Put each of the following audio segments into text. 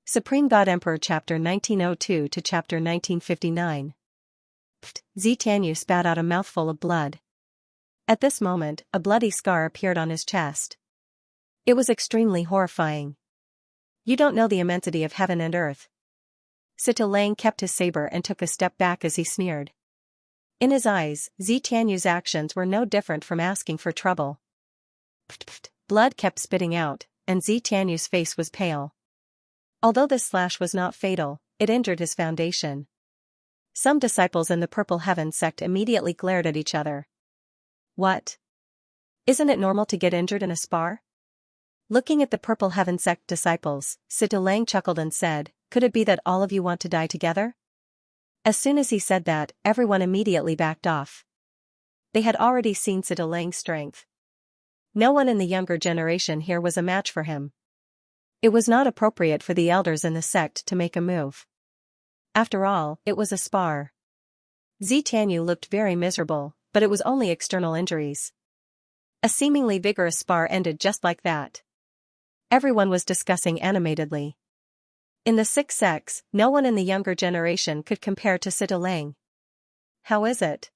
Supreme God Emperor Chapter 1902 to Chapter 1959. Pfft, Xianxia spat out a mouthful of blood. At this moment, a bloody scar appeared on his chest. It was extremely horrifying. You don't know the immensity of heaven and earth. Sita Lang kept his saber and took a step back as he sneered. In his eyes, Xianxia's actions were no different from asking for trouble. Pfft, pfft, blood kept spitting out, and Xianxia's face was pale. Although this slash was not fatal, it injured his foundation. Some disciples in the Purple Heaven sect immediately glared at each other. What? Isn't it normal to get injured in a spar? Looking at the Purple Heaven sect disciples, Sita Lang chuckled and said, could it be that all of you want to die together? As soon as he said that, everyone immediately backed off. They had already seen Sita Lang's strength. No one in the younger generation here was a match for him. It was not appropriate for the elders in the sect to make a move. After all, it was a spar. Xianxia looked very miserable, but it was only external injuries. A seemingly vigorous spar ended just like that. Everyone was discussing animatedly. In the 6 sects, no one in the younger generation could compare to Sita Lang. How is it?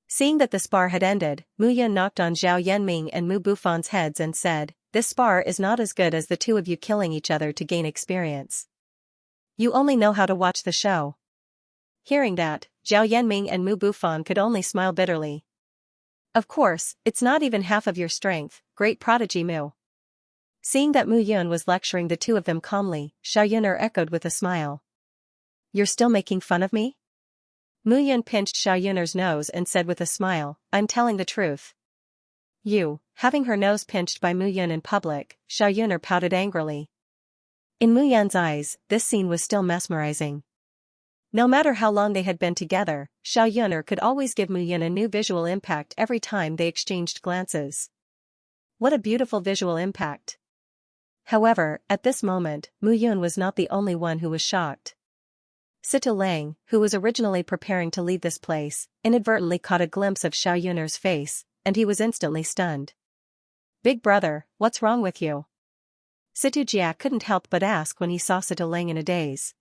Seeing that the spar had ended, Mu Yun knocked on Zhao Yanming and Mu Bufan's heads and said, this spar is not as good as the two of you killing each other to gain experience. You only know how to watch the show. Hearing that, Zhao Yanming and Mu Bufan could only smile bitterly. Of course, it's not even half of your strength, great prodigy Mu. Seeing that Mu Yun was lecturing the two of them calmly, Xiaoyuner echoed with a smile. You're still making fun of me? Mu Yun pinched Xiaoyuner's nose and said with a smile, I'm telling the truth. You, having her nose pinched by Mu Yun in public, Xiaoyuner pouted angrily. In Mu Yun's eyes, this scene was still mesmerizing. No matter how long they had been together, Xiaoyuner could always give Mu Yun a new visual impact every time they exchanged glances. What a beautiful visual impact. However, at this moment, Mu Yun was not the only one who was shocked. Sita Lang, who was originally preparing to leave this place, inadvertently caught a glimpse of Xiaoyuner's face, and he was instantly stunned. Big brother, what's wrong with you? Situ Jia couldn't help but ask when he saw Sita Lang in a daze.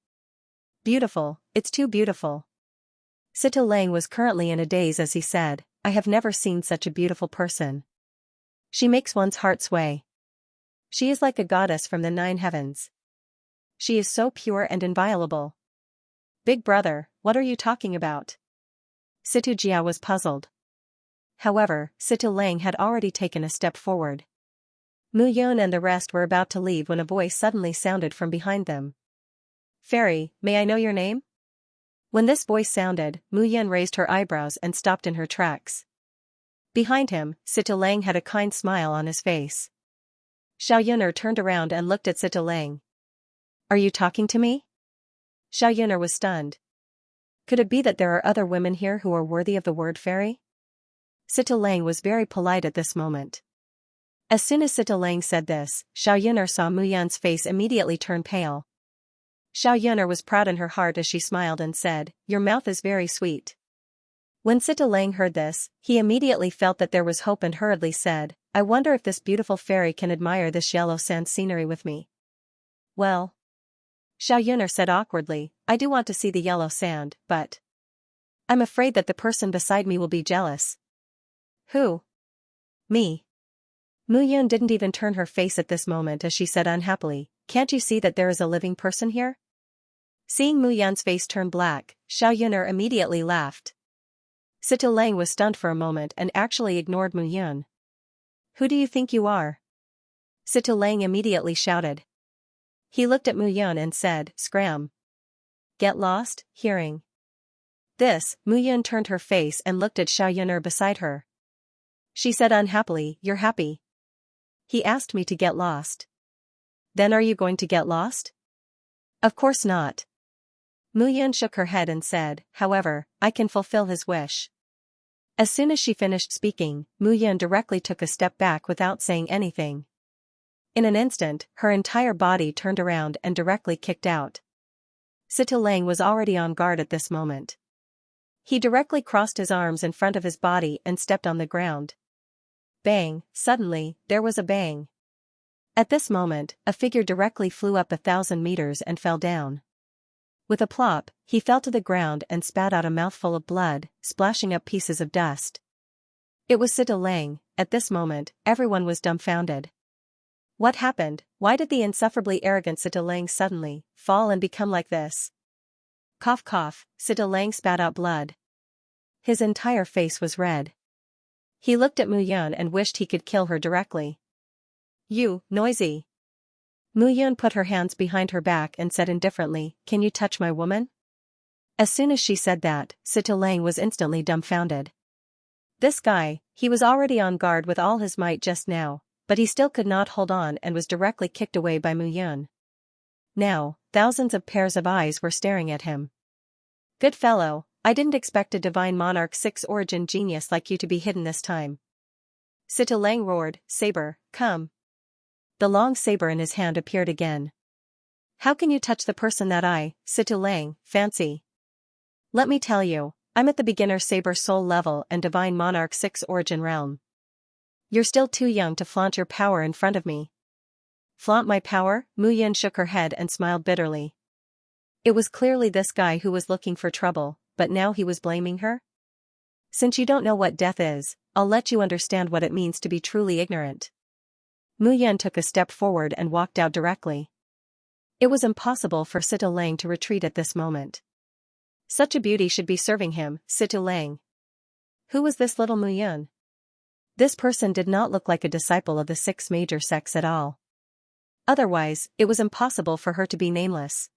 Beautiful, it's too beautiful. Sita Lang was currently in a daze as he said, I have never seen such a beautiful person. She makes one's heart sway. She is like a goddess from the 9 heavens. She is so pure and inviolable. Big brother, what are you talking about? Situ Jia was puzzled. However, Sita Lang had already taken a step forward. Mu Yun and the rest were about to leave when a voice suddenly sounded from behind them. Fairy, may I know your name? When this voice sounded, Mu Yun raised her eyebrows and stopped in her tracks. Behind him, Sita Lang had a kind smile on his face. Xiaoyuner turned around and looked at Sita Lang. Are you talking to me? Xiaoyuner was stunned. Could it be that there are other women here who are worthy of the word fairy? Sita Lang was very polite at this moment. As soon as Sita Lang said this, Xiaoyuner saw Mu Yun's face immediately turn pale. Xiaoyuner was proud in her heart as she smiled and said, your mouth is very sweet. When Sita Lang heard this, he immediately felt that there was hope and hurriedly said, I wonder if this beautiful fairy can admire this yellow sand scenery with me. Well. Xiaoyuner said awkwardly, I do want to see the yellow sand, but I'm afraid that the person beside me will be jealous. Who? Me. Mu Yun didn't even turn her face at this moment as she said unhappily, can't you see that there is a living person here? Seeing Mu Yun's face turn black, Xiaoyuner immediately laughed. Sita Lang was stunned for a moment and actually ignored Mu Yun. Who do you think you are? Sita Lang immediately shouted. He looked at Mu Yun and said, Scram. Get lost, hearing. This, Mu Yun turned her face and looked at Xiaoyuner beside her. She said unhappily, you're happy. He asked me to get lost. Then are you going to get lost? Of course not. Mu Yun shook her head and said, however, I can fulfill his wish. As soon as she finished speaking, Mu Yun directly took a step back without saying anything. In an instant, her entire body turned around and directly kicked out. Sita Lang was already on guard at this moment. He directly crossed his arms in front of his body and stepped on the ground. Bang, suddenly, there was a bang. At this moment, a figure directly flew up 1,000 meters and fell down. With a plop, he fell to the ground and spat out a mouthful of blood, splashing up pieces of dust. It was Sita Lang. At this moment, everyone was dumbfounded. What happened? Why did the insufferably arrogant Sita Lang suddenly fall and become like this? Cough cough, Sita Lang spat out blood. His entire face was red. He looked at Mu Yun and wished he could kill her directly. You, noisy. Mu Yun put her hands behind her back and said indifferently, "Can you touch my woman?" As soon as she said that, Sita Lang was instantly dumbfounded. This guy, he was already on guard with all his might just now, but he still could not hold on and was directly kicked away by Mu Yun. Now, thousands of pairs of eyes were staring at him. Good fellow, I didn't expect a divine monarch 6 origin genius like you to be hidden this time. Sita Lang roared, "Saber, come." The long saber in his hand appeared again. How can you touch the person that I, Sita Lang, fancy? Let me tell you, I'm at the beginner saber soul level and divine monarch 6 origin realm. You're still too young to flaunt your power in front of me. Flaunt my power? Mu Yun shook her head and smiled bitterly. It was clearly this guy who was looking for trouble, but now he was blaming her? Since you don't know what death is, I'll let you understand what it means to be truly ignorant. Mu Yun took a step forward and walked out directly. It was impossible for Sita Lang to retreat at this moment. Such a beauty should be serving him, Sita Lang. Who was this little Mu Yun? This person did not look like a disciple of the 6 major sects at all. Otherwise, it was impossible for her to be nameless.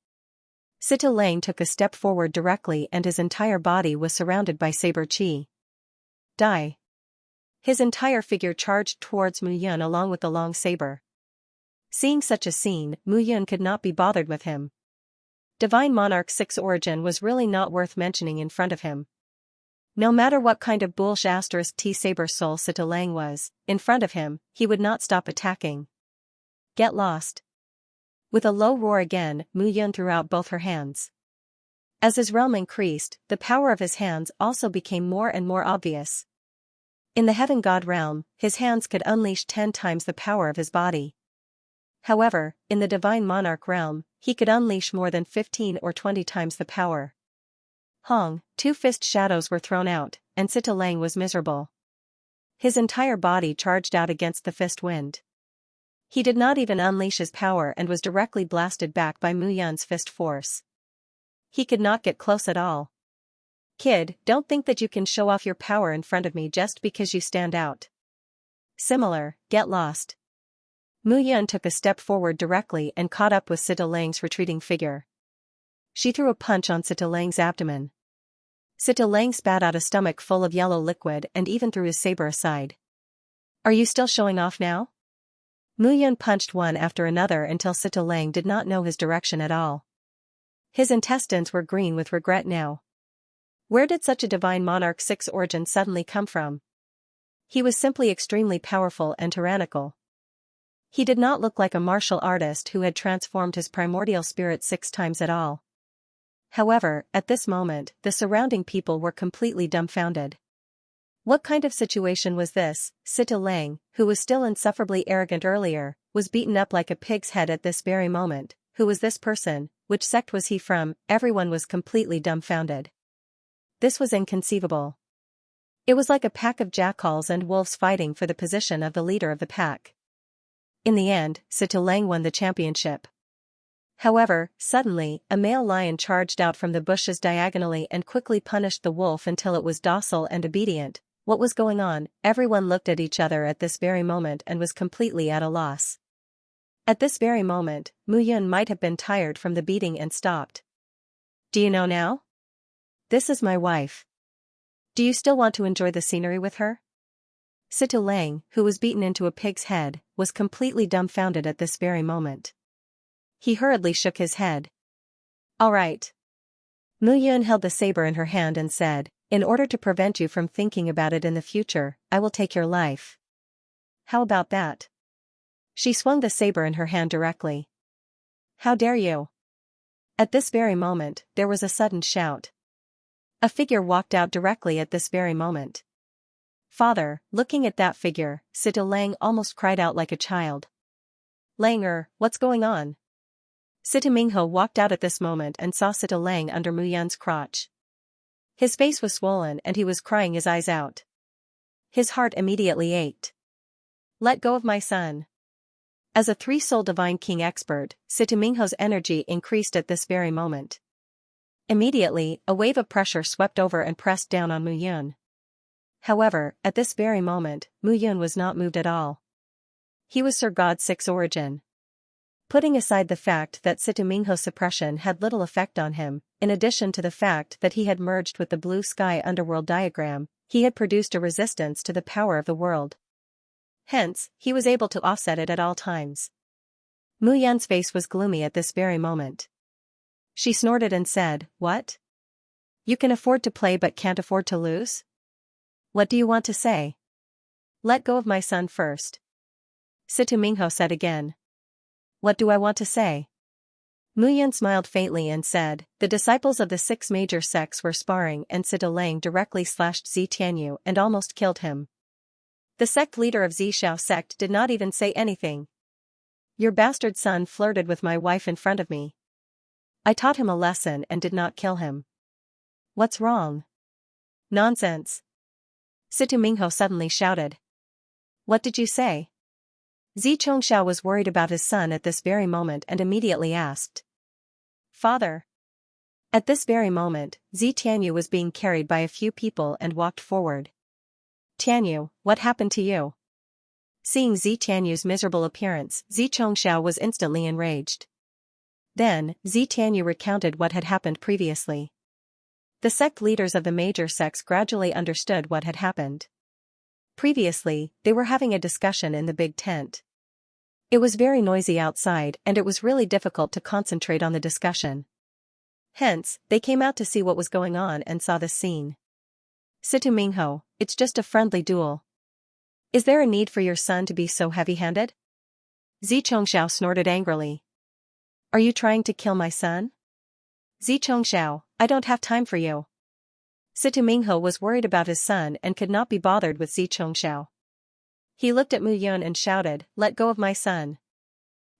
Sita Lang took a step forward directly and his entire body was surrounded by saber chi. Die. His entire figure charged towards Mu Yun along with the long saber. Seeing such a scene, Mu Yun could not be bothered with him. Divine Monarch 6 origin was really not worth mentioning in front of him. No matter what kind of bullsh** T saber soul Sita Lang was, in front of him, he would not stop attacking. Get lost. With a low roar again, Mu Yun threw out both her hands. As his realm increased, the power of his hands also became more and more obvious. In the Heaven God realm, his hands could unleash 10 times the power of his body. However, in the Divine Monarch realm, he could unleash more than 15 or 20 times the power. Hong, 2 fist shadows were thrown out, and Sita Lang was miserable. His entire body charged out against the fist wind. He did not even unleash his power and was directly blasted back by Mu Yun's fist force. He could not get close at all. Kid, don't think that you can show off your power in front of me just because you stand out. Similar, get lost. Mu Yun took a step forward directly and caught up with Sita Lang's retreating figure. She threw a punch on Sita Lang's abdomen. Sita Lang spat out a stomach full of yellow liquid and even threw his saber aside. Are you still showing off now? Mu Yun punched one after another until Sita Lang did not know his direction at all. His intestines were green with regret now. Where did such a Divine Monarch 6 origin suddenly come from? He was simply extremely powerful and tyrannical. He did not look like a martial artist who had transformed his primordial spirit 6 times at all. However, at this moment, the surrounding people were completely dumbfounded. What kind of situation was this? Sita Lang, who was still insufferably arrogant earlier, was beaten up like a pig's head at this very moment. Who was this person? Which sect was he from? Everyone was completely dumbfounded. This was inconceivable. It was like a pack of jackals and wolves fighting for the position of the leader of the pack. In the end, Sita Lang won the championship. However, suddenly, a male lion charged out from the bushes diagonally and quickly punished the wolf until it was docile and obedient. What was going on? Everyone looked at each other at this very moment and was completely at a loss. At this very moment, Mu Yun might have been tired from the beating and stopped. Do you know now? This is my wife. Do you still want to enjoy the scenery with her? Sita Lang, who was beaten into a pig's head, was completely dumbfounded at this very moment. He hurriedly shook his head. All right. Mu Yun held the saber in her hand and said, in order to prevent you from thinking about it in the future, I will take your life. How about that? She swung the saber in her hand directly. How dare you? At this very moment, there was a sudden shout. A figure walked out directly at this very moment. Father, looking at that figure, Sita Lang almost cried out like a child. Lang what's going on? Sita Mingho walked out at this moment and saw Sita Lang under Mu Yun's crotch. His face was swollen and he was crying his eyes out. His heart immediately ached. Let go of my son. As a three-soul divine king expert, Sita Mingho's energy increased at this very moment. Immediately, a wave of pressure swept over and pressed down on Mu Yun. However, at this very moment, Mu Yun was not moved at all. He was Sir God Six's origin. Putting aside the fact that Sita Mingho's suppression had little effect on him, in addition to the fact that he had merged with the blue sky underworld diagram, he had produced a resistance to the power of the world. Hence, he was able to offset it at all times. Mu Yun's face was gloomy at this very moment. She snorted and said, "What? You can afford to play but can't afford to lose? What do you want to say? Let go of my son first." Sita Mingho said again. What do I want to say? Mu Yun smiled faintly and said, the disciples of the six major sects were sparring and Sita Lang directly slashed Zi Tianyu and almost killed him. The sect leader of Xiao sect did not even say anything. Your bastard son flirted with my wife in front of me. I taught him a lesson and did not kill him. What's wrong? Nonsense. Sita Mingho suddenly shouted. What did you say? Xianxia was worried about his son at this very moment and immediately asked. Father. At this very moment, Zi Tianyu was being carried by a few people and walked forward. Tianyu, what happened to you? Seeing Zi Tianyu's miserable appearance, Xianxia was instantly enraged. Then, Zi Tianyu recounted what had happened previously. The sect leaders of the major sects gradually understood what had happened. Previously, they were having a discussion in the big tent. It was very noisy outside and it was really difficult to concentrate on the discussion. Hence, they came out to see what was going on and saw this scene. Sita Mingho, it's just a friendly duel. Is there a need for your son to be so heavy-handed? Xianxia snorted angrily. Are you trying to kill my son? Xianxia, I don't have time for you. Sita Mingho was worried about his son and could not be bothered with Xianxia. He looked at Mu Yun and shouted, let go of my son.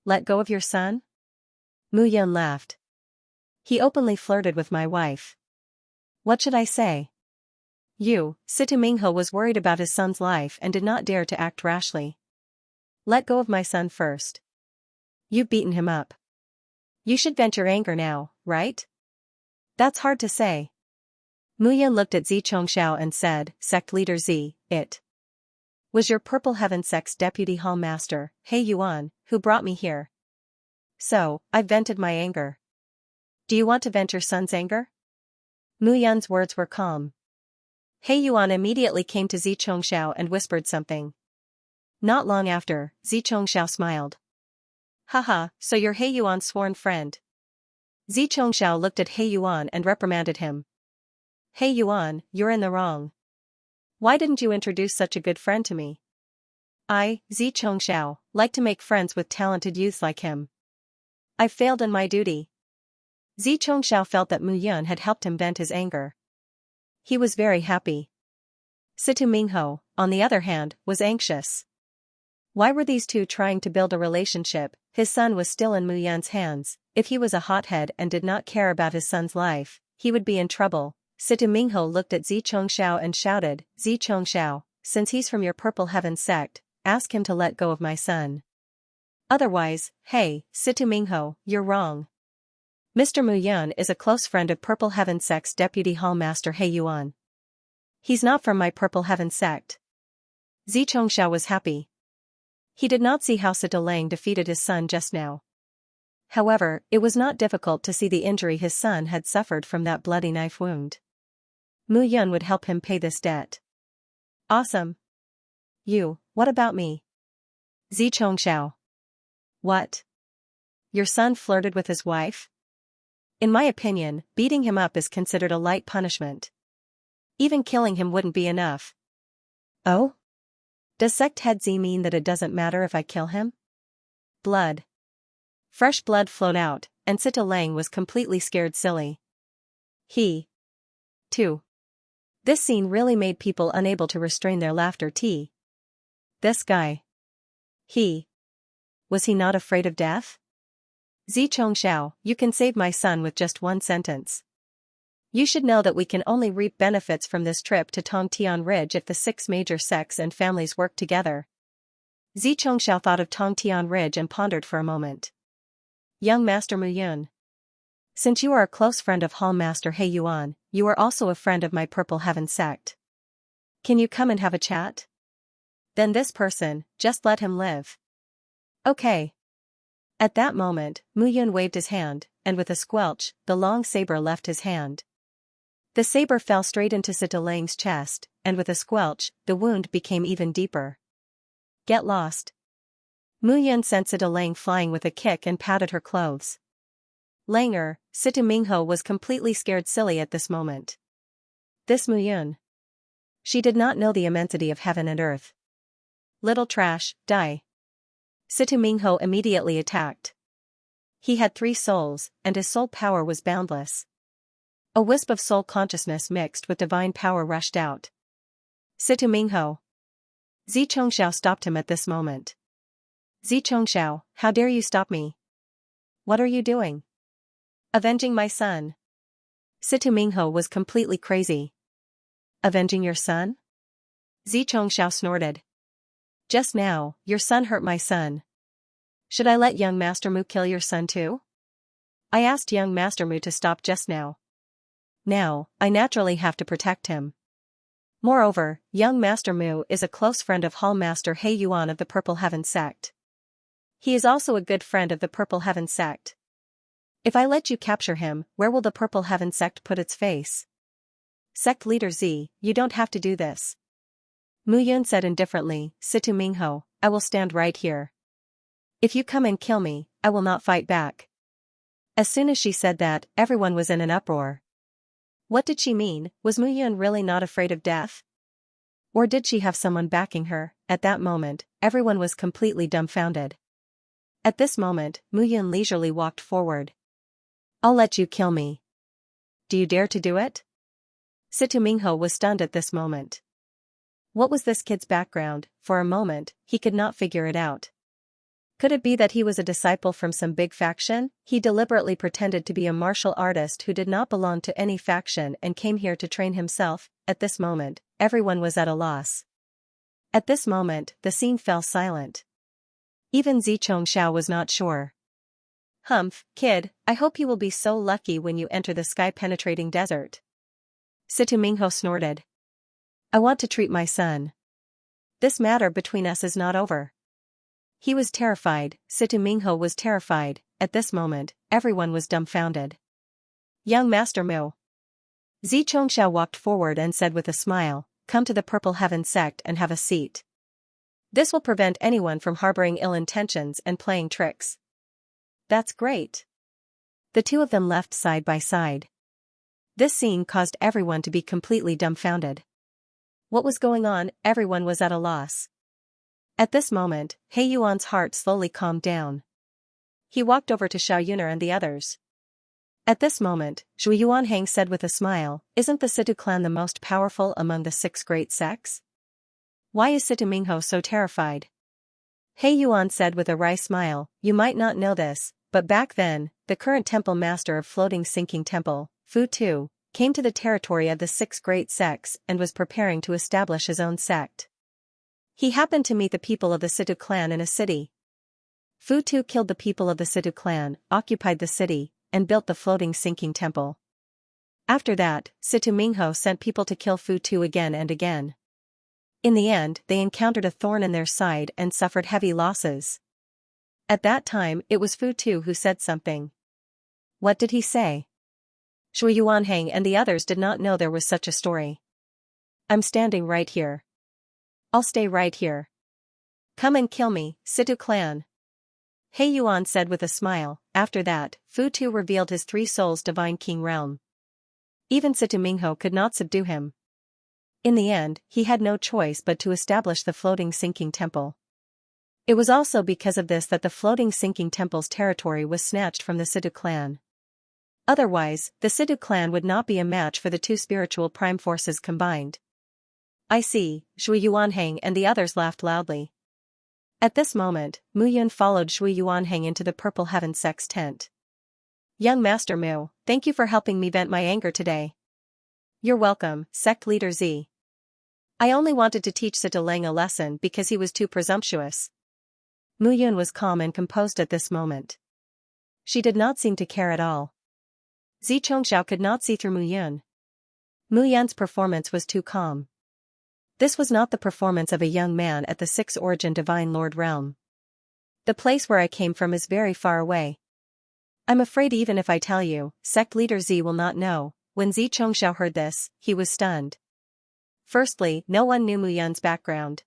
Let go of your son? Mu Yun laughed. He openly flirted with my wife. What should I say? Sita Mingho was worried about his son's life and did not dare to act rashly. Let go of my son first. You've beaten him up. You should vent your anger now, right? That's hard to say. Mu Yun looked at Xianxia and said, Sect Leader Zi, it was your Purple Heaven Sect's Deputy Hall Master, He Yuan, who brought me here. So, I've vented my anger. Do you want to vent your son's anger? Mu Yun's words were calm. He Yuan immediately came to Xianxia and whispered something. Not long after, Xianxia smiled. Haha, so you're He Yuan's sworn friend. Xianxia looked at He Yuan and reprimanded him. He Yuan, you're in the wrong. Why didn't you introduce such a good friend to me? I, Xianxia, like to make friends with talented youths like him. I've failed in my duty. Xianxia felt that Mu Yun had helped him vent his anger. He was very happy. Sita Mingho, on the other hand, was anxious. Why were these two trying to build a relationship? His son was still in Mu Yun's hands. If he was a hothead and did not care about his son's life, he would be in trouble. Sita Mingho looked at Xianxia and shouted, Xianxia, since he's from your Purple Heaven sect, ask him to let go of my son. Otherwise, hey, Sita Mingho, you're wrong. Mr. Mu Yun is a close friend of Purple Heaven sect's Deputy Hall Master He Yuan. He's not from my Purple Heaven sect. Xianxia was happy. He did not see how Sita Lang defeated his son just now. However, it was not difficult to see the injury his son had suffered from that bloody knife wound. Mu Yun would help him pay this debt. Awesome. What about me? Xianxia. What? Your son flirted with his wife? In my opinion, beating him up is considered a light punishment. Even killing him wouldn't be enough. Oh? Does Sect Head Z mean that it doesn't matter if I kill him? Blood. Fresh blood flowed out, and Sita Lang was completely scared silly. He, too. This scene really made people unable to restrain their laughter. This guy. He Was he not afraid of death? Xianxia, you can save my son with just one sentence. You should know that we can only reap benefits from this trip to Tongtian Ridge if the 6 major sects and families work together. Xianxia thought of Tongtian Ridge and pondered for a moment. Young Master Mu Yun. Since you are a close friend of Hall Master He Yuan, you are also a friend of my Purple Heaven sect. Can you come and have a chat? Then this person, just let him live. Okay. At that moment, Mu Yun waved his hand, and with a squelch, the long saber left his hand. The saber fell straight into Sita Lang's chest, and with a squelch, the wound became even deeper. Get lost. Mu Yun sent Sita Lang flying with a kick and patted her clothes. Langer, Sita Mingho was completely scared silly at this moment. This Mu Yun. She did not know the immensity of heaven and earth. Little trash, die. Sita Mingho immediately attacked. He had 3 souls, and his soul power was boundless. A wisp of soul consciousness mixed with divine power rushed out. Sita Mingho. Xianxia stopped him at this moment. Xianxia, how dare you stop me? What are you doing? Avenging my son. Sita Mingho was completely crazy. Avenging your son? Xianxia snorted. Just now, your son hurt my son. Should I let young Master Mu kill your son too? I asked young Master Mu to stop just now. Now, I naturally have to protect him. Moreover, young Master Mu is a close friend of Hall Master He Yuan of the Purple Heaven sect. He is also a good friend of the Purple Heaven sect. If I let you capture him, where will the Purple Heaven sect put its face? Sect leader Z, you don't have to do this. Mu Yun said indifferently, Sita Mingho, I will stand right here. If you come and kill me, I will not fight back. As soon as she said that, everyone was in an uproar. What did she mean? Was Mu Yun really not afraid of death? Or did she have someone backing her? At that moment, everyone was completely dumbfounded. At this moment, Mu Yun leisurely walked forward. I'll let you kill me. Do you dare to do it? Sita Mingho was stunned at this moment. What was this kid's background? For a moment, he could not figure it out. Could it be that he was a disciple from some big faction? He deliberately pretended to be a martial artist who did not belong to any faction and came here to train himself. At this moment, everyone was at a loss. At this moment, the scene fell silent. Even Xianxia was not sure. Humph, kid, I hope you will be so lucky when you enter the sky-penetrating desert. Sita Mingho snorted. I want to treat my son. This matter between us is not over. He was terrified, Sita Mingho was terrified. At this moment, everyone was dumbfounded. Young Master Mu. Xianxia walked forward and said with a smile, come to the Purple Heaven sect and have a seat. This will prevent anyone from harboring ill intentions and playing tricks. That's great. The two of them left side by side. This scene caused everyone to be completely dumbfounded. What was going on? Everyone was at a loss. At this moment, He Yuan's heart slowly calmed down. He walked over to Xiao Yuner and the others. At this moment, Zhu Yuanhang said with a smile, isn't the Situ clan the most powerful among the 6 great sects? Why is Sita Mingho so terrified? He Yuan said with a wry smile, you might not know this, but back then, the current temple master of Floating Sinking Temple, Fu Tu, came to the territory of the 6 great sects and was preparing to establish his own sect. He happened to meet the people of the Situ clan in a city. Fu Tu killed the people of the Situ clan, occupied the city, and built the Floating Sinking Temple. After that, Sita Mingho sent people to kill Fu Tu again and again. In the end, they encountered a thorn in their side and suffered heavy losses. At that time, it was Fu Tu who said something. What did he say? Zhu Yuanhang and the others did not know there was such a story. I'm standing right here. I'll stay right here. Come and kill me, Situ clan. He Yuan said with a smile. After that, Fu Tu revealed his 3 souls' divine king realm. Even Sita Mingho could not subdue him. In the end, he had no choice but to establish the Floating Sinking Temple. It was also because of this that the Floating Sinking Temple's territory was snatched from the Situ clan. Otherwise, the Situ clan would not be a match for the 2 spiritual prime forces combined. I see, Zhu Yuanhang and the others laughed loudly. At this moment, Mu Yun followed Shui Yuanheng into the Purple Heaven sect's tent. Young Master Mu, thank you for helping me vent my anger today. You're welcome, sect leader Z. I only wanted to teach Sita Lang a lesson because he was too presumptuous. Mu Yun was calm and composed at this moment. She did not seem to care at all. Zi Chongxiao could not see through Mu Yun. Mu Yun's performance was too calm. This was not the performance of a young man at the Sixth Origin Divine Lord realm. The place where I came from is very far away. I'm afraid even if I tell you, sect leader Z will not know. When Zi Chongxiao heard this, he was stunned. Firstly, no one knew Mu Yun's background.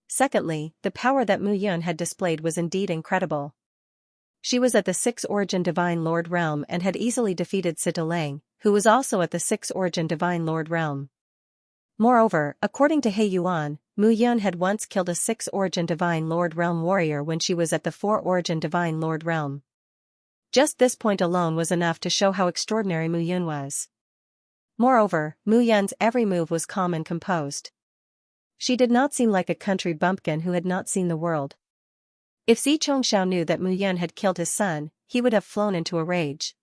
Secondly, the power that Mu Yun had displayed was indeed incredible. She was at the Sixth Origin Divine Lord realm and had easily defeated Sita Lang, who was also at the Sixth Origin Divine Lord realm. Moreover, according to He Yuan, Mu Yun had once killed a Sixth Origin Divine Lord realm warrior when she was at the Four Origin Divine Lord realm. Just this point alone was enough to show how extraordinary Mu Yun was. Moreover, Mu Yun's every move was calm and composed. She did not seem like a country bumpkin who had not seen the world. If Zi Chongxiao knew that Mu Yun had killed his son, he would have flown into a rage.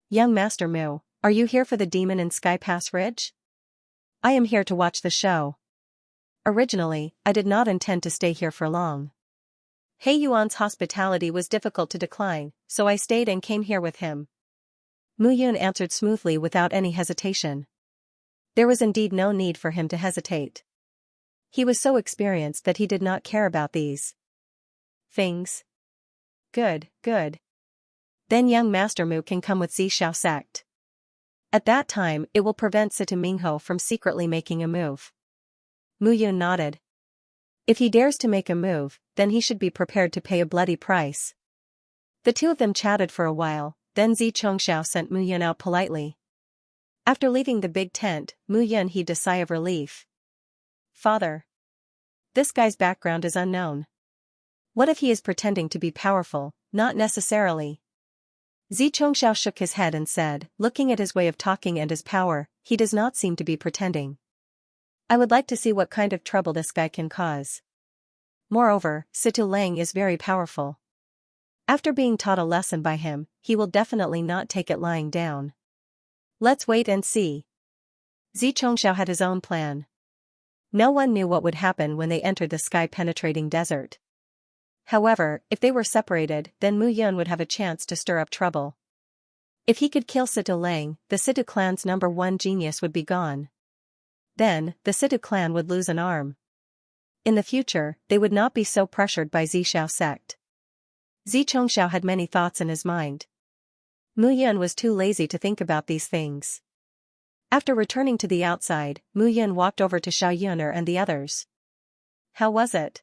Young Master Mu, are you here for the demon in Sky Pass Ridge? I am here to watch the show. Originally, I did not intend to stay here for long. He Yuan's hospitality was difficult to decline, so I stayed and came here with him. Mu Yun answered smoothly without any hesitation. There was indeed no need for him to hesitate. He was so experienced that he did not care about these things. Good, good. Then young Master Mu can come with Zishao sect. At that time it will prevent Sita Mingho from secretly making a move. Mu Yun nodded. If he dares to make a move, then he should be prepared to pay a bloody price. The two of them chatted for a while, then Zi Chongxiao sent Mu Yun out politely. After leaving the big tent, Mu Yun heaved a sigh of relief. Father. This guy's background is unknown. What if he is pretending to be powerful? Not necessarily. Zi Chongxiao shook his head and said, looking at his way of talking and his power, he does not seem to be pretending. I would like to see what kind of trouble this guy can cause. Moreover, Sita Lang is very powerful. After being taught a lesson by him, he will definitely not take it lying down. Let's wait and see. Zi Chongxiao had his own plan. No one knew what would happen when they entered the sky-penetrating desert. However, if they were separated, then Mu Yun would have a chance to stir up trouble. If he could kill Sita Lang, the Sita clan's #1 genius would be gone. Then, the Sita clan would lose an arm. In the future, they would not be so pressured by Zishao sect. Zi Chongxiao had many thoughts in his mind. Mu Yun was too lazy to think about these things. After returning to the outside, Mu Yun walked over to Xiao Yuner and the others. How was it?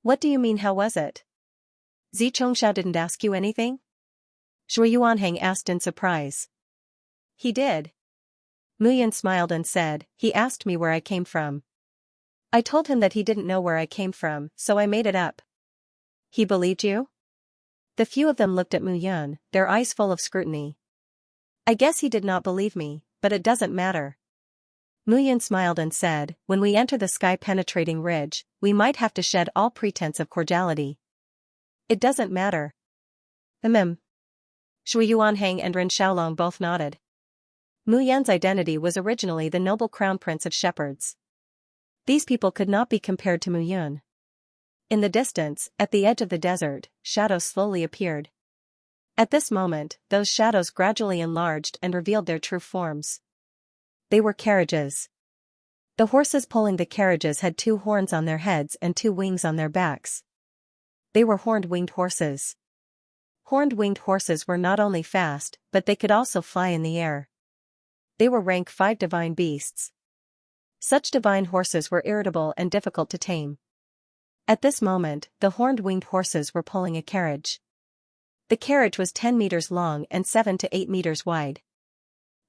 What do you mean how was it? Zi Chongxiao didn't ask you anything? Shui Yuanheng asked in surprise. He did. Mu Yun smiled and said, he asked me where I came from. I told him that he didn't know where I came from, so I made it up. He believed you? The few of them looked at Mu Yun, their eyes full of scrutiny. I guess he did not believe me, but it doesn't matter. Mu Yun smiled and said, when we enter the sky-penetrating ridge, we might have to shed all pretense of cordiality. It doesn't matter. Shui Yuanheng and Ren Xiaolong both nodded. Mu Yun's identity was originally the noble crown prince of shepherds. These people could not be compared to Mu Yun. In the distance, at the edge of the desert, shadows slowly appeared. At this moment, those shadows gradually enlarged and revealed their true forms. They were carriages. The horses pulling the carriages had 2 horns on their heads and 2 wings on their backs. They were horned winged horses. Horned winged horses were not only fast, but they could also fly in the air. They were rank 5 divine beasts. Such divine horses were irritable and difficult to tame. At this moment, the horned winged horses were pulling a carriage. The carriage was 10 meters long and 7 to 8 meters wide.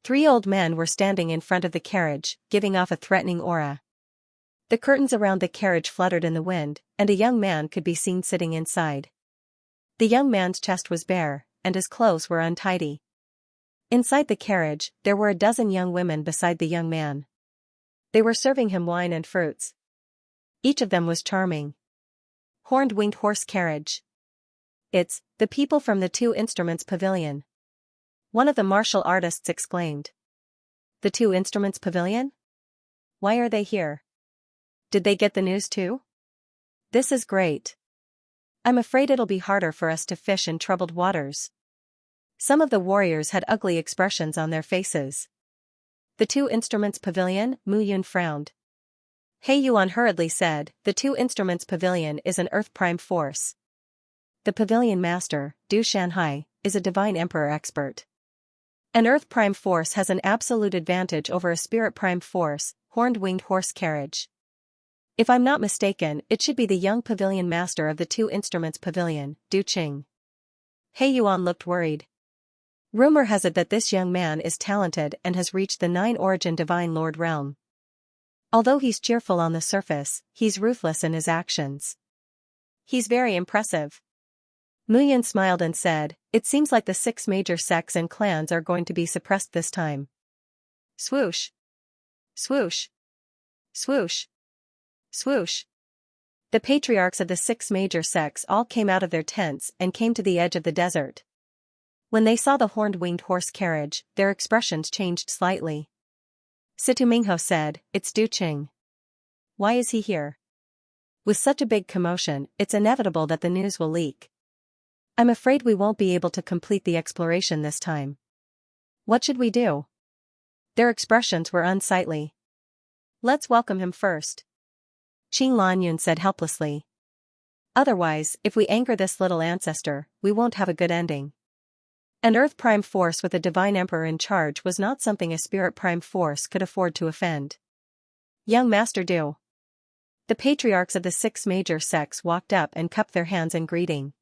3 old men were standing in front of the carriage, giving off a threatening aura. The curtains around the carriage fluttered in the wind, and a young man could be seen sitting inside. The young man's chest was bare, and his clothes were untidy. Inside the carriage, there were a dozen young women beside the young man. They were serving him wine and fruits. Each of them was charming. horned winged horse carriage. It's the people from the Two Instruments Pavilion. One of the martial artists exclaimed. The Two Instruments Pavilion? Why are they here? Did they get the news too? This is great. I'm afraid it'll be harder for us to fish in troubled waters. Some of the warriors had ugly expressions on their faces. The Two Instruments Pavilion, Mu Yun frowned. He Yuan hurriedly said, the Two Instruments Pavilion is an Earth Prime Force. The Pavilion Master, Du Shanhai, is a Divine Emperor expert. An Earth Prime Force has an absolute advantage over a Spirit Prime Force, horned winged horse carriage. If I'm not mistaken, it should be the young Pavilion Master of the Two Instruments Pavilion, Du Qing. He Yuan looked worried. Rumor has it that this young man is talented and has reached the 9-origin Divine Lord realm. Although he's cheerful on the surface, he's ruthless in his actions. He's very impressive. Mu Yun smiled and said, it seems like the 6 major sects and clans are going to be suppressed this time. Swoosh. Swoosh. Swoosh. Swoosh. The patriarchs of the 6 major sects all came out of their tents and came to the edge of the desert. When they saw the horned winged horse carriage, their expressions changed slightly. Situ Mingho said, it's Du Qing. Why is he here? With such a big commotion, it's inevitable that the news will leak. I'm afraid we won't be able to complete the exploration this time. What should we do? Their expressions were unsightly. Let's welcome him first. Qing Lanyun said helplessly. Otherwise, if we anger this little ancestor, we won't have a good ending. An Earth Prime Force with a Divine Emperor in charge was not something a Spirit Prime Force could afford to offend. Young Master Du. The patriarchs of the 6 major sects walked up and cupped their hands in greeting.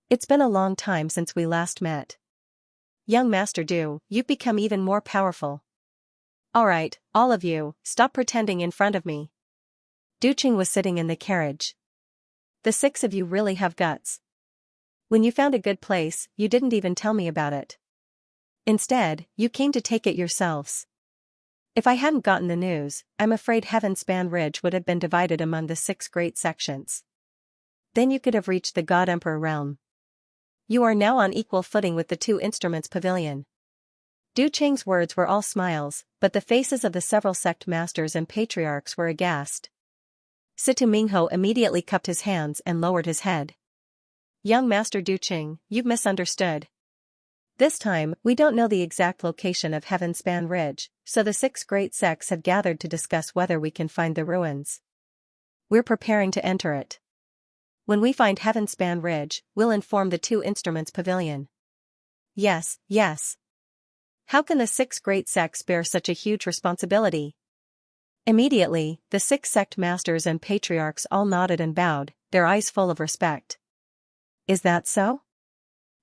It's been a long time since we last met. Young Master Du, you've become even more powerful. Alright, all of you, stop pretending in front of me. Du Qing was sitting in the carriage. The 6 of you really have guts. When you found a good place, you didn't even tell me about it. Instead, you came to take it yourselves. If I hadn't gotten the news, I'm afraid Heavenspan Ridge would have been divided among the 6 great sections. Then you could have reached the God Emperor realm. You are now on equal footing with the Two Instruments Pavilion. Du Qing's words were all smiles, but the faces of the several sect masters and patriarchs were aghast. Situ Mingho immediately cupped his hands and lowered his head. Young Master Du Qing, you've misunderstood. This time, we don't know the exact location of Heavenspan Ridge, so the 6 great sects have gathered to discuss whether we can find the ruins. We're preparing to enter it. When we find Heavenspan Ridge, we'll inform the Two Instruments Pavilion. Yes, yes. How can the 6 great sects bear such a huge responsibility? Immediately, the 6 sect masters and patriarchs all nodded and bowed, their eyes full of respect. Is that so?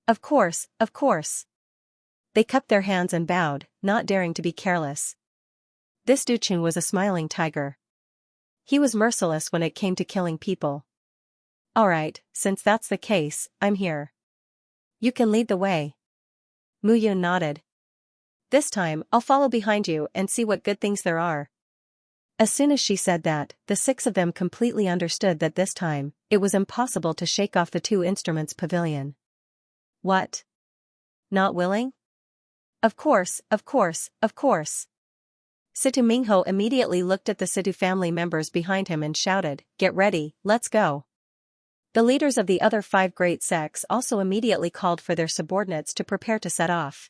Of course, of course. They cupped their hands and bowed, not daring to be careless. This Du Qing was a smiling tiger. He was merciless when it came to killing people. Alright, since that's the case, I'm here. You can lead the way. Mu Yun nodded. This time, I'll follow behind you and see what good things there are. As soon as she said that, the 6 of them completely understood that this time, it was impossible to shake off the Two Instruments Pavilion. What? Not willing? Of course, of course, of course. Situ Mingho immediately looked at the Situ family members behind him and shouted, get ready, let's go. The leaders of the other 5 great sects also immediately called for their subordinates to prepare to set off.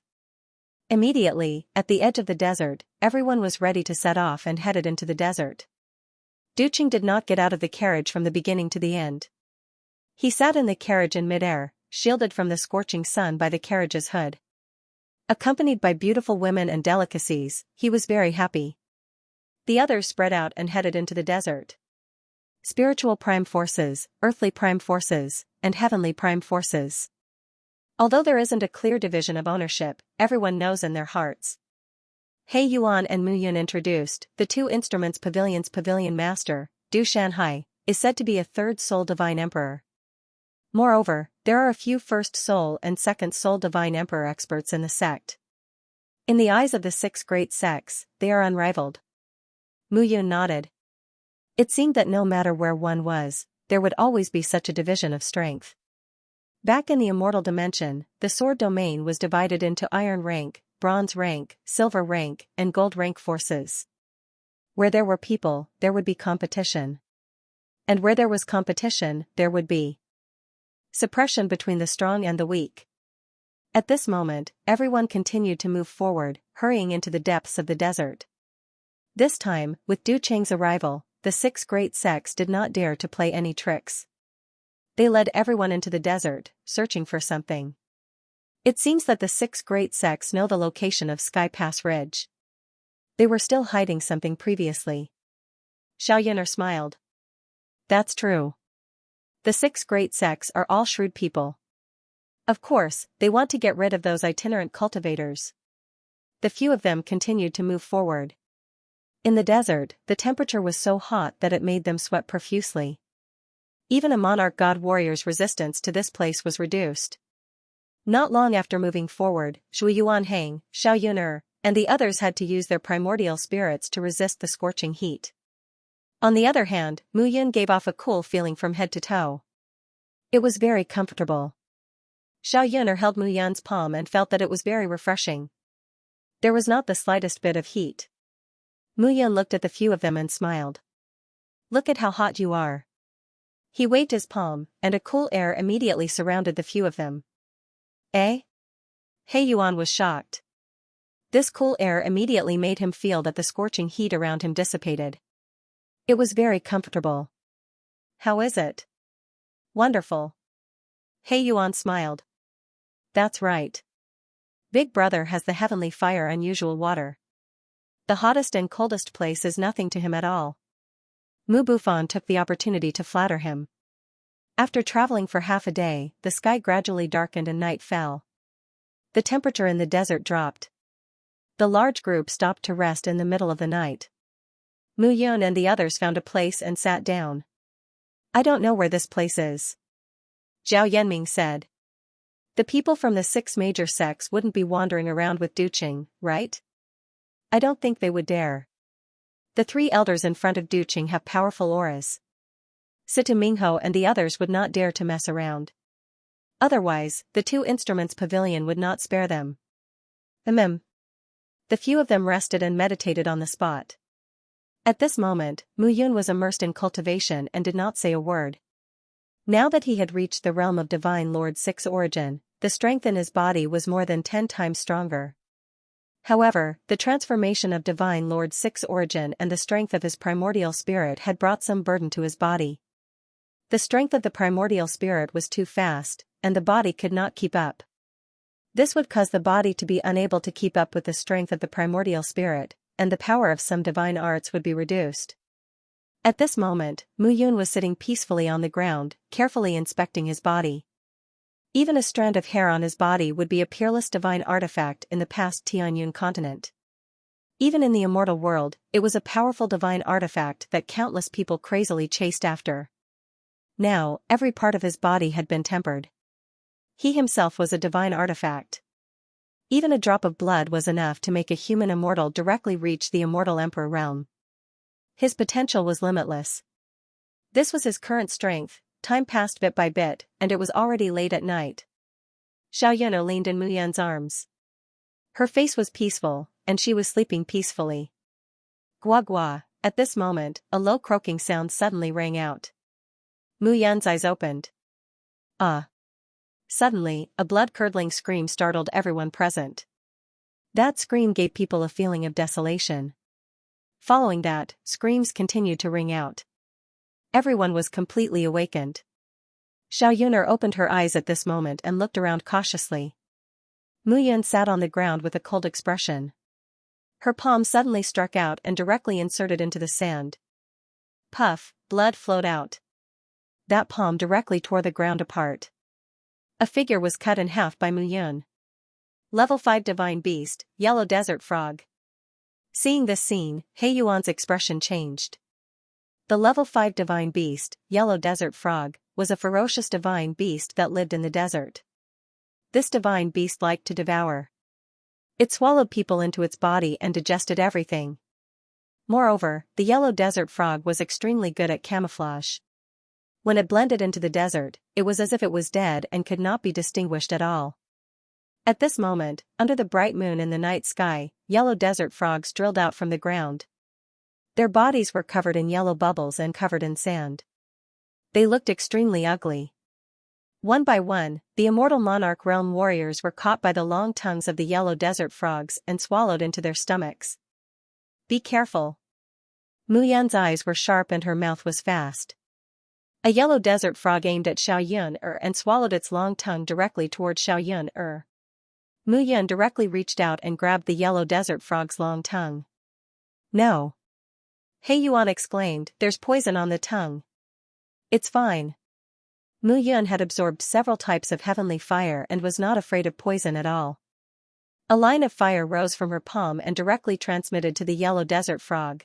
Immediately, at the edge of the desert, everyone was ready to set off and headed into the desert. Du Qing did not get out of the carriage from the beginning to the end. He sat in the carriage in midair, shielded from the scorching sun by the carriage's hood. Accompanied by beautiful women and delicacies, he was very happy. The others spread out and headed into the desert. Spiritual prime forces, earthly prime forces, and heavenly prime forces. Although there isn't a clear division of ownership, everyone knows in their hearts. He Yuan and Mu Yun introduced, the Two Instruments Pavilion's Pavilion Master, Du Shanhai, is said to be a 3rd soul Divine Emperor. Moreover, there are a few 1st soul and 2nd soul Divine Emperor experts in the sect. In the eyes of the 6 great sects, they are unrivaled. Mu Yun nodded. It seemed that no matter where one was, there would always be such a division of strength. Back in the immortal dimension, the sword domain was divided into iron rank, bronze rank, silver rank, and gold rank forces. Where there were people, there would be competition. And where there was competition, there would be suppression between the strong and the weak. At this moment, everyone continued to move forward, hurrying into the depths of the desert. This time, with Du Cheng's arrival, the 6 great sects did not dare to play any tricks. They led everyone into the desert, searching for something. It seems that the 6 great sects know the location of Sky Pass Ridge. They were still hiding something previously. Xiaoyan smiled. That's true. The 6 great sects are all shrewd people. Of course, they want to get rid of those itinerant cultivators. The few of them continued to move forward. In the desert, the temperature was so hot that it made them sweat profusely. Even a monarch god warrior's resistance to this place was reduced. Not long after moving forward, Shui Yuanhang, Xiao Yuner, and the others had to use their primordial spirits to resist the scorching heat. On the other hand, Mu Yun gave off a cool feeling from head to toe. It was very comfortable. Xiao Yuner held Mu Yun's palm and felt that it was very refreshing. There was not the slightest bit of heat. Mu Yun looked at the few of them and smiled. Look at how hot you are. He waved his palm, and a cool air immediately surrounded the few of them. Eh? He Yuan was shocked. This cool air immediately made him feel that the scorching heat around him dissipated. It was very comfortable. How is it? Wonderful. He Yuan smiled. That's right. Big Brother has the heavenly fire unusual water. The hottest and coldest place is nothing to him at all. Mu Bufan took the opportunity to flatter him. After traveling for half a day, the sky gradually darkened and night fell. The temperature in the desert dropped. The large group stopped to rest in the middle of the night. Mu Yun and the others found a place and sat down. I don't know where this place is. Zhao Yanming said. The people from the 6 major sects wouldn't be wandering around with Duqing, right? I don't think they would dare. The 3 elders in front of Duqing have powerful auras. Situ Mingho and the others would not dare to mess around. Otherwise, the 2 instruments pavilion would not spare them. The few of them rested and meditated on the spot. At this moment, Mu Yun was immersed in cultivation and did not say a word. Now that he had reached the realm of Divine Lord 6 origin, the strength in his body was more than 10 times stronger. However, the transformation of Divine Lord 6 origin and the strength of his primordial spirit had brought some burden to his body. The strength of the primordial spirit was too fast, and the body could not keep up. This would cause the body to be unable to keep up with the strength of the primordial spirit, and the power of some divine arts would be reduced. At this moment, Mu Yun was sitting peacefully on the ground, carefully inspecting his body. Even a strand of hair on his body would be a peerless divine artifact in the past Tianyun continent. Even in the immortal world, it was a powerful divine artifact that countless people crazily chased after. Now, every part of his body had been tempered. He himself was a divine artifact. Even a drop of blood was enough to make a human immortal directly reach the immortal emperor realm. His potential was limitless. This was his current strength. Time passed bit by bit, and it was already late at night. Xiao Yuno leaned in Mu Yun's arms. Her face was peaceful, and she was sleeping peacefully. Gua gua, at this moment, a low croaking sound suddenly rang out. Mu Yun's eyes opened. Ah! Suddenly, a blood-curdling scream startled everyone present. That scream gave people a feeling of desolation. Following that, screams continued to ring out. Everyone was completely awakened. Xiao Yuner opened her eyes at this moment and looked around cautiously. Mu Yun sat on the ground with a cold expression. Her palm suddenly struck out and directly inserted into the sand. Puff, blood flowed out. That palm directly tore the ground apart. A figure was cut in half by Mu Yun. Level 5 Divine Beast, Yellow Desert Frog. Seeing this scene, He Yuan's expression changed. The level 5 divine beast, Yellow Desert Frog, was a ferocious divine beast that lived in the desert. This divine beast liked to devour. It swallowed people into its body and digested everything. Moreover, the Yellow Desert Frog was extremely good at camouflage. When it blended into the desert, it was as if it was dead and could not be distinguished at all. At this moment, under the bright moon in the night sky, yellow desert frogs drilled out from the ground. Their bodies were covered in yellow bubbles and covered in sand. They looked extremely ugly. One by one, the immortal monarch realm warriors were caught by the long tongues of the yellow desert frogs and swallowed into their stomachs. Be careful. Mu Yan's eyes were sharp and her mouth was fast. A yellow desert frog aimed at Xianxia and swallowed its long tongue directly toward Xianxia. Mu Yan directly reached out and grabbed the yellow desert frog's long tongue. No. He Yuan exclaimed, there's poison on the tongue. It's fine. Mu Yan had absorbed several types of heavenly fire and was not afraid of poison at all. A line of fire rose from her palm and directly transmitted to the yellow desert frog.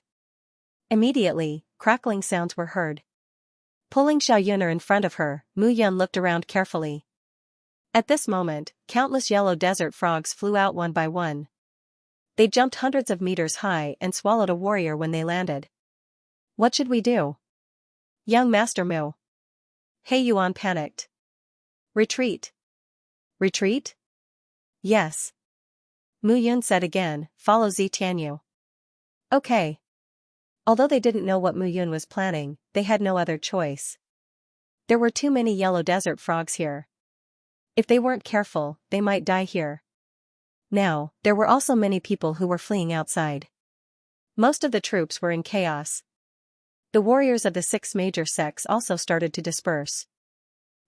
Immediately, crackling sounds were heard. Pulling Xiaoyuner in front of her, Mu Yan looked around carefully. At this moment, countless yellow desert frogs flew out one by one. They jumped hundreds of meters high and swallowed a warrior when they landed. What should we do? Young Master Mu. He Yuan panicked. Retreat. Retreat? Yes. Mu Yun said again, follow Zi Tianyu. Okay. Although they didn't know what Mu Yun was planning, they had no other choice. There were too many yellow desert frogs here. If they weren't careful, they might die here. Now, there were also many people who were fleeing outside. Most of the troops were in chaos. The warriors of the 6 major sects also started to disperse.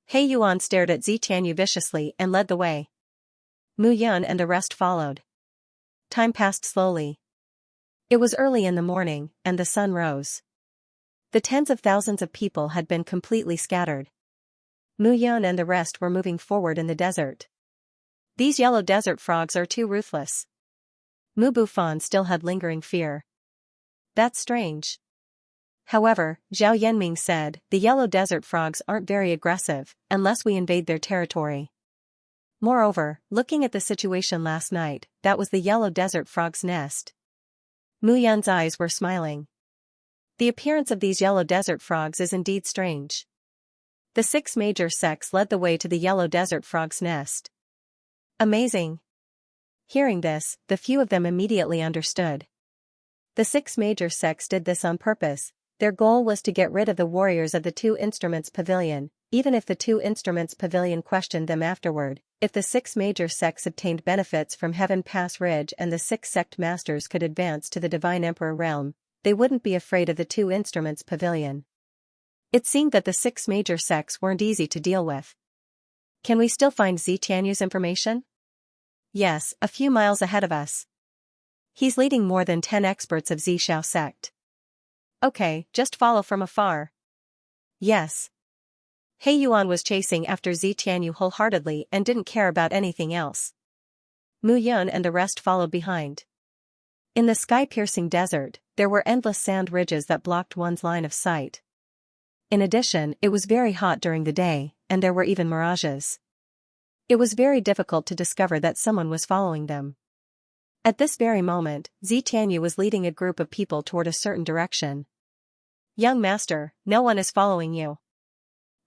He Yuan stared at Zi Tianyu viciously and led the way. Mu Yun and the rest followed. Time passed slowly. It was early in the morning, and the sun rose. The tens of thousands of people had been completely scattered. Mu Yun and the rest were moving forward in the desert. These yellow desert frogs are too ruthless. Mu Bufan still had lingering fear. That's strange. However, Zhao Yanming said, the yellow desert frogs aren't very aggressive, unless we invade their territory. Moreover, looking at the situation last night, that was the yellow desert frog's nest. Mu Yan's eyes were smiling. The appearance of these yellow desert frogs is indeed strange. The 6 major sects led the way to the yellow desert frog's nest. Amazing. Hearing this, the few of them immediately understood. The 6 major sects did this on purpose. Their goal was to get rid of the warriors of the 2 Instruments Pavilion, even if the 2 Instruments Pavilion questioned them afterward. If the 6 major sects obtained benefits from Heaven Pass Ridge and the 6 sect masters could advance to the Divine Emperor realm, they wouldn't be afraid of the 2 Instruments Pavilion. It seemed that the 6 major sects weren't easy to deal with. Can we still find Zi Tianyu's information? Yes, a few miles ahead of us. He's leading more than 10 experts of Zi Xiao sect. Okay, just follow from afar. Yes. He Yuan was chasing after Zi Tianyu wholeheartedly and didn't care about anything else. Mu Yun and the rest followed behind. In the sky-piercing desert, there were endless sand ridges that blocked one's line of sight. In addition, it was very hot during the day, and there were even mirages. It was very difficult to discover that someone was following them. At this very moment, Zi Tianyu was leading a group of people toward a certain direction. Young master, no one is following you.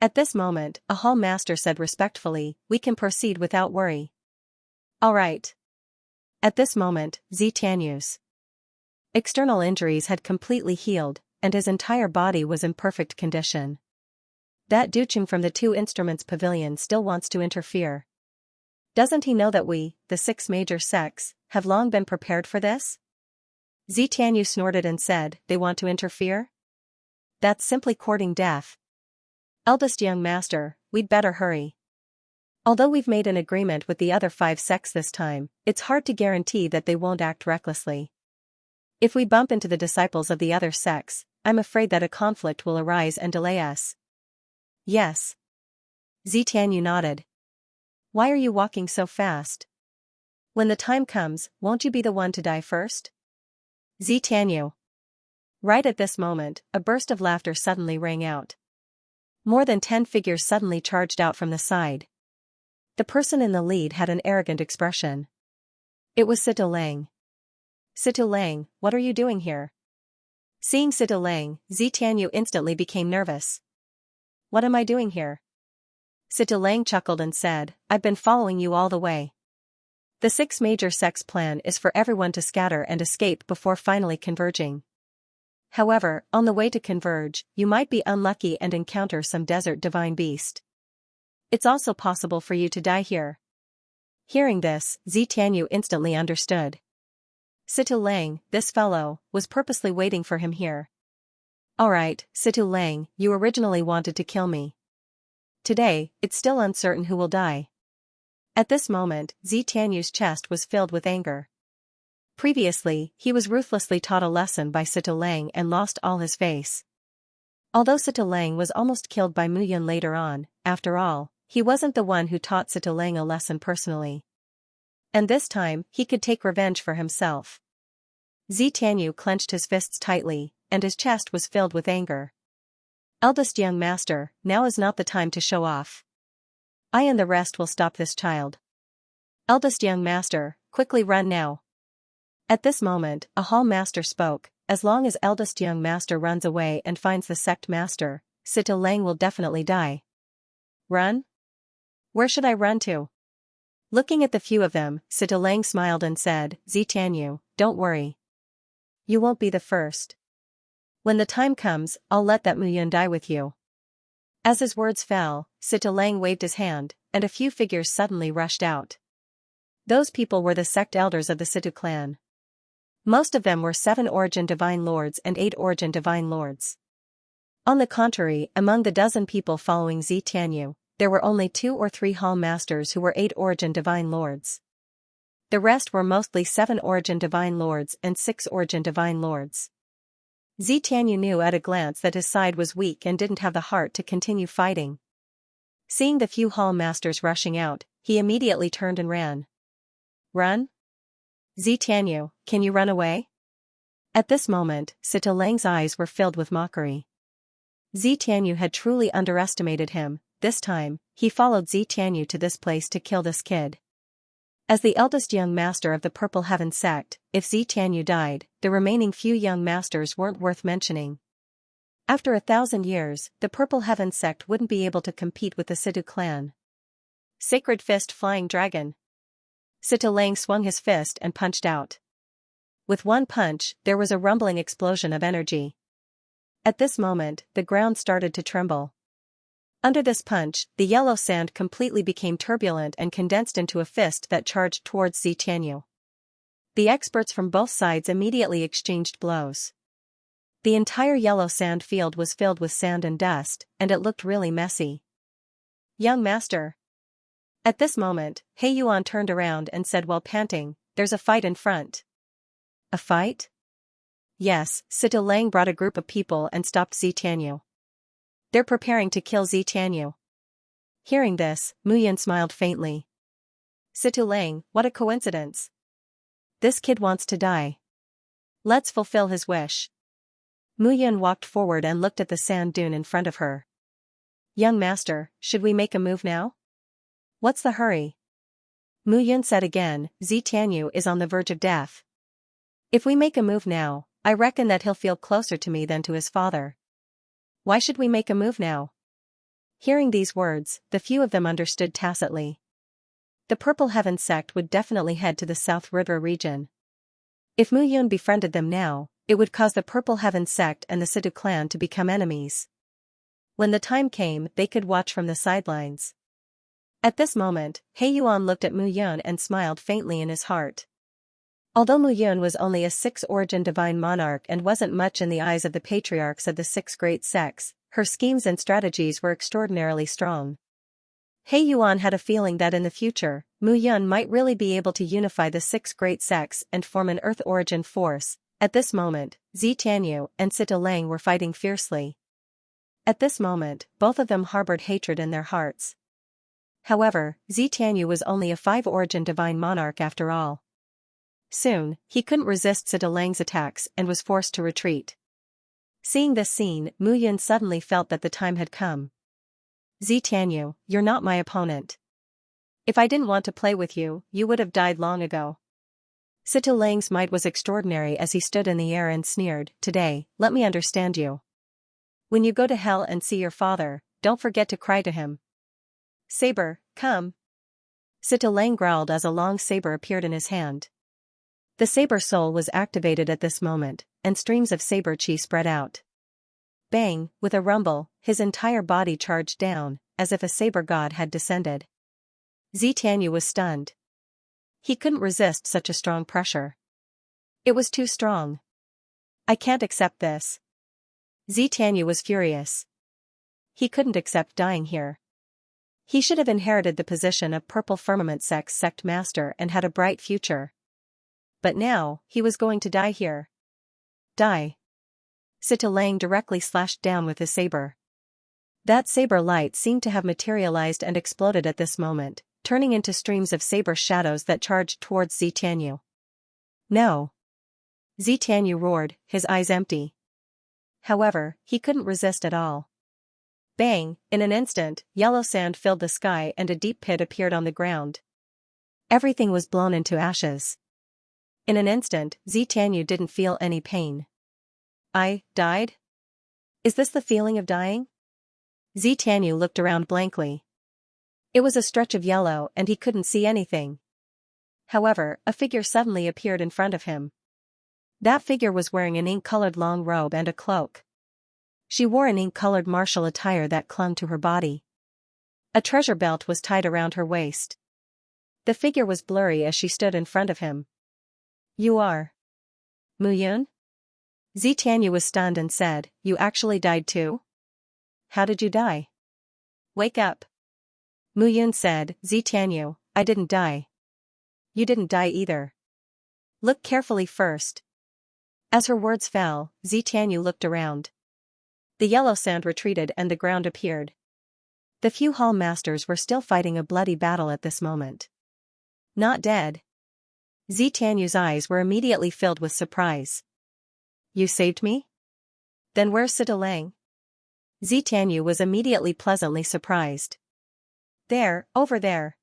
At this moment, a hall master said respectfully, we can proceed without worry. All right. At this moment, Zi Tianyu's external injuries had completely healed, and his entire body was in perfect condition. That Ducheng from the 2 Instruments Pavilion still wants to interfere. Doesn't he know that we, the 6 major sects, have long been prepared for this? Zi Tianyu snorted and said, they want to interfere? That's simply courting death. Eldest young master, we'd better hurry. Although we've made an agreement with the other 5 sects this time, it's hard to guarantee that they won't act recklessly. If we bump into the disciples of the other sects, I'm afraid that a conflict will arise and delay us. Yes. Zi Tianyu nodded. Why are you walking so fast? When the time comes, won't you be the one to die first? Zi Tianyu. Right at this moment, a burst of laughter suddenly rang out. More than 10 figures suddenly charged out from the side. The person in the lead had an arrogant expression. It was Sito Lang. Sito Lang, what are you doing here? Seeing Sito Lang, Zi Tianyu instantly became nervous. what am I doing here? Situ Lang chuckled and said, I've been following you all the way. The 6 major sects plan is for everyone to scatter and escape before finally converging. However, on the way to converge, you might be unlucky and encounter some desert divine beast. It's also possible for you to die here. Hearing this, Tianyu instantly understood. Situ Lang, this fellow, was purposely waiting for him here. Alright, Situ Lang, you originally wanted to kill me. Today, it's still uncertain who will die. At this moment, Tianyu's chest was filled with anger. Previously, he was ruthlessly taught a lesson by Situ Lang and lost all his face. Although Situ Lang was almost killed by Mu Yun later on, after all, he wasn't the one who taught Situ Lang a lesson personally. And this time, he could take revenge for himself. Tianyu clenched his fists tightly, and his chest was filled with anger. Eldest young master, now is not the time to show off. I and the rest will stop this child. Eldest young master, quickly run now. At this moment, a hall master spoke, as long as eldest young master runs away and finds the sect master, Situ Lang will definitely die. Run? Where should I run to? Looking at the few of them, Situ Lang smiled and said, Tianyu, don't worry. You won't be the first. When the time comes, I'll let that Mu Yun die with you. As his words fell, Situ Lang waved his hand, and a few figures suddenly rushed out. Those people were the sect elders of the Situ clan. Most of them were 7 origin divine lords and 8 origin divine lords. On the contrary, among the dozen people following Tianyu, there were only 2 or 3 hall masters who were 8 origin divine lords. The rest were mostly 7 origin divine lords and 6 origin divine lords. Tianyu knew at a glance that his side was weak and didn't have the heart to continue fighting. Seeing the few hall masters rushing out, he immediately turned and ran. Run? Tianyu, can you run away? At this moment, Situ Lang's eyes were filled with mockery. Tianyu had truly underestimated him. This time, he followed Tianyu to this place to kill this kid. As the eldest young master of the Purple Heaven sect, if Tianyu died, the remaining few young masters weren't worth mentioning. After 1,000 years, the Purple Heaven sect wouldn't be able to compete with the Situ clan. Sacred Fist Flying Dragon. Situ Lang swung his fist and punched out. With one punch, there was a rumbling explosion of energy. At this moment, the ground started to tremble. Under this punch, the yellow sand completely became turbulent and condensed into a fist that charged towards Tianyu. The experts from both sides immediately exchanged blows. The entire yellow sand field was filled with sand and dust, and it looked really messy. Young master. At this moment, He Yuan turned around and said while panting, there's a fight in front. A fight? Yes, Situ Lang brought a group of people and stopped Tianyu. They're preparing to kill Tianyu. Hearing this, Mu Yun smiled faintly. Situ Lang, what a coincidence. This kid wants to die. Let's fulfill his wish. Mu Yun walked forward and looked at the sand dune in front of her. Young master, should we make a move now? What's the hurry? Mu Yun said again, Tianyu is on the verge of death. If we make a move now, I reckon that he'll feel closer to me than to his father. Why should we make a move now? Hearing these words, the few of them understood tacitly. The Purple Heaven sect would definitely head to the South River region. If Mu Yun befriended them now, it would cause the Purple Heaven sect and the Situ clan to become enemies. When the time came, they could watch from the sidelines. At this moment, He Yuan looked at Mu Yun and smiled faintly in his heart. Although Mu Yun was only a 6 origin divine monarch and wasn't much in the eyes of the patriarchs of the 6 great sects, her schemes and strategies were extraordinarily strong. He Yuan had a feeling that in the future, Mu Yun might really be able to unify the 6 great sects and form an Earth origin force. At this moment, Tianyu and Situ Lang were fighting fiercely. At this moment, both of them harbored hatred in their hearts. However, Tianyu was only a 5 origin divine monarch after all. Soon, he couldn't resist Situ Lang's attacks and was forced to retreat. Seeing this scene, Mu Yun suddenly felt that the time had come. Tianyu, you're not my opponent. If I didn't want to play with you, you would have died long ago. Situ Lang's might was extraordinary as he stood in the air and sneered, today, let me understand you. When you go to hell and see your father, don't forget to cry to him. Saber, come. Sita Lang growled as a long saber appeared in his hand. The saber soul was activated at this moment, and streams of saber chi spread out. Bang, with a rumble, his entire body charged down, as if a saber god had descended. Xianxia was stunned. He couldn't resist such a strong pressure. It was too strong. I can't accept this. Xianxia was furious. He couldn't accept dying here. He should have inherited the position of Purple Firmament sect master and had a bright future. But now, he was going to die here. Die. Sita Lang directly slashed down with his saber. That saber light seemed to have materialized and exploded at this moment, turning into streams of saber shadows that charged towards Xianxia. No. Xianxia roared, his eyes empty. However, he couldn't resist at all. Bang, in an instant, yellow sand filled the sky and a deep pit appeared on the ground. Everything was blown into ashes. In an instant, Xianxia didn't feel any pain. I died? Is this the feeling of dying? Xianxia looked around blankly. It was a stretch of yellow and he couldn't see anything. However, a figure suddenly appeared in front of him. That figure was wearing an ink-colored long robe and a cloak. She wore an ink-colored martial attire that clung to her body. A treasure belt was tied around her waist. The figure was blurry as she stood in front of him. You are Mu Yun? Xianxia was stunned and said, You actually died too? How did you die? Wake up. Mu Yun said, Xianxia, I didn't die. You didn't die either. Look carefully first. As her words fell, Xianxia looked around. The yellow sand retreated and the ground appeared. The few hall masters were still fighting a bloody battle at this moment. Not dead. Xianxia's eyes were immediately filled with surprise. You saved me? Then where's Sita Lang? Xianxia was immediately pleasantly surprised. There, over there.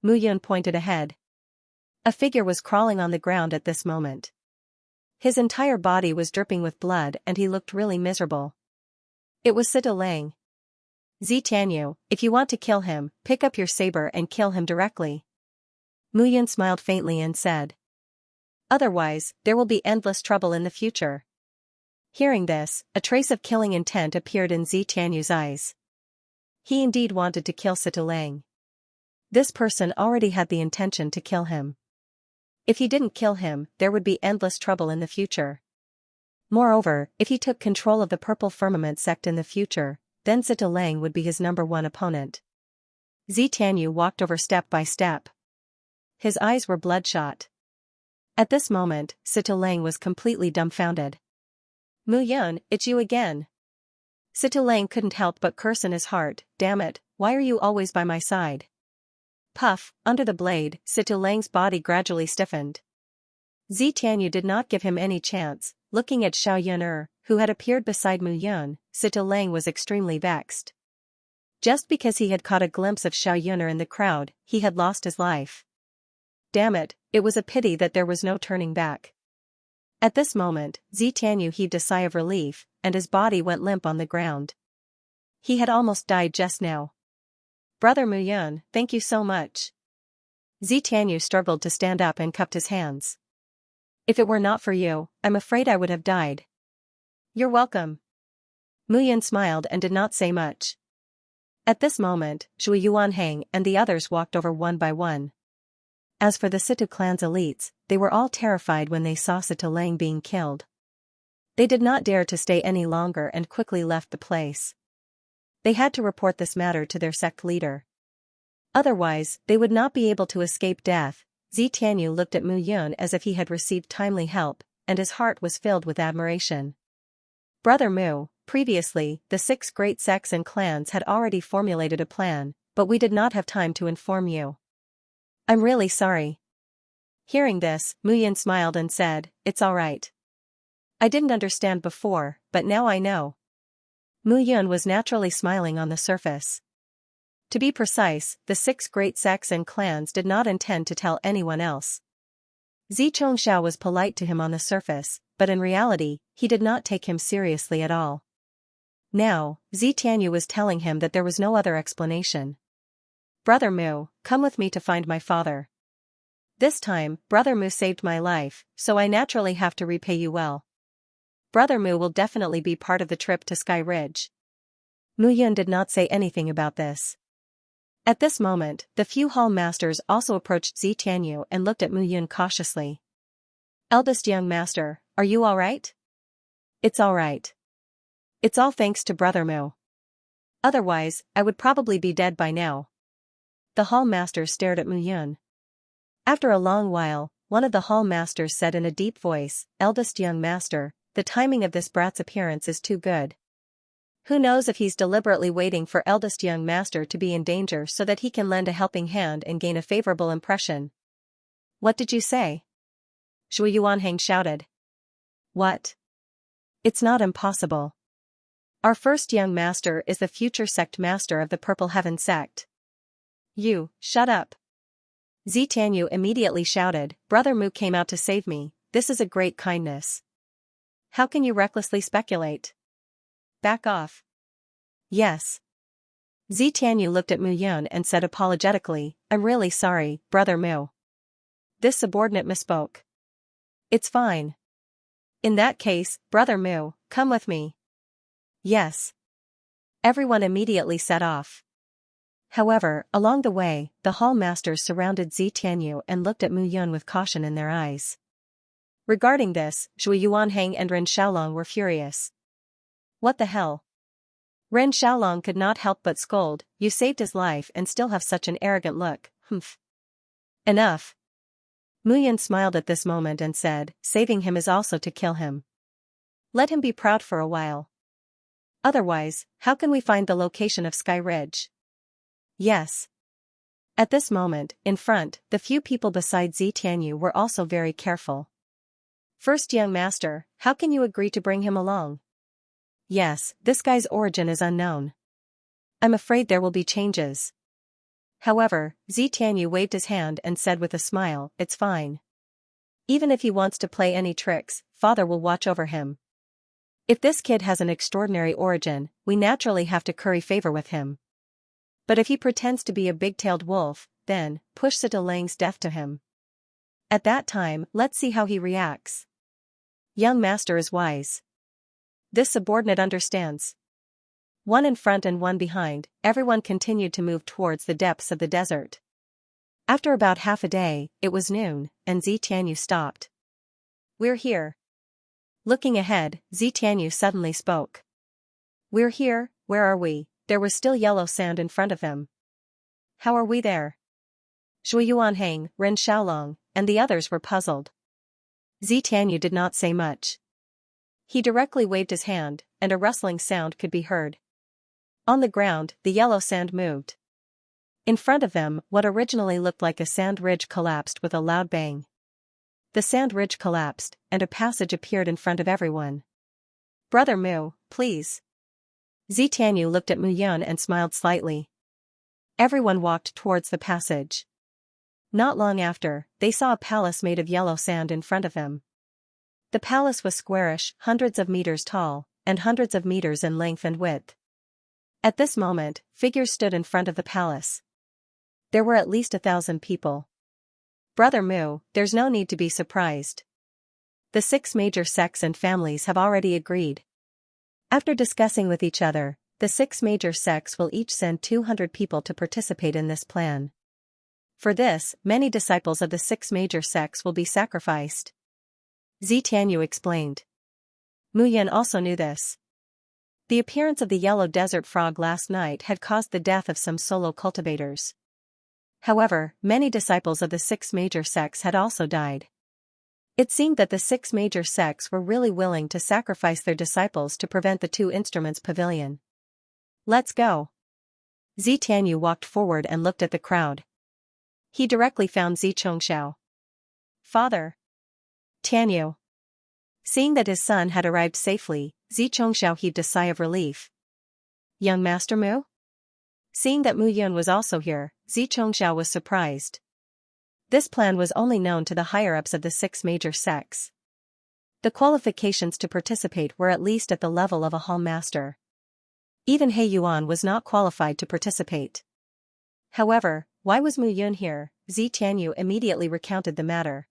Mu Yun pointed ahead. A figure was crawling on the ground at this moment. His entire body was dripping with blood and he looked really miserable. It was Sita Lang. Xianxia, if you want to kill him, pick up your saber and kill him directly. Mu Yun smiled faintly and said. Otherwise, there will be endless trouble in the future. Hearing this, a trace of killing intent appeared in Xianxia's eyes. He indeed wanted to kill Sita Lang. This person already had the intention to kill him. If he didn't kill him, there would be endless trouble in the future. Moreover, if he took control of the Purple Firmament sect in the future, then Sita Lang would be his #1 opponent. Xianxia walked over step by step. His eyes were bloodshot. At this moment, Sita Lang was completely dumbfounded. Mu Yun, it's you again. Sita Lang couldn't help but curse in his heart, damn it, why are you always by my side? Puff, under the blade, Sita Lang's body gradually stiffened. Xianxia did not give him any chance. Looking at Xianxia, who had appeared beside Mu Yun, Sita Lang was extremely vexed. Just because he had caught a glimpse of Xianxia in the crowd, he had lost his life. Damn it, it was a pity that there was no turning back. At this moment, Xianxia heaved a sigh of relief, and his body went limp on the ground. He had almost died just now. Brother Mu Yun, thank you so much. Xianxia struggled to stand up and cupped his hands. If it were not for you, I'm afraid I would have died. You're welcome. Mu Yun smiled and did not say much. At this moment, Zhui Yuanhang and the others walked over one by one. As for the Situ clan's elites, they were all terrified when they saw Sita Lang being killed. They did not dare to stay any longer and quickly left the place. They had to report this matter to their sect leader. Otherwise, they would not be able to escape death. Xianxia looked at Mu Yun as if he had received timely help, and his heart was filled with admiration. Brother Mu, previously, the 6 great sects and clans had already formulated a plan, but we did not have time to inform you. I'm really sorry. Hearing this, Mu Yun smiled and said, It's all right. I didn't understand before, but now I know. Mu Yun was naturally smiling on the surface. To be precise, the 6 great sects and clans did not intend to tell anyone else. Xianxia was polite to him on the surface, but in reality, he did not take him seriously at all. Now, Xianxia was telling him that there was no other explanation. Brother Mu, come with me to find my father. This time, Brother Mu saved my life, so I naturally have to repay you well. Brother Mu will definitely be part of the trip to Sky Ridge. Mu Yun did not say anything about this. At this moment, the few hall masters also approached Xianxia and looked at Mu Yun cautiously. Eldest young master, are you alright? It's alright. It's all thanks to Brother Mu. Otherwise, I would probably be dead by now. The hall masters stared at Mu Yun. After a long while, one of the hall masters said in a deep voice, Eldest young master, the timing of this brat's appearance is too good. Who knows if he's deliberately waiting for eldest young master to be in danger so that he can lend a helping hand and gain a favorable impression. What did you say? Zhui Yuanhang shouted. What? It's not impossible. Our first young master is the future sect master of the Purple Heaven sect. You, shut up. Xianxia immediately shouted, Brother Mu came out to save me, this is a great kindness. How can you recklessly speculate? Back off. Yes. Xianxia looked at Mu Yun and said apologetically, I'm really sorry, Brother Mu. This subordinate misspoke. It's fine. In that case, Brother Mu, come with me. Yes. Everyone immediately set off. However, along the way, the hall masters surrounded Xianxia and looked at Mu Yun with caution in their eyes. Regarding this, Zhui Yuanhang and Ren Xiaolong were furious. What the hell? Ren Xiaolong could not help but scold, you saved his life and still have such an arrogant look, humph. Enough. Mu Yun smiled at this moment and said, saving him is also to kill him. Let him be proud for a while. Otherwise, how can we find the location of Sky Ridge? Yes. At this moment, in front, the few people beside Xianxia were also very careful. First young master, how can you agree to bring him along? Yes, this guy's origin is unknown. I'm afraid there will be changes. However, Xianxia waved his hand and said with a smile, it's fine. Even if he wants to play any tricks, father will watch over him. If this kid has an extraordinary origin, we naturally have to curry favor with him. But if he pretends to be a big-tailed wolf, then, push Sita Lang's death to him. At that time, let's see how he reacts. Young master is wise. This subordinate understands. One in front and one behind, everyone continued to move towards the depths of the desert. After about half a day, it was noon, and Xianxia stopped. We're here. Looking ahead, Xianxia suddenly spoke. We're here, where are we? There was still yellow sand in front of them. How are we there? Zhui Yuanhang, Ren Xiaolong, and the others were puzzled. Xianxia did not say much. He directly waved his hand, and a rustling sound could be heard. On the ground, the yellow sand moved. In front of them, what originally looked like a sand ridge collapsed with a loud bang. The sand ridge collapsed, and a passage appeared in front of everyone. Brother Mu, please. Xianxia looked at Mu Yun and smiled slightly. Everyone walked towards the passage. Not long after, they saw a palace made of yellow sand in front of them. The palace was squarish, hundreds of meters tall, and hundreds of meters in length and width. At this moment, figures stood in front of the palace. There were at least 1,000 people. Brother Mu, there's no need to be surprised. The 6 major sects and families have already agreed. After discussing with each other, the 6 major sects will each send 200 people to participate in this plan. For this, many disciples of the 6 major sects will be sacrificed. Xianxia explained. Mu Yun also knew this. The appearance of the yellow desert frog last night had caused the death of some solo cultivators. However, many disciples of the 6 major sects had also died. It seemed that the 6 major sects were really willing to sacrifice their disciples to prevent the 2 instruments pavilion. Let's go. Xianxia walked forward and looked at the crowd. He directly found Xianxia. Father. Tianyu. Seeing that his son had arrived safely, Xianxia heaved a sigh of relief. Young Master Mu? Seeing that Mu Yun was also here, Xianxia was surprised. This plan was only known to the higher-ups of the 6 major sects. The qualifications to participate were at least at the level of a hall master. Even He Yuan was not qualified to participate. However, why was Mu Yun here? Zi Tianyu immediately recounted the matter.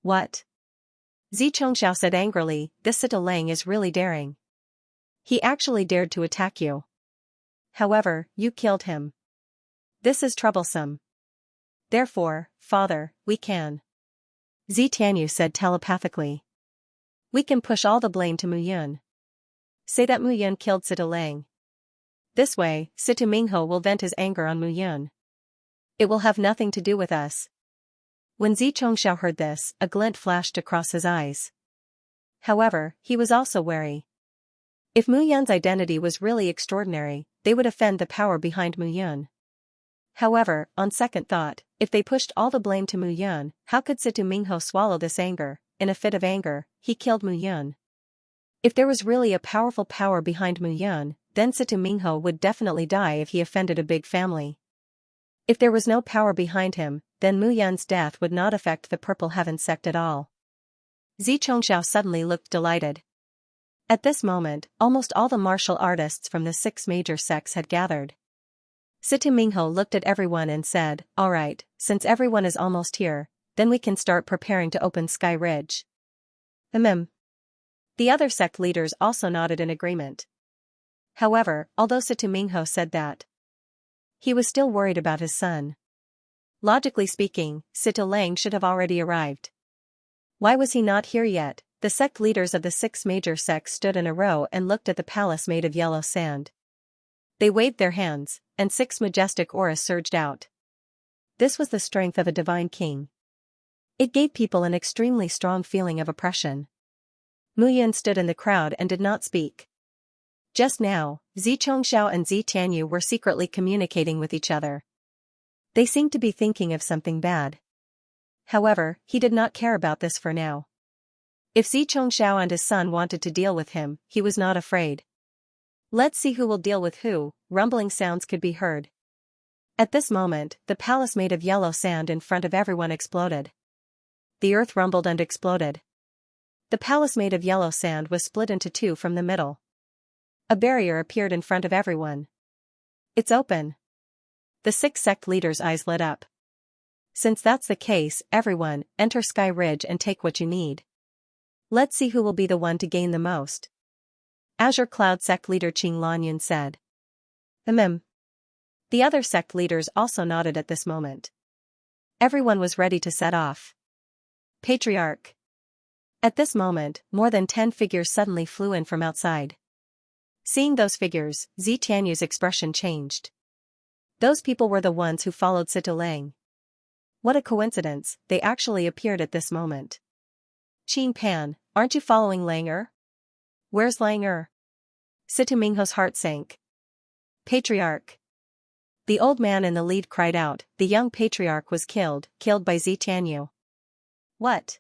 What? Zi Chongxiao said angrily, this Sita Lang is really daring. He actually dared to attack you. However, you killed him. This is troublesome. Therefore, father, we can. Zi Tianyu said telepathically. We can push all the blame to Mu Yun. Say that Mu Yun killed Sita Lang. This way, Sita Mingho will vent his anger on Mu Yun. It will have nothing to do with us. When Zi Chongxiao heard this, a glint flashed across his eyes. However, he was also wary. If Mu Yun's identity was really extraordinary, they would offend the power behind Mu Yun. However, on second thought, if they pushed all the blame to Mu Yun, how could Sita Mingho swallow this anger? In a fit of anger, he killed Mu Yun. If there was really a powerful power behind Mu Yun, then Sita Mingho would definitely die if he offended a big family. If there was no power behind him, then Mu Yun's death would not affect the Purple Heaven sect at all. Zi Chongxiao suddenly looked delighted. At this moment, almost all the martial artists from the 6 major sects had gathered. Sita Mingho looked at everyone and said, alright, since everyone is almost here, then we can start preparing to open Sky Ridge. The other sect leaders also nodded in agreement. However, although Sita Mingho said that, he was still worried about his son. Logically speaking, Sita Lang should have already arrived. Why was he not here yet? The sect leaders of the 6 major sects stood in a row and looked at the palace made of yellow sand. They waved their hands, and 6 majestic auras surged out. This was the strength of a divine king. It gave people an extremely strong feeling of oppression. Mu Yun stood in the crowd and did not speak. Just now, Zi Chongxiao and Zi Tianyu were secretly communicating with each other. They seemed to be thinking of something bad. However, he did not care about this for now. If Zi Chongxiao and his son wanted to deal with him, he was not afraid. Let's see who will deal with who, rumbling sounds could be heard. At this moment, the palace made of yellow sand in front of everyone exploded. The earth rumbled and exploded. The palace made of yellow sand was split into 2 from the middle. A barrier appeared in front of everyone. It's open. The 6 sect leaders' eyes lit up. Since that's the case, everyone, enter Sky Ridge and take what you need. Let's see who will be the one to gain the most. Azure Cloud sect leader Qing Lanyun said. The other sect leaders also nodded at this moment. Everyone was ready to set off. Patriarch. At this moment, more than 10 figures suddenly flew in from outside. Seeing those figures, Zi Tianyu's expression changed. Those people were the ones who followed Sita Lang. What a coincidence, they actually appeared at this moment. Qin Pan, aren't you following Lang Er? Where's Lang Er? Sita Mingho's heart sank. Patriarch. The old man in the lead cried out, the young patriarch was killed by Zi Tianyu. What?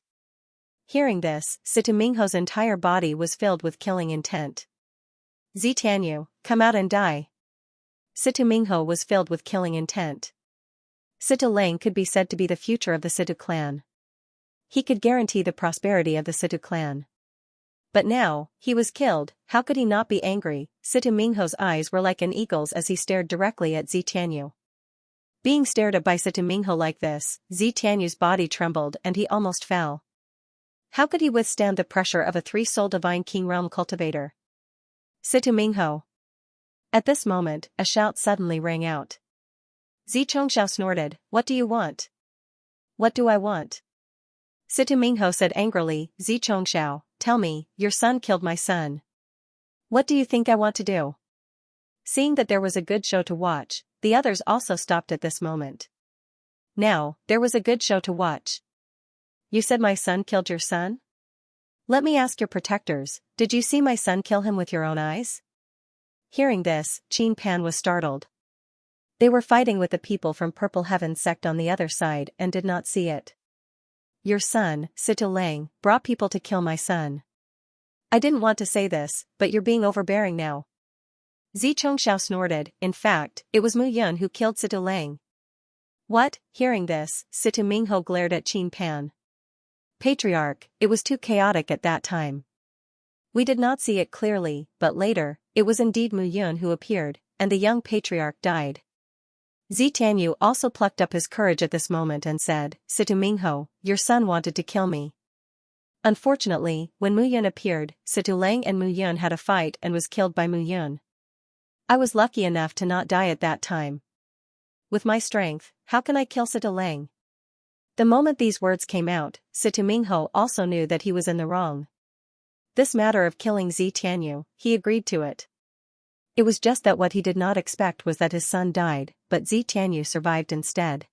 Hearing this, Sita Mingho's entire body was filled with killing intent. Zi Tianyu, come out and die. Sita Mingho was filled with killing intent. Sita Lang could be said to be the future of the Sita clan. He could guarantee the prosperity of the Sita clan. But now, he was killed, how could he not be angry? Sita Mingho's eyes were like an eagle's as he stared directly at Zi Tianyu. Being stared at by Sita Mingho like this, Zi Tianyu's body trembled and he almost fell. How could he withstand the pressure of a 3-soul divine king realm cultivator? Sita Mingho. At this moment, a shout suddenly rang out. Zi Chongxiao snorted, what do you want? What do I want? Sita Mingho said angrily, Zi Chongxiao, tell me, your son killed my son. What do you think I want to do? Seeing that there was a good show to watch, the others also stopped at this moment. Now, there was a good show to watch. You said my son killed your son? Let me ask your protectors, did you see my son kill him with your own eyes? Hearing this, Qin Pan was startled. They were fighting with the people from Purple Heaven sect on the other side and did not see it. Your son, Sita Lang, brought people to kill my son. I didn't want to say this, but you're being overbearing now. Zi Chongxiao snorted, in fact, it was Mu Yun who killed Sita Lang. What? Hearing this, Sita Mingho glared at Qin Pan. Patriarch, it was too chaotic at that time. We did not see it clearly, but later, it was indeed Mu Yun who appeared, and the young patriarch died. Zitanyu also plucked up his courage at this moment and said, Situ Mingho, your son wanted to kill me. Unfortunately, when Mu Yun appeared, Situ Lang and Mu Yun had a fight and was killed by Mu Yun. I was lucky enough to not die at that time. With my strength, how can I kill Situ Lang? The moment these words came out, Situ Mingho also knew that he was in the wrong. This matter of killing Zitanyu, he agreed to it. It was just that what he did not expect was that his son died, but Zitanyu survived instead.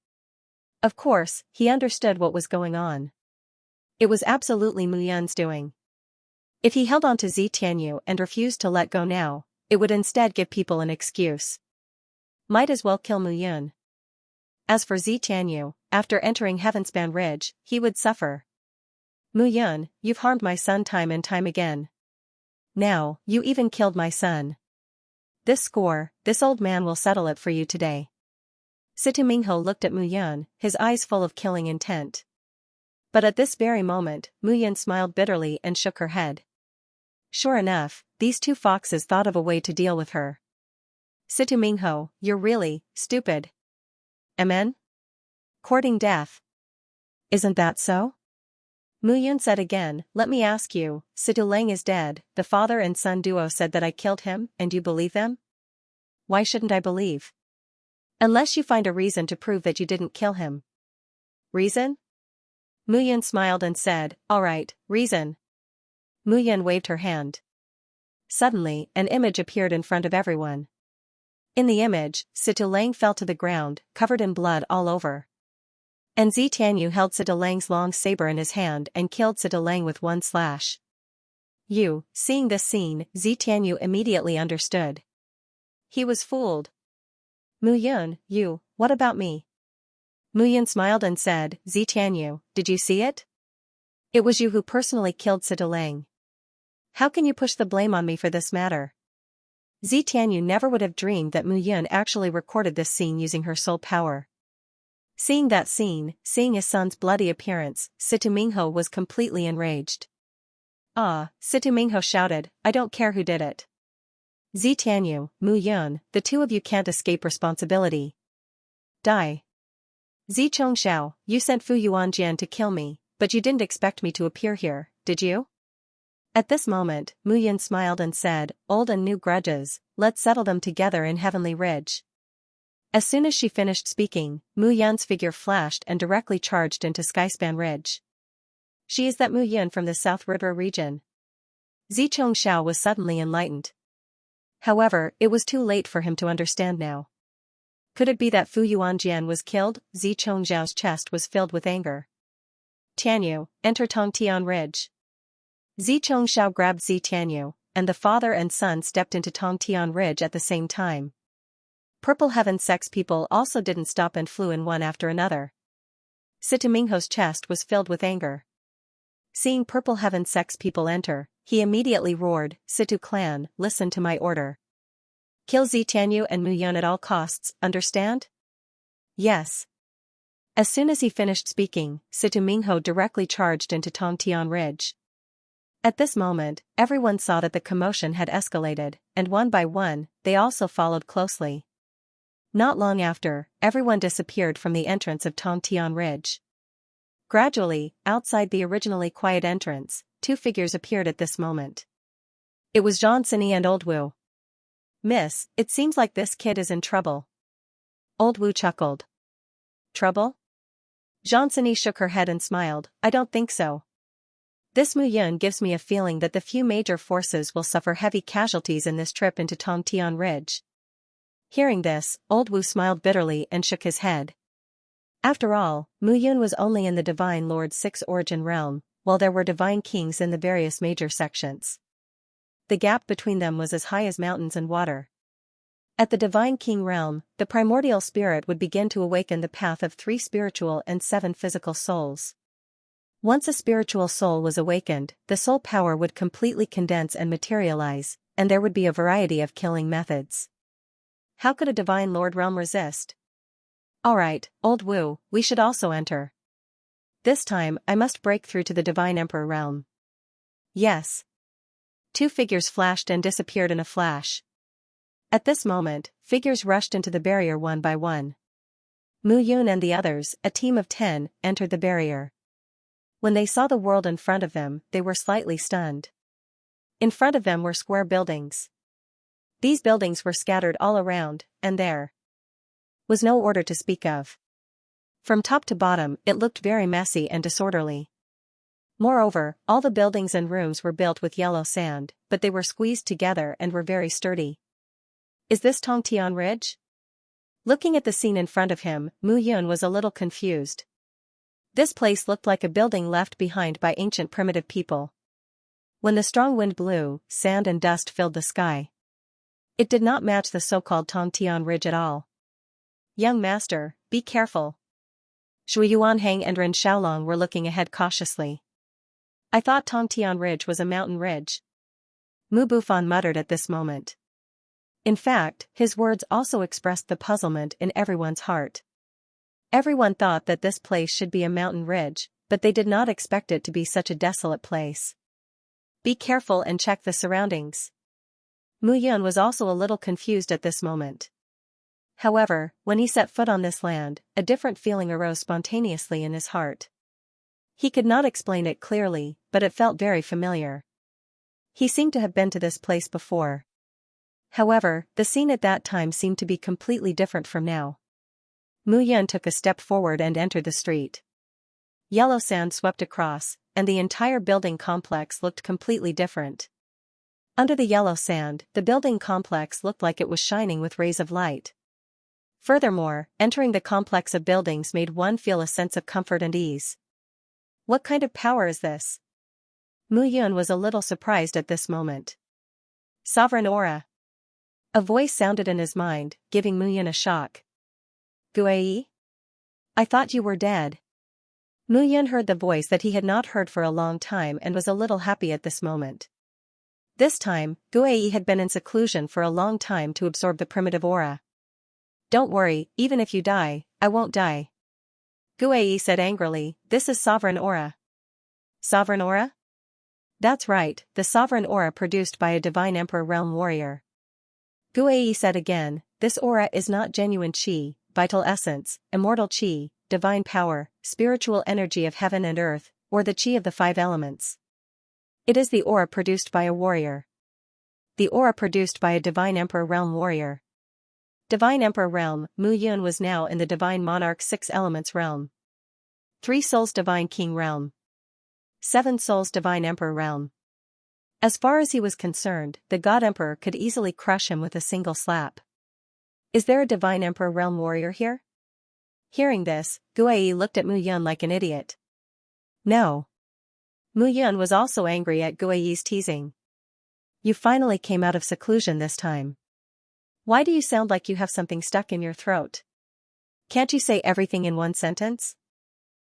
Of course, he understood what was going on. It was absolutely Mu Yun's doing. If he held on to Zitanyu and refused to let go now, it would instead give people an excuse. Might as well kill Mu Yun. As for Zitanyu, after entering Heavenspan Ridge, he would suffer. Mu Yun, you've harmed my son time and time again. Now, you even killed my son. This score, this old man will settle it for you today. Situ Mingho looked at Mu Yun, his eyes full of killing intent. But at this very moment, Mu Yun smiled bitterly and shook her head. Sure enough, these two foxes thought of a way to deal with her. Situ Mingho, you're really stupid. Amen? Courting death. Isn't that so? Mu Yun said again, let me ask you, Situ Lang is dead, the father and son duo said that I killed him, and you believe them? Why shouldn't I believe? Unless you find a reason to prove that you didn't kill him. Reason? Mu Yun smiled and said, all right, reason. Mu Yun waved her hand. Suddenly, an image appeared in front of everyone. In the image, Situ Lang fell to the ground, covered in blood all over. And Zitanyu held Situ Lang's long saber in his hand and killed Situ Lang with one slash. Seeing this scene, Zitanyu immediately understood. He was fooled. Mu Yun, what about me? Mu Yun smiled and said, Zitanyu, did you see it? It was you who personally killed Situ Lang. How can you push the blame on me for this matter? Zitanyu never would have dreamed that Mu Yun actually recorded this scene using her soul power. Seeing that scene, seeing his son's bloody appearance, Situ Mingho was completely enraged. Situ Mingho shouted, I don't care who did it. Zitanyu, Mu Yun, the two of you can't escape responsibility. Die. Xianxia, you sent Fu Yuanjian to kill me, but you didn't expect me to appear here, did you? At this moment, Mu Yun smiled and said, old and new grudges, let's settle them together in Heavenly Ridge. As soon as she finished speaking, Mu Yun's figure flashed and directly charged into Skyspan Ridge. She is that Mu Yun from the South River region. Xianxia was suddenly enlightened. However, it was too late for him to understand now. Could it be that Fu Yuanjian was killed? Xiao's chest was filled with anger. Tianyu, enter Tongtian Ridge. Xiao grabbed Tianyu, and the father and son stepped into Tongtian Ridge at the same time. Purple Heaven sex people also didn't stop and flew in one after another. Situ Mingho's chest was filled with anger. Seeing Purple Heaven sex people enter, he immediately roared, Situ clan, listen to my order. Kill Zitanyu and Mu Yun at all costs, understand? Yes. As soon as he finished speaking, Situ Mingho directly charged into Tongtian Ridge. At this moment, everyone saw that the commotion had escalated, and one by one, they also followed closely. Not long after, everyone disappeared from the entrance of Tongtian Ridge. Gradually, outside the originally quiet entrance, two figures appeared at this moment. It was Xianxia and Old Wu. Miss, it seems like this kid is in trouble. Old Wu chuckled. Trouble? Xianxia shook her head and smiled, I don't think so. This Mu Yun gives me a feeling that the few major forces will suffer heavy casualties in this trip into Tongtian Ridge. Hearing this, Old Wu smiled bitterly and shook his head. After all, Mu Yun was only in the Divine Lord's 6th origin realm, while there were Divine Kings in the various major sections. The gap between them was as high as mountains and water. At the Divine King realm, the primordial spirit would begin to awaken the path of 3 spiritual and 7 physical souls. Once a spiritual soul was awakened, the soul power would completely condense and materialize, and there would be a variety of killing methods. How could a Divine Lord realm resist? Alright, Old Wu, we should also enter. This time, I must break through to the Divine Emperor realm. Yes. Two figures flashed and disappeared in a flash. At this moment, figures rushed into the barrier one by one. Mu Yun and the others, a team of 10, entered the barrier. When they saw the world in front of them, they were slightly stunned. In front of them were square buildings. These buildings were scattered all around, and there was no order to speak of. From top to bottom, it looked very messy and disorderly. Moreover, all the buildings and rooms were built with yellow sand, but they were squeezed together and were very sturdy. Is this Tongtian Ridge? Looking at the scene in front of him, Mu Yun was a little confused. This place looked like a building left behind by ancient primitive people. When the strong wind blew, sand and dust filled the sky. It did not match the so-called Tongtian Ridge at all. Young master, be careful. Shui Yuanhang and Ren Xiaolong were looking ahead cautiously. I thought Tongtian Ridge was a mountain ridge. Mu Bufan muttered at this moment. In fact, his words also expressed the puzzlement in everyone's heart. Everyone thought that this place should be a mountain ridge, but they did not expect it to be such a desolate place. Be careful and check the surroundings. Mu Yun was also a little confused at this moment. However, when he set foot on this land, a different feeling arose spontaneously in his heart. He could not explain it clearly, but it felt very familiar. He seemed to have been to this place before. However, the scene at that time seemed to be completely different from now. Mu Yun took a step forward and entered the street. Yellow sand swept across, and the entire building complex looked completely different. Under the yellow sand, the building complex looked like it was shining with rays of light. Furthermore, entering the complex of buildings made one feel a sense of comfort and ease. What kind of power is this? Mu Yun was a little surprised at this moment. Sovereign aura. A voice sounded in his mind, giving Mu Yun a shock. Guai? I thought you were dead. Mu Yun heard the voice that he had not heard for a long time and was a little happy at this moment. This time, Guai had been in seclusion for a long time to absorb the primitive aura. Don't worry, even if you die, I won't die. Guai said angrily, this is sovereign aura. Sovereign aura? That's right, the sovereign aura produced by a divine emperor realm warrior. Guai said again, this aura is not genuine qi, vital essence, immortal qi, divine power, spiritual energy of heaven and earth, or the qi of the 5 elements. It is the aura produced by a warrior. The aura produced by a divine emperor realm warrior. Divine emperor realm, Mu Yun was now in the divine monarch 6 elements realm. 3 souls divine king realm. 7 souls divine emperor realm. As far as he was concerned, the God Emperor could easily crush him with a single slap. Is there a divine emperor realm warrior here? Hearing this, Guai looked at Mu Yun like an idiot. No. Mu Yun was also angry at Guai's teasing. You finally came out of seclusion this time. Why do you sound like you have something stuck in your throat? Can't you say everything in one sentence?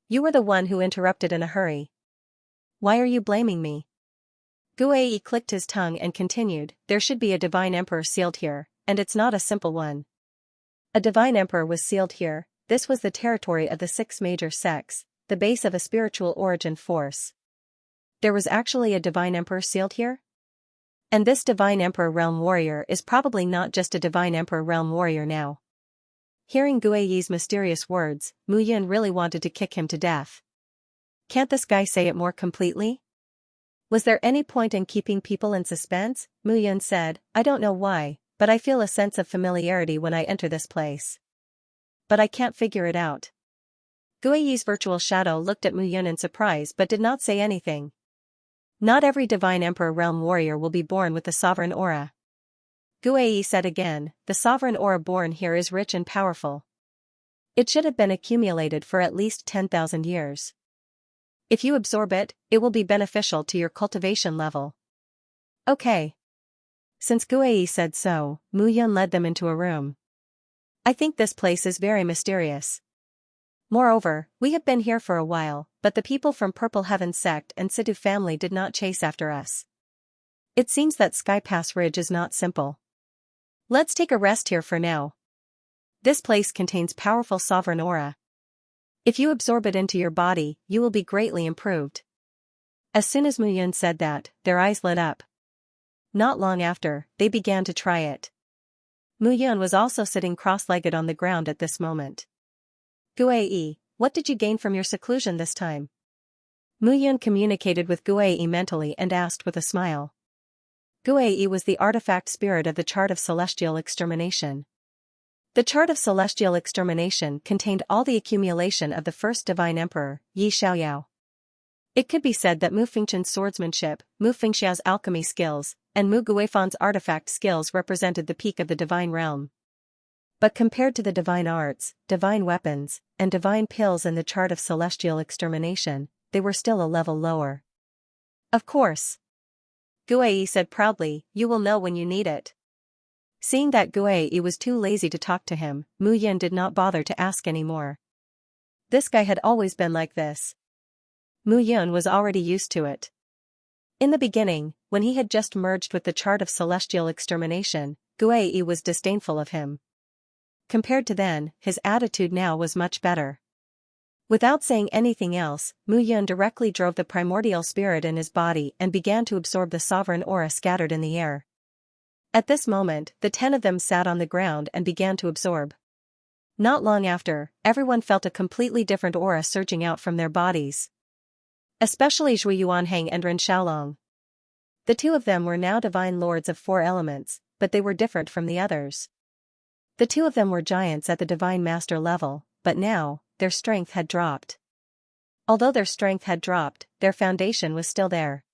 You were the one who interrupted in a hurry. Why are you blaming me? Guai clicked his tongue and continued, there should be a divine emperor sealed here, and it's not a simple one. A divine emperor was sealed here. This was the territory of the 6 major sects, the base of a spiritual origin force. There was actually a divine emperor sealed here? And this divine emperor realm warrior is probably not just a divine emperor realm warrior now. Hearing Guai's mysterious words, Mu Yun really wanted to kick him to death. Can't this guy say it more completely? Was there any point in keeping people in suspense? Mu Yun said, I don't know why, but I feel a sense of familiarity when I enter this place. But I can't figure it out. Guai's virtual shadow looked at Mu Yun in surprise but did not say anything. Not every divine emperor realm warrior will be born with the sovereign aura. Guai said again, the sovereign aura born here is rich and powerful. It should have been accumulated for at least 10,000 years. If you absorb it, it will be beneficial to your cultivation level. Okay. Since Guai said so, Mu Yun led them into a room. I think this place is very mysterious. Moreover, we have been here for a while, but the people from Purple Heaven sect and Situ family did not chase after us. It seems that Sky Pass Ridge is not simple. Let's take a rest here for now. This place contains powerful sovereign aura. If you absorb it into your body, you will be greatly improved. As soon as Mu Yun said that, their eyes lit up. Not long after, they began to try it. Mu Yun was also sitting cross-legged on the ground at this moment. Guei, what did you gain from your seclusion this time? Mu Yun communicated with Guei mentally and asked with a smile. Guei was the artifact spirit of the chart of celestial extermination. The chart of celestial extermination contained all the accumulation of the first divine emperor, Yi Xiaoyao. It could be said that Mu Fengchen's swordsmanship, Mu Fengxiao's alchemy skills, and Mu Guifan's artifact skills represented the peak of the divine realm. But compared to the divine arts, divine weapons, and divine pills in the chart of celestial extermination, they were still a level lower. Of course. Guei said proudly, you will know when you need it. Seeing that Guei was too lazy to talk to him, Mu Yun did not bother to ask any more. This guy had always been like this. Mu Yun was already used to it. In the beginning, when he had just merged with the chart of celestial extermination, Guei was disdainful of him. Compared to then, his attitude now was much better. Without saying anything else, Mu Yun directly drove the primordial spirit in his body and began to absorb the sovereign aura scattered in the air. At this moment, the 10 of them sat on the ground and began to absorb. Not long after, everyone felt a completely different aura surging out from their bodies. Especially Zhui Yuanhang and Ren Xiaolong. The 2 of them were now divine lords of 4 elements, but they were different from the others. The 2 of them were giants at the divine master level, but now, their strength had dropped. Although their strength had dropped, their foundation was still there.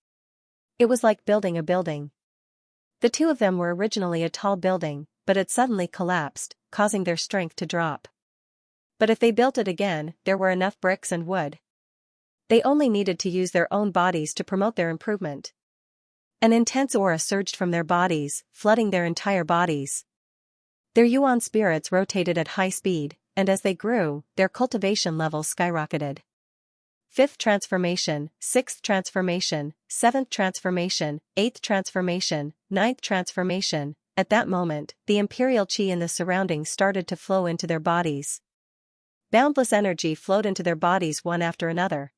It was like building a building. The 2 of them were originally a tall building, but it suddenly collapsed, causing their strength to drop. But if they built it again, there were enough bricks and wood. They only needed to use their own bodies to promote their improvement. An intense aura surged from their bodies, flooding their entire bodies. Their Yuan spirits rotated at high speed, and as they grew, their cultivation levels skyrocketed. 5th transformation, 6th transformation, 7th transformation, 8th transformation, 9th transformation. At that moment, the imperial qi in the surroundings started to flow into their bodies. Boundless energy flowed into their bodies one after another.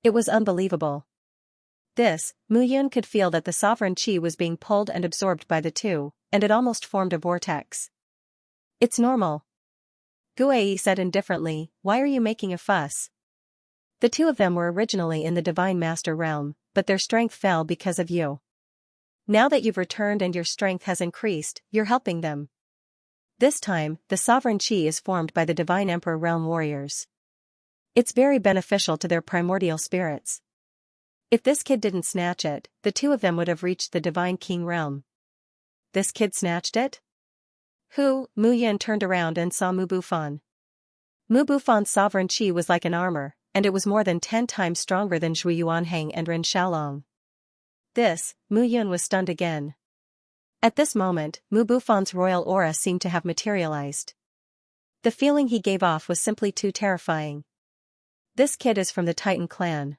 It was unbelievable. This, Mu Yun could feel that the sovereign qi was being pulled and absorbed by the 2, and it almost formed a vortex. It's normal. Guei said indifferently, why are you making a fuss? The 2 of them were originally in the divine master realm, but their strength fell because of you. Now that you've returned and your strength has increased, you're helping them. This time, the sovereign qi is formed by the divine emperor realm warriors. It's very beneficial to their primordial spirits. If this kid didn't snatch it, the 2 of them would have reached the divine king realm. This kid snatched it? Who? Mu Yun turned around and saw Mu Bufan. Mu Bufan's sovereign qi was like an armor, and it was more than 10 times stronger than Zhui Yuanhang and Ren Xiaolong. This, Mu Yun was stunned again. At this moment, Mu Bufan's royal aura seemed to have materialized. The feeling he gave off was simply too terrifying. This kid is from the Titan clan.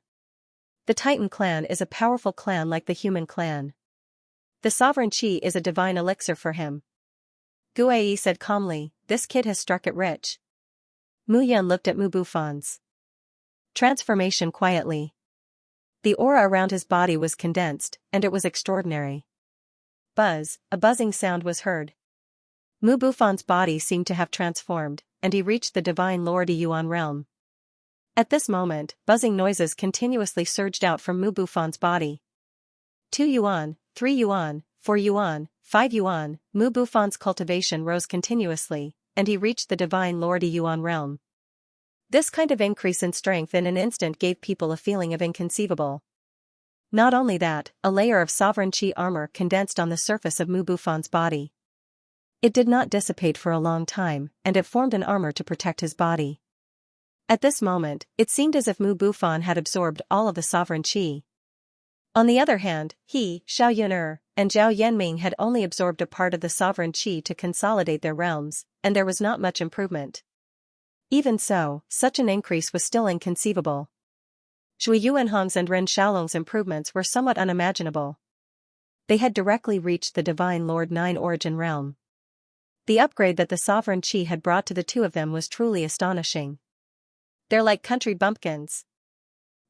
The Titan clan is a powerful clan like the human clan. The sovereign qi is a divine elixir for him. Guei said calmly, this kid has struck it rich. Mu Yun looked at Mu Bufan's transformation quietly. The aura around his body was condensed, and it was extraordinary. Buzz, a buzzing sound was heard. Mu Bufan's body seemed to have transformed, and he reached the divine Lord Yuan realm. At this moment, buzzing noises continuously surged out from Mu Bufan's body. 2 yuan, 3 yuan, 4 yuan, 5 yuan, Mu Bufan's cultivation rose continuously, and he reached the divine Lord Yuan realm. This kind of increase in strength in an instant gave people a feeling of inconceivable. Not only that, a layer of sovereign qi armor condensed on the surface of Mu Bufan's body. It did not dissipate for a long time, and it formed an armor to protect his body. At this moment, it seemed as if Mu Bufan had absorbed all of the sovereign qi. On the other hand, he, Xiao Yun'er, and Zhao Yanming had only absorbed a part of the sovereign qi to consolidate their realms, and there was not much improvement. Even so, such an increase was still inconceivable. Zhui Yuanhang's and Ren Xiaolong's improvements were somewhat unimaginable. They had directly reached the Divine Lord 9 origin realm. The upgrade that the sovereign qi had brought to the 2 of them was truly astonishing. They're like country bumpkins.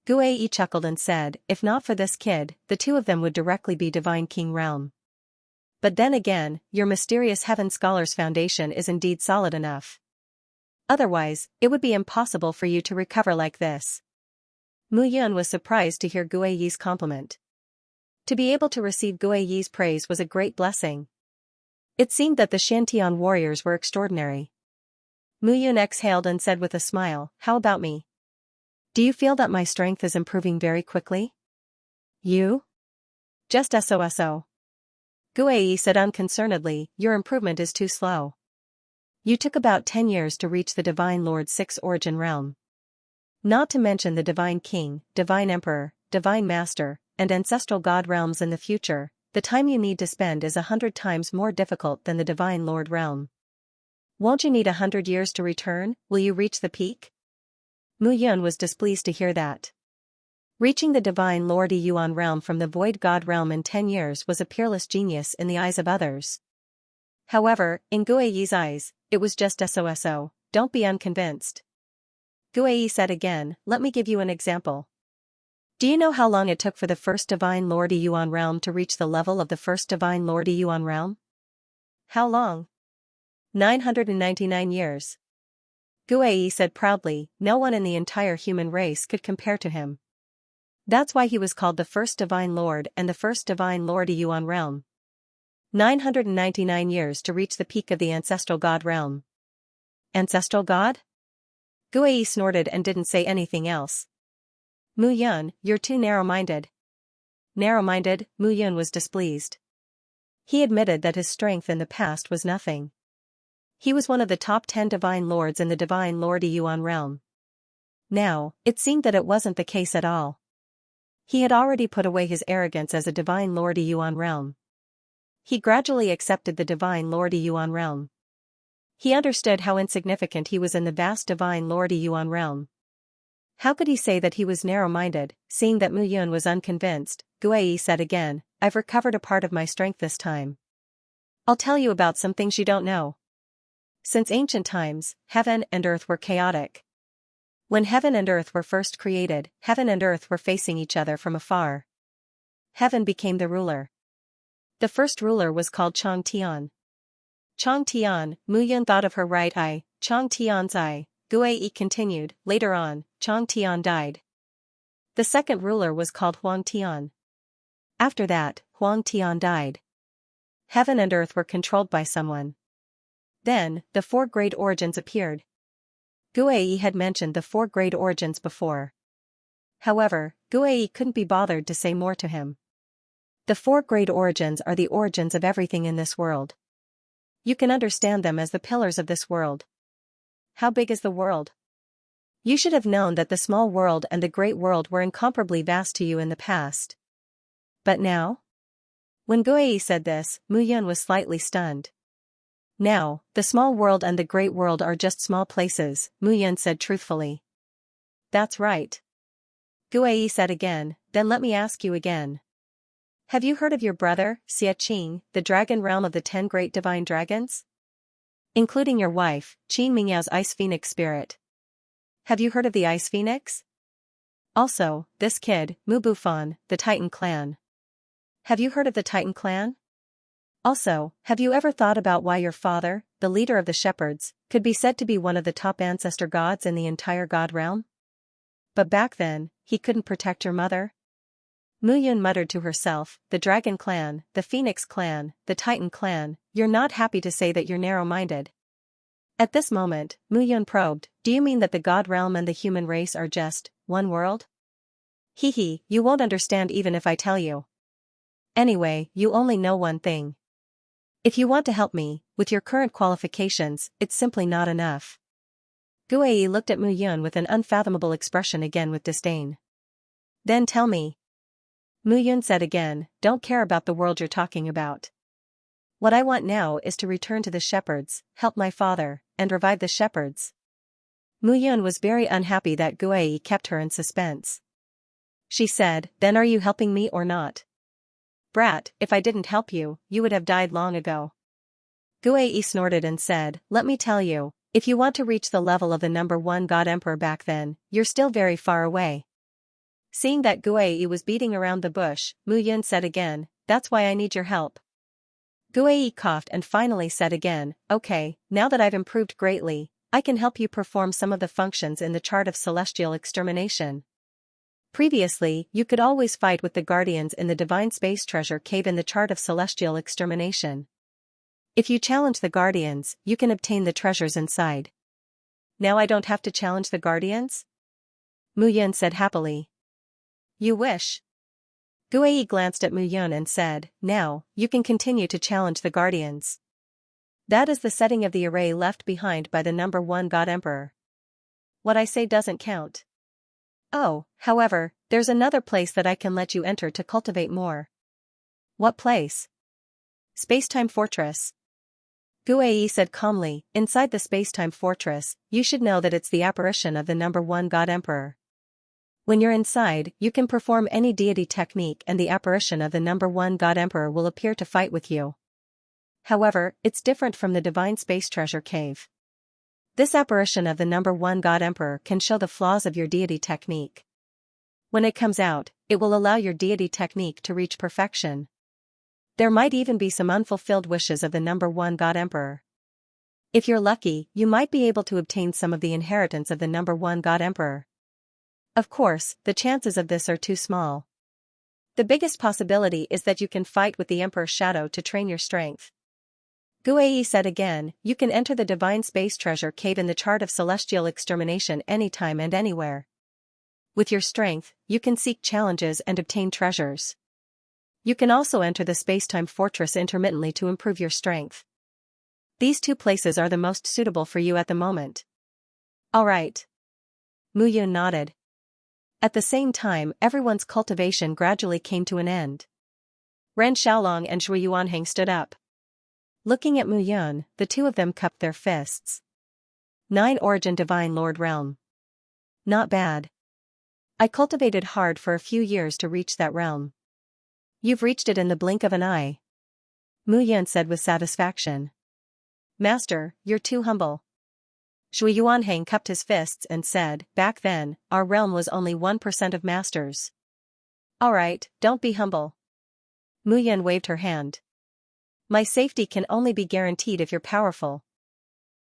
Guei chuckled and said, if not for this kid, the two of them would directly be Divine King realm. But then again, your mysterious Heaven Scholars Foundation is indeed solid enough. Otherwise, it would be impossible for you to recover like this. Mu Yun was surprised to hear Guei Yi's compliment. To be able to receive Guei Yi's praise was a great blessing. It seemed that the Shantian warriors were extraordinary. Mu Yun exhaled and said with a smile, how about me? Do you feel that my strength is improving very quickly? You? Just so. Guei Yi said unconcernedly, your improvement is too slow. You took about 10 years to reach the Divine Lord's 6th origin realm. Not to mention the Divine King, Divine Emperor, Divine Master, and Ancestral God realms in the future, the time you need to spend is 100 times more difficult than the Divine Lord realm. Won't you need 100 years to return? Will you reach the peak? Mu Yun was displeased to hear that. Reaching the Divine Lord Yuan realm from the Void God realm in 10 years was a peerless genius in the eyes of others. However, in Guei Yi's eyes, it was just so. Don't be unconvinced. Guei Yi said again, let me give you an example. Do you know how long it took for the first Divine Lord Yuan realm to reach the level of the first Divine Lord Yuan realm? How long? 999 years. Guei Yi said proudly, no one in the entire human race could compare to him. That's why he was called the first Divine Lord and the first Divine Lord Yuan realm. 999 years to reach the peak of the Ancestral God realm. Ancestral God? Guei Yi snorted and didn't say anything else. Mu Yun, you're too narrow-minded. Narrow-minded, Mu Yun was displeased. He admitted that his strength in the past was nothing. He was one of the top 10 Divine Lords in the Divine Lord Yuan realm. Now, it seemed that it wasn't the case at all. He had already put away his arrogance as a Divine Lord Yuan realm. He gradually accepted the Divine Lord Yuan realm. He understood how insignificant he was in the vast Divine Lord Yuan realm. How could he say that he was narrow-minded, seeing that Mu Yun was unconvinced? Guei Yi said again, I've recovered a part of my strength this time. I'll tell you about some things you don't know. Since ancient times, heaven and earth were chaotic. When heaven and earth were first created, heaven and earth were facing each other from afar. Heaven became the ruler. The first ruler was called Chang Tian. Chang Tian, Mu Yun thought of her right eye, Chang Tian's eye. Guei Yi continued, later on, Chang Tian died. The second ruler was called Huang Tian. After that, Huang Tian died. Heaven and earth were controlled by someone. Then, the 4 great origins appeared. Guei Yi had mentioned the 4 great origins before. However, Guei Yi couldn't be bothered to say more to him. The 4 great origins are the origins of everything in this world. You can understand them as the pillars of this world. How big is the world? You should have known that the small world and the great world were incomparably vast to you in the past. But now? When Guei Yi said this, Mu Yun was slightly stunned. Now, the small world and the great world are just small places, Mu Yun said truthfully. That's right. Guei Yi said again, then let me ask you again. Have you heard of your brother, Xianxia, the dragon realm of the 10 great divine dragons? Including your wife, Qin Mingyao's ice phoenix spirit. Have you heard of the ice phoenix? Also, this kid, Mu Bufan, the Titan clan. Have you heard of the Titan clan? Also, have you ever thought about why your father, the leader of the shepherds, could be said to be one of the top ancestor gods in the entire god realm? But back then, he couldn't protect your mother? Mu Yun muttered to herself, the dragon clan, the phoenix clan, the titan clan, you're not happy to say that you're narrow-minded. At this moment, Mu Yun probed, do you mean that the god realm and the human race are just one world? Hee, you won't understand even if I tell you. Anyway, you only know one thing. If you want to help me, with your current qualifications, it's simply not enough. Guei Yi looked at Mu Yun with an unfathomable expression again with disdain. Then tell me. Mu Yun said again, don't care about the world you're talking about. What I want now is to return to the shepherds, help my father, and revive the shepherds. Mu Yun was very unhappy that Guei Yi kept her in suspense. She said, then are you helping me or not? Brat, if I didn't help you, you would have died long ago. Guei Yi snorted and said, let me tell you, if you want to reach the level of the number 1 God Emperor back then, you're still very far away. Seeing that Guai was beating around the bush, Mu Yun said again, "That's why I need your help." Guai coughed and finally said again, "Okay, now that I've improved greatly, I can help you perform some of the functions in the chart of celestial extermination. Previously, you could always fight with the guardians in the divine space treasure cave in the chart of celestial extermination. If you challenge the guardians, you can obtain the treasures inside. Now I don't have to challenge the guardians?" Mu Yun said happily. "You wish." Guai glanced at Mu Yun and said, "Now, you can continue to challenge the guardians. That is the setting of the array left behind by the number 1 God Emperor. What I say doesn't count. Oh, however, there's another place that I can let you enter to cultivate more." "What place?" "Spacetime Fortress." Guai said calmly, "Inside the Spacetime Fortress, you should know that it's the apparition of the number 1 God Emperor. When you're inside, you can perform any deity technique and the apparition of the number 1 God Emperor will appear to fight with you. However, it's different from the divine space treasure cave. This apparition of the number 1 God Emperor can show the flaws of your deity technique. When it comes out, it will allow your deity technique to reach perfection. There might even be some unfulfilled wishes of the number 1 God Emperor. If you're lucky, you might be able to obtain some of the inheritance of the number 1 God Emperor. Of course, the chances of this are too small. The biggest possibility is that you can fight with the Emperor's shadow to train your strength." Guai said again, "You can enter the divine space treasure cave in the chart of celestial extermination anytime and anywhere. With your strength, you can seek challenges and obtain treasures. You can also enter the Spacetime Fortress intermittently to improve your strength. These two places are the most suitable for you at the moment." "All right." Mu Yun nodded. At the same time, everyone's cultivation gradually came to an end. Ren Xiaolong and Shui Yuanheng stood up. Looking at Mu Yun, the two of them cupped their fists. 9 Origin Divine Lord Realm. Not bad. I cultivated hard for a few years to reach that realm. You've reached it in the blink of an eye. Mu Yun said with satisfaction. Master, you're too humble. Shui Yuanheng cupped his fists and said, "Back then, our realm was only 1% of masters." Alright, don't be humble. Mu Yun waved her hand. My safety can only be guaranteed if you're powerful.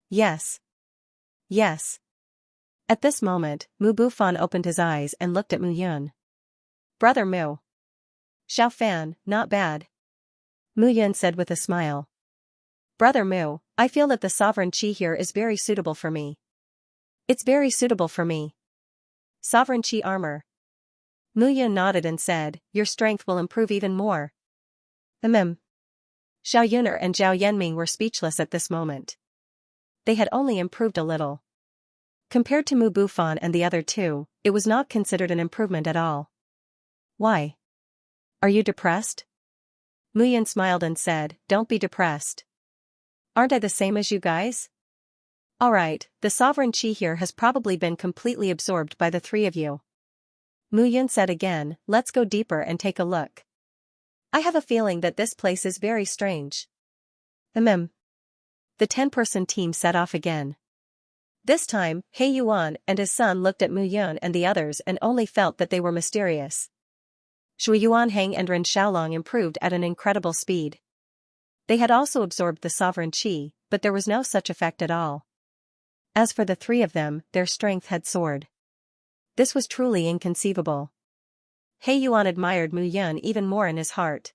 Yes. Yes. At this moment, Mu Bufan opened his eyes and looked at Mu Yun. Brother Mu. Xiao Fan, not bad. Mu Yun said with a smile. Brother Mu, I feel that the sovereign chi here is very suitable for me. It's very suitable for me. Sovereign chi armor. Mu Yun nodded and said, your strength will improve even more. Xiao Yuner and Zhao Yanming were speechless at this moment. They had only improved a little. Compared to Mu Bufan and the other two, it was not considered an improvement at all. Why? Are you depressed? Mu Yun smiled and said, don't be depressed. Aren't I the same as you guys? Alright, the sovereign chi here has probably been completely absorbed by the three of you. Mu Yun said again, let's go deeper and take a look. I have a feeling that this place is very strange. The 10-person team set off again. This time, He Yuan and his son looked at Mu Yun and the others and only felt that they were mysterious. Shui Yuanheng and Ren Xiaolong improved at an incredible speed. They had also absorbed the sovereign chi, but there was no such effect at all. As for the three of them, their strength had soared. This was truly inconceivable. He Yuan admired Mu Yun even more in his heart.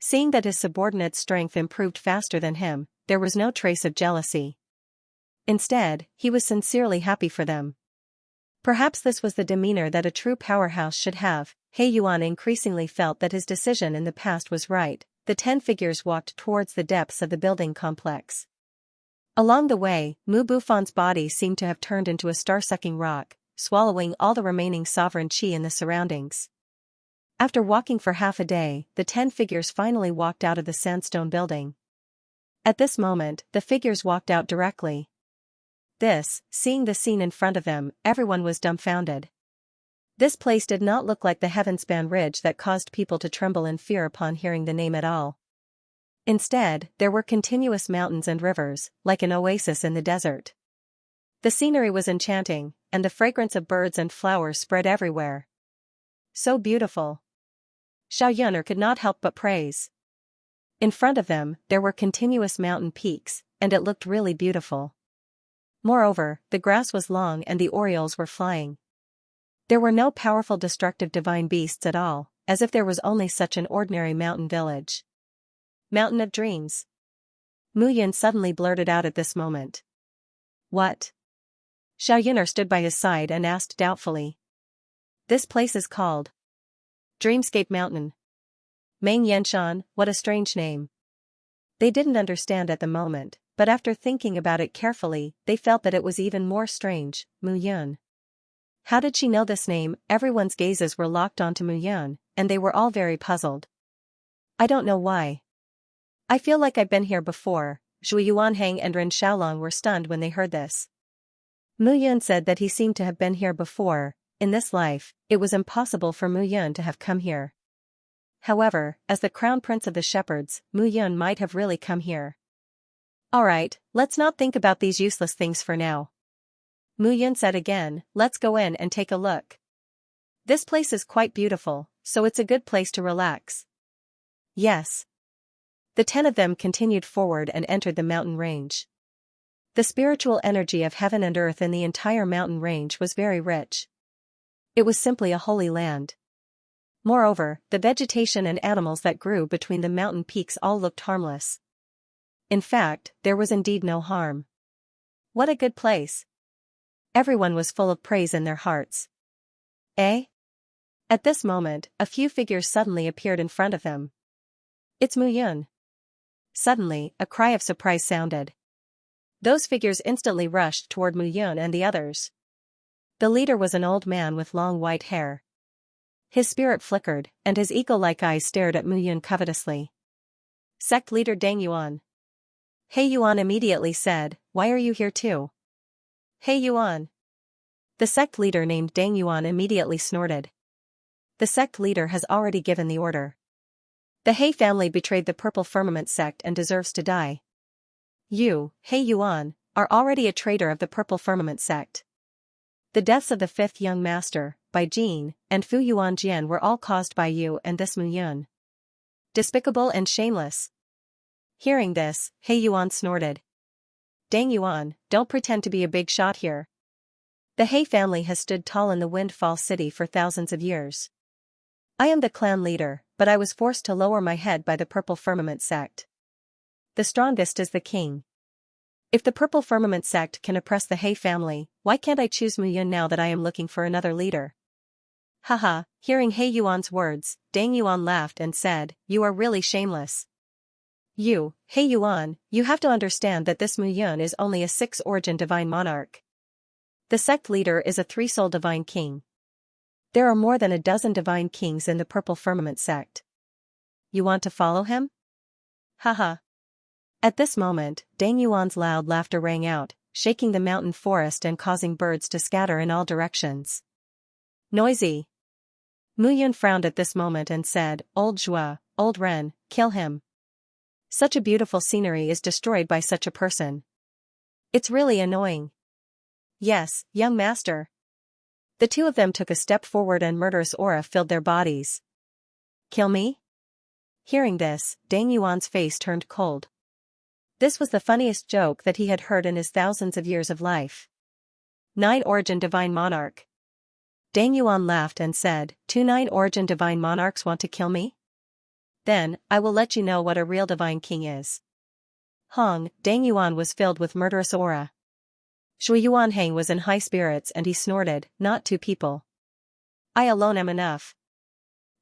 Seeing that his subordinate's strength improved faster than him, there was no trace of jealousy. Instead, he was sincerely happy for them. Perhaps this was the demeanor that a true powerhouse should have. He Yuan increasingly felt that his decision in the past was right. The 10 figures walked towards the depths of the building complex. Along the way, Mu Bufan's body seemed to have turned into a star-sucking rock, swallowing all the remaining sovereign chi in the surroundings. After walking for half a day, the 10 figures finally walked out of the sandstone building. At this moment, the figures walked out directly. Seeing the scene in front of them, everyone was dumbfounded. This place did not look like the heavenspan ridge that caused people to tremble in fear upon hearing the name at all. Instead, there were continuous mountains and rivers, like an oasis in the desert. The scenery was enchanting, and the fragrance of birds and flowers spread everywhere. So beautiful. Xiaoyuner could not help but praise. In front of them, there were continuous mountain peaks, and it looked really beautiful. Moreover, the grass was long and the orioles were flying. There were no powerful destructive divine beasts at all, as if there was only such an ordinary mountain village. Mountain of Dreams. Mu Yun suddenly blurted out at this moment. What? Xiaoyuner stood by his side and asked doubtfully. This place is called Dreamscape Mountain. Meng Yanshan, what a strange name. They didn't understand at the moment, but after thinking about it carefully, they felt that it was even more strange. Mu Yun. How did she know this name? Everyone's gazes were locked onto Mu Yun, and they were all very puzzled. I don't know why. I feel like I've been here before. Zhu Yuanhang and Ren Xiaolong were stunned when they heard this. Mu Yun said that he seemed to have been here before. In this life, it was impossible for Mu Yun to have come here. However, as the crown prince of the shepherds, Mu Yun might have really come here. Alright, let's not think about these useless things for now. Mu Yun said again, let's go in and take a look. This place is quite beautiful, so it's a good place to relax. Yes. The 10 of them continued forward and entered the mountain range. The spiritual energy of heaven and earth in the entire mountain range was very rich. It was simply a holy land. Moreover, the vegetation and animals that grew between the mountain peaks all looked harmless. In fact, there was indeed no harm. What a good place. Everyone was full of praise in their hearts. Eh? At this moment, a few figures suddenly appeared in front of them. It's Mu Yun. Suddenly, a cry of surprise sounded. Those figures instantly rushed toward Mu Yun and the others. The leader was an old man with long white hair. His spirit flickered, and his eagle-like eyes stared at Mu Yun covetously. Sect leader Deng Yuan. He Yuan immediately said, why are you here too? He Yuan. The sect leader named Deng Yuan immediately snorted. The sect leader has already given the order. The He family betrayed the Purple Firmament sect and deserves to die. You, He Yuan, are already a traitor of the Purple Firmament sect. The deaths of the 5th young master, Bai Jin, and Fu Yuan Jian were all caused by you and this Mu Yun. Despicable and shameless. Hearing this, He Yuan snorted. Deng Yuan, don't pretend to be a big shot here. The He family has stood tall in the Windfall City for thousands of years. I am the clan leader, but I was forced to lower my head by the Purple Firmament sect. The strongest is the king. If the Purple Firmament sect can oppress the He family, why can't I choose Mu Yun now that I am looking for another leader? Haha, hearing He Yuan's words, Deng Yuan laughed and said, you are really shameless. You, He Yuan, you have to understand that this Mu Yun is only a 6th-origin divine monarch. The sect leader is a 3-soul divine king. There are more than a dozen divine kings in the Purple Firmament sect. You want to follow him? Haha. At this moment, Deng Yuan's loud laughter rang out, shaking the mountain forest and causing birds to scatter in all directions. Noisy. Mu Yun frowned at this moment and said, Old Zhua, Old Ren, kill him. Such a beautiful scenery is destroyed by such a person. It's really annoying. Yes, young master. The 2 of them took a step forward and murderous aura filled their bodies. Kill me? Hearing this, Deng Yuan's face turned cold. This was the funniest joke that he had heard in his thousands of years of life. 9-origin divine monarch. Deng Yuan laughed and said, 2 9-origin divine monarchs want to kill me? Then, I will let you know what a real divine king is. Hong, Deng Yuan was filled with murderous aura. Shui Yuanhang was in high spirits and he snorted, not 2 people. I alone am enough.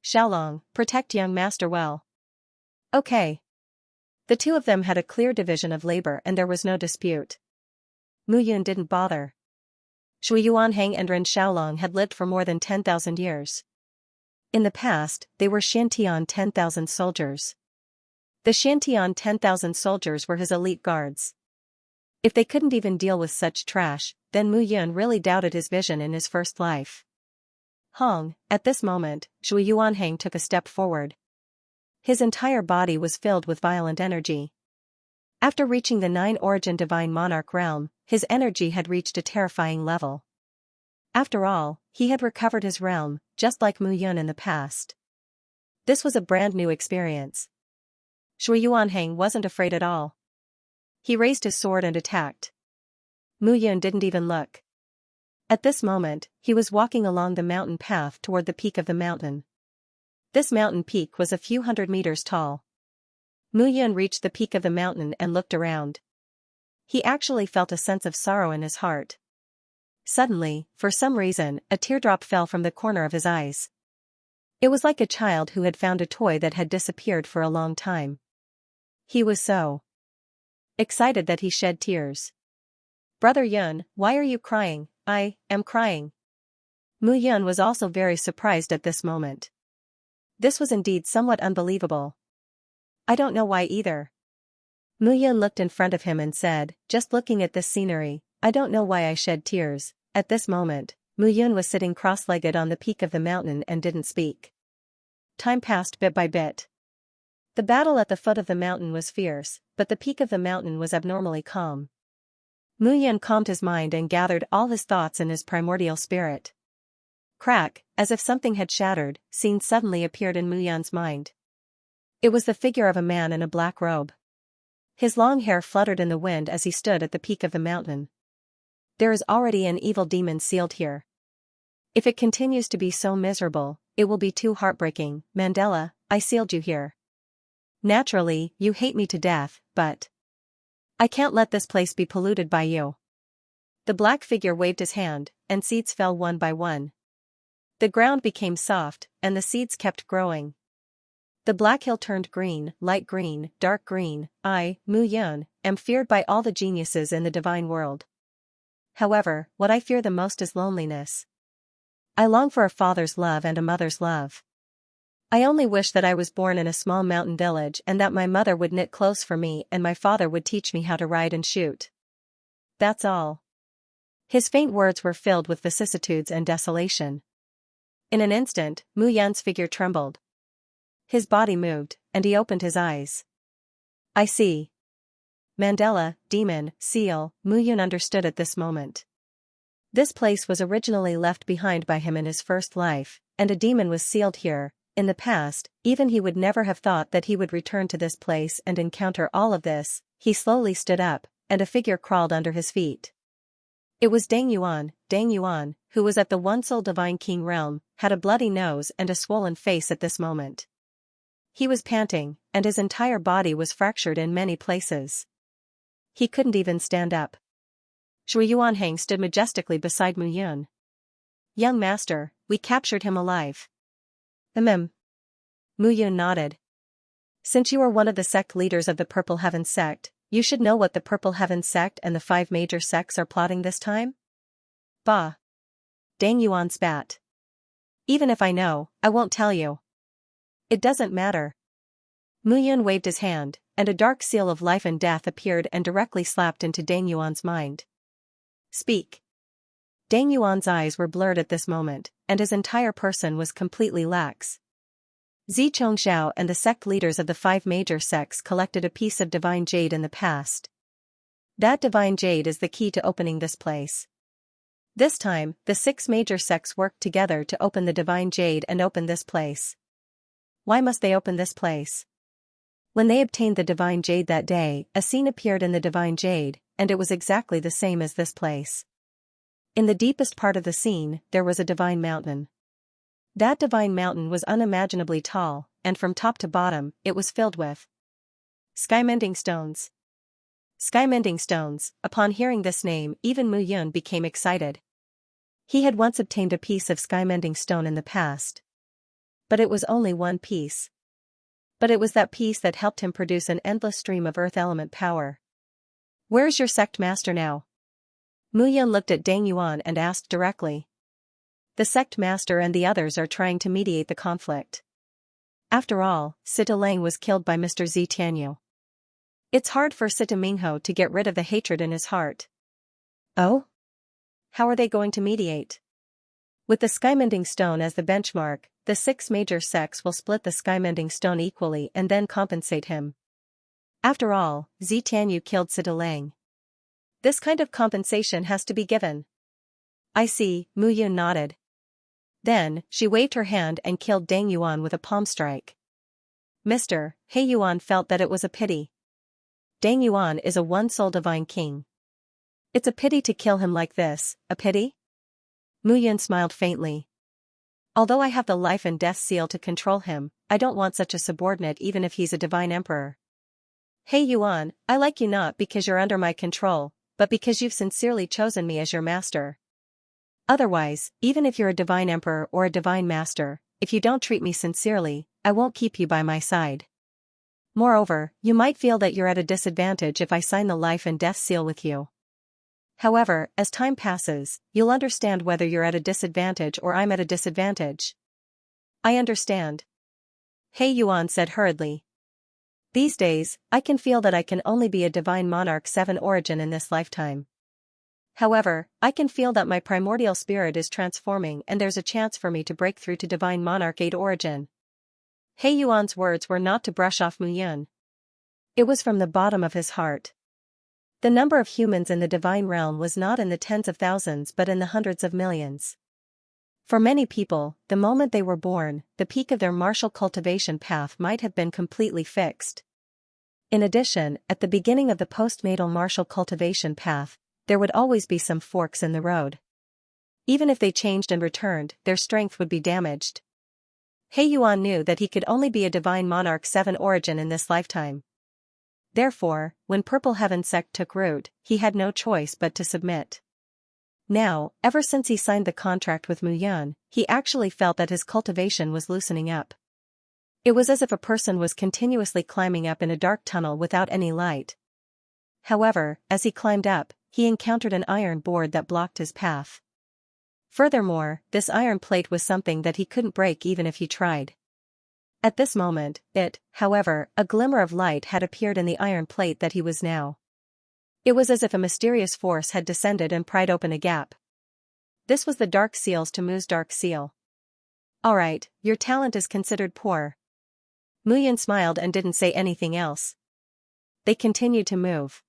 Xiaolong, protect young master well. Okay. The 2 of them had a clear division of labor and there was no dispute. Mu Yun didn't bother. Shui Yuanhang and Ren Xiaolong had lived for more than 10,000 years. In the past, they were Xiantian 10,000 soldiers. The Xiantian 10,000 soldiers were his elite guards. If they couldn't even deal with such trash, then Mu Yun really doubted his vision in his first life. Hong, at this moment, Shui Yuanhang took a step forward. His entire body was filled with violent energy. After reaching the 9-origin divine monarch realm, his energy had reached a terrifying level. After all, he had recovered his realm, just like Mu Yun in the past. This was a brand new experience. Shui Yuanhang wasn't afraid at all. He raised his sword and attacked. Mu Yun didn't even look. At this moment, he was walking along the mountain path toward the peak of the mountain. This mountain peak was a few hundred meters tall. Mu Yun reached the peak of the mountain and looked around. He actually felt a sense of sorrow in his heart. Suddenly, for some reason, a teardrop fell from the corner of his eyes. It was like a child who had found a toy that had disappeared for a long time. He was so excited that he shed tears. "Brother Yun, why are you crying?" "I am crying." Mu Yun was also very surprised at this moment. This was indeed somewhat unbelievable. "I don't know why either." Mu Yun looked in front of him and said, "Just looking at this scenery, I don't know why I shed tears." At this moment, Mu Yun was sitting cross-legged on the peak of the mountain and didn't speak. Time passed bit by bit. The battle at the foot of the mountain was fierce, but the peak of the mountain was abnormally calm. Mu Yun calmed his mind and gathered all his thoughts in his primordial spirit. Crack, as if something had shattered, scene suddenly appeared in Mu Yun's mind. It was the figure of a man in a black robe. His long hair fluttered in the wind as he stood at the peak of the mountain. "There is already an evil demon sealed here. If it continues to be so miserable, it will be too heartbreaking. Mandela, I sealed you here. Naturally, you hate me to death, but I can't let this place be polluted by you." The black figure waved his hand, and seeds fell one by one. The ground became soft, and the seeds kept growing. The black hill turned green, light green, dark green. "I, Mu Yun, am feared by all the geniuses in the divine world. However, what I fear the most is loneliness. I long for a father's love and a mother's love. I only wish that I was born in a small mountain village and that my mother would knit clothes for me and my father would teach me how to ride and shoot. That's all." His faint words were filled with vicissitudes and desolation. In an instant, Mu Yun's figure trembled. His body moved, and he opened his eyes. "I see." Mandela, demon, seal, Mu Yun understood at this moment. This place was originally left behind by him in his first life, and a demon was sealed here. In the past, even he would never have thought that he would return to this place and encounter all of this. He slowly stood up, and a figure crawled under his feet. It was Deng Yuan, who was at the one-soul divine king realm, had a bloody nose and a swollen face at this moment. He was panting, and his entire body was fractured in many places. He couldn't even stand up. Shui Yuanhang stood majestically beside Mu Yun. "Young master, we captured him alive." Mu Yun nodded. "Since you are one of the sect leaders of the Purple Heaven sect, you should know what the Purple Heaven sect and the 5 major sects are plotting this time?" "Bah." Deng Yuan spat. "Even if I know, I won't tell you." "It doesn't matter." Mu Yun waved his hand, and a dark seal of life and death appeared and directly slapped into Deng Yuan's mind. "Speak." Deng Yuan's eyes were blurred at this moment, and his entire person was completely lax. Xianxia and the sect leaders of the 5 major sects collected a piece of divine jade in the past. That divine jade is the key to opening this place. This time, the 6 major sects worked together to open the divine jade and open this place. Why must they open this place? When they obtained the divine jade that day, a scene appeared in the divine jade, and it was exactly the same as this place. In the deepest part of the scene, there was a divine mountain. That divine mountain was unimaginably tall, and from top to bottom, it was filled with sky-mending stones. Sky-mending stones. Upon hearing this name, even Mu Yun became excited. He had once obtained a piece of sky-mending stone in the past. But it was only one piece. But it was that piece that helped him produce an endless stream of earth element power. "Where's your sect master now?" Mu Yun looked at Deng Yuan and asked directly. "The sect master and the others are trying to mediate the conflict. After all, Sita Lang was killed by Mr. Xianxia. It's hard for Sita Mingho to get rid of the hatred in his heart." "Oh? How are they going to mediate?" "With the skymending stone as the benchmark, the 6 major sects will split the skymending stone equally and then compensate him. After all, Xianxia killed Sita Lang. This kind of compensation has to be given." I see, Mu Yun nodded. Then, she waved her hand and killed Dang Yuan with a palm strike. Mr. He Yuan felt that it was a pity. Dang Yuan is a one-soul divine king. It's a pity to kill him like this, a pity? Mu Yun smiled faintly. Although I have the life and death seal to control him, I don't want such a subordinate even if he's a divine emperor. Hey Yuan, I like you not because you're under my control, but because you've sincerely chosen me as your master. Otherwise, even if you're a divine emperor or a divine master, if you don't treat me sincerely, I won't keep you by my side. Moreover, you might feel that you're at a disadvantage if I sign the life and death seal with you. However, as time passes, you'll understand whether you're at a disadvantage or I'm at a disadvantage. I understand. He Yuan said hurriedly. These days, I can feel that I can only be a divine monarch 7 origin in this lifetime. However, I can feel that my primordial spirit is transforming and there's a chance for me to break through to divine monarch 8 origin. He Yuan's words were not to brush off Mu Yun. It was from the bottom of his heart. The number of humans in the divine realm was not in the tens of thousands but in the hundreds of millions. For many people, the moment they were born, the peak of their martial cultivation path might have been completely fixed. In addition, at the beginning of the postnatal martial cultivation path, there would always be some forks in the road. Even if they changed and returned, their strength would be damaged. He Yuan knew that he could only be a divine monarch 7 origin in this lifetime. Therefore, when Purple Heaven sect took root, he had no choice but to submit. Now, ever since he signed the contract with Mu Yun, he actually felt that his cultivation was loosening up. It was as if a person was continuously climbing up in a dark tunnel without any light. However, as he climbed up, he encountered an iron board that blocked his path. Furthermore, this iron plate was something that he couldn't break even if he tried. At this moment, however, a glimmer of light had appeared in the iron plate that he was now. It was as if a mysterious force had descended and pried open a gap. This was the Dark Seals to Mu's Dark Seal. Alright, your talent is considered poor. Mu Yun smiled and didn't say anything else. They continued to move.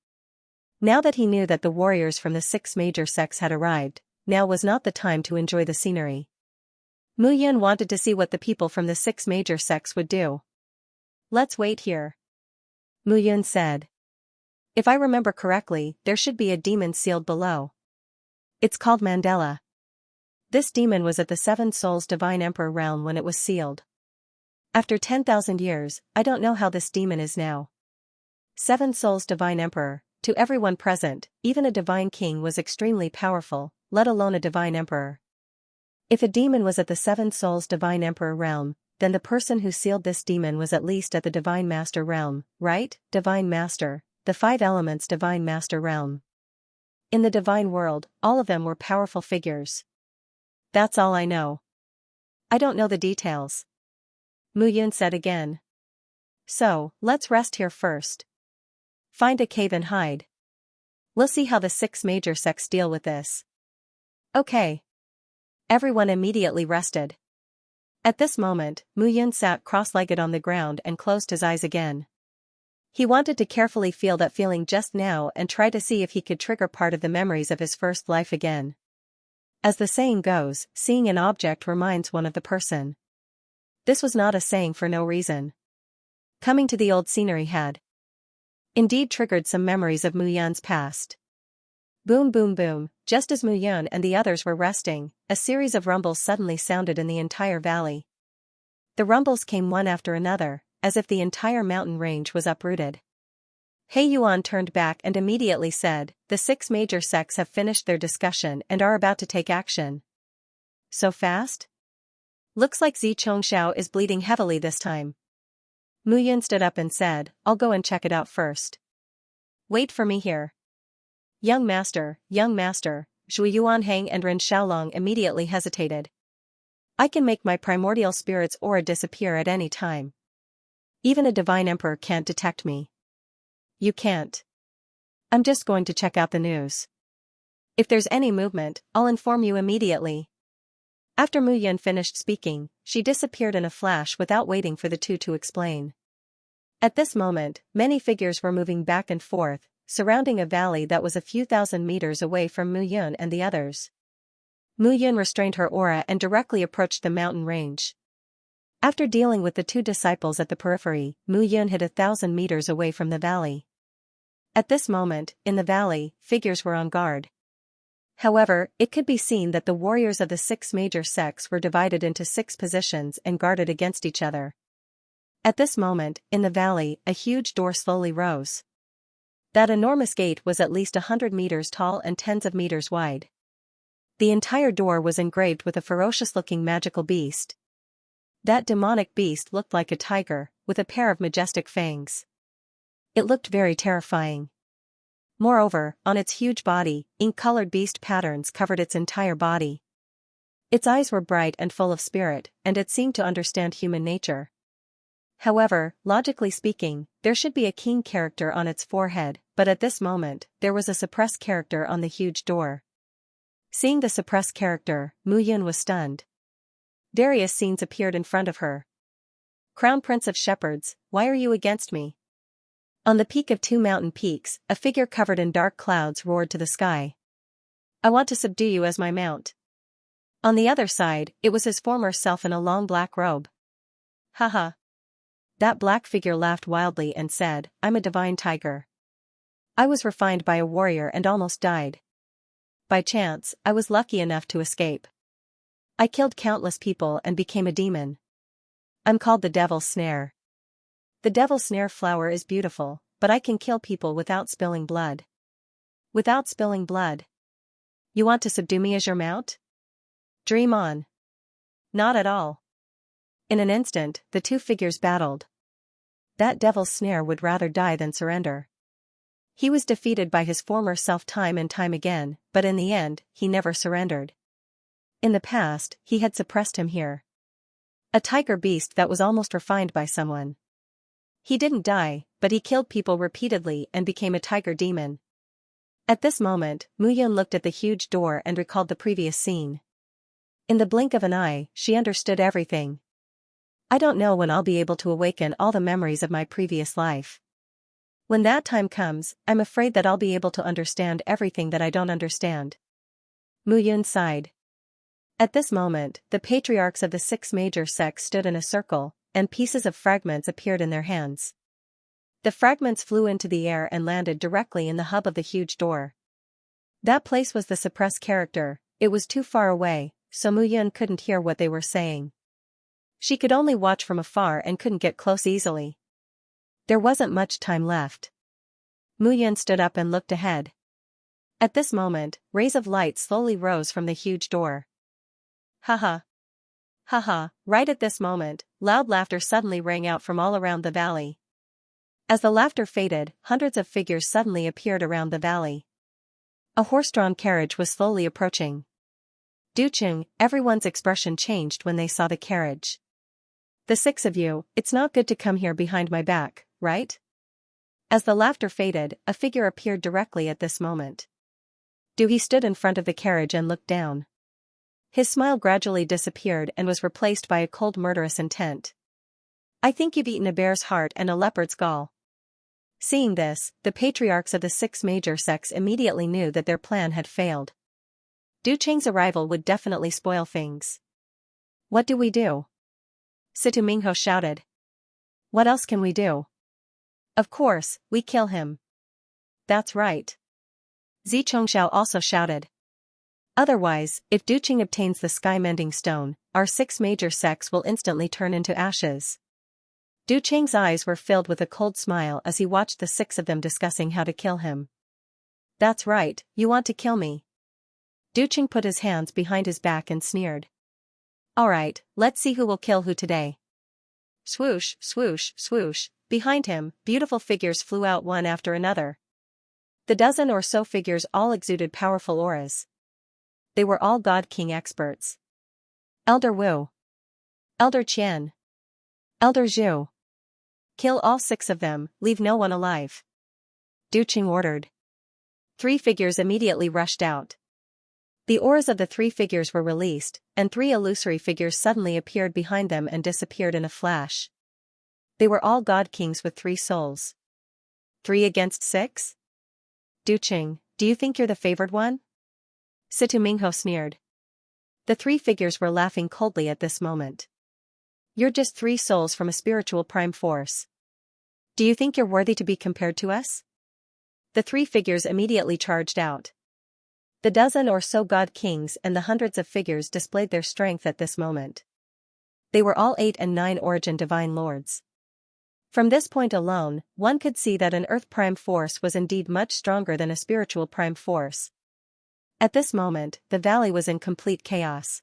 Now that he knew that the warriors from the 6 major sects had arrived, now was not the time to enjoy the scenery. Mu Yun wanted to see what the people from the 6 major sects would do. Let's wait here. Mu Yun said. If I remember correctly, there should be a demon sealed below. It's called Mandela. This demon was at the 7 Souls Divine Emperor realm when it was sealed. After 10,000 years, I don't know how this demon is now. 7 Souls Divine Emperor, to everyone present, even a divine king was extremely powerful, let alone a divine emperor. If a demon was at the 7 Souls Divine Emperor realm, then the person who sealed this demon was at least at the Divine Master realm, right? Divine Master, the 5 Elements Divine Master realm. In the divine world, all of them were powerful figures. That's all I know. I don't know the details. Mu Yun said again. So, let's rest here first. Find a cave and hide. We'll see how the 6 major sects deal with this. Okay. Everyone immediately rested. At this moment, Mu Yun sat cross-legged on the ground and closed his eyes again. He wanted to carefully feel that feeling just now and try to see if he could trigger part of the memories of his first life again. As the saying goes, seeing an object reminds one of the person. This was not a saying for no reason. Coming to the old scenery had indeed triggered some memories of Mu Yun's past. Boom boom boom, just as Mu Yun and the others were resting, a series of rumbles suddenly sounded in the entire valley. The rumbles came one after another, as if the entire mountain range was uprooted. He Yuan turned back and immediately said, the 6 major sects have finished their discussion and are about to take action. So fast? Looks like Xianxia is bleeding heavily this time. Mu Yun stood up and said, I'll go and check it out first. Wait for me here. Young master, Zhui Yuanhang and Ren Xiaolong immediately hesitated. I can make my primordial spirit's aura disappear at any time. Even a divine emperor can't detect me. You can't. I'm just going to check out the news. If there's any movement, I'll inform you immediately. After Mu Yun finished speaking, she disappeared in a flash without waiting for the two to explain. At this moment, many figures were moving back and forth, surrounding a valley that was a few thousand meters away from Mu Yun and the others. Mu Yun restrained her aura and directly approached the mountain range. After dealing with the two disciples at the periphery, Mu Yun hid 1,000 meters away from the valley. At this moment, in the valley, figures were on guard. However, it could be seen that the warriors of the 6 major sects were divided into 6 positions and guarded against each other. At this moment, in the valley, a huge door slowly rose. That enormous gate was at least 100 meters tall and tens of meters wide. The entire door was engraved with a ferocious-looking magical beast. That demonic beast looked like a tiger, with a pair of majestic fangs. It looked very terrifying. Moreover, on its huge body, ink-colored beast patterns covered its entire body. Its eyes were bright and full of spirit, and it seemed to understand human nature. However, logically speaking, there should be a king character on its forehead, but at this moment, there was a suppressed character on the huge door. Seeing the suppressed character, Mu Yun was stunned. Various scenes appeared in front of her. Crown Prince of Shepherds, why are you against me? On the peak of 2 mountain peaks, a figure covered in dark clouds roared to the sky. I want to subdue you as my mount. On the other side, it was his former self in a long black robe. Haha. That black figure laughed wildly and said, I'm a divine tiger. I was refined by a warrior and almost died. By chance, I was lucky enough to escape. I killed countless people and became a demon. I'm called the Devil's Snare. The Devil's Snare flower is beautiful, but I can kill people without spilling blood. Without spilling blood. You want to subdue me as your mount? Dream on. Not at all. In an instant, the two figures battled. That Devil's Snare would rather die than surrender. He was defeated by his former self time and time again, but in the end, he never surrendered. In the past, he had suppressed him here. A tiger beast that was almost refined by someone. He didn't die, but he killed people repeatedly and became a tiger demon. At this moment, Mu Yun looked at the huge door and recalled the previous scene. In the blink of an eye, she understood everything. I don't know when I'll be able to awaken all the memories of my previous life. When that time comes, I'm afraid that I'll be able to understand everything that I don't understand. Mu Yun sighed. At this moment, the patriarchs of the 6 major sects stood in a circle, and pieces of fragments appeared in their hands. The fragments flew into the air and landed directly in the hub of the huge door. That place was the suppressed character. It was too far away, so Mu Yun couldn't hear what they were saying. She could only watch from afar and couldn't get close easily. There wasn't much time left. Mu Yun stood up and looked ahead. At this moment, rays of light slowly rose from the huge door. Haha. Haha, right at this moment, loud laughter suddenly rang out from all around the valley. As the laughter faded, hundreds of figures suddenly appeared around the valley. A horse-drawn carriage was slowly approaching. Ducheng, everyone's expression changed when they saw the carriage. The 6 of you, it's not good to come here behind my back, right? As the laughter faded, a figure appeared directly at this moment. He stood in front of the carriage and looked down. His smile gradually disappeared and was replaced by a cold murderous intent. I think you've eaten a bear's heart and a leopard's gall. Seeing this, the patriarchs of the 6 major sects immediately knew that their plan had failed. Ducheng's arrival would definitely spoil things. What do we do? Situ Mingho shouted. What else can we do? Of course, we kill him. That's right. Zi Chongxiao also shouted. Otherwise, if Ducheng obtains the sky-mending stone, our 6 major sects will instantly turn into ashes. Ducheng's eyes were filled with a cold smile as he watched the 6 of them discussing how to kill him. That's right, you want to kill me. Ducheng put his hands behind his back and sneered. Alright, let's see who will kill who today. Swoosh, swoosh, swoosh, behind him, beautiful figures flew out one after another. The dozen or so figures all exuded powerful auras. They were all God King experts. Elder Wu. Elder Qian. Elder Zhu. Kill all 6 of them, leave no one alive. Ducheng ordered. 3 figures immediately rushed out. The auras of the 3 figures were released, and 3 illusory figures suddenly appeared behind them and disappeared in a flash. They were all God Kings with 3 souls. 3 against 6? Ducheng, do you think you're the favored one? Situ Mingho sneered. The three figures were laughing coldly at this moment. You're just three souls from a spiritual prime force. Do you think you're worthy to be compared to us? The three figures immediately charged out. The dozen or so god kings and the hundreds of figures displayed their strength at this moment. They were all 8 and 9 origin divine lords. From this point alone, one could see that an earth prime force was indeed much stronger than a spiritual prime force. At this moment, the valley was in complete chaos.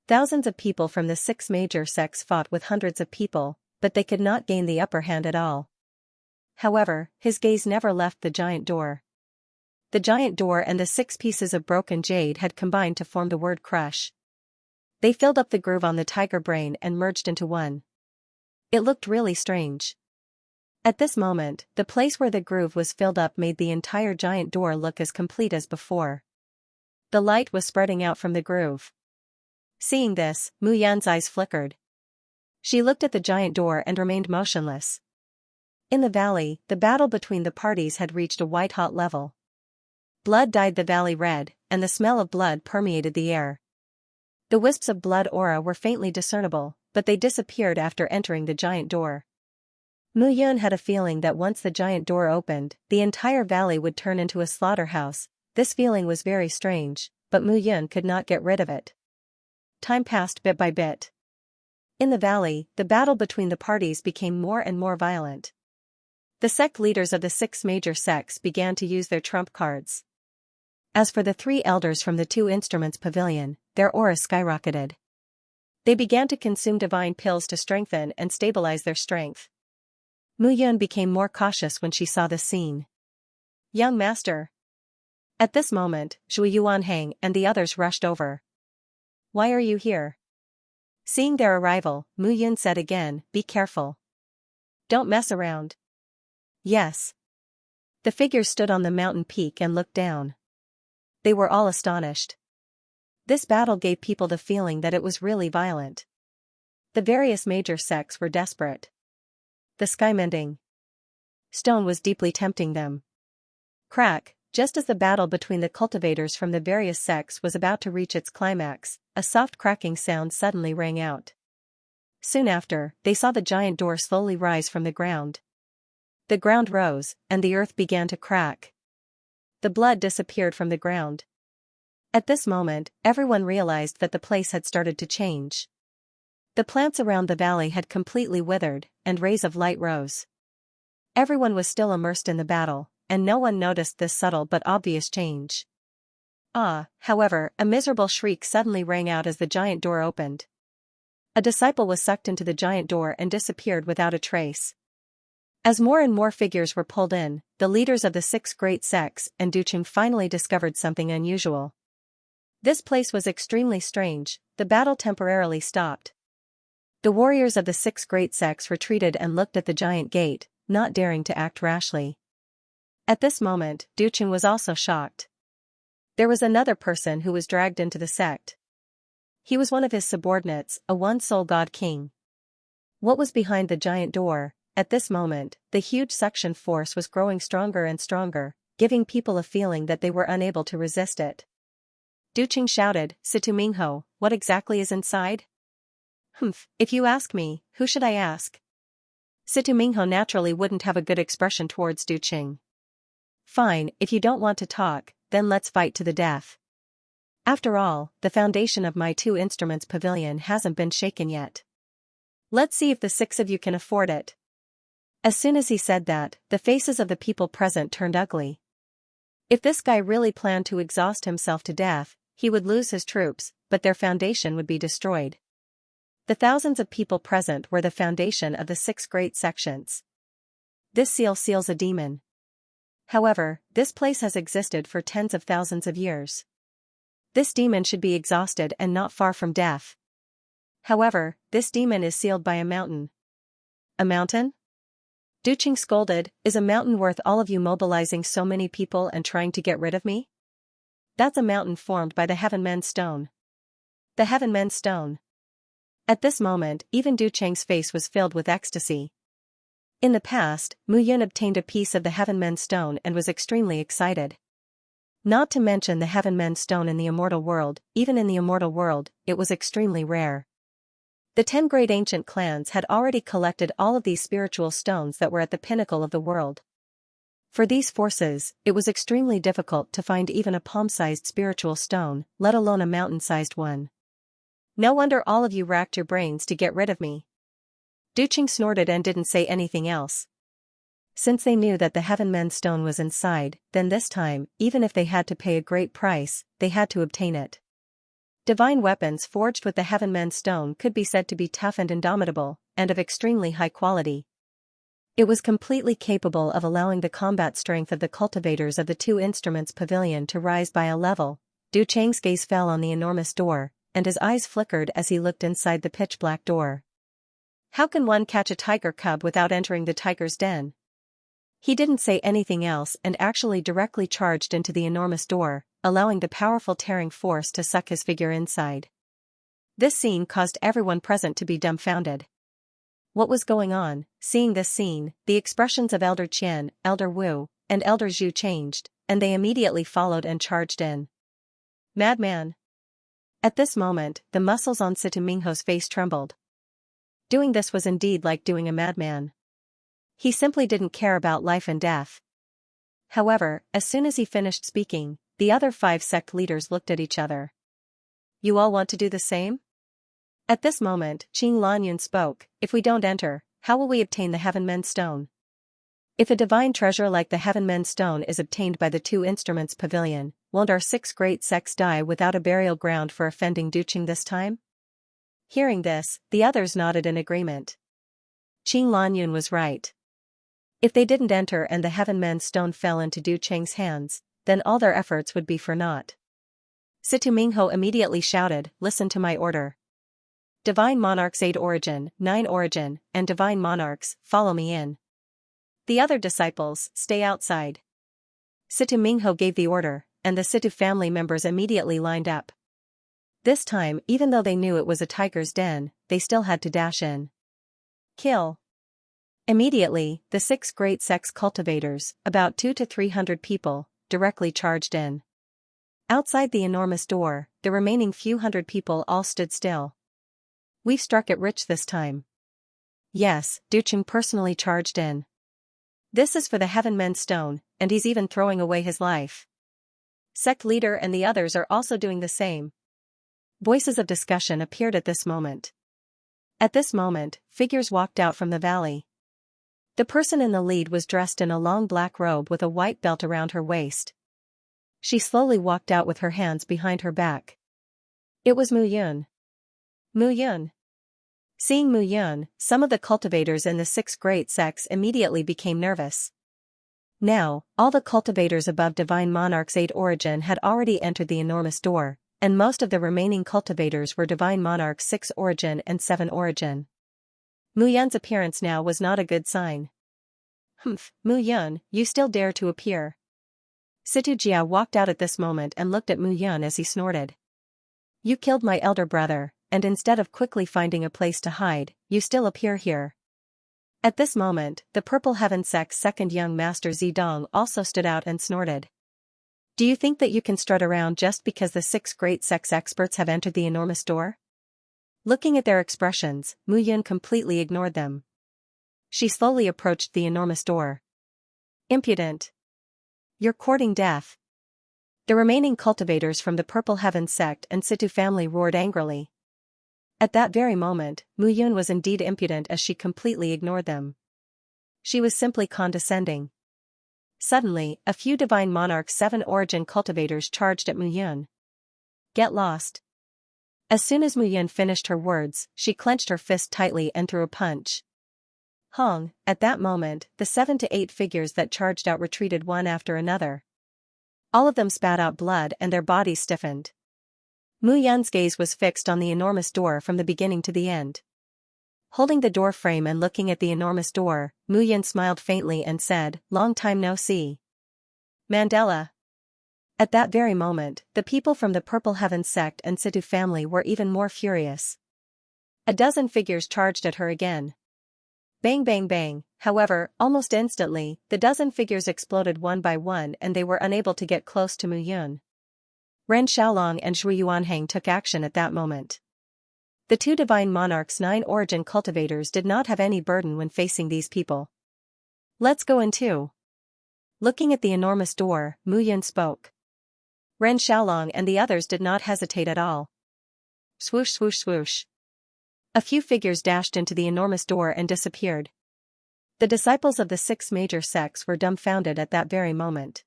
Thousands of people from the 6 major sects fought with hundreds of people, but they could not gain the upper hand at all. However, his gaze never left the giant door. The giant door and the 6 pieces of broken jade had combined to form the word crush. They filled up the groove on the tiger brain and merged into one. It looked really strange. At this moment, the place where the groove was filled up made the entire giant door look as complete as before. The light was spreading out from the groove. Seeing this, Mu Yan's eyes flickered. She looked at the giant door and remained motionless. In the valley, the battle between the parties had reached a white-hot level. Blood dyed the valley red, and the smell of blood permeated the air. The wisps of blood aura were faintly discernible, but they disappeared after entering the giant door. Mu Yan had a feeling that once the giant door opened, the entire valley would turn into a slaughterhouse. This feeling was very strange, but Mu Yan could not get rid of it. Time passed bit by bit. In the valley, the battle between the parties became more and more violent. The sect leaders of the 6 major sects began to use their trump cards. As for the 3 elders from the 2 instruments pavilion, their auras skyrocketed. They began to consume divine pills to strengthen and stabilize their strength. Mu Yan became more cautious when she saw this scene. Young master. At this moment, Zhui Yuanhang and the others rushed over. Why are you here? Seeing their arrival, Mu Yan said again, be careful. Don't mess around. Yes. The figures stood on the mountain peak and looked down. They were all astonished. This battle gave people the feeling that it was really violent. The various major sects were desperate. The sky-mending stone was deeply tempting them. Crack, just as the battle between the cultivators from the various sects was about to reach its climax, a soft cracking sound suddenly rang out. Soon after, they saw the giant door slowly rise from the ground. The ground rose, and the earth began to crack. The blood disappeared from the ground. At this moment, everyone realized that the place had started to change. The plants around the valley had completely withered, and rays of light rose. Everyone was still immersed in the battle, and no one noticed this subtle but obvious change. However, a miserable shriek suddenly rang out as the giant door opened. A disciple was sucked into the giant door and disappeared without a trace. As more and more figures were pulled in, the leaders of the 6 great sects and Ducheng finally discovered something unusual. This place was extremely strange. The battle temporarily stopped. The warriors of the 6 great sects retreated and looked at the giant gate, not daring to act rashly. At this moment, Ducheng was also shocked. There was another person who was dragged into the sect. He was one of his subordinates, a one-soul god king. What was behind the giant door? At this moment, the huge suction force was growing stronger and stronger, giving people a feeling that they were unable to resist it. Ducheng shouted, Situ Mingho, what exactly is inside? If you ask me, who should I ask? Situ Mingho naturally wouldn't have a good expression towards Ducheng. Fine, if you don't want to talk, then let's fight to the death. After all, the foundation of my 2 instruments pavilion hasn't been shaken yet. Let's see if the 6 of you can afford it. As soon as he said that, the faces of the people present turned ugly. If this guy really planned to exhaust himself to death, he would lose his troops, but their foundation would be destroyed. The thousands of people present were the foundation of the 6 great sections. This seal seals a demon. However, this place has existed for tens of thousands of years. This demon should be exhausted and not far from death. However, this demon is sealed by a mountain. A mountain? Ducheng scolded, is a mountain worth all of you mobilizing so many people and trying to get rid of me? That's a mountain formed by the Heaven Men's Stone. The Heaven Men's Stone. At this moment, even Ducheng's face was filled with ecstasy. In the past, Mu Yun obtained a piece of the Heaven Men's Stone and was extremely excited. Not to mention the Heaven Men's Stone in the immortal world, even in the immortal world, it was extremely rare. The 10 great ancient clans had already collected all of these spiritual stones that were at the pinnacle of the world. For these forces, it was extremely difficult to find even a palm-sized spiritual stone, let alone a mountain-sized one. No wonder all of you racked your brains to get rid of me. Duqing snorted and didn't say anything else. Since they knew that the Heaven Men's Stone was inside, then this time, even if they had to pay a great price, they had to obtain it. Divine weapons forged with the Heaven Men's Stone could be said to be tough and indomitable, and of extremely high quality. It was completely capable of allowing the combat strength of the cultivators of the two instruments pavilion to rise by a level. Du Chang's gaze fell on the enormous door, and his eyes flickered as he looked inside the pitch-black door. How can one catch a tiger cub without entering the tiger's den? He didn't say anything else and actually directly charged into the enormous door, allowing the powerful tearing force to suck his figure inside. This scene caused everyone present to be dumbfounded. What was going on? Seeing this scene, the expressions of Elder Qian, Elder Wu, and Elder Zhu changed, and they immediately followed and charged in. Madman! At this moment, the muscles on Situ Mingho's face trembled. Doing this was indeed like doing a madman. He simply didn't care about life and death. However, as soon as he finished speaking, the other 5 sect leaders looked at each other. You all want to do the same? At this moment, Qing Lanyun spoke, if we don't enter, how will we obtain the Heaven Men's Stone? If a divine treasure like the Heaven Men's Stone is obtained by the two instruments pavilion, won't our 6 great sects die without a burial ground for offending Duqing this time? Hearing this, the others nodded in agreement. Qing Lanyun was right. If they didn't enter and the Heaven Men's Stone fell into Du Cheng's hands, then all their efforts would be for naught. Situ Mingho immediately shouted, listen to my order. Divine Monarchs 8 Origin, 9 Origin, and Divine Monarchs, follow me in. The other disciples, stay outside. Situ Mingho gave the order, and the Situ family members immediately lined up. This time, even though they knew it was a tiger's den, they still had to dash in. Kill. Immediately, the 6 great sects cultivators, about 200 to 300 people, directly charged in. Outside the enormous door, the remaining few hundred people all stood still. We've struck it rich this time. Yes, Duqing personally charged in. This is for the Heaven Men's Stone, and he's even throwing away his life. Sect leader and the others are also doing the same. Voices of discussion appeared at this moment. At this moment, figures walked out from the valley. The person in the lead was dressed in a long black robe with a white belt around her waist. She slowly walked out with her hands behind her back. It was Mu Yun. Mu Yun. Seeing Mu Yun, some of the cultivators in the 6 great sects immediately became nervous. Now, all the cultivators above Divine Monarchs 8 Origin had already entered the enormous door, and most of the remaining cultivators were Divine Monarchs 6 Origin and 7 Origin. Mu Yun's appearance now was not a good sign. Humph, Mu Yun, you still dare to appear. Situ Jia walked out at this moment and looked at Mu Yun as he snorted. You killed my elder brother, and instead of quickly finding a place to hide, you still appear here. At this moment, the Purple Heaven sect's second young master Zidong also stood out and snorted. Do you think that you can strut around just because the 6 great sects experts have entered the enormous door? Looking at their expressions, Mu Yun completely ignored them. She slowly approached the enormous door. Impudent. You're courting death. The remaining cultivators from the Purple Heaven sect and Situ family roared angrily. At that very moment, Mu Yun was indeed impudent as she completely ignored them. She was simply condescending. Suddenly, a few Divine Monarchs 7 Origin cultivators charged at Mu Yun. Get lost. As soon as Mu Yun finished her words, she clenched her fist tightly and threw a punch. Hong, at that moment, the 7 to 8 figures that charged out retreated one after another. All of them spat out blood and their bodies stiffened. Mu Yun's gaze was fixed on the enormous door from the beginning to the end. Holding the door frame and looking at the enormous door, Mu Yun smiled faintly and said, long time no see. Mandela. At that very moment, the people from the Purple Heaven sect and Situ family were even more furious. A dozen figures charged at her again. Bang bang bang. However, almost instantly, the dozen figures exploded one by one and they were unable to get close to Mu Yun. Ren Xiaolong and Zhui Yuanhang took action at that moment. The two divine monarchs' 9 origin cultivators did not have any burden when facing these people. Let's go in too. Looking at the enormous door, Mu Yun spoke. Ren Xiaolong and the others did not hesitate at all. Swoosh swoosh swoosh. A few figures dashed into the enormous door and disappeared. The disciples of the 6 major sects were dumbfounded at that very moment.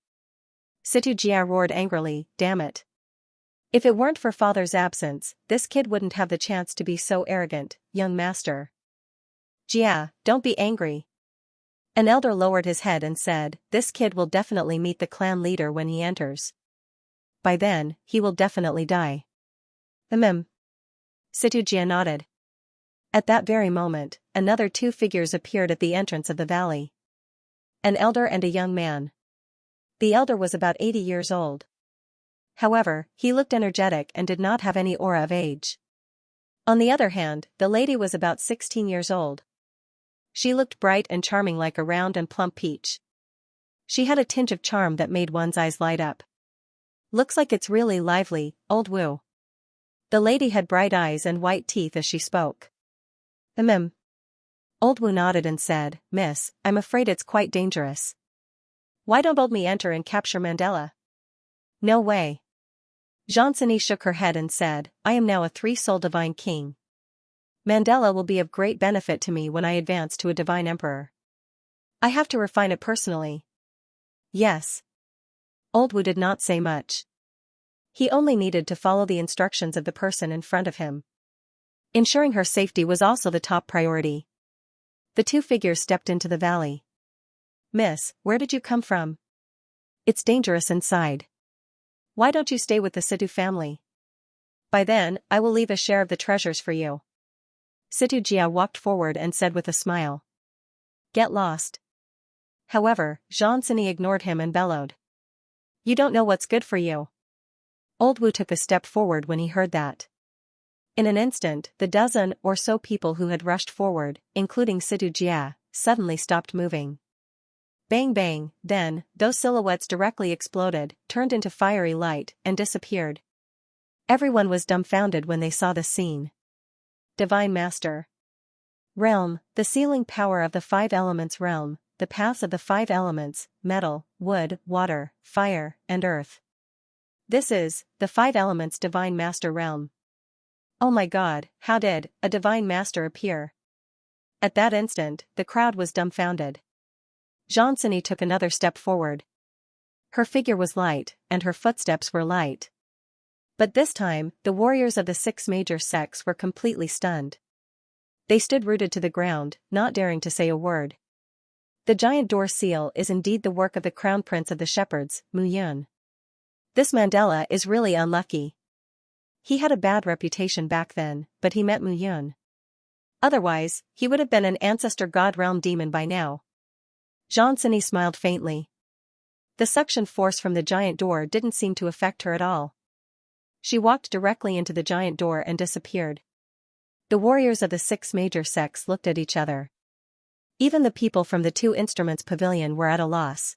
Situ Jia roared angrily, damn it. If it weren't for father's absence, this kid wouldn't have the chance to be so arrogant, young master. Jia, don't be angry. An elder lowered his head and said, this kid will definitely meet the clan leader when he enters. By then, he will definitely die. Situ Jia nodded. At that very moment, another 2 figures appeared at the entrance of the valley. An elder and a young man. The elder was about 80 years old. However, he looked energetic and did not have any aura of age. On the other hand, the lady was about 16 years old. She looked bright and charming like a round and plump peach. She had a tinge of charm that made one's eyes light up. Looks like it's really lively, old Wu. The lady had bright eyes and white teeth as she spoke. Old Wu nodded and said, Miss, I'm afraid it's quite dangerous. Why don't old me enter and capture Mandela? No way. Xianxia shook her head and said, I am now a 3-soul divine king. Mandela will be of great benefit to me when I advance to a divine emperor. I have to refine it personally. Yes. Old Wu did not say much. He only needed to follow the instructions of the person in front of him. Ensuring her safety was also the top priority. The 2 figures stepped into the valley. Miss, where did you come from? It's dangerous inside. Why don't you stay with the Situ family? By then, I will leave a share of the treasures for you. Situ Jia walked forward and said with a smile. Get lost. However, Xianxia ignored him and bellowed. You don't know what's good for you. Old Wu took a step forward when he heard that. In an instant, the dozen or so people who had rushed forward, including Situ Jia, suddenly stopped moving. Bang bang, then, those silhouettes directly exploded, turned into fiery light, and disappeared. Everyone was dumbfounded when they saw the scene. Divine Master. Realm, the sealing power of the 5 elements realm, the paths of the 5 elements, metal, wood, water, fire, and earth. This is, the 5 elements Divine Master realm. Oh my god, how did a Divine Master appear? At that instant, the crowd was dumbfounded. Xianxia took another step forward. Her figure was light, and her footsteps were light. But this time, the warriors of the 6 major sects were completely stunned. They stood rooted to the ground, not daring to say a word. The giant door seal is indeed the work of the crown prince of the shepherds, Mu Yun. This Mandela is really unlucky. He had a bad reputation back then, but he met Mu Yun. Otherwise, he would have been an ancestor god realm demon by now. Xianxia smiled faintly. The suction force from the giant door didn't seem to affect her at all. She walked directly into the giant door and disappeared. The warriors of the 6 major sects looked at each other. Even the people from the 2 instruments pavilion were at a loss.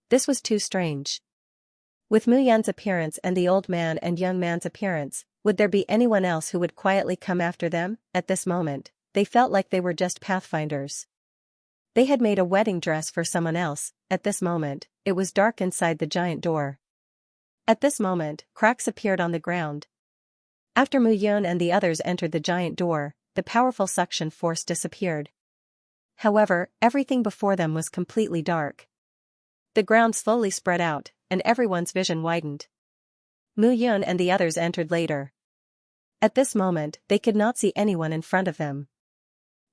This was too strange. With Mu Yun's appearance and the old man and young man's appearance, would there be anyone else who would quietly come after them? At this moment, they felt like they were just pathfinders. They had made a wedding dress for someone else. At this moment, it was dark inside the giant door. At this moment, cracks appeared on the ground. After Mu Yun and the others entered the giant door, the powerful suction force disappeared. However, everything before them was completely dark. The ground slowly spread out, and everyone's vision widened. Mu Yun and the others entered later. At this moment, they could not see anyone in front of them.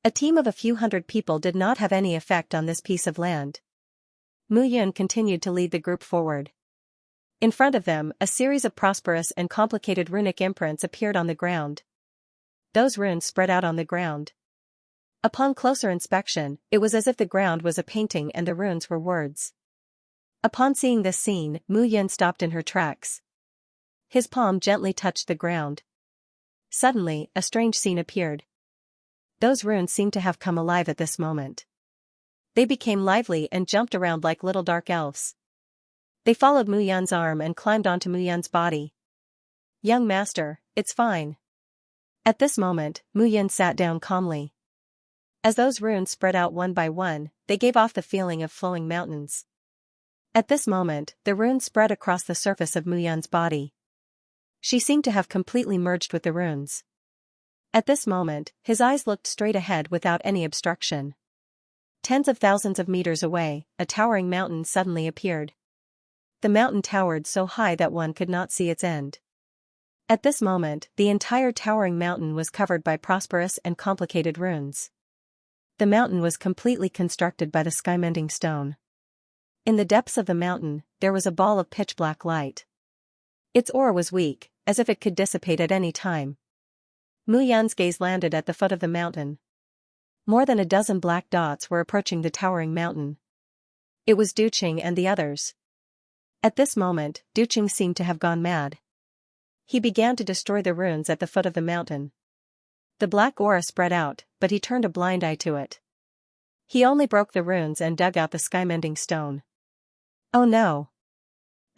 A team of a few hundred people did not have any effect on this piece of land. Mu Yun continued to lead the group forward. In front of them, a series of prosperous and complicated runic imprints appeared on the ground. Those runes spread out on the ground. Upon closer inspection, it was as if the ground was a painting and the runes were words. Upon seeing this scene, Mu Yun stopped in her tracks. His palm gently touched the ground. Suddenly, a strange scene appeared. those runes seemed to have come alive at this moment. They became lively and jumped around like little dark elves. They followed Mu Yun's arm and climbed onto Mu Yun's body. "Young master, it's fine." At this moment, Mu Yun sat down calmly. As those runes spread out one by one, they gave off the feeling of flowing mountains. At this moment, the runes spread across the surface of Mu Yun's body. She seemed to have completely merged with the runes. At this moment, his eyes looked straight ahead without any obstruction. Tens of thousands of meters away, a towering mountain suddenly appeared. The mountain towered so high that one could not see its end. At this moment, the entire towering mountain was covered by prosperous and complicated runes. The mountain was completely constructed by the sky-mending stone. In the depths of the mountain, there was a ball of pitch-black light. Its aura was weak, as if it could dissipate at any time. Mu Yun's gaze landed at the foot of the mountain. More than a dozen black dots were approaching the towering mountain. It was Du Qing and the others. At this moment, Du Qing seemed to have gone mad. He began to destroy the runes at the foot of the mountain. The black aura spread out, but he turned a blind eye to it. He only broke the runes and dug out the sky-mending stone. Oh no!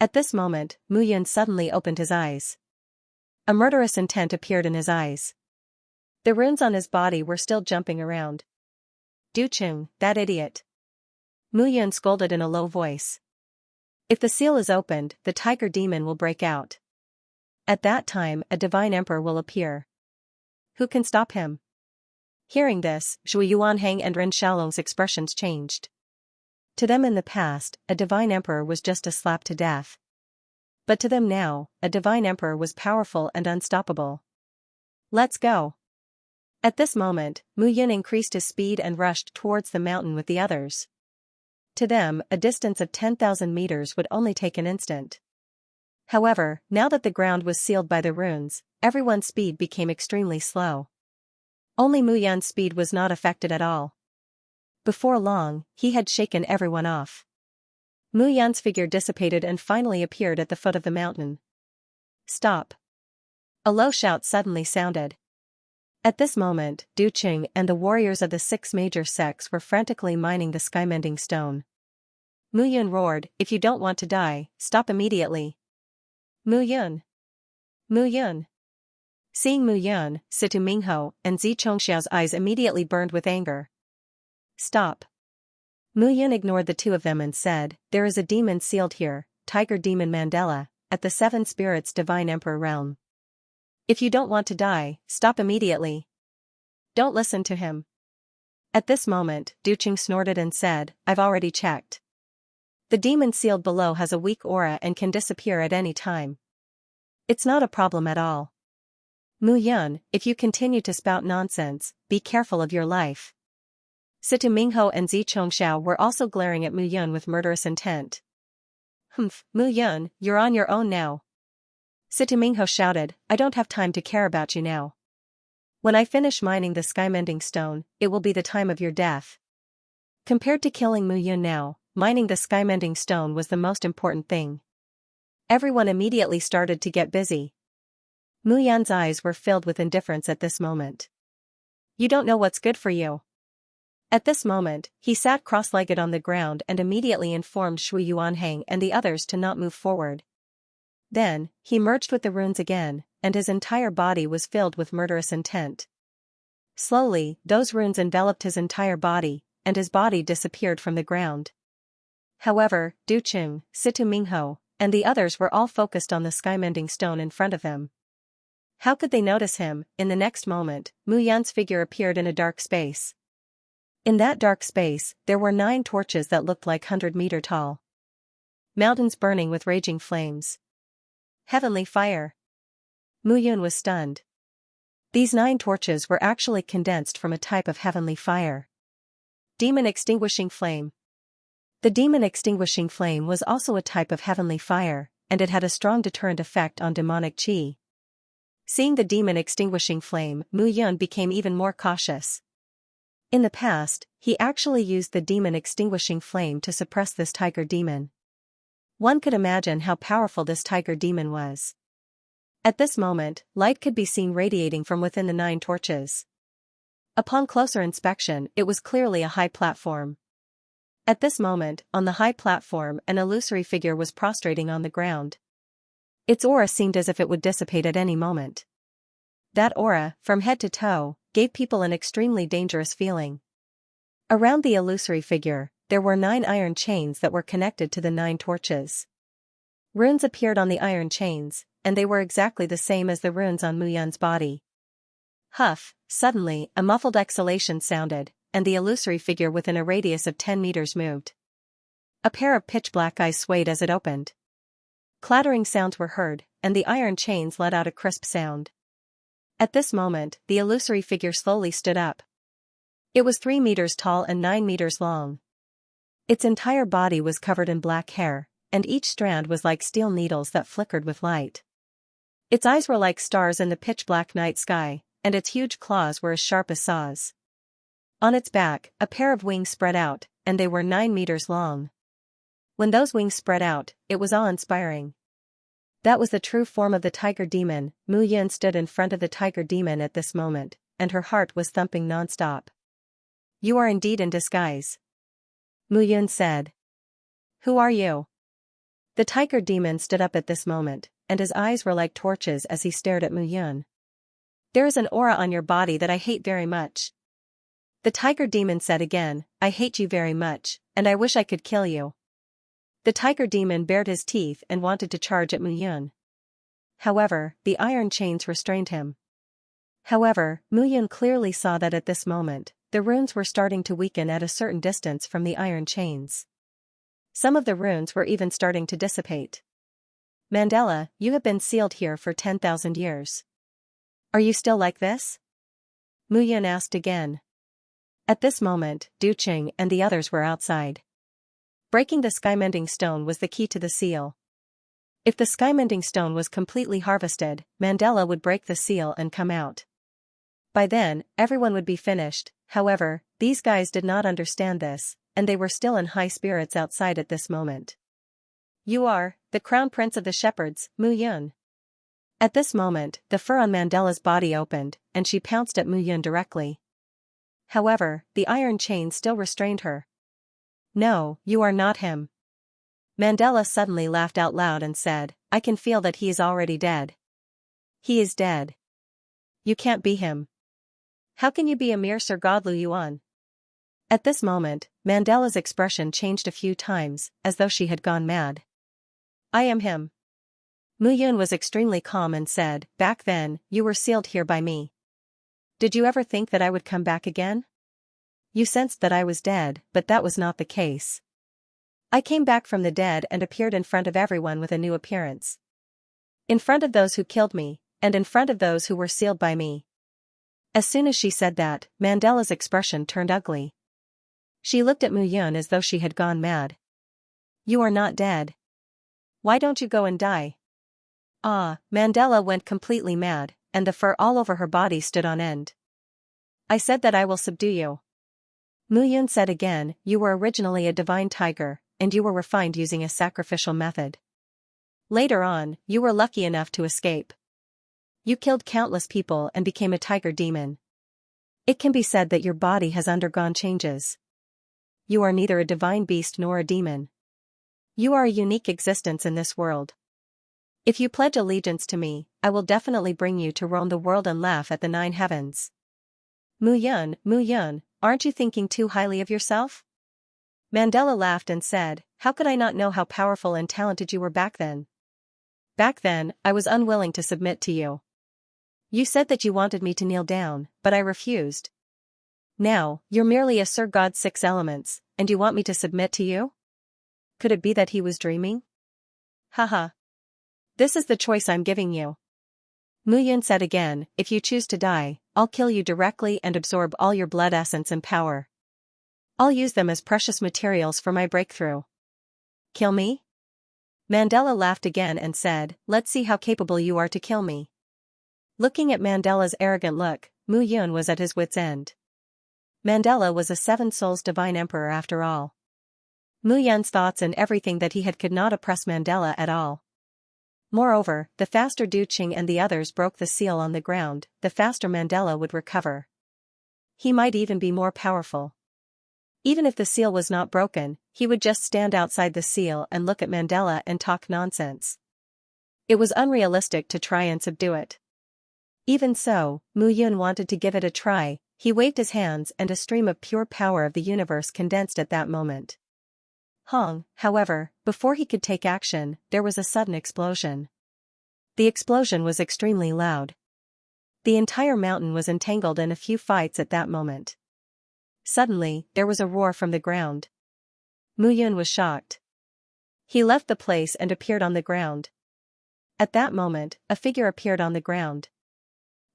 At this moment, Mu Yun suddenly opened his eyes. A murderous intent appeared in his eyes. The runes on his body were still jumping around. "Du Qing, that idiot!" Mu Yun scolded in a low voice. "If the seal is opened, the tiger demon will break out. At that time, a divine emperor will appear. Who can stop him?" Hearing this, Zhui Yuanhang and Ren Xiaolong's expressions changed. To them in the past, a divine emperor was just a slap to death. But to them now, a divine emperor was powerful and unstoppable. "Let's go." At this moment, Mu Yun increased his speed and rushed towards the mountain with the others. To them, a distance of 10,000 meters would only take an instant. However, now that the ground was sealed by the runes, everyone's speed became extremely slow. Only Mu Yun's speed was not affected at all. Before long, he had shaken everyone off. Mu Yun's figure dissipated and finally appeared at the foot of the mountain. "Stop!" A low shout suddenly sounded. At this moment, Du Qing and the warriors of the 6 major sects were frantically mining the sky-mending stone. Mu Yun roared, "If you don't want to die, stop immediately." "Mu Yun! Mu Yun!" Seeing Mu Yun, Situ Mingho and Xianxia's eyes immediately burned with anger. "Stop!" Mu Yun ignored the two of them and said, "There is a demon sealed here, Tiger Demon Mandela, at the 7 Spirits Divine Emperor realm. If you don't want to die, stop immediately. Don't listen to him." At this moment, Du Qing snorted and said, "I've already checked. The demon sealed below has a weak aura and can disappear at any time. It's not a problem at all. Mu Yun, if you continue to spout nonsense, be careful of your life." Situ Mingho and Xianxia were also glaring at Mu Yun with murderous intent. "Humph, Mu Yun, you're on your own now." Situ Mingho shouted, "I don't have time to care about you now. When I finish mining the sky-mending stone, it will be the time of your death." Compared to killing Mu Yun now, mining the sky-mending stone was the most important thing. Everyone immediately started to get busy. Mu Yun's eyes were filled with indifference at this moment. "You don't know what's good for you." At this moment, he sat cross-legged on the ground and immediately informed Shui Yuanhang and the others to not move forward. Then, he merged with the runes again, and his entire body was filled with murderous intent. Slowly, those runes enveloped his entire body, and his body disappeared from the ground. However, Du Qing, Situ Mingho, and the others were all focused on the sky-mending stone in front of them. How could they notice him? In the next moment, Mu Yun's figure appeared in a dark space. In that dark space, there were 9 torches that looked like 100-meter tall. Mountains burning with raging flames. Heavenly fire. Mu Yun was stunned. These 9 torches were actually condensed from a type of heavenly fire. Demon extinguishing flame. The demon extinguishing flame was also a type of heavenly fire, and it had a strong deterrent effect on demonic qi. Seeing the demon extinguishing flame, Mu Yun became even more cautious. In the past, he actually used the demon extinguishing flame to suppress this tiger demon. One could imagine how powerful this tiger demon was. At this moment, light could be seen radiating from within the 9 torches. Upon closer inspection, it was clearly a high platform. At this moment, on the high platform, an illusory figure was prostrating on the ground. Its aura seemed as if it would dissipate at any moment. That aura, from head to toe, gave people an extremely dangerous feeling. Around the illusory figure, there were 9 iron chains that were connected to the 9 torches. Runes appeared on the iron chains, and they were exactly the same as the runes on Mu Yun's body. Huff, suddenly, a muffled exhalation sounded, and the illusory figure within a radius of 10 meters moved. A pair of pitch-black eyes swayed as it opened. Clattering sounds were heard, and the iron chains let out a crisp sound. At this moment, the illusory figure slowly stood up. It was 3 meters tall and 9 meters long. Its entire body was covered in black hair, and each strand was like steel needles that flickered with light. Its eyes were like stars in the pitch-black night sky, and its huge claws were as sharp as saws. On its back, a pair of wings spread out, and they were 9 meters long. When those wings spread out, it was awe-inspiring. That was the true form of the tiger demon. Mu Yun stood in front of the tiger demon at this moment, and her heart was thumping non-stop. "You are indeed in disguise," Mu Yun said. "Who are you?" The tiger demon stood up at this moment, and his eyes were like torches as he stared at Mu Yun. "There is an aura on your body that I hate very much." The tiger demon said again, "I hate you very much, and I wish I could kill you." The tiger demon bared his teeth and wanted to charge at Mu Yun. However, the iron chains restrained him. However, Mu Yun clearly saw that at this moment, the runes were starting to weaken at a certain distance from the iron chains. Some of the runes were even starting to dissipate. "Mandela, you have been sealed here for 10,000 years. Are you still like this?" Mu Yun asked again. At this moment, Du Qing and the others were outside. Breaking the skymending stone was the key to the seal. If the skymending stone was completely harvested, Mandela would break the seal and come out. By then, everyone would be finished. However, these guys did not understand this, and they were still in high spirits outside at this moment. "You are the crown prince of the shepherds, Mu Yun." At this moment, the fur on Mandela's body opened, and she pounced at Mu Yun directly. However, the iron chain still restrained her. "No, you are not him." Mandela suddenly laughed out loud and said, "I can feel that he is already dead." "He is dead. You can't be him. How can you be Emir Sir Godlu Yuan?" At this moment, Mandela's expression changed a few times, as though she had gone mad. "I am him." Mu Yun was extremely calm and said, "Back then, you were sealed here by me. Did you ever think that I would come back again? You sensed that I was dead, but that was not the case. I came back from the dead and appeared in front of everyone with a new appearance. In front of those who killed me, and in front of those who were sealed by me." As soon as she said that, Mandela's expression turned ugly. She looked at Mu Yun as though she had gone mad. "You are not dead. Why don't you go and die?" Mandela went completely mad, and the fur all over her body stood on end. "I said that I will subdue you." Mu Yun said again, "You were originally a divine tiger, and you were refined using a sacrificial method. Later on, you were lucky enough to escape. You killed countless people and became a tiger demon. It can be said that your body has undergone changes. You are neither a divine beast nor a demon. You are a unique existence in this world. If you pledge allegiance to me, I will definitely bring you to roam the world and laugh at the 9 heavens." Mu Yun, aren't you thinking too highly of yourself?" Mandela laughed and said, "How could I not know how powerful and talented you were back then? Back then, I was unwilling to submit to you. You said that you wanted me to kneel down, but I refused. Now, you're merely a Sir God 6 elements, and you want me to submit to you? Could it be that he was dreaming? Haha. This is the choice I'm giving you." Mu Yun said again, "If you choose to die, I'll kill you directly and absorb all your blood essence and power. I'll use them as precious materials for my breakthrough." "Kill me?" Mandela laughed again and said, "Let's see how capable you are to kill me." Looking at Mandela's arrogant look, Mu Yun was at his wit's end. Mandela was a 7 souls divine emperor after all. Mu Yun's thoughts and everything that he had could not oppress Mandela at all. Moreover, the faster Du Qing and the others broke the seal on the ground, the faster Mandela would recover. he might even be more powerful. Even if the seal was not broken, he would just stand outside the seal and look at Mandela and talk nonsense. It was unrealistic to try and subdue it. Even so, Mu Yun wanted to give it a try. He waved his hands and a stream of pure power of the universe condensed at that moment. However, before he could take action, there was a sudden explosion. The explosion was extremely loud. The entire mountain was entangled in a few fights at that moment. Suddenly, there was a roar from the ground. Mu Yun was shocked. He left the place and appeared on the ground. At that moment, a figure appeared on the ground.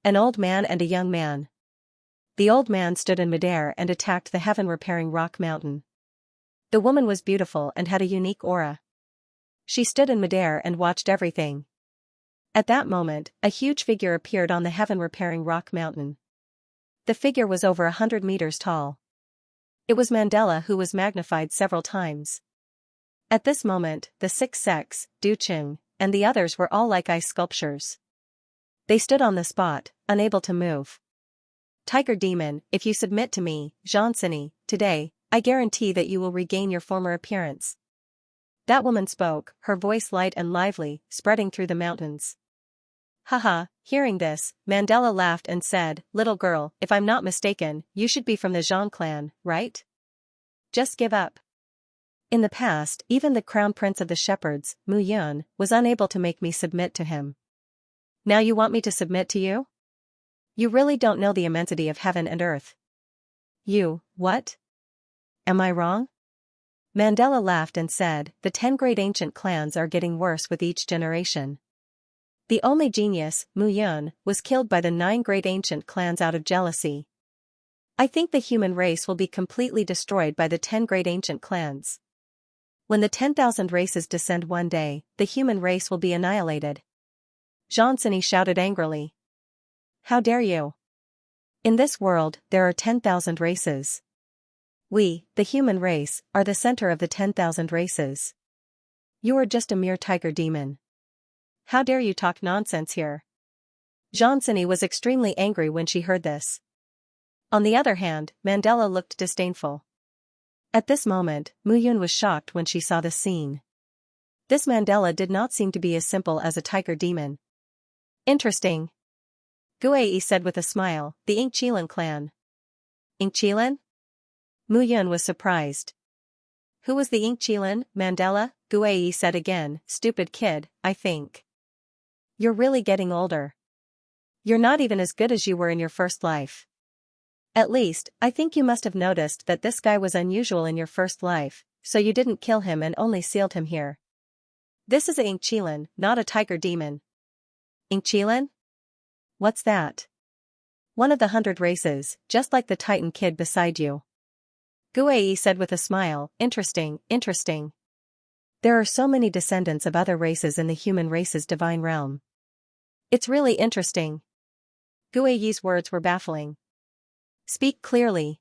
An old man and a young man. The old man stood in midair and attacked the heaven-repairing rock mountain. The woman was beautiful and had a unique aura. She stood in midair and watched everything. At that moment, a huge figure appeared on the heaven-repairing rock mountain. The figure was over 100 meters tall. It was Mandela, who was magnified several times. At this moment, the 6 sects, Du Qing, and the others were all like ice sculptures. They stood on the spot, unable to move. Tiger Demon, if you submit to me, Xianxia, today, I guarantee that you will regain your former appearance. That woman spoke, her voice light and lively, spreading through the mountains. Haha, hearing this, Mandela laughed and said, "Little girl, if I'm not mistaken, you should be from the Zhang clan, right? Just give up." In the past, even the crown prince of the shepherds, Mu Yun, was unable to make me submit to him. Now you want me to submit to you? You really don't know the immensity of heaven and earth. What? Am I wrong? Mandela laughed and said, "The 10 great ancient clans are getting worse with each generation. The only genius, Mu Yun, was killed by the 9 great ancient clans out of jealousy. I think the human race will be completely destroyed by the 10 great ancient clans. When the 10,000 races descend one day, the human race will be annihilated." Xianxia shouted angrily. "How dare you? In this world, there are 10,000 races. We, the human race, are the center of the 10,000 races. You are just a mere tiger demon. How dare you talk nonsense here?" Xianxia was extremely angry when she heard this. On the other hand, Mandela looked disdainful. At this moment, Mu Yun was shocked when she saw the scene. This Mandela did not seem to be as simple as a tiger demon. "Interesting," Guai said with a smile, "the Xianxia clan." "Xianxia?" Mu Yun was surprised. "Who was the Xianxia, Mandela?" Guai said again, "Stupid kid, I think. You're really getting older. You're not even as good as you were in your first life. At least, I think you must have noticed that this guy was unusual in your first life, so you didn't kill him and only sealed him here. This is a Xianxia, not a tiger demon." "Xianxia? What's that?" "One of the 100 races, just like the Titan kid beside you." Guai said with a smile, Interesting. There are so many descendants of other races in the human race's divine realm. It's really interesting." Guai's words were baffling. "Speak clearly.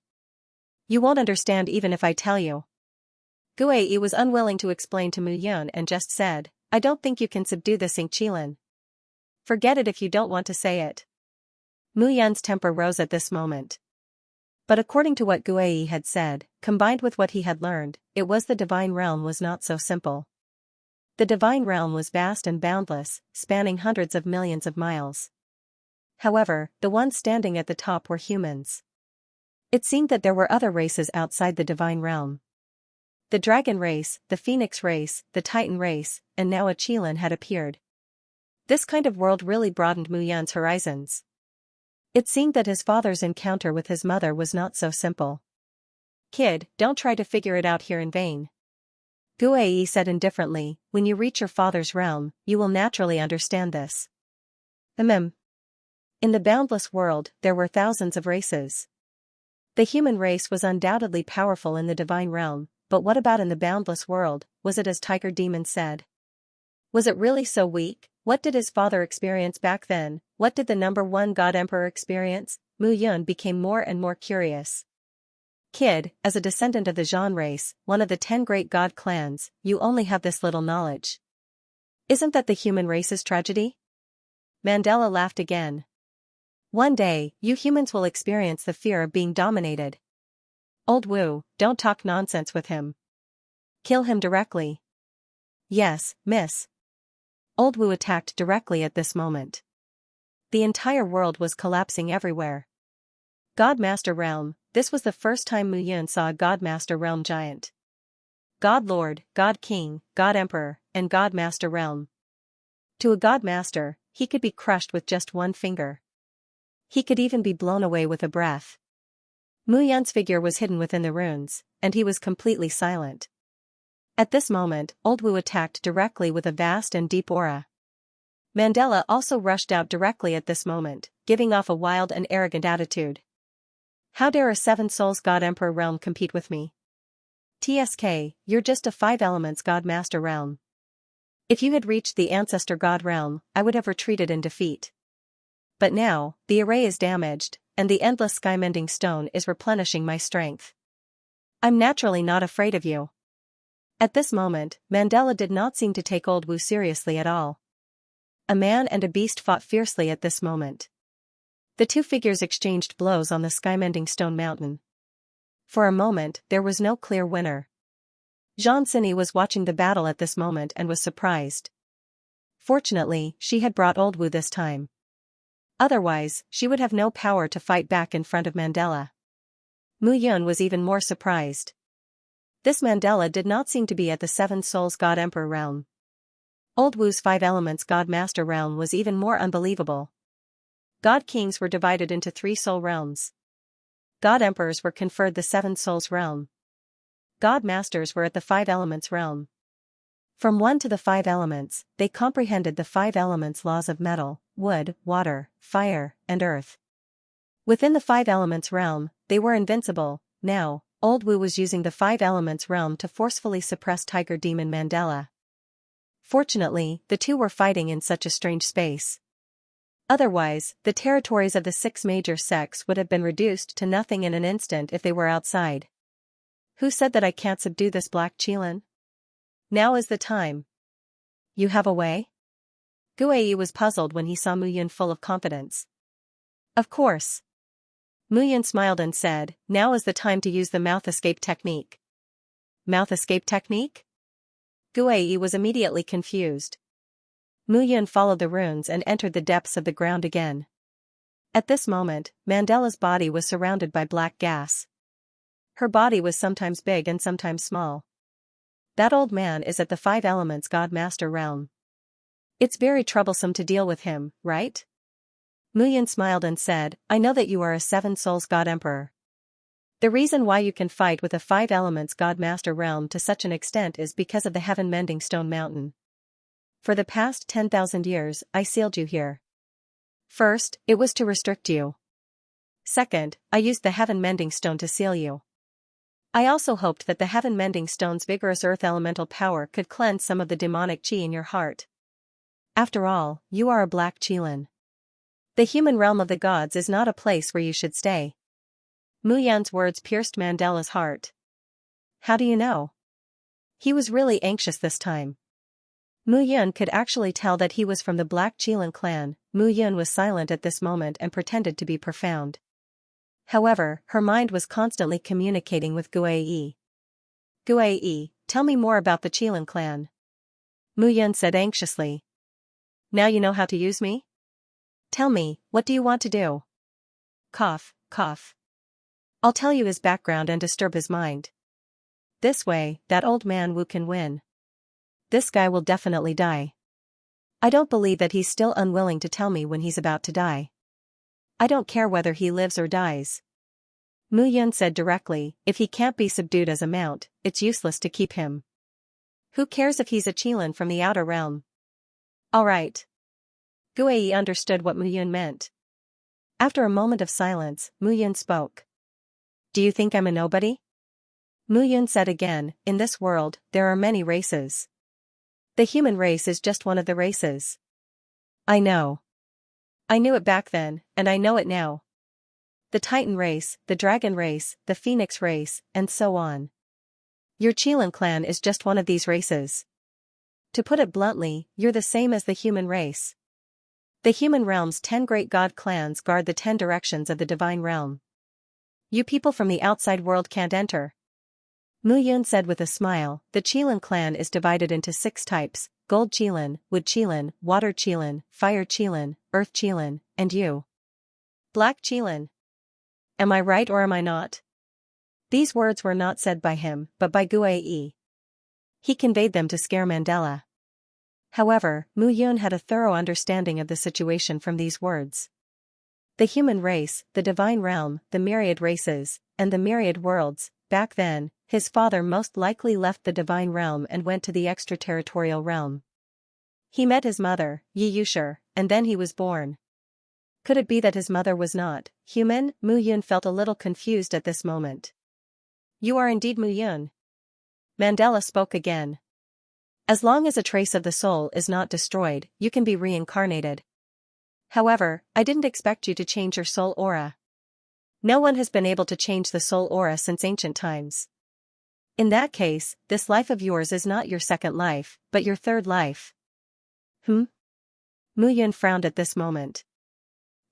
You won't understand even if I tell you." Guai was unwilling to explain to Mu Yun and just said, "I don't think you can subdue this Xianxia. Forget it if you don't want to say it." Mu Yun's temper rose at this moment. But according to what Guai had said, combined with what he had learned, it was the divine realm was not so simple. The divine realm was vast and boundless, spanning hundreds of millions of miles. However, the ones standing at the top were humans. It seemed that there were other races outside the divine realm. The dragon race, the phoenix race, the titan race, and now a Qilin had appeared. This kind of world really broadened Mu Yun's horizons. It seemed that his father's encounter with his mother was not so simple. "Kid, don't try to figure it out here in vain," Guai said indifferently, "when you reach your father's realm, you will naturally understand this." In the boundless world, there were thousands of races. The human race was undoubtedly powerful in the divine realm, but what about in the boundless world? Was it as Tiger Demon said? Was it really so weak? What did his father experience back then? What did the number 1 God Emperor experience? Mu Yun became more and more curious. "Kid, as a descendant of the Zhan race, one of the 10 great god clans, you only have this little knowledge. Isn't that the human race's tragedy?" Mandela laughed again. One day, you humans will experience the fear of being dominated. Old Wu, don't talk nonsense with him. Kill him directly. Yes, miss. Old Wu attacked directly at this moment. The entire world was collapsing everywhere. God Master Realm, this was the first time Mu Yun saw a God Master Realm giant. God Lord, God King, God Emperor, and God Master Realm. To a God Master, he could be crushed with just one finger. He could even be blown away with a breath. Mu Yun's figure was hidden within the runes, and he was completely silent. At this moment, Old Wu attacked directly with a vast and deep aura. Mandela also rushed out directly at this moment, giving off a wild and arrogant attitude. How dare a Seven Souls God Emperor realm compete with me? TSK, you're just a Five Elements God Master realm. If you had reached the Ancestor God realm, I would have retreated in defeat. But now, the array is damaged, and the endless sky-mending stone is replenishing my strength. I'm naturally not afraid of you. At this moment, Mandela did not seem to take Old Wu seriously at all. A man and a beast fought fiercely at this moment. The two figures exchanged blows on the sky-mending stone mountain. For a moment, there was no clear winner. Zhang Sini was watching the battle at this moment and was surprised. Fortunately, she had brought Old Wu this time. Otherwise, she would have no power to fight back in front of Mandela. Mu Yun was even more surprised. This Mandela did not seem to be at the Seven Souls God Emperor realm. Old Wu's Five Elements God Master realm was even more unbelievable. God Kings were divided into 3 soul realms. God Emperors were conferred the Seven Souls realm. God Masters were at the Five Elements realm. From 1 to the 5 elements, they comprehended the 5 elements laws of metal, wood, water, fire, and earth. Within the 5 elements realm, they were invincible. Now, Old Wu was using the 5 elements realm to forcefully suppress Tiger Demon Mandela. Fortunately, the two were fighting in such a strange space. Otherwise, the territories of the 6 major sects would have been reduced to nothing in an instant if they were outside. Who said that I can't subdue this black Qilin? Now is the time. You have a way? Guai was puzzled when he saw Mu Yun full of confidence. Of course. Mu Yun smiled and said, now is the time to use the mouth escape technique. Mouth escape technique? Guai was immediately confused. Mu Yun followed the runes and entered the depths of the ground again. At this moment, Mandela's body was surrounded by black gas. Her body was sometimes big and sometimes small. That old man is at the 5 Elements God Master realm. It's very troublesome to deal with him, right? Mu Yun smiled and said, I know that you are a 7 Souls God Emperor. The reason why you can fight with a 5 Elements God Master realm to such an extent is because of the Heaven Mending Stone Mountain. For the past 10,000 years, I sealed you here. First, it was to restrict you. Second, I used the Heaven Mending Stone to seal you. I also hoped that the Heaven Mending Stone's vigorous earth elemental power could cleanse some of the demonic chi in your heart. After all, you are a black Qilin. The human realm of the gods is not a place where you should stay. Mu Yun's words pierced Mandela's heart. How do you know? He was really anxious this time. Mu Yun could actually tell that he was from the Black Qilin clan. Mu Yun was silent at this moment and pretended to be profound. However, her mind was constantly communicating with Guai. Guai, tell me more about the Qilin clan. Mu Yun said anxiously. Now you know how to use me? Tell me, what do you want to do? Cough, cough. I'll tell you his background and disturb his mind. This way, that old man Wu can win. This guy will definitely die. I don't believe that he's still unwilling to tell me when he's about to die. I don't care whether he lives or dies. Mu Yun said directly, if he can't be subdued as a mount, it's useless to keep him. Who cares if he's a Qilin from the outer realm? Alright. Guai understood what Mu Yun meant. After a moment of silence, Mu Yun spoke. Do you think I'm a nobody? Mu Yun said again, in this world, there are many races. The human race is just one of the races. I know. I knew it back then, and I know it now. The Titan race, the Dragon race, the Phoenix race, and so on. Your Qilin clan is just one of these races. To put it bluntly, you're the same as the human race. The human realm's 10 great god clans guard the 10 directions of the divine realm. You people from the outside world can't enter. Mu Yun said with a smile. The Qilin clan is divided into 6 types: Gold Qilin, Wood Qilin, Water Qilin, Fire Qilin, Earth Qilin, and you. Black Qilin. Am I right or am I not? These words were not said by him, but by Guai. He conveyed them to scare Mandela. However, Mu Yun had a thorough understanding of the situation from these words. The human race, the divine realm, the myriad races, and the myriad worlds. Back then, his father most likely left the divine realm and went to the extraterritorial realm. He met his mother, Yi Yushir, and then he was born. Could it be that his mother was not human? Mu Yun felt a little confused at this moment. You are indeed Mu Yun. Mandela spoke again. As long as a trace of the soul is not destroyed, you can be reincarnated. However, I didn't expect you to change your soul aura. No one has been able to change the soul aura since ancient times. In that case, this life of yours is not your second life, but your third life. Mu Yun frowned at this moment.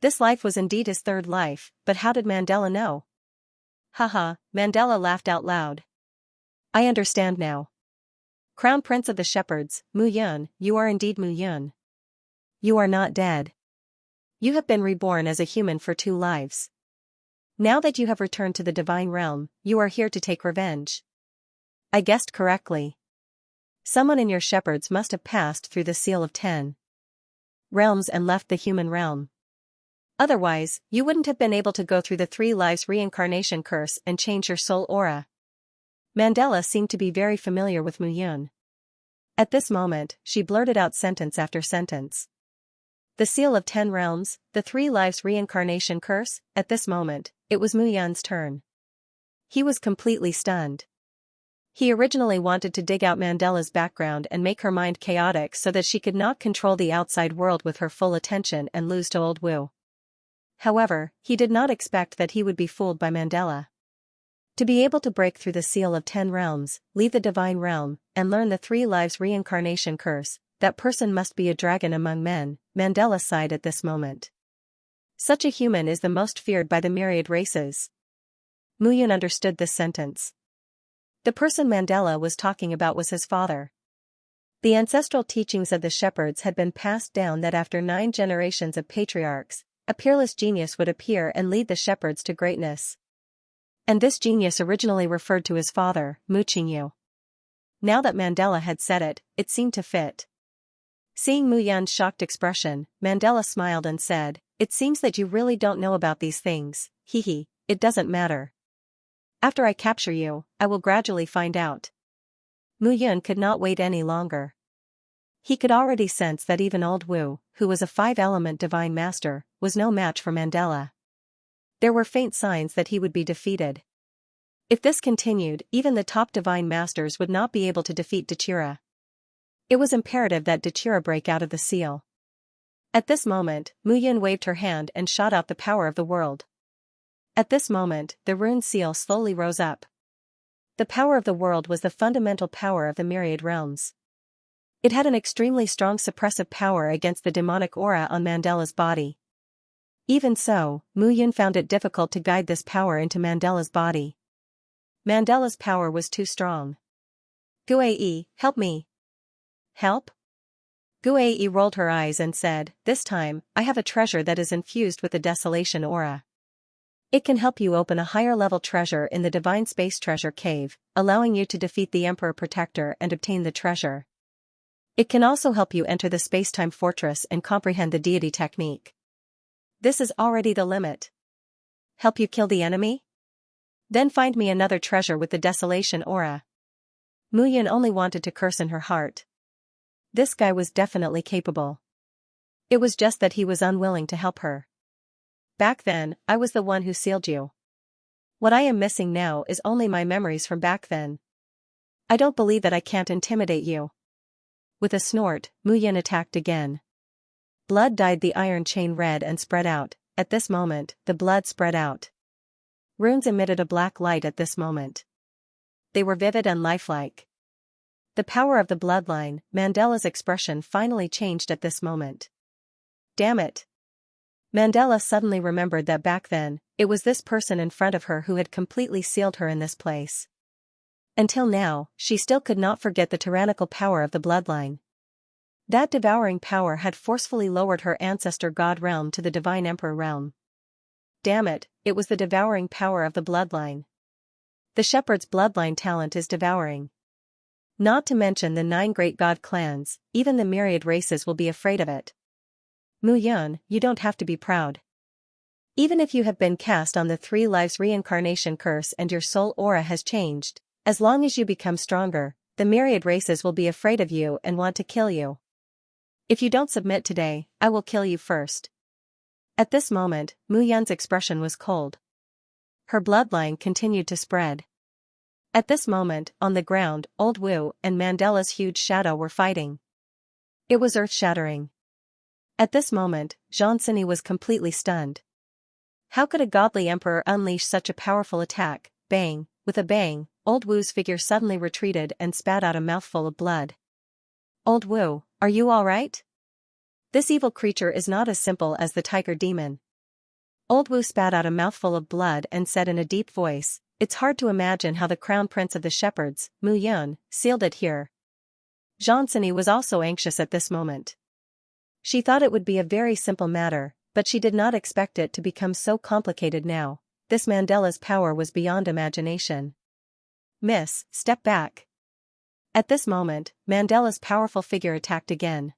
This life was indeed his third life, but how did Mandela know? Haha, Mandela laughed out loud. I understand now. Crown Prince of the Shepherds, Mu Yun, you are indeed Mu Yun. You are not dead. You have been reborn as a human for 2 lives. Now that you have returned to the divine realm, you are here to take revenge. I guessed correctly. Someone in your shepherds must have passed through the seal of 10 realms and left the human realm. Otherwise, you wouldn't have been able to go through the 3 lives reincarnation curse and change your soul aura. Mandela seemed to be very familiar with Mu Yun. At this moment, she blurted out sentence after sentence. The seal of 10 realms, the 3 lives reincarnation curse. At this moment, it was Mu Yun's turn. He was completely stunned. He originally wanted to dig out Mandela's background and make her mind chaotic so that she could not control the outside world with her full attention and lose to old Wu. However, he did not expect that he would be fooled by Mandela. To be able to break through the seal of 10 realms, leave the divine realm, and learn the 3 lives reincarnation curse, that person must be a dragon among men. Mandela sighed at this moment. Such a human is the most feared by the myriad races. Mu Yun understood this sentence. The person Mandela was talking about was his father. The ancestral teachings of the shepherds had been passed down that after 9 generations of patriarchs, a peerless genius would appear and lead the shepherds to greatness. And this genius originally referred to his father, Mu Qingyu. Now that Mandela had said it, it seemed to fit. Seeing Mu Yun's shocked expression, Mandela smiled and said, "It seems that you really don't know about these things, hehe, it doesn't matter. After I capture you, I will gradually find out." Mu Yun could not wait any longer. He could already sense that even old Wu, who was a 5-element divine master, was no match for Mandela. There were faint signs that he would be defeated. If this continued, even the top divine masters would not be able to defeat Dachira. It was imperative that Dachira break out of the seal. At this moment, Mu Yun waved her hand and shot out the power of the world. At this moment, the rune seal slowly rose up. The power of the world was the fundamental power of the myriad realms. It had an extremely strong suppressive power against the demonic aura on Mandela's body. Even so, Mu Yun found it difficult to guide this power into Mandela's body. Mandela's power was too strong. Guai, help me. Help? Guai rolled her eyes and said, "This time, I have a treasure that is infused with the desolation aura. It can help you open a higher-level treasure in the Divine Space Treasure Cave, allowing you to defeat the Emperor Protector and obtain the treasure. It can also help you enter the space-time fortress and comprehend the deity technique. This is already the limit. Help you kill the enemy? Then find me another treasure with the desolation aura." Mu Yun only wanted to curse in her heart. This guy was definitely capable. It was just that he was unwilling to help her. Back then, I was the one who sealed you. What I am missing now is only my memories from back then. I don't believe that I can't intimidate you. With a snort, Mu Yun attacked again. Blood dyed the iron chain red and spread out. At this moment, the blood spread out. Runes emitted a black light at this moment. They were vivid and lifelike. The power of the bloodline. Mandela's expression finally changed at this moment. Damn it. Mandela suddenly remembered that back then, it was this person in front of her who had completely sealed her in this place. Until now, she still could not forget the tyrannical power of the bloodline. That devouring power had forcefully lowered her ancestor god realm to the divine emperor realm. Damn it, it was the devouring power of the bloodline. The shepherd's bloodline talent is devouring. Not to mention the 9 great god clans, even the myriad races will be afraid of it. Mu Yun, you don't have to be proud. Even if you have been cast on the 3 lives reincarnation curse and your soul aura has changed, as long as you become stronger, the myriad races will be afraid of you and want to kill you. If you don't submit today, I will kill you first. At this moment, Mu Yun's expression was cold. Her bloodline continued to spread. At this moment, on the ground, Old Wu and Mandela's huge shadow were fighting. It was earth-shattering. At this moment, Xianxia was completely stunned. How could a godly emperor unleash such a powerful attack? Bang! With a bang, Old Wu's figure suddenly retreated and spat out a mouthful of blood. Old Wu, are you all right? This evil creature is not as simple as the tiger demon. Old Wu spat out a mouthful of blood and said in a deep voice, it's hard to imagine how the crown prince of the shepherds, Mu Yun, sealed it here. Xianxia was also anxious at this moment. She thought it would be a very simple matter, but she did not expect it to become so complicated now. This Mandela's power was beyond imagination. Miss, step back. At this moment, Mandela's powerful figure attacked again.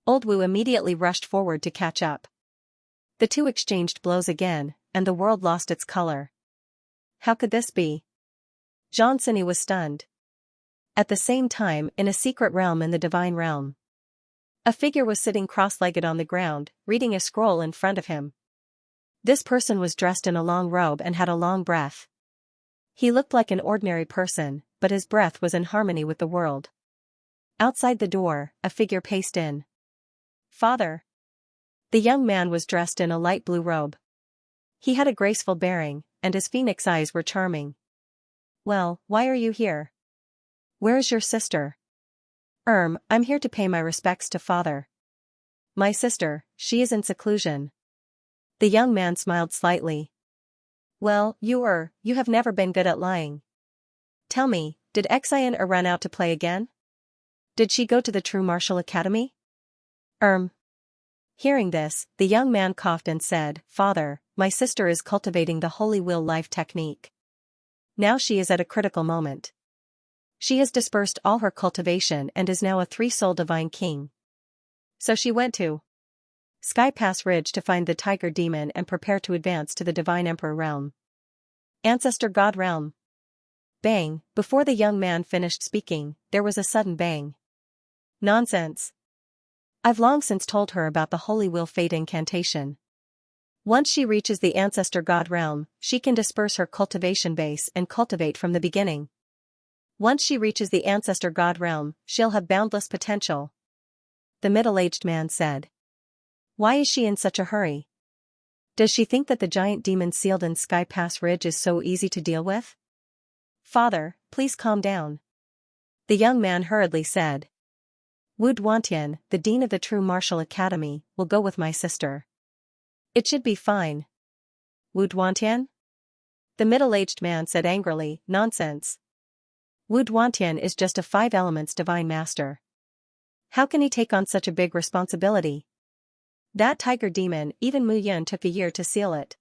Old Wu immediately rushed forward to catch up. The two exchanged blows again, and the world lost its color. How could this be? Xianxia was stunned. At the same time, in a secret realm in the divine realm, a figure was sitting cross-legged on the ground, reading a scroll in front of him. This person was dressed in a long robe and had a long breath. He looked like an ordinary person, but his breath was in harmony with the world. Outside the door, a figure paced in. Father. The young man was dressed in a light blue robe. He had a graceful bearing, and his phoenix eyes were charming. Well, why are you here? Where is your sister? I'm here to pay my respects to father. My sister, she is in seclusion. The young man smiled slightly. Well, you have never been good at lying. Tell me, did Xianxia run out to play again? Did she go to the true martial academy? Hearing this, the young man coughed and said, Father, my sister is cultivating the holy will life technique. Now she is at a critical moment. She has dispersed all her cultivation and is now a 3-soul divine king. So she went to Sky Pass Ridge to find the tiger demon and prepare to advance to the divine emperor realm. Ancestor god realm. Bang! Before the young man finished speaking, there was a sudden bang. Nonsense. I've long since told her about the holy will fate incantation. Once she reaches the ancestor god realm, she can disperse her cultivation base and cultivate from the beginning. Once she reaches the ancestor god realm, she'll have boundless potential. The middle-aged man said. Why is she in such a hurry? Does she think that the giant demon sealed in Sky Pass Ridge is so easy to deal with? Father, please calm down. The young man hurriedly said. Wu Duantian, the dean of the True Martial Academy, will go with my sister. It should be fine. Wu Duantian? The middle-aged man said angrily, Nonsense. Wu Duantian is just a 5 elements divine master. How can he take on such a big responsibility? That tiger demon, even Mu Yun took a year to seal it.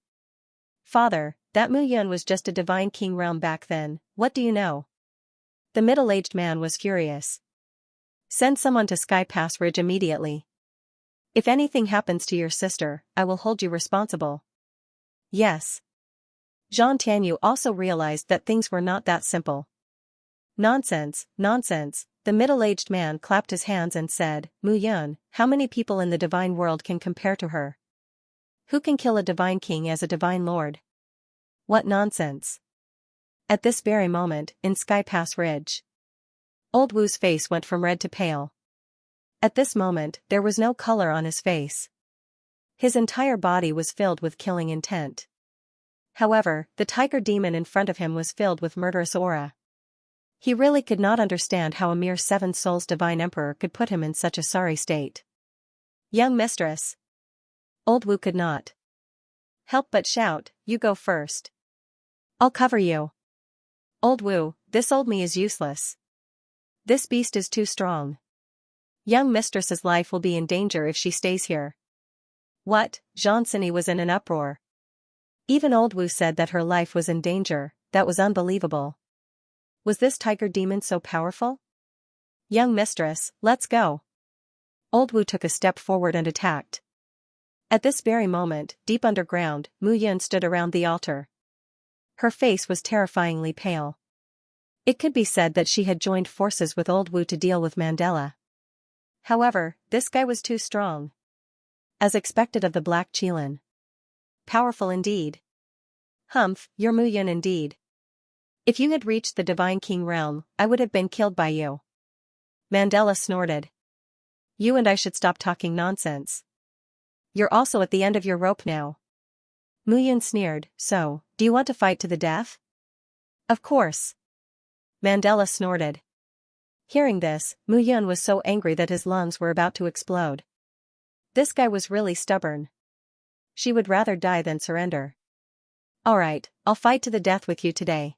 Father, that Mu Yun was just a divine king realm back then, what do you know? The middle-aged man was furious. Send someone to Sky Pass Ridge immediately. If anything happens to your sister, I will hold you responsible. Yes. Zhang Tianyu also realized that things were not that simple. Nonsense, nonsense, the middle-aged man clapped his hands and said, Mu Yun, how many people in the divine world can compare to her? Who can kill a divine king as a divine lord? What nonsense. At this very moment, in Sky Pass Ridge, Old Wu's face went from red to pale. At this moment, there was no color on his face. His entire body was filled with killing intent. However, the tiger demon in front of him was filled with murderous aura. He really could not understand how a mere 7 souls divine emperor could put him in such a sorry state. Young mistress. Old Wu could not help but shout, "You go first. I'll cover you." "Old Wu, this old me is useless. This beast is too strong. Young mistress's life will be in danger if she stays here." What? Xianxia was in an uproar. Even Old Wu said that her life was in danger. That was unbelievable. Was this tiger demon so powerful? "Young mistress, let's go." Old Wu took a step forward and attacked. At this very moment, deep underground, Mu Yun stood around the altar. Her face was terrifyingly pale. It could be said that she had joined forces with Old Wu to deal with Mandela. However, this guy was too strong. As expected of the Black Qilin. Powerful indeed. "Humph, you're Mu Yun indeed. If you had reached the Divine King realm, I would have been killed by you." Mandela snorted. "You and I should stop talking nonsense. You're also at the end of your rope now." Mu Yun sneered, "So, do you want to fight to the death?" "Of course." Mandela snorted. Hearing this, Mu Yun was so angry that his lungs were about to explode. This guy was really stubborn. She would rather die than surrender. "Alright, I'll fight to the death with you today."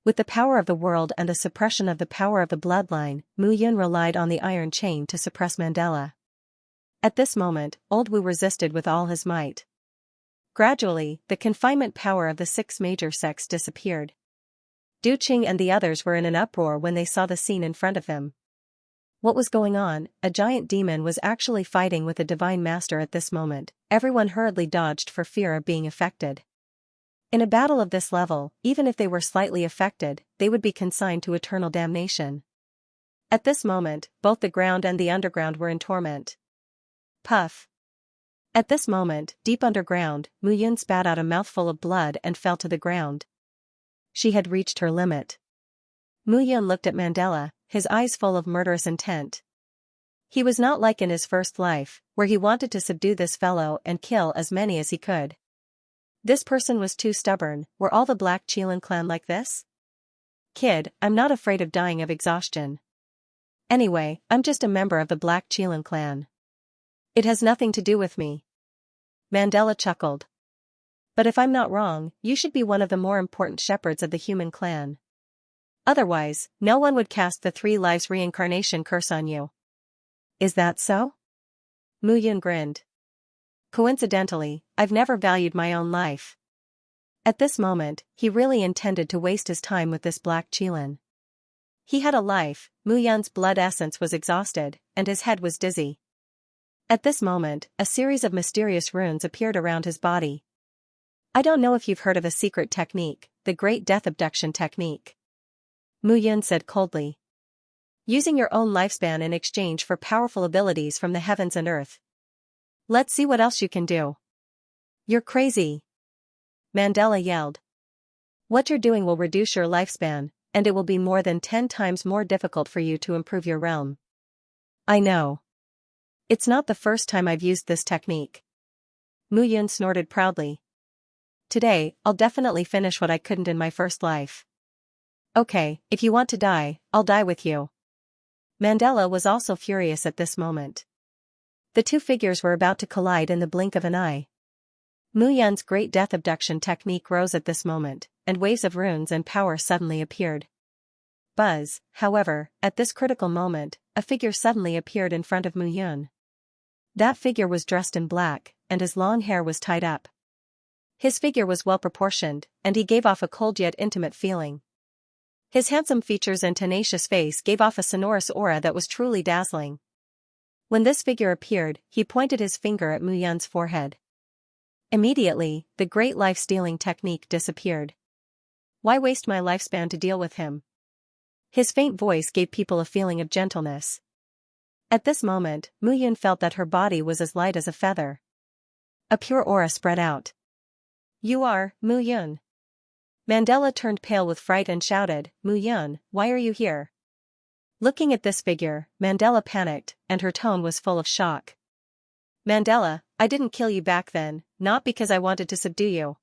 With the power of the world and the suppression of the power of the bloodline, Mu Yun relied on the iron chain to suppress Mandela. At this moment, Old Wu resisted with all his might. Gradually, the confinement power of the 6 major sects disappeared. Du Qing and the others were in an uproar when they saw the scene in front of him. What was going on? A giant demon was actually fighting with a divine master at this moment. Everyone hurriedly dodged for fear of being affected. In a battle of this level, even if they were slightly affected, they would be consigned to eternal damnation. At this moment, both the ground and the underground were in torment. Puff. At this moment, deep underground, Mu Yun spat out a mouthful of blood and fell to the ground. She had reached her limit. Mu Yun looked at Mandela, his eyes full of murderous intent. He was not like in his first life, where he wanted to subdue this fellow and kill as many as he could. This person was too stubborn. Were all the Black Qilin clan like this? "Kid, I'm not afraid of dying of exhaustion. Anyway, I'm just a member of the Black Qilin clan. It has nothing to do with me." Mandela chuckled. "But if I'm not wrong, you should be one of the more important shepherds of the human clan. Otherwise, no one would cast the 3 lives reincarnation curse on you." "Is that so?" Mu Yun grinned. "Coincidentally, I've never valued my own life." At this moment, he really intended to waste his time with this Black Qilin. He had a life. Mu Yun's blood essence was exhausted, and his head was dizzy. At this moment, a series of mysterious runes appeared around his body. "I don't know if you've heard of a secret technique, the Great Death Abduction Technique," Mu Yun said coldly. "Using your own lifespan in exchange for powerful abilities from the heavens and earth. Let's see what else you can do." "You're crazy," Mandela yelled. "What you're doing will reduce your lifespan, and it will be more than 10 times more difficult for you to improve your realm." "I know. It's not the first time I've used this technique." Mu Yun snorted proudly. "Today, I'll definitely finish what I couldn't in my first life." "Okay, if you want to die, I'll die with you." Mandela was also furious at this moment. The two figures were about to collide in the blink of an eye. Mu Yun's Great Death Abduction Technique rose at this moment, and waves of runes and power suddenly appeared. Buzz, however, at this critical moment, a figure suddenly appeared in front of Mu Yun. That figure was dressed in black, and his long hair was tied up. His figure was well proportioned, and he gave off a cold yet intimate feeling. His handsome features and tenacious face gave off a sonorous aura that was truly dazzling. When this figure appeared, he pointed his finger at Mu Yun's forehead. Immediately, the great life-stealing technique disappeared. "Why waste my lifespan to deal with him?" His faint voice gave people a feeling of gentleness. At this moment, Mu Yun felt that her body was as light as a feather. A pure aura spread out. "You are, Mu Yun." Mandela turned pale with fright and shouted, "Mu Yun, why are you here?" Looking at this figure, Mandela panicked, and her tone was full of shock. "Mandela, I didn't kill you back then, not because I wanted to subdue you."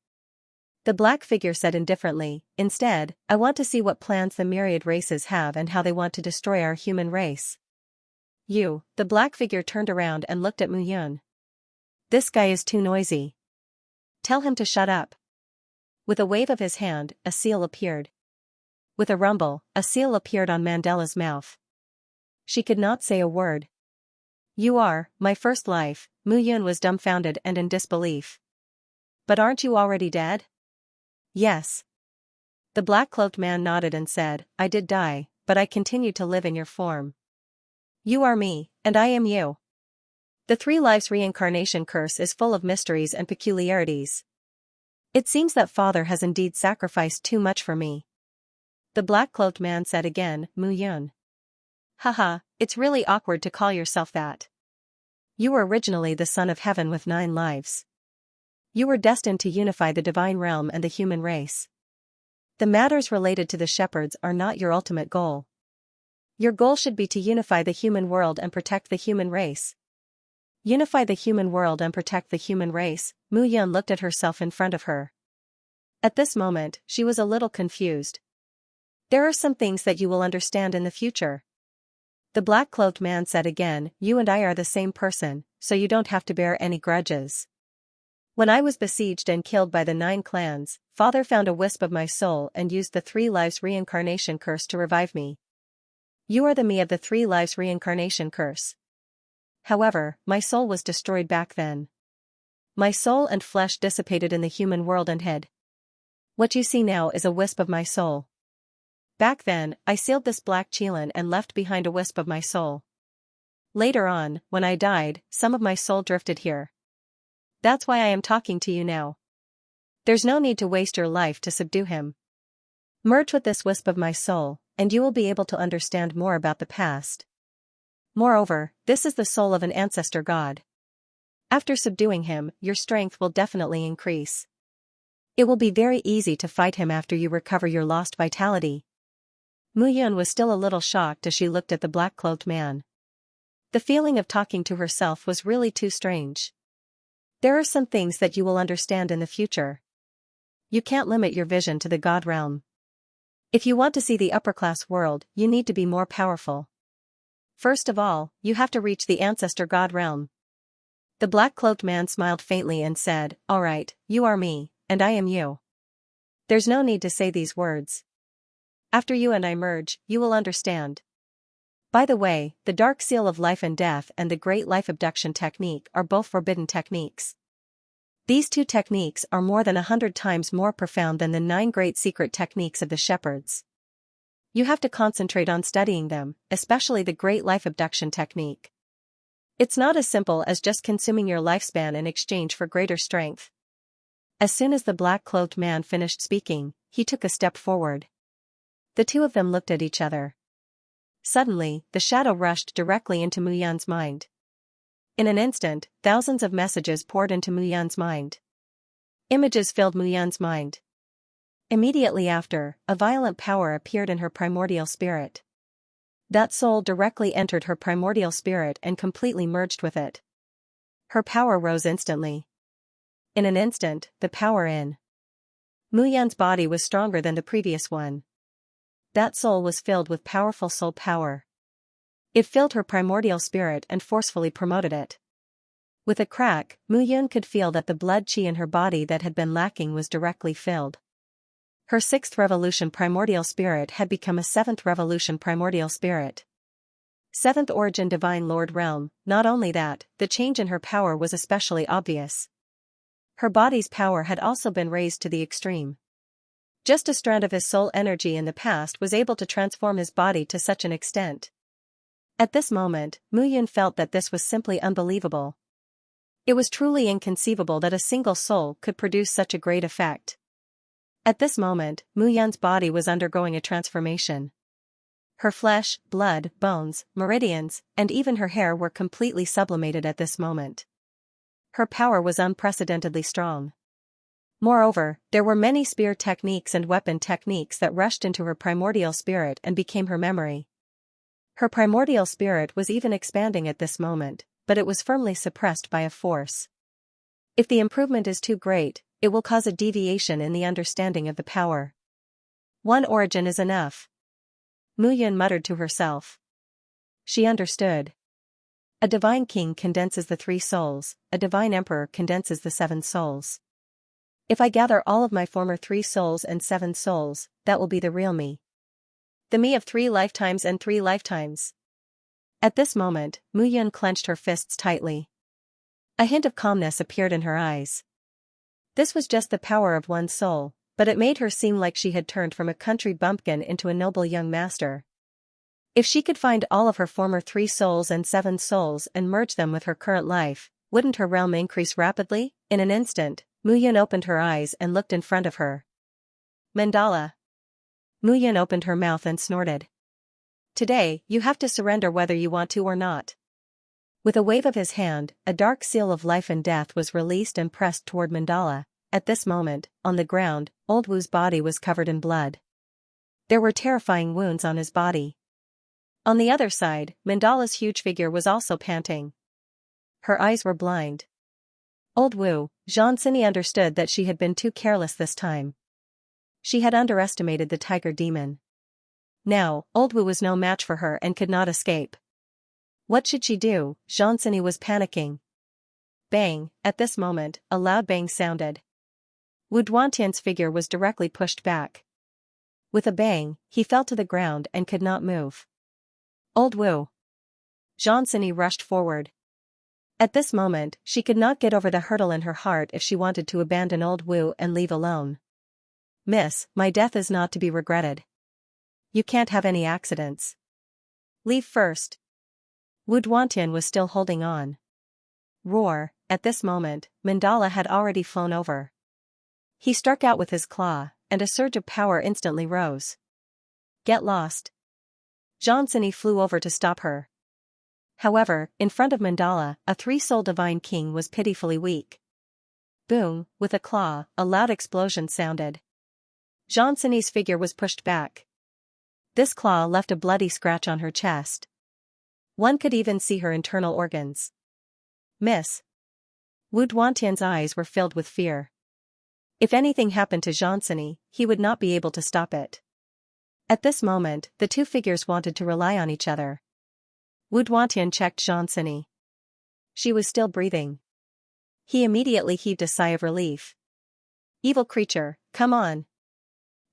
The black figure said indifferently, "Instead, I want to see what plans the myriad races have and how they want to destroy our human race." The black figure turned around and looked at Mu Yun. This guy is too noisy. Tell him to shut up. With a wave of his hand, a seal appeared. With a rumble, a seal appeared on Mandela's mouth. She could not say a word. You are, my first life. Mu Yun was dumbfounded and in disbelief. But aren't you already dead? Yes. The black-cloaked man nodded and said, I did die, but I continue to live in your form. You are me, and I am you. The three lives reincarnation curse is full of mysteries and peculiarities. It seems that Father has indeed sacrificed too much for me. The black-cloaked man said again, Mu Yun. Haha, it's really awkward to call yourself that. You were originally the son of heaven with 9 lives. You were destined to unify the divine realm and the human race. The matters related to the shepherds are not your ultimate goal. Your goal should be to unify the human world and protect the human race. Unify the human world and protect the human race. Mu Yun looked at herself in front of her. At this moment, she was a little confused. There are some things that you will understand in the future. The black-cloaked man said again, you and I are the same person, so you don't have to bear any grudges. When I was besieged and killed by the 9 clans, Father found a wisp of my soul and used the 3 lives reincarnation curse to revive me. You are the me of the 3 lives reincarnation curse. However, my soul was destroyed back then. My soul and flesh dissipated in the human world and hid. What you see now is a wisp of my soul. Back then, I sealed this black Qilin and left behind a wisp of my soul. Later on, when I died, some of my soul drifted here. That's why I am talking to you now. There's no need to waste your life to subdue him. Merge with this wisp of my soul, and you will be able to understand more about the past. Moreover, this is the soul of an ancestor god. After subduing him, your strength will definitely increase. It will be very easy to fight him after you recover your lost vitality. Mu Yun was still a little shocked as she looked at the black-cloaked man. The feeling of talking to herself was really too strange. There are some things that you will understand in the future. You can't limit your vision to the god realm. If you want to see the upper-class world, you need to be more powerful. First of all, you have to reach the ancestor god realm. The black-cloaked man smiled faintly and said, all right, you are me, and I am you. There's no need to say these words. After you and I merge, you will understand. By the way, the dark seal of life and death and the great life abduction technique are both forbidden techniques. These 2 techniques are more than 100 times more profound than the 9 great secret techniques of the shepherds. You have to concentrate on studying them, especially the great life abduction technique. It's not as simple as just consuming your lifespan in exchange for greater strength. As soon as the black-cloaked man finished speaking, he took a step forward. The 2 of them looked at each other. Suddenly, the shadow rushed directly into Mu Yun's mind. In an instant, thousands of messages poured into Mu Yun's mind. Images filled Mu Yun's mind. Immediately after, a violent power appeared in her primordial spirit. That soul directly entered her primordial spirit and completely merged with it. Her power rose instantly. In an instant, the power in Mu Yun's body was stronger than the previous one. That soul was filled with powerful soul power. It filled her primordial spirit and forcefully promoted it. With a crack, Mu Yun could feel that the blood qi in her body that had been lacking was directly filled. Her 6th revolution primordial spirit had become a 7th revolution primordial spirit. 7th origin divine lord realm. Not only that, the change in her power was especially obvious. Her body's power had also been raised to the extreme. Just a strand of his soul energy in the past was able to transform his body to such an extent. At this moment, Mu Yun felt that this was simply unbelievable. It was truly inconceivable that a single soul could produce such a great effect. At this moment, Mu Yun's body was undergoing a transformation. Her flesh, blood, bones, meridians, and even her hair were completely sublimated at this moment. Her power was unprecedentedly strong. Moreover, there were many spear techniques and weapon techniques that rushed into her primordial spirit and became her memory. Her primordial spirit was even expanding at this moment, but it was firmly suppressed by a force. If the improvement is too great, it will cause a deviation in the understanding of the power. One origin is enough. Mu Yun muttered to herself. She understood. A divine king condenses the 3 souls, a divine emperor condenses the 7 souls. If I gather all of my former 3 souls and 7 souls, that will be the real me. The me of 3 lifetimes and 3 lifetimes. At this moment, Mu Yun clenched her fists tightly. A hint of calmness appeared in her eyes. This was just the power of one soul, but it made her seem like she had turned from a country bumpkin into a noble young master. If she could find all of her former 3 souls and 7 souls and merge them with her current life, wouldn't her realm increase rapidly? In an instant, Mu Yun opened her eyes and looked in front of her. Mandala. Mu Yun opened her mouth and snorted. Today, you have to surrender whether you want to or not. With a wave of his hand, a dark seal of life and death was released and pressed toward Mandala. At this moment, on the ground, Old Wu's body was covered in blood. There were terrifying wounds on his body. On the other side, Mandala's huge figure was also panting. Her eyes were blind. Old Wu, Xianxia understood that she had been too careless this time. She had underestimated the tiger demon. Now, Old Wu was no match for her and could not escape. What should she do? Xianxia was panicking. Bang! At this moment, a loud bang sounded. Wu Duantian's figure was directly pushed back. With a bang, he fell to the ground and could not move. Old Wu. Xianxia rushed forward. At this moment, she could not get over the hurdle in her heart if she wanted to abandon Old Wu and leave alone. Miss, my death is not to be regretted. You can't have any accidents. Leave first. Wu Duantian was still holding on. Roar! At this moment, Mandala had already flown over. He struck out with his claw, and a surge of power instantly rose. Get lost. Xianxia flew over to stop her. However, in front of Mandala, a 3-soul divine king was pitifully weak. Boom! With a claw, a loud explosion sounded. Xianxia's figure was pushed back. This claw left a bloody scratch on her chest. One could even see her internal organs. Miss. Wu Duantian's eyes were filled with fear. If anything happened to Xianxia, he would not be able to stop it. At this moment, the 2 figures wanted to rely on each other. Wu Duantian checked Xianxia. She was still breathing. He immediately heaved a sigh of relief. Evil creature, come on.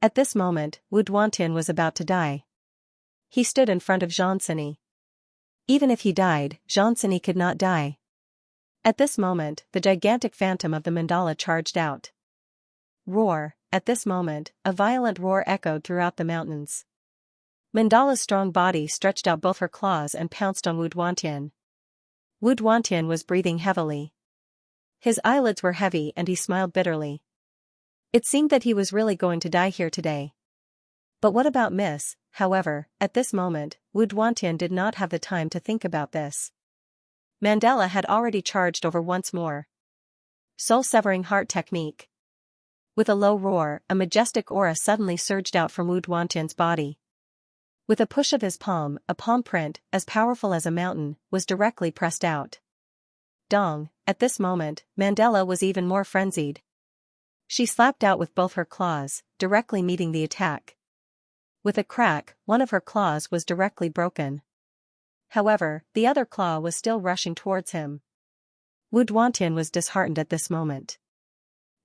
At this moment, Wu Duantian was about to die. He stood in front of Xianxia. Even if he died, Xianxia could not die. At this moment, the gigantic phantom of the mandala charged out. Roar! At this moment, a violent roar echoed throughout the mountains. Mandala's strong body stretched out both her claws and pounced on Wu Duantian. Wu Duantian was breathing heavily. His eyelids were heavy and he smiled bitterly. It seemed that he was really going to die here today. But what about Miss? However, at this moment, Wu Duantian did not have the time to think about this. Mandala had already charged over once more. Soul-severing heart technique. With a low roar, a majestic aura suddenly surged out from Wu Duantian's body. With a push of his palm, a palm print, as powerful as a mountain, was directly pressed out. Dong! At this moment, Mandala was even more frenzied. She slapped out with both her claws, directly meeting the attack. With a crack, one of her claws was directly broken. However, the other claw was still rushing towards him. Wu Duantian was disheartened at this moment.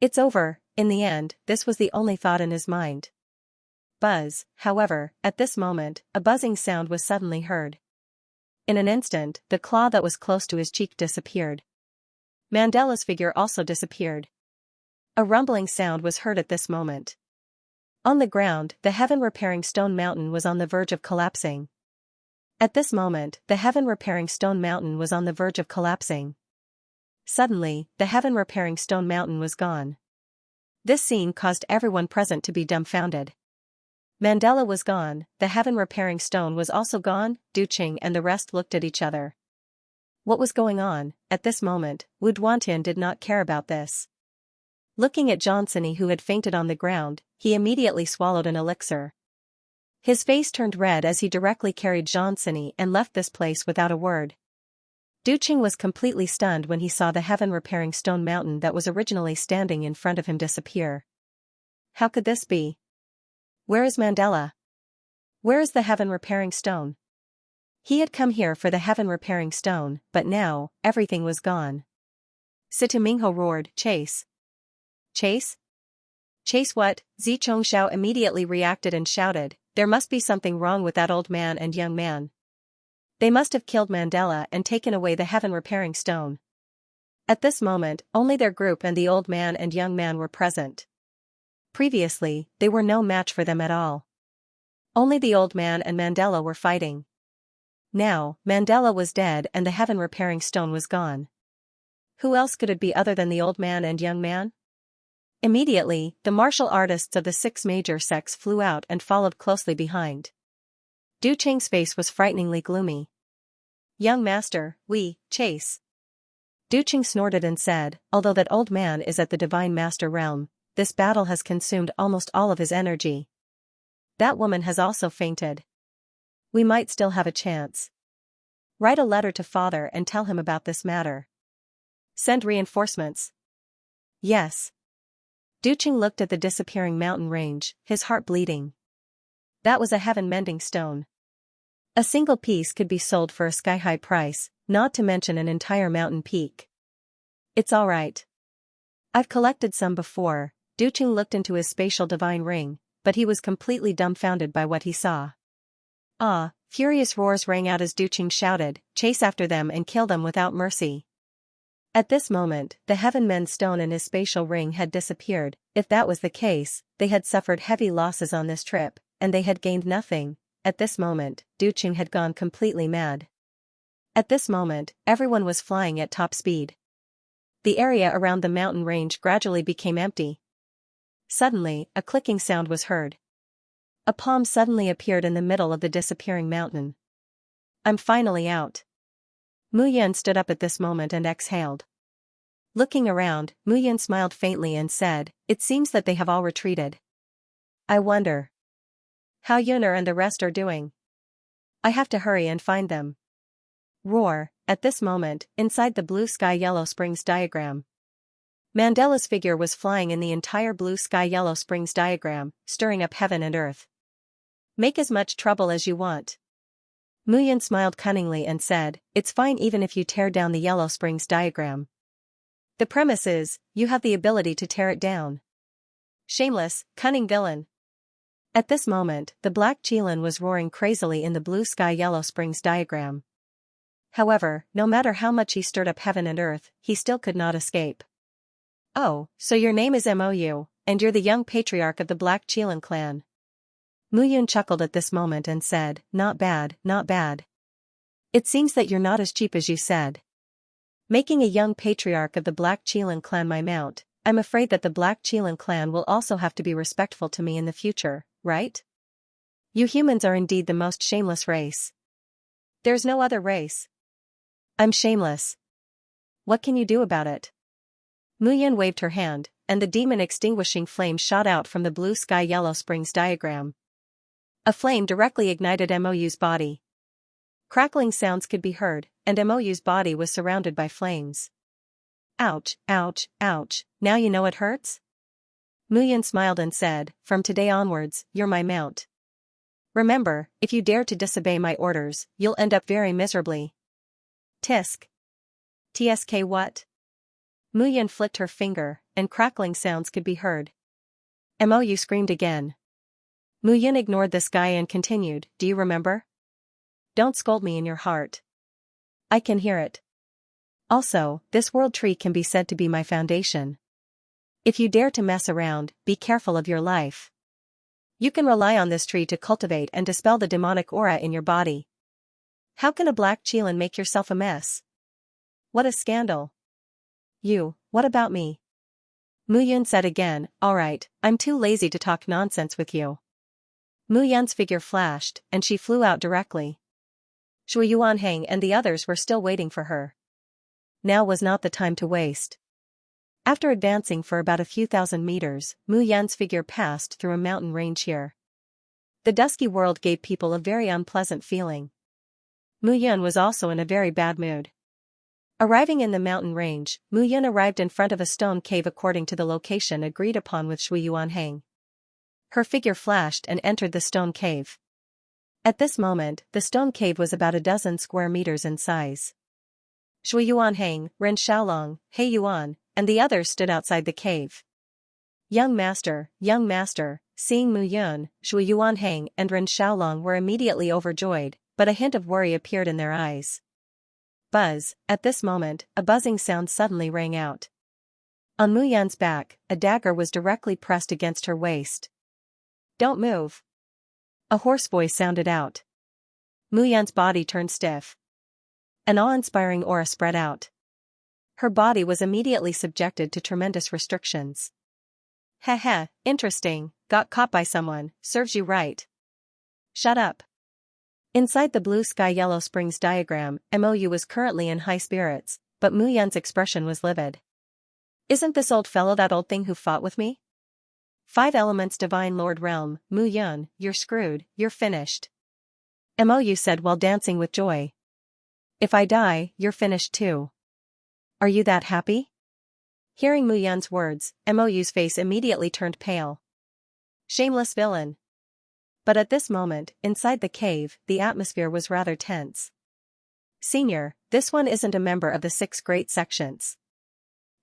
It's over. In the end, this was the only thought in his mind. Buzz! However, at this moment, a buzzing sound was suddenly heard. In an instant, the claw that was close to his cheek disappeared. Mandala's figure also disappeared. A rumbling sound was heard at this moment. On the ground, the heaven-repairing stone mountain was on the verge of collapsing. At this moment, the heaven-repairing stone mountain was on the verge of collapsing. Suddenly, the heaven-repairing stone mountain was gone. This scene caused everyone present to be dumbfounded. Mandala was gone, the heaven-repairing stone was also gone. Duqing and the rest looked at each other. What was going on? At this moment, Wu Duantian did not care about this. Looking at Xianxia who had fainted on the ground, he immediately swallowed an elixir. His face turned red as he directly carried Xianxia and left this place without a word. Duqing was completely stunned when he saw the heaven-repairing stone mountain that was originally standing in front of him disappear. How could this be? Where is Mandala? Where is the heaven-repairing stone? He had come here for the heaven-repairing stone, but now, everything was gone. Sita Mingho roared, "Chase! Chase? Chase what?" Xianxia immediately reacted and shouted, "There must be something wrong with that old man and young man. They must have killed Mandela and taken away the heaven-repairing stone." At this moment, only their group and the old man and young man were present. Previously, they were no match for them at all. Only the old man and Mandela were fighting. Now, Mandela was dead and the heaven-repairing stone was gone. Who else could it be other than the old man and young man? Immediately, the martial artists of the 6 major sects flew out and followed closely behind. Du Cheng's face was frighteningly gloomy. "Young master, we, Chase." Du Cheng snorted and said, "Although that old man is at the Divine Master realm, this battle has consumed almost all of his energy. That woman has also fainted. We might still have a chance. Write a letter to father and tell him about this matter. Send reinforcements." "Yes." Du Cheng looked at the disappearing mountain range, his heart bleeding. That was a heaven-mending stone. A single piece could be sold for a sky-high price, not to mention an entire mountain peak. "It's all right. I've collected some before." Du Cheng looked into his spatial divine ring, but he was completely dumbfounded by what he saw. "Ah!" Furious roars rang out as Du Cheng shouted, "Chase after them and kill them without mercy." At this moment, the heaven-mend stone in his spatial ring had disappeared. If that was the case, they had suffered heavy losses on this trip, and they had gained nothing. At this moment, Du Cheng had gone completely mad. At this moment, everyone was flying at top speed. The area around the mountain range gradually became empty. Suddenly, a clicking sound was heard. A palm suddenly appeared in the middle of the disappearing mountain. "I'm finally out." Mu Yan stood up at this moment and exhaled. Looking around, Mu Yan smiled faintly and said, "It seems that they have all retreated. I wonder how Yuner and the rest are doing. I have to hurry and find them." Roar! At this moment, inside the blue sky Yellow Springs diagram, Mandela's figure was flying in the entire blue sky Yellow Springs diagram, stirring up heaven and earth. "Make as much trouble as you want." Mu Yan smiled cunningly and said, "It's fine even if you tear down the Yellow Springs diagram. The premise is, you have the ability to tear it down. Shameless, cunning villain." At this moment, the black Qilin was roaring crazily in the blue sky Yellow Springs diagram. However, no matter how much he stirred up heaven and earth, he still could not escape. "Oh, so your name is Mou, and you're the young patriarch of the Black Qilin clan." Mu Yun chuckled at this moment and said, "Not bad, not bad. It seems that you're not as cheap as you said. Making a young patriarch of the Black Qilin clan my mount, I'm afraid that the Black Qilin clan will also have to be respectful to me in the future, right? You humans are indeed the most shameless race. There's no other race. I'm shameless. What can you do about it?" Mu Yan waved her hand, and the demon-extinguishing flame shot out from the blue sky Yellow Springs diagram. A flame directly ignited Mou's body. Crackling sounds could be heard, and Mou's body was surrounded by flames. "Ouch, ouch, ouch, now you know it hurts?" Mu Yan smiled and said, "From today onwards, you're my mount. Remember, if you dare to disobey my orders, you'll end up very miserably." Tisk. Tsk what? Mu Yan flicked her finger, and crackling sounds could be heard. Mou screamed again. Mu Yan ignored this guy and continued, "Do you remember? Don't scold me in your heart. I can hear it. Also, this world tree can be said to be my foundation. If you dare to mess around, be careful of your life. You can rely on this tree to cultivate and dispel the demonic aura in your body. How can a Black Qilin make yourself a mess? What a scandal. You, what about me?" Mu Yun said again, "All right, I'm too lazy to talk nonsense with you." Mu Yan's figure flashed, and she flew out directly. Shui Yuanhang and the others were still waiting for her. Now was not the time to waste. After advancing for about a few thousand meters, Mu Yan's figure passed through a mountain range here. The dusky world gave people a very unpleasant feeling. Mu Yan was also in a very bad mood. Arriving in the mountain range, Mu Yan arrived in front of a stone cave according to the location agreed upon with Shui Yuanhang. Her figure flashed and entered the stone cave. At this moment, the stone cave was about a dozen square meters in size. Shui Yuanhang, Ren Xiaolong, He Yuan, and the others stood outside the cave. Young master, seeing Mu Yun, Shui Yuanhang and Ren Xiaolong were immediately overjoyed, but a hint of worry appeared in their eyes. Buzz, at this moment, a buzzing sound suddenly rang out. On Mu Yun's back, a dagger was directly pressed against her waist. Don't move. A hoarse voice sounded out. Mu Yun's body turned stiff. An awe-inspiring aura spread out. Her body was immediately subjected to tremendous restrictions. Heh, interesting, got caught by someone, serves you right. Shut up. Inside the blue sky Yellow Springs diagram, MOU was currently in high spirits, but Mu Yun's expression was livid. Isn't this old fellow that old thing who fought with me? 5 elements Divine Lord Realm, Mu Yun, you're screwed, you're finished. MOU said while dancing with joy. If I die, you're finished too. Are you that happy? Hearing Mu Yun's words, MOU's face immediately turned pale. Shameless villain. But at this moment, inside the cave, the atmosphere was rather tense. Senior, this one isn't a member of the 6 great sections.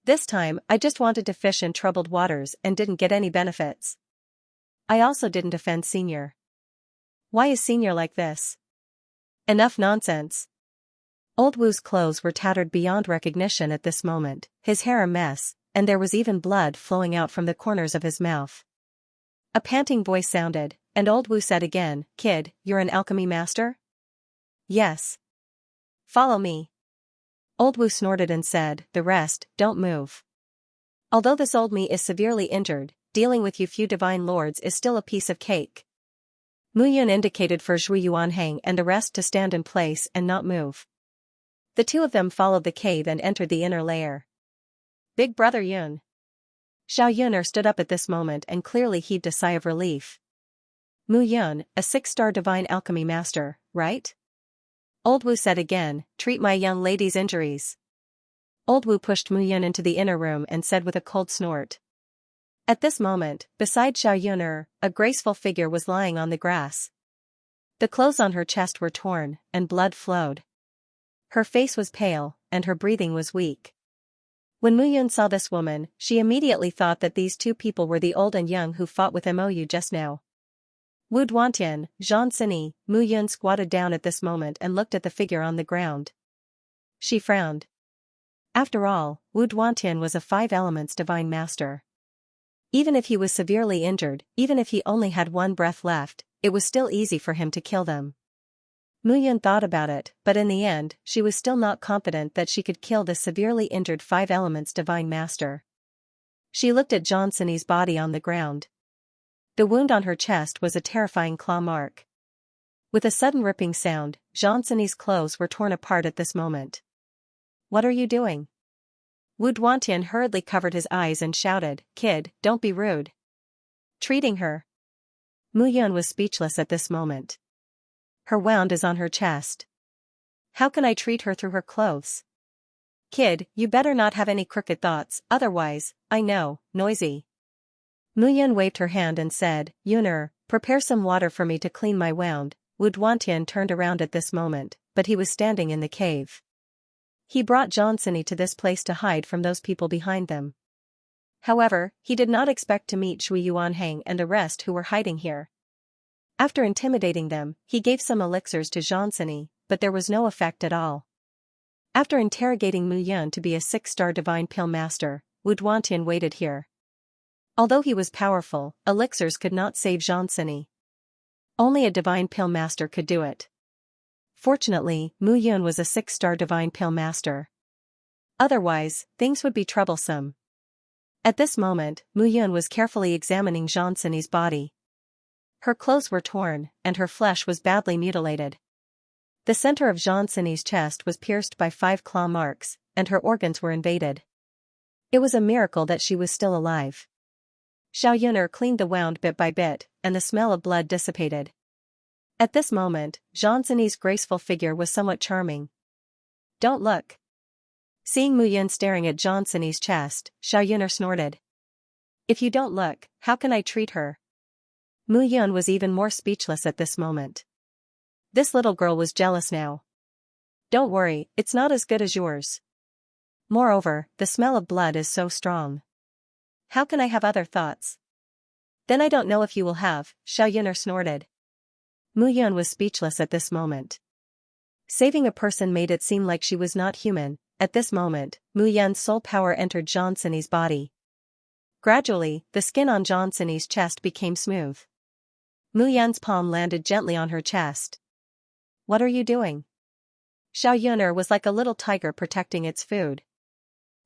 This time, I just wanted to fish in troubled waters and didn't get any benefits. I also didn't offend Senior. Why is Senior like this? Enough nonsense. Old Wu's clothes were tattered beyond recognition at this moment, his hair a mess, and there was even blood flowing out from the corners of his mouth. A panting voice sounded, and Old Wu said again, Kid, you're an alchemy master? Yes. Follow me. Old Wu snorted and said, the rest, don't move. Although this old me is severely injured, dealing with you few divine lords is still a piece of cake. Mu Yun indicated for Shui Yuanhang and the rest to stand in place and not move. The 2 of them followed the cave and entered the inner layer. Big brother Yun. Xiao Yuner stood up at this moment and clearly heaved a sigh of relief. Mu Yun, a 6-star divine alchemy master, right? Old Wu said again, treat my young lady's injuries. Old Wu pushed Mu Yun into the inner room and said with a cold snort. At this moment, beside Xiao Yuner, a graceful figure was lying on the grass. The clothes on her chest were torn, and blood flowed. Her face was pale, and her breathing was weak. When Mu Yun saw this woman, she immediately thought that these 2 people were the old and young who fought with MOU just now. Wu Duantian, Xianxia, Mu Yun squatted down at this moment and looked at the figure on the ground. She frowned. After all, Wu Duantian was a 5 elements divine master. Even if he was severely injured, even if he only had 1 breath left, it was still easy for him to kill them. Mu Yun thought about it, but in the end, she was still not confident that she could kill this severely injured 5 elements divine master. She looked at Xianxia's body on the ground. The wound on her chest was a terrifying claw mark. With a sudden ripping sound, Xianxia's clothes were torn apart at this moment. What are you doing? Wu Duantian hurriedly covered his eyes and shouted, Kid, don't be rude. Treating her. Mu Yun was speechless at this moment. Her wound is on her chest. How can I treat her through her clothes? Kid, you better not have any crooked thoughts, otherwise, I know, noisy. Mu Yun waved her hand and said, Yuner, prepare some water for me to clean my wound. Wu Duantian turned around at this moment, but he was standing in the cave. He brought Xianxia to this place to hide from those people behind them. However, he did not expect to meet Shui Yuanhang and the rest who were hiding here. After intimidating them, he gave some elixirs to Xianxia, but there was no effect at all. After interrogating Mu Yun to be a 6-star divine pill master, Wu Duantian waited here. Although he was powerful, elixirs could not save Xianxia. Only a divine pill master could do it. Fortunately, Mu Yun was a 6-star divine pill master. Otherwise, things would be troublesome. At this moment, Mu Yun was carefully examining Xianxia's body. Her clothes were torn, and her flesh was badly mutilated. The center of Xianxia's chest was pierced by 5 claw marks, and her organs were invaded. It was a miracle that she was still alive. Xiao Yuner cleaned the wound bit by bit, and the smell of blood dissipated. At this moment, Xianxia's graceful figure was somewhat charming. Don't look. Seeing Mu Yun staring at Xianxia's chest, Xiao Yuner snorted. If you don't look, how can I treat her? Mu Yun was even more speechless at this moment. This little girl was jealous now. Don't worry, it's not as good as yours. Moreover, the smell of blood is so strong. How can I have other thoughts? Then I don't know if you will have, Xiaoyuner snorted. Mu Yun was speechless at this moment. Saving a person made it seem like she was not human. At this moment, Mu Yun's soul power entered Xianxia's body. Gradually, the skin on Xianxia's chest became smooth. Mu Yun's palm landed gently on her chest. What are you doing? Xiaoyuner was like a little tiger protecting its food.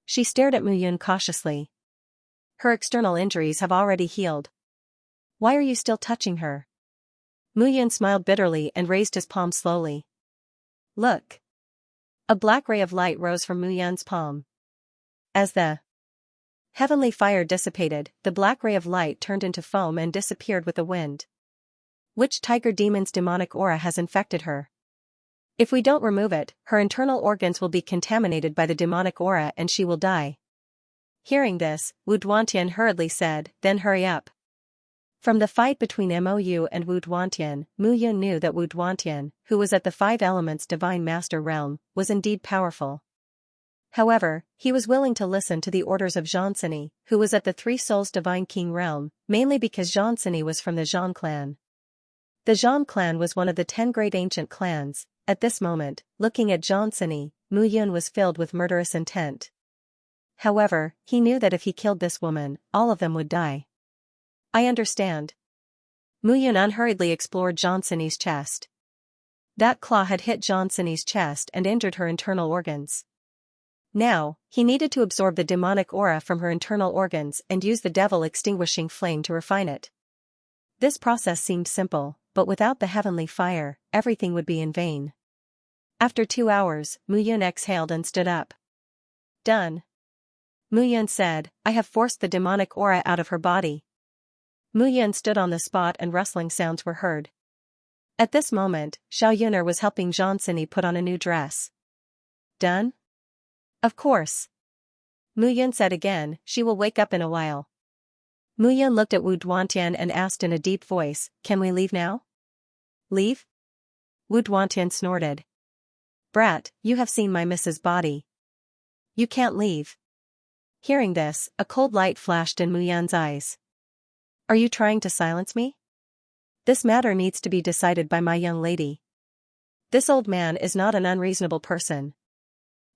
She stared at Mu Yun cautiously. Her external injuries have already healed. Why are you still touching her? Mu Yun smiled bitterly and raised his palm slowly. Look. A black ray of light rose from Mu Yun's palm. As the heavenly fire dissipated, the black ray of light turned into foam and disappeared with the wind. Which tiger demon's demonic aura has infected her? If we don't remove it, her internal organs will be contaminated by the demonic aura and she will die. Hearing this, Wu Duantian hurriedly said, then hurry up. From the fight between Mou and Wu Duantian, Mu Yun knew that Wu Duantian, who was at the Five Elements Divine Master realm, was indeed powerful. However, he was willing to listen to the orders of Xianxia, who was at the Three Souls Divine King realm, mainly because Xianxia was from the Zhan clan. The Zhan clan was one of the 10 great ancient clans. At this moment, looking at Xianxia, Mu Yun was filled with murderous intent. However, he knew that if he killed this woman, all of them would die. I understand. Mu Yun unhurriedly explored Xianxia's chest. That claw had hit Xianxia's chest and injured her internal organs. Now, he needed to absorb the demonic aura from her internal organs and use the devil extinguishing flame to refine it. This process seemed simple, but without the heavenly fire, everything would be in vain. After 2 hours, Mu Yun exhaled and stood up. Done. Mu Yun said, I have forced the demonic aura out of her body. Mu Yun stood on the spot and rustling sounds were heard. At this moment, Xiaoyuner was helping Xianxia put on a new dress. Done? Of course. Mu Yun said again, she will wake up in a while. Mu Yun looked at Wu Duantian and asked in a deep voice, can we leave now? Leave? Wu Duantian snorted. Brat, you have seen my miss's body. You can't leave. Hearing this, a cold light flashed in Mu Yun's eyes. Are you trying to silence me? This matter needs to be decided by my young lady. This old man is not an unreasonable person.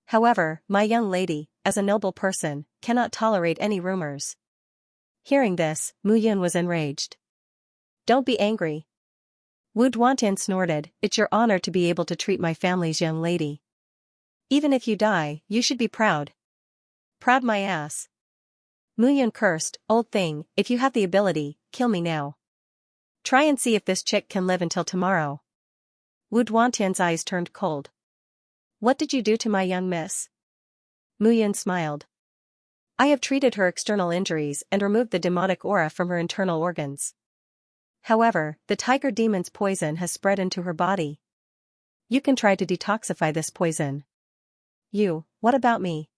However, my young lady, as a noble person, cannot tolerate any rumors. Hearing this, Mu Yun was enraged. Don't be angry. Wu Duantian snorted, it's your honor to be able to treat my family's young lady. Even if you die, you should be proud. Proud my ass. Mu Yun cursed, old thing, if you have the ability, kill me now. Try and see if this chick can live until tomorrow. Wu Duantian's eyes turned cold. What did you do to my young miss? Mu Yun smiled. I have treated her external injuries and removed the demonic aura from her internal organs. However, the tiger demon's poison has spread into her body. You can try to detoxify this poison. What about me?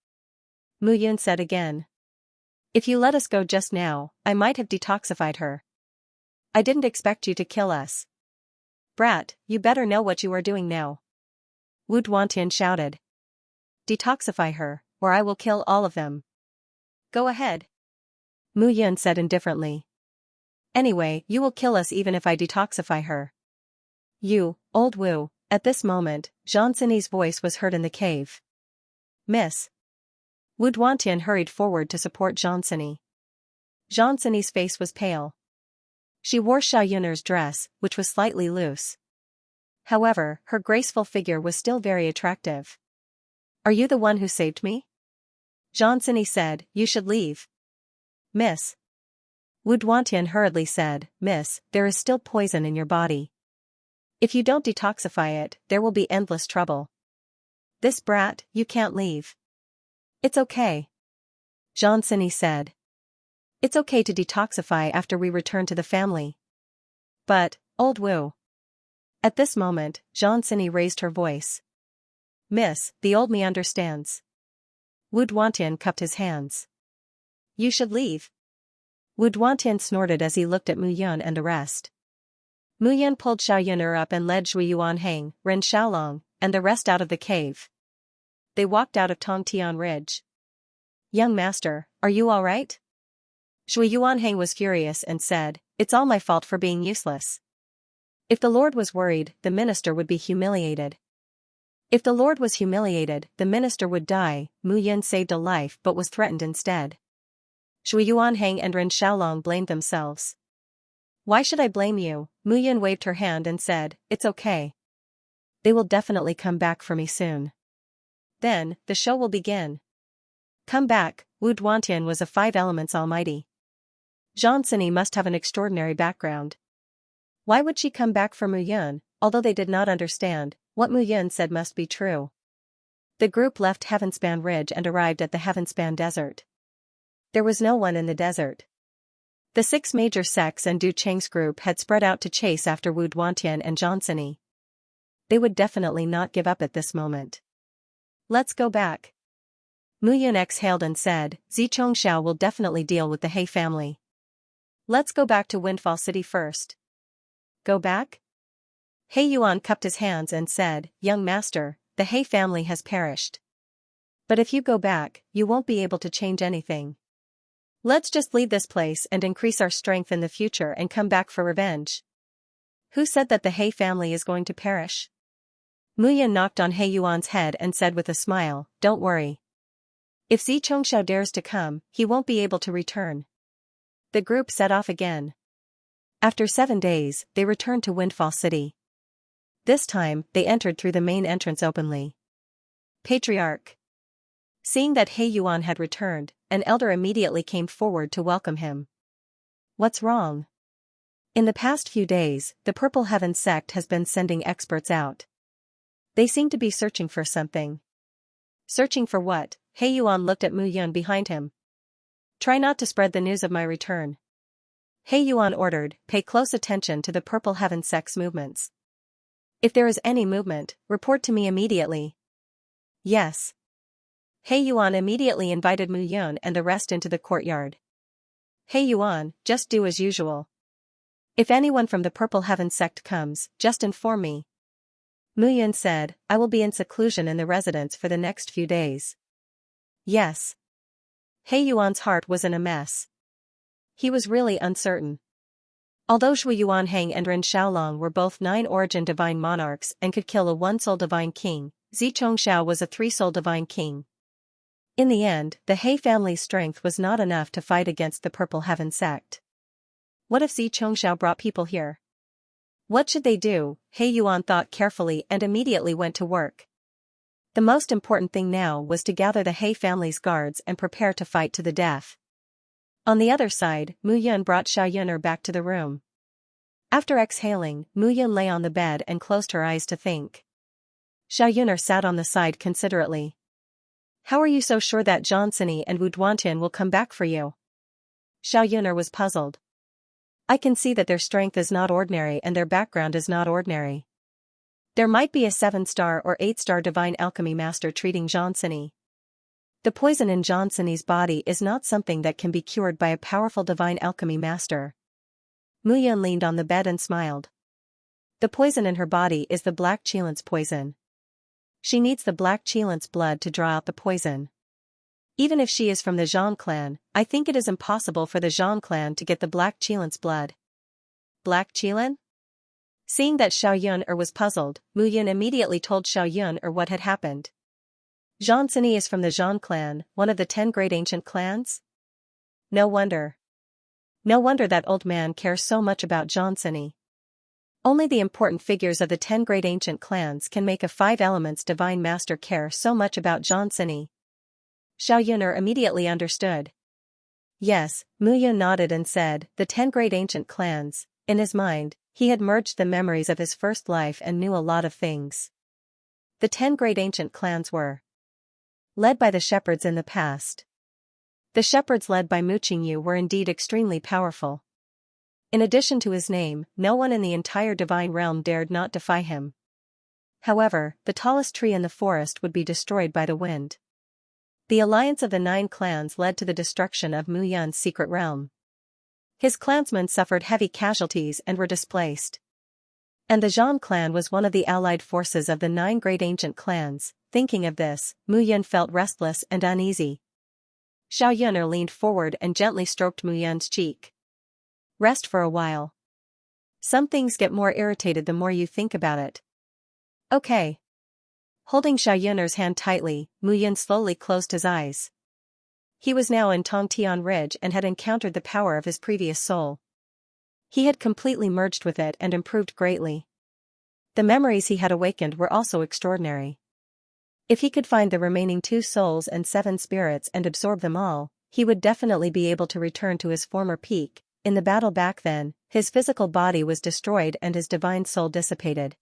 Mu Yun said again. If you let us go just now, I might have detoxified her. I didn't expect you to kill us. Brat, you better know what you are doing now. Wu Duantian shouted. Detoxify her, or I will kill all of them. Go ahead. Mu Yun said indifferently. Anyway, you will kill us even if I detoxify her. Old Wu. At this moment, Xianxia's voice was heard in the cave. Miss. Wu Duantian hurried forward to support Xianxia. Xianxia's face was pale. She wore Xiaoyuner's dress, which was slightly loose. However, her graceful figure was still very attractive. Are you the one who saved me? Xianxia said, you should leave. Miss. Wu Duantian hurriedly said, Miss, there is still poison in your body. If you don't detoxify it, there will be endless trouble. This brat, you can't leave. It's okay. Xianxia said. It's okay to detoxify after we return to the family. But, old Wu. At this moment, Xianxia raised her voice. Miss, the old me understands. Wu Duantian cupped his hands. You should leave. Wu Duantian snorted as he looked at Mu Yun and the rest. Mu Yun pulled Xiaoyun'er up and led Zhui Yuanhang, Ren Xiaolong, and the rest out of the cave. They walked out of Tongtian Ridge. "Young master, are you all right?" Zhui Yuanhang was furious and said, "It's all my fault for being useless. If the Lord was worried, the minister would be humiliated. If the Lord was humiliated, the minister would die." Mu Yun saved a life but was threatened instead. Zhui Yuanhang and Ren Xiaolong blamed themselves. "Why should I blame you?" Mu Yun waved her hand and said, "It's okay. They will definitely come back for me soon. Then, the show will begin." Come back, Wu Duantian was a five elements almighty. Xianxia must have an extraordinary background. Why would she come back for Mu Yun? Although they did not understand, what Mu Yun said must be true. The group left Heavenspan Ridge and arrived at the Heavenspan Desert. There was no one in the desert. The six major sects and Du Cheng's group had spread out to chase after Wu Duantian and Xianxia. They would definitely not give up at this moment. "Let's go back." Mu Yun exhaled and said, "Zichongxiao will definitely deal with the He family. Let's go back to Windfall City first." "Go back?" He Yuan cupped his hands and said, "Young master, the He family has perished. But if you go back, you won't be able to change anything. Let's just leave this place and increase our strength in the future and come back for revenge." "Who said that the He family is going to perish?" Mu Yun knocked on He Yuan's head and said with a smile, "Don't worry. If Zichongxiao dares to come, he won't be able to return." The group set off again. After 7 days, they returned to Windfall City. This time, they entered through the main entrance openly. Patriarch. Seeing that He Yuan had returned, an elder immediately came forward to welcome him. "What's wrong?" "In the past few days, the Purple Heaven sect has been sending experts out. They seem to be searching for something." "Searching for what?" He Yuan looked at Mu Yun behind him. "Try not to spread the news of my return." He Yuan ordered, "Pay close attention to the Purple Heaven sect's movements. If there is any movement, report to me immediately." "Yes." He Yuan immediately invited Mu Yun and the rest into the courtyard. "He Yuan, just do as usual. If anyone from the Purple Heaven sect comes, just inform me." Mu Yun said, "I will be in seclusion in the residence for the next few days." "Yes." He Yuan's heart was in a mess. He was really uncertain. Although Zhui Yuanhang and Ren Xiaolong were both 9-origin divine monarchs and could kill a 1-soul divine king, Zichongxiao was a 3-soul divine king. In the end, the He family's strength was not enough to fight against the Purple Heaven sect. What if Zichongxiao brought people here? What should they do? He Yuan thought carefully and immediately went to work. The most important thing now was to gather the He family's guards and prepare to fight to the death. On the other side, Mu Yun brought Xiaoyun'er back to the room. After exhaling, Mu Yun lay on the bed and closed her eyes to think. Xiaoyun'er sat on the side considerately. "How are you so sure that Xianxia and Wu Duantian will come back for you?" Xiaoyun'er was puzzled. "I can see that their strength is not ordinary and their background is not ordinary. There might be a 7-star or 8-star divine alchemy master treating Xianxia. The poison in Xianxia's body is not something that can be cured by a powerful divine alchemy master." Mu Yun leaned on the bed and smiled. "The poison in her body is the black Qilance poison. She needs the black Qilance blood to draw out the poison. Even if she is from the Zhang clan, I think it is impossible for the Zhang clan to get the black Qilance blood." "Black Qilan?" Seeing that Xiaoyun'er was puzzled, Mu Yun immediately told Xiaoyun'er what had happened. "Xianxia is from the Zhang clan, one of the 10 great ancient clans? No wonder. No wonder that old man cares so much about Xianxia. Only the important figures of the 10 great ancient clans can make a 5 elements divine master care so much about Xianxia." Xiaoyun'er immediately understood. "Yes," Mu Yun nodded and said, "the 10 great ancient clans." In his mind, he had merged the memories of his first life and knew a lot of things. The 10 great ancient clans were led by the shepherds in the past. The shepherds led by Mu Qingyu were indeed extremely powerful. In addition to his name, no one in the entire divine realm dared not defy him. However, the tallest tree in the forest would be destroyed by the wind. The alliance of the 9 clans led to the destruction of Mu Yun's secret realm. His clansmen suffered heavy casualties and were displaced. And the Zhang clan was one of the allied forces of the 9 great ancient clans. Thinking of this, Mu Yun felt restless and uneasy. Xiao Yuner leaned forward and gently stroked Mu Yun's cheek. Rest for a while. Some things get more irritated the more you think about it. Okay. Holding Xiao Yuner's hand tightly, Mu Yun slowly closed his eyes. He was now in Tongtian Ridge and had encountered the power of his previous soul. He had completely merged with it and improved greatly. The memories he had awakened were also extraordinary. If he could find the remaining 2 souls and 7 spirits and absorb them all, he would definitely be able to return to his former peak. In the battle back then, his physical body was destroyed and his divine soul dissipated.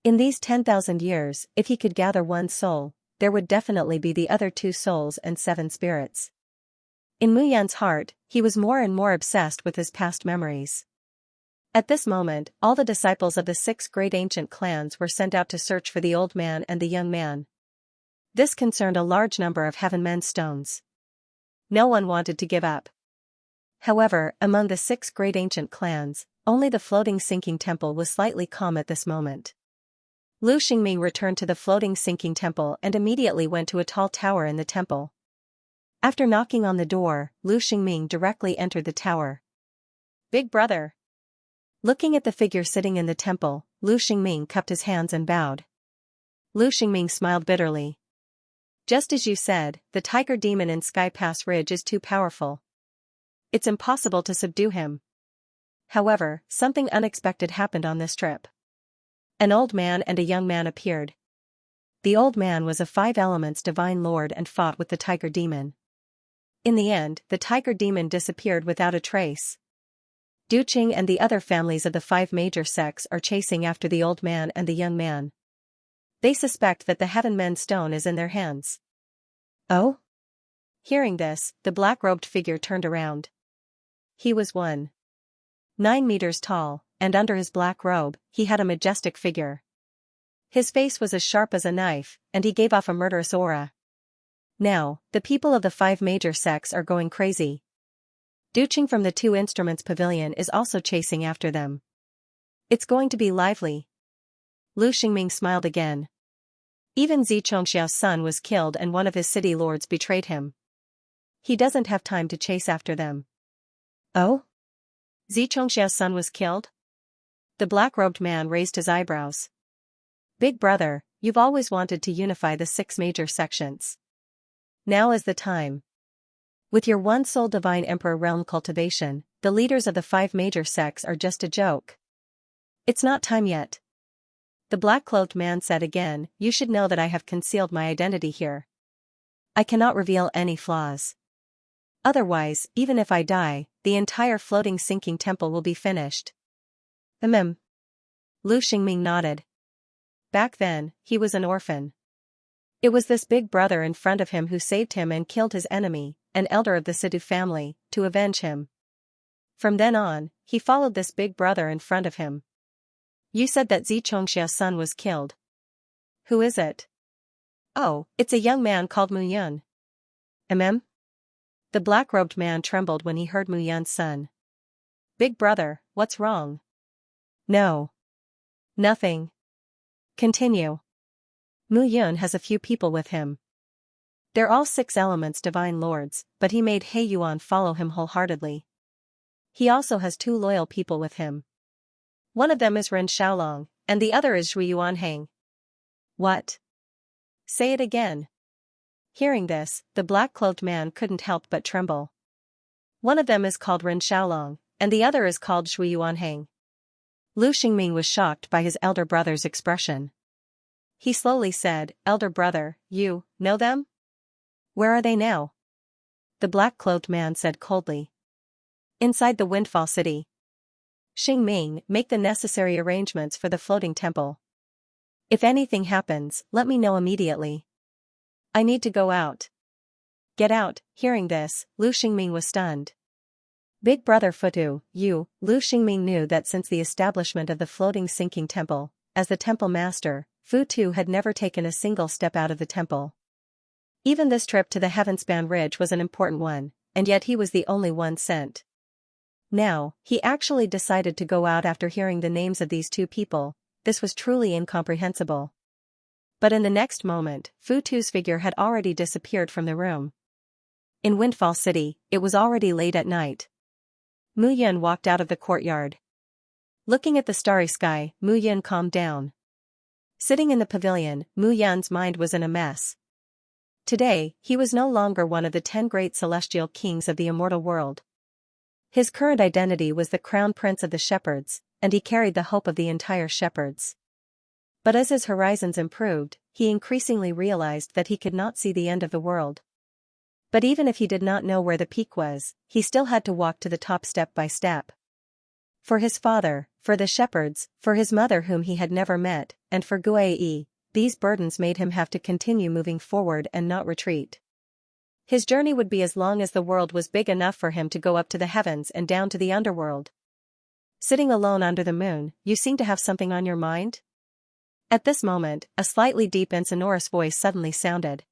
In these 10,000 years, if he could gather 1 soul, there would definitely be the other 2 souls and 7 spirits. In Mu Yun's heart, he was more and more obsessed with his past memories. At this moment, all the disciples of the 6 great ancient clans were sent out to search for the old man and the young man. This concerned a large number of heaven men's stones. No one wanted to give up. However, among the 6 great ancient clans, only the floating sinking temple was slightly calm at this moment. Lu Xingming returned to the floating sinking temple and immediately went to a tall tower in the temple. After knocking on the door, Lu Xingming directly entered the tower. Big brother. Looking at the figure sitting in the temple, Lu Xingming cupped his hands and bowed. Lu Xingming smiled bitterly. Just as you said, the tiger demon in Sky Pass Ridge is too powerful. It's impossible to subdue him. However, something unexpected happened on this trip. An old man and a young man appeared. The old man was a 5 elements divine lord and fought with the tiger demon. In the end, the tiger demon disappeared without a trace. Duqing and the other families of the 5 major sects are chasing after the old man and the young man. They suspect that the Heaven Men's stone is in their hands. Oh? Hearing this, the black-robed figure turned around. He was 9 meters tall, and under his black robe, he had a majestic figure. His face was as sharp as a knife, and he gave off a murderous aura. Now, the people of the 5 major sects are going crazy. Duqing from the 2 Instruments Pavilion is also chasing after them. It's going to be lively. Lu Xingming smiled again. Even Xianxia's son was killed and one of his city lords betrayed him. He doesn't have time to chase after them. Oh? Xianxia's son was killed? The black-robed man raised his eyebrows. Big brother, you've always wanted to unify the 6 major sections. Now is the time. With your 1 soul divine emperor realm cultivation, the leaders of the 5 major sects are just a joke. It's not time yet. The black-clothed man said again, you should know that I have concealed my identity here. I cannot reveal any flaws. Otherwise, even if I die, the entire floating sinking temple will be finished. Lu Xingming nodded. Back then, he was an orphan. It was this big brother in front of him who saved him and killed his enemy, an elder of the Sidhu family, to avenge him. From then on, he followed this big brother in front of him. You said that Xianxia's son was killed. Who is it? Oh, it's a young man called Mu Yun. The black-robed man trembled when he heard Mu Yun's son. Big brother, what's wrong? No. Nothing. Continue. Mu Yun has a few people with him. They're all 6 elements divine lords, but he made He Yuan follow him wholeheartedly. He also has 2 loyal people with him. One of them is Ren Xiaolong, and the other is Zhui Yuanhang. What? Say it again. Hearing this, the black-clothed man couldn't help but tremble. One of them is called Ren Xiaolong, and the other is called Zhui Yuanhang. Lu Xingming was shocked by his elder brother's expression. He slowly said, Elder brother, you know them? Where are they now? The black-clothed man said coldly. Inside the Windfall City. Xingming, make the necessary arrangements for the floating temple. If anything happens, let me know immediately. I need to go out. Get out. Hearing this, Lu Xingming was stunned. Big brother Futu, you, Lu Xingming knew that since the establishment of the floating sinking temple, as the temple master, Futu had never taken a single step out of the temple. Even this trip to the Heavenspan Ridge was an important one, and yet he was the only one sent. Now, he actually decided to go out after hearing the names of these two people. This was truly incomprehensible. But in the next moment, Fu Tu's figure had already disappeared from the room. In Windfall City, it was already late at night. Mu Yun walked out of the courtyard. Looking at the starry sky, Mu Yun calmed down. Sitting in the pavilion, Mu Yun's mind was in a mess. Today, he was no longer one of the 10 great celestial kings of the immortal world. His current identity was the crown prince of the shepherds, and he carried the hope of the entire shepherds. But as his horizons improved, he increasingly realized that he could not see the end of the world. But even if he did not know where the peak was, he still had to walk to the top step by step. For his father, for the shepherds, for his mother whom he had never met, and for Guai, these burdens made him have to continue moving forward and not retreat. His journey would be as long as the world was big enough for him to go up to the heavens and down to the underworld. Sitting alone under the moon, you seem to have something on your mind? At this moment, a slightly deep and sonorous voice suddenly sounded.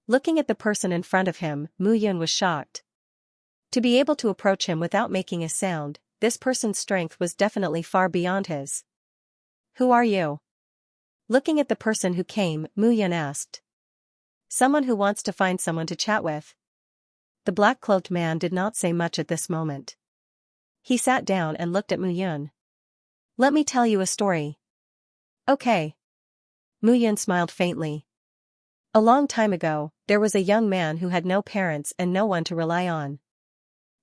Looking at the person in front of him, Mu Yun was shocked. To be able to approach him without making a sound, this person's strength was definitely far beyond his. Who are you? Looking at the person who came, Mu Yun asked. Someone who wants to find someone to chat with. The black-cloaked man did not say much at this moment. He sat down and looked at Mu Yun. Let me tell you a story. Okay. Mu Yun smiled faintly. A long time ago, there was a young man who had no parents and no one to rely on.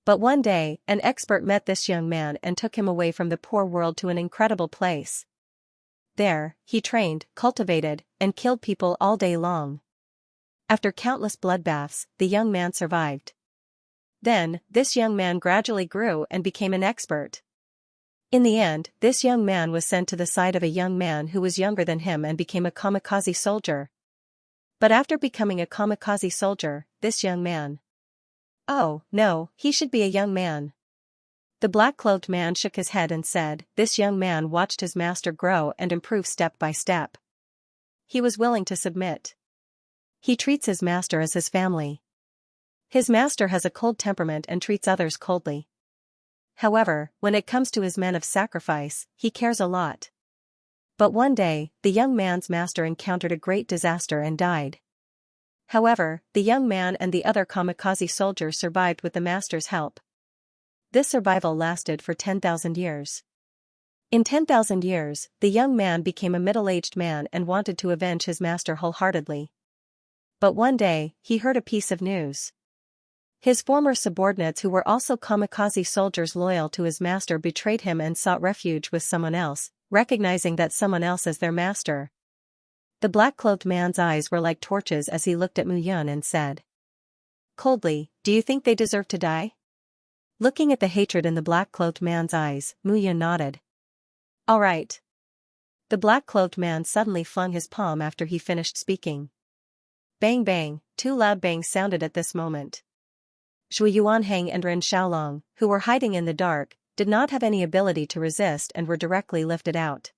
But one day, an expert met this young man and took him away from the poor world to an incredible place. There, he trained, cultivated, and killed people all day long. After countless bloodbaths, the young man survived. Then, this young man gradually grew and became an expert. In the end, this young man was sent to the side of a young man who was younger than him and became a kamikaze soldier. But after becoming a kamikaze soldier, this young man. Oh, no, he should be a young man. The black-cloaked man shook his head and said, this young man watched his master grow and improve step by step. He was willing to submit. He treats his master as his family. His master has a cold temperament and treats others coldly. However, when it comes to his men of sacrifice, he cares a lot. But one day, the young man's master encountered a great disaster and died. However, the young man and the other kamikaze soldiers survived with the master's help. This survival lasted for 10,000 years. In 10,000 years, the young man became a middle-aged man and wanted to avenge his master wholeheartedly. But one day, he heard a piece of news. His former subordinates who were also kamikaze soldiers loyal to his master betrayed him and sought refuge with someone else, recognizing that someone else as their master. The black-cloaked man's eyes were like torches as he looked at Mu Yun and said. Coldly, do you think they deserve to die? Looking at the hatred in the black-cloaked man's eyes, Mu Yun nodded. All right. The black-cloaked man suddenly flung his palm after he finished speaking. Bang bang, 2 loud bangs sounded at this moment. Shui Yuanhang and Ren Xiaolong, who were hiding in the dark, did not have any ability to resist and were directly lifted out.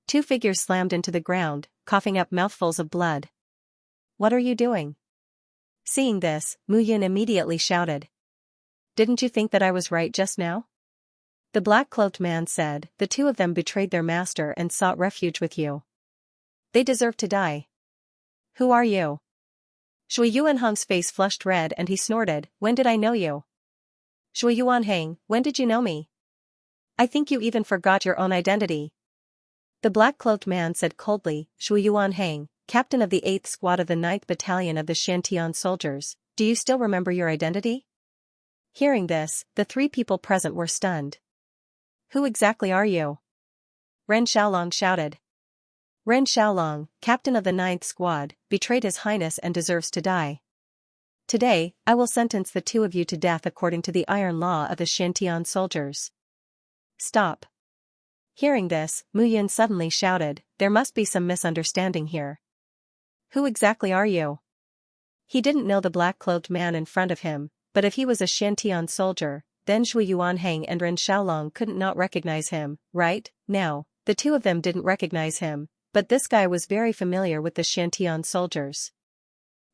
2 figures slammed into the ground, coughing up mouthfuls of blood. What are you doing? Seeing this, Mu Yun immediately shouted. Didn't you think that I was right just now? The black-cloaked man said, the 2 of them betrayed their master and sought refuge with you. They deserve to die. Who are you? Shui Yuanhang's face flushed red and he snorted, when did I know you? Shui Yuanhang, when did you know me? I think you even forgot your own identity. The black-cloaked man said coldly, Shui Yuanhang, captain of the 8th squad of the 9th battalion of the Xianxia soldiers, do you still remember your identity? Hearing this, the 3 people present were stunned. Who exactly are you? Ren Xiaolong shouted. Ren Xiaolong, captain of the 9th squad, betrayed his highness and deserves to die. Today, I will sentence the 2 of you to death according to the iron law of the Xianxia soldiers. Stop. Hearing this, Mu Yun suddenly shouted, there must be some misunderstanding here. Who exactly are you? He didn't know the black-cloaked man in front of him, but if he was a Xianxia soldier, then Shui Yuanhang and Ren Xiaolong couldn't not recognize him, right? Now, the 2 of them didn't recognize him, but this guy was very familiar with the Xianxia soldiers.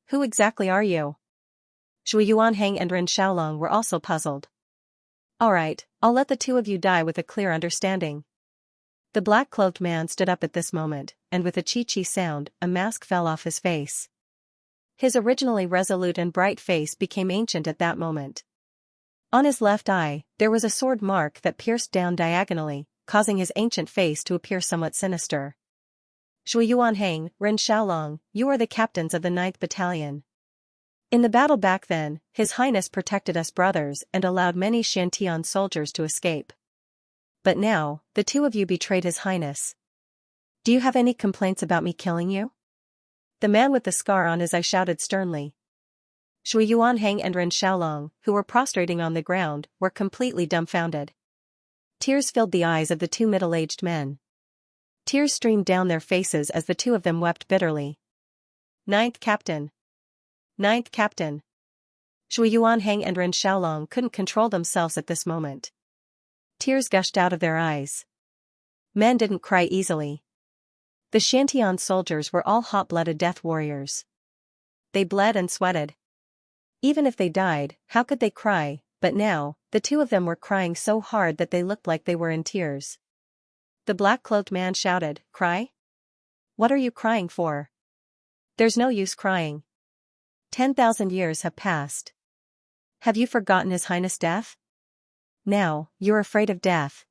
Who exactly are you? Shui Yuanhang and Ren Xiaolong were also puzzled. Alright, I'll let the two of you die with a clear understanding. The black-cloaked man stood up at this moment, and with a chee-chee sound, a mask fell off his face. His originally resolute and bright face became ancient at that moment. On his left eye, there was a sword mark that pierced down diagonally, causing his ancient face to appear somewhat sinister. Shui Yuanhang, Ren Xiaolong, you are the captains of the 9th Battalion. In the battle back then, His Highness protected us brothers and allowed many Xianxia soldiers to escape. But now, the two of you betrayed His Highness. Do you have any complaints about me killing you? The man with the scar on his eye shouted sternly. Shui Yuanhang and Ren Xiaolong, who were prostrating on the ground, were completely dumbfounded. Tears filled the eyes of the two middle-aged men. Tears streamed down their faces as the two of them wept bitterly. 9th Captain. 9th Captain. Shui Yuanhang and Ren Xiaolong couldn't control themselves at this moment. Tears gushed out of their eyes. Men didn't cry easily. The Xiantian soldiers were all hot-blooded death warriors. They bled and sweated. Even if they died, how could they cry? But now, the two of them were crying so hard that they looked like they were in tears. The black-cloaked man shouted, "Cry? What are you crying for? There's no use crying. 10,000 years have passed. Have you forgotten His Highness' death? Now, you're afraid of death.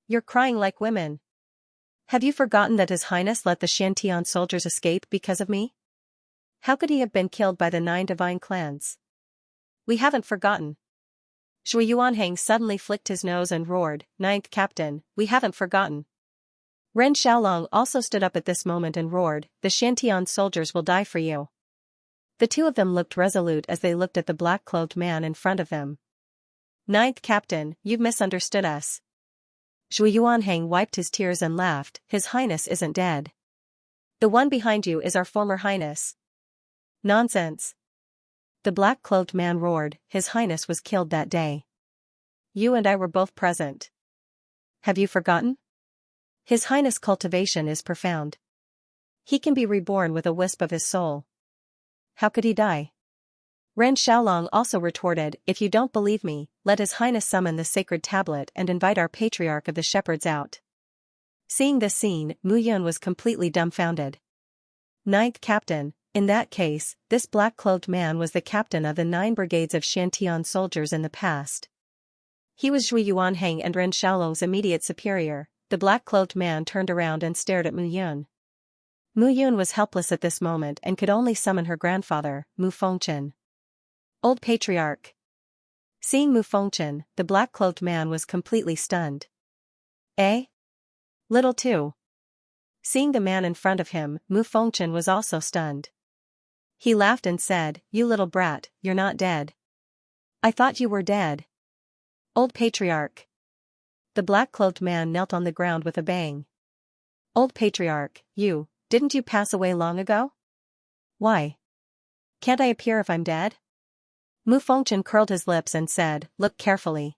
You're crying like women. Have you forgotten that His Highness let the Xiantian soldiers escape because of me? How could he have been killed by the 9 divine clans? We haven't forgotten." Shui Yuanhang suddenly flicked his nose and roared, "9th Captain, we haven't forgotten." Ren Xiaolong also stood up at this moment and roared, "The Xiantian soldiers will die for you." The two of them looked resolute as they looked at the black-cloaked man in front of them. "9th Captain, you've misunderstood us." Shui Yuanhang wiped his tears and laughed, "His Highness isn't dead. The one behind you is our former Highness." "Nonsense." The black-cloaked man roared, "His Highness was killed that day. You and I were both present. Have you forgotten? His Highness' cultivation is profound. He can be reborn with a wisp of his soul. How could he die?" Ren Xiaolong also retorted, "If you don't believe me, let His Highness summon the sacred tablet and invite our patriarch of the shepherds out." Seeing this scene, Mu Yun was completely dumbfounded. 9th Captain, in that case, this black-cloaked man was the captain of the 9 brigades of Xiantian soldiers in the past. He was Shui Yuanhang and Ren Xiaolong's immediate superior. The black-cloaked man turned around and stared at Mu Yun. Mu Yun was helpless at this moment and could only summon her grandfather, Mu Fengchen. Old Patriarch. Seeing Mu Fengchen, the black-cloaked man was completely stunned. "Eh? Little too." Seeing the man in front of him, Mu Fengchen was also stunned. He laughed and said, "You little brat, you're not dead. I thought you were dead." Old Patriarch. The black-cloaked man knelt on the ground with a bang. "Old Patriarch, didn't you pass away long ago? Why? Can't I appear if I'm dead?" Mu Fengchen curled his lips and said, "Look carefully.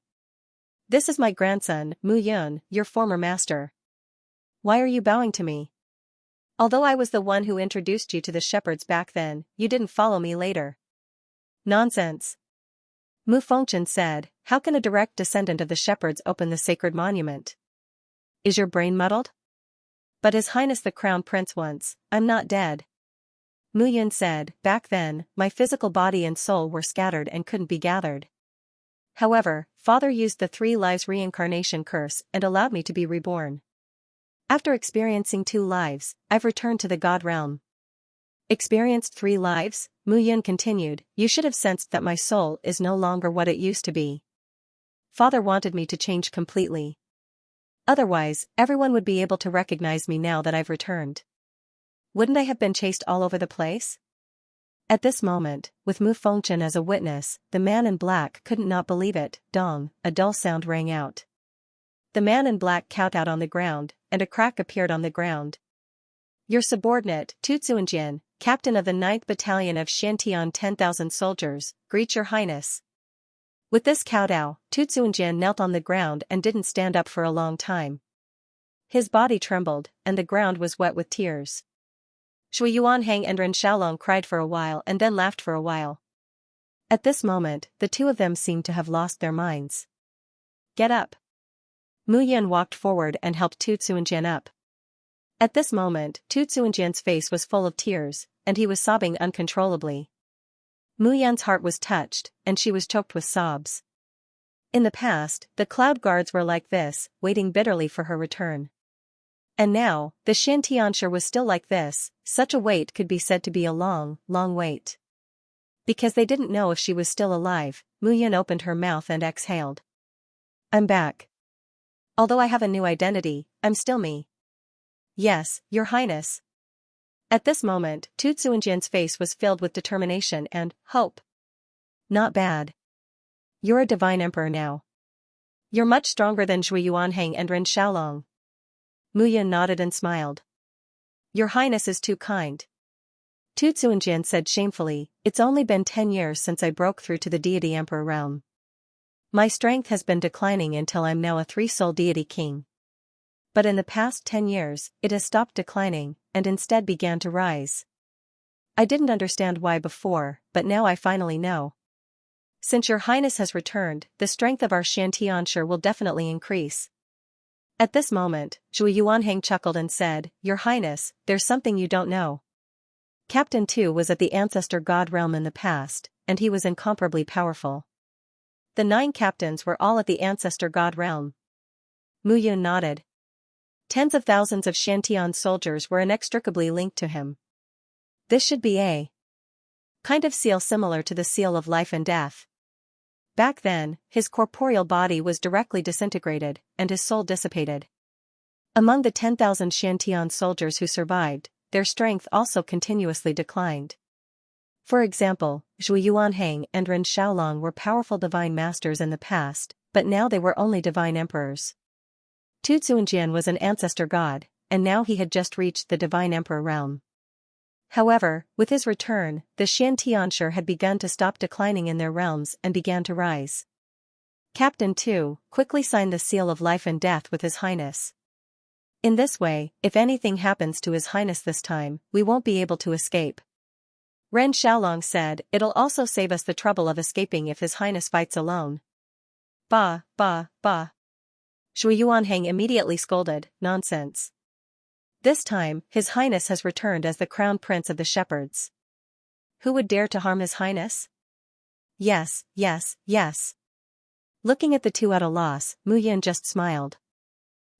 This is my grandson, Mu Yun, your former master. Why are you bowing to me? Although I was the one who introduced you to the shepherds back then, you didn't follow me later." "Nonsense." Mu Fengchen said, "How can a direct descendant of the shepherds open the sacred monument? Is your brain muddled? But His Highness the Crown Prince once, I'm not dead." Mu Yun said, "Back then, my physical body and soul were scattered and couldn't be gathered. However, Father used the 3 lives reincarnation curse and allowed me to be reborn. After experiencing 2 lives, I've returned to the God realm." "Experienced 3 lives?" Mu Yun continued, "You should have sensed that my soul is no longer what it used to be. Father wanted me to change completely. Otherwise, everyone would be able to recognize me now that I've returned. Wouldn't I have been chased all over the place?" At this moment, with Mu Fengchen as a witness, the man in black couldn't not believe it. Dong, a dull sound rang out. The man in black kowtowed on the ground, and a crack appeared on the ground. "Your subordinate, Tutsuanjian, captain of the 9th Battalion of Xiantian 10,000 soldiers, greets your highness." With this kowtow, Tutsuanjian knelt on the ground and didn't stand up for a long time. His body trembled, and the ground was wet with tears. Shui Yuanhang and Ren Xiaolong cried for a while and then laughed for a while. At this moment, the two of them seemed to have lost their minds. get up. Mu Yun walked forward and helped Tu Tsuanjian up. At this moment, Tu Tsuanjian's face was full of tears, and he was sobbing uncontrollably. Mu Yun's heart was touched, and she was choked with sobs. In the past, the cloud guards were like this, waiting bitterly for her return. And now, the Xianxia was still like this. Such a wait could be said to be a long, long wait. Because they didn't know if she was still alive, Mu Yun opened her mouth and exhaled. I'm back. Although I have a new identity, I'm still me. Yes, Your Highness. At this moment, Tu Tsuanjian's face was filled with determination and hope. Not bad. You're a divine emperor now. You're much stronger than Zhui Yuanhang and Ren Xiaolong. Mu Yun nodded and smiled. Your Highness is too kind. Tu Tsuanjian said shamefully, it's only been 10 years since I broke through to the deity emperor realm. My strength has been declining until I'm now a 3-soul deity king. But in the past 10 years, it has stopped declining, and instead began to rise. I didn't understand why before, but now I finally know. Since Your Highness has returned, the strength of our Xianxia will definitely increase. At this moment, Zhui Yuanhang chuckled and said, Your Highness, there's something you don't know. Captain Tu was at the Ancestor God realm in the past, and he was incomparably powerful. The 9 captains were all at the Ancestor God realm. Mu Yun nodded. Tens of thousands of Xiantian soldiers were inextricably linked to him. This should be a kind of seal similar to the seal of life and death. Back then, his corporeal body was directly disintegrated, and his soul dissipated. Among the 10,000 Xiantian soldiers who survived, their strength also continuously declined. For example, Zhui Yuanhang and Ren Xiaolong were powerful divine masters in the past, but now they were only divine emperors. Tu Tsuanjian was an ancestor god, and now he had just reached the divine emperor realm. However, with his return, the Xiantianxia had begun to stop declining in their realms and began to rise. Captain Tu quickly signed the seal of life and death with His Highness. In this way, if anything happens to His Highness this time, we won't be able to escape. Ren Xiaolong said, it'll also save us the trouble of escaping if His Highness fights alone. Bah, bah, bah. Zhui Yuanhang immediately scolded, nonsense. This time, His Highness has returned as the crown prince of the shepherds. Who would dare to harm His Highness? Yes, yes, yes. Looking at the two at a loss, Mu Yun just smiled.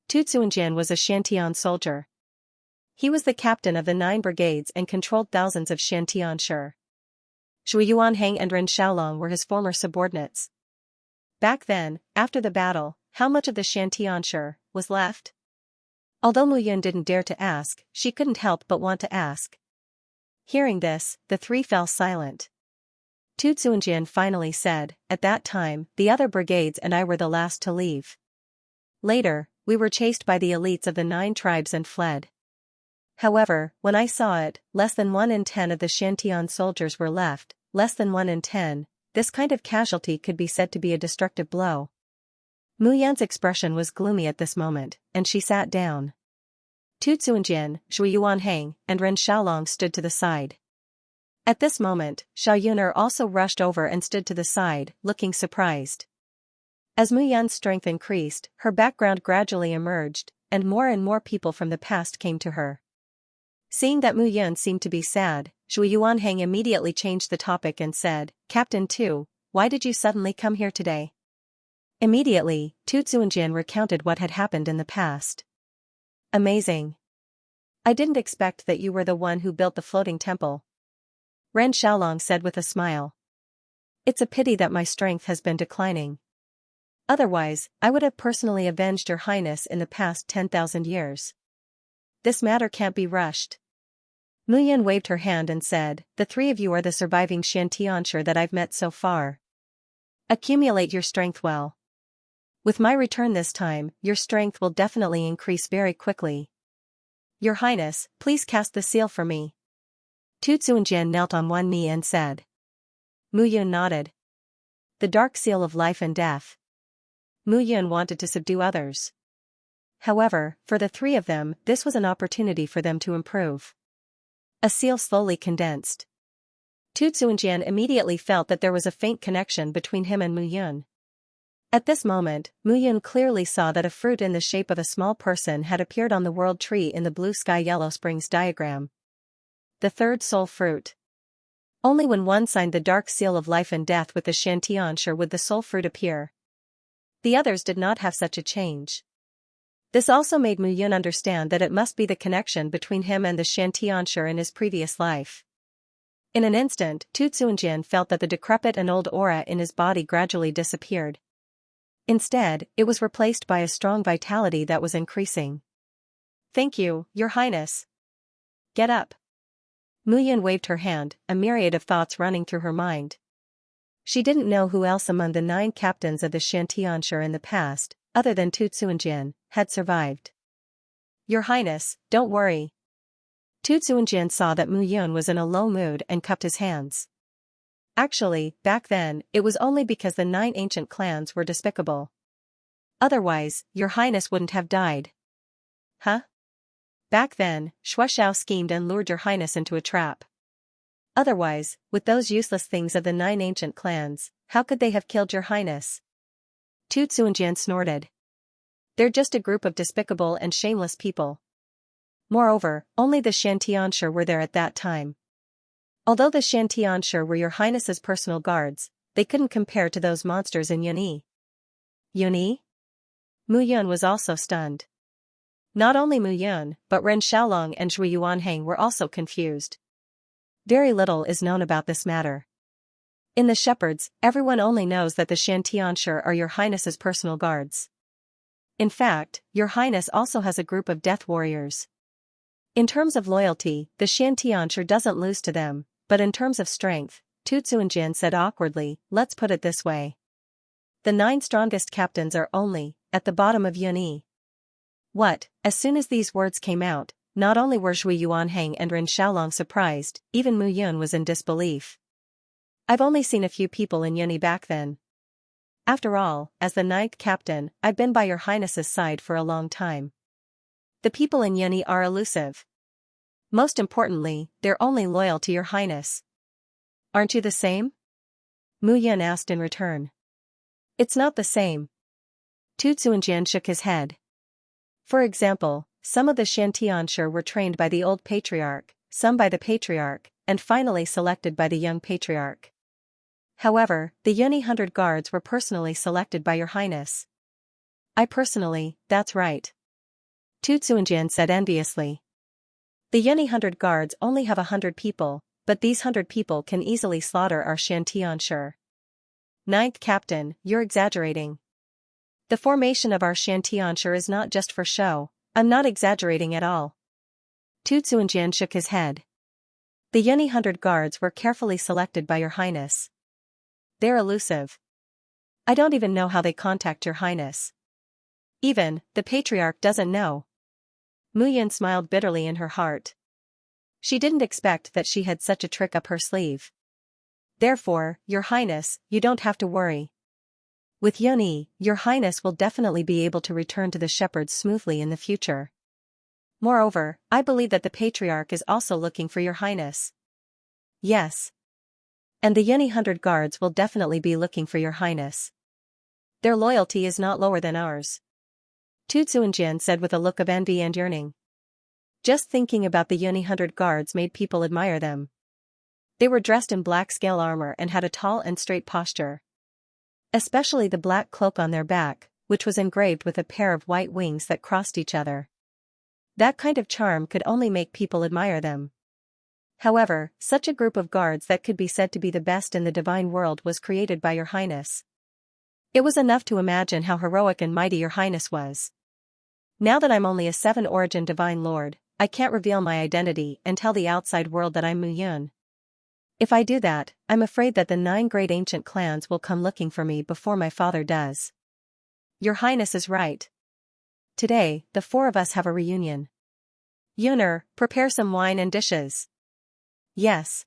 Tu Tsuanjian was a Xiantian soldier. He was the captain of the 9 brigades and controlled thousands of Xiantianxia. Zhui Yuanhang and Ren Xiaolong were his former subordinates. Back then, after the battle, how much of the Xiantianxia was left? Although Mu Yun didn't dare to ask, she couldn't help but want to ask. Hearing this, the 3 fell silent. Tu Tsuanjian finally said, at that time, the other brigades and I were the last to leave. Later, we were chased by the elites of the 9 tribes and fled. However, when I saw it, less than 1 in 10 of the Xiantian soldiers were left, less than 1 in 10, this kind of casualty could be said to be a destructive blow. Mu Yun's expression was gloomy at this moment, and she sat down. Tu Tsuanjian, Zhui Yuanhang, and Ren Xiaolong stood to the side. At this moment, Xiao Yunar also rushed over and stood to the side, looking surprised. As Mu Yun's strength increased, her background gradually emerged, and more people from the past came to her. Seeing that Mu Yun seemed to be sad, Zhui Yuanhang immediately changed the topic and said, Captain Tu, why did you suddenly come here today? Immediately, Tu Tsuanjian recounted what had happened in the past. Amazing. I didn't expect that you were the one who built the floating temple. Ren Xiaolong said with a smile. It's a pity that my strength has been declining. Otherwise, I would have personally avenged Your Highness in the past 10,000 years. This matter can't be rushed. Mu Yun waved her hand and said, the 3 of you are the surviving Xiantianxia that I've met so far. Accumulate your strength well. With my return this time, your strength will definitely increase very quickly. Your Highness, please cast the seal for me. Tu Tsuanjian knelt on one knee and said. Mu Yun nodded. The dark seal of life and death. Mu Yun wanted to subdue others. However, for the 3 of them, this was an opportunity for them to improve. A seal slowly condensed. Tu Tsuanjian immediately felt that there was a faint connection between him and Mu Yun. At this moment, Mu Yun clearly saw that a fruit in the shape of a small person had appeared on the world tree in the blue sky Yellow Springs diagram. The third soul fruit. Only when one signed the dark seal of life and death with the Xianxia would the soul fruit appear. The others did not have such a change. This also made Mu Yun understand that it must be the connection between him and the Xianxia in his previous life. In an instant, Tu Tsuanjian felt that the decrepit and old aura in his body gradually disappeared. Instead, it was replaced by a strong vitality that was increasing. "Thank you, Your Highness. Get up." Mu Yun waved her hand, a myriad of thoughts running through her mind. She didn't know who else among the 9 captains of the Xianxia in the past, other than Tu Tsuanjian, had survived. "Your Highness, don't worry." Tu Tsuanjian saw that Mu Yun was in a low mood and cupped his hands. Actually, back then, it was only because the 9 ancient clans were despicable. Otherwise, Your Highness wouldn't have died. Huh? Back then, Shueshao schemed and lured Your Highness into a trap. Otherwise, with those useless things of the 9 ancient clans, how could they have killed Your Highness? Tu Tsuanjian snorted. They're just a group of despicable and shameless people. Moreover, only the Xianxia were there at that time. Although the Xianxia were Your Highness's personal guards, they couldn't compare to those monsters in Yunyi. Yunyi? Mu Yun was also stunned. Not only Mu Yun, but Ren Xiaolong and Zhui Yuanhang were also confused. Very little is known about this matter. In the shepherds, everyone only knows that the Xianxia are Your Highness's personal guards. In fact, Your Highness also has a group of death warriors. In terms of loyalty, the Xianxia doesn't lose to them, but in terms of strength, Tu Tsuanjian said awkwardly, let's put it this way. The 9 strongest captains are only at the bottom of Yunyi. What? As soon as these words came out, not only were Zhui Yuanhang and Ren Xiaolong surprised, even Mu Yun was in disbelief. I've only seen a few people in Yunyi back then. After all, as the 9th captain, I've been by Your Highness's side for a long time. The people in Yunyi are elusive. Most importantly, they're only loyal to Your Highness. Aren't you the same? Mu Yun asked in return. It's not the same. Tu Tsuanjian shook his head. For example, some of the Xianxia were trained by the old patriarch, some by the patriarch, and finally selected by the young patriarch. However, the Yunyi 100 guards were personally selected by Your Highness. That's right. Tu Tsuanjian said enviously. The Yunyi 100 guards only have 100 people, but these 100 people can easily slaughter our Xianxia. 9th captain, you're exaggerating. The formation of our Xianxia is not just for show. I'm not exaggerating at all. Tu Tsuanjian shook his head. The Yunyi 100 guards were carefully selected by Your Highness. They're elusive. I don't even know how they contact Your Highness. Even, the patriarch doesn't know. Mu Yun smiled bitterly in her heart. She didn't expect that she had such a trick up her sleeve. Therefore, Your Highness, you don't have to worry. With Yunyi, Your Highness will definitely be able to return to the shepherds smoothly in the future. Moreover, I believe that the patriarch is also looking for Your Highness. Yes. And the Yunyi 100 guards will definitely be looking for Your Highness. Their loyalty is not lower than ours. Tu Tsuanjian said with a look of envy and yearning. Just thinking about the Yunyi 100 guards made people admire them. They were dressed in black scale armor and had a tall and straight posture. Especially the black cloak on their back, which was engraved with a pair of white wings that crossed each other. That kind of charm could only make people admire them. However, such a group of guards that could be said to be the best in the divine world was created by Your Highness. It was enough to imagine how heroic and mighty Your Highness was. Now that I'm only a 7-origin divine lord, I can't reveal my identity and tell the outside world that I'm Mu Yun. If I do that, I'm afraid that the 9 great ancient clans will come looking for me before my father does. Your Highness is right. Today, the 4 of us have a reunion. Yuner, prepare some wine and dishes. Yes.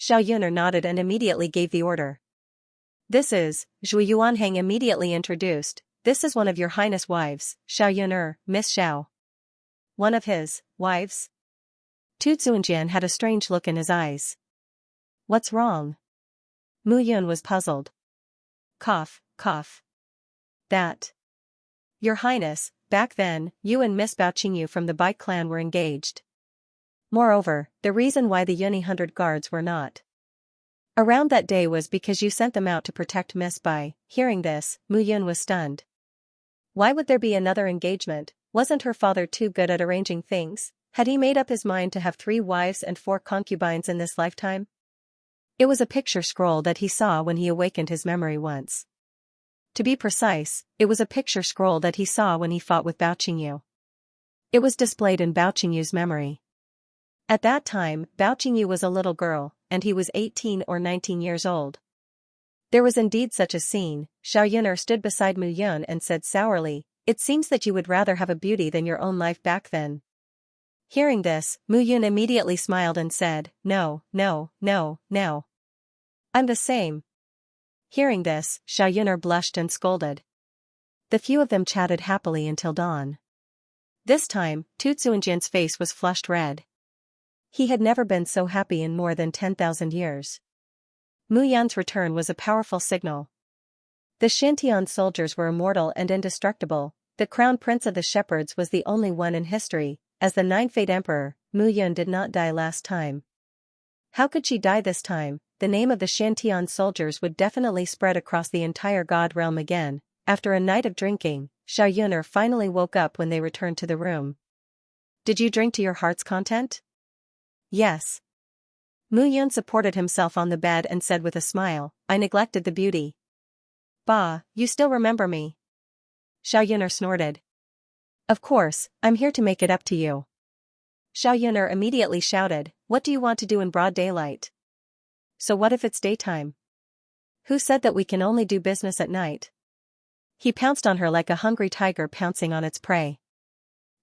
Xiao Yuner nodded and immediately gave the order. This is, Zhui Yuanhang immediately introduced, this is one of Your Highness' wives, Xiao Yuner, Miss Xiao. One of his wives? Tu Tsuanjian had a strange look in his eyes. What's wrong? Mu Yun was puzzled. Cough, cough. That. Your Highness, back then, you and Miss Baoqingyu from the Bai clan were engaged. Moreover, the reason why the Yunni 100 guards were not around that day was because you sent them out to protect Miss Bai. Hearing this, Mu Yun was stunned. Why would there be another engagement? Wasn't her father too good at arranging things? Had he made up his mind to have 3 wives and 4 concubines in this lifetime? It was a picture scroll that he saw when he awakened his memory once. To be precise, it was a picture scroll that he saw when he fought with Baoqingyu. It was displayed in Baoqingyu's memory. At that time, Baoqingyu was a little girl, and he was 18 or 19 years old. There was indeed such a scene. Xiao Yuner stood beside Mu Yun and said sourly, "It seems that you would rather have a beauty than your own life back then." Hearing this, Mu Yun immediately smiled and said, "No, no, no, no. I'm the same." Hearing this, Xiao Yuner blushed and scolded. The few of them chatted happily until dawn. This time, Tu Tsuanjian's face was flushed red. He had never been so happy in more than 10,000 years. Mu Yan's return was a powerful signal. The Xintian soldiers were immortal and indestructible. The crown prince of the shepherds was the only one in history. As the Nine-Fate Emperor, Mu Yun did not die last time. How could she die this time? The name of the Xintian soldiers would definitely spread across the entire god realm again. After a night of drinking, Xiao Yuner finally woke up when they returned to the room. "Did you drink to your heart's content?" "Yes." Mu Yun supported himself on the bed and said with a smile, "I neglected the beauty." "Bah, you still remember me?" Xiao Yuner snorted. "Of course, I'm here to make it up to you." Xiao Yuner immediately shouted, "What do you want to do in broad daylight? So what if it's daytime? Who said that we can only do business at night?" He pounced on her like a hungry tiger pouncing on its prey.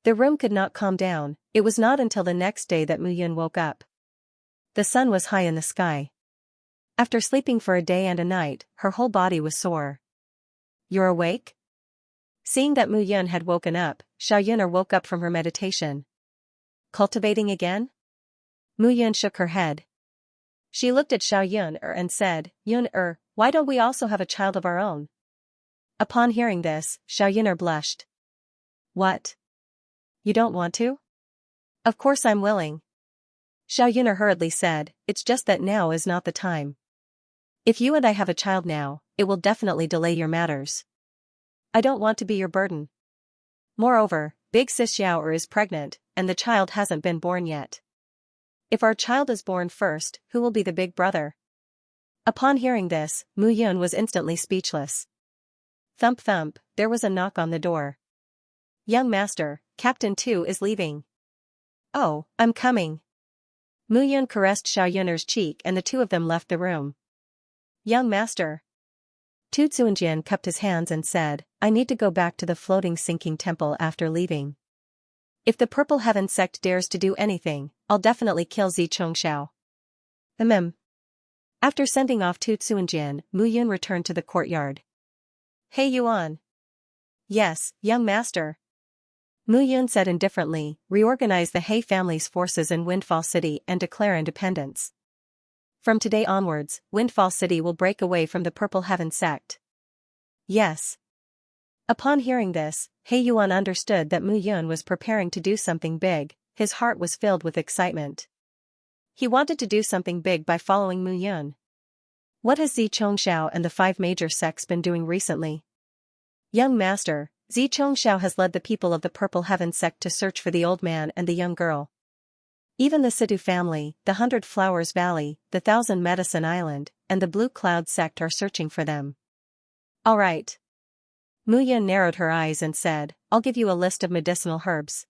The room could not calm down. It was not until the next day that Mu Yun woke up. The sun was high in the sky. After sleeping for a day and a night, her whole body was sore. "You're awake?" Seeing that Mu Yun had woken up, Xiao Yuner woke up from her meditation. "Cultivating again?" Mu Yun shook her head. She looked at Xiao Yuner and said, "Yuner, why don't we also have a child of our own?" Upon hearing this, Xiao Yuner blushed. "What? You don't want to?" "Of course I'm willing." Xiao Yuner hurriedly said, "It's just that now is not the time. If you and I have a child now, it will definitely delay your matters. I don't want to be your burden. Moreover, Big Sis Xiaoer is pregnant, and the child hasn't been born yet. If our child is born first, who will be the big brother?" Upon hearing this, Mu Yun was instantly speechless. Thump thump, there was a knock on the door. "Young master, Captain 2 is leaving." "Oh, I'm coming." Mu Yun caressed Xiao Yuner's cheek and the two of them left the room. "Young master." Tu Tsuanjian cupped his hands and said, "I need to go back to the floating sinking temple after leaving. If the Heaven sect dares to do anything, I'll definitely kill Xianxia." After sending off Tu Tsuanjian, Mu Yun returned to the courtyard. "Hey Yuan." "Yes, young master." Mu Yun said indifferently, "Reorganize the He family's forces in Windfall City and declare independence. From today onwards, Windfall City will break away from the Heaven sect." "Yes." Upon hearing this, He Yuan understood that Mu Yun was preparing to do something big. His heart was filled with excitement. He wanted to do something big by following Mu Yun. What has Xianxia and the 5 major sects been doing recently? "Young master, Xianxia has led the people of the Heaven sect to search for the old man and the young girl. Even the Sidhu family, the 100 Flowers Valley, the 1000 Medicine Island, and the Blue Cloud sect are searching for them." "All right." Mu Yun narrowed her eyes and said, "I'll give you a list of medicinal herbs.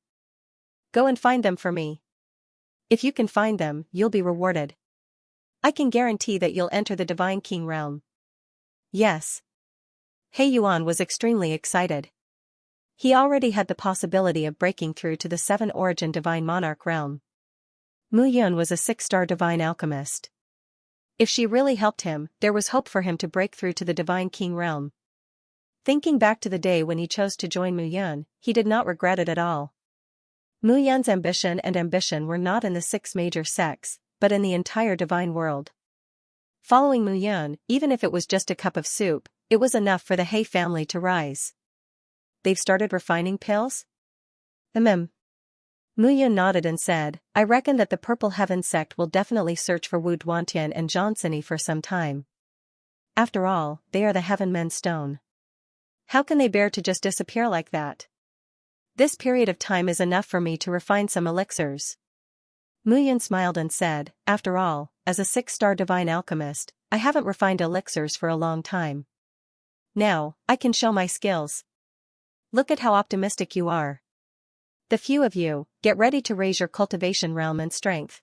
Go and find them for me. If you can find them, you'll be rewarded. I can guarantee that you'll enter the Divine King realm." "Yes." He Yuan was extremely excited. He already had the possibility of breaking through to the 7-origin Divine Monarch realm. Mu Yun was a 6-star Divine Alchemist. If she really helped him, there was hope for him to break through to the Divine King realm. Thinking back to the day when he chose to join Mu Yun, he did not regret it at all. Mu Yun's ambition were not in the 6 major sects, but in the entire divine world. Following Mu Yun, even if it was just a cup of soup, it was enough for the He family to rise. They've started refining pills? Mu Yun nodded and said, I reckon that the Purple Heaven sect will definitely search for Wu Duantian and Johnson for some time. After all, they are the Heaven Men's Stone. How can they bear to just disappear like that? This period of time is enough for me to refine some elixirs. Mu Yun smiled and said, after all, as a 6-star divine alchemist, I haven't refined elixirs for a long time. Now, I can show my skills. Look at how optimistic you are. The few of you, get ready to raise your cultivation realm and strength.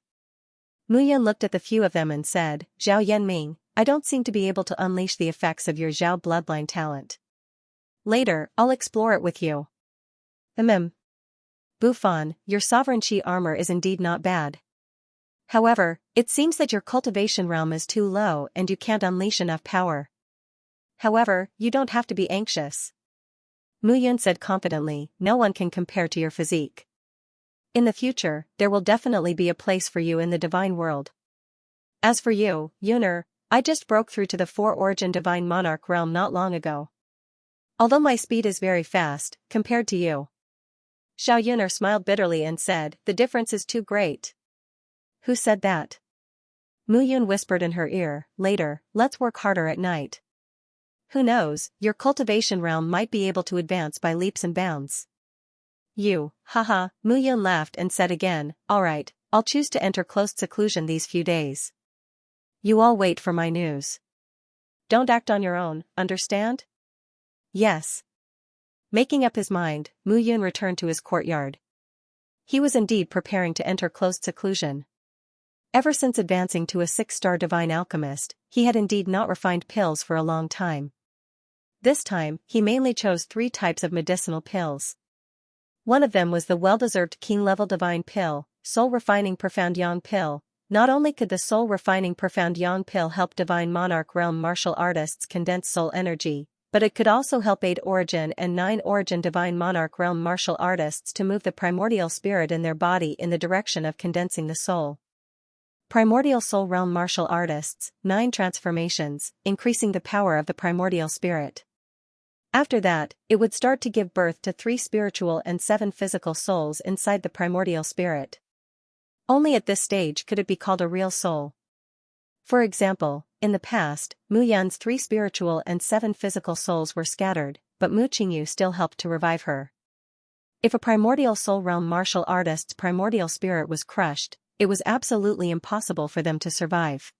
Mu Yun looked at the few of them and said, Zhao Yanming, I don't seem to be able to unleash the effects of your Zhao bloodline talent. Later, I'll explore it with you. Bufan, your sovereign Qi armor is indeed not bad. However, it seems that your cultivation realm is too low and you can't unleash enough power. However, you don't have to be anxious. Mu Yun said confidently, no one can compare to your physique. In the future, there will definitely be a place for you in the divine world. As for you, Yuner, I just broke through to the 4-origin divine monarch realm not long ago. Although my speed is very fast, compared to you. Xiao Yuner smiled bitterly and said, the difference is too great. Who said that? Mu Yun whispered in her ear, later, let's work harder at night. Who knows, your cultivation realm might be able to advance by leaps and bounds. You, haha, Mu Yun laughed and said again, alright, I'll choose to enter close seclusion these few days. You all wait for my news. Don't act on your own, understand? Yes. Making up his mind, Mu Yun returned to his courtyard. He was indeed preparing to enter close seclusion. Ever since advancing to a 6-star divine alchemist, he had indeed not refined pills for a long time. This time, he mainly chose 3 types of medicinal pills. One of them was the well-deserved king-level divine pill, soul-refining profound yang pill. Not only could the soul-refining profound yang pill help divine monarch realm martial artists condense soul energy, but it could also help 8-origin and 9-origin divine monarch realm martial artists to move the primordial spirit in their body in the direction of condensing the soul. Primordial soul realm martial artists, 9 transformations, increasing the power of the primordial spirit. After that, it would start to give birth to 3 spiritual and 7 physical souls inside the primordial spirit. Only at this stage could it be called a real soul. For example, in the past, Mu Yun's 3 spiritual and 7 physical souls were scattered, but Mu Qingyu still helped to revive her. If a primordial soul realm martial artist's primordial spirit was crushed, it was absolutely impossible for them to survive.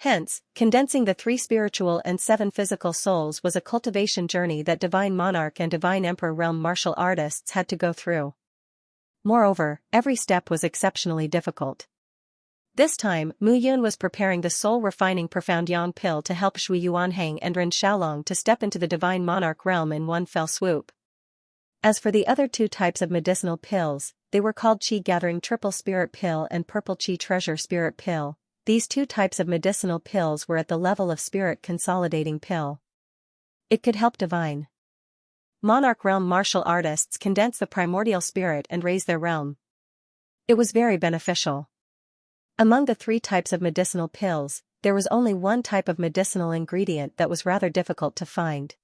Hence, condensing the 3 spiritual and 7 physical souls was a cultivation journey that divine monarch and divine emperor realm martial artists had to go through. Moreover, every step was exceptionally difficult. This time, Mu Yun was preparing the soul-refining profound yang pill to help Shui Yuanhang and Ren Xiaolong to step into the divine monarch realm in one fell swoop. As for the other 2 types of medicinal pills, they were called Qi Gathering Triple Spirit Pill and Purple Qi Treasure Spirit Pill. These 2 types of medicinal pills were at the level of Spirit Consolidating Pill. It could help divine monarch realm martial artists condense the primordial spirit and raise their realm. It was very beneficial. Among the 3 types of medicinal pills, there was only one type of medicinal ingredient that was rather difficult to find.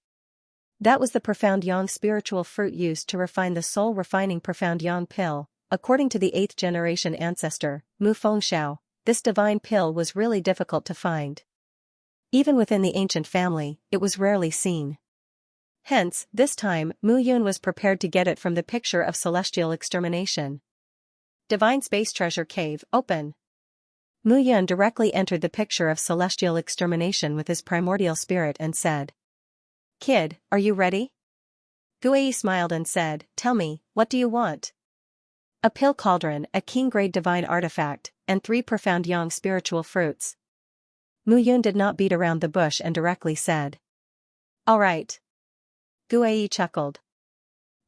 That was the profound yang spiritual fruit used to refine the soul-refining profound yang pill. According to the 8th generation ancestor, Mu Fengxiao, this divine pill was really difficult to find. Even within the ancient family, it was rarely seen. Hence, this time, Mu Yun was prepared to get it from the picture of celestial extermination. Divine Space Treasure Cave, open. Mu Yun directly entered the picture of celestial extermination with his primordial spirit and said, Kid, are you ready? Guei smiled and said, tell me, what do you want? A pill cauldron, a king-grade divine artifact, and 3 profound yang spiritual fruits. Mu Yun did not beat around the bush and directly said, all right. Guei chuckled.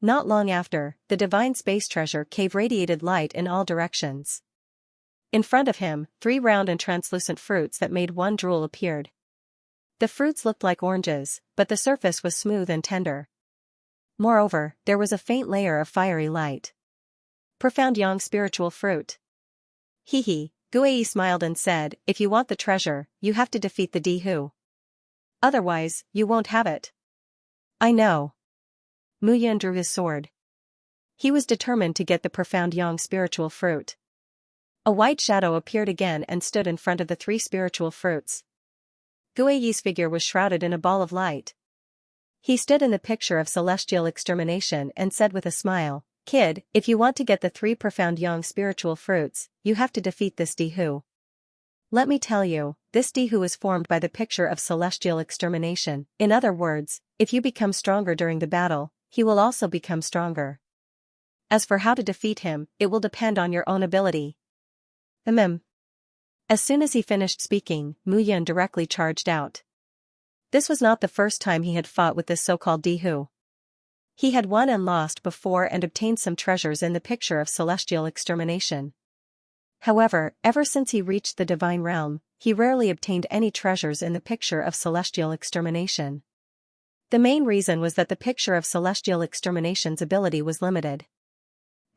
Not long after, the divine space treasure cave radiated light in all directions. In front of him, 3 round and translucent fruits that made one drool appeared. The fruits looked like oranges, but the surface was smooth and tender. Moreover, there was a faint layer of fiery light. Profound yang spiritual fruit. Hee, Guei smiled and said, if you want the treasure, you have to defeat the Di Hu. Otherwise, you won't have it. I know. Mu Yun drew his sword. He was determined to get the profound yang spiritual fruit. A white shadow appeared again and stood in front of the 3 spiritual fruits. Guiyi's figure was shrouded in a ball of light. He stood in the picture of celestial extermination and said with a smile, "Kid, if you want to get the 3 profound yang spiritual fruits, you have to defeat this Dihu. Let me tell you, this Dihu is formed by the picture of celestial extermination. In other words, if you become stronger during the battle, he will also become stronger. As for how to defeat him, it will depend on your own ability." As soon as he finished speaking, Mu Yun directly charged out. This was not the first time he had fought with this so-called Dihu. He had won and lost before and obtained some treasures in the picture of celestial extermination. However, ever since he reached the divine realm, he rarely obtained any treasures in the picture of celestial extermination. The main reason was that the picture of celestial extermination's ability was limited.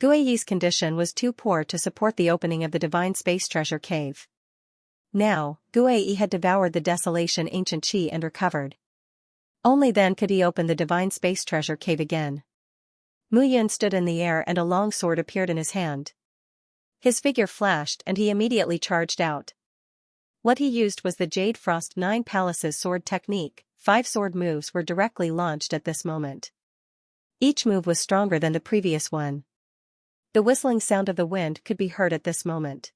Guiyi's condition was too poor to support the opening of the divine space treasure cave. Now, Guiyi had devoured the desolation ancient chi and recovered. Only then could he open the divine space treasure cave again. Mu Yun stood in the air and a long sword appeared in his hand. His figure flashed and he immediately charged out. What he used was the Jade Frost 9 Palaces sword technique. 5 sword moves were directly launched at this moment. Each move was stronger than the previous one. The whistling sound of the wind could be heard at this moment.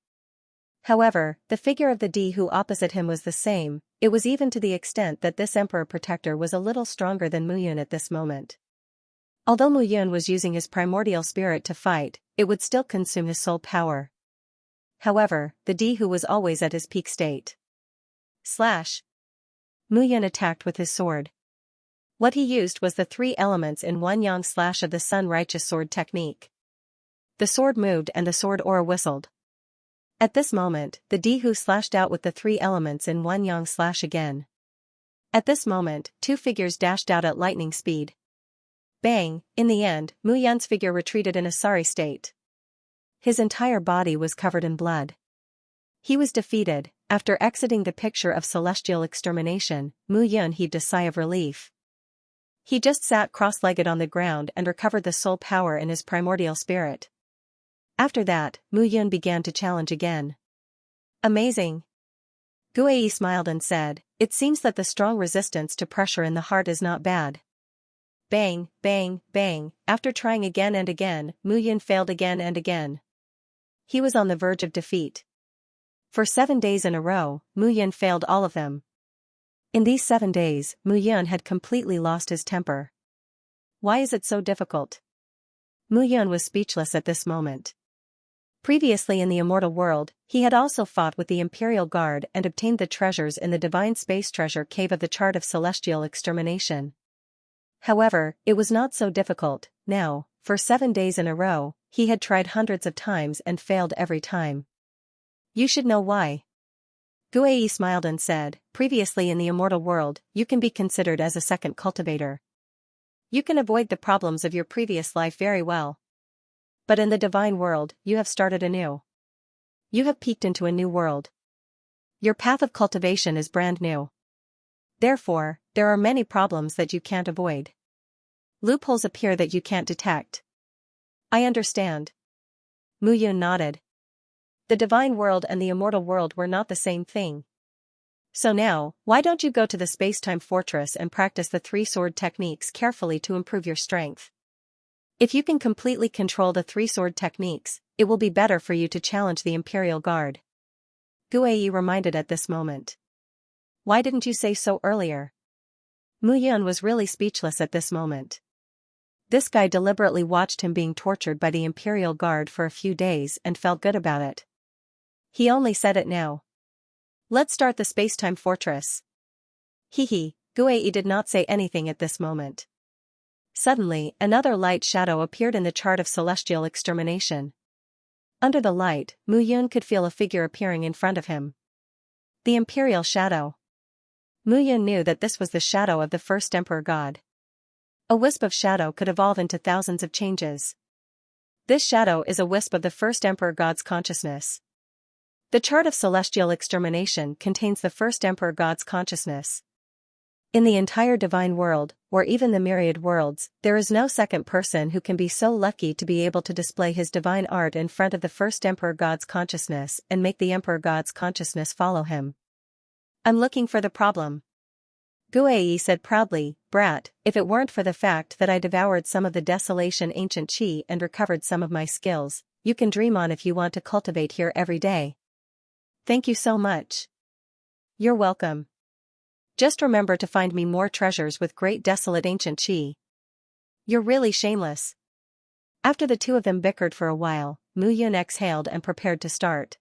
However, the figure of the Dihu opposite him was the same. It was even to the extent that this Emperor Protector was a little stronger than Mu Yun at this moment. Although Mu Yun was using his primordial spirit to fight, it would still consume his soul power. However, the Dihu was always at his peak state. Slash! Mu Yun attacked with his sword. What he used was the 3 elements in one yang slash of the Sun Righteous sword technique. The sword moved and the sword aura whistled. At this moment, the Dihu slashed out with the 3 elements in one yang slash again. At this moment, 2 figures dashed out at lightning speed. Bang! In the end, Mu Yun's figure retreated in a sorry state. His entire body was covered in blood. He was defeated. After exiting the picture of celestial extermination, Mu Yun heaved a sigh of relief. He just sat cross-legged on the ground and recovered the soul power in his primordial spirit. After that, Mu Yun began to challenge again. Amazing! Guiyi smiled and said, "It seems that the strong resistance to pressure in the heart is not bad." Bang, bang, bang, after trying again and again, Mu Yun failed again and again. He was on the verge of defeat. For 7 days in a row, Mu Yun failed all of them. In these 7 days, Mu Yun had completely lost his temper. Why is it so difficult? Mu Yun was speechless at this moment. Previously in the immortal world, he had also fought with the Imperial Guard and obtained the treasures in the divine space treasure cave of the chart of celestial extermination. However, it was not so difficult. Now, for 7 days in a row, he had tried hundreds of times and failed every time. You should know why. Guiyi smiled and said, "Previously in the immortal world, you can be considered as a second cultivator. You can avoid the problems of your previous life very well. But in the divine world, you have started anew. You have peeked into a new world. Your path of cultivation is brand new. Therefore, there are many problems that you can't avoid. Loopholes appear that you can't detect." I understand. Mu Yun nodded. The divine world and the immortal world were not the same thing. So now, why don't you go to the space-time fortress and practice the 3 sword techniques carefully to improve your strength? If you can completely control the 3 sword techniques, it will be better for you to challenge the Imperial Guard. Guiyi reminded at this moment. Why didn't you say so earlier? Mu Yun was really speechless at this moment. This guy deliberately watched him being tortured by the Imperial Guard for a few days and felt good about it. He only said it now. Let's start the space-time fortress. Hehe, Guiyi did not say anything at this moment. Suddenly, another light shadow appeared in the chart of celestial extermination. Under the light, Mu Yun could feel a figure appearing in front of him. The Imperial Shadow. Mu Yun knew that this was the shadow of the first Emperor God. A wisp of shadow could evolve into thousands of changes. This shadow is a wisp of the first Emperor God's consciousness. The chart of celestial extermination contains the first Emperor God's consciousness. In the entire divine world, or even the myriad worlds, there is no second person who can be so lucky to be able to display his divine art in front of the first Emperor God's consciousness and make the Emperor God's consciousness follow him. I'm looking for the problem. Guai said proudly, brat, if it weren't for the fact that I devoured some of the desolation ancient chi and recovered some of my skills, you can dream on if you want to cultivate here every day. Thank you so much. You're welcome. Just remember to find me more treasures with great desolate ancient chi. You're really shameless. After the two of them bickered for a while, Mu Yun exhaled and prepared to start.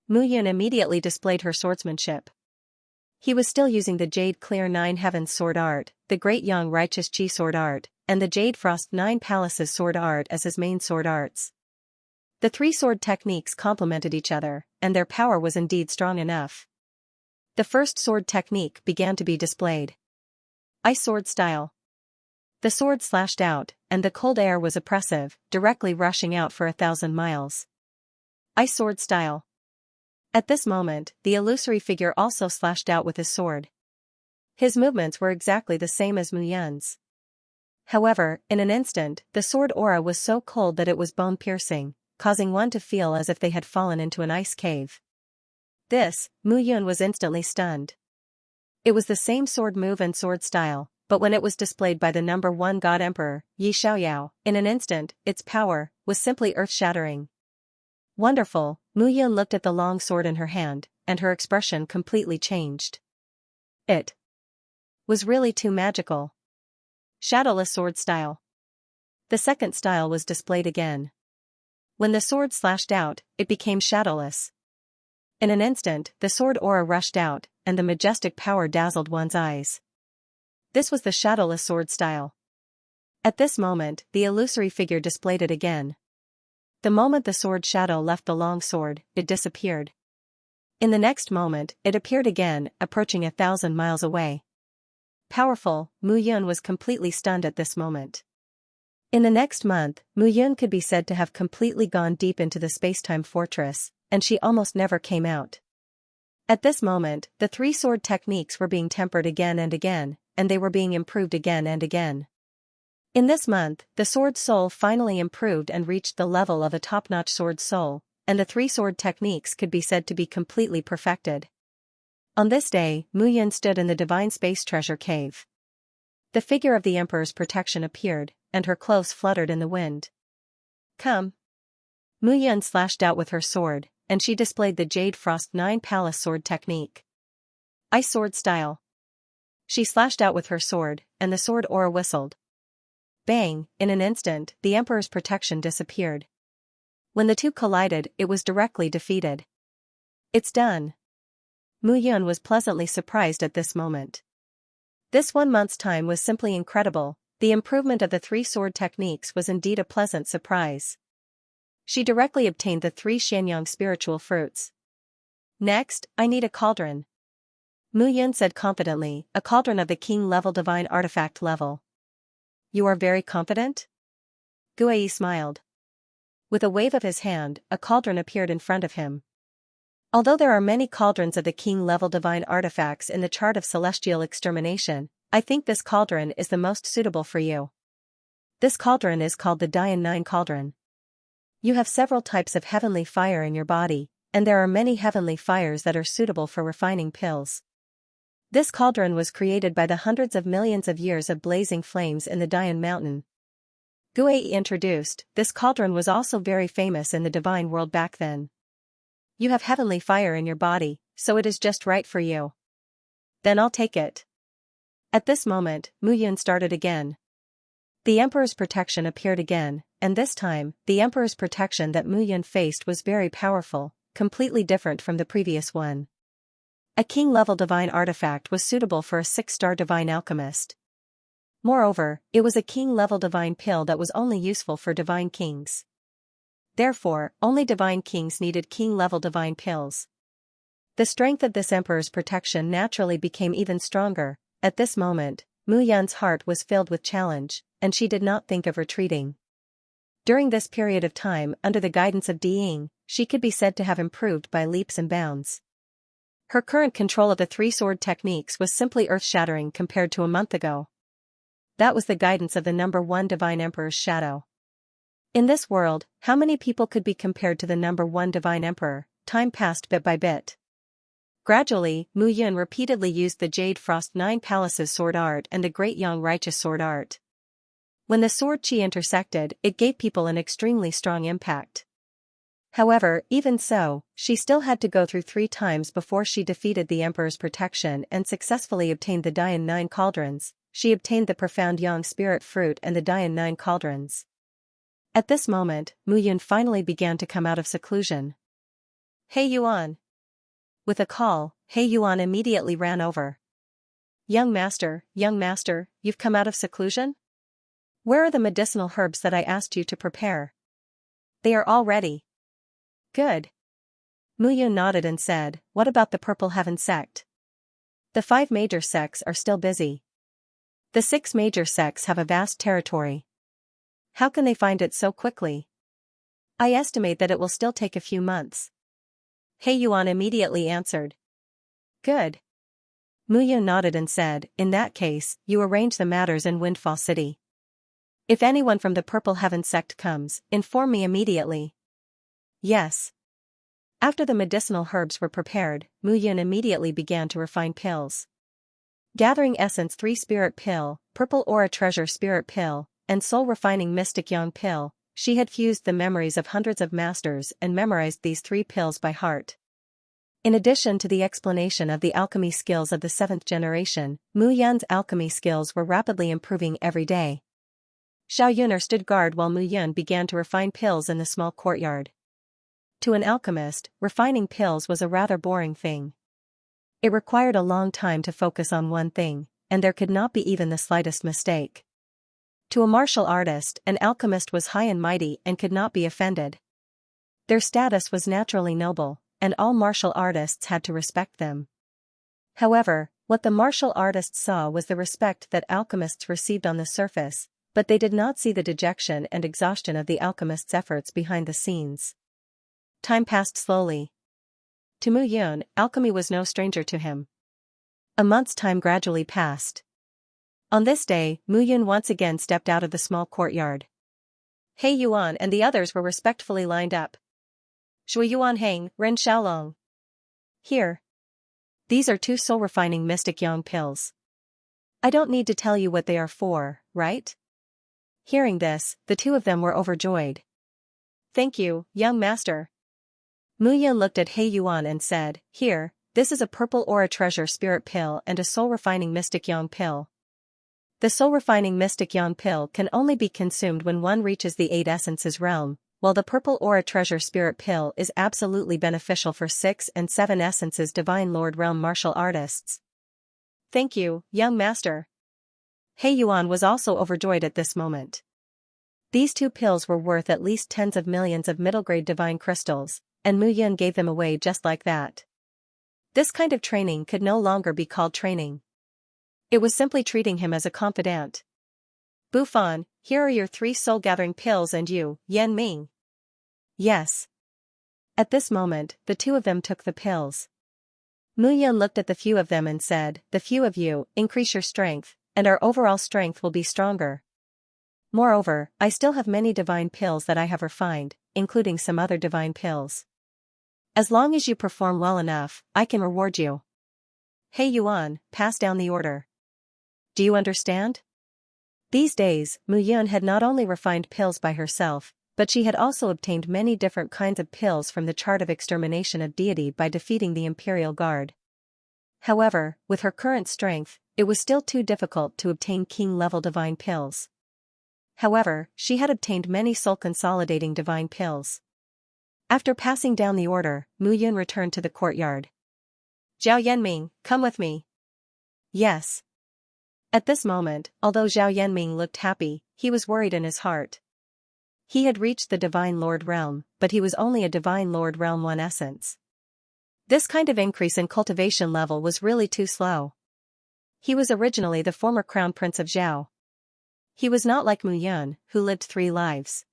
Mu Yun immediately displayed her swordsmanship. He was still using the Jade Clear Nine Heavens sword art, the Great Yang Righteous Chi sword art, and the Jade Frost Nine Palaces sword art as his main sword arts. The three sword techniques complemented each other, and their power was indeed strong enough. The first sword technique began to be displayed. Ice sword style. The sword slashed out, and the cold air was oppressive, directly rushing out for 1,000 miles. Ice sword style. At this moment, the illusory figure also slashed out with his sword. His movements were exactly the same as Mu Yun's. However, in an instant, the sword aura was so cold that it was bone-piercing, causing one to feel as if they had fallen into an ice cave. This, Mu Yun was instantly stunned. It was the same sword move and sword style, but when it was displayed by the number 1 God Emperor, Yi Xiaoyao, in an instant, its power was simply earth-shattering. Wonderful, Mu Yun looked at the long sword in her hand, and her expression completely changed. It was really too magical. Shadowless sword style. The second style was displayed again. When the sword slashed out, it became shadowless. In an instant, the sword aura rushed out, and the majestic power dazzled one's eyes. This was the shadowless sword style. At this moment, the illusory figure displayed it again. The moment the sword shadow left the long sword, it disappeared. In the next moment, it appeared again, approaching 1,000 miles away. Powerful, Mu Yun was completely stunned at this moment. In the next month, Mu Yun could be said to have completely gone deep into the space-time fortress, and she almost never came out. At this moment, the three sword techniques were being tempered again and again, and they were being improved again and again. In this month, the sword soul finally improved and reached the level of a top-notch sword soul, and the three sword techniques could be said to be completely perfected. On this day, Mu Yun stood in the divine space treasure cave. The figure of the Emperor's protection appeared, and her clothes fluttered in the wind. Come. Mu Yun slashed out with her sword, and she displayed the Jade Frost Nine Palace sword technique. Ice sword style. She slashed out with her sword, and the sword aura whistled. Bang, in an instant, the Emperor's protection disappeared. When the two collided, it was directly defeated. It's done. Mu Yun was pleasantly surprised at this moment. This 1 month's time was simply incredible. The improvement of the three sword techniques was indeed a pleasant surprise. She directly obtained the 3 Xianyang spiritual fruits. Next, I need a cauldron. Mu Yun said confidently, a cauldron of the king-level divine artifact level. You are very confident? Guai smiled. With a wave of his hand, a cauldron appeared in front of him. Although there are many cauldrons of the king-level divine artifacts in the chart of celestial extermination, I think this cauldron is the most suitable for you. This cauldron is called the Dian 9 cauldron. You have several types of heavenly fire in your body, and there are many heavenly fires that are suitable for refining pills. This cauldron was created by the hundreds of millions of years of blazing flames in the Dian mountain. Guai introduced, this cauldron was also very famous in the divine world back then. You have heavenly fire in your body, so it is just right for you. Then I'll take it. At this moment, Mu Yun started again. The Emperor's protection appeared again, and this time, the Emperor's protection that Mu Yun faced was very powerful, completely different from the previous one. A king-level divine artifact was suitable for a 6-star divine alchemist. Moreover, it was a king-level divine pill that was only useful for divine kings. Therefore, only divine kings needed king-level divine pills. The strength of this Emperor's protection naturally became even stronger. At this moment, Mu Yun's heart was filled with challenge, and she did not think of retreating. During this period of time under the guidance of Di Ying, she could be said to have improved by leaps and bounds. Her current control of the three sword techniques was simply earth-shattering compared to a month ago. That was the guidance of the number one Divine Emperor's shadow. In this world, how many people could be compared to the number one Divine Emperor? Time passed bit by bit. Gradually, Mu Yun repeatedly used the Jade Frost Nine Palaces sword art and the Great Yang Righteous sword art. When the sword chi intersected, it gave people an extremely strong impact. However, even so, she still had to go through 3 times before she defeated the Emperor's protection and successfully obtained the Dian Nine Cauldrons. She obtained the profound Yang Spirit Fruit and the Dian Nine Cauldrons. At this moment, Mu Yun finally began to come out of seclusion. "Hey Yuan!" With a call, He Yuan immediately ran over. Young master, you've come out of seclusion? Where are the medicinal herbs that I asked you to prepare? They are all ready. Good. Mu Yun nodded and said, what about the Purple Heaven sect? The 5 major sects are still busy. The 6 major sects have a vast territory. How can they find it so quickly? I estimate that it will still take a few months. He Yuan immediately answered. Good. Mu Yun nodded and said, in that case, you arrange the matters in Windfall City. If anyone from the Purple Heaven sect comes, inform me immediately. Yes. After the medicinal herbs were prepared, Mu Yun immediately began to refine pills. Gathering Essence 3 Spirit Pill, Purple Aura Treasure Spirit Pill, and Soul Refining Mystic Yang Pill, she had fused the memories of hundreds of masters and memorized these 3 pills by heart. In addition to the explanation of the alchemy skills of the 7th generation, Mu Yun's alchemy skills were rapidly improving every day. Xiao Yuner stood guard while Mu Yun began to refine pills in the small courtyard. To an alchemist, refining pills was a rather boring thing. It required a long time to focus on one thing, and there could not be even the slightest mistake. To a martial artist, an alchemist was high and mighty and could not be offended. Their status was naturally noble, and all martial artists had to respect them. However, what the martial artists saw was the respect that alchemists received on the surface, but they did not see the dejection and exhaustion of the alchemist's efforts behind the scenes. Time passed slowly. To Mu Yun, alchemy was no stranger to him. A month's time gradually passed. On this day, Mu Yun once again stepped out of the small courtyard. He Yuan and the others were respectfully lined up. Shui Yuan Heng, Ren Xiaolong. Here. These are 2 soul-refining Mystic Yang pills. I don't need to tell you what they are for, right? Hearing this, the 2 of them were overjoyed. Thank you, young master. Mu Yun looked at He Yuan and said, here, this is a Purple Aura Treasure Spirit Pill and a soul-refining Mystic Yang Pill. The soul-refining Mystic Yang Pill can only be consumed when one reaches the 8 Essences realm, while the Purple Aura Treasure Spirit Pill is absolutely beneficial for 6 and 7 Essences Divine Lord realm martial artists. Thank you, young master. He Yuan was also overjoyed at this moment. These 2 pills were worth at least tens of millions of middle-grade divine crystals, and Mu Yun gave them away just like that. This kind of training could no longer be called training. It was simply treating him as a confidant. Bufan, here are your 3 soul-gathering pills and you, Yan Ming. Yes. At this moment, the 2 of them took the pills. Mu Yun looked at the few of them and said, the few of you, increase your strength, and our overall strength will be stronger. Moreover, I still have many divine pills that I have refined, including some other divine pills. As long as you perform well enough, I can reward you. He Yuan, pass down the order. Do you understand? These days, Mu Yun had not only refined pills by herself, but she had also obtained many different kinds of pills from the chart of extermination of deity by defeating the Imperial Guard. However, with her current strength, it was still too difficult to obtain king-level divine pills. However, she had obtained many soul-consolidating divine pills. After passing down the order, Mu Yun returned to the courtyard. Zhao Yanming, come with me. Yes. At this moment, although Zhao Yanming looked happy, he was worried in his heart. He had reached the Divine Lord realm, but he was only a Divine Lord realm 1 essence. This kind of increase in cultivation level was really too slow. He was originally the former crown prince of Zhao. He was not like Mu Yun, who lived 3 lives.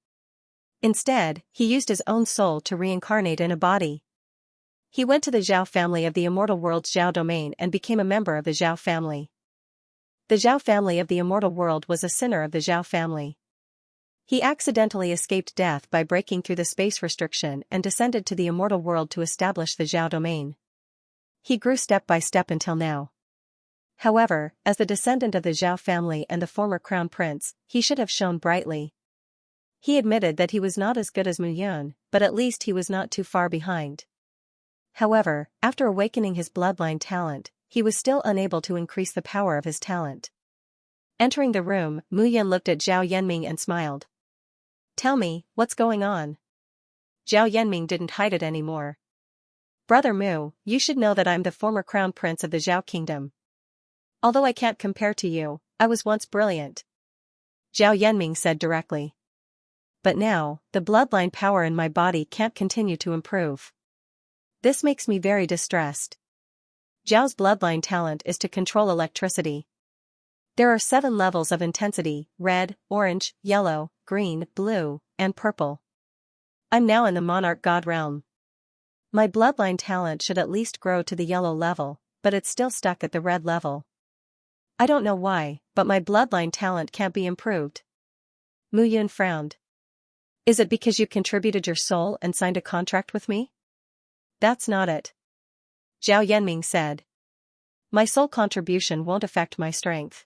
Instead, he used his own soul to reincarnate in a body. He went to the Zhao family of the immortal world's Zhao domain and became a member of the Zhao family. The Zhao family of the immortal world was a sinner of the Zhao family. He accidentally escaped death by breaking through the space restriction and descended to the immortal world to establish the Zhao domain. He grew step by step until now. However, as the descendant of the Zhao family and the former crown prince, he should have shone brightly. He admitted that he was not as good as Mu Yun, but at least he was not too far behind. However, after awakening his bloodline talent, he was still unable to increase the power of his talent. Entering the room, Mu Yun looked at Zhao Yanming and smiled. "Tell me, what's going on?" Zhao Yanming didn't hide it anymore. "Brother Mu, you should know that I'm the former crown prince of the Zhao kingdom. Although I can't compare to you, I was once brilliant," Zhao Yanming said directly. "But now, the bloodline power in my body can't continue to improve. This makes me very distressed." Zhao's bloodline talent is to control electricity. There are 7 levels of intensity: red, orange, yellow, green, blue, and purple. I'm now in the monarch god realm. My bloodline talent should at least grow to the yellow level, but it's still stuck at the red level. I don't know why, but my bloodline talent can't be improved. Mu Yun frowned. "Is it because you contributed your soul and signed a contract with me?" "That's not it," Zhao Yanming said. "My soul contribution won't affect my strength.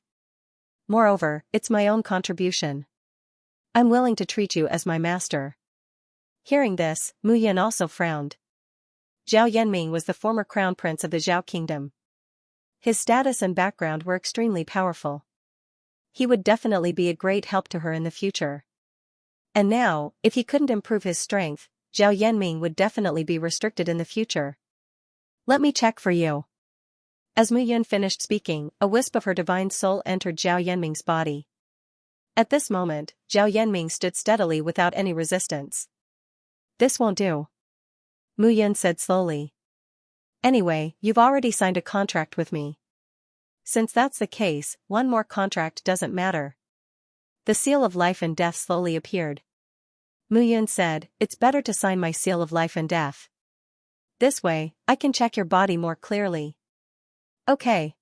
Moreover, it's my own contribution. I'm willing to treat you as my master." Hearing this, Mu Yun also frowned. Zhao Yanming was the former crown prince of the Zhao kingdom. His status and background were extremely powerful. He would definitely be a great help to her in the future. And now, if he couldn't improve his strength, Zhao Yanming would definitely be restricted in the future. "Let me check for you." As Mu Yun finished speaking, a wisp of her divine soul entered Zhao Yanming's body. At this moment, Zhao Yanming stood steadily without any resistance. "This won't do," Mu Yun said slowly. "Anyway, you've already signed a contract with me. Since that's the case, one more contract doesn't matter." The seal of life and death slowly appeared. Mu Yun said, "It's better to sign my seal of life and death. This way, I can check your body more clearly." "Okay."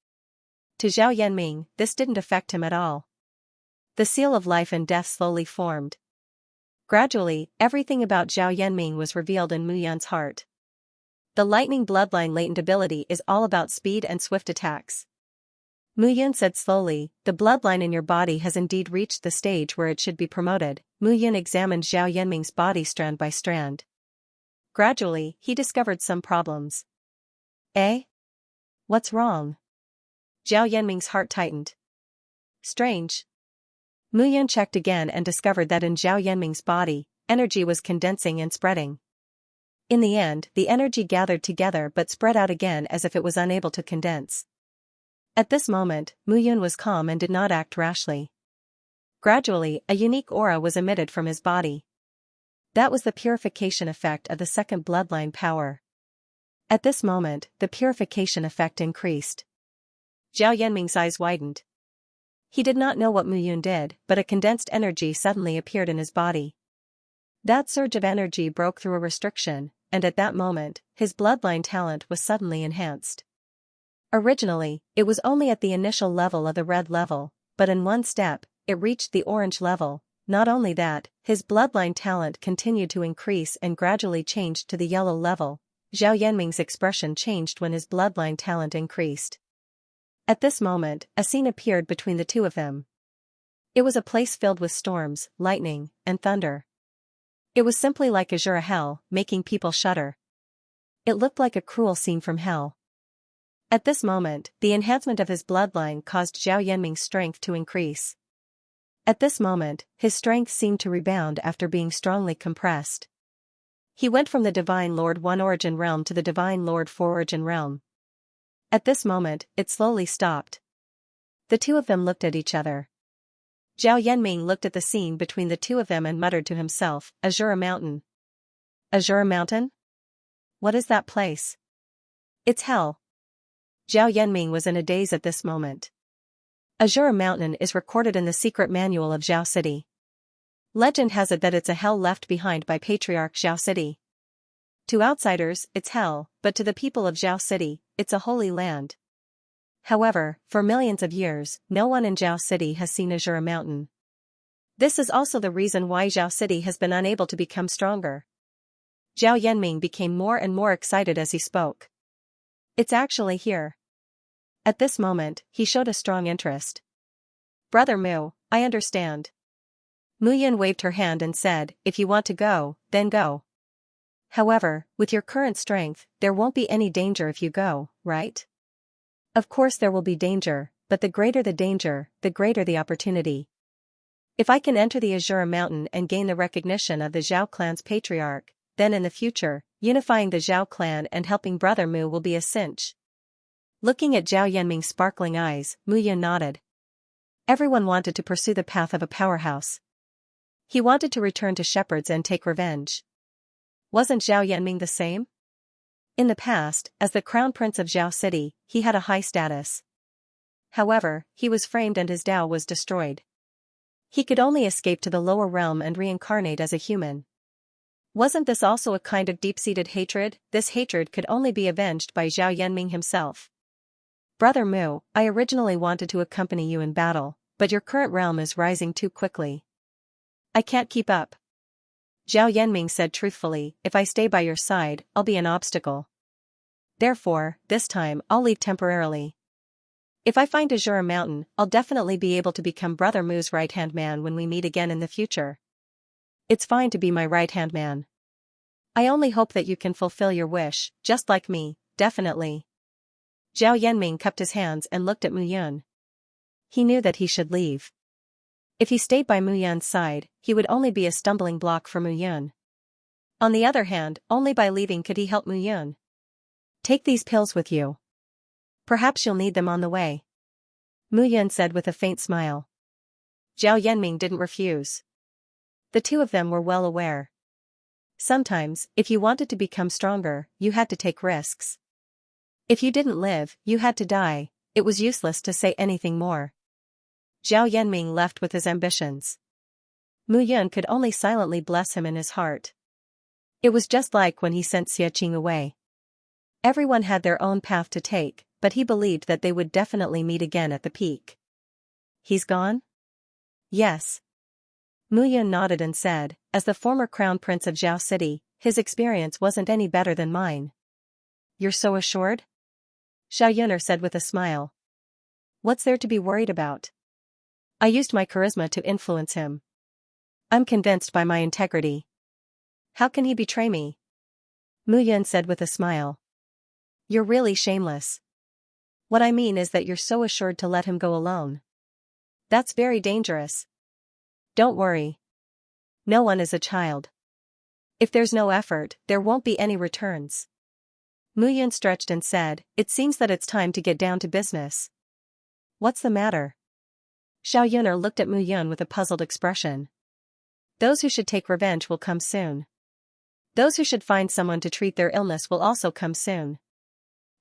To Zhao Yanming, this didn't affect him at all. The seal of life and death slowly formed. Gradually, everything about Zhao Yanming was revealed in Mu Yun's heart. The lightning bloodline latent ability is all about speed and swift attacks. Mu Yun said slowly, "The bloodline in your body has indeed reached the stage where it should be promoted." Mu Yun examined Zhao Yanming's body strand by strand. Gradually, he discovered some problems. "Eh? What's wrong?" Zhao Yanming's heart tightened. "Strange." Mu Yun checked again and discovered that in Zhao Yanming's body, energy was condensing and spreading. In the end, the energy gathered together but spread out again as if it was unable to condense. At this moment, Mu Yun was calm and did not act rashly. Gradually, a unique aura was emitted from his body. That was the purification effect of the second bloodline power. At this moment, the purification effect increased. Zhao Yanming's eyes widened. He did not know what Mu Yun did, but a condensed energy suddenly appeared in his body. That surge of energy broke through a restriction, and at that moment, his bloodline talent was suddenly enhanced. Originally, it was only at the initial level of the red level, but in one step, it reached the orange level. Not only that, his bloodline talent continued to increase and gradually changed to the yellow level. Zhao Yanming's expression changed when his bloodline talent increased. At this moment, a scene appeared between the two of them. It was a place filled with storms, lightning, and thunder. It was simply like Azure hell, making people shudder. It looked like a cruel scene from hell. At this moment, the enhancement of his bloodline caused Zhao Yanming's strength to increase. At this moment, his strength seemed to rebound after being strongly compressed. He went from the Divine Lord 1 Origin Realm to the Divine Lord 4 Origin Realm. At this moment, it slowly stopped. The two of them looked at each other. Zhao Yanming looked at the scene between the two of them and muttered to himself, "Azure Mountain." "Azure Mountain? What is that place?" "It's hell." Zhao Yanming was in a daze at this moment. Azure Mountain is recorded in the secret manual of Zhao City. Legend has it that it's a hell left behind by Patriarch Zhao City. To outsiders, it's hell, but to the people of Zhao City, it's a holy land. However, for millions of years, no one in Zhao City has seen Azure Mountain. This is also the reason why Zhao City has been unable to become stronger. Zhao Yanming became more and more excited as he spoke. It's actually here. At this moment, he showed a strong interest. Brother Mu, I understand. Mu Yun waved her hand and said, if you want to go, then go. However, with your current strength, there won't be any danger if you go, right? Of course there will be danger, but the greater the danger, the greater the opportunity. If I can enter the Azure Mountain and gain the recognition of the Zhao clan's patriarch, then in the future, unifying the Zhao clan and helping Brother Mu will be a cinch. Looking at Zhao Yanming's sparkling eyes, Mu Yun nodded. Everyone wanted to pursue the path of a powerhouse. He wanted to return to shepherds and take revenge. Wasn't Zhao Yanming the same? In the past, as the crown prince of Zhao City, he had a high status. However, he was framed and his Dao was destroyed. He could only escape to the lower realm and reincarnate as a human. Wasn't this also a kind of deep-seated hatred? This hatred could only be avenged by Zhao Yanming himself. Brother Mu, I originally wanted to accompany you in battle, but your current realm is rising too quickly. I can't keep up. Zhao Yanming said truthfully, if I stay by your side, I'll be an obstacle. Therefore, this time, I'll leave temporarily. If I find Azure Mountain, I'll definitely be able to become Brother Mu's right-hand man when we meet again in the future. It's fine to be my right-hand man. I only hope that you can fulfill your wish, just like me, definitely. Zhao Yanming cupped his hands and looked at Mu Yun. He knew that he should leave. If he stayed by Mu Yun's side, he would only be a stumbling block for Mu Yun. On the other hand, only by leaving could he help Mu Yun. Take these pills with you. Perhaps you'll need them on the way. Mu Yun said with a faint smile. Zhao Yanming didn't refuse. The two of them were well aware. Sometimes, if you wanted to become stronger, you had to take risks. If you didn't live, you had to die. It was useless to say anything more. Zhao Yanming left with his ambitions. Mu Yun could only silently bless him in his heart. It was just like when he sent Xianxia away. Everyone had their own path to take, but he believed that they would definitely meet again at the peak. He's gone? Yes. Mu Yun nodded and said, as the former crown prince of Zhao City, his experience wasn't any better than mine. You're so assured? Xiao Yuner said with a smile. What's there to be worried about? I used my charisma to influence him. I'm convinced by my integrity. How can he betray me? Mu Yun said with a smile. You're really shameless. What I mean is that you're so assured to let him go alone. That's very dangerous. Don't worry. No one is a child. If there's no effort, there won't be any returns. Mu Yun stretched and said, it seems that it's time to get down to business. What's the matter? Xiao Yuner looked at Mu Yun with a puzzled expression. Those who should take revenge will come soon. Those who should find someone to treat their illness will also come soon.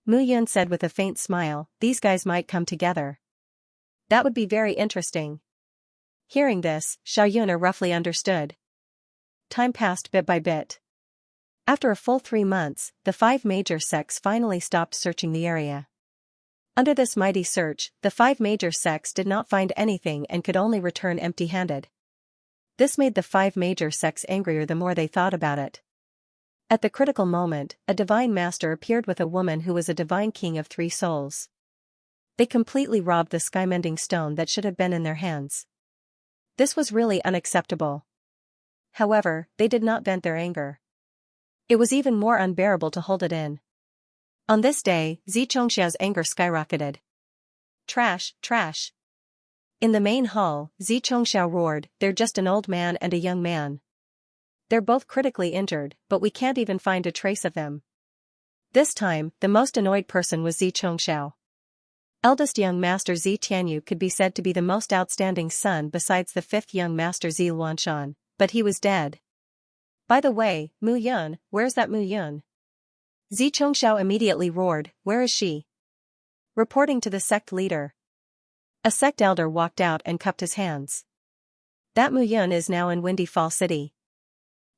Mu Yun said with a faint smile, these guys might come together. That would be very interesting. Hearing this, Xiao Yuner roughly understood. Time passed bit by bit. After a full 3 months, the 5 major sects finally stopped searching the area. Under this mighty search, the 5 major sects did not find anything and could only return empty-handed. This made the 5 major sects angrier the more they thought about it. At the critical moment, a divine master appeared with a woman who was a divine king of 3 souls. They completely robbed the sky-mending stone that should have been in their hands. This was really unacceptable. However, they did not vent their anger. It was even more unbearable to hold it in. On this day, Xianxia's anger skyrocketed. Trash, trash. In the main hall, Xianxia roared, they're just an old man and a young man. They're both critically injured, but we can't even find a trace of them. This time, the most annoyed person was Xianxia. Eldest young master Zi Tianyu could be said to be the most outstanding son besides the 5th young master Zi Luanshan, but he was dead. By the way, Mu Yun, where's that Mu Yun? Xianxia immediately roared, where is she? Reporting to the sect leader. A sect elder walked out and cupped his hands. That Mu Yun is now in Windy Fall City.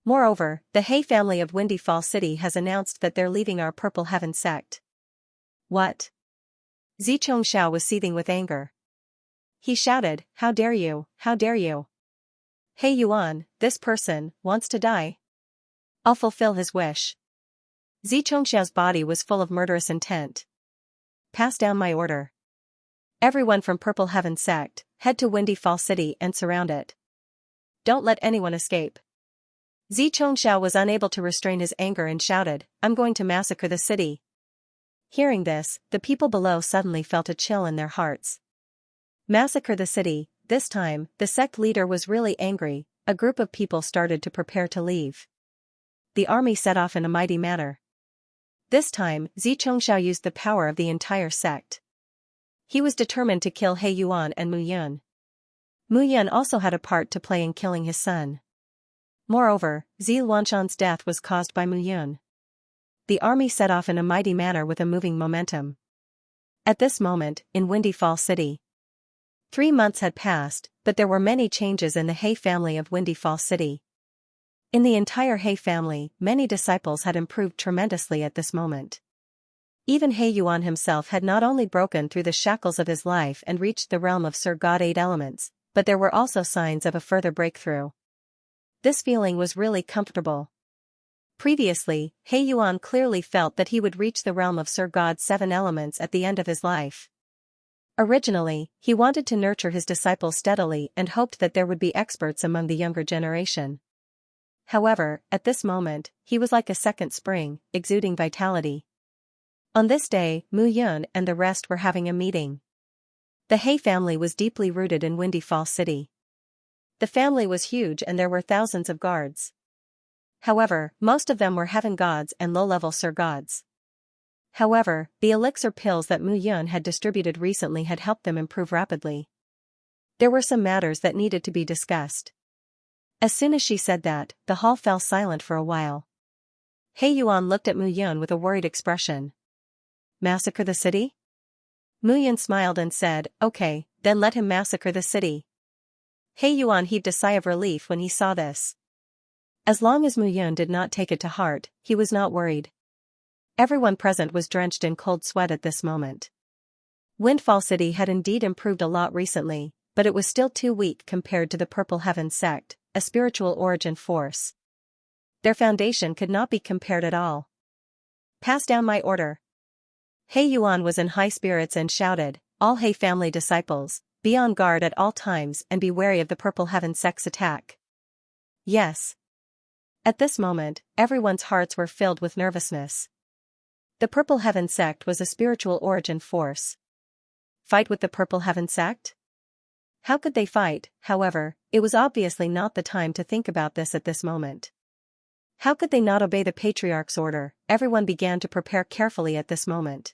Moreover, the He family of Windy Fall City has announced that they're leaving our Purple Heaven sect. What? Xianxia was seething with anger. He shouted, "How dare you, how dare you! Hey Yuan, this person wants to die. I'll fulfill his wish." Xianxia's body was full of murderous intent. "Pass down my order. Everyone from Purple Heaven sect, head to Windy Fall City and surround it. Don't let anyone escape." Xianxia was unable to restrain his anger and shouted, "I'm going to massacre the city." Hearing this, the people below suddenly felt a chill in their hearts. Massacre the city. This time, the sect leader was really angry. A group of people started to prepare to leave. The army set off in a mighty manner. This time, Xianxia used the power of the entire sect. He was determined to kill He Yuan and Mu Yun. Mu Yun also had a part to play in killing his son. Moreover, Zi Luanshan's death was caused by Mu Yun. The army set off in a mighty manner with a moving momentum. At this moment, in Windy Fall City, 3 months had passed, but there were many changes in the He family of Windy Fall City. In the entire He family, many disciples had improved tremendously at this moment. Even He Yuan himself had not only broken through the shackles of his life and reached the realm of Sir God 8 Elements, but there were also signs of a further breakthrough. This feeling was really comfortable. Previously, He Yuan clearly felt that he would reach the realm of Sir God 7 Elements at the end of his life. Originally, he wanted to nurture his disciples steadily and hoped that there would be experts among the younger generation. However, at this moment, he was like a second spring, exuding vitality. On this day, Mu Yun and the rest were having a meeting. The He family was deeply rooted in Windy Fall City. The family was huge and there were thousands of guards. However, most of them were heaven gods and low-level Sir gods. However, the elixir pills that Mu Yun had distributed recently had helped them improve rapidly. There were some matters that needed to be discussed. As soon as she said that, the hall fell silent for a while. He Yuan looked at Mu Yun with a worried expression. "Massacre the city?" Mu Yun smiled and said, "Okay, then let him massacre the city." He Yuan heaved a sigh of relief when he saw this. As long as Mu Yun did not take it to heart, he was not worried. Everyone present was drenched in cold sweat at this moment. Windfall City had indeed improved a lot recently, but it was still too weak compared to the Purple Heaven sect, a spiritual origin force. Their foundation could not be compared at all. "Pass down my order." He Yuan was in high spirits and shouted, "All He family disciples, be on guard at all times and be wary of the Purple Heaven sect's attack." Yes. At this moment, everyone's hearts were filled with nervousness. The Purple Heaven sect was a spiritual origin force. Fight with the Purple Heaven sect? How could they fight? However, it was obviously not the time to think about this at this moment. How could they not obey the patriarch's order? Everyone began to prepare carefully at this moment.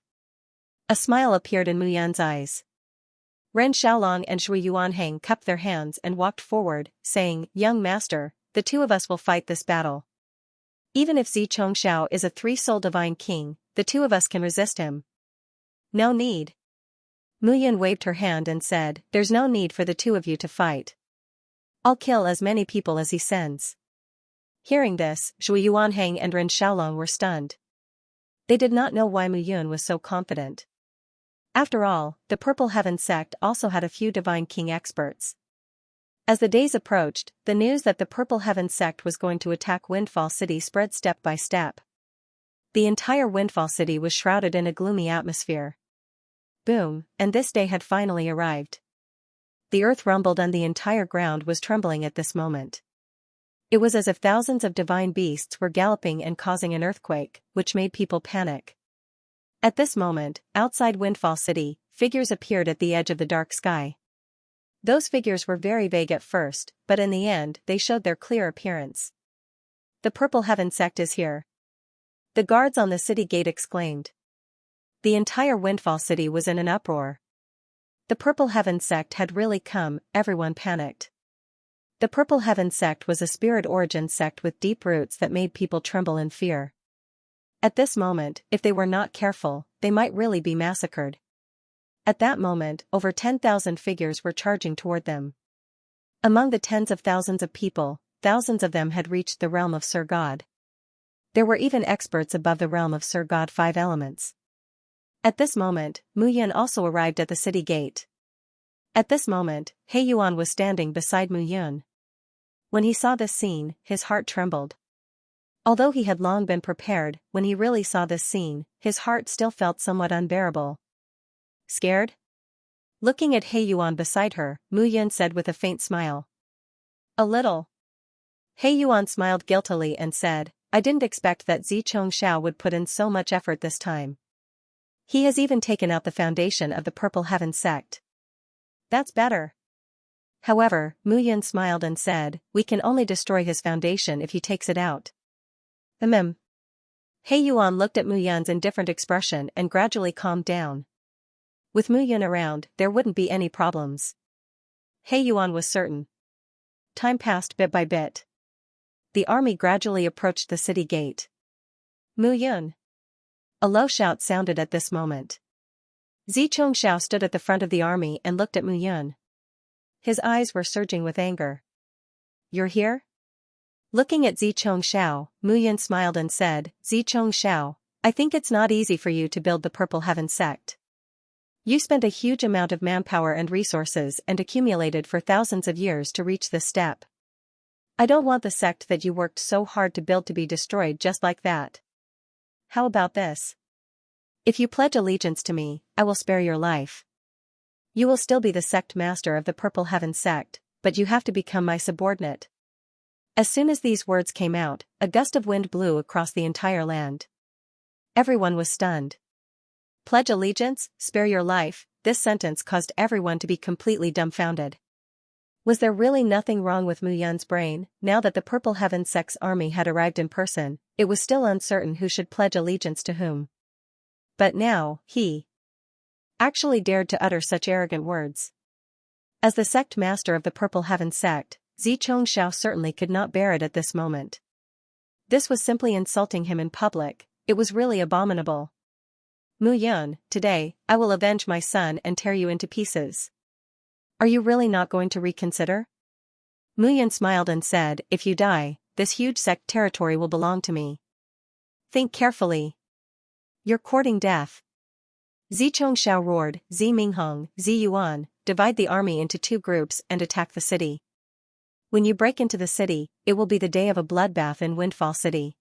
A smile appeared in Mu Yun's eyes. Ren Xiaolong and Shui Yuanheng cupped their hands and walked forward, saying, "Young master, the two of us will fight this battle. Even if Xianxia is a 3-soul divine king, the two of us can resist him." "No need." Mu Yun waved her hand and said, "There's no need for the two of you to fight. I'll kill as many people as he sends." Hearing this, Shui Yuanheng and Ren Xiaolong were stunned. They did not know why Mu Yun was so confident. After all, the Purple Heaven sect also had a few divine king experts. As the days approached, the news that the Purple Heaven sect was going to attack Windfall City spread step by step. The entire Windfall City was shrouded in a gloomy atmosphere. Boom, and this day had finally arrived. The earth rumbled and the entire ground was trembling at this moment. It was as if thousands of divine beasts were galloping and causing an earthquake, which made people panic. At this moment, outside Windfall City, figures appeared at the edge of the dark sky. Those figures were very vague at first, but in the end they showed their clear appearance. "The Purple Heaven sect is here." The guards on the city gate exclaimed. The entire Windfall City was in an uproar. The Purple Heaven sect had really come, everyone panicked. The Purple Heaven sect was a spirit origin sect with deep roots that made people tremble in fear. At this moment, if they were not careful, they might really be massacred. At that moment, over 10,000 figures were charging toward them. Among the tens of thousands of people, thousands of them had reached the realm of Sir God. There were even experts above the realm of Sir God 5 elements. At this moment, Mu Yun also arrived at the city gate. At this moment, He Yuan was standing beside Mu Yun. When he saw this scene, his heart trembled. Although he had long been prepared, when he really saw this scene, his heart still felt somewhat unbearable. Scared? Looking at He Yuan beside her, Mu Yun said with a faint smile. A little. He Yuan smiled guiltily and said, I didn't expect that Xianxia would put in so much effort this time. He has even taken out the foundation of the Purple Heaven sect. That's better. However, Mu Yun smiled and said, we can only destroy his foundation if he takes it out. He Yuan looked at Mu Yun's indifferent expression and gradually calmed down. With Mu Yun around, there wouldn't be any problems. He Yuan was certain. Time passed bit by bit. The army gradually approached the city gate. Mu Yun. A low shout sounded at this moment. Xianxia stood at the front of the army and looked at Mu Yun. His eyes were surging with anger. You're here? Looking at Xianxia, Mu Yun smiled and said, Xianxia, I think it's not easy for you to build the Purple Heaven sect. You spent a huge amount of manpower and resources and accumulated for thousands of years to reach this step. I don't want the sect that you worked so hard to build to be destroyed just like that. How about this? If you pledge allegiance to me, I will spare your life. You will still be the sect master of the Purple Heaven sect, but you have to become my subordinate. As soon as these words came out, a gust of wind blew across the entire land. Everyone was stunned. Pledge allegiance, spare your life, this sentence caused everyone to be completely dumbfounded. Was there really nothing wrong with Mu Yun's brain? Now that the Purple Heaven sect's army had arrived in person, it was still uncertain who should pledge allegiance to whom. But now, he actually dared to utter such arrogant words. As the sect master of the Purple Heaven sect, Xianxia certainly could not bear it at this moment. This was simply insulting him in public, it was really abominable. Mu Yun, today, I will avenge my son and tear you into pieces. Are you really not going to reconsider? Mu Yun smiled and said, if you die, this huge sect territory will belong to me. Think carefully. You're courting death. Xianxia roared, Xi Minghong, Xi Yuan, divide the army into 2 groups and attack the city. When you break into the city, it will be the day of a bloodbath in Windfall City.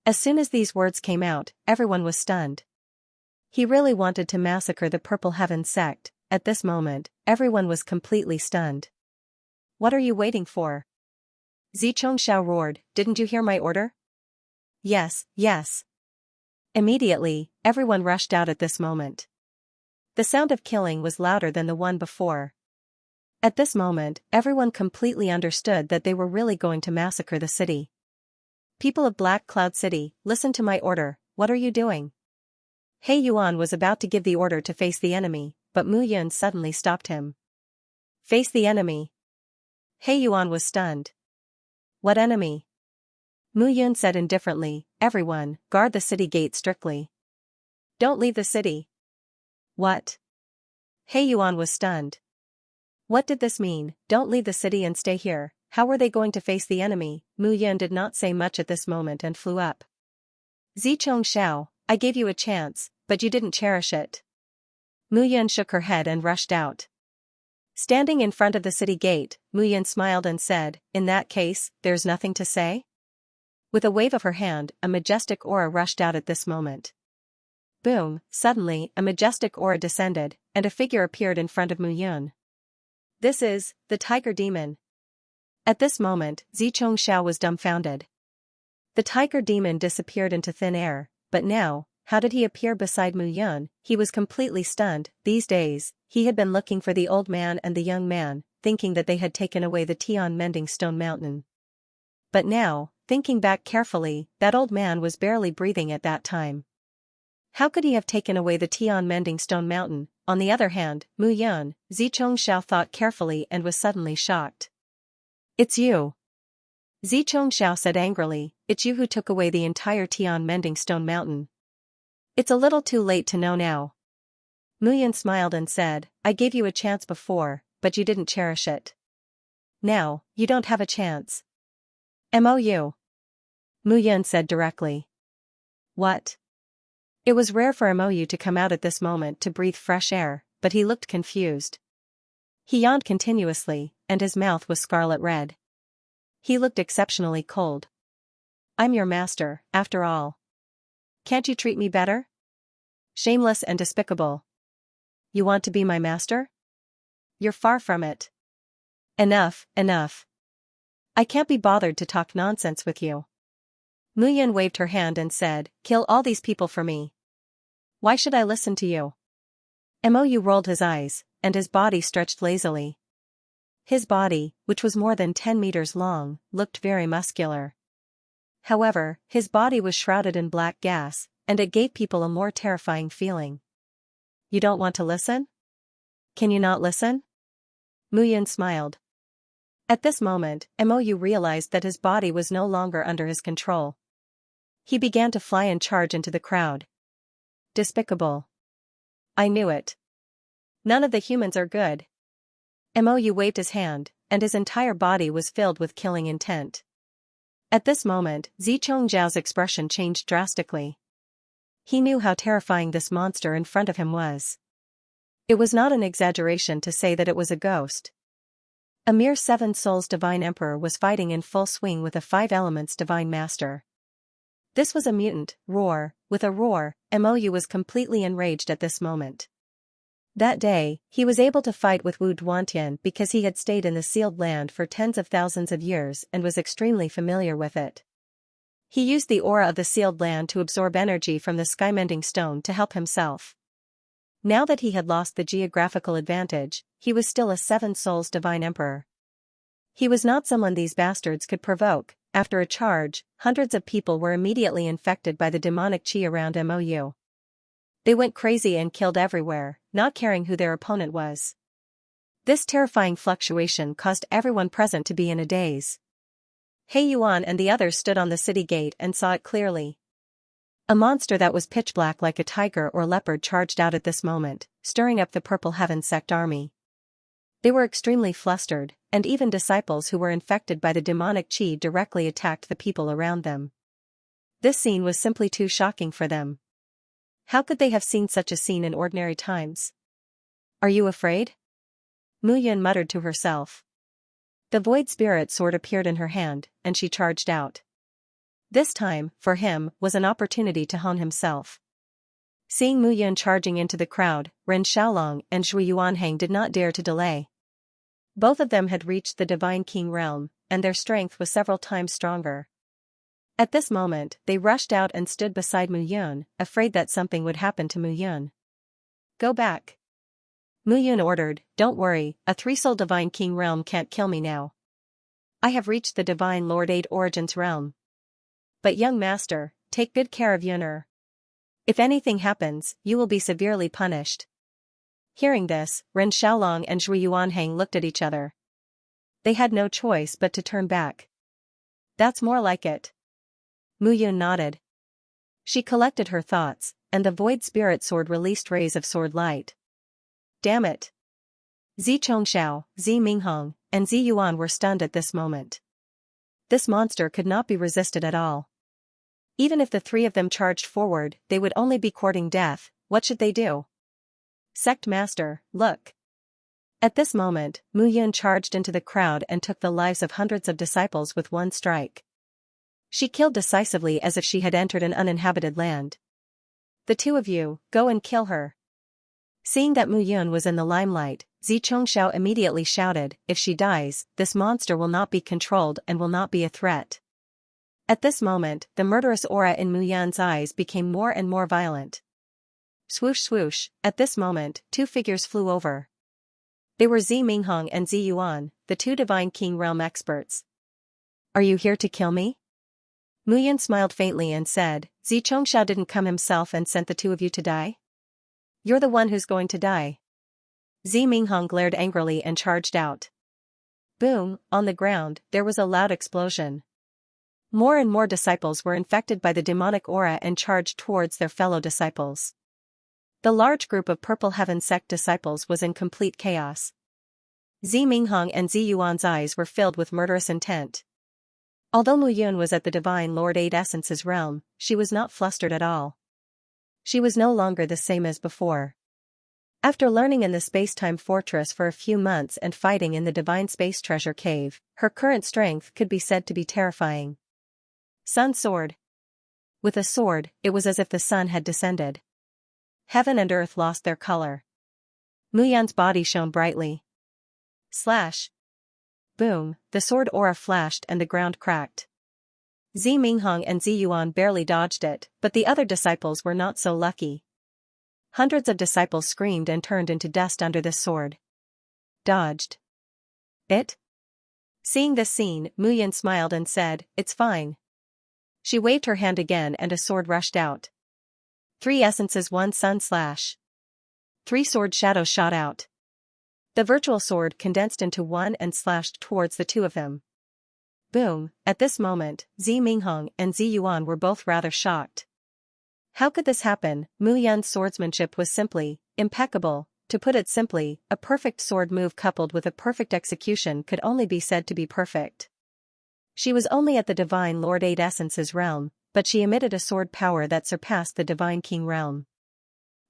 As soon as these words came out, everyone was stunned. He really wanted to massacre the Purple Heaven sect. At this moment, everyone was completely stunned. What are you waiting for? Xianxia roared, didn't you hear my order? Yes, yes. Immediately, everyone rushed out at this moment. The sound of killing was louder than the one before. At this moment, everyone completely understood that they were really going to massacre the city. People of Black Cloud City, listen to my order, what are you doing? He Yuan was about to give the order to face the enemy, but Mu Yun suddenly stopped him. Face the enemy. He Yuan was stunned. What enemy? Mu Yun said indifferently, everyone, guard the city gate strictly. Don't leave the city. What? He Yuan was stunned. What did this mean? Don't leave the city and stay here. How were they going to face the enemy? Mu Yun did not say much at this moment and flew up. Xianxia, I gave you a chance, but you didn't cherish it. Mu Yun shook her head and rushed out. Standing in front of the city gate, Mu Yun smiled and said, in that case, there's nothing to say? With a wave of her hand, a majestic aura rushed out at this moment. Boom, suddenly, a majestic aura descended, and a figure appeared in front of Mu Yun. This is, the Tiger Demon. At this moment, Xianxia was dumbfounded. The Tiger Demon disappeared into thin air, but now, how did he appear beside Mu Yun? He was completely stunned. These days, he had been looking for the old man and the young man, thinking that they had taken away the Tian Mending Stone Mountain. But now, thinking back carefully, that old man was barely breathing at that time. How could he have taken away the Tian Mending Stone Mountain? On the other hand, Mu Yun, Xianxia thought carefully and was suddenly shocked. It's you. Xianxia said angrily, it's you who took away the entire Tian Mending Stone Mountain. It's a little too late to know now. Mu Yun smiled and said, I gave you a chance before, but you didn't cherish it. Now, you don't have a chance. MOU. Mu Yun said directly. What? It was rare for MOU to come out at this moment to breathe fresh air, but he looked confused. He yawned continuously, and his mouth was scarlet red. He looked exceptionally cold. I'm your master, after all. Can't you treat me better? Shameless and despicable. You want to be my master? You're far from it. Enough, enough. I can't be bothered to talk nonsense with you. Mu Yun waved her hand and said, kill all these people for me. Why should I listen to you? MOU rolled his eyes, and his body stretched lazily. His body, which was more than 10 meters long, looked very muscular. However, his body was shrouded in black gas, and it gave people a more terrifying feeling. You don't want to listen? Can you not listen? Mu Yun smiled. At this moment, MOU realized that his body was no longer under his control. He began to fly and charge into the crowd. Despicable. I knew it. None of the humans are good. MOU waved his hand, and his entire body was filled with killing intent. At this moment, Zichongzhao's expression changed drastically. He knew how terrifying this monster in front of him was. It was not an exaggeration to say that it was a ghost. A mere 7 souls divine emperor was fighting in full swing with a 5 elements divine master. This was a mutant, roar. With a roar, MOU was completely enraged at this moment. That day, he was able to fight with Wu Duantian because he had stayed in the sealed land for tens of thousands of years and was extremely familiar with it. He used the aura of the sealed land to absorb energy from the skymending stone to help himself. Now that he had lost the geographical advantage, he was still a 7 souls divine emperor. He was not someone these bastards could provoke. After a charge, hundreds of people were immediately infected by the demonic chi around MOU. They went crazy and killed everywhere, not caring who their opponent was. This terrifying fluctuation caused everyone present to be in a daze. He Yuan and the others stood on the city gate and saw it clearly. A monster that was pitch black like a tiger or leopard charged out at this moment, stirring up the Purple Heaven sect army. They were extremely flustered, and even disciples who were infected by the demonic chi directly attacked the people around them. This scene was simply too shocking for them. How could they have seen such a scene in ordinary times? Are you afraid? Mu Yun muttered to herself. The void spirit sword appeared in her hand, and she charged out. This time, for him, was an opportunity to hone himself. Seeing Mu Yun charging into the crowd, Ren Xiaolong and Zhui Yuanhang did not dare to delay. Both of them had reached the Divine King realm, and their strength was several times stronger. At this moment, they rushed out and stood beside Mu Yun, afraid that something would happen to Mu Yun. Go back. Mu Yun ordered, don't worry, a 3-soul Divine King realm can't kill me now. I have reached the Divine Lord 8 Origins realm. But young master, take good care of Yun'er. If anything happens, you will be severely punished. Hearing this, Ren Xiaolong and Zhui Yuanhang looked at each other. They had no choice but to turn back. That's more like it. Mu Yun nodded. She collected her thoughts, and the void spirit sword released rays of sword light. Damn it! Zi Chongxiao, Zi Minghong, and Zi Yuan were stunned at this moment. This monster could not be resisted at all. Even if the 3 of them charged forward, they would only be courting death. What should they do? Sect Master, look. At this moment, Mu Yun charged into the crowd and took the lives of hundreds of disciples with one strike. She killed decisively as if she had entered an uninhabited land. The 2 of you, go and kill her. Seeing that Mu Yun was in the limelight, Zi Chongxiao immediately shouted, if she dies, this monster will not be controlled and will not be a threat. At this moment, the murderous aura in Mu Yun's eyes became more and more violent. Swoosh swoosh, at this moment, 2 figures flew over. They were Zi Minghong and Zi Yuan, the 2 Divine King realm experts. Are you here to kill me? Mu Yun smiled faintly and said, Zi Chongxiao didn't come himself and sent the 2 of you to die? You're the one who's going to die. Zi Minghong glared angrily and charged out. Boom, on the ground, there was a loud explosion. More and more disciples were infected by the demonic aura and charged towards their fellow disciples. The large group of Purple Heaven sect disciples was in complete chaos. Zi Minghong and Zi Yuan's eyes were filled with murderous intent. Although Mu Yun was at the Divine Lord Eight Essences realm, she was not flustered at all. She was no longer the same as before. After learning in the space-time fortress for a few months and fighting in the Divine Space Treasure Cave, her current strength could be said to be terrifying. Sun Sword. With a sword, it was as if the sun had descended. Heaven and earth lost their color. Mu Yun's body shone brightly. Slash. Boom, the sword aura flashed and the ground cracked. Zi Minghong and Zi Yuan barely dodged it, but the other disciples were not so lucky. Hundreds of disciples screamed and turned into dust under this sword. Dodged. It? Seeing this scene, Mu Yun smiled and said, "It's fine." She waved her hand again and a sword rushed out. 3 essences 1 sun slash. 3 sword shadows shot out. The virtual sword condensed into one and slashed towards the two of them. Boom, at this moment, Zi Minghong and Zi Yuan were both rather shocked. How could this happen? Mu Yun's swordsmanship was simply impeccable. To put it simply, a perfect sword move coupled with a perfect execution could only be said to be perfect. She was only at the Divine Lord Eight Essences realm, but she emitted a sword power that surpassed the Divine King realm.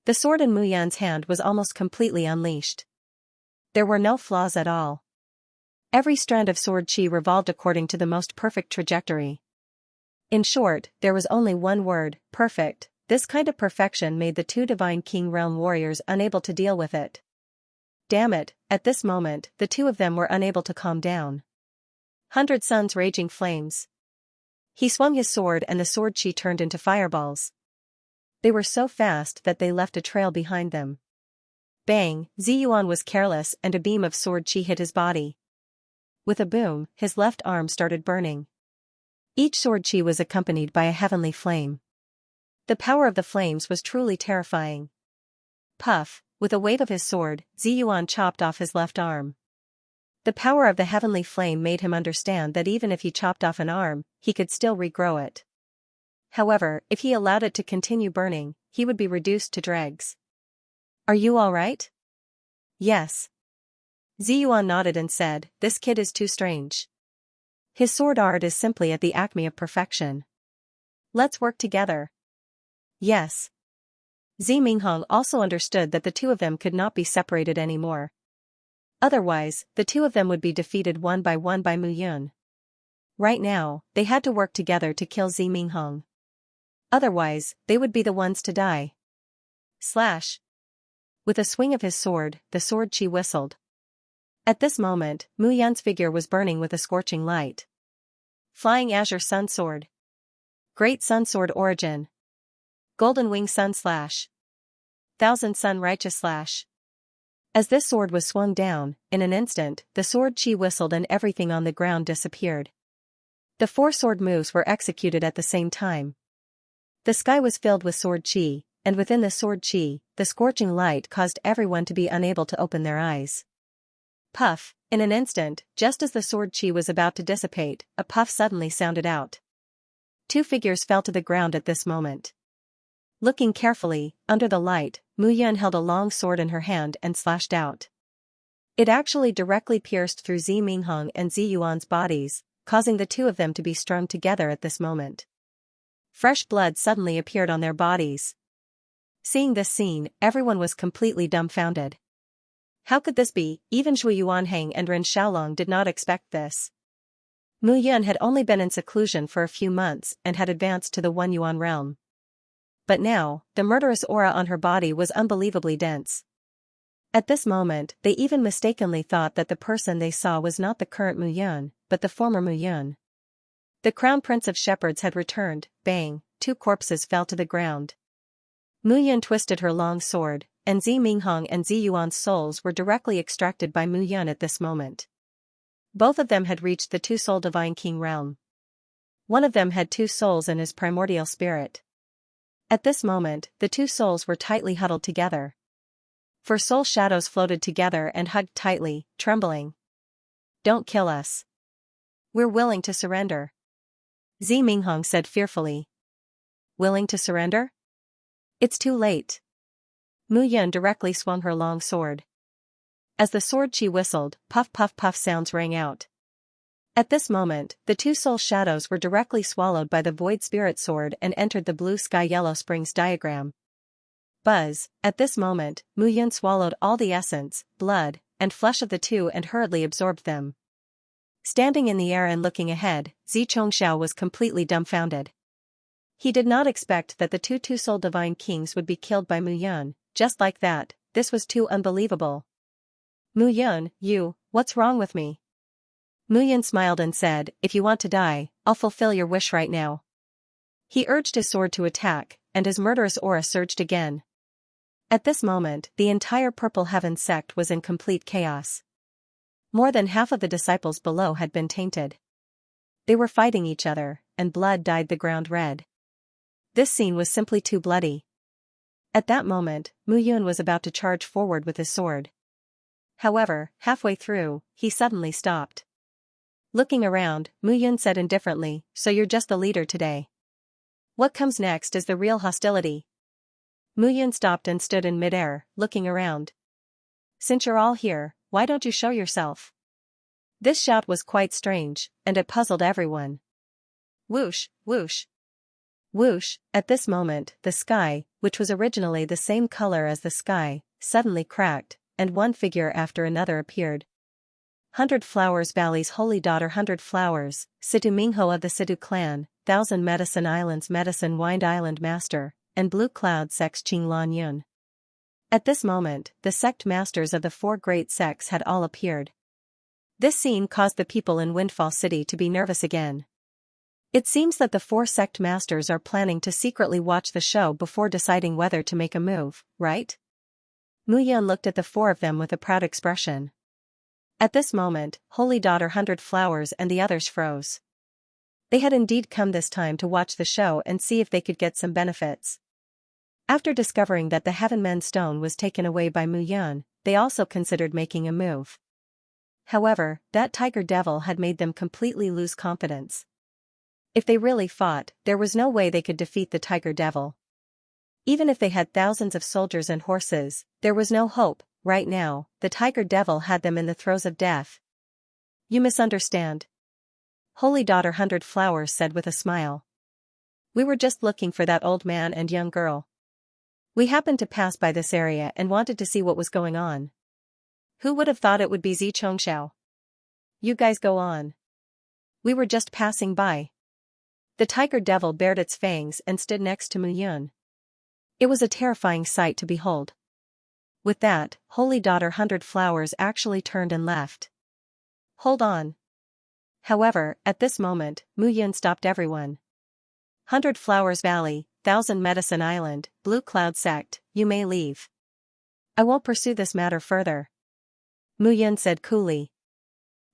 The sword in Mu Yun's hand was almost completely unleashed. There were no flaws at all. Every strand of sword chi revolved according to the most perfect trajectory. In short, there was only one word, perfect. This kind of perfection made the 2 Divine King realm warriors unable to deal with it. Damn it, at this moment, the 2 of them were unable to calm down. 100 suns raging flames. He swung his sword and the sword chi turned into fireballs. They were so fast that they left a trail behind them. Bang, Zi Yuan was careless and a beam of sword chi hit his body. With a boom, his left arm started burning. Each sword chi was accompanied by a heavenly flame. The power of the flames was truly terrifying. Puff, with a wave of his sword, Zi Yuan chopped off his left arm. The power of the heavenly flame made him understand that even if he chopped off an arm, he could still regrow it. However, if he allowed it to continue burning, he would be reduced to dregs. "Are you all right?" "Yes." Zi Yuan nodded and said, "This kid is too strange. His sword art is simply at the acme of perfection. Let's work together." "Yes." Zi Minghong also understood that the 2 of them could not be separated anymore. Otherwise, the 2 of them would be defeated one by Mu Yun. Right now, they had to work together to kill Zi Minghong. Otherwise, they would be the ones to die. Slash. With a swing of his sword, the sword chi whistled. At this moment, Mu Yun's figure was burning with a scorching light. Flying Azure Sun Sword. Great Sun Sword Origin. Golden Wing Sun Slash. Thousand Sun Righteous Slash. As this sword was swung down, in an instant, the sword chi whistled and everything on the ground disappeared. The 4 sword moves were executed at the same time. The sky was filled with sword chi, and within the sword chi, the scorching light caused everyone to be unable to open their eyes. Puff, in an instant, just as the sword chi was about to dissipate, a puff suddenly sounded out. 2 figures fell to the ground at this moment. Looking carefully, under the light, Mu Yun held a long sword in her hand and slashed out. It actually directly pierced through Zi Minghong and Zi Yuan's bodies, causing the 2 of them to be strung together at this moment. Fresh blood suddenly appeared on their bodies. Seeing this scene, everyone was completely dumbfounded. How could this be? Even Zhui Yuanhang and Ren Xiaolong did not expect this. Mu Yun had only been in seclusion for a few months and had advanced to the 1 Yuan realm. But now, the murderous aura on her body was unbelievably dense. At this moment, they even mistakenly thought that the person they saw was not the current Mu Yun, but the former Mu Yun. The Crown Prince of Shepherds had returned. Bang, 2 corpses fell to the ground. Mu Yun twisted her long sword, and Zi Minghong and Zi Yuan's souls were directly extracted by Mu Yun at this moment. Both of them had reached the 2-soul Divine King realm. One of them had 2 souls in his primordial spirit. At this moment, the 2 souls were tightly huddled together. 4 soul shadows floated together and hugged tightly, trembling. "Don't kill us. We're willing to surrender," Zi Minghong said fearfully. "Willing to surrender? It's too late." Mu Yun directly swung her long sword. As the sword chi whistled, puff puff puff sounds rang out. At this moment, the two soul shadows were directly swallowed by the void spirit sword and entered the blue sky yellow springs diagram. Buzz, at this moment, Mu Yun swallowed all the essence, blood, and flesh of the two and hurriedly absorbed them. Standing in the air and looking ahead, Xianxia was completely dumbfounded. He did not expect that the two two-soul divine kings would be killed by Mu Yun, just like that. This was too unbelievable. Mu Yun, what's wrong with me? Mu Yun smiled and said, if you want to die, I'll fulfill your wish right now. He urged his sword to attack, and his murderous aura surged again. At this moment, the entire Purple Heaven sect was in complete chaos. More than half of the disciples below had been tainted. They were fighting each other, and blood dyed the ground red. This scene was simply too bloody. At that moment, Mu Yun was about to charge forward with his sword. However, halfway through, he suddenly stopped. Looking around, Mu Yun said indifferently, so you're just the leader today. What comes next is the real hostility. Mu Yun stopped and stood in midair, looking around. Since you're all here, why don't you show yourself? This shout was quite strange, and it puzzled everyone. Whoosh, whoosh. Whoosh, at this moment, the sky, which was originally the same color as the sky, suddenly cracked, and one figure after another appeared. 100 Flowers Valley's holy daughter 100 Flowers, Situ Mingho of the Situ clan, 1000 Medicine Islands Medicine Wind Island Master, and Blue Cloud Sect's Qing Lan Yun. At this moment, the sect masters of the four great sects had all appeared. This scene caused the people in Windfall City to be nervous again. It seems that the four sect masters are planning to secretly watch the show before deciding whether to make a move, right? Mu Yun looked at the four of them with a proud expression. At this moment, Holy Daughter 100 Flowers and the others froze. They had indeed come this time to watch the show and see if they could get some benefits. After discovering that the Heaven Men's Stone was taken away by Mu Yun, they also considered making a move. However, that tiger devil had made them completely lose confidence. If they really fought, there was no way they could defeat the tiger devil. Even if they had thousands of soldiers and horses, there was no hope. Right now, the tiger devil had them in the throes of death. You misunderstand. Holy Daughter 100 Flowers said with a smile. We were just looking for that old man and young girl. We happened to pass by this area and wanted to see what was going on. Who would have thought it would be Xianxia? You guys go on. We were just passing by. The tiger devil bared its fangs and stood next to Mu Yun. It was a terrifying sight to behold. With that, Holy Daughter 100 Flowers actually turned and left. Hold on. However, at this moment, Mu Yun stopped everyone. 100 Flowers Valley, 1000 Medicine Island, Blue Cloud Sect, you may leave. I won't pursue this matter further. Mu Yun said coolly.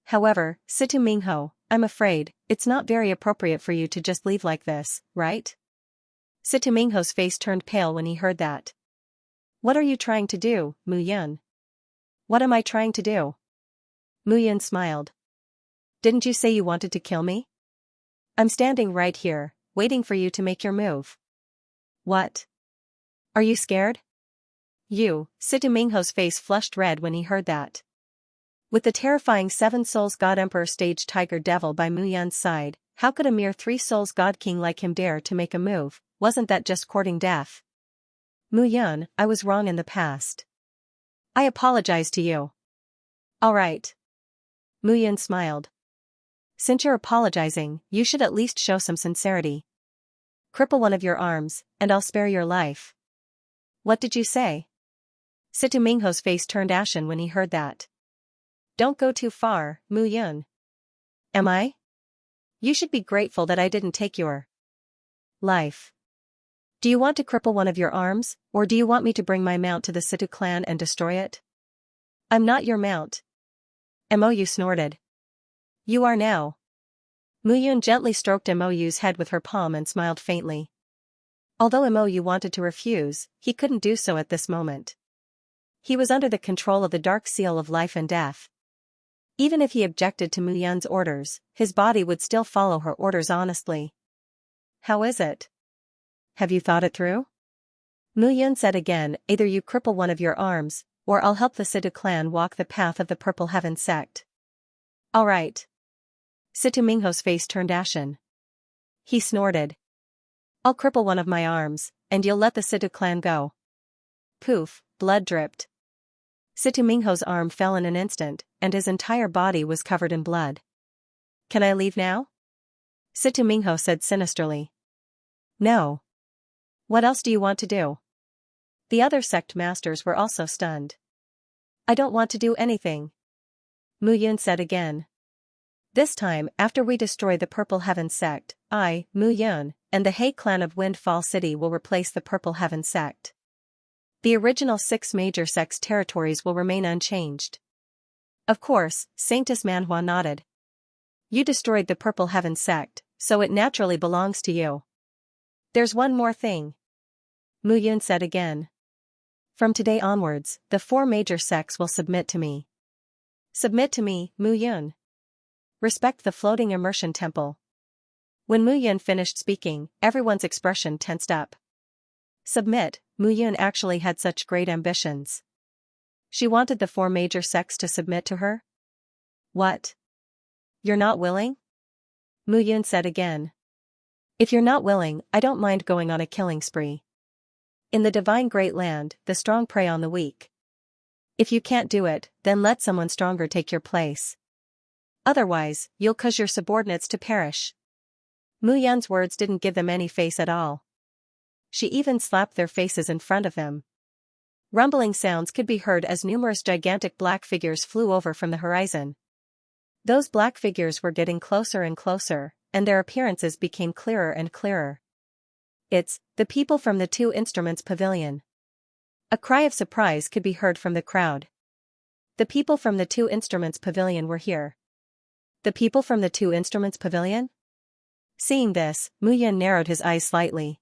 However, Situ Mingho, I'm afraid, it's not very appropriate for you to just leave like this, right? Situ Mingho's face turned pale when he heard that. What are you trying to do, Mu Yun? What am I trying to do? Mu Yun smiled. Didn't you say you wanted to kill me? I'm standing right here, waiting for you to make your move. What? Are you scared? Situ Mingho's face flushed red when he heard that. With the terrifying Seven Souls God Emperor stage Tiger Devil by Mu Yun's side, how could a mere Three Souls God King like him dare to make a move? Wasn't that just courting death? Mu Yun, I was wrong in the past. I apologize to you. Alright. Mu Yun smiled. Since you're apologizing, you should at least show some sincerity. Cripple one of your arms, and I'll spare your life. What did you say? Situ Mingho's face turned ashen when he heard that. Don't go too far, Mu Yun. Am I? You should be grateful that I didn't take your life. Do you want to cripple one of your arms, or do you want me to bring my mount to the Situ clan and destroy it? I'm not your mount. Mou snorted. You are now. Mu Yun gently stroked Mou's head with her palm and smiled faintly. Although Mou wanted to refuse, he couldn't do so at this moment. He was under the control of the dark seal of life and death. Even if he objected to Mu Yun's orders, his body would still follow her orders honestly. How is it? Have you thought it through? Mu Yun said again, either you cripple one of your arms, or I'll help the Situ clan walk the path of the Purple Heaven sect. Alright. Situ Mingho's face turned ashen. He snorted. I'll cripple one of my arms, and you'll let the Situ clan go. Poof, blood dripped. Situ Mingho's arm fell in an instant, and his entire body was covered in blood. Can I leave now? Situ Mingho said sinisterly. No. What else do you want to do? The other sect masters were also stunned. I don't want to do anything. Mu Yun said again. This time, after we destroy the Purple Heaven sect, I, Mu Yun, and the He clan of Windfall City will replace the Purple Heaven sect. The original 6 major sects' territories will remain unchanged. Of course, Sanctus Manhua nodded. You destroyed the Purple Heaven sect, so it naturally belongs to you. There's one more thing. Mu Yun said again. From today onwards, the 4 major sects will submit to me. Submit to me, Mu Yun. Respect the floating immersion temple. When Mu Yun finished speaking, everyone's expression tensed up. Submit, Mu Yun actually had such great ambitions. She wanted the 4 major sects to submit to her? What? You're not willing? Mu Yun said again. If you're not willing, I don't mind going on a killing spree. In the divine great land, the strong prey on the weak. If you can't do it, then let someone stronger take your place. Otherwise, you'll cause your subordinates to perish. Mu Yun's words didn't give them any face at all. She even slapped their faces in front of him. Rumbling sounds could be heard as numerous gigantic black figures flew over from the horizon. Those black figures were getting closer and closer, and their appearances became clearer and clearer. It's the people from the 2 Instruments Pavilion. A cry of surprise could be heard from the crowd. The people from the 2 Instruments Pavilion were here. The people from the 2 Instruments Pavilion? Seeing this, Mu Yun narrowed his eyes slightly.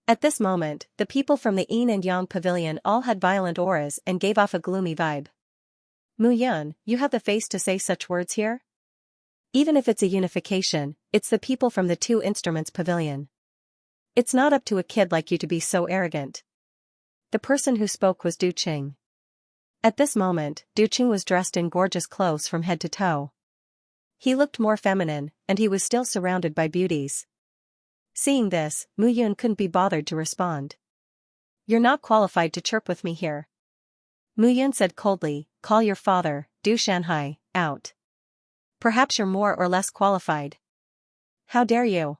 At this moment, the people from the Yin and Yang Pavilion all had violent auras and gave off a gloomy vibe. Mu Yun, you have the face to say such words here? Even if it's a unification, it's the people from the 2 Instruments Pavilion. It's not up to a kid like you to be so arrogant. The person who spoke was Du Qing. At this moment, Du Qing was dressed in gorgeous clothes from head to toe. He looked more feminine, and he was still surrounded by beauties. Seeing this, Mu Yun couldn't be bothered to respond. You're not qualified to chirp with me here. Mu Yun said coldly, call your father, Du Shanhai, out. Perhaps you're more or less qualified. How dare you?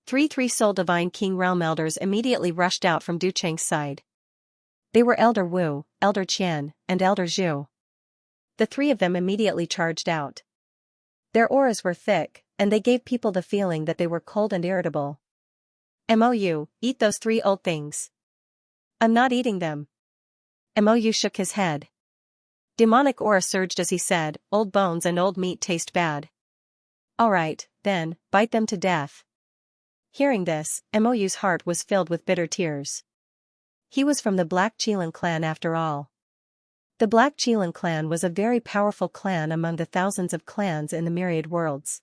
3 Soul Divine King Realm Elders immediately rushed out from Du Cheng's side. They were Elder Wu, Elder Qian, and Elder Zhu. The 3 of them immediately charged out. Their auras were thick, and they gave people the feeling that they were cold and irritable. Mou, eat those 3 old things. I'm not eating them. Mou shook his head. Demonic aura surged as he said, old bones and old meat taste bad. Alright, then, bite them to death. Hearing this, Mou's heart was filled with bitter tears. He was from the Black Qilin clan after all. The Black Qilin clan was a very powerful clan among the thousands of clans in the myriad worlds.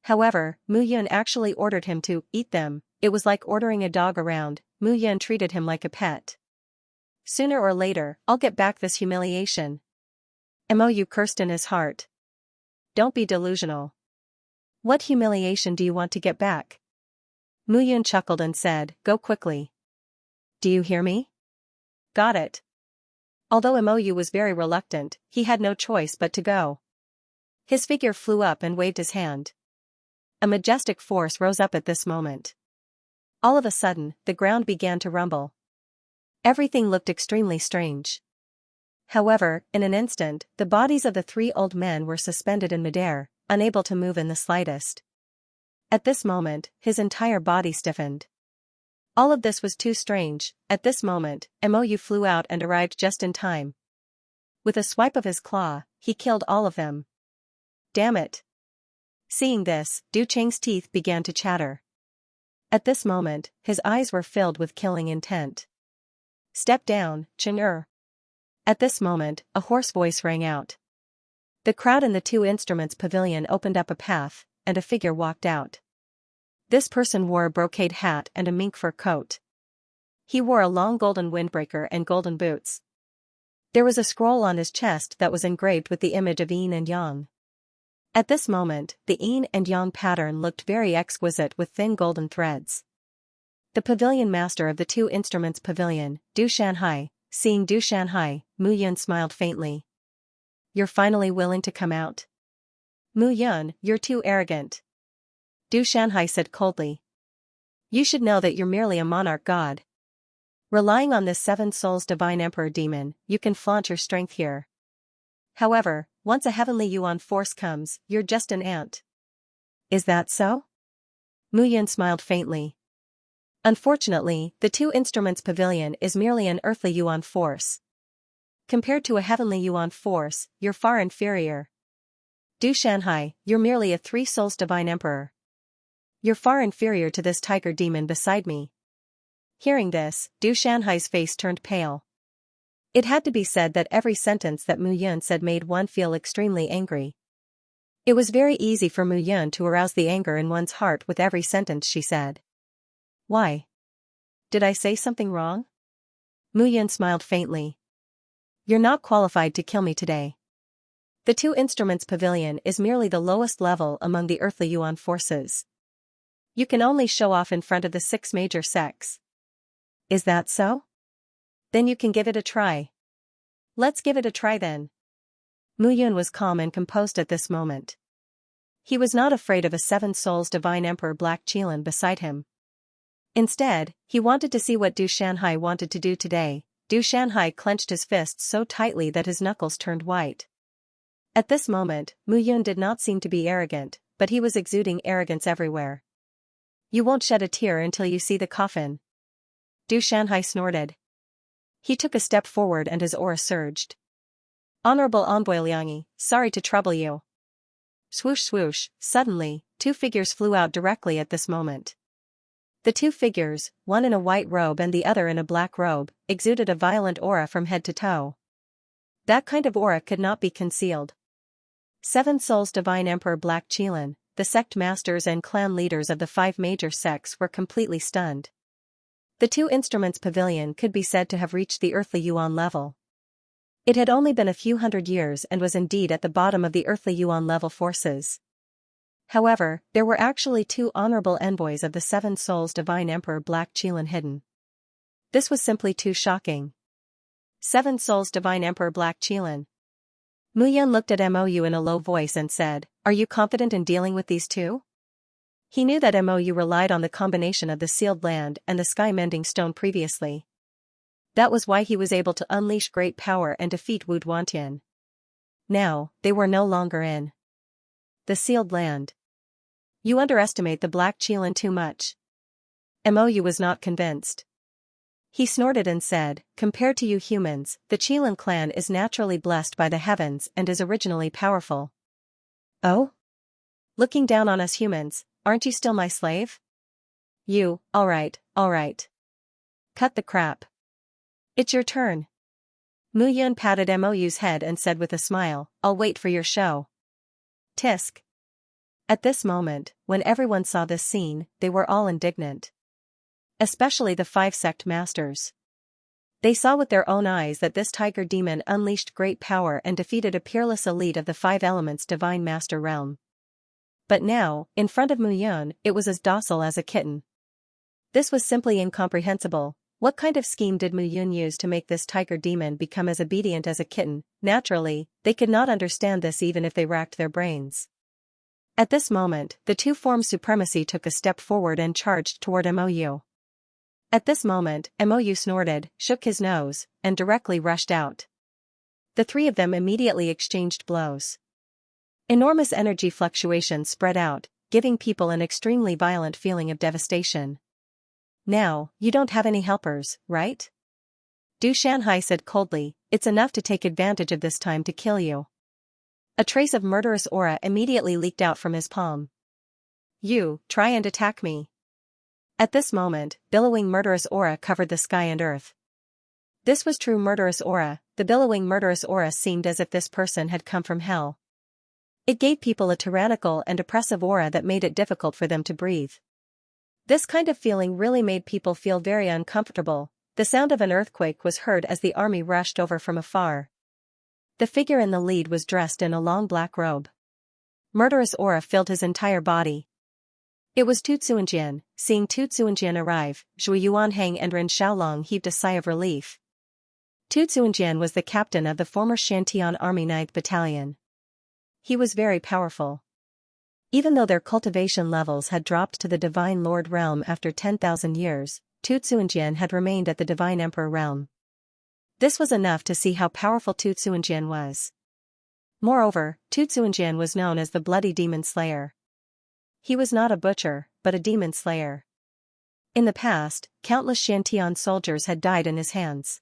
However, Mu Yun actually ordered him to eat them. It was like ordering a dog around. Mu Yun treated him like a pet. Sooner or later, I'll get back this humiliation. Mou cursed in his heart. Don't be delusional. What humiliation do you want to get back? Mu Yun chuckled and said, go quickly. Do you hear me? Got it. Although Mou was very reluctant, he had no choice but to go. His figure flew up and waved his hand. A majestic force rose up at this moment. All of a sudden, the ground began to rumble. Everything looked extremely strange. However, in an instant, the bodies of the 3 old men were suspended in midair, unable to move in the slightest. At this moment, his entire body stiffened. All of this was too strange. At this moment, Mou flew out and arrived just in time. With a swipe of his claw, he killed all of them. Damn it. Seeing this, Du Cheng's teeth began to chatter. At this moment, his eyes were filled with killing intent. Step down, Cheng. At this moment, a hoarse voice rang out. The crowd in the 2 Instruments Pavilion opened up a path, and a figure walked out. This person wore a brocade hat and a mink fur coat. He wore a long golden windbreaker and golden boots. There was a scroll on his chest that was engraved with the image of Yin and Yang. At this moment, the yin and yang pattern looked very exquisite with thin golden threads. The pavilion master of the two instruments pavilion, Du Shanhai, seeing Du Shanhai, Mu Yun smiled faintly. You're finally willing to come out? Mu Yun, you're too arrogant. Du Shanhai said coldly. You should know that you're merely a monarch god. Relying on this seven souls divine emperor demon, you can flaunt your strength here. However, once a heavenly yuan force comes, you're just an ant. Is that so? Mu Yun smiled faintly. Unfortunately, the two instruments pavilion is merely an earthly yuan force. Compared to a heavenly yuan force, you're far inferior. Du Shanhai, you're merely a three souls divine emperor. You're far inferior to this tiger demon beside me. Hearing this, Du Shanhai's face turned pale. It had to be said that every sentence that Mu Yun said made one feel extremely angry. It was very easy for Mu Yun to arouse the anger in one's heart with every sentence she said. Why? Did I say something wrong? Mu Yun smiled faintly. You're not qualified to kill me today. The two instruments pavilion is merely the lowest level among the earthly yuan forces. You can only show off in front of the 6 major sects. Is that so? Then you can give it a try. Let's give it a try then. Mu Yun was calm and composed at this moment. He was not afraid of a seven souls divine emperor Black Qilin beside him. Instead, he wanted to see what Du Shanhai wanted to do today. Du Shanhai clenched his fists so tightly that his knuckles turned white. At this moment, Mu Yun did not seem to be arrogant, but he was exuding arrogance everywhere. You won't shed a tear until you see the coffin. Du Shanhai snorted. He took a step forward and his aura surged. Honorable Envoy Liangyi, sorry to trouble you. Swoosh swoosh, suddenly, 2 figures flew out directly at this moment. The 2 figures, one in a white robe and the other in a black robe, exuded a violent aura from head to toe. That kind of aura could not be concealed. 7 Souls Divine Emperor Black Qilin, the sect masters and clan leaders of the 5 major sects were completely stunned. The two instruments pavilion could be said to have reached the earthly yuan level. It had only been a few hundred years and was indeed at the bottom of the earthly yuan level forces. However, there were actually 2 honorable envoys of the 7 Souls Divine Emperor Black Qilin hidden. This was simply too shocking. 7 Souls Divine Emperor Black Qilin. Mu Yun looked at Mou in a low voice and said, Are you confident in dealing with these 2? He knew that Mou relied on the combination of the sealed land and the sky-mending stone previously. That was why he was able to unleash great power and defeat Wu Duantian. Now, they were no longer in the sealed land. You underestimate the Black Qilin too much. Mou was not convinced. He snorted and said, Compared to you humans, the Qilin clan is naturally blessed by the heavens and is originally powerful. Oh? Looking down on us humans, aren't you still my slave? You, alright. Cut the crap. It's your turn. Mu Yun patted Mou's head and said with a smile, I'll wait for your show. Tisk. At this moment, when everyone saw this scene, they were all indignant. Especially the 5 sect masters. They saw with their own eyes that this tiger demon unleashed great power and defeated a peerless elite of the 5 elements divine master realm. But now, in front of Mu Yun, it was as docile as a kitten. This was simply incomprehensible. What kind of scheme did Mu Yun use to make this tiger demon become as obedient as a kitten? Naturally, they could not understand this even if they racked their brains. At this moment, the 2 forms supremacy took a step forward and charged toward Mou. At this moment, Mou snorted, shook his nose, and directly rushed out. The 3 of them immediately exchanged blows. Enormous energy fluctuations spread out, giving people an extremely violent feeling of devastation. Now, you don't have any helpers, right? Du Shanhai said coldly, It's enough to take advantage of this time to kill you. A trace of murderous aura immediately leaked out from his palm. You, try and attack me. At this moment, billowing murderous aura covered the sky and earth. This was true murderous aura. The billowing murderous aura seemed as if this person had come from hell. It gave people a tyrannical and oppressive aura that made it difficult for them to breathe. This kind of feeling really made people feel very uncomfortable. The sound of an earthquake was heard as the army rushed over from afar. The figure in the lead was dressed in a long black robe. Murderous aura filled his entire body. It was Tu Tsuanjian. Seeing Tu Tsuanjian arrive, Zhui Yuanhang and Ren Xiaolong heaved a sigh of relief. Tu Tsuanjian was the captain of the former Shantian Army 9th Battalion. He was very powerful. Even though their cultivation levels had dropped to the Divine Lord realm after 10,000 years, Tu Tsuanjian had remained at the Divine Emperor realm. This was enough to see how powerful Tu Tsuanjian was. Moreover, Tu Tsuanjian was known as the Bloody Demon Slayer. He was not a butcher, but a demon slayer. In the past, countless Shantian soldiers had died in his hands.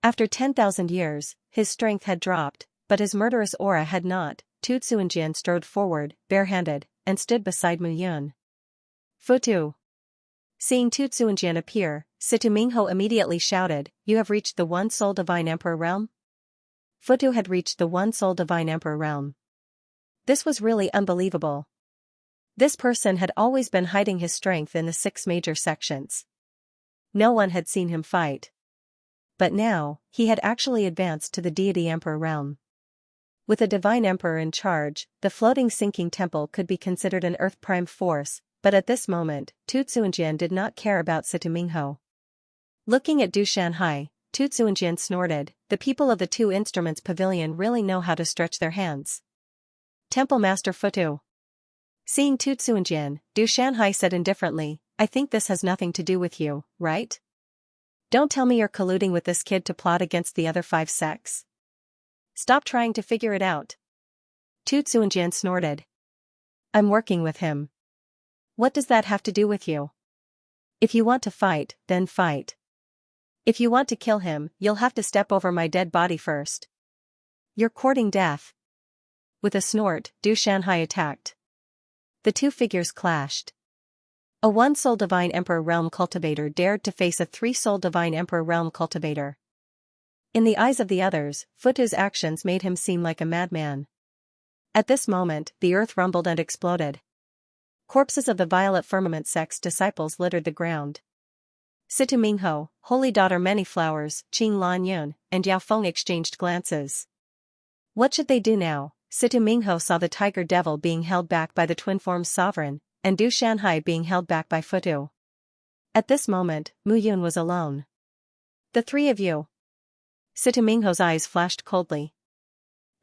After 10,000 years, his strength had dropped, but his murderous aura had not. Tu Tsuanjian strode forward, barehanded, and stood beside Mu Yun. Futu. Seeing Tu Tsuanjian appear, Situ Mingho immediately shouted, "You have reached the One-Soul Divine Emperor realm?" Futu had reached the One-Soul Divine Emperor realm. This was really unbelievable. This person had always been hiding his strength in the 6 major sections. No one had seen him fight. But now, he had actually advanced to the Deity Emperor realm. With a Divine Emperor in charge, the floating sinking temple could be considered an Earth Prime force, but at this moment, Tu Tsuanjian did not care about Situ Mingho. Looking at Du Shanhai, Tu Tsuanjian snorted, "The people of the Two Instruments Pavilion really know how to stretch their hands." Temple Master Futu. Seeing Tu Tsuanjian, Du Shanhai said indifferently, "I think this has nothing to do with you, right? Don't tell me you're colluding with this kid to plot against the other 5 sects. Stop trying to figure it out." Tu Tsuanjian snorted. "I'm working with him. What does that have to do with you? If you want to fight, then fight. If you want to kill him, you'll have to step over my dead body first. You're courting death." With a snort, Du Shanhai attacked. The two figures clashed. A 1-soul Divine Emperor Realm cultivator dared to face a 3-soul Divine Emperor Realm cultivator. In the eyes of the others, Futu's actions made him seem like a madman. At this moment, the earth rumbled and exploded. Corpses of the Violet Firmament sect's disciples littered the ground. Situ Mingho, Holy Daughter Many Flowers, Qing Lan Yun, and Yao Feng exchanged glances. What should they do now? Situ Mingho saw the Tiger Devil being held back by the Twin Forms Sovereign, and Du Shanhai being held back by Futu. At this moment, Mu Yun was alone. "The 3 of you." Situ Mingho's eyes flashed coldly.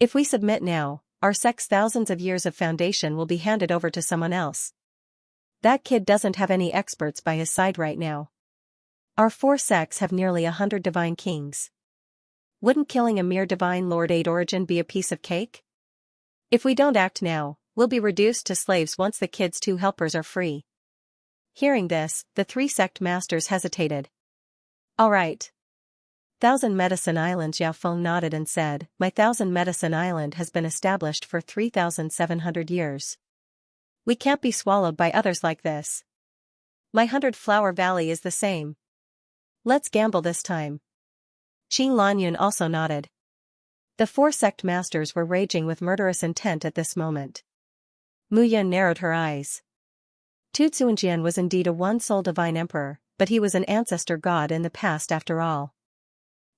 "If we submit now, our sect's thousands of years of foundation will be handed over to someone else. That kid doesn't have any experts by his side right now. Our 4 sects have nearly 100 divine kings. Wouldn't killing a mere divine Lord 8 origin be a piece of cake? If we don't act now, we'll be reduced to slaves once the kid's 2 helpers are free." Hearing this, the 3 sect masters hesitated. "All right. Thousand Medicine Island." Yao Feng nodded and said, "My Thousand Medicine Island has been established for 3,700 years. We can't be swallowed by others like this. My 100 Flower Valley is the same. Let's gamble this time." Qing Lanyun also nodded. The 4 sect masters were raging with murderous intent at this moment. Mu Yun narrowed her eyes. Tu Tsuanjian was indeed a 1-soul Divine Emperor, but he was an ancestor god in the past after all.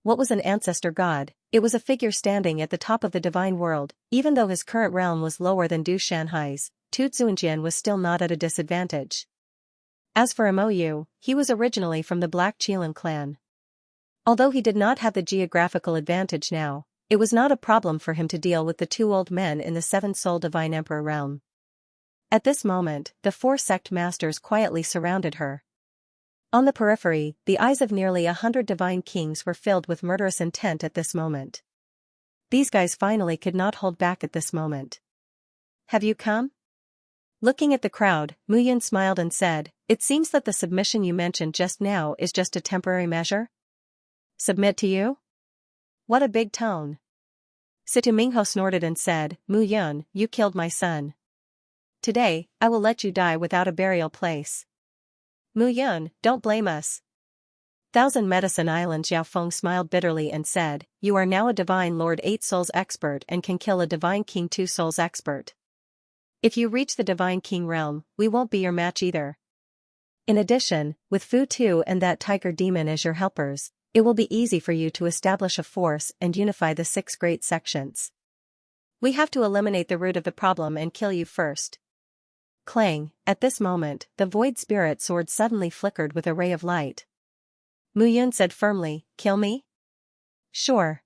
What was an ancestor god? It was a figure standing at the top of the divine world. Even though his current realm was lower than Du Shanhai's, Tu Tsuanjian was still not at a disadvantage. As for Mou, he was originally from the Black Qilin clan. Although he did not have the geographical advantage now, it was not a problem for him to deal with the 2 old men in the 7-soul Divine Emperor realm. At this moment, the 4 sect masters quietly surrounded her. On the periphery, the eyes of nearly 100 divine kings were filled with murderous intent at this moment. These guys finally could not hold back at this moment. "Have you come?" Looking at the crowd, Mu Yun smiled and said, "It seems that the submission you mentioned just now is just a temporary measure? Submit to you? What a big tone." Situ Mingho snorted and said, "Mu Yun, you killed my son. Today, I will let you die without a burial place. Mu Yun, don't blame us." Thousand Medicine Island Yao Feng smiled bitterly and said, "You are now a Divine Lord 8 souls expert and can kill a Divine King 2 souls expert. If you reach the Divine King realm, we won't be your match either. In addition, with Fu Tu and that Tiger Demon as your helpers, it will be easy for you to establish a force and unify the 6 great sections." We have to eliminate the root of the problem and kill you first. Clang, at this moment, the void spirit sword suddenly flickered with a ray of light. Mu Yun said firmly, kill me? Sure.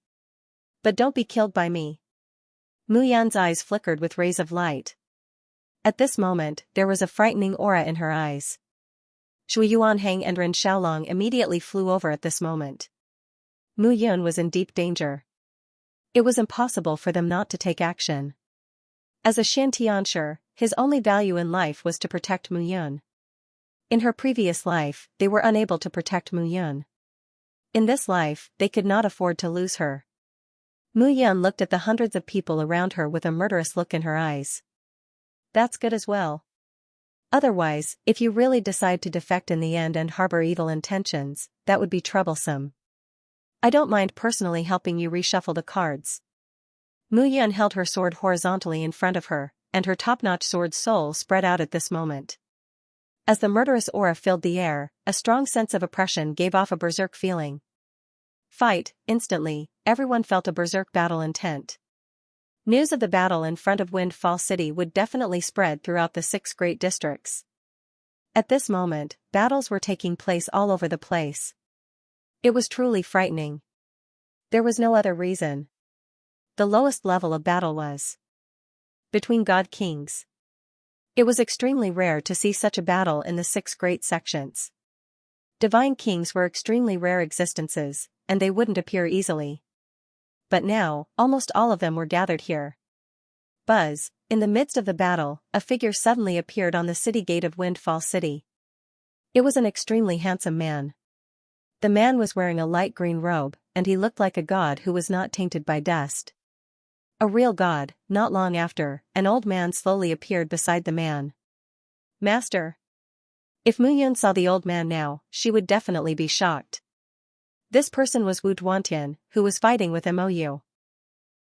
But don't be killed by me. Mu Yan's eyes flickered with rays of light. At this moment, there was a frightening aura in her eyes. Shui Yuanhang and Ren Xiaolong immediately flew over at this moment. Mu Yun was in deep danger. It was impossible for them not to take action. As a Xianxia, his only value in life was to protect Mu Yun. In her previous life, they were unable to protect Mu Yun. In this life, they could not afford to lose her. Mu Yun looked at the hundreds of people around her with a murderous look in her eyes. That's good as well. Otherwise, if you really decide to defect in the end and harbor evil intentions, that would be troublesome. I don't mind personally helping you reshuffle the cards. Mu Yun held her sword horizontally in front of her, and her top-notch sword soul spread out at this moment. As the murderous aura filled the air, a strong sense of oppression gave off a berserk feeling. Fight, instantly, everyone felt a berserk battle intent. News of the battle in front of Windfall City would definitely spread throughout the 6 great districts. At this moment, battles were taking place all over the place. It was truly frightening. There was no other reason. The lowest level of battle was between God Kings. It was extremely rare to see such a battle in the 6 great sections. Divine Kings were extremely rare existences, and they wouldn't appear easily. But now, almost all of them were gathered here. Buzz, in the midst of the battle, a figure suddenly appeared on the city gate of Windfall City. It was an extremely handsome man. The man was wearing a light green robe, and he looked like a god who was not tainted by dust. A real god. Not long after, an old man slowly appeared beside the man. Master. If Mu Yun saw the old man now, she would definitely be shocked. This person was Wu Duantian, who was fighting with Mou.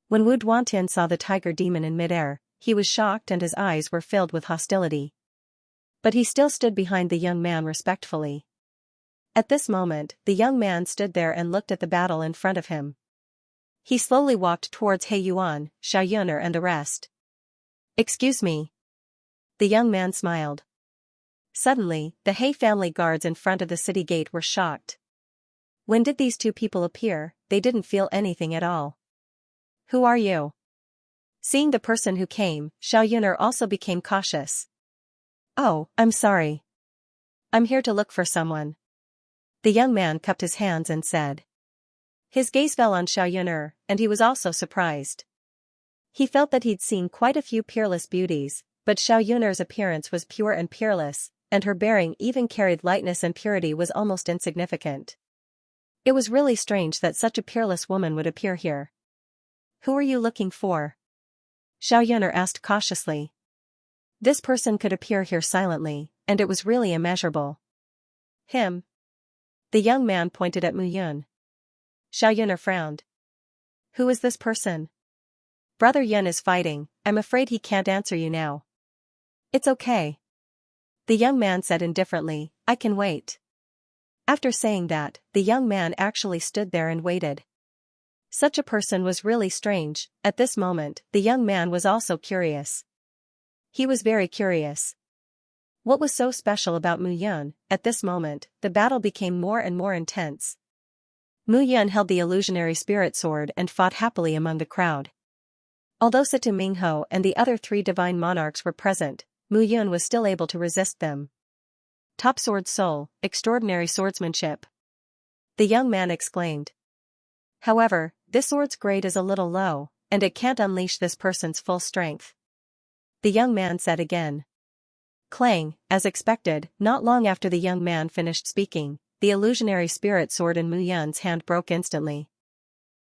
When Wu Duantian saw the tiger demon in midair, he was shocked and his eyes were filled with hostility. But he still stood behind the young man respectfully. At this moment, the young man stood there and looked at the battle in front of him. He slowly walked towards He Yuan, Xiao Yuner and the rest. Excuse me. The young man smiled. Suddenly, the He family guards in front of the city gate were shocked. When did these 2 people appear? They didn't feel anything at all. Who are you? Seeing the person who came, Xiao Yuner also became cautious. Oh, I'm sorry. I'm here to look for someone. The young man cupped his hands and said. His gaze fell on Xiao Yuner, and he was also surprised. He felt that he'd seen quite a few peerless beauties, but Xiao Yuner's appearance was pure and peerless, and her bearing even carried lightness and purity was almost insignificant. It was really strange that such a peerless woman would appear here. Who are you looking for? Xiao Yuner asked cautiously. This person could appear here silently, and it was really immeasurable. Him. The young man pointed at Mu Yun. Xiao Yuner frowned. Who is this person? Brother Yun is fighting, I'm afraid he can't answer you now. It's okay. The young man said indifferently, I can wait. After saying that, the young man actually stood there and waited. Such a person was really strange. At this moment, the young man was also curious. He was very curious. What was so special about Mu Yun? At this moment, the battle became more and more intense. Mu Yun held the illusionary spirit sword and fought happily among the crowd. Although Situ Mingho and the other 3 divine monarchs were present, Mu Yun was still able to resist them. Top sword soul, extraordinary swordsmanship. The young man exclaimed. However, this sword's grade is a little low, and it can't unleash this person's full strength. The young man said again. Clang, as expected, not long after the young man finished speaking, the illusionary spirit sword in Mu Yun's hand broke instantly.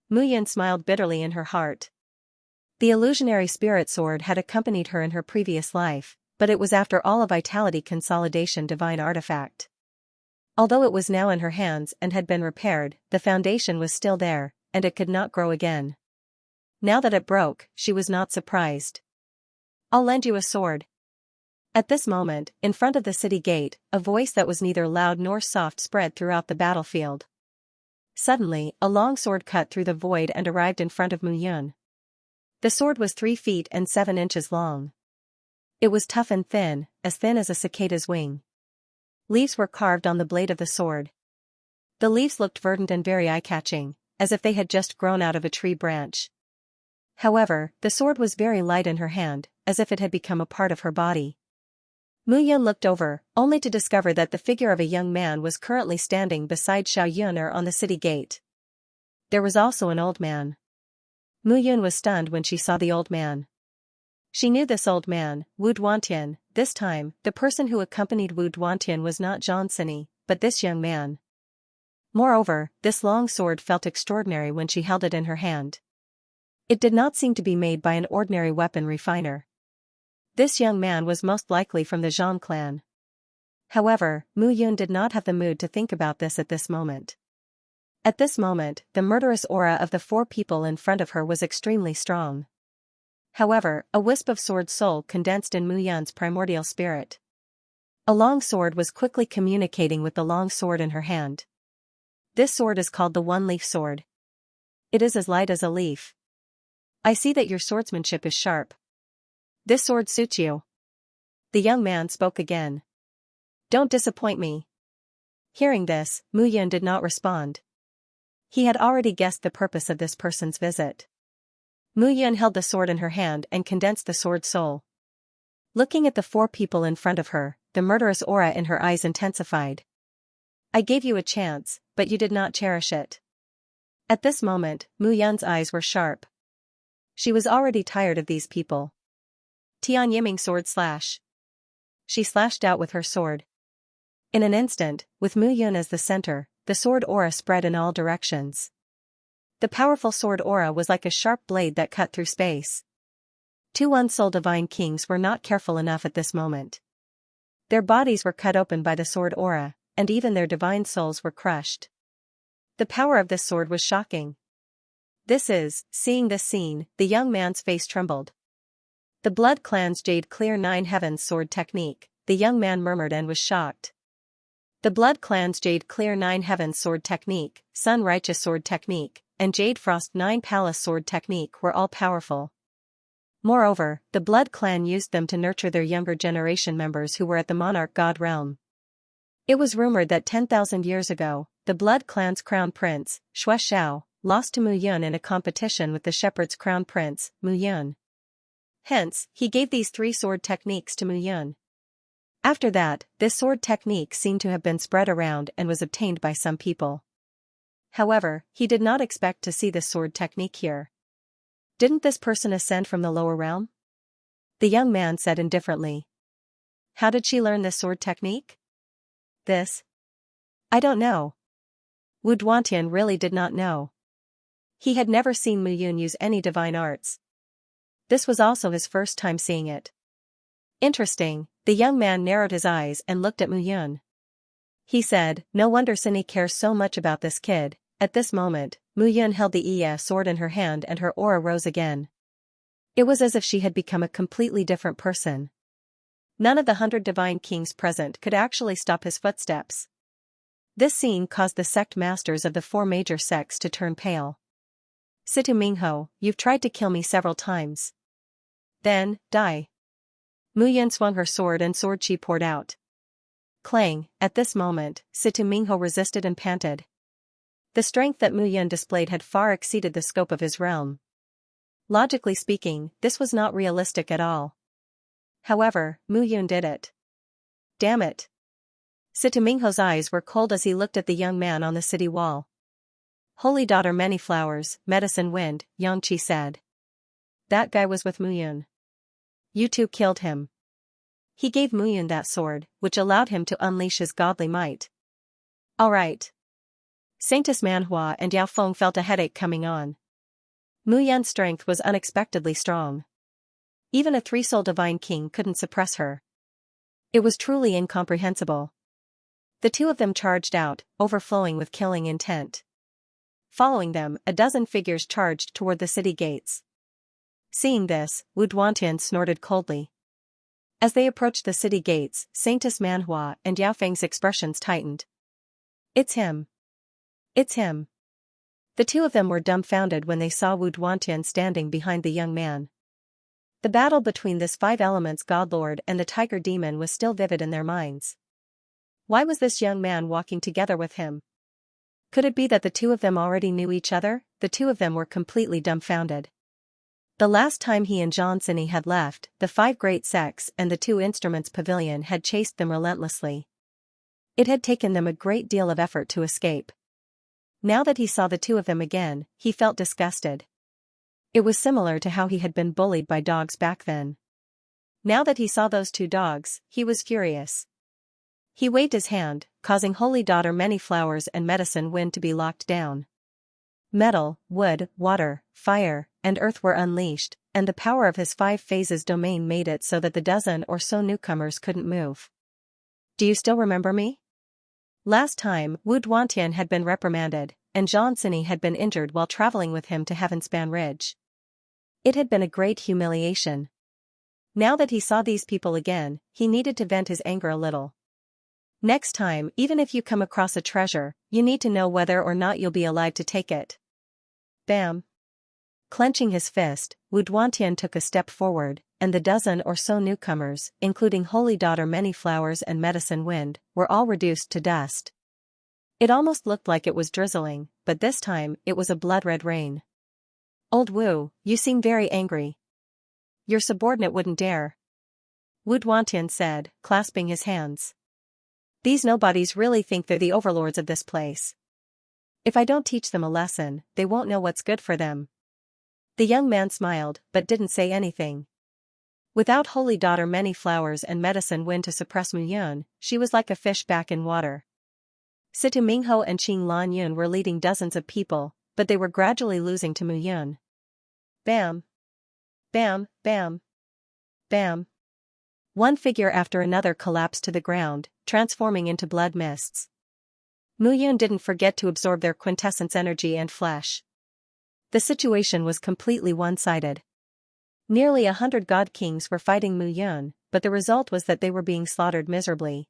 Mu Yun smiled bitterly in her heart. The illusionary spirit sword had accompanied her in her previous life, but it was after all a vitality consolidation divine artifact. Although it was now in her hands and had been repaired, the foundation was still there, and it could not grow again. Now that it broke, she was not surprised. I'll lend you a sword. At this moment, in front of the city gate, a voice that was neither loud nor soft spread throughout the battlefield. Suddenly, a long sword cut through the void and arrived in front of Mu Yun. The sword was 3 feet and 7 inches long. It was tough and thin as a cicada's wing. Leaves were carved on the blade of the sword. The leaves looked verdant and very eye-catching, as if they had just grown out of a tree branch. However, the sword was very light in her hand, as if it had become a part of her body. Mu Yun looked over, only to discover that the figure of a young man was currently standing beside Xiaoyun on the city gate. There was also an old man. Mu Yun was stunned when she saw the old man. She knew this old man, Wu Duantian. This time, the person who accompanied Wu Duantian was not Zhang Sini, but this young man. Moreover, this long sword felt extraordinary when she held it in her hand. It did not seem to be made by an ordinary weapon refiner. This young man was most likely from the Zhang clan. However, Mu Yun did not have the mood to think about this at this moment. At this moment, the murderous aura of the 4 people in front of her was extremely strong. However, a wisp of sword soul condensed in Mu Yun's primordial spirit. A long sword was quickly communicating with the long sword in her hand. This sword is called the one-leaf sword. It is as light as a leaf. I see that your swordsmanship is sharp. This sword suits you. The young man spoke again. Don't disappoint me. Hearing this, Mu Yun did not respond. He had already guessed the purpose of this person's visit. Mu Yun held the sword in her hand and condensed the sword soul. Looking at the 4 people in front of her, the murderous aura in her eyes intensified. I gave you a chance, but you did not cherish it. At this moment, Mu Yun's eyes were sharp. She was already tired of these people. Tian Yiming sword slash. She slashed out with her sword. In an instant, with Mu Yun as the center, the sword aura spread in all directions. The powerful sword aura was like a sharp blade that cut through space. 2 unsouled divine kings were not careful enough at this moment. Their bodies were cut open by the sword aura, and even their divine souls were crushed. The power of this sword was shocking. Seeing this scene, the young man's face trembled. The Blood Clan's Jade Clear 9 Heavens sword technique, the young man murmured and was shocked. The Blood Clan's Jade Clear 9 Heavens sword technique, Sun Righteous sword technique, and Jade Frost 9 Palace sword technique were all powerful. Moreover, the Blood Clan used them to nurture their younger generation members who were at the Monarch God realm. It was rumored that 10,000 years ago, the Blood Clan's crown prince, Xue Xiao, lost to Mu Yun in a competition with the Shepherd's crown prince, Mu Yun. Hence, he gave these 3 sword techniques to Mu Yun. After that, this sword technique seemed to have been spread around and was obtained by some people. However, he did not expect to see this sword technique here. Didn't this person ascend from the lower realm? The young man said indifferently. How did she learn this sword technique? I don't know. Wu Duantian really did not know. He had never seen Mu Yun use any divine arts. This was also his first time seeing it. Interesting, the young man narrowed his eyes and looked at Mu Yun. He said, no wonder Sini cares so much about this kid. At this moment, Mu Yun held the Iya sword in her hand and her aura rose again. It was as if she had become a completely different person. None of the 100 divine kings present could actually stop his footsteps. This scene caused the sect masters of the 4 major sects to turn pale. Situ Mingho, you've tried to kill me several times. Then, die. Mu Yun swung her sword and sword chi poured out. Clang, at this moment, Situ Mingho resisted and panted. The strength that Mu Yun displayed had far exceeded the scope of his realm. Logically speaking, this was not realistic at all. However, Mu Yun did it. Damn it. Situ Mingho's eyes were cold as he looked at the young man on the city wall. Holy Daughter Many Flowers, Medicine Wind, Xianxia said. That guy was with Mu Yun. You 2 killed him. He gave Mu Yun that sword, which allowed him to unleash his godly might. All right. Sanctus Manhua and Yao Feng felt a headache coming on. Mu Yun's strength was unexpectedly strong. Even a 3-soul divine king couldn't suppress her. It was truly incomprehensible. The 2 of them charged out, overflowing with killing intent. Following them, a dozen figures charged toward the city gates. Seeing this, Wu Duantian snorted coldly. As they approached the city gates, Sanctus Manhua and Yao Feng's expressions tightened. It's him. It's him. The two of them were dumbfounded when they saw Wu Duantian standing behind the young man. The battle between this five elements godlord and the tiger demon was still vivid in their minds. Why was this young man walking together with him? Could it be that the two of them already knew each other? The two of them were completely dumbfounded. The last time he and Xianxia had left, the five great sects and the two instruments pavilion had chased them relentlessly. It had taken them a great deal of effort to escape. Now that he saw the two of them again, he felt disgusted. It was similar to how he had been bullied by dogs back then. Now that he saw those two dogs, he was furious. He waved his hand, causing Holy Daughter Many Flowers and Medicine Wind to be locked down. Metal, wood, water, fire, and earth were unleashed, and the power of his 5 phases domain made it so that the dozen or so newcomers couldn't move. Do you still remember me? Last time, Wu Duantian had been reprimanded, and Xianxia had been injured while traveling with him to Heavenspan Ridge. It had been a great humiliation. Now that he saw these people again, he needed to vent his anger a little. Next time, even if you come across a treasure, you need to know whether or not you'll be alive to take it. Bam! Clenching his fist, Wu Duantian took a step forward, and the dozen or so newcomers, including Holy Daughter Many Flowers and Medicine Wind, were all reduced to dust. It almost looked like it was drizzling, but this time it was a blood-red rain. Old Wu, you seem very angry. Your subordinate wouldn't dare. Wu Duantian said, clasping his hands. These nobodies really think they're the overlords of this place. If I don't teach them a lesson, they won't know what's good for them. The young man smiled, but didn't say anything. Without Holy Daughter Many Flowers and Medicine Wind to suppress Mu Yun, she was like a fish back in water. Situ Mingho and Qing Lan Yun were leading dozens of people, but they were gradually losing to Mu Yun. Bam! Bam, bam! Bam! One figure after another collapsed to the ground, transforming into blood mists. Mu Yun didn't forget to absorb their quintessence energy and flesh. The situation was completely one-sided. Nearly 100 god kings were fighting Mu Yun, but the result was that they were being slaughtered miserably.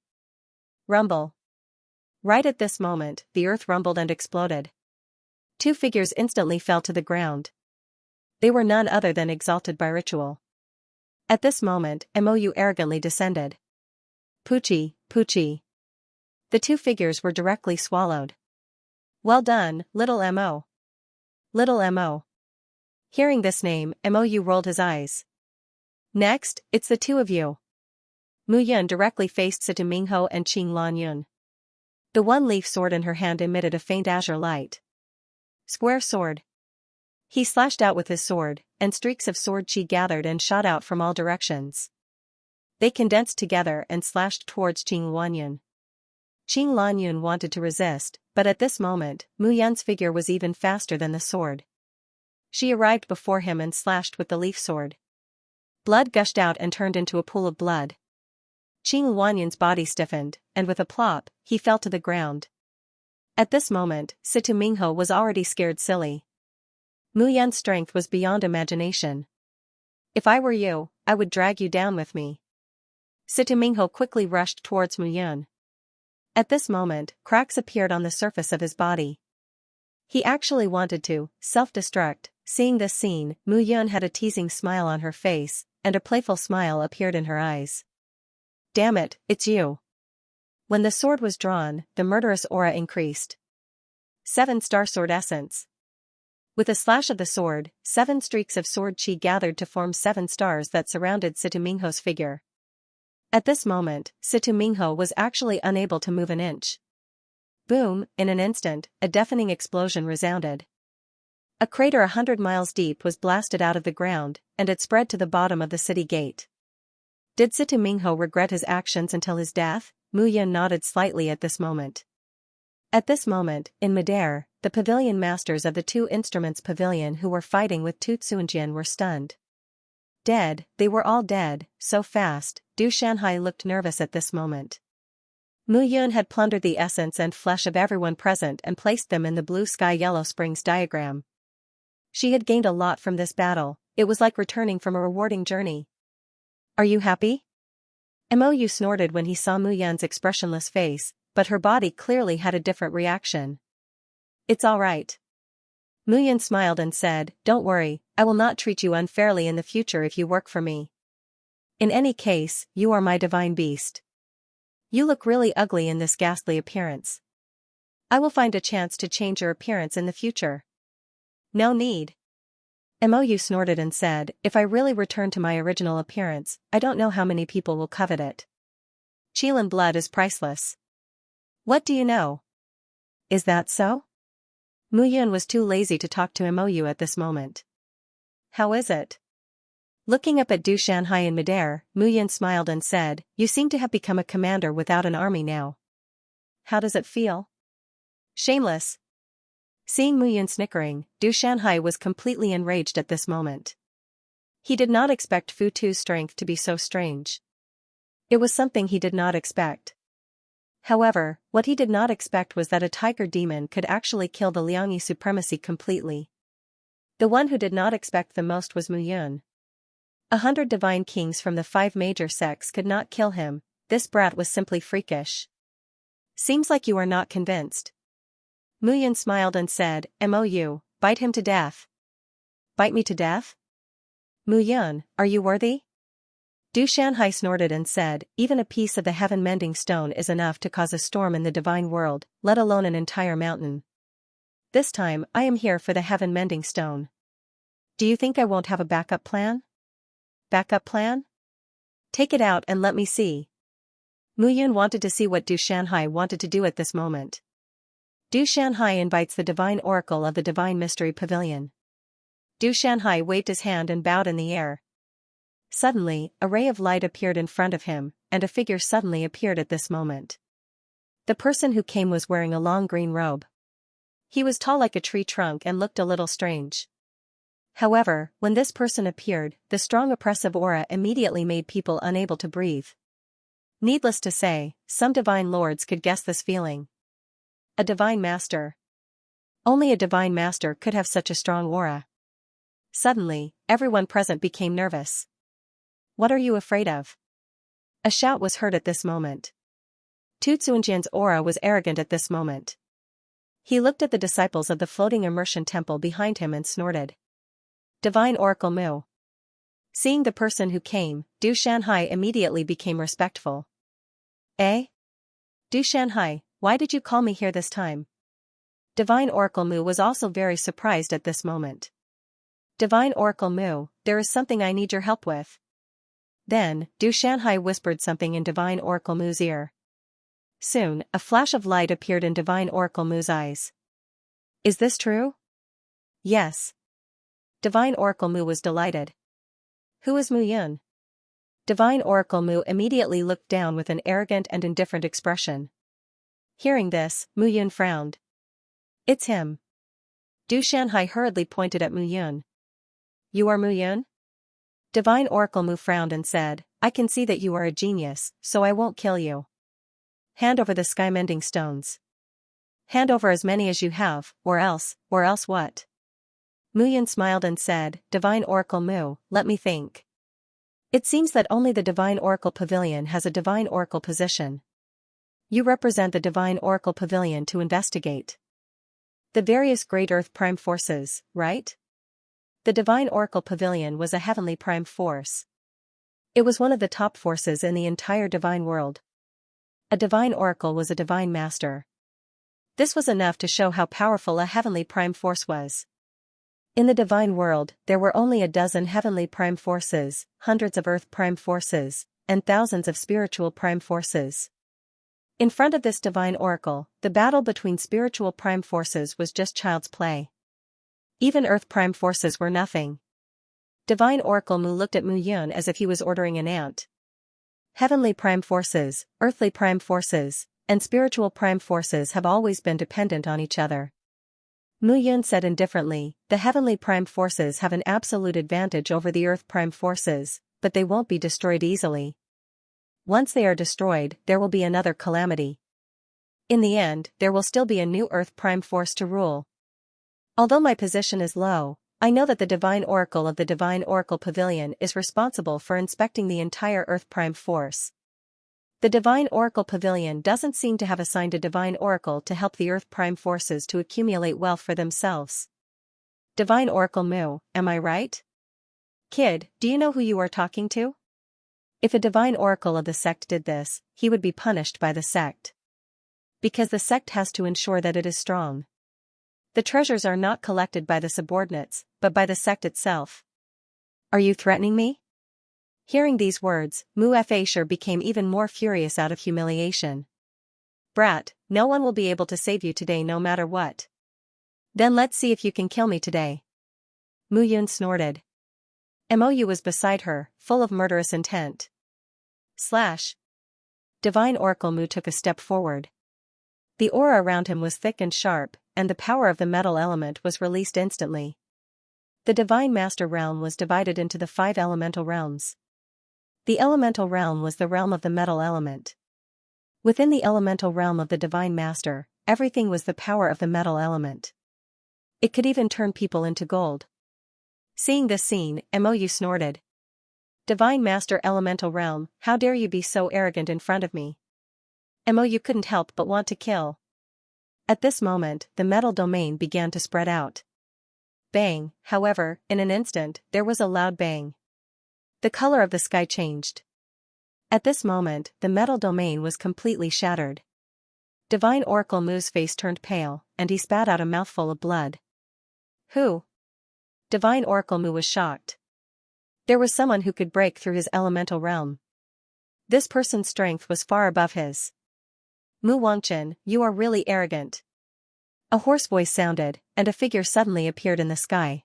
Rumble. Right at this moment, the earth rumbled and exploded. 2 figures instantly fell to the ground. They were none other than exalted by ritual. At this moment, Mou arrogantly descended. Poochie, Poochie. The 2 figures were directly swallowed. Well done, little Mo. Little Mo. Hearing this name, Mou rolled his eyes. Next, it's the 2 of you. Mu Yun directly faced Situ Mingho and Qing Lan Yun. The one-leaf sword in her hand emitted a faint azure light. Square sword. He slashed out with his sword, and streaks of sword chi gathered and shot out from all directions. They condensed together and slashed towards Qing Lan Yun. Qing Lan Yun wanted to resist, but at this moment, Mu Yun's figure was even faster than the sword. She arrived before him and slashed with the leaf sword. Blood gushed out and turned into a pool of blood. Qing Lan Yun's body stiffened, and with a plop, he fell to the ground. At this moment, Situ Mingho was already scared silly. Mu Yun's strength was beyond imagination. If I were you, I would drag you down with me. Situ Mingho quickly rushed towards Mu Yun. At this moment, cracks appeared on the surface of his body. He actually wanted to self-destruct. Seeing this scene, Mu Yun had a teasing smile on her face, and a playful smile appeared in her eyes. Damn it, it's you. When the sword was drawn, the murderous aura increased. 7-star sword essence. With a slash of the sword, 7 streaks of sword chi gathered to form 7 stars that surrounded Situ Mingho's figure. At this moment, Situ Mingho was actually unable to move an inch. Boom, in an instant, a deafening explosion resounded. A crater 100 miles deep was blasted out of the ground, and it spread to the bottom of the city gate. Did Situ Mingho regret his actions until his death? Mu Yun nodded slightly at this moment. At this moment, in midair, the pavilion masters of the 2 instruments pavilion who were fighting with Tu Tsunjian were stunned. Dead, they were all dead, so fast. Du Shanhai looked nervous at this moment. Mu Yun had plundered the essence and flesh of everyone present and placed them in the blue sky yellow springs diagram. She had gained a lot from this battle. It was like returning from a rewarding journey. Are you happy? Mou snorted when he saw Mu Yun's expressionless face, but her body clearly had a different reaction. It's all right. Muyan smiled and said, "Don't worry, I will not treat you unfairly in the future if you work for me. In any case, you are my divine beast. You look really ugly in this ghastly appearance. I will find a chance to change your appearance in the future." "No need." Mou snorted and said, "If I really return to my original appearance, I don't know how many people will covet it. Qilin blood is priceless." "What do you know?" "Is that so?" Muyun was too lazy to talk to Mou at this moment. "How is it?" Looking up at Du Shanhai in midair, Muyun smiled and said, "You seem to have become a commander without an army now. How does it feel?" "Shameless." Seeing Muyun snickering, Du Shanhai was completely enraged at this moment. He did not expect Fu Tu's strength to be so strange. It was something he did not expect. However, what he did not expect was that a tiger demon could actually kill the Liangyi supremacy completely. The one who did not expect the most was Muyun. 100 divine kings from the 5 major sects could not kill him. This brat was simply freakish. "Seems like you are not convinced." Muyun smiled and said, "Mou, bite him to death." "Bite me to death? Muyun, are you worthy?" Du Shanhai snorted and said, "Even a piece of the heaven-mending stone is enough to cause a storm in the divine world, let alone an entire mountain. This time I am here for the heaven-mending stone. Do you think I won't have a backup plan?" "Backup plan? Take it out and let me see." Muyun wanted to see what Du Shanhai wanted to do at this moment. Du Shanhai invites the divine oracle of the divine mystery pavilion. Du Shanhai waved his hand and bowed in the air. Suddenly, a ray of light appeared in front of him, and a figure suddenly appeared at this moment. The person who came was wearing a long green robe. He was tall like a tree trunk and looked a little strange. However, when this person appeared, the strong oppressive aura immediately made people unable to breathe. Needless to say, some divine lords could guess this feeling. A divine master. Only a divine master could have such a strong aura. Suddenly, everyone present became nervous. "What are you afraid of?" A shout was heard at this moment. Tu Tsuanjian's aura was arrogant at this moment. He looked at the disciples of the floating immersion temple behind him and snorted. "Divine Oracle Mu." Seeing the person who came, Du Shanhai immediately became respectful. "Eh? Du Shanhai, why did you call me here this time?" Divine Oracle Mu was also very surprised at this moment. "Divine Oracle Mu, there is something I need your help with." Then, Du Shanhai whispered something in Divine Oracle Mu's ear. Soon, a flash of light appeared in Divine Oracle Mu's eyes. "Is this true?" "Yes." Divine Oracle Mu was delighted. "Who is Mu Yun?" Divine Oracle Mu immediately looked down with an arrogant and indifferent expression. Hearing this, Mu Yun frowned. "It's him." Du Shanhai hurriedly pointed at Mu Yun. "You are Mu Yun?" Divine Oracle Mu frowned and said, "I can see that you are a genius, so I won't kill you. Hand over the sky-mending stones. Hand over as many as you have, or else what?" Mu Yun smiled and said, "Divine Oracle Mu, let me think. It seems that only the Divine Oracle Pavilion has a Divine Oracle position. You represent the Divine Oracle Pavilion to investigate the various great Earth Prime Forces, right?" The Divine Oracle Pavilion was a heavenly prime force. It was one of the top forces in the entire divine world. A divine oracle was a divine master. This was enough to show how powerful a heavenly prime force was. In the divine world, there were only a dozen heavenly prime forces, hundreds of earth prime forces, and thousands of spiritual prime forces. In front of this divine oracle, the battle between spiritual prime forces was just child's play. Even Earth Prime forces were nothing. Divine Oracle Mu looked at Mu Yun as if he was ordering an ant. Heavenly Prime forces, Earthly Prime forces, and Spiritual Prime forces have always been dependent on each other. Mu Yun said indifferently, "The Heavenly Prime forces have an absolute advantage over the Earth Prime forces, but they won't be destroyed easily. Once they are destroyed, there will be another calamity. In the end, there will still be a new Earth Prime force to rule. Although my position is low, I know that the Divine Oracle of the Divine Oracle Pavilion is responsible for inspecting the entire Earth Prime force. The Divine Oracle Pavilion doesn't seem to have assigned a Divine Oracle to help the Earth Prime forces to accumulate wealth for themselves. Divine Oracle Mu, am I right? Kid, do you know who you are talking to? If a divine oracle of the sect did this, he would be punished by the sect. Because the sect has to ensure that it is strong. The treasures are not collected by the subordinates, but by the sect itself. Are you threatening me? Hearing these words, Mu Fasher became even more furious out of humiliation. Brat, no one will be able to save you today no matter what. Then let's see if you can kill me today. Mu Yun snorted. Mou was beside her, full of murderous intent. Slash. Divine Oracle Mu took a step forward. The aura around him was thick and sharp, and the power of the metal element was released instantly. The Divine Master realm was divided into the 5 elemental realms. The elemental realm was the realm of the metal element. Within the elemental realm of the Divine Master, everything was the power of the metal element. It could even turn people into gold. Seeing this scene, Mou snorted. Divine Master Elemental Realm, how dare you be so arrogant in front of me? Mou couldn't help but want to kill. At this moment, the metal domain began to spread out. Bang, however, in an instant, there was a loud bang. The color of the sky changed. At this moment, the metal domain was completely shattered. Divine Oracle Mu's face turned pale, and he spat out a mouthful of blood. Who? Divine Oracle Mu was shocked. There was someone who could break through his elemental realm. This person's strength was far above his. Mu Wangchen, you are really arrogant. A hoarse voice sounded, and a figure suddenly appeared in the sky.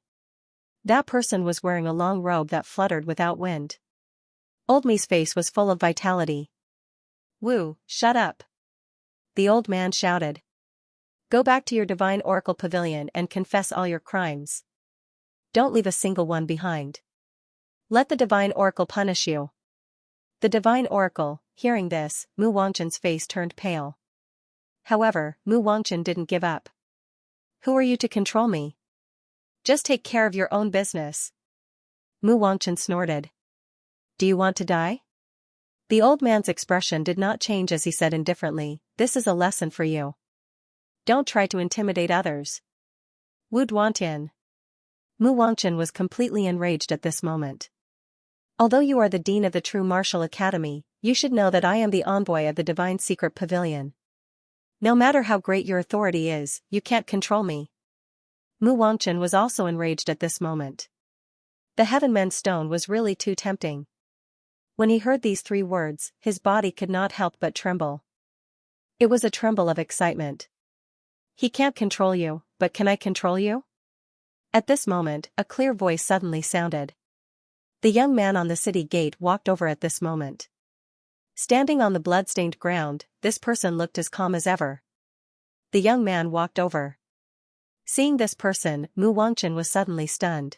That person was wearing a long robe that fluttered without wind. Old Mi's face was full of vitality. Wu, shut up. The old man shouted. Go back to your Divine Oracle Pavilion and confess all your crimes. Don't leave a single one behind. Let the Divine Oracle punish you. The Divine Oracle, hearing this, Mu Wangchen's face turned pale. However, Mu Wangchen didn't give up. Who are you to control me? Just take care of your own business. Mu Wangchen snorted. Do you want to die? The old man's expression did not change as he said indifferently, this is a lesson for you. Don't try to intimidate others. Wu Duantian. Mu Wangchen was completely enraged at this moment. Although you are the dean of the True Martial Academy, you should know that I am the envoy of the Divine Secret Pavilion. No matter how great your authority is, you can't control me. Mu Wangchen was also enraged at this moment. The Heavenmen's Stone was really too tempting. When he heard these 3 words, his body could not help but tremble. It was a tremble of excitement. He can't control you, but can I control you? At this moment, a clear voice suddenly sounded. The young man on the city gate walked over at this moment. Standing on the blood-stained ground, this person looked as calm as ever. The young man walked over. Seeing this person, Mu Wangchen was suddenly stunned.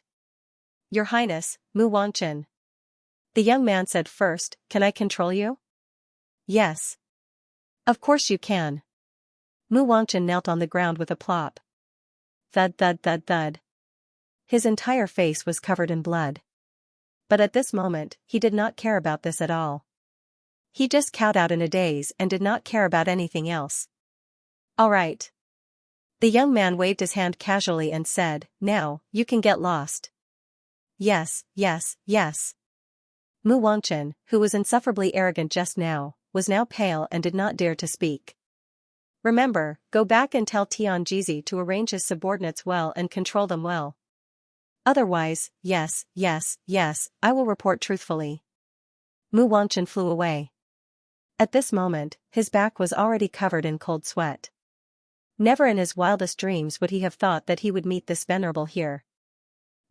Your Highness, Mu Wangchen. The young man said first, can I control you? Yes. Of course you can. Mu Wangchen knelt on the ground with a plop. Thud thud thud thud. His entire face was covered in blood. But at this moment, he did not care about this at all. He just cowed out in a daze and did not care about anything else. All right. The young man waved his hand casually and said, now, you can get lost. Yes, yes, yes. Mu Wangchen, who was insufferably arrogant just now, was now pale and did not dare to speak. Remember, go back and tell Tianjizi to arrange his subordinates well and control them well. Otherwise, yes, yes, yes, I will report truthfully. Mu Wangchen flew away. At this moment, his back was already covered in cold sweat. Never in his wildest dreams would he have thought that he would meet this venerable here.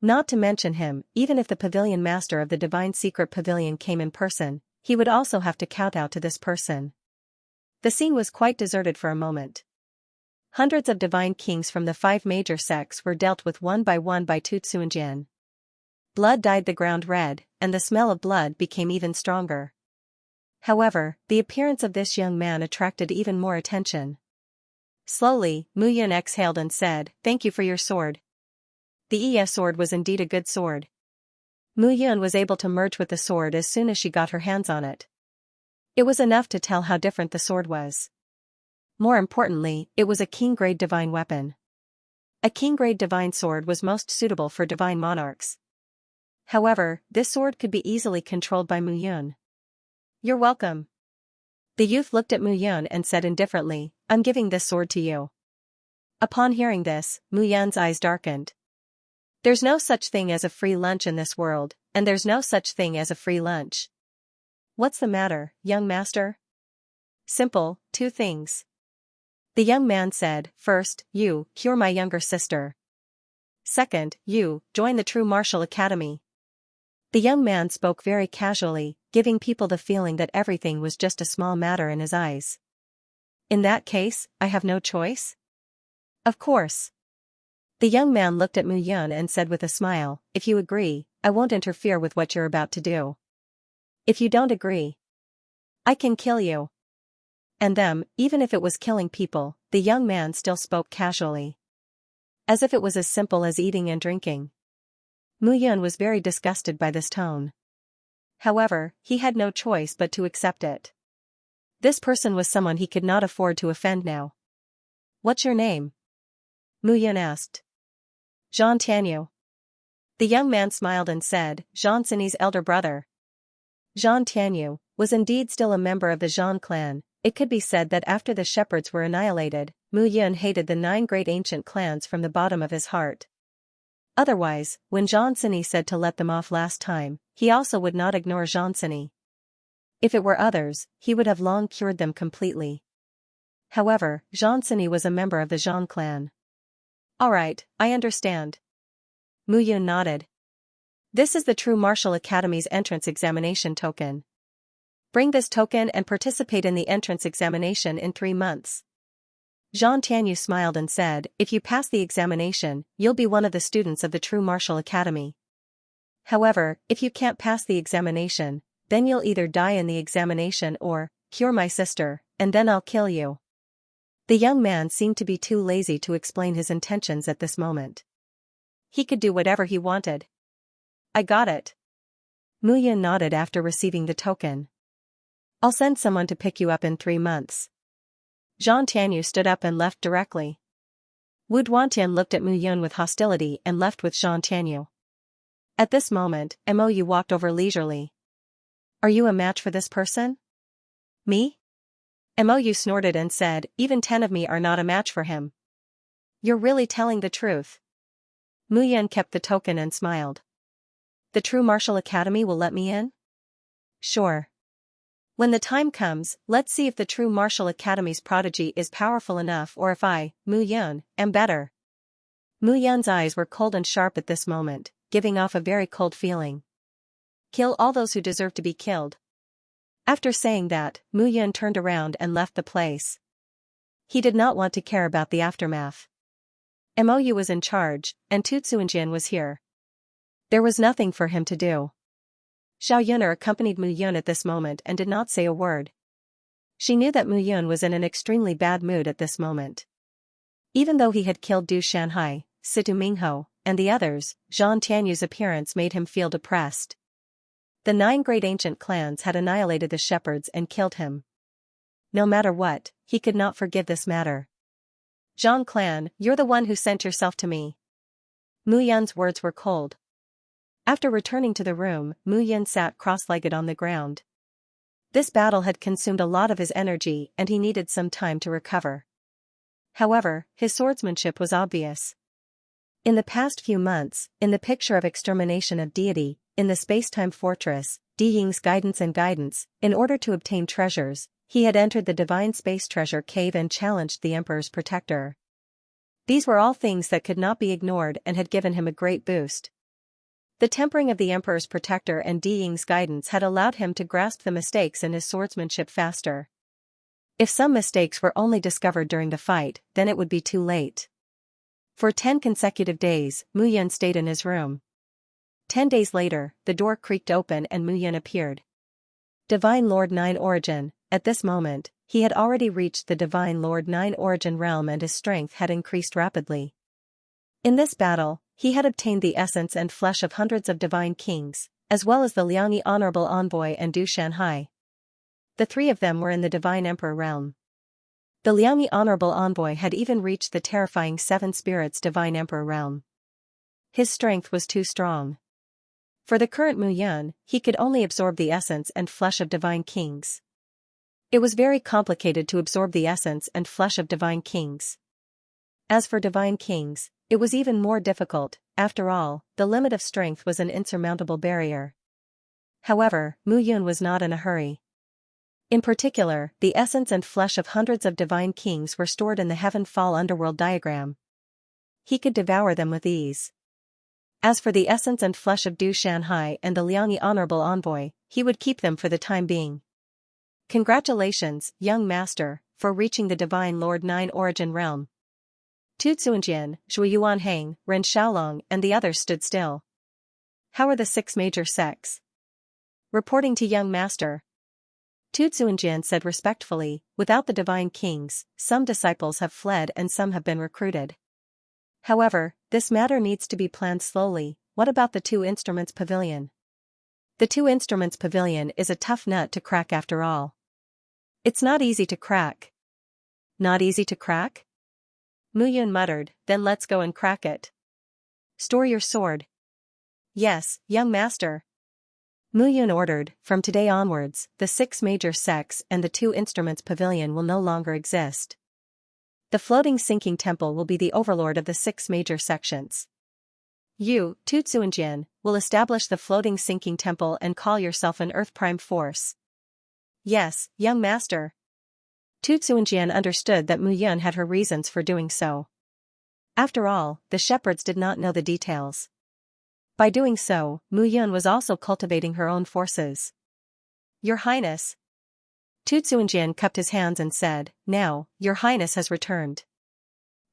Not to mention him, even if the pavilion master of the Divine Secret Pavilion came in person, he would also have to kowtow to this person. The scene was quite deserted for a moment. Hundreds of divine kings from the 5 major sects were dealt with one by Tu Tsuanjian. Blood dyed the ground red, and the smell of blood became even stronger. However, the appearance of this young man attracted even more attention. Slowly, Mu Yun exhaled and said, thank you for your sword. The ES sword was indeed a good sword. Mu Yun was able to merge with the sword as soon as she got her hands on it. It was enough to tell how different the sword was. More importantly, it was a king-grade divine weapon. A king-grade divine sword was most suitable for divine monarchs. However, this sword could be easily controlled by Mu Yun. You're welcome. The youth looked at Mu Yun and said indifferently, I'm giving this sword to you. Upon hearing this, Mu Yun's eyes darkened. There's no such thing as a free lunch in this world, and there's no such thing as a free lunch. What's the matter, young master? Simple, 2 things. The young man said, first, you, cure my younger sister. Second, you, join the true martial academy. The young man spoke very casually, giving people the feeling that everything was just a small matter in his eyes. In that case, I have no choice? Of course. The young man looked at Mu Yun and said with a smile, if you agree, I won't interfere with what you're about to do. If you don't agree, I can kill you. And them, even if it was killing people, the young man still spoke casually. As if it was as simple as eating and drinking. Mu Yun was very disgusted by this tone. However, he had no choice but to accept it. This person was someone he could not afford to offend now. What's your name? Mu Yun asked. Jean Tianyu. The young man smiled and said, Jean Sini's elder brother. Jean Tianyu was indeed still a member of the Zhang clan. It could be said that after the shepherds were annihilated, Mu Yun hated the 9 great ancient clans from the bottom of his heart. Otherwise, when Jean Sini said to let them off last time, he also would not ignore Jean Sini. If it were others, he would have long cured them completely. However, Jean Sini was a member of the Zhang clan. Alright, I understand. Mu Yun nodded. This is the True Martial Academy's entrance examination token. Bring this token and participate in the entrance examination in 3 months. Jean Tianyu smiled and said, if you pass the examination, you'll be one of the students of the True Martial Academy. However, if you can't pass the examination, then you'll either die in the examination or cure my sister, and then I'll kill you. The young man seemed to be too lazy to explain his intentions at this moment. He could do whatever he wanted. I got it. Mu Yun nodded after receiving the token. I'll send someone to pick you up in 3 months. Jean Tianyu stood up and left directly. Wu Duantian looked at Mu Yun with hostility and left with Jean Tianyu. At this moment, Mou walked over leisurely. Are you a match for this person? Me? Mou snorted and said, even 10 of me are not a match for him. You're really telling the truth. Mu Yun kept the token and smiled. The True Martial Academy will let me in? Sure. When the time comes, let's see if the True Martial Academy's prodigy is powerful enough or if I, Mu Yun, am better. Mu Yun's eyes were cold and sharp at this moment, giving off a very cold feeling. Kill all those who deserve to be killed. After saying that, Mu Yun turned around and left the place. He did not want to care about the aftermath. Mou was in charge, and Tutsuinjian was here. There was nothing for him to do. Xiao Yuner accompanied Mu Yun at this moment and did not say a word. She knew that Mu Yun was in an extremely bad mood at this moment. Even though he had killed Du Shanhai, Situ Mingho, and the others, Jean Tianyu's appearance made him feel depressed. The 9 great ancient clans had annihilated the shepherds and killed him. No matter what, he could not forgive this matter. Zhang clan, you're the one who sent yourself to me. Mu Yun's words were cold. After returning to the room, Mu Yun sat cross-legged on the ground. This battle had consumed a lot of his energy and he needed some time to recover. However, his swordsmanship was obvious. In the past few months, in the picture of extermination of deity, in the space-time fortress, Di Ying's guidance, in order to obtain treasures, he had entered the divine space treasure cave and challenged the Emperor's protector. These were all things that could not be ignored and had given him a great boost. The tempering of the Emperor's protector and Di Ying's guidance had allowed him to grasp the mistakes in his swordsmanship faster. If some mistakes were only discovered during the fight, then it would be too late. For 10 consecutive days, Mu Yun stayed in his room. 10 days later, the door creaked open and Mu Yun appeared. Divine Lord 9 Origin. At this moment, he had already reached the Divine Lord 9 Origin realm and his strength had increased rapidly. In this battle, he had obtained the essence and flesh of hundreds of divine kings, as well as the Liangyi Honorable Envoy and Du Shanhai. The 3 of them were in the Divine Emperor realm. The Liangyi honorable envoy had even reached the terrifying Seven Spirits Divine Emperor realm. His strength was too strong. For the current Mu Yun, he could only absorb the essence and flesh of divine kings. It was very complicated to absorb the essence and flesh of divine kings. As for divine kings, it was even more difficult. After all, the limit of strength was an insurmountable barrier. However, Mu Yun was not in a hurry. In particular, the essence and flesh of hundreds of divine kings were stored in the Heaven Fall Underworld diagram. He could devour them with ease. As for the essence and flesh of Du Shanhai and the Liangyi honorable envoy, he would keep them for the time being. Congratulations, young master, for reaching the Divine Lord 9 Origin Realm. Tu Tsuanjian, Zhui Yuanhang, Ren Xiaolong and the others stood still. How are the 6 major sects? Reporting to young master. Tu Tsuanjian said respectfully, without the divine kings, some disciples have fled and some have been recruited. However, this matter needs to be planned slowly. What about the 2 Instruments Pavilion? The 2 Instruments Pavilion is a tough nut to crack after all. It's not easy to crack. Not easy to crack? Mu Yun muttered, then let's go and crack it. Store your sword. Yes, young master. Mu Yun ordered. From today onwards, the 6 major sects and the 2 Instruments Pavilion will no longer exist. The floating sinking temple will be the overlord of the 6 major sections. You, Tu Tsuanjian, will establish the floating sinking temple and call yourself an Earth Prime Force. Yes, young master. Tu Tsuanjian understood that Mu Yun had her reasons for doing so. After all, the shepherds did not know the details. By doing so, Mu Yun was also cultivating her own forces. Your Highness. Tu Tsuanjian cupped his hands and said, now, your Highness has returned.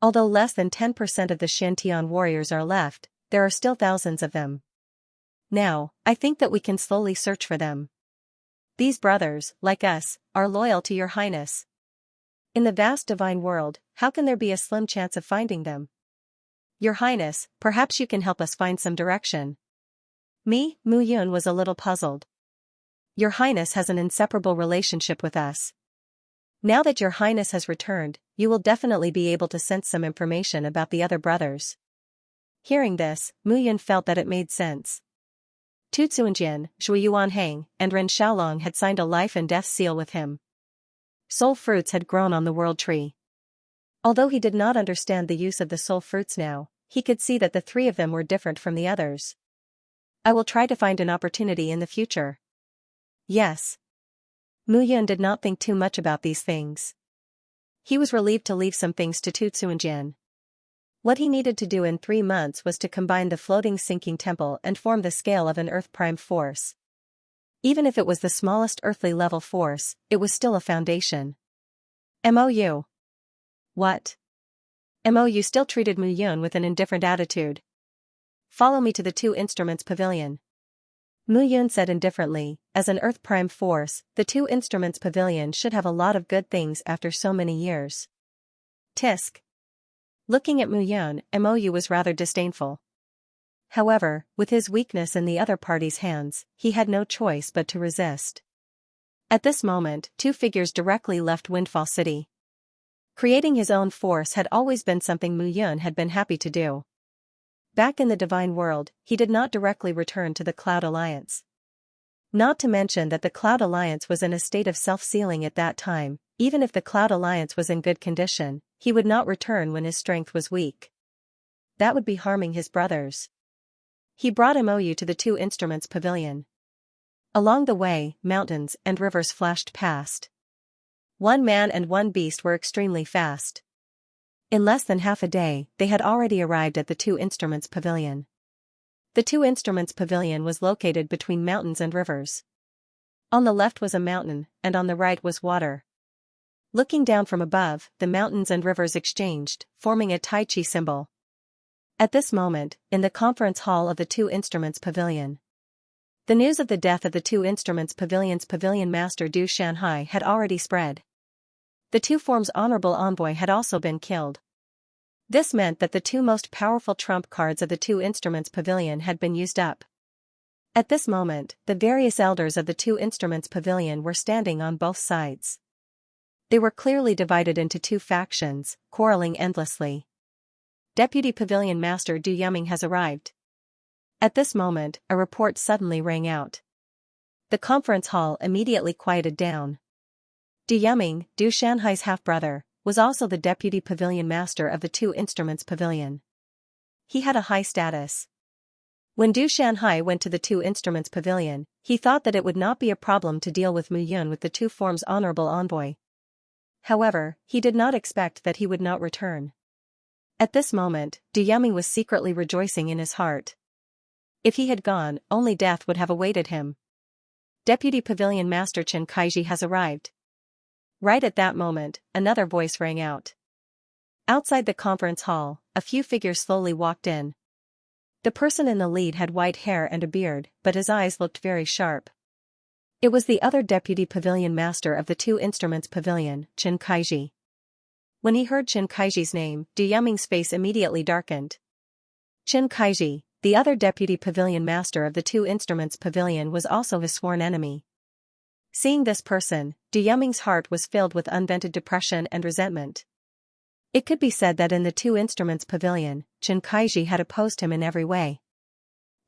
Although less than 10% of the Shantian warriors are left, there are still thousands of them. Now, I think that we can slowly search for them. These brothers, like us, are loyal to your Highness. In the vast divine world, how can there be a slim chance of finding them? Your Highness, perhaps you can help us find some direction. Me, Mu Yun was a little puzzled. Your Highness has an inseparable relationship with us. Now that your Highness has returned, you will definitely be able to sense some information about the other brothers. Hearing this, Mu Yun felt that it made sense. Tu Tsuanjian, Zhui Yuanhang, and Ren Xiaolong had signed a life and death seal with him. Soul fruits had grown on the world tree. Although he did not understand the use of the soul fruits now, he could see that the 3 of them were different from the others. I will try to find an opportunity in the future. Yes. Mu Yun did not think too much about these things. He was relieved to leave some things to Tu Tsuanjian. What he needed to do in 3 months was to combine the floating sinking temple and form the scale of an Earth Prime Force. Even if it was the smallest earthly level force, it was still a foundation. MOU. What? MOU still treated Mu Yun with an indifferent attitude. Follow me to the 2 Instruments Pavilion. Mu Yun said indifferently, as an Earth Prime Force, the 2 Instruments Pavilion should have a lot of good things after so many years. Tisk. Looking at Mu Yun, MOU was rather disdainful. However, with his weakness in the other party's hands, he had no choice but to resist. At this moment, 2 figures directly left Windfall City. Creating his own force had always been something Mu Yun had been happy to do. Back in the divine world, he did not directly return to the Cloud Alliance. Not to mention that the Cloud Alliance was in a state of self-sealing at that time. Even if the Cloud Alliance was in good condition, he would not return when his strength was weak. That would be harming his brothers. He brought MOU to the 2 Instruments Pavilion. Along the way, mountains and rivers flashed past. 1 man and 1 beast were extremely fast. In less than half a day, they had already arrived at the 2 Instruments Pavilion. The 2 Instruments Pavilion was located between mountains and rivers. On the left was a mountain, and on the right was water. Looking down from above, the mountains and rivers exchanged, forming a Tai Chi symbol. At this moment, in the conference hall of the 2 Instruments Pavilion, the news of the death of the 2 Instruments Pavilion's pavilion master Du Shanhai had already spread. The 2 forms' honorable envoy had also been killed. This meant that the 2 most powerful trump cards of the 2 Instruments Pavilion had been used up. At this moment, the various elders of the 2 Instruments Pavilion were standing on both sides. They were clearly divided into two factions, quarreling endlessly. Deputy Pavilion Master Du Yuming has arrived. At this moment, a report suddenly rang out. The conference hall immediately quieted down. Du Yuming, Du Shanhai's half-brother, was also the Deputy Pavilion Master of the Two Instruments Pavilion. He had a high status. When Du Shanhai went to the Two Instruments Pavilion, he thought that it would not be a problem to deal with Mu Yun with the Two Forms' honorable envoy. However, he did not expect that he would not return. At this moment, Du Yuming was secretly rejoicing in his heart. If he had gone, only death would have awaited him. Deputy Pavilion Master Chen Kaiji has arrived. Right at that moment, another voice rang out. Outside the conference hall, a few figures slowly walked in. The person in the lead had white hair and a beard, but his eyes looked very sharp. It was the other Deputy Pavilion Master of the Two Instruments Pavilion, Chen Kaiji. When he heard Chen Kaiji's name, Du Yuming's face immediately darkened. Chen Kaiji, the other Deputy Pavilion Master of the Two Instruments Pavilion, was also his sworn enemy. Seeing this person, Du Yuming's heart was filled with unvented depression and resentment. It could be said that in the Two Instruments Pavilion, Chen Kaiji had opposed him in every way.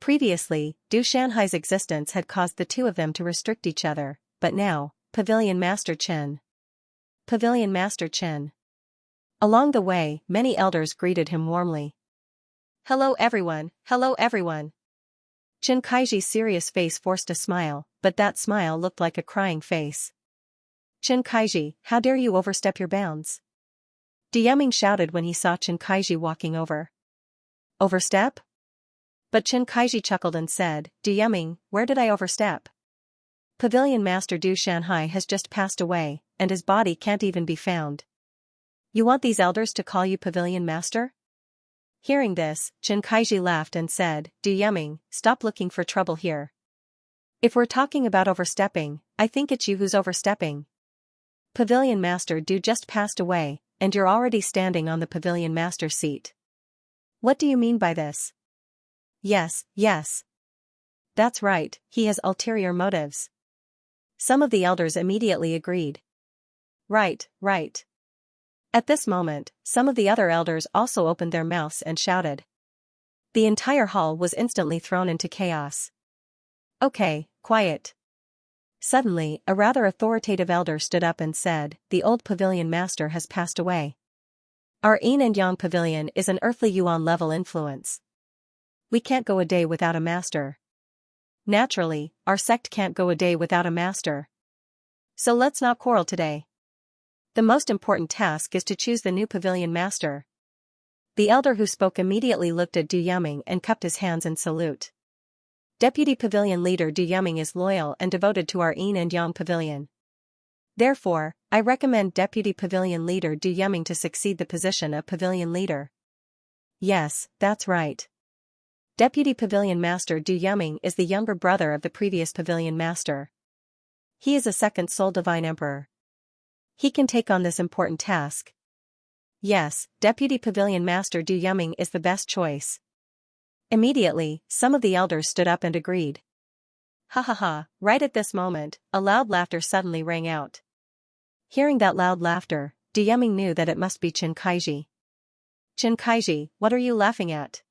Previously, Du Shanhai's existence had caused the two of them to restrict each other, but now, Pavilion Master Chen. Pavilion Master Chen. Along the way, many elders greeted him warmly. Hello everyone, hello everyone. Chen Kaiji's serious face forced a smile, but that smile looked like a crying face. Chen Kaiji, how dare you overstep your bounds? Du Yuming shouted when he saw Chen Kaiji walking over. Overstep? But Chen Kaiji chuckled and said, Du Yuming, where did I overstep? Pavilion Master Du Shanhai has just passed away, and his body can't even be found. You want these elders to call you Pavilion Master? Hearing this, Chen Kaiji laughed and said, Du Yuming, stop looking for trouble here. If we're talking about overstepping, I think it's you who's overstepping. Pavilion Master Du just passed away, and you're already standing on the Pavilion Master seat. What do you mean by this? Yes, yes. That's right, he has ulterior motives. Some of the elders immediately agreed. Right, right. At this moment, some of the other elders also opened their mouths and shouted. The entire hall was instantly thrown into chaos. Okay, quiet. Suddenly, a rather authoritative elder stood up and said, the old Pavilion Master has passed away. Our Yin and Yang Pavilion is an earthly Yuan level influence. We can't go a day without a master. Naturally, our sect can't go a day without a master. So let's not quarrel today. The most important task is to choose the new Pavilion Master. The elder who spoke immediately looked at Du Yuming and cupped his hands in salute. Deputy Pavilion Leader Du Yuming is loyal and devoted to our Yin and Yang Pavilion. Therefore, I recommend Deputy Pavilion Leader Du Yuming to succeed the position of Pavilion Leader. Yes, that's right. Deputy Pavilion Master Du Yuming is the younger brother of the previous Pavilion Master. He is a second Soul Divine Emperor. He can take on this important task. Yes, Deputy Pavilion Master Du Yuming is the best choice. Immediately, some of the elders stood up and agreed. Ha ha ha, right at this moment, a loud laughter suddenly rang out. Hearing that loud laughter, Du Yuming knew that it must be Chen Kaiji. Chen Kaiji, what are you laughing at?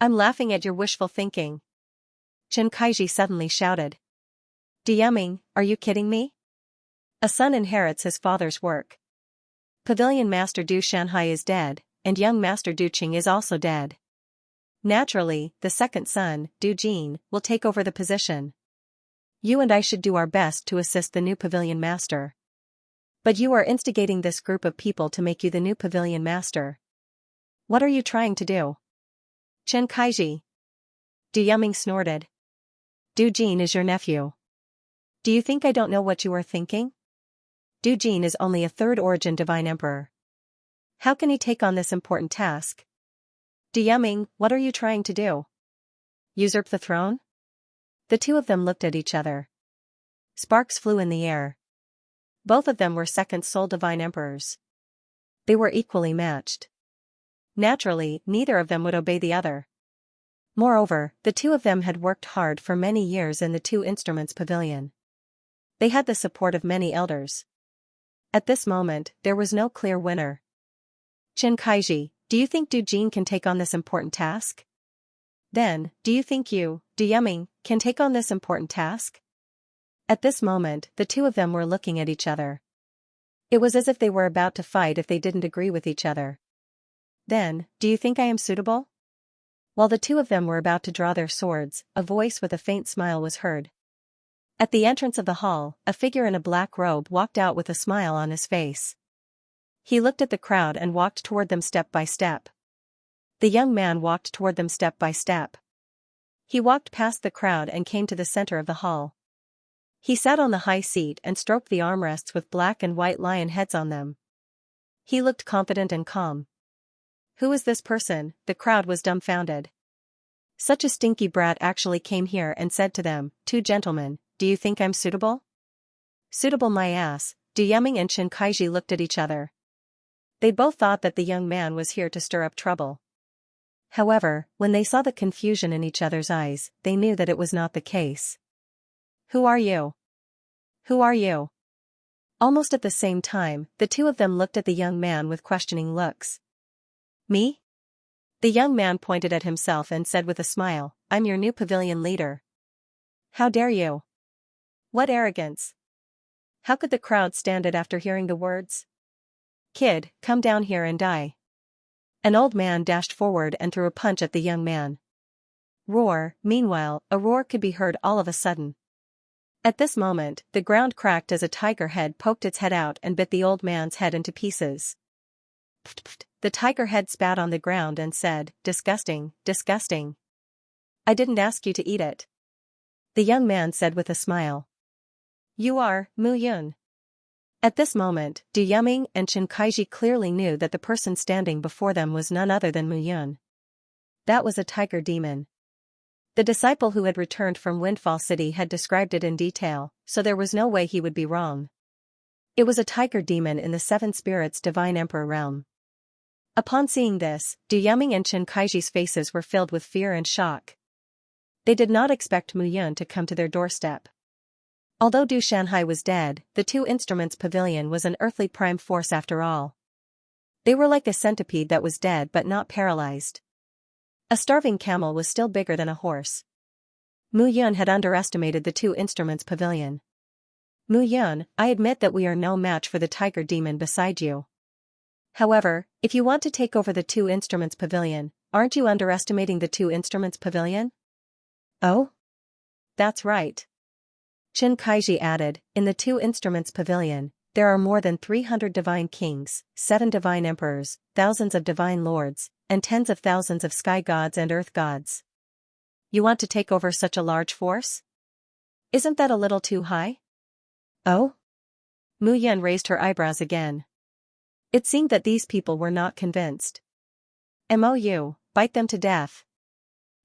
I'm laughing at your wishful thinking. Chen Kaiji suddenly shouted. Du Yuming, are you kidding me? A son inherits his father's work. Pavilion Master Du Shanhai is dead, and young Master Du Qing is also dead. Naturally, the second son, Du Jin, will take over the position. You and I should do our best to assist the new Pavilion Master. But you are instigating this group of people to make you the new Pavilion Master. What are you trying to do? Chen Kaiji. Du Yuming snorted. Du Jin is your nephew. Do you think I don't know what you are thinking? Du Jin is only a third origin Divine Emperor. How can he take on this important task? Du Yuming, what are you trying to do? Usurp the throne? The two of them looked at each other. Sparks flew in the air. Both of them were second Soul Divine Emperors. They were equally matched. Naturally, neither of them would obey the other. Moreover, the two of them had worked hard for many years in the Two Instruments Pavilion. They had the support of many elders. At this moment, there was no clear winner. Xianxia, do you think Du Jin can take on this important task? Then, do you think you, Du Yuming, can take on this important task? At this moment, the two of them were looking at each other. It was as if they were about to fight if they didn't agree with each other. Then, do you think I am suitable? While the two of them were about to draw their swords, a voice with a faint smile was heard. At the entrance of the hall, a figure in a black robe walked out with a smile on his face. He looked at the crowd and walked toward them step by step. The young man walked toward them step by step. He walked past the crowd and came to the center of the hall. He sat on the high seat and stroked the armrests with black and white lion heads on them. He looked confident and calm. Who is this person? The crowd was dumbfounded. Such a stinky brat actually came here and said to them, "Two gentlemen, do you think I'm suitable?" Suitable my ass. Du Yuming and Xianxia looked at each other. They both thought that the young man was here to stir up trouble. However, when they saw the confusion in each other's eyes, they knew that it was not the case. Who are you? Who are you? Almost at the same time, the two of them looked at the young man with questioning looks. Me? The young man pointed at himself and said with a smile, I'm your new pavilion leader. How dare you? What arrogance! How could the crowd stand it after hearing the words? Kid, come down here and die. An old man dashed forward and threw a punch at the young man. Roar. Meanwhile, a roar could be heard all of a sudden. At this moment, the ground cracked as a tiger head poked its head out and bit the old man's head into pieces. Pft, pft. The tiger head spat on the ground and said, disgusting, disgusting. I didn't ask you to eat it. The young man said with a smile. You are, Mu Yun. At this moment, Du Yuming and Xianxia clearly knew that the person standing before them was none other than Mu Yun. That was a tiger demon. The disciple who had returned from Windfall City had described it in detail, so there was no way he would be wrong. It was a tiger demon in the Seven Spirits Divine Emperor realm. Upon seeing this, Du Yuming and Xianxia's faces were filled with fear and shock. They did not expect Mu Yun to come to their doorstep. Although Du Shanhai was dead, the Two Instruments Pavilion was an earthly prime force after all. They were like a centipede that was dead but not paralyzed. A starving camel was still bigger than a horse. Mu Yun had underestimated the Two Instruments Pavilion. Mu Yun, I admit that we are no match for the tiger demon beside you. However, if you want to take over the Two Instruments Pavilion, aren't you underestimating the Two Instruments Pavilion? Oh? That's right. Xianxia added, in the Two Instruments Pavilion, there are more than 300 divine kings, 7 divine emperors, thousands of divine lords, and tens of thousands of sky gods and earth gods. You want to take over such a large force? Isn't that a little too high? Oh? Mu Yun raised her eyebrows again. It seemed that these people were not convinced. Mou, bite them to death.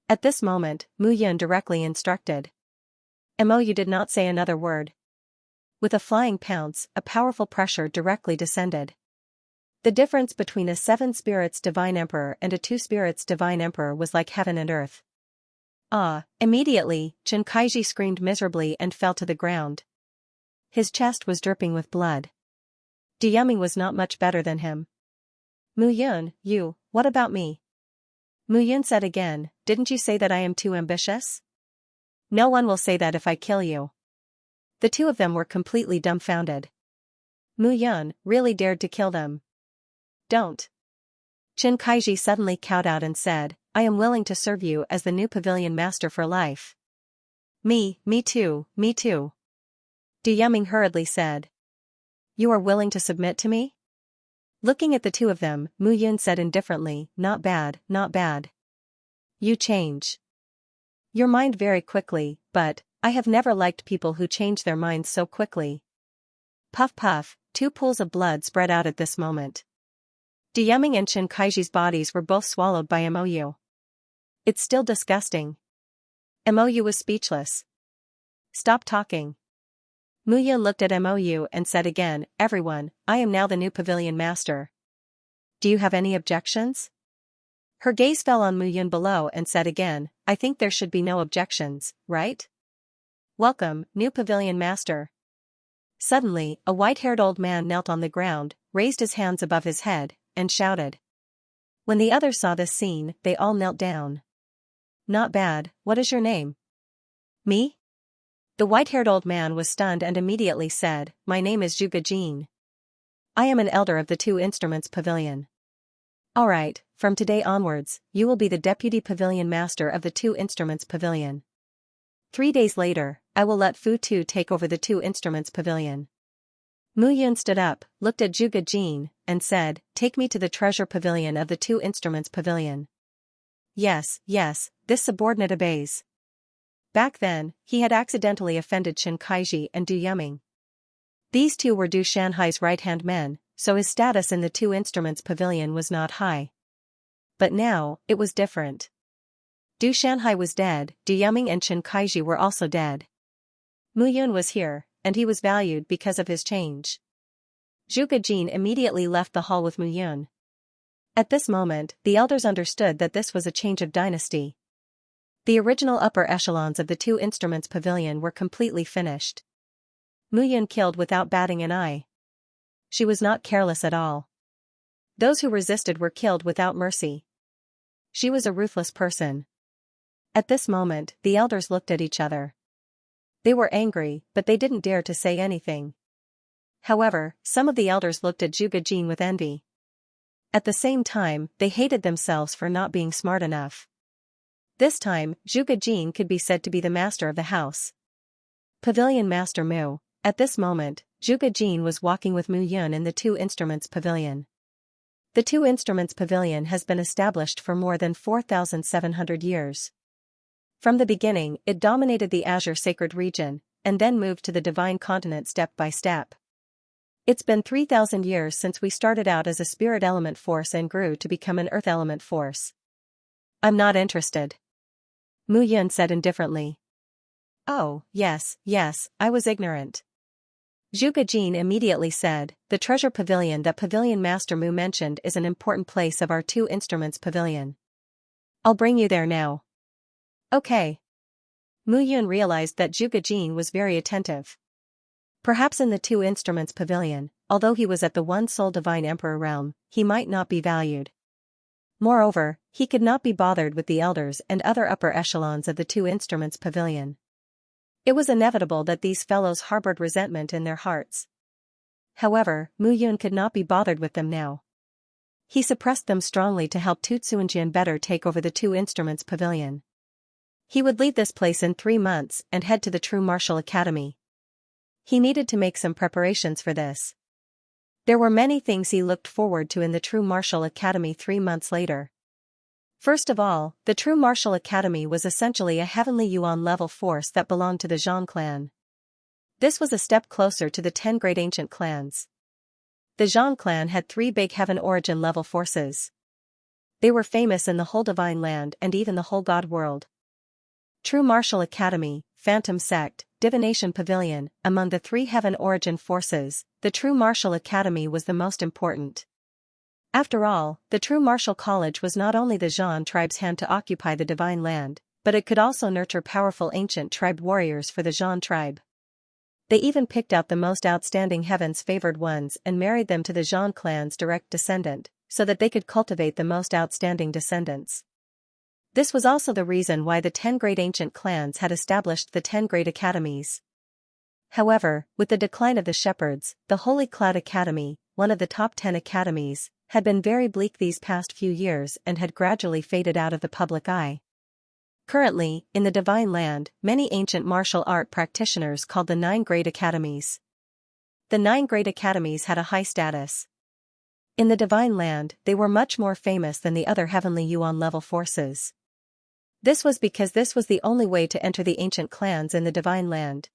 At this moment, Mu Yun directly instructed. Mou did not say another word. With a flying pounce, a powerful pressure directly descended. The difference between a 7 Spirits Divine Emperor and a 2 Spirits Divine Emperor was like heaven and earth. Ah! Immediately, Xianxia screamed miserably and fell to the ground. His chest was dripping with blood. Du Yuming was not much better than him. Mu Yun, what about me? Mu Yun said again, didn't you say that I am too ambitious? No one will say that if I kill you. The two of them were completely dumbfounded. Mu Yun really dared to kill them. Don't. Xianxia suddenly cowed out and said, I am willing to serve you as the new pavilion master for life. Me too, me too. Du Yuming hurriedly said. You are willing to submit to me? Looking at the two of them, Mu Yun said indifferently, not bad, not bad. You change your mind very quickly, but I have never liked people who change their minds so quickly. Puff puff, 2 pools of blood spread out at this moment. Du Yuming and Xianxia's bodies were both swallowed by Mou. It's still disgusting. Mou was speechless. Stop talking. Mu Yun looked at Mou and said again, everyone, I am now the new pavilion master. Do you have any objections? Her gaze fell on Mu Yun below and said again, I think there should be no objections, right? Welcome, new pavilion master. Suddenly, a white-haired old man knelt on the ground, raised his hands above his head, and shouted. When the others saw this scene, they all knelt down. Not bad, what is your name? Me? The white-haired old man was stunned and immediately said, My name is Zhuge. I am an elder of the Two Instruments Pavilion. Alright, from today onwards, you will be the deputy pavilion master of the Two Instruments Pavilion. 3 days later, I will let Fu Tu take over the Two Instruments Pavilion. Mu Yun stood up, looked at Zhuge, and said, Take me to the treasure pavilion of the Two Instruments Pavilion. Yes, this subordinate obeys. Back then, he had accidentally offended Xianxia and Du Yuming. These two were Du Shanhai's right-hand men, so his status in the Two Instruments Pavilion was not high. But now, it was different. Du Shanhai was dead, Du Yuming and Xianxia were also dead. Mu Yun was here, and he was valued because of his change. Zhuge immediately left the hall with Mu Yun. At this moment, the elders understood that this was a change of dynasty. The original upper echelons of the Two Instruments Pavilion were completely finished. Mu Yun killed without batting an eye. She was not careless at all. Those who resisted were killed without mercy. She was a ruthless person. At this moment, the elders looked at each other. They were angry, but they didn't dare to say anything. However, some of the elders looked at Zhuge with envy. At the same time, they hated themselves for not being smart enough. This time, Zhuge could be said to be the master of the house. Pavilion Master Mu. At this moment, Zhuge was walking with Mu Yun in the Two Instruments Pavilion. The Two Instruments Pavilion has been established for more than 4,700 years. From the beginning, it dominated the Azure Sacred Region, and then moved to the Divine Continent step by step. It's been 3,000 years since we started out as a spirit element force and grew to become an earth element force. I'm not interested. Mu Yun said indifferently. Oh, yes, I was ignorant. Zhuge immediately said, The treasure pavilion that Pavilion Master Mu mentioned is an important place of our Two Instruments Pavilion. I'll bring you there now. Okay. Mu Yun realized that Zhuge was very attentive. Perhaps in the Two Instruments Pavilion, although he was at the One Soul Divine Emperor realm, he might not be valued. Moreover, he could not be bothered with the elders and other upper echelons of the Two Instruments Pavilion. It was inevitable that these fellows harbored resentment in their hearts. However, Mu Yun could not be bothered with them now. He suppressed them strongly to help Tu Tsuanjian better take over the Two Instruments Pavilion. He would leave this place in 3 months and head to the True Martial Academy. He needed to make some preparations for this. There were many things he looked forward to in the True Martial Academy 3 months later. First of all, the True Martial Academy was essentially a heavenly Yuan level force that belonged to the Zhang clan. This was a step closer to the 10 great ancient clans. The Zhang clan had 3 big heaven origin level forces. They were famous in the whole divine land and even the whole god world. True Martial Academy, Phantom Sect, Divination Pavilion, among the 3 heaven origin forces, the True Martial Academy was the most important. After all, the True Martial College was not only the Zhan tribe's hand to occupy the divine land, but it could also nurture powerful ancient tribe warriors for the Zhan tribe. They even picked out the most outstanding heaven's favored ones and married them to the Zhan clan's direct descendant, so that they could cultivate the most outstanding descendants. This was also the reason why the 10 great ancient clans had established the 10 great academies. However, with the decline of the shepherds, the Holy Cloud Academy, one of the top 10 academies, had been very bleak these past few years and had gradually faded out of the public eye. Currently, in the Divine Land, many ancient martial art practitioners called the 9 great academies. The 9 great academies had a high status. In the Divine Land, they were much more famous than the other heavenly Yuan level forces. This was because this was the only way to enter the ancient clans in the Divine Land.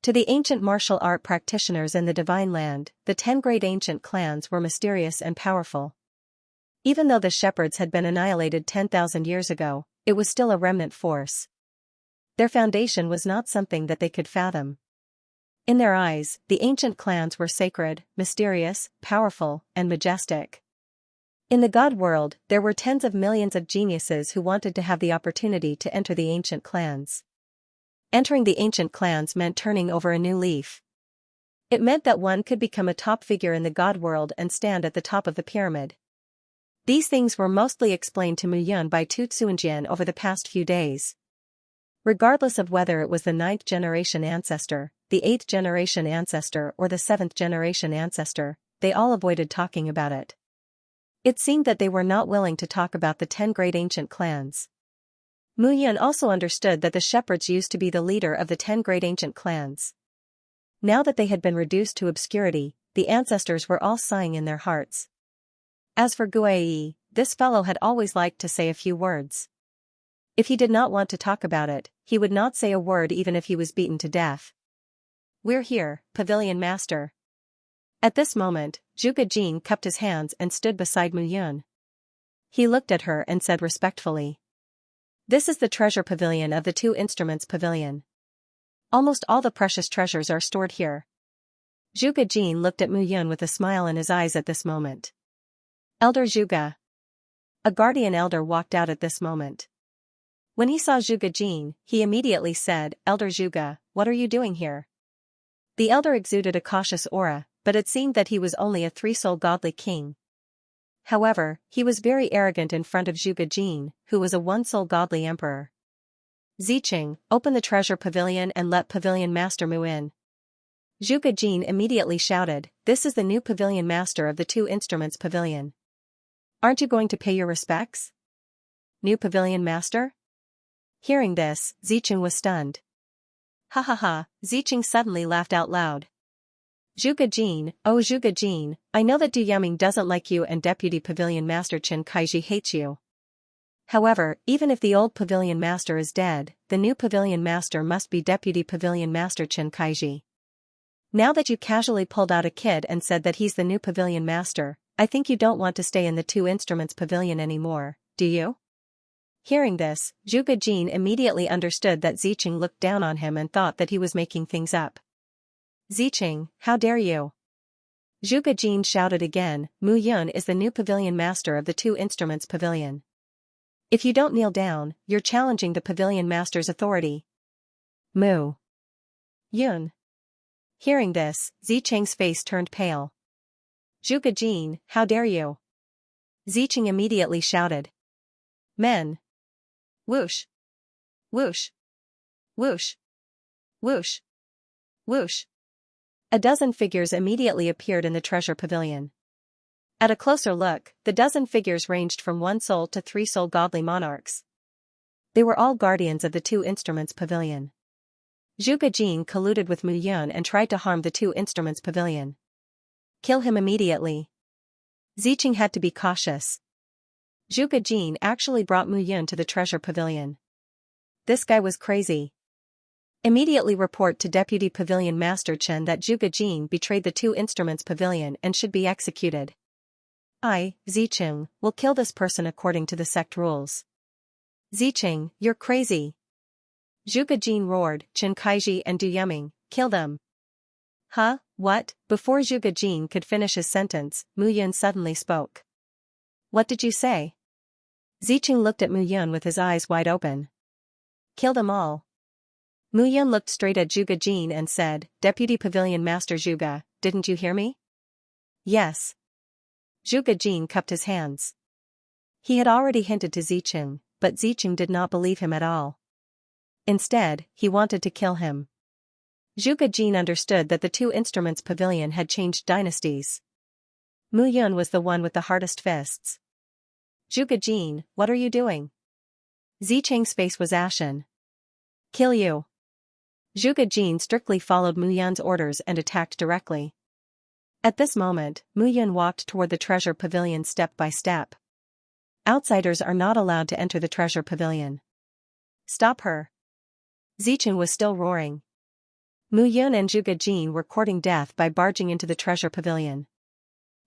To the ancient martial art practitioners in the Divine Land, the 10 great ancient clans were mysterious and powerful. Even though the shepherds had been annihilated 10,000 years ago, it was still a remnant force. Their foundation was not something that they could fathom. In their eyes, the ancient clans were sacred, mysterious, powerful, and majestic. In the god world, there were tens of millions of geniuses who wanted to have the opportunity to enter the ancient clans. Entering the ancient clans meant turning over a new leaf. It meant that one could become a top figure in the god world and stand at the top of the pyramid. These things were mostly explained to Mu Yun by Tu Xuanjian over the past few days. Regardless of whether it was the 9th generation ancestor, the 8th generation ancestor or the 7th generation ancestor, they all avoided talking about it. It seemed that they were not willing to talk about the 10 great ancient clans. Mu Yun also understood that the shepherds used to be the leader of the 10 great ancient clans. Now that they had been reduced to obscurity, the ancestors were all sighing in their hearts. As for Guai, this fellow had always liked to say a few words. If he did not want to talk about it, he would not say a word even if he was beaten to death. "We're here, Pavilion Master." At this moment, Zhuge Jin cupped his hands and stood beside Mu Yun. He looked at her and said respectfully, "This is the treasure pavilion of the 2 instruments pavilion. Almost all the precious treasures are stored here." Zhuge Jin looked at Mu Yun with a smile in his eyes at this moment. "Elder Zhuge." A guardian elder walked out at this moment. When he saw Zhuge Jin, he immediately said, "Elder Zhuge, what are you doing here?" The elder exuded a cautious aura, but it seemed that he was only a 3-soul godly king. However, he was very arrogant in front of Zhuge Jin, who was a 1-soul godly emperor. "Ziqing, open the treasure pavilion and let Pavilion Master Mu in." Zhuge Jin immediately shouted, "This is the new Pavilion Master of the 2 instruments pavilion. Aren't you going to pay your respects?" "New Pavilion Master?" Hearing this, Ziqing was stunned. "Ha ha ha," Ziqing suddenly laughed out loud. "Zhuge Jin, oh Zhuge Jin, I know that Du Yaming doesn't like you and Deputy Pavilion Master Chen Kaiji hates you. However, even if the old Pavilion Master is dead, the new Pavilion Master must be Deputy Pavilion Master Chen Kaiji. Now that you casually pulled out a kid and said that he's the new Pavilion Master, I think you don't want to stay in the 2 instruments pavilion anymore, do you?" Hearing this, Zhuge Jin immediately understood that Ziqing looked down on him and thought that he was making things up. "Ziqing, how dare you?" Zhuge Jin shouted again, "Mu Yun is the new Pavilion Master of the 2 instruments pavilion. If you don't kneel down, you're challenging the Pavilion Master's authority." "Mu Yun." Hearing this, Ziqing's face turned pale. "Zhuge Jin, how dare you?" Ziqing immediately shouted. "Men! Whoosh! Whoosh! Whoosh! Whoosh! Whoosh!" A dozen figures immediately appeared in the treasure pavilion. At a closer look, the dozen figures ranged from 1-soul to 3-soul godly monarchs. They were all guardians of the 2 instruments pavilion. Zhuge Jin colluded with Mu Yun and tried to harm the 2 instruments pavilion. "Kill him immediately." Ziqing had to be cautious. Zhuge Jin actually brought Mu Yun to the treasure pavilion. This guy was crazy. Immediately report to Deputy Pavilion Master Chen that Zhuge Jin betrayed the 2 instruments pavilion and should be executed. I, Ziqing, will kill this person according to the sect rules. "Ziqing, you're crazy." Zhuge Jin roared, "Chen Kaiji and Du Yaming, kill them." "Huh, what?" Before Zhuge Jin could finish his sentence, Mu Yun suddenly spoke. "What did you say?" Ziqing looked at Mu Yun with his eyes wide open. "Kill them all." Mu Yun looked straight at Zhuge Jin and said, "Deputy Pavilion Master Zhuge, didn't you hear me?" "Yes." Zhuge Jin cupped his hands. He had already hinted to Ziqing, but Ziqing did not believe him at all. Instead, he wanted to kill him. Zhuge Jin understood that the 2 instruments pavilion had changed dynasties. Mu Yun was the one with the hardest fists. "Zhuge Jin, what are you doing?" Ziqing's face was ashen. "Kill you." Zhuge Jin strictly followed Mu Yun's orders and attacked directly. At this moment, Mu Yun walked toward the treasure pavilion step by step. Outsiders are not allowed to enter the treasure pavilion. "Stop her." Ziqing was still roaring. Mu Yun and Zhuge Jin were courting death by barging into the treasure pavilion.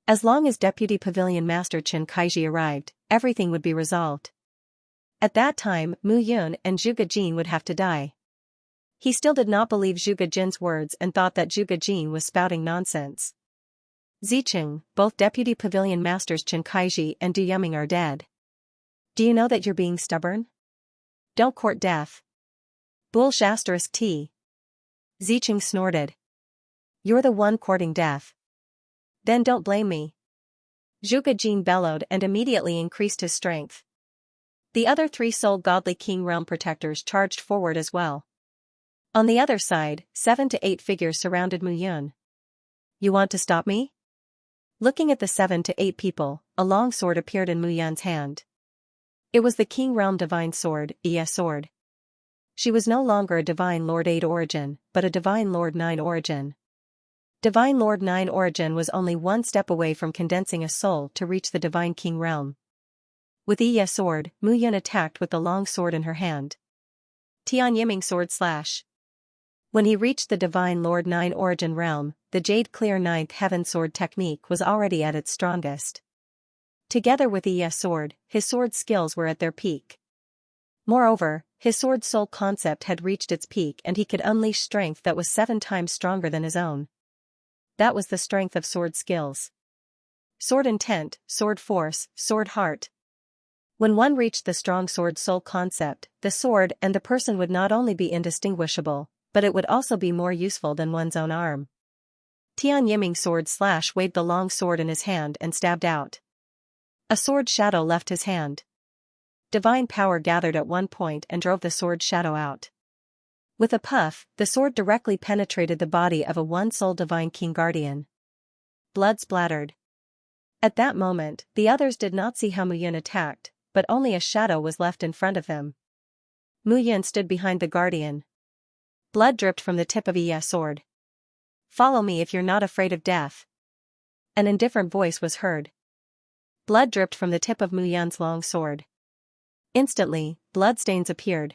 As long as Deputy Pavilion Master Chen Kaiji arrived, everything would be resolved. At that time, Mu Yun and Zhuge Jin would have to die. He still did not believe Zhuge Jin's words and thought that Zhuge Jin was spouting nonsense. "Ziqing, both Deputy Pavilion Masters Chen Kaiji and Du Yaming are dead. Do you know that you're being stubborn? Don't court death." "Bullsh**t." Ziqing snorted. You're the one courting death. Then don't blame me. Zhuge Jin bellowed and immediately increased his strength. The other 3 Soul Godly King Realm protectors charged forward as well. On the other side, 7 to 8 figures surrounded Mu Yun. You want to stop me? Looking at the 7 to 8 people, a long sword appeared in Mu Yun's hand. It was the King Realm Divine Sword, Iya sword. She was no longer a Divine Lord 8 origin, but a Divine Lord 9 origin. Divine Lord 9 origin was only one step away from condensing a soul to reach the Divine King Realm. With Iya sword, Mu Yun attacked with the long sword in her hand. Tian Yiming sword slash. When he reached the Divine Lord 9 origin realm, the Jade Clear 9th Heaven sword technique was already at its strongest. Together with Iya sword, his sword skills were at their peak. Moreover, his sword soul concept had reached its peak and he could unleash strength that was 7 times stronger than his own. That was the strength of sword skills. Sword intent, sword force, sword heart. When one reached the strong sword soul concept, the sword and the person would not only be indistinguishable, but it would also be more useful than one's own arm. Tian Yiming sword slash waved the long sword in his hand and stabbed out. A sword shadow left his hand. Divine power gathered at one point and drove the sword shadow out. With a puff, the sword directly penetrated the body of a one-soul Divine King Guardian. Blood splattered. At that moment, the others did not see how Mu Yun attacked, but only a shadow was left in front of them. Mu Yun stood behind the Guardian. Blood dripped from the tip of Iya's sword. Follow me if you're not afraid of death. An indifferent voice was heard. Blood dripped from the tip of Mu Yun's long sword. Instantly, bloodstains appeared.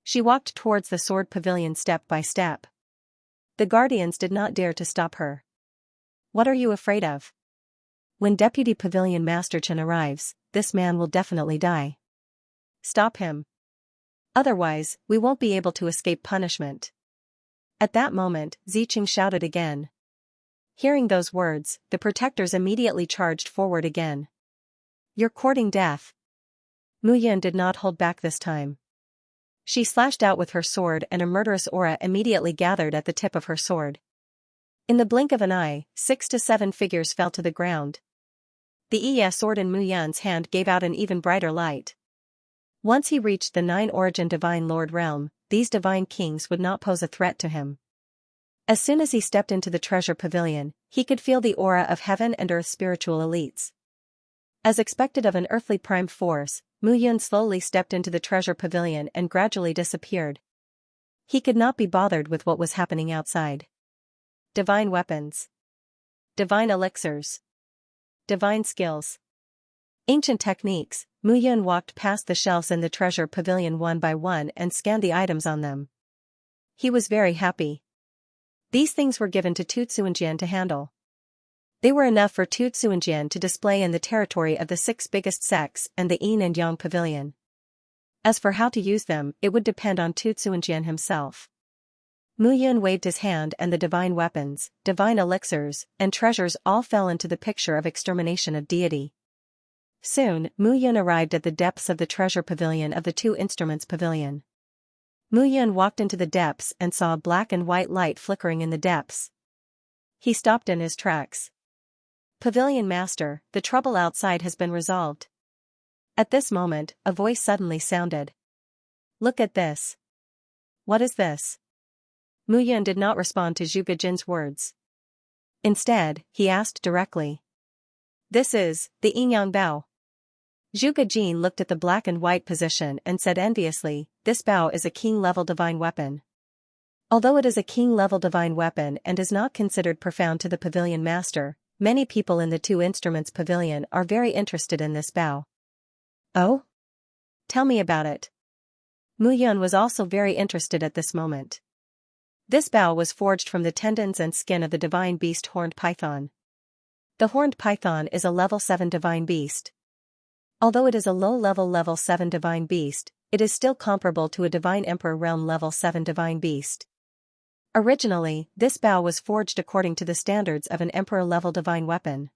She walked towards the sword pavilion step by step. The guardians did not dare to stop her. What are you afraid of? When Deputy Pavilion Master Chen arrives, this man will definitely die. Stop him. Otherwise, we won't be able to escape punishment. At that moment, Ziqing shouted again. Hearing those words, the protectors immediately charged forward again. You're courting death. Mu Yun did not hold back this time. She slashed out with her sword and a murderous aura immediately gathered at the tip of her sword. In the blink of an eye, 6 to 7 figures fell to the ground. The Iya sword in Mu Yun's hand gave out an even brighter light. Once he reached the 9 origin Divine Lord realm, these Divine Kings would not pose a threat to him. As soon as he stepped into the treasure pavilion, he could feel the aura of heaven and earth spiritual elites. As expected of an earthly prime force, Mu Yun slowly stepped into the treasure pavilion and gradually disappeared. He could not be bothered with what was happening outside. Divine weapons. Divine elixirs. Divine skills. Ancient techniques. Mu Yun walked past the shelves in the treasure pavilion one by one and scanned the items on them. He was very happy. These things were given to Tu Tsuanjian to handle. They were enough for Tu Tsuanjian to display in the territory of the 6 biggest sects and the Yin and Yang pavilion. As for how to use them, it would depend on Tu Tsuanjian himself. Mu Yun waved his hand and the divine weapons, divine elixirs, and treasures all fell into the picture of extermination of deity. Soon, Mu Yun arrived at the depths of the treasure pavilion of the 2 instruments pavilion. Mu Yun walked into the depths and saw a black and white light flickering in the depths. He stopped in his tracks. Pavilion Master, the trouble outside has been resolved. At this moment, a voice suddenly sounded. Look at this. What is this? Mu Yun did not respond to Zhuge Jin's words. Instead, he asked directly. This is the Yin Yang Bao. Zhuge Jin looked at the black and white position and said enviously, this bao is a king-level divine weapon. Although it is a king-level divine weapon and is not considered profound to the pavilion master, many people in the 2 instruments pavilion are very interested in this bao. Oh? Tell me about it. Mu Yun was also very interested at this moment. This bao was forged from the tendons and skin of the divine beast horned python. The horned python is a level 7 divine beast. Although it is a low-level level 7 divine beast, it is still comparable to a divine emperor realm level 7 divine beast. Originally, this bao was forged according to the standards of an emperor-level divine weapon.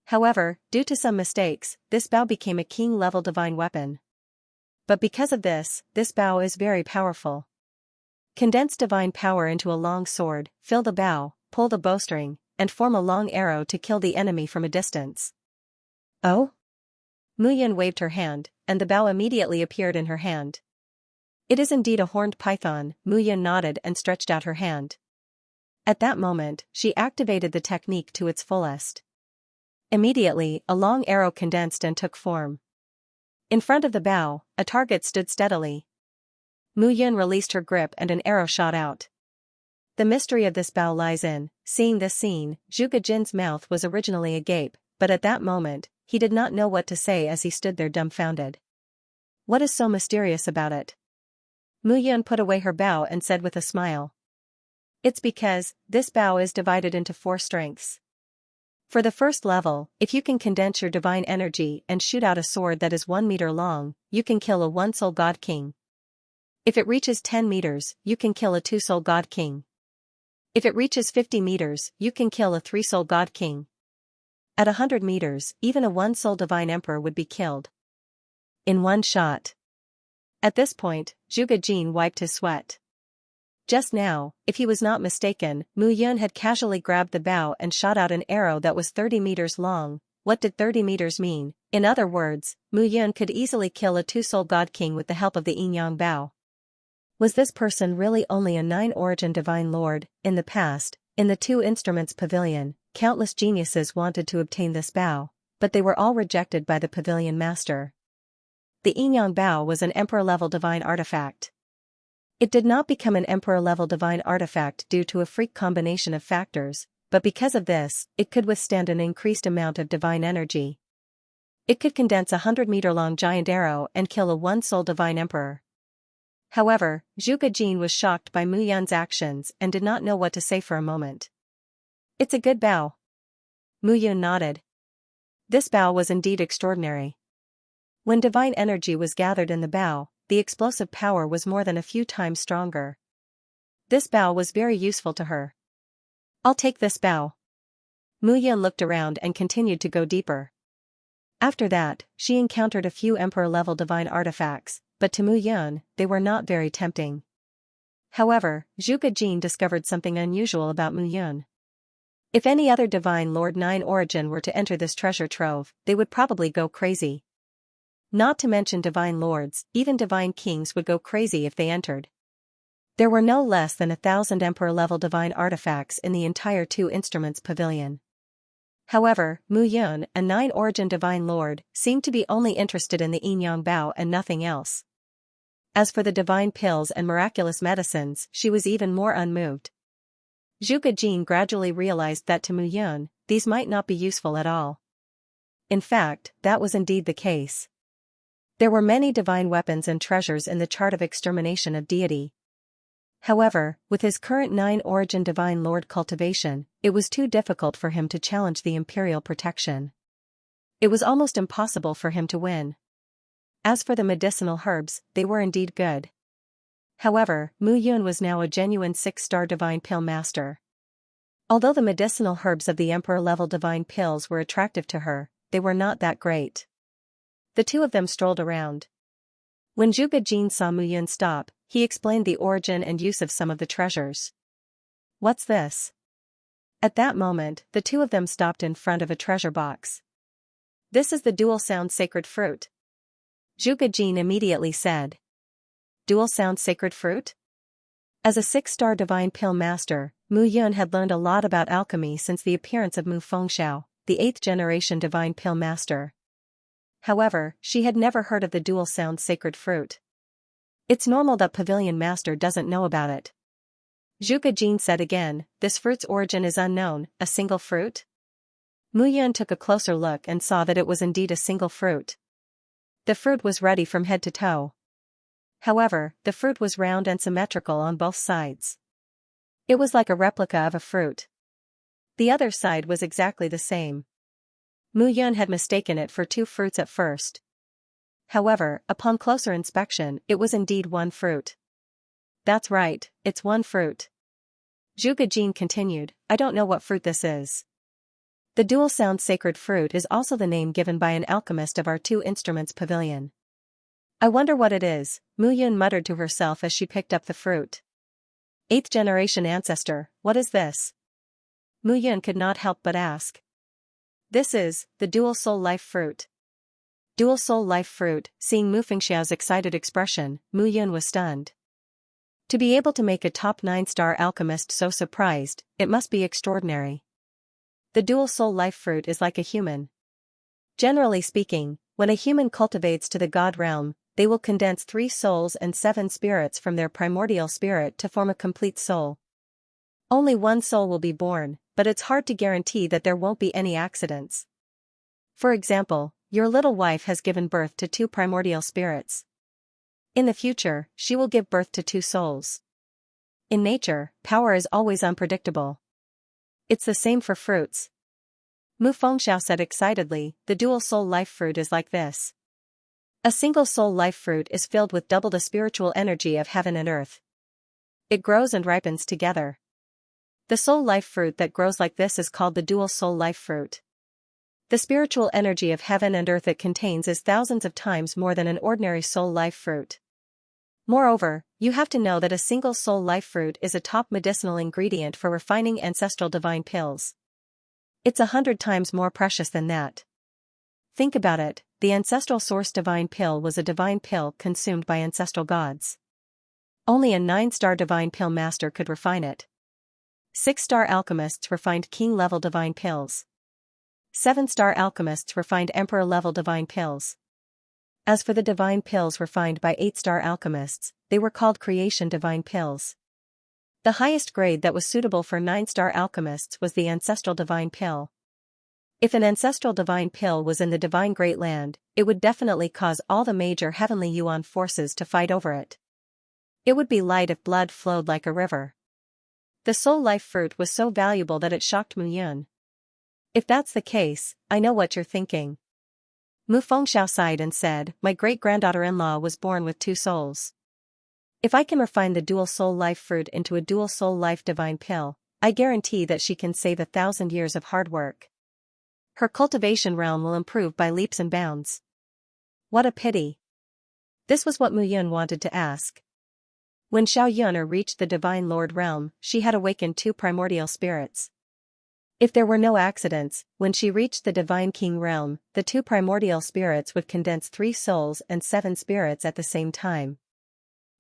However, due to some mistakes, this bao became a king-level divine weapon. But because of this bao is very powerful. Condense divine power into a long sword, fill the bao, pull the bowstring, and form a long arrow to kill the enemy from a distance. Oh? Mu Yun waved her hand, and the bow immediately appeared in her hand. It is indeed a horned python. Mu Yun nodded and stretched out her hand. At that moment, she activated the technique to its fullest. Immediately, a long arrow condensed and took form. In front of the bow, a target stood steadily. Mu Yun released her grip and an arrow shot out. The mystery of this bow lies in, seeing this scene, Zhuge Jin's mouth was originally agape, but at that moment, he did not know what to say as he stood there dumbfounded. What is so mysterious about it? Mu Yun put away her bow and said with a smile. It's because, this bow is divided into 4 strengths. For the first level, if you can condense your divine energy and shoot out a sword that is 1 meter long, you can kill a 1-soul god king. If it reaches 10 meters, you can kill a 2-soul god king. If it reaches 50 meters, you can kill a 3-soul god king. At 100 meters, even a 1-soul divine emperor would be killed. In one shot. At this point, Zhuge Jin wiped his sweat. Just now, if he was not mistaken, Mu Yun had casually grabbed the bow and shot out an arrow that was 30 meters long. What did 30 meters mean? In other words, Mu Yun could easily kill a 2-soul god king with the help of the yin yang bow. Was this person really only a 9-origin divine lord? In the past, in the 2 instruments pavilion, countless geniuses wanted to obtain this bow, but they were all rejected by the pavilion master. The yin yang bow was an emperor-level divine artifact. It did not become an emperor-level divine artifact due to a freak combination of factors, but because of this, it could withstand an increased amount of divine energy. It could condense a 100-meter-long giant arrow and kill a 1-soul divine emperor. However, Zhuge Jin was shocked by Mu Yun's actions and did not know what to say for a moment. It's a good bow. Mu Yun nodded. This bow was indeed extraordinary. When divine energy was gathered in the bow, the explosive power was more than a few times stronger. This bow was very useful to her. I'll take this bow. Mu Yun looked around and continued to go deeper. After that, she encountered a few emperor-level divine artifacts, but to Mu Yun, they were not very tempting. However, Zhuge Jin discovered something unusual about Mu Yun. If any other divine lord 9 origin were to enter this treasure trove, they would probably go crazy. Not to mention divine lords, even divine kings would go crazy if they entered. There were no less than 1,000 emperor-level divine artifacts in the entire 2 instruments pavilion. However, Mu Yun, a 9-origin divine lord, seemed to be only interested in the yin yang bow and nothing else. As for the divine pills and miraculous medicines, she was even more unmoved. Zhuge Jin gradually realized that to Mu Yun, these might not be useful at all. In fact, that was indeed the case. There were many divine weapons and treasures in the chart of extermination of deity. However, with his current 9-origin divine lord cultivation, it was too difficult for him to challenge the imperial protection. It was almost impossible for him to win. As for the medicinal herbs, they were indeed good. However, Mu Yun was now a genuine 6-star divine pill master. Although the medicinal herbs of the emperor-level divine pills were attractive to her, they were not that great. The 2 of them strolled around. When Zhuge Jin saw Mu Yun stop, he explained the origin and use of some of the treasures. What's this? At that moment, the 2 of them stopped in front of a treasure box. This is the dual sound sacred fruit. Zhuge Jin immediately said. Dual sound sacred fruit? As a 6-star divine pill master, Mu Yun had learned a lot about alchemy since the appearance of Mu Fengxiao, the 8th-generation divine pill master. However, she had never heard of the dual sound sacred fruit. It's normal that pavilion master doesn't know about it. Zhuge Jin said again, this fruit's origin is unknown, a single fruit? Mu Yun took a closer look and saw that it was indeed a single fruit. The fruit was ruddy from head to toe. However, the fruit was round and symmetrical on both sides. It was like a replica of a fruit. The other side was exactly the same. Mu Yun had mistaken it for 2 fruits at first. However, upon closer inspection, it was indeed 1 fruit. That's right, it's 1 fruit. Zhuge Jin continued, I don't know what fruit this is. The dual sound sacred fruit is also the name given by an alchemist of our 2 instruments pavilion. I wonder what it is, Mu Yun muttered to herself as she picked up the fruit. 8th generation ancestor, what is this? Mu Yun could not help but ask. This is the dual soul life fruit. Dual soul life fruit. Seeing Mu Fengxiao's excited expression, Mu Yun was stunned. To be able to make a top 9-star alchemist so surprised, it must be extraordinary. The dual soul life fruit is like a human. Generally speaking, when a human cultivates to the God realm, they will condense 3 souls and 7 spirits from their primordial spirit to form a complete soul. Only one soul will be born, but it's hard to guarantee that there won't be any accidents. For example, your little wife has given birth to 2 primordial spirits. In the future, she will give birth to 2 souls. In nature, power is always unpredictable. It's the same for fruits. Mu Fengxiao said excitedly, the dual soul life fruit is like this. A single soul life fruit is filled with double the spiritual energy of heaven and earth. It grows and ripens together. The soul life fruit that grows like this is called the dual soul life fruit. The spiritual energy of heaven and earth it contains is thousands of times more than an ordinary soul life fruit. Moreover, you have to know that a single soul life fruit is a top medicinal ingredient for refining ancestral divine pills. It's 100 times more precious than that. Think about it, the ancestral source divine pill was a divine pill consumed by ancestral gods. Only a 9-star divine pill master could refine it. 6-star alchemists refined king-level divine pills. 7-star alchemists refined emperor-level divine pills. As for the divine pills refined by 8-star alchemists, they were called creation divine pills. The highest grade that was suitable for 9-star alchemists was the ancestral divine pill. If an ancestral divine pill was in the divine great land, it would definitely cause all the major heavenly yuan forces to fight over it. It would be light if blood flowed like a river. The soul life fruit was so valuable that it shocked Mu Yun. If that's the case, I know what you're thinking. Mu Fengxiao sighed and said, my great-granddaughter-in-law was born with 2 souls. If I can refine the dual soul life fruit into a dual soul life divine pill, I guarantee that she can save 1,000 years of hard work. Her cultivation realm will improve by leaps and bounds. What a pity. This was what Mu Yun wanted to ask. When Xianxia reached the Divine Lord realm, she had awakened 2 primordial spirits. If there were no accidents, when she reached the Divine King realm, the 2 primordial spirits would condense 3 souls and 7 spirits at the same time.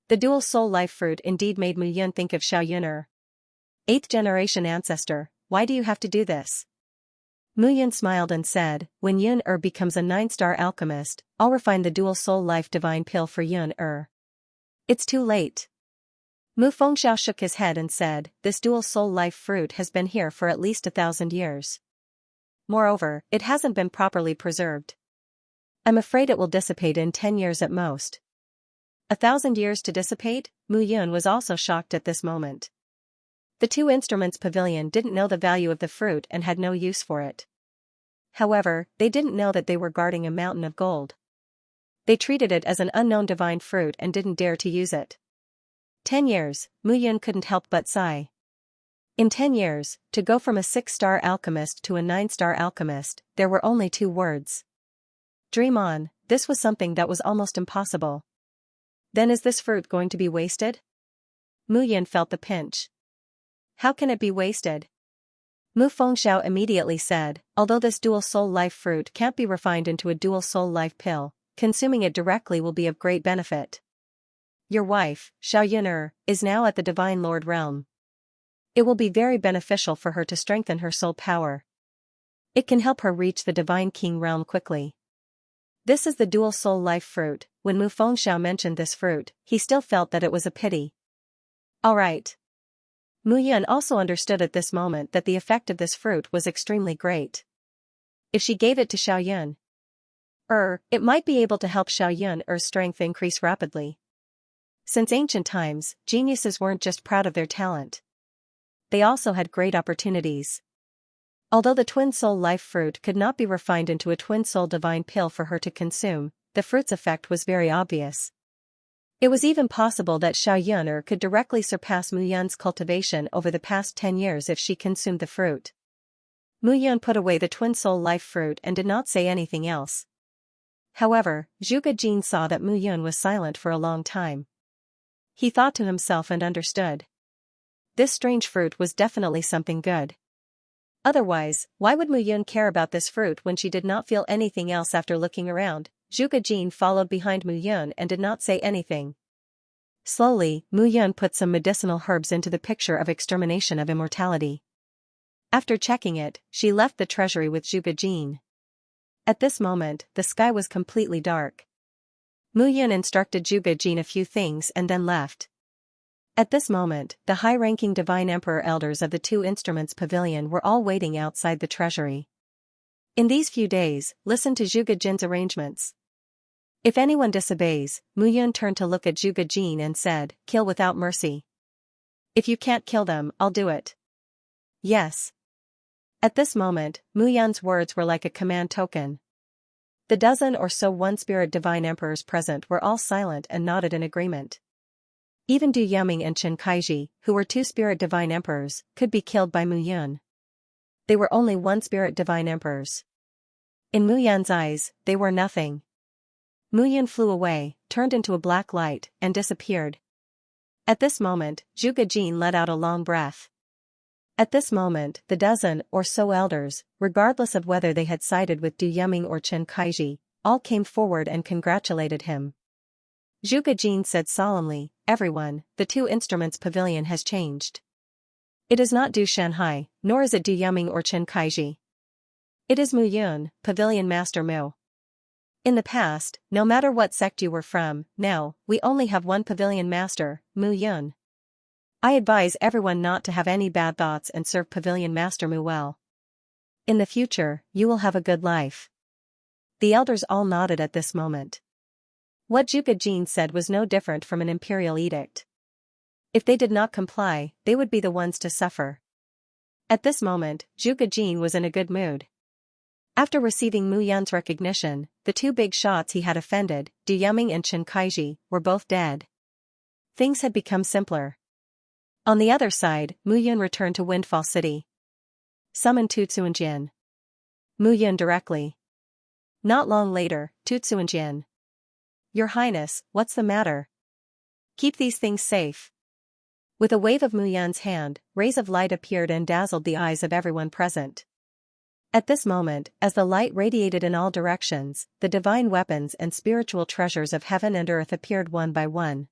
The dual soul life fruit indeed made Mu Yun think of Xianxia. 8th generation ancestor, why do you have to do this? Mu Yun smiled and said, when Yun becomes a 9-star alchemist, I'll refine the dual soul life divine pill for Yun. It's too late. Mu Fengxiao shook his head and said, this dual soul life fruit has been here for at least 1,000 years. Moreover, it hasn't been properly preserved. I'm afraid it will dissipate in 10 years at most. 1,000 years to dissipate? Mu Yun was also shocked at this moment. The 2 instruments pavilion didn't know the value of the fruit and had no use for it. However, they didn't know that they were guarding a mountain of gold. They treated it as an unknown divine fruit and didn't dare to use it. 10 years, Mu Yun couldn't help but sigh. In 10 years, to go from a 6-star alchemist to a 9-star alchemist, there were only 2 words. Dream on. This was something that was almost impossible. Then is this fruit going to be wasted? Mu Yun felt the pinch. How can it be wasted? Mu Fengxiao immediately said, although this dual soul life fruit can't be refined into a dual soul life pill, consuming it directly will be of great benefit. Your wife, Xianxia, is now at the Divine Lord realm. It will be very beneficial for her to strengthen her soul power. It can help her reach the Divine King realm quickly. This is the dual soul life fruit. When Mu Fengxiao mentioned this fruit, he still felt that it was a pity. Alright. Mu Yun also understood at this moment that the effect of this fruit was extremely great. If she gave it to Xianxia, it might be able to help Xianxia's strength increase rapidly. Since ancient times, geniuses weren't just proud of their talent. They also had great opportunities. Although the twin soul life fruit could not be refined into a twin soul divine pill for her to consume, the fruit's effect was very obvious. It was even possible that Xianxia could directly surpass Mu Yun's cultivation over the past 10 years if she consumed the fruit. Mu Yun put away the twin soul life fruit and did not say anything else. However, Zhuge Jin saw that Mu Yun was silent for a long time. He thought to himself and understood. This strange fruit was definitely something good. Otherwise, why would Mu Yun care about this fruit when she did not feel anything else after looking around? Zhuge Jin followed behind Mu Yun and did not say anything. Slowly, Mu Yun put some medicinal herbs into the picture of extermination of immortality. After checking it, she left the treasury with Zhuge Jin. At this moment, the sky was completely dark. Mu Yun instructed Zhuge Jin a few things and then left. At this moment, the high-ranking divine emperor elders of the Two Instruments Pavilion were all waiting outside the treasury. In these few days, listen to Zhuge Jin's arrangements. If anyone disobeys, Mu Yun turned to look at Zhuge Jin and said, "Kill without mercy. If you can't kill them, I'll do it." Yes. At this moment, Mu Yun's words were like a command token. The dozen or so one-spirit divine emperors present were all silent and nodded in agreement. Even Du Yuming and Chen Kaiji, who were two-spirit divine emperors, could be killed by Mu Yun. They were only one-spirit divine emperors. In Mu Yun's eyes, they were nothing. Mu Yun flew away, turned into a black light, and disappeared. At this moment, Zhuge Jin let out a long breath. At this moment, the dozen or so elders, regardless of whether they had sided with Du Yuming or Chen Kaiji, all came forward and congratulated him. Zhuge Jin said solemnly, "Everyone, the Two Instruments Pavilion has changed. It is not Du Shanhai, nor is it Du Yuming or Chen Kaiji. It is Mu Yun, Pavilion Master Mu. In the past, no matter what sect you were from, now, we only have one Pavilion Master, Mu Yun. I advise everyone not to have any bad thoughts and serve Pavilion Master Mu well. In the future, you will have a good life." The elders all nodded at this moment. What Zhuge Jin said was no different from an imperial edict. If they did not comply, they would be the ones to suffer. At this moment, Zhuge Jin was in a good mood. After receiving Mu Yun's recognition, the two big shots he had offended, Du Yuming and Chen Kaiji, were both dead. Things had become simpler. On the other side, Mu Yun returned to Windfall City. Summon Tu Tsuanjian. Mu Yun directly. Not long later, Tu Tsuanjian. Your Highness, what's the matter? Keep these things safe. With a wave of Mu Yun's hand, rays of light appeared and dazzled the eyes of everyone present. At this moment, as the light radiated in all directions, the divine weapons and spiritual treasures of heaven and earth appeared one by one.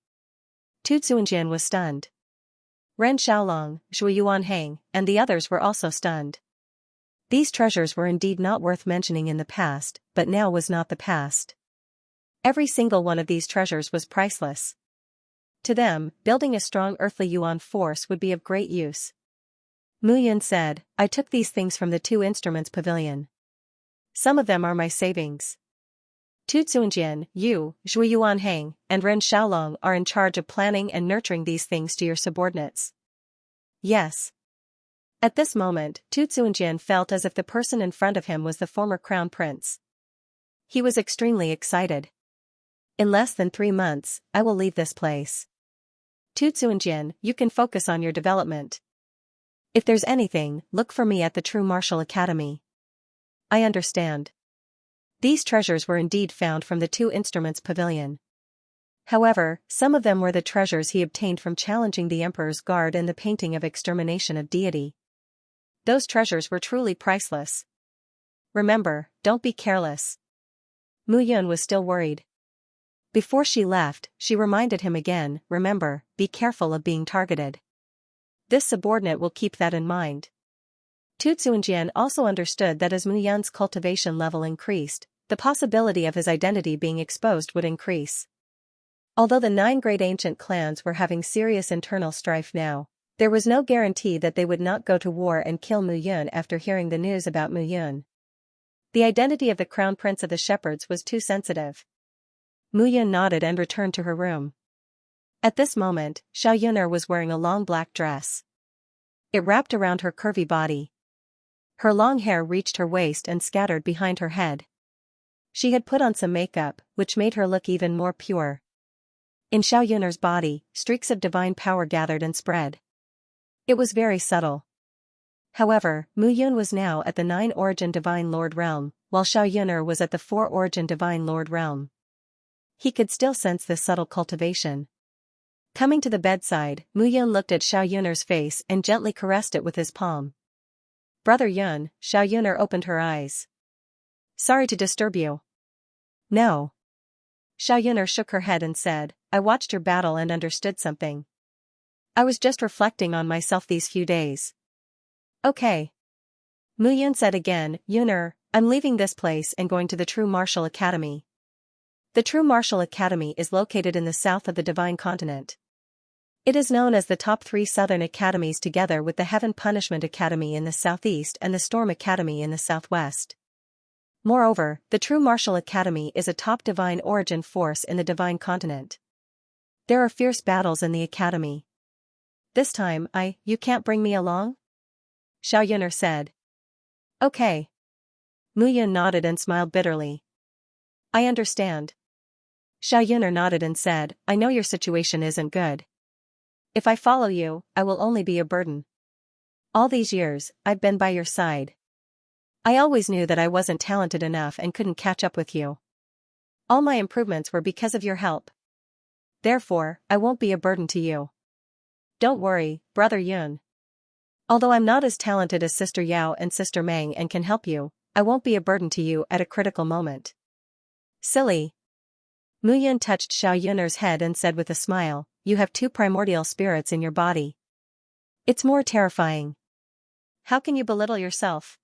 Tu Tsuanjian was stunned. Ren Xiaolong, Zhui Yuanhang, and the others were also stunned. These treasures were indeed not worth mentioning in the past, but now was not the past. Every single one of these treasures was priceless. To them, building a strong earthly yuan force would be of great use. Mu Yun said, "I took these things from the Two Instruments Pavilion. Some of them are my savings. Tu Tsuanjian, you, Zhui Yuanhang, and Ren Xiaolong are in charge of planning and nurturing these things to your subordinates." Yes. At this moment, Tu Tsuanjian felt as if the person in front of him was the former crown prince. He was extremely excited. In less than 3 months, I will leave this place. Tu Tsuanjian, you can focus on your development. If there's anything, look for me at the True Martial Academy. I understand. These treasures were indeed found from the Two Instruments Pavilion. However, some of them were the treasures he obtained from challenging the Emperor's guard in the painting of extermination of deity. Those treasures were truly priceless. Remember, don't be careless. Mu Yun was still worried. Before she left, she reminded him again, remember, be careful of being targeted. This subordinate will keep that in mind. Tu Tsuanjian also understood that as Mu Yun's cultivation level increased, the possibility of his identity being exposed would increase. Although the 9 great ancient clans were having serious internal strife now, there was no guarantee that they would not go to war and kill Mu Yun after hearing the news about Mu Yun. The identity of the crown prince of the shepherds was too sensitive. Mu Yun nodded and returned to her room. At this moment, Xiao Yuner was wearing a long black dress. It wrapped around her curvy body. Her long hair reached her waist and scattered behind her head. She had put on some makeup, which made her look even more pure. In Xiao Yuner's body, streaks of divine power gathered and spread. It was very subtle. However, Mu Yun was now at the 9 Origin Divine Lord Realm, while Xiao Yuner was at the 4 Origin Divine Lord Realm. He could still sense this subtle cultivation. Coming to the bedside, Mu Yun looked at Xiao Yuner's face and gently caressed it with his palm. Brother Yun, Xiao Yuner opened her eyes. Sorry to disturb you. No. Xiao Yuner shook her head and said, I watched your battle and understood something. I was just reflecting on myself these few days. Okay. Mu Yun said again, Yuner, I'm leaving this place and going to the True Martial Academy. The True Martial Academy is located in the south of the Divine Continent. It is known as the top 3 southern academies together with the Heaven Punishment Academy in the southeast and the Storm Academy in the southwest. Moreover, the True Martial Academy is a top divine origin force in the Divine Continent. There are fierce battles in the academy. This time, you can't bring me along? Xiao Yuner said. Okay. Mu Yun nodded and smiled bitterly. I understand. Xiao Yuner nodded and said, I know your situation isn't good. If I follow you, I will only be a burden. All these years, I've been by your side. I always knew that I wasn't talented enough and couldn't catch up with you. All my improvements were because of your help. Therefore, I won't be a burden to you. Don't worry, Brother Yun. Although I'm not as talented as Sister Yao and Sister Meng and can help you, I won't be a burden to you at a critical moment. Silly. Mu Yun touched Xiao Yuner's head and said with a smile, you have 2 primordial spirits in your body. It's more terrifying. How can you belittle yourself?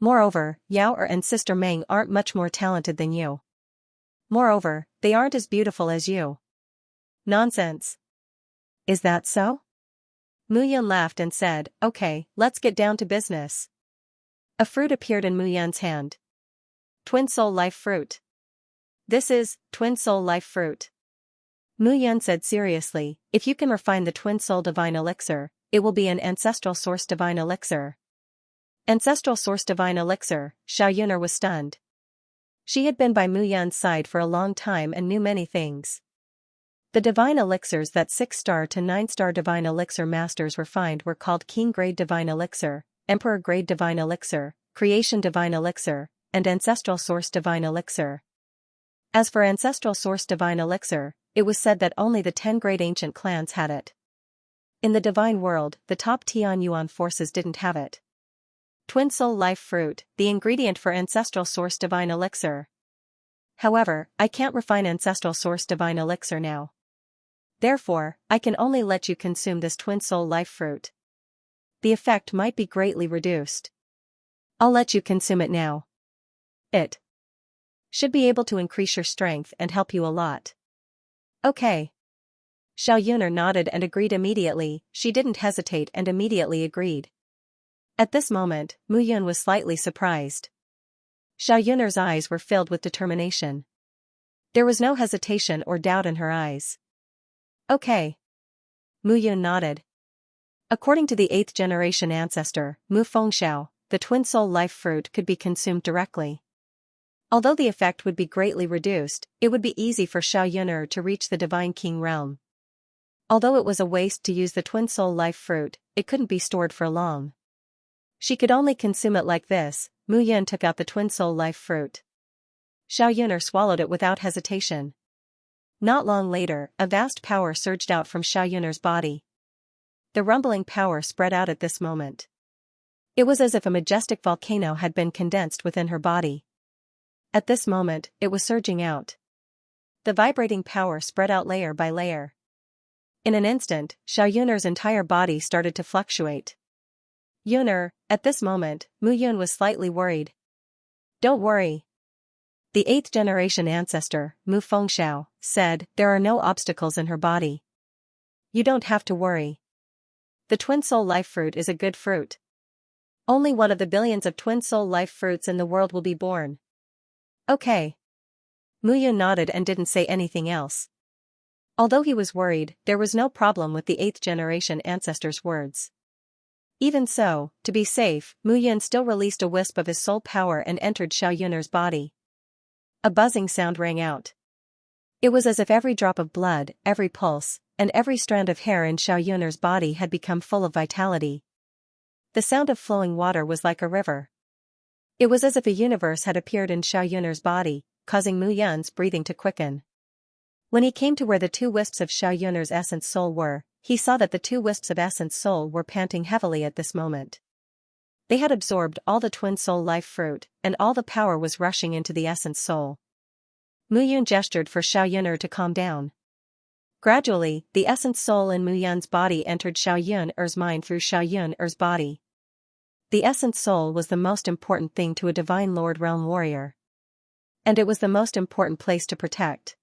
Moreover, Yao and Sister Meng aren't much more talented than you. Moreover, they aren't as beautiful as you. Nonsense. Is that so? Mu Yun laughed and said, okay, let's get down to business. A fruit appeared in Mu Yun's hand. Twin Soul Life Fruit. This is Twin Soul Life Fruit. Mu Yun said seriously, if you can refine the Twin Soul Divine Elixir, it will be an Ancestral Source Divine Elixir. Ancestral Source Divine Elixir, Xiao Yuner was stunned. She had been by Mu Yun's side for a long time and knew many things. The divine elixirs that 6-star to 9-star divine elixir masters refined were called King Grade Divine Elixir, Emperor Grade Divine Elixir, Creation Divine Elixir, and Ancestral Source Divine Elixir. As for Ancestral Source Divine Elixir, it was said that only the 10 great ancient clans had it. In the divine world, the top Tian Yuan forces didn't have it. Twin Soul Life Fruit, the ingredient for Ancestral Source Divine Elixir. However, I can't refine Ancestral Source Divine Elixir now. Therefore, I can only let you consume this Twin Soul Life Fruit. The effect might be greatly reduced. I'll let you consume it now. It should be able to increase your strength and help you a lot. Okay. Xiao Yuner nodded and agreed immediately. She didn't hesitate and immediately agreed. At this moment, Mu Yun was slightly surprised. Xiao Yuner's eyes were filled with determination. There was no hesitation or doubt in her eyes. Okay. Mu Yun nodded. According to the 8th generation ancestor, Mu Fengxiao, the Twin Soul Life Fruit could be consumed directly. Although the effect would be greatly reduced, it would be easy for Xiao Yuner to reach the Divine King realm. Although it was a waste to use the Twin Soul Life Fruit, it couldn't be stored for long. She could only consume it like this. Mu Yun took out the Twin Soul Life Fruit. Xiao Yuner swallowed it without hesitation. Not long later, a vast power surged out from Xiao Yuner's body. The rumbling power spread out at this moment. It was as if a majestic volcano had been condensed within her body. At this moment, it was surging out. The vibrating power spread out layer by layer. In an instant, Xiao Yuner's entire body started to fluctuate. Yuner, at this moment, Mu Yun was slightly worried. Don't worry. The 8th generation ancestor, Mu Fengxiao, said, there are no obstacles in her body. You don't have to worry. The Twin Soul Life Fruit is a good fruit. Only one of the billions of Twin Soul Life Fruits in the world will be born. Okay. Mu Yun nodded and didn't say anything else. Although he was worried, there was no problem with the 8th generation ancestor's words. Even so, to be safe, Mu Yun still released a wisp of his soul power and entered Xiao Yuner's body. A buzzing sound rang out. It was as if every drop of blood, every pulse, and every strand of hair in Xiao Yuner's body had become full of vitality. The sound of flowing water was like a river. It was as if a universe had appeared in Xiao Yuner's body, causing Mu Yun's breathing to quicken. When he came to where the 2 wisps of Xiao Yuner's essence soul were, he saw that the 2 wisps of essence soul were panting heavily at this moment. They had absorbed all the twin soul life fruit, and all the power was rushing into the essence soul. Mu Yun gestured for Xiao Yun'er to calm down. Gradually, the essence soul in Mu Yun's body entered Xiao Yun'er's mind through Xiao Yun'er's body. The essence soul was the most important thing to a divine Lord Realm warrior. And it was the most important place to protect.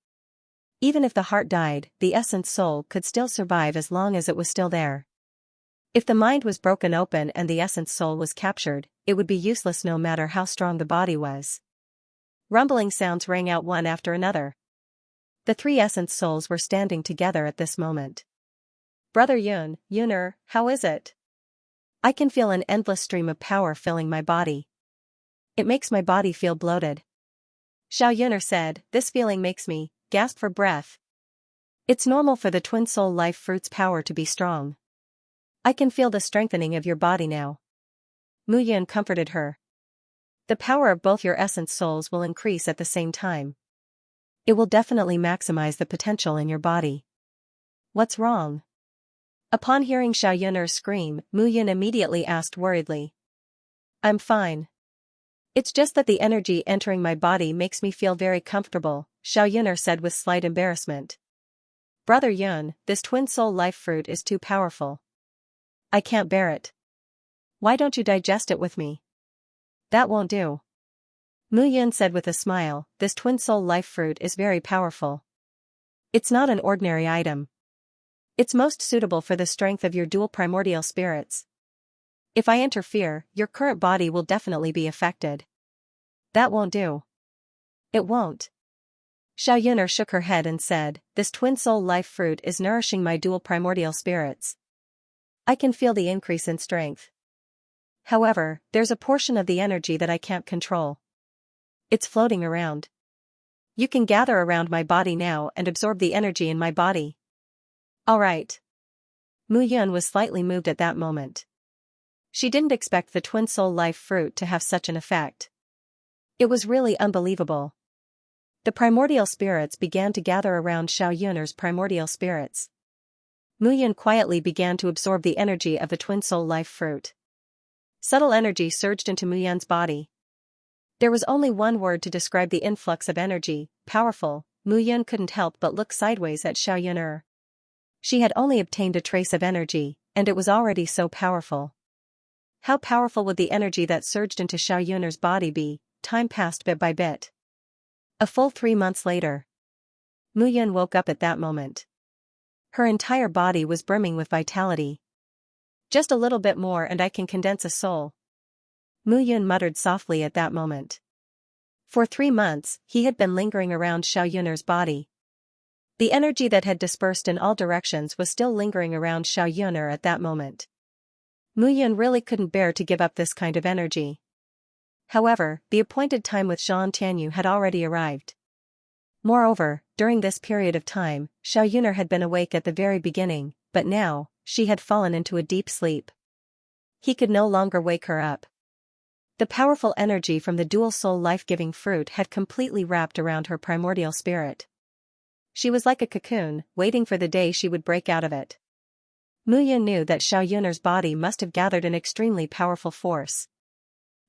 Even if the heart died, the essence soul could still survive as long as it was still there. If the mind was broken open and the essence soul was captured, it would be useless no matter how strong the body was. Rumbling sounds rang out one after another. The three essence souls were standing together at this moment. Brother Yun'er, how is it? I can feel an endless stream of power filling my body. It makes my body feel bloated. Xiao Yun'er said, this feeling makes me gasp for breath. It's normal for the twin soul life fruit's power to be strong. I can feel the strengthening of your body now. Mu Yun comforted her. The power of both your essence souls will increase at the same time. It will definitely maximize the potential in your body. What's wrong? Upon hearing Xiao Yun'er's scream, Mu Yun immediately asked worriedly. I'm fine. It's just that the energy entering my body makes me feel very comfortable, Xiao Yun'er said with slight embarrassment. Brother Yun, this twin soul life fruit is too powerful. I can't bear it. Why don't you digest it with me? That won't do. Mu Yun said with a smile, this twin soul life fruit is very powerful. It's not an ordinary item. It's most suitable for the strength of your dual primordial spirits. If I interfere, your current body will definitely be affected. That won't do. It won't. Xiao Yun'er shook her head and said, this twin soul life fruit is nourishing my dual primordial spirits. I can feel the increase in strength. However, there's a portion of the energy that I can't control. It's floating around. You can gather around my body now and absorb the energy in my body. All right. Mu Yun was slightly moved at that moment. She didn't expect the twin soul life fruit to have such an effect. It was really unbelievable. The primordial spirits began to gather around Xiao Yun'er's primordial spirits. Mu Yun quietly began to absorb the energy of the twin soul life fruit. Subtle energy surged into Mu Yun's body. There was only one word to describe the influx of energy, powerful. Mu Yun couldn't help but look sideways at Xiao Yun'er. She had only obtained a trace of energy, and it was already so powerful. How powerful would the energy that surged into Xiao Yun'er's body be? Time passed bit by bit. A full 3 months later. Mu Yun woke up at that moment. Her entire body was brimming with vitality. Just a little bit more and I can condense a soul. Mu Yun muttered softly at that moment. For 3 months, he had been lingering around Xiao Yun'er's body. The energy that had dispersed in all directions was still lingering around Xiao Yun'er at that moment. Mu Yun really couldn't bear to give up this kind of energy. However, the appointed time with Zhan Tianyu had already arrived. Moreover, during this period of time, Xiao Yun'er had been awake at the very beginning, but now, she had fallen into a deep sleep. He could no longer wake her up. The powerful energy from the dual soul life-giving fruit had completely wrapped around her primordial spirit. She was like a cocoon, waiting for the day she would break out of it. Mu Yun knew that Xiao Yun'er's body must have gathered an extremely powerful force.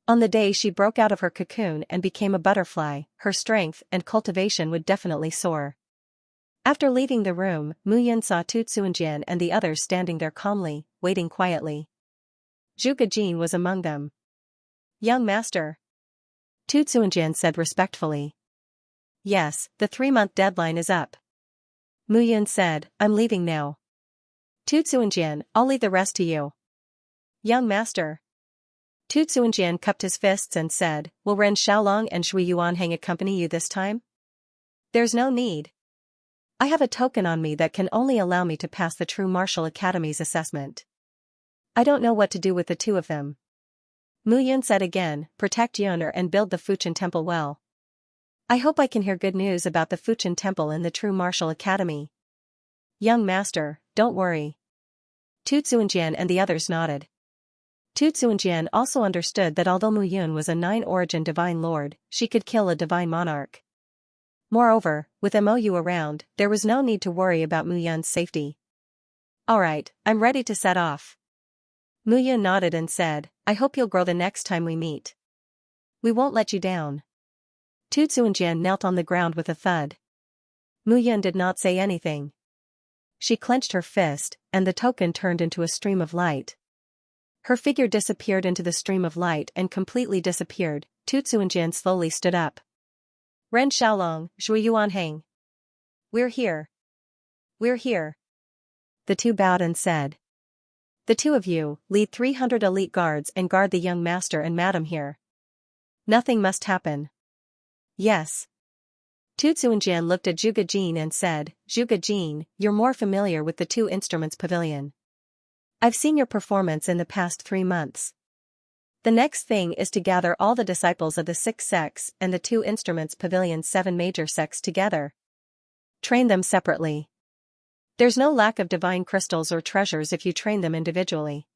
On the day she broke out of her cocoon and became a butterfly, her strength and cultivation would definitely soar. After leaving the room, Mu Yun saw Tu Tsuanjian and the others standing there calmly, waiting quietly. Zhu Gejin was among them. Young master. Tu Tsuanjian said respectfully. Yes, the 3-month deadline is up. Mu Yun said, I'm leaving now. Tu Tsuanjian, I'll leave the rest to you. Young master. Tu Tsuanjian cupped his fists and said, will Ren Xiaolong and Shui Yuanhang accompany you this time? There's no need. I have a token on me that can only allow me to pass the True Martial Academy's assessment. I don't know what to do with the two of them. Mu Yun said again, protect Yun'er and build the Fuchin Temple well. I hope I can hear good news about the Fuchin Temple in the True Martial Academy. Young master, don't worry. Tu Tsuanjian and the others nodded. Tu Tsuanjian also understood that although Mu Yun was a 9-origin divine lord, she could kill a divine monarch. Moreover, with MOU around, there was no need to worry about Mu Yun's safety. Alright, I'm ready to set off. Mu Yun nodded and said, I hope you'll grow the next time we meet. We won't let you down. Tu Xuanjian knelt on the ground with a thud. Mu Yun did not say anything. She clenched her fist, and the token turned into a stream of light. Her figure disappeared into the stream of light and completely disappeared. Tu Xuanjian slowly stood up. Ren Xiaolong, Zhui Yuanheng. We're here. We're here. The two bowed and said. The two of you, lead 300 elite guards and guard the young master and madam here. Nothing must happen. Yes. Tu Xuanjian looked at Zhuge Jin and said, Zhuge Jin, you're more familiar with the two instruments pavilion. I've seen your performance in the past 3 months. The next thing is to gather all the disciples of the 6 sects and the two instruments pavilion's 7 major sects together. Train them separately. There's no lack of divine crystals or treasures if you train them individually.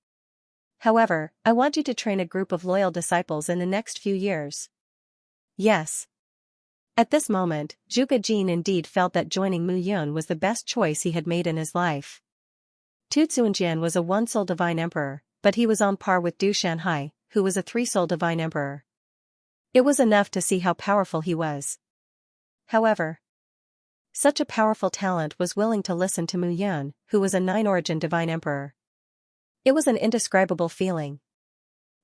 However, I want you to train a group of loyal disciples in the next few years. Yes. At this moment, Zhuge Jin indeed felt that joining Mu Yun was the best choice he had made in his life. Tu Xuanjian was a 1-soul divine emperor, but he was on par with Du Shanhai, who was a 3-soul divine emperor. It was enough to see how powerful he was. However, such a powerful talent was willing to listen to Mu Yun, who was a 9-origin divine emperor. It was an indescribable feeling.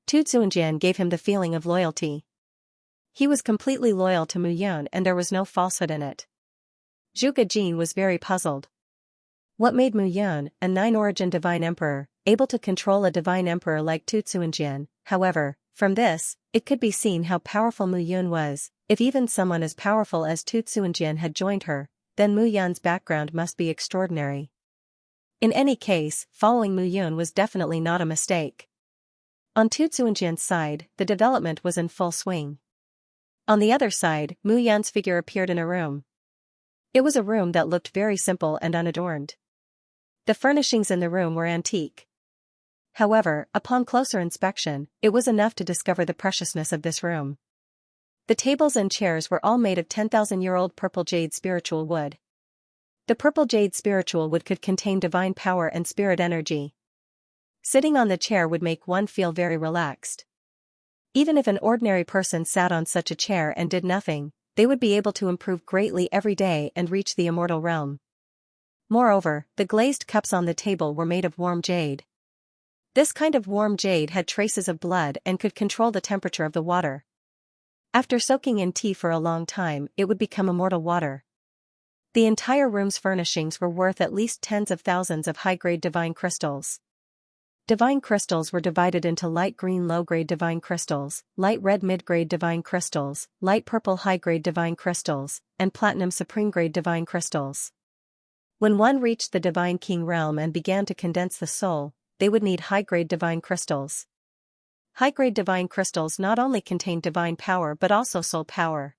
Tu Xuanjian gave him the feeling of loyalty. He was completely loyal to Mu Yun and there was no falsehood in it. Zhuge Jin was very puzzled. What made Mu Yun, a 9-origin divine emperor, able to control a divine emperor like Tu Xuanjian? However, from this, it could be seen how powerful Mu Yun was. If even someone as powerful as Tu Xuanjian had joined her, then Mu Yun's background must be extraordinary. In any case, following Mu Yun was definitely not a mistake. On Tu Xuanjian's side, the development was in full swing. On the other side, Mu Yun's figure appeared in a room. It was a room that looked very simple and unadorned. The furnishings in the room were antique. However, upon closer inspection, it was enough to discover the preciousness of this room. The tables and chairs were all made of 10,000-year-old purple jade spiritual wood. The purple jade spiritual wood could contain divine power and spirit energy. Sitting on the chair would make one feel very relaxed. Even if an ordinary person sat on such a chair and did nothing, they would be able to improve greatly every day and reach the immortal realm. Moreover, the glazed cups on the table were made of warm jade. This kind of warm jade had traces of blood and could control the temperature of the water. After soaking in tea for a long time, it would become immortal water. The entire room's furnishings were worth at least tens of thousands of high-grade divine crystals. Divine crystals were divided into light green low-grade divine crystals, light red mid-grade divine crystals, light purple high-grade divine crystals, and platinum supreme-grade divine crystals. When one reached the divine king realm and began to condense the soul, they would need high-grade divine crystals. High-grade divine crystals not only contained divine power but also soul power.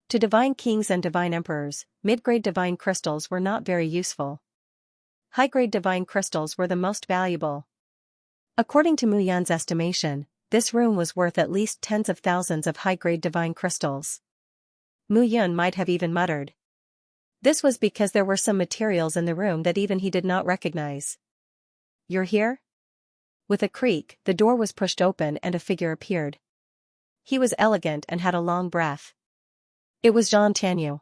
To divine kings and divine emperors, mid-grade divine crystals were not very useful. High-grade divine crystals were the most valuable. According to Mu Yun's estimation, this room was worth at least tens of thousands of high-grade divine crystals. Mu Yun might have even muttered. This was because there were some materials in the room that even he did not recognize. You're here? With a creak, the door was pushed open and a figure appeared. He was elegant and had a long breath. It was Zhang Tianyu.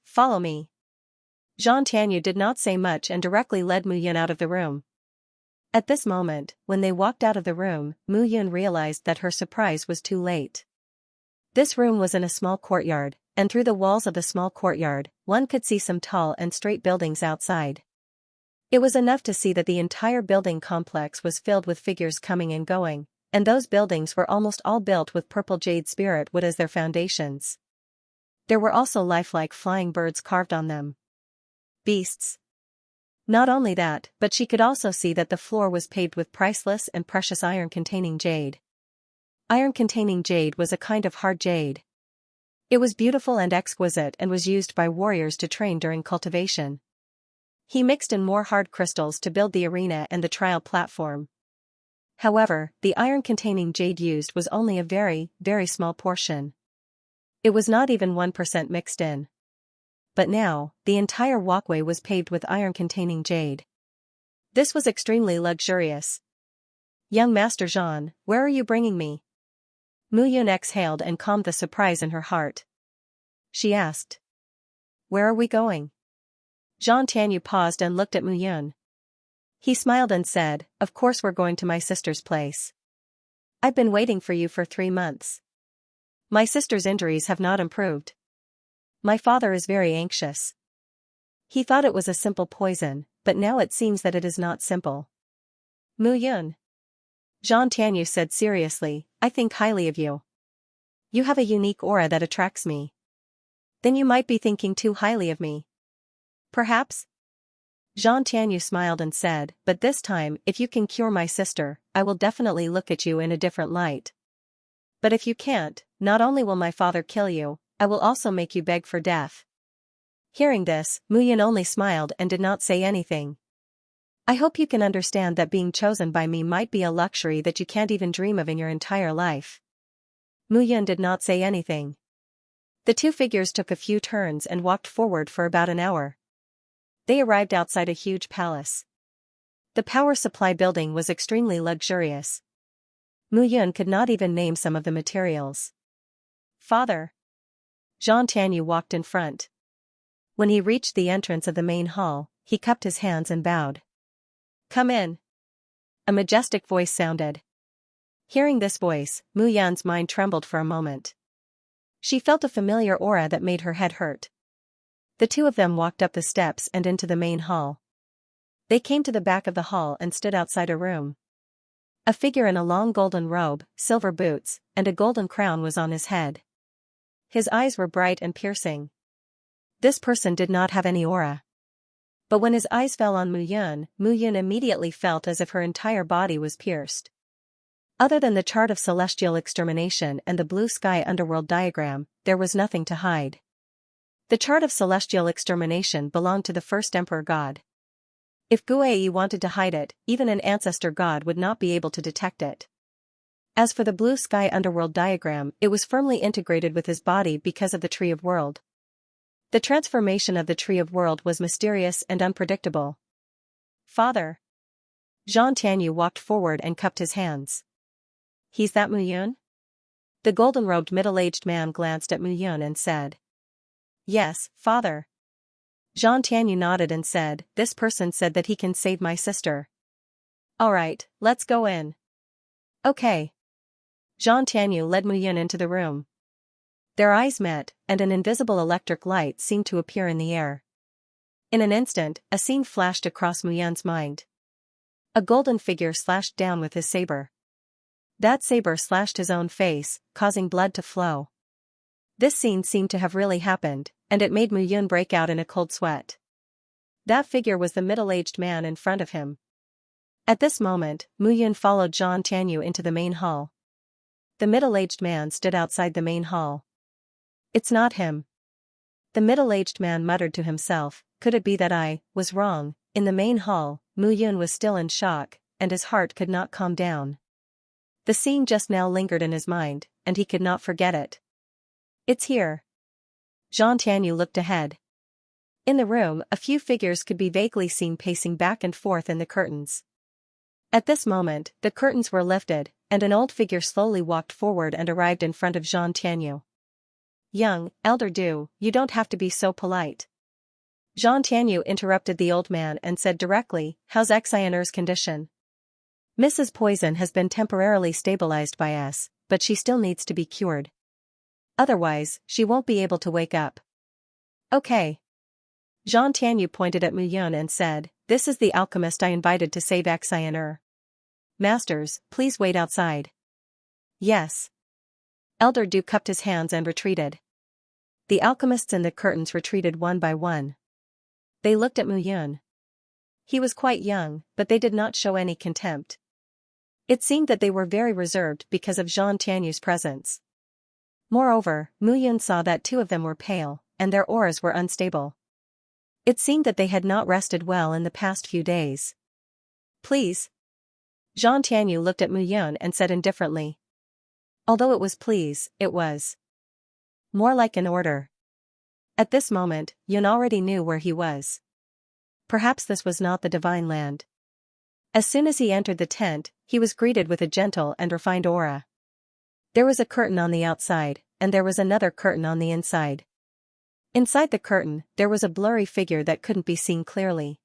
Follow me. Zhang Tianyu did not say much and directly led Mu Yun out of the room. At this moment, when they walked out of the room, Mu Yun realized that her surprise was too late. This room was in a small courtyard, and through the walls of the small courtyard, one could see some tall and straight buildings outside. It was enough to see that the entire building complex was filled with figures coming and going, and those buildings were almost all built with purple jade spirit wood as their foundations. There were also lifelike flying birds carved on them. Beasts. Not only that, but she could also see that the floor was paved with priceless and precious iron-containing jade. Iron-containing jade was a kind of hard jade. It was beautiful and exquisite and was used by warriors to train during cultivation. He mixed in more hard crystals to build the arena and the trial platform. However, the iron-containing jade used was only a very, very small portion. It was not even 1% mixed in. But now, the entire walkway was paved with iron-containing jade. This was extremely luxurious. Young Master Zhan, where are you bringing me? Mu Yun exhaled and calmed the surprise in her heart. She asked. Where are we going? Zhan Tianyu paused and looked at Mu Yun. He smiled and said, of course we're going to my sister's place. I've been waiting for you for 3 months. My sister's injuries have not improved. My father is very anxious. He thought it was a simple poison, but now it seems that it is not simple. Mu Yun. Zhan Tianyu said seriously, I think highly of you. You have a unique aura that attracts me. Then you might be thinking too highly of me. Perhaps? Zhan Tianyu smiled and said, but this time, if you can cure my sister, I will definitely look at you in a different light. But if you can't, not only will my father kill you, I will also make you beg for death. Hearing this, Mu Yun only smiled and did not say anything. I hope you can understand that being chosen by me might be a luxury that you can't even dream of in your entire life. Mu Yun did not say anything. The two figures took a few turns and walked forward for about an hour. They arrived outside a huge palace. The power supply building was extremely luxurious. Mu Yun could not even name some of the materials. Father. Zhan Tianyu walked in front. When he reached the entrance of the main hall, he cupped his hands and bowed. Come in. A majestic voice sounded. Hearing this voice, Mu Yun's mind trembled for a moment. She felt a familiar aura that made her head hurt. The two of them walked up the steps and into the main hall. They came to the back of the hall and stood outside a room. A figure in a long golden robe, silver boots, and a golden crown was on his head. His eyes were bright and piercing. This person did not have any aura. But when his eyes fell on Mu Yun immediately felt as if her entire body was pierced. Other than the chart of celestial extermination and the blue sky underworld diagram, there was nothing to hide. The chart of celestial extermination belonged to the first emperor god. If Guai wanted to hide it, even an ancestor god would not be able to detect it. As for the blue sky underworld diagram, it was firmly integrated with his body because of the Tree of World. The transformation of the Tree of World was mysterious and unpredictable. Father. Zhan Tianyu walked forward and cupped his hands. He's that Mu Yun? The golden-robed middle-aged man glanced at Mu Yun and said. Yes, father. Zhan Tianyu nodded and said, this person said that he can save my sister. Alright, let's go in. Okay. Zhan Tianyu led Mu Yun into the room. Their eyes met, and an invisible electric light seemed to appear in the air. In an instant, a scene flashed across Mu Yun's mind. A golden figure slashed down with his saber. That saber slashed his own face, causing blood to flow. This scene seemed to have really happened, and it made Mu Yun break out in a cold sweat. That figure was the middle-aged man in front of him. At this moment, Mu Yun followed Zhan Tianyu into the main hall. The middle-aged man stood outside the main hall. It's not him. The middle-aged man muttered to himself, could it be that I was wrong? In the main hall, Mu Yun was still in shock, and his heart could not calm down. The scene just now lingered in his mind, and he could not forget it. It's here. Zhan Tianyu looked ahead. In the room, a few figures could be vaguely seen pacing back and forth in the curtains. At this moment, the curtains were lifted, and an old figure slowly walked forward and arrived in front of Zhan Tianyu. Young, elder Du, you don't have to be so polite. Zhan Tianyu interrupted the old man and said directly, how's Xianxia's condition? Mrs. Poison has been temporarily stabilized by us, but she still needs to be cured. Otherwise, she won't be able to wake up. Okay. Zhan Tianyu pointed at Mu Yun and said, this is the alchemist I invited to save Xianxia. Masters, please wait outside. Yes. Elder Du cupped his hands and retreated. The alchemists in the curtains retreated one by one. They looked at Mu Yun. He was quite young, but they did not show any contempt. It seemed that they were very reserved because of Zhan Tianyu's presence. Moreover, Mu Yun saw that two of them were pale, and their auras were unstable. It seemed that they had not rested well in the past few days. Please. Zhan Tianyu looked at Mu Yun and said indifferently. Although it was please, it was more like an order. At this moment, Yun already knew where he was. Perhaps this was not the divine land. As soon as he entered the tent, he was greeted with a gentle and refined aura. There was a curtain on the outside, and there was another curtain on the inside. Inside the curtain, there was a blurry figure that couldn't be seen clearly.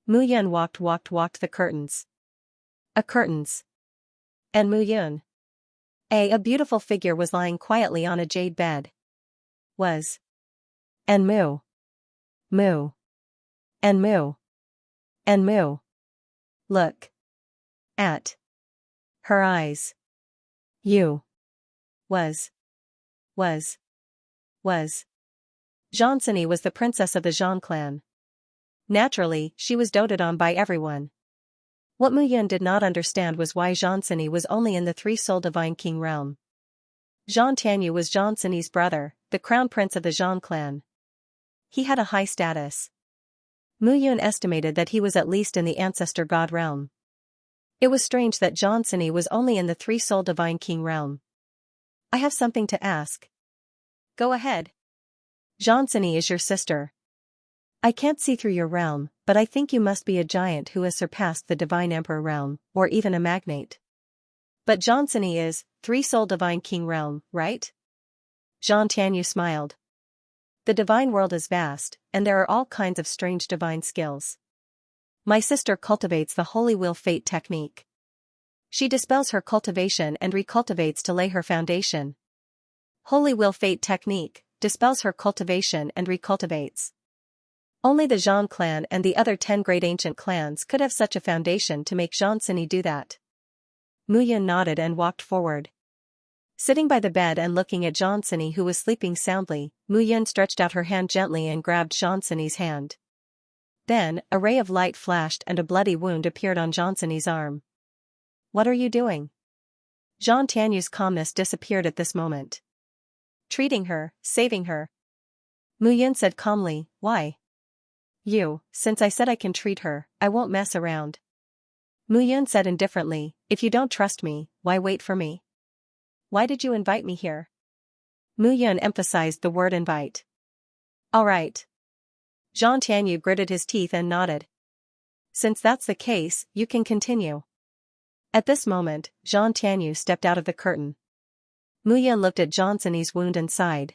Mu Yun walked the curtains. Curtains. And Mu Yun. A beautiful figure was lying quietly on a jade bed. And Mu. And Mu. Look. At. Her eyes. You. Was. Xianxia was the princess of the Zhang clan. Naturally, she was doted on by everyone. What Mu Yun did not understand was why Xianxia was only in the three-soul divine king realm. Zhang Tianyu was Xianxia's brother, the crown prince of the Zhang clan. He had a high status. Mu Yun estimated that he was at least in the ancestor god realm. It was strange that Xianxia was only in the three-soul divine king realm. I have something to ask. Go ahead. Xianxia is your sister. I can't see through your realm, but I think you must be a giant who has surpassed the divine emperor realm, or even a magnate. But Xianxia is three-soul divine king realm, right? Zhang Tianyu smiled. The divine world is vast, and there are all kinds of strange divine skills. My sister cultivates the holy will fate technique. She dispels her cultivation and recultivates to lay her foundation. Holy will fate technique dispels her cultivation and recultivates. Only the Zhang clan and the other 10 great ancient clans could have such a foundation to make Xianxia do that. Mu Yun nodded and walked forward. Sitting by the bed and looking at Xianxia who was sleeping soundly, Mu Yun stretched out her hand gently and grabbed Xianxia's hand. Then, a ray of light flashed and a bloody wound appeared on Xianxia's arm. What are you doing? Zhang Tianyu's calmness disappeared at this moment. Treating her, saving her. Mu Yun said calmly, why? Since I said I can treat her, I won't mess around. Mu Yun said indifferently, if you don't trust me, why wait for me? Why did you invite me here? Mu Yun emphasized the word invite. All right. Zhang Tianyu gritted his teeth and nodded. Since that's the case, you can continue. At this moment, Zhang Tianyu stepped out of the curtain. Mu Yun looked at Xianxia's wound and sighed.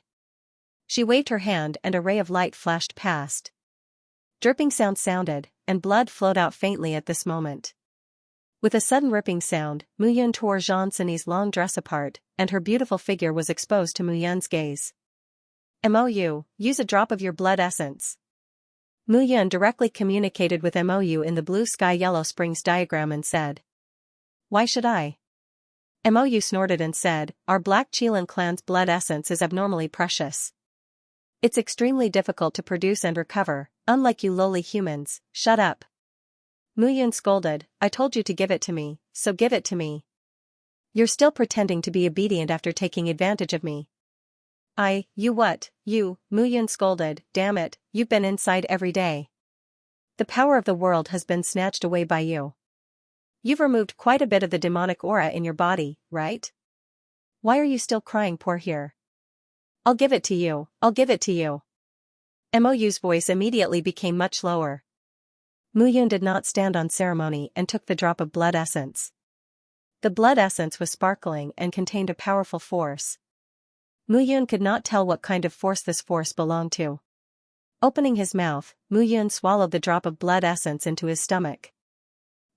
She waved her hand and a ray of light flashed past. Dripping sound sounded, and blood flowed out faintly at this moment. With a sudden ripping sound, Mu Yun tore Xianxia's long dress apart, and her beautiful figure was exposed to Mu Yun's gaze. MOU, use a drop of your blood essence. Mu Yun directly communicated with MOU in the blue sky yellow springs diagram and said. Why should I? MOU snorted and said, our Black Qilin clan's blood essence is abnormally precious. It's extremely difficult to produce and recover, unlike you lowly humans, shut up. Mu Yun scolded, I told you to give it to me, so give it to me. You're still pretending to be obedient after taking advantage of me. You what, you, Mu Yun scolded, damn it, you've been inside every day. The power of the world has been snatched away by you. You've removed quite a bit of the demonic aura in your body, right? Why are you still crying poor here? I'll give it to you, I'll give it to you. MOU's voice immediately became much lower. Mu Yun did not stand on ceremony and took the drop of blood essence. The blood essence was sparkling and contained a powerful force. Mu Yun could not tell what kind of force this force belonged to. Opening his mouth, Mu Yun swallowed the drop of blood essence into his stomach.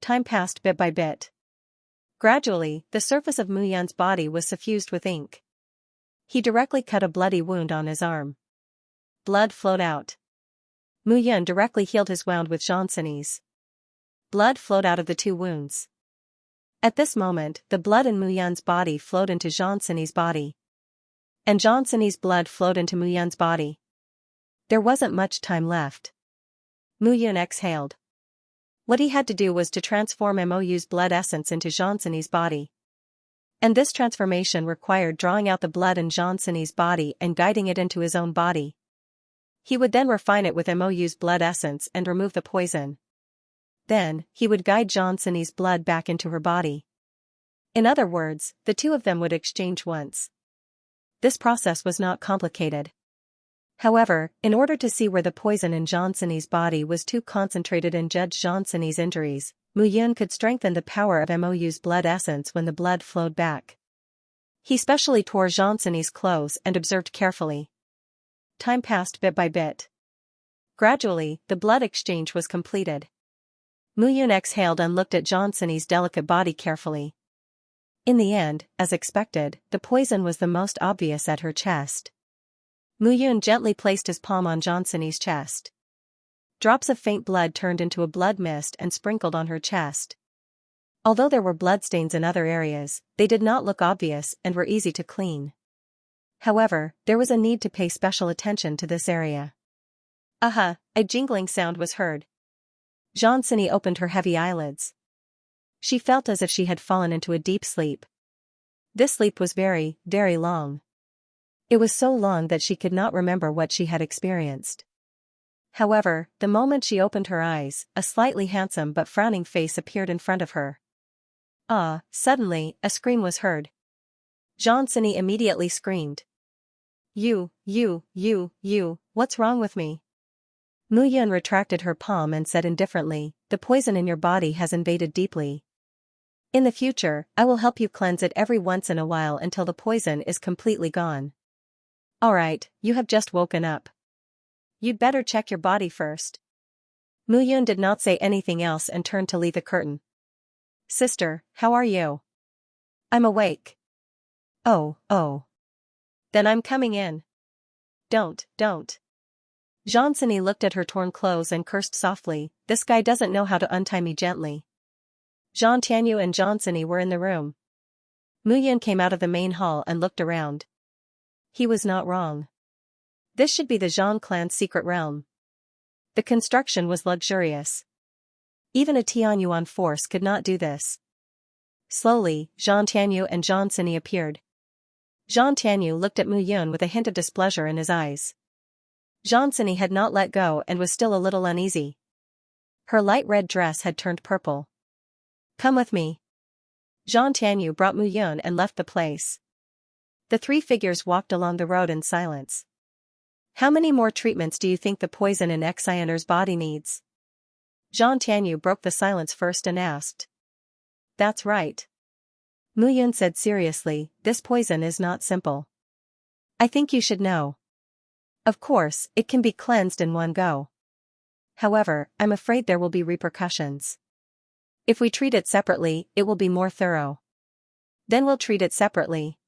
Time passed bit by bit. Gradually, the surface of Mu Yun's body was suffused with ink. He directly cut a bloody wound on his arm. Blood flowed out. Mu Yun directly healed his wound with Xianxia's. Blood flowed out of the two wounds. At this moment, the blood in Mu Yun's body flowed into Xianxia's body. And Xianxia's blood flowed into Mu Yun's body. There wasn't much time left. Mu Yun exhaled. What he had to do was to transform MOU's blood essence into Xianxia's body. And this transformation required drawing out the blood in Xianxia's body and guiding it into his own body. He would then refine it with MOU's blood essence and remove the poison. Then, he would guide Xianxia's blood back into her body. In other words, the two of them would exchange once. This process was not complicated. However, in order to see where the poison in Xianxia's body was too concentrated and judge Xianxia's injuries, Mu Yun could strengthen the power of Mou's blood essence when the blood flowed back. He specially tore Xianxia's clothes and observed carefully. Time passed bit by bit. Gradually, the blood exchange was completed. Mu Yun exhaled and looked at Xianxia's delicate body carefully. In the end, as expected, the poison was the most obvious at her chest. Mu Yun gently placed his palm on Xianxia's chest. Drops of faint blood turned into a blood mist and sprinkled on her chest. Although there were bloodstains in other areas, they did not look obvious and were easy to clean. However, there was a need to pay special attention to this area. A jingling sound was heard. Xianxia opened her heavy eyelids. She felt as if she had fallen into a deep sleep. This sleep was very, very long. It was so long that she could not remember what she had experienced. However, the moment she opened her eyes, a slightly handsome but frowning face appeared in front of her. Suddenly, a scream was heard. Xianxia immediately screamed. You, what's wrong with me? Mu Yun retracted her palm and said indifferently, the poison in your body has invaded deeply. In the future, I will help you cleanse it every once in a while until the poison is completely gone. Alright, you have just woken up. You'd better check your body first. Mu Yun did not say anything else and turned to leave the curtain. Sister, how are you? I'm awake. Oh. Then I'm coming in. Don't. Xianxia looked at her torn clothes and cursed softly, this guy doesn't know how to untie me gently. Zhang Tianyu and Xianxia were in the room. Mu Yun came out of the main hall and looked around. He was not wrong. This should be the Zhang clan's secret realm. The construction was luxurious. Even a Tianyuan force could not do this. Slowly, Zhang Tianyu and Xianxia appeared. Zhang Tianyu looked at Mu Yun with a hint of displeasure in his eyes. Xianxia had not let go and was still a little uneasy. Her light red dress had turned purple. Come with me. Zhang Tianyu brought Mu Yun and left the place. The three figures walked along the road in silence. How many more treatments do you think the poison in Xian'er's body needs? Zhang Tianyu broke the silence first and asked. That's right. Mu Yun said seriously, this poison is not simple. I think you should know. Of course, it can be cleansed in one go. However, I'm afraid there will be repercussions. If we treat it separately, it will be more thorough. Then we'll treat it separately.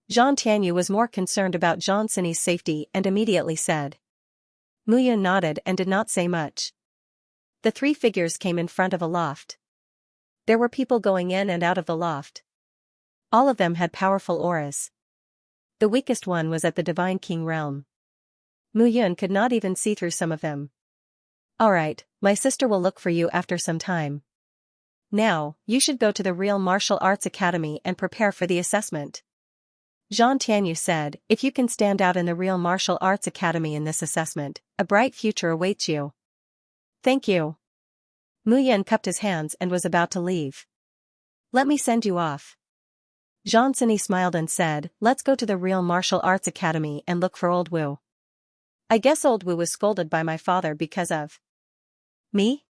Zhang Tianyu was more concerned about Xianxia's safety and immediately said. Mu Yun nodded and did not say much. The three figures came in front of a loft. There were people going in and out of the loft. All of them had powerful auras. The weakest one was at the Divine King realm. Mu Yun could not even see through some of them. Alright, my sister will look for you after some time. Now, you should go to the Real Martial Arts Academy and prepare for the assessment. Zhang Tianyu said, if you can stand out in the Real Martial Arts Academy in this assessment, a bright future awaits you. Thank you. Mu Yun cupped his hands and was about to leave. Let me send you off. Xianxia smiled and said, let's go to the Real Martial Arts Academy and look for Old Wu. I guess Old Wu was scolded by my father because of me?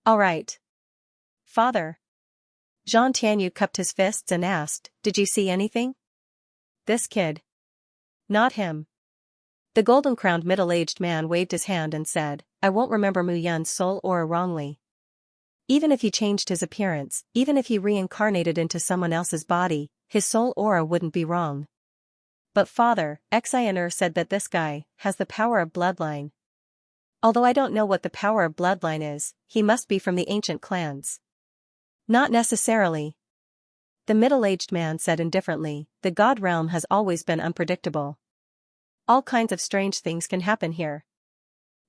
Alright. Father. Zhang Tianyu cupped his fists and asked, did you see anything? This kid. Not him. The golden-crowned middle-aged man waved his hand and said, I won't remember Mu Yun's soul aura wrongly. Even if he changed his appearance, even if he reincarnated into someone else's body, his soul aura wouldn't be wrong. But Father, Xian'er said that this guy has the power of bloodline. Although I don't know what the power of bloodline is, he must be from the ancient clans. Not necessarily. The middle-aged man said indifferently, the god realm has always been unpredictable. All kinds of strange things can happen here.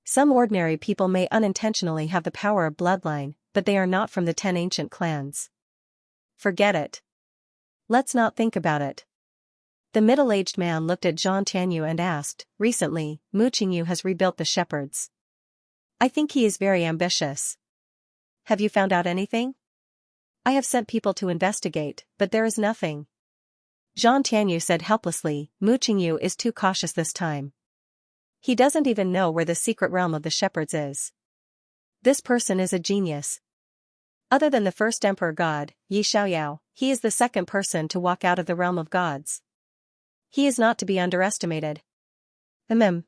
Some ordinary people may unintentionally have the power of bloodline, but they are not from the 10 ancient clans. Forget it. Let's not think about it. The middle-aged man looked at Zhang Tianyu and asked, recently, Mu Qingyu has rebuilt the shepherds. I think he is very ambitious. Have you found out anything? I have sent people to investigate, but there is nothing. Zhang Tianyu said helplessly, Mu Qingyu is too cautious this time. He doesn't even know where the secret realm of the shepherds is. This person is a genius. Other than the first emperor god, Xiaoyao, he is the second person to walk out of the realm of gods. He is not to be underestimated. Zhang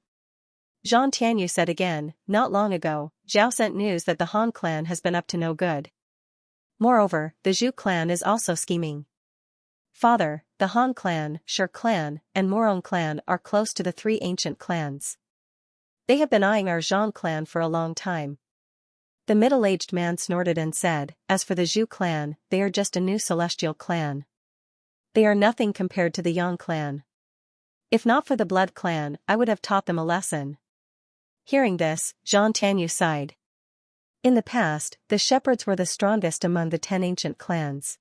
Tianyu said again, not long ago, Zhao sent news that the Han clan has been up to no good. Moreover, the Zhu clan is also scheming. Father, the Han clan, Shi clan, and Morong clan are close to the three ancient clans. They have been eyeing our Zhang clan for a long time. The middle-aged man snorted and said, as for the Zhu clan, they are just a new celestial clan. They are nothing compared to the Yang clan. If not for the Blood clan, I would have taught them a lesson. Hearing this, Zhang Tianyu sighed. In the past, the shepherds were the strongest among the 10 ancient clans.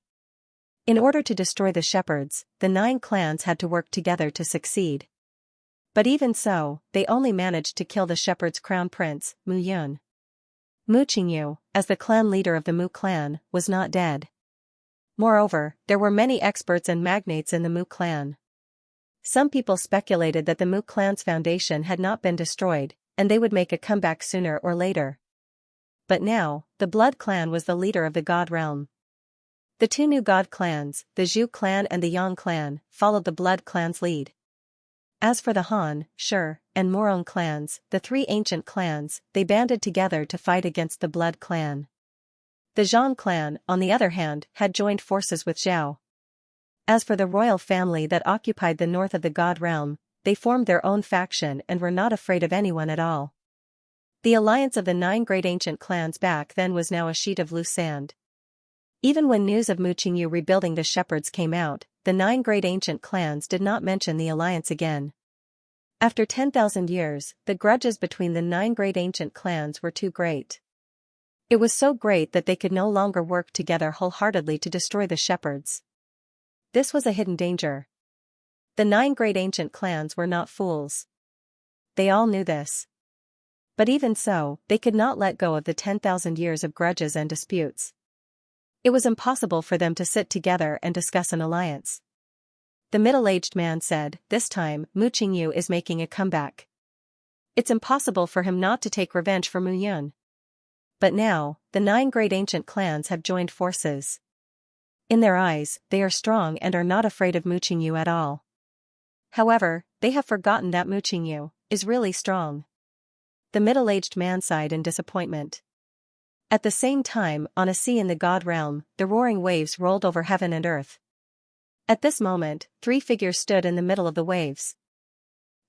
In order to destroy the shepherds, the 9 clans had to work together to succeed. But even so, they only managed to kill the shepherds' crown prince, Mu Yun. Mu Qingyu, as the clan leader of the Mu clan, was not dead. Moreover, there were many experts and magnates in the Mu clan. Some people speculated that the Mu clan's foundation had not been destroyed, and they would make a comeback sooner or later. But now, the Blood clan was the leader of the god realm. The 2 new god clans, the Zhu clan and the Yang clan, followed the Blood clan's lead. As for the Han, Shi, and Morong clans, the 3 ancient clans, they banded together to fight against the Blood clan. The Zhang clan, on the other hand, had joined forces with Zhao. As for the royal family that occupied the north of the god realm, they formed their own faction and were not afraid of anyone at all. The alliance of the 9 great ancient clans back then was now a sheet of loose sand. Even when news of Mu Qingyu rebuilding the shepherds came out, the 9 great ancient clans did not mention the alliance again. After 10,000 years, the grudges between the 9 great ancient clans were too great. It was so great that they could no longer work together wholeheartedly to destroy the shepherds. This was a hidden danger. The 9 great ancient clans were not fools. They all knew this. But even so, they could not let go of the 10,000 years of grudges and disputes. It was impossible for them to sit together and discuss an alliance. The middle-aged man said, this time, Mu Qingyu is making a comeback. It's impossible for him not to take revenge for Mu Yun. But now, the 9 great ancient clans have joined forces. In their eyes, they are strong and are not afraid of Mu Qingyu at all. However, they have forgotten that Mu Qingyu is really strong. The middle-aged man sighed in disappointment. At the same time, on a sea in the god realm, the roaring waves rolled over heaven and earth. At this moment, 3 figures stood in the middle of the waves.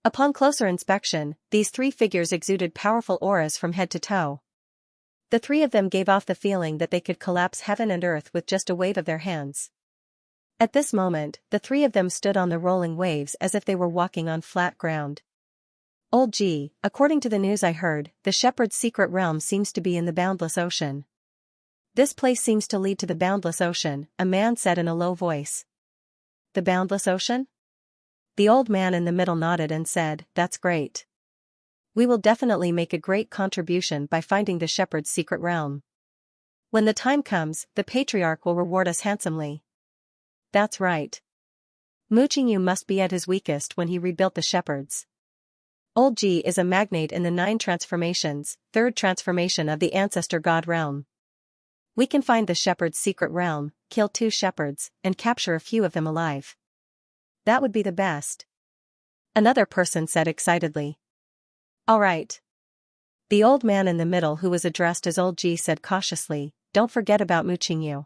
Upon closer inspection, these 3 figures exuded powerful auras from head to toe. The 3 of them gave off the feeling that they could collapse heaven and earth with just a wave of their hands. At this moment, the 3 of them stood on the rolling waves as if they were walking on flat ground. Old G, according to the news I heard, the shepherd's secret realm seems to be in the boundless ocean. This place seems to lead to the boundless ocean, a man said in a low voice. The boundless ocean? The old man in the middle nodded and said, that's great. We will definitely make a great contribution by finding the shepherd's secret realm. When the time comes, the patriarch will reward us handsomely. That's right. Mu Qingyu must be at his weakest when he rebuilt the shepherds. Old G is a magnate in the 9 transformations, 3rd transformation of the ancestor god realm. We can find the shepherd's secret realm, kill 2 shepherds, and capture a few of them alive. That would be the best. Another person said excitedly. All right. The old man in the middle who was addressed as Old G said cautiously, don't forget about Mu Qingyu.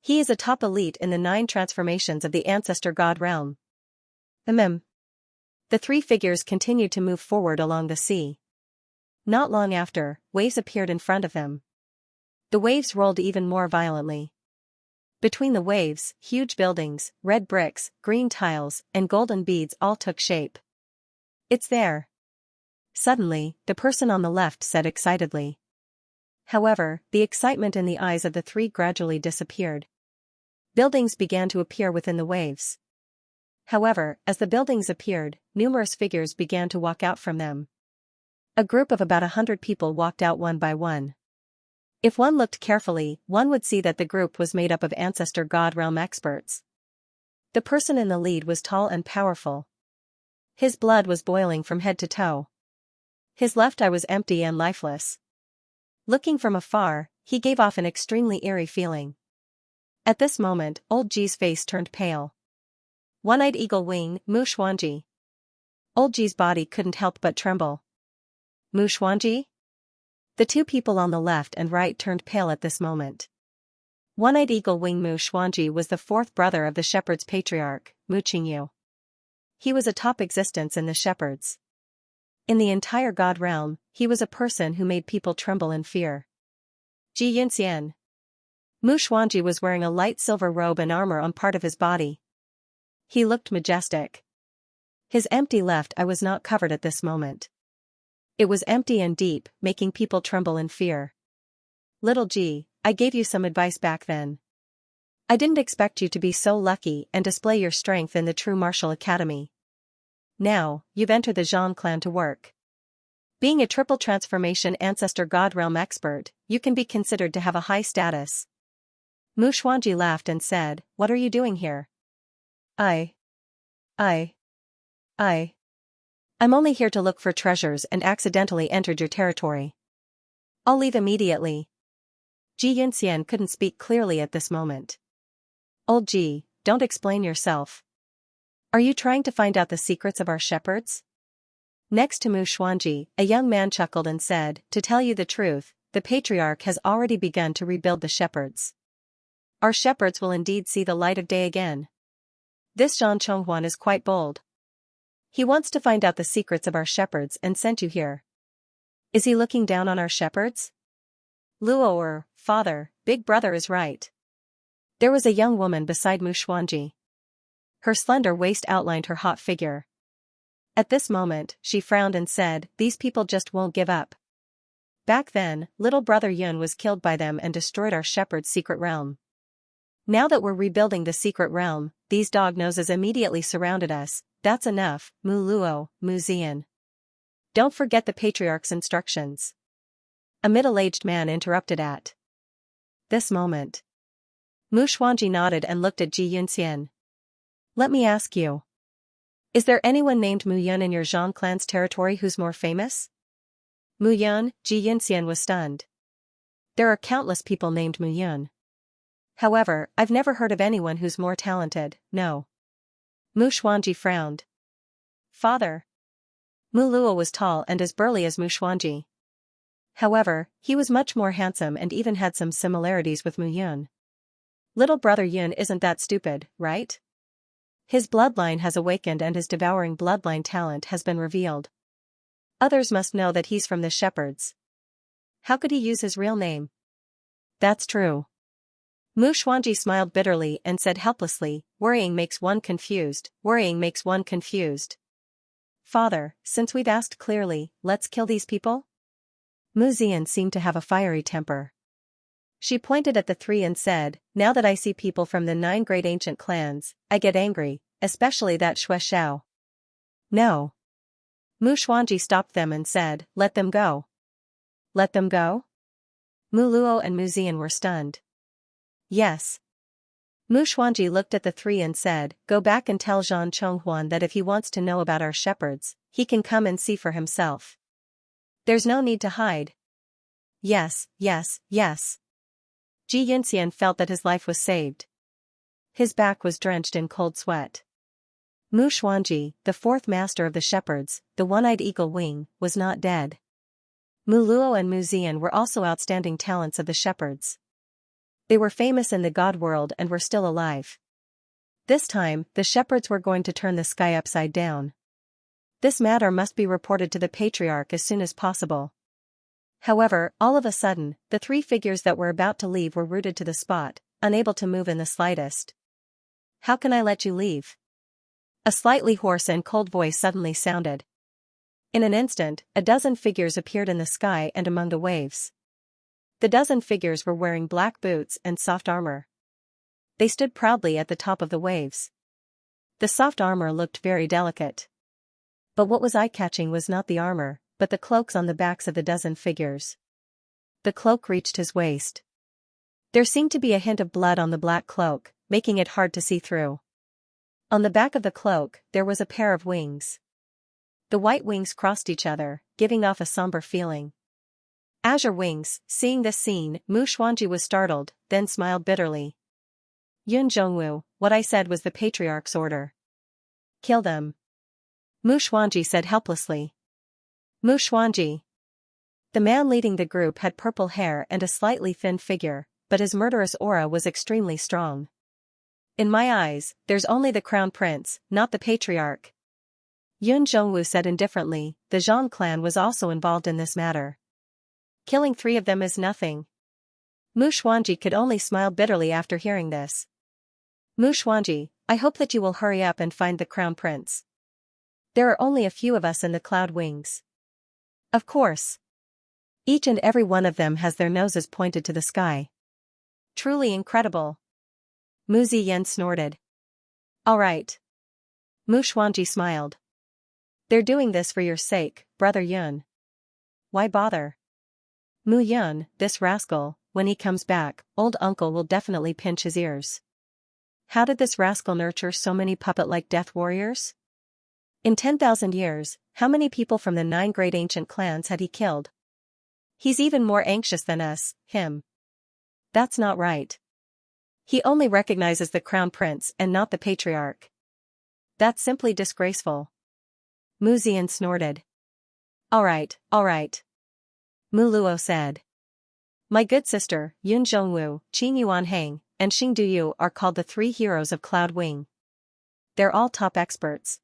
He is a top elite in the 9 transformations of the ancestor god realm. The 3 figures continued to move forward along the sea. Not long after, waves appeared in front of them. The waves rolled even more violently. Between the waves, huge buildings, red bricks, green tiles, and golden beads all took shape. It's there. Suddenly, the person on the left said excitedly. However, the excitement in the eyes of the 3 gradually disappeared. Buildings began to appear within the waves. However, as the buildings appeared, numerous figures began to walk out from them. A group of about 100 people walked out one by one. If one looked carefully, one would see that the group was made up of ancestor god realm experts. The person in the lead was tall and powerful. His blood was boiling from head to toe. His left eye was empty and lifeless. Looking from afar, he gave off an extremely eerie feeling. At this moment, Old Ji's face turned pale. One-eyed eagle wing, Mu Xuanji. Old Ji's body couldn't help but tremble. Mu Xuanji? The two people on the left and right turned pale at this moment. One-eyed eagle wing Mu Xuanji was the fourth brother of the shepherd's patriarch, Mu Qingyu. He was a top existence in the shepherds. In the entire god realm, he was a person who made people tremble in fear. Xianxia. Mu Xuanji was wearing a light silver robe and armor on part of his body. He looked majestic. His empty left eye was not covered at this moment. It was empty and deep, making people tremble in fear. Little Ji, I gave you some advice back then. I didn't expect you to be so lucky and display your strength in the true martial academy. Now, you've entered the Zhang clan to work. Being a triple transformation ancestor god realm expert, you can be considered to have a high status. Mu Xuanji laughed and said, "What are you doing here?" I'm only here to look for treasures and accidentally entered your territory. I'll leave immediately. Xianxia couldn't speak clearly at this moment. Old Ji, don't explain yourself. Are you trying to find out the secrets of our shepherds? Next to Mu Xuanji, a young man chuckled and said, "To tell you the truth, the patriarch has already begun to rebuild the shepherds. Our shepherds will indeed see the light of day again. This Zhan Chonghuan is quite bold. He wants to find out the secrets of our shepherds and sent you here. Is he looking down on our shepherds?" Luo, father, big brother is right. There was a young woman beside Mu Xuanji. Her slender waist outlined her hot figure. At this moment, she frowned and said, "These people just won't give up. Back then, little brother Yun was killed by them and destroyed our shepherd's secret realm. Now that we're rebuilding the secret realm, these dog noses immediately surrounded us. That's enough, Mu Luo, Mu Zian. Don't forget the patriarch's instructions." A middle-aged man interrupted at this moment. Mu Xuanji nodded and looked at Xianxia. "Let me ask you. Is there anyone named Mu Yun in your Zhang clan's territory who's more famous?" Mu Yun, Xianxia was stunned. There are countless people named Mu Yun. However, I've never heard of anyone who's more talented, no. Mu Xuanji frowned. Father. Mu Luo was tall and as burly as Mu Xuanji. However, he was much more handsome and even had some similarities with Mu Yun. Little brother Yun isn't that stupid, right? His bloodline has awakened and his devouring bloodline talent has been revealed. Others must know that he's from the shepherds. How could he use his real name? That's true. Mu Xuanji smiled bitterly and said helplessly, worrying makes one confused. Father, since we've asked clearly, let's kill these people? Mu Zian seemed to have a fiery temper. She pointed at the three and said, "Now that I see people from the 9 great ancient clans, I get angry, especially that Xue Xiao." No. Mu Xuanji stopped them and said, "Let them go." Let them go? Mu Luo and Mu Zian were stunned. Yes. Mu Xuanji looked at the three and said, "Go back and tell Zhan Chonghuan that if he wants to know about our shepherds, he can come and see for himself. There's no need to hide." Yes. Xianxia felt that his life was saved. His back was drenched in cold sweat. Mu Xuanji, the fourth master of the shepherds, the one-eyed eagle wing, was not dead. Mu Luo and Mu Zian were also outstanding talents of the shepherds. They were famous in the god world and were still alive. This time, the shepherds were going to turn the sky upside down. This matter must be reported to the patriarch as soon as possible. However, all of a sudden, the three figures that were about to leave were rooted to the spot, unable to move in the slightest. "How can I let you leave?" A slightly hoarse and cold voice suddenly sounded. In an instant, a dozen figures appeared in the sky and among the waves. The dozen figures were wearing black boots and soft armor. They stood proudly at the top of the waves. The soft armor looked very delicate. But what was eye-catching was not the armor, but the cloaks on the backs of the dozen figures. The cloak reached his waist. There seemed to be a hint of blood on the black cloak, making it hard to see through. On the back of the cloak, there was a pair of wings. The white wings crossed each other, giving off a somber feeling. Azure wings. Seeing this scene, Mu Xuanji was startled, then smiled bitterly. Yun Zhongwu, what I said was the patriarch's order. Kill them. Mu Xuanji said helplessly. Mu Xuanji. The man leading the group had purple hair and a slightly thin figure, but his murderous aura was extremely strong. In my eyes, there's only the crown prince, not the patriarch. Yun Zhongwu said indifferently. The Zhang clan was also involved in this matter. Killing 3 of them is nothing. Mu Xuanji could only smile bitterly after hearing this. Mu Xuanji, I hope that you will hurry up and find the crown prince. There are only a few of us in the cloud wings. Of course. Each and every one of them has their noses pointed to the sky. Truly incredible. Mu Ziyan snorted. All right. Mu Xuanji smiled. They're doing this for your sake, brother Yun. Why bother? Mu Yun, this rascal, when he comes back, old uncle will definitely pinch his ears. How did this rascal nurture so many puppet-like death warriors? In 10,000 years, how many people from the 9 great ancient clans had he killed? He's even more anxious than us, him. That's not right. He only recognizes the crown prince and not the patriarch. That's simply disgraceful. Mu Ziyan snorted. All right. Mu Luo said. My good sister, Yun Zhongwu, Qin Yuanhang, and Xing Duyu are called the 3 heroes of Cloud Wing. They're all top experts.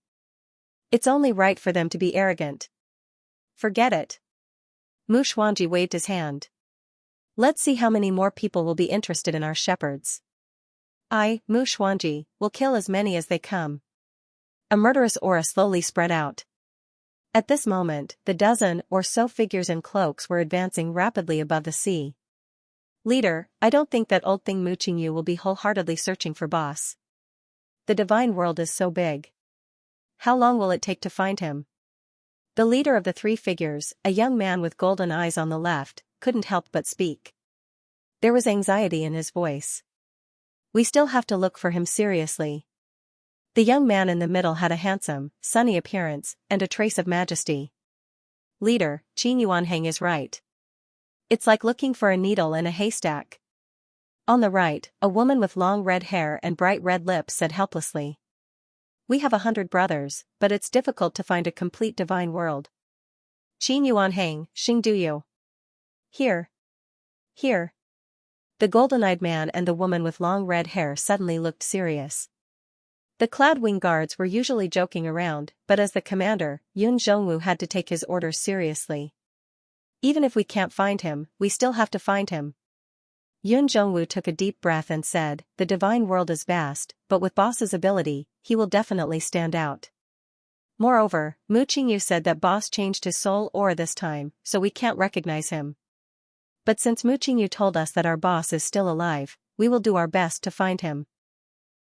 It's only right for them to be arrogant. Forget it. Mu Xuanji waved his hand. Let's see how many more people will be interested in our shepherds. Mu Xuanji, will kill as many as they come. A murderous aura slowly spread out. At this moment, the dozen or so figures in cloaks were advancing rapidly above the sea. Leader, I don't think that old thing Mu Qingyu will be wholeheartedly searching for boss. The divine world is so big. How long will it take to find him? The leader of the 3 figures, a young man with golden eyes on the left, couldn't help but speak. There was anxiety in his voice. We still have to look for him seriously. The young man in the middle had a handsome, sunny appearance, and a trace of majesty. Leader, Qin Yuanhang is right. It's like looking for a needle in a haystack. On the right, a woman with long red hair and bright red lips said helplessly. We have 100 brothers, but it's difficult to find a complete divine world. Qin Yuanhang, Xing Duyu. Here. The golden-eyed man and the woman with long red hair suddenly looked serious. The Cloud Wing guards were usually joking around, but as the commander, Yun Zhongwu had to take his orders seriously. Even if we can't find him, we still have to find him. Yun Zhongwu took a deep breath and said, the divine world is vast, but with boss's ability, he will definitely stand out. Moreover, Mu Qingyu said that boss changed his soul aura this time, so we can't recognize him. But since Mu Qingyu told us that our boss is still alive, we will do our best to find him.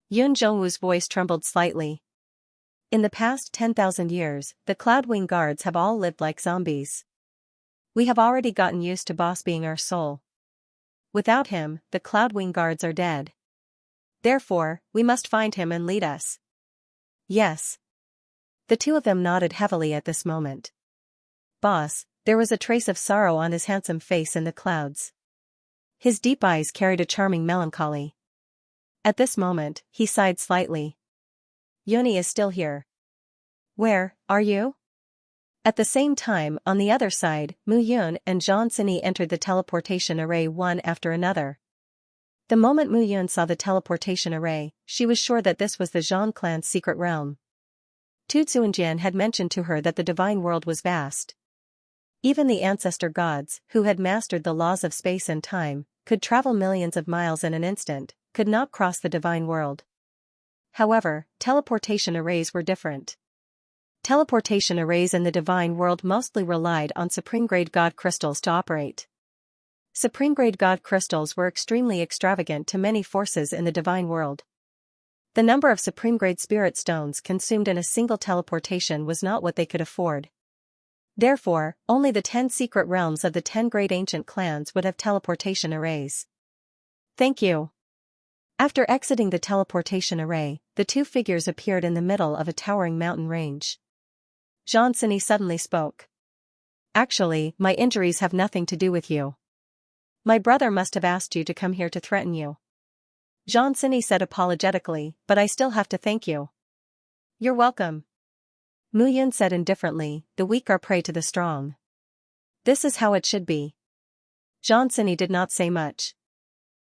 Yun Zhongwu's voice trembled slightly. In the past 10,000 years, the Cloud Wing guards have all lived like zombies. We have already gotten used to boss being our soul. Without him, the Cloud Wing guards are dead. Therefore, we must find him and lead us. Yes. The 2 of them nodded heavily at this moment. Boss, there was a trace of sorrow on his handsome face in the clouds. His deep eyes carried a charming melancholy. At this moment, he sighed slightly. Yuni is still here. Where are you? At the same time, on the other side, Mu Yun and Zhang Sini entered the teleportation array one after another. The moment Mu Yun saw the teleportation array, she was sure that this was the Zhang clan's secret realm. Tu Zuanjian had mentioned to her that the divine world was vast. Even the ancestor gods, who had mastered the laws of space and time, could travel millions of miles in an instant, could not cross the divine world. However, teleportation arrays were different. Teleportation arrays in the divine world mostly relied on supreme-grade god crystals to operate. Supreme-grade god crystals were extremely extravagant to many forces in the divine world. The number of supreme-grade spirit stones consumed in a single teleportation was not what they could afford. Therefore, only the 10 secret realms of the 10 great ancient clans would have teleportation arrays. Thank you. After exiting the teleportation array, the 2 figures appeared in the middle of a towering mountain range. Xianxia suddenly spoke. Actually, my injuries have nothing to do with you. My brother must have asked you to come here to threaten you. Xianxia said apologetically, but I still have to thank you. You're welcome. Mu Yun said indifferently, the weak are prey to the strong. This is how it should be. Xianxia did not say much.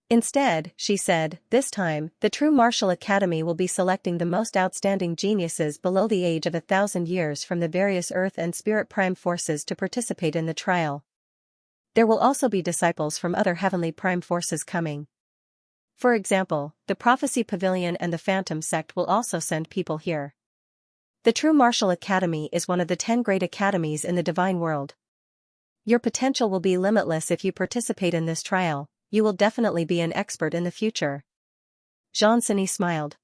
Instead, she said, this time, the true martial academy will be selecting the most outstanding geniuses below the age of 1,000 years from the various earth and spirit prime forces to participate in the trial. There will also be disciples from other heavenly prime forces coming. For example, the Prophecy Pavilion and the Phantom Sect will also send people here. The True Martial Academy is one of the 10 great academies in the divine world. Your potential will be limitless if you participate in this trial. You will definitely be an expert in the future. Xianxia smiled.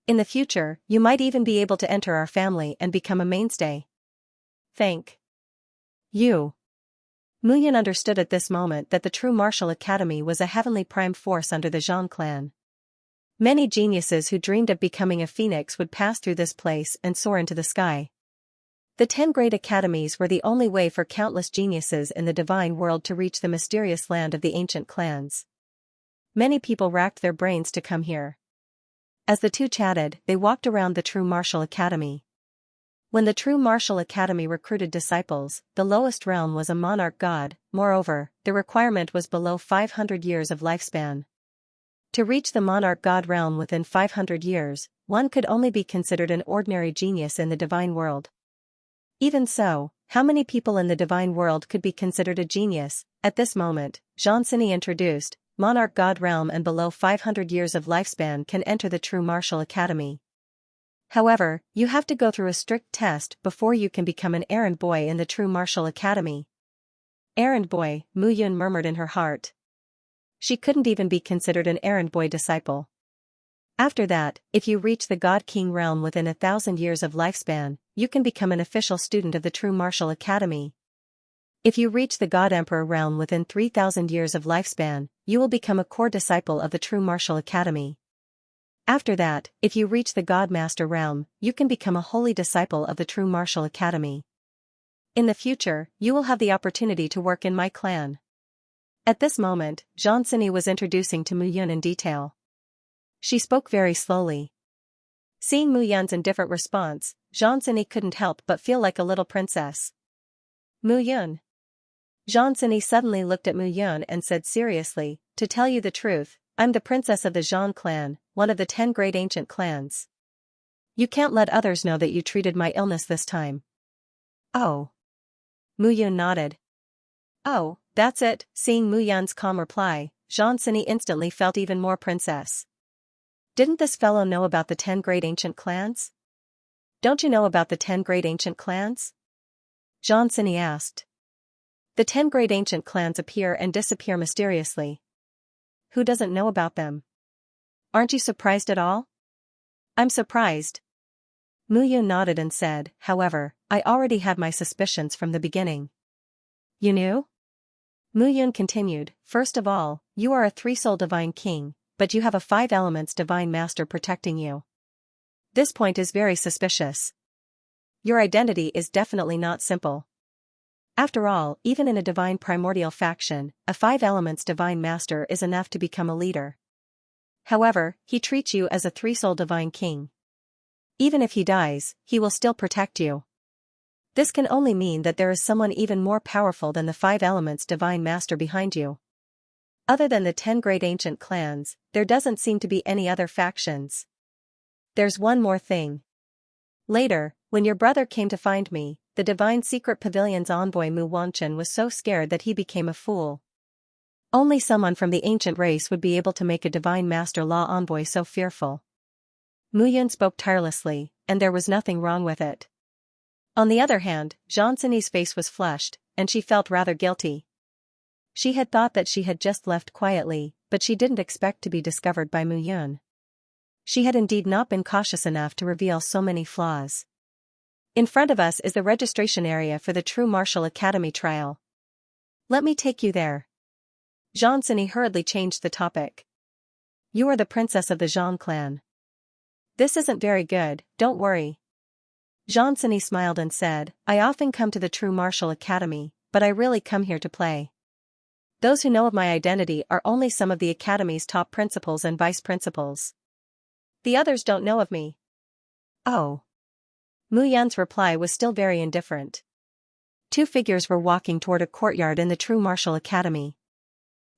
In the future, you might even be able to enter our family and become a mainstay. Thank you. Mu Yun understood at this moment that the True Martial Academy was a heavenly prime force under the Zhang clan. Many geniuses who dreamed of becoming a phoenix would pass through this place and soar into the sky. The 10 great academies were the only way for countless geniuses in the divine world to reach the mysterious land of the ancient clans. Many people racked their brains to come here. As the two chatted, they walked around the True Martial Academy. When the True Martial Academy recruited disciples, the lowest realm was a monarch god. Moreover, the requirement was below 500 years of lifespan. To reach the monarch god realm within 500 years, one could only be considered an ordinary genius in the divine world. Even so, how many people in the divine world could be considered a genius? At this moment, Xianxia introduced, monarch god realm and below 500 years of lifespan can enter the True Martial Academy. However, you have to go through a strict test before you can become an errand boy in the True Martial Academy. Errand boy, Mu Yun murmured in her heart. She couldn't even be considered an errand boy disciple. After that, if you reach the God King realm within 1,000 years of lifespan, you can become an official student of the True Martial Academy. If you reach the God Emperor realm within 3,000 years of lifespan, you will become a core disciple of the True Martial Academy. After that, if you reach the God Master realm, you can become a holy disciple of the True Martial Academy. In the future, you will have the opportunity to work in my clan. At this moment, Xianxia was introducing to Mu Yun in detail. She spoke very slowly. Seeing Mu Yun's indifferent response, Xianxia couldn't help but feel like a little princess. Mu Yun. Xianxia suddenly looked at Mu Yun and said seriously, to tell you the truth, I'm the princess of the Zhang clan, one of the 10 great ancient clans. You can't let others know that you treated my illness this time. Oh. Mu Yun nodded. Oh, that's it. Seeing Mu Yun's calm reply, Xianxia instantly felt even more princess. Didn't this fellow know about the 10 great ancient clans? Don't you know about the 10 great ancient clans? Xianxia asked. The 10 great ancient clans appear and disappear mysteriously. Who doesn't know about them? Aren't you surprised at all? I'm surprised. Mu Yun nodded and said, however, I already had my suspicions from the beginning. You knew? Mu Yun continued, first of all, you are a 3-soul divine king, but you have a 5 elements divine master protecting you. This point is very suspicious. Your identity is definitely not simple. After all, even in a divine primordial faction, a 5 elements divine master is enough to become a leader. However, he treats you as a 3-soul divine king. Even if he dies, he will still protect you. This can only mean that there is someone even more powerful than the 5 elements divine master behind you. Other than the 10 great ancient clans, there doesn't seem to be any other factions. There's one more thing. Later, when your brother came to find me, the Divine Secret Pavilion's envoy Mu Wanchen was so scared that he became a fool. Only someone from the ancient race would be able to make a Divine Master Law envoy so fearful. Mu Yun spoke tirelessly, and there was nothing wrong with it. On the other hand, Xianxia's face was flushed, and she felt rather guilty. She had thought that she had just left quietly, but she didn't expect to be discovered by Mu Yun. She had indeed not been cautious enough to reveal so many flaws. In front of us is the registration area for the True Martial Academy trial. Let me take you there. Xianxia hurriedly changed the topic. You are the princess of the Zhang clan. This isn't very good, don't worry. Xianxia smiled and said, I often come to the True Martial Academy, but I really come here to play. Those who know of my identity are only some of the Academy's top principals and vice principals. The others don't know of me. Oh. Mu Yan's reply was still very indifferent. Two figures were walking toward a courtyard in the True Martial Academy.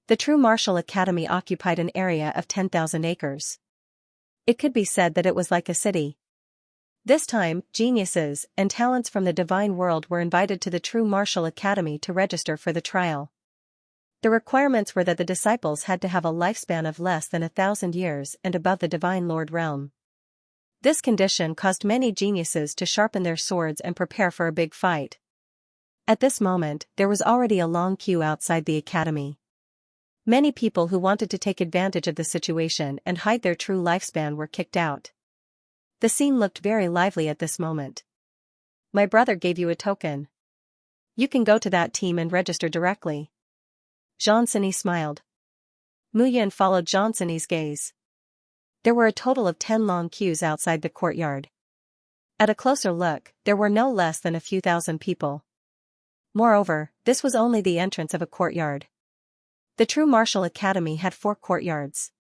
The True Martial Academy occupied an area of 10,000 acres. It could be said that it was like a city. This time, geniuses and talents from the divine world were invited to the True Martial Academy to register for the trial. The requirements were that the disciples had to have a lifespan of less than 1,000 years and above the Divine Lord realm. This condition caused many geniuses to sharpen their swords and prepare for a big fight. At this moment, there was already a long queue outside the academy. Many people who wanted to take advantage of the situation and hide their true lifespan were kicked out. The scene looked very lively at this moment. My brother gave you a token. You can go to that team and register directly. Xianxia smiled. Mu Yan followed Xianxia's gaze. There were a total of 10 long queues outside the courtyard. At a closer look, there were no less than a few thousand people. Moreover, this was only the entrance of a courtyard. The True Martial Academy had 4 courtyards.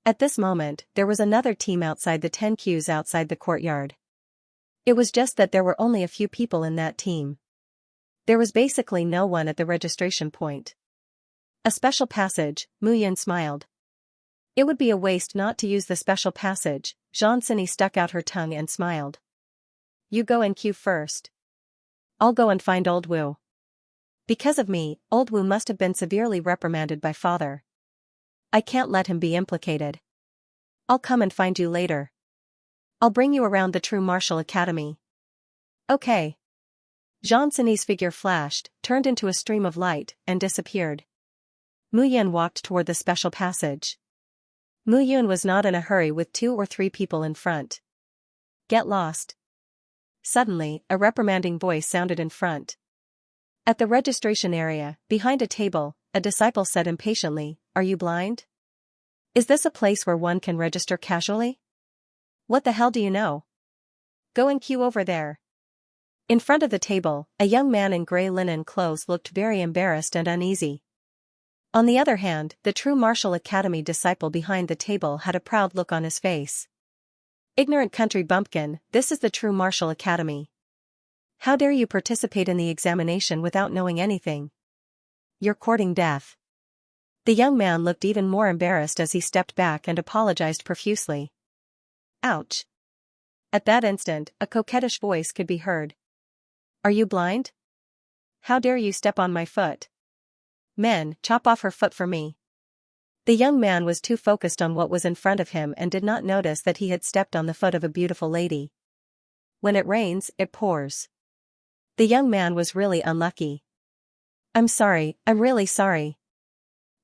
At this moment, there was another team outside the 10 queues outside the courtyard. It was just that there were only a few people in that team. There was basically no one at the registration point. A special passage, Mu Yan smiled. It would be a waste not to use the special passage. Xianxia stuck out her tongue and smiled. You go and queue first. I'll go and find Old Wu. Because of me, Old Wu must have been severely reprimanded by father. I can't let him be implicated. I'll come and find you later. I'll bring you around the True Martial Academy. Okay. Xianxia's figure flashed, turned into a stream of light, and disappeared. Mu Yan walked toward the special passage. Mu Yan was not in a hurry with 2 or 3 people in front. Get lost. Suddenly, a reprimanding voice sounded in front. At the registration area, behind a table, a disciple said impatiently, Are you blind? Is this a place where one can register casually? What the hell do you know? Go and queue over there. In front of the table, a young man in gray linen clothes looked very embarrassed and uneasy. On the other hand, the True Martial Academy disciple behind the table had a proud look on his face. Ignorant country bumpkin, this is the True Martial Academy. How dare you participate in the examination without knowing anything? You're courting death. The young man looked even more embarrassed as he stepped back and apologized profusely. Ouch. At that instant, a coquettish voice could be heard. Are you blind? How dare you step on my foot? Men, chop off her foot for me. The young man was too focused on what was in front of him and did not notice that he had stepped on the foot of a beautiful lady. When it rains, it pours. The young man was really unlucky. I'm sorry, I'm really sorry.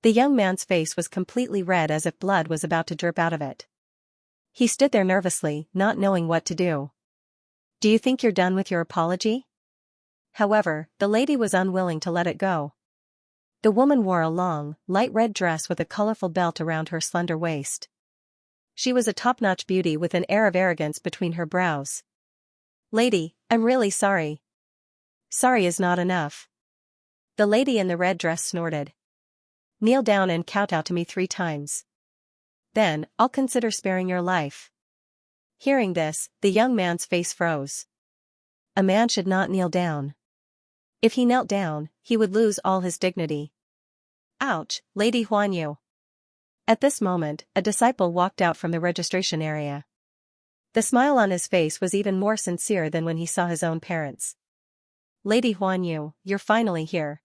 The young man's face was completely red as if blood was about to drip out of it. He stood there nervously, not knowing what to do. Do you think you're done with your apology? However, the lady was unwilling to let it go. The woman wore a long, light red dress with a colorful belt around her slender waist. She was a top-notch beauty with an air of arrogance between her brows. Lady, I'm really sorry. Sorry is not enough. The lady in the red dress snorted. Kneel down and kowtow to me 3 times. Then, I'll consider sparing your life. Hearing this, the young man's face froze. A man should not kneel down. If he knelt down, he would lose all his dignity. Ouch, Lady Huanyu. At this moment, a disciple walked out from the registration area. The smile on his face was even more sincere than when he saw his own parents. Lady Huanyu, you're finally here.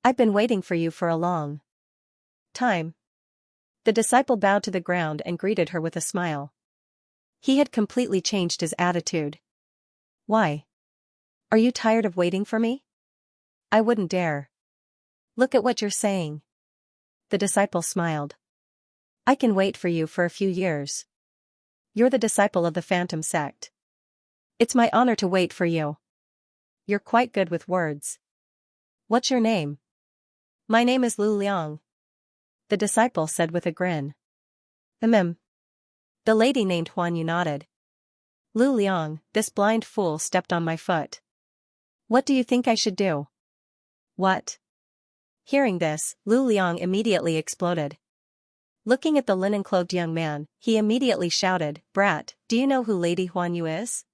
I've been waiting for you for a long time. The disciple bowed to the ground and greeted her with a smile. He had completely changed his attitude. Why? Are you tired of waiting for me? I wouldn't dare. Look at what you're saying. The disciple smiled. I can wait for you for a few years. You're the disciple of the Phantom sect. It's my honor to wait for you. You're quite good with words. What's your name? My name is Lu Liang. The disciple said with a grin. The lady named Huanyu nodded. Lu Liang, this blind fool stepped on my foot. What do you think I should do? What? Hearing this, Lu Liang immediately exploded. Looking at the linen-clothed young man, he immediately shouted, "Brat, do you know who Lady Huanyu is?"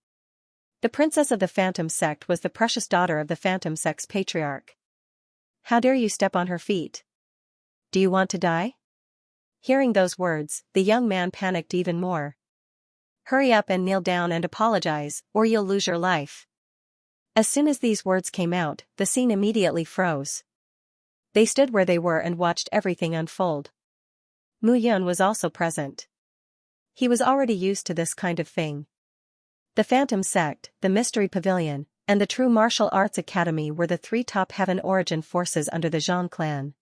The princess of the Phantom Sect was the precious daughter of the Phantom Sect's patriarch. How dare you step on her feet? Do you want to die? Hearing those words, the young man panicked even more. Hurry up and kneel down and apologize, or you'll lose your life. As soon as these words came out, the scene immediately froze. They stood where they were and watched everything unfold. Mu Yun was also present. He was already used to this kind of thing. The Phantom Sect, the Mystery Pavilion, and the True Martial Arts Academy were the three top heaven origin forces under the Zhang clan.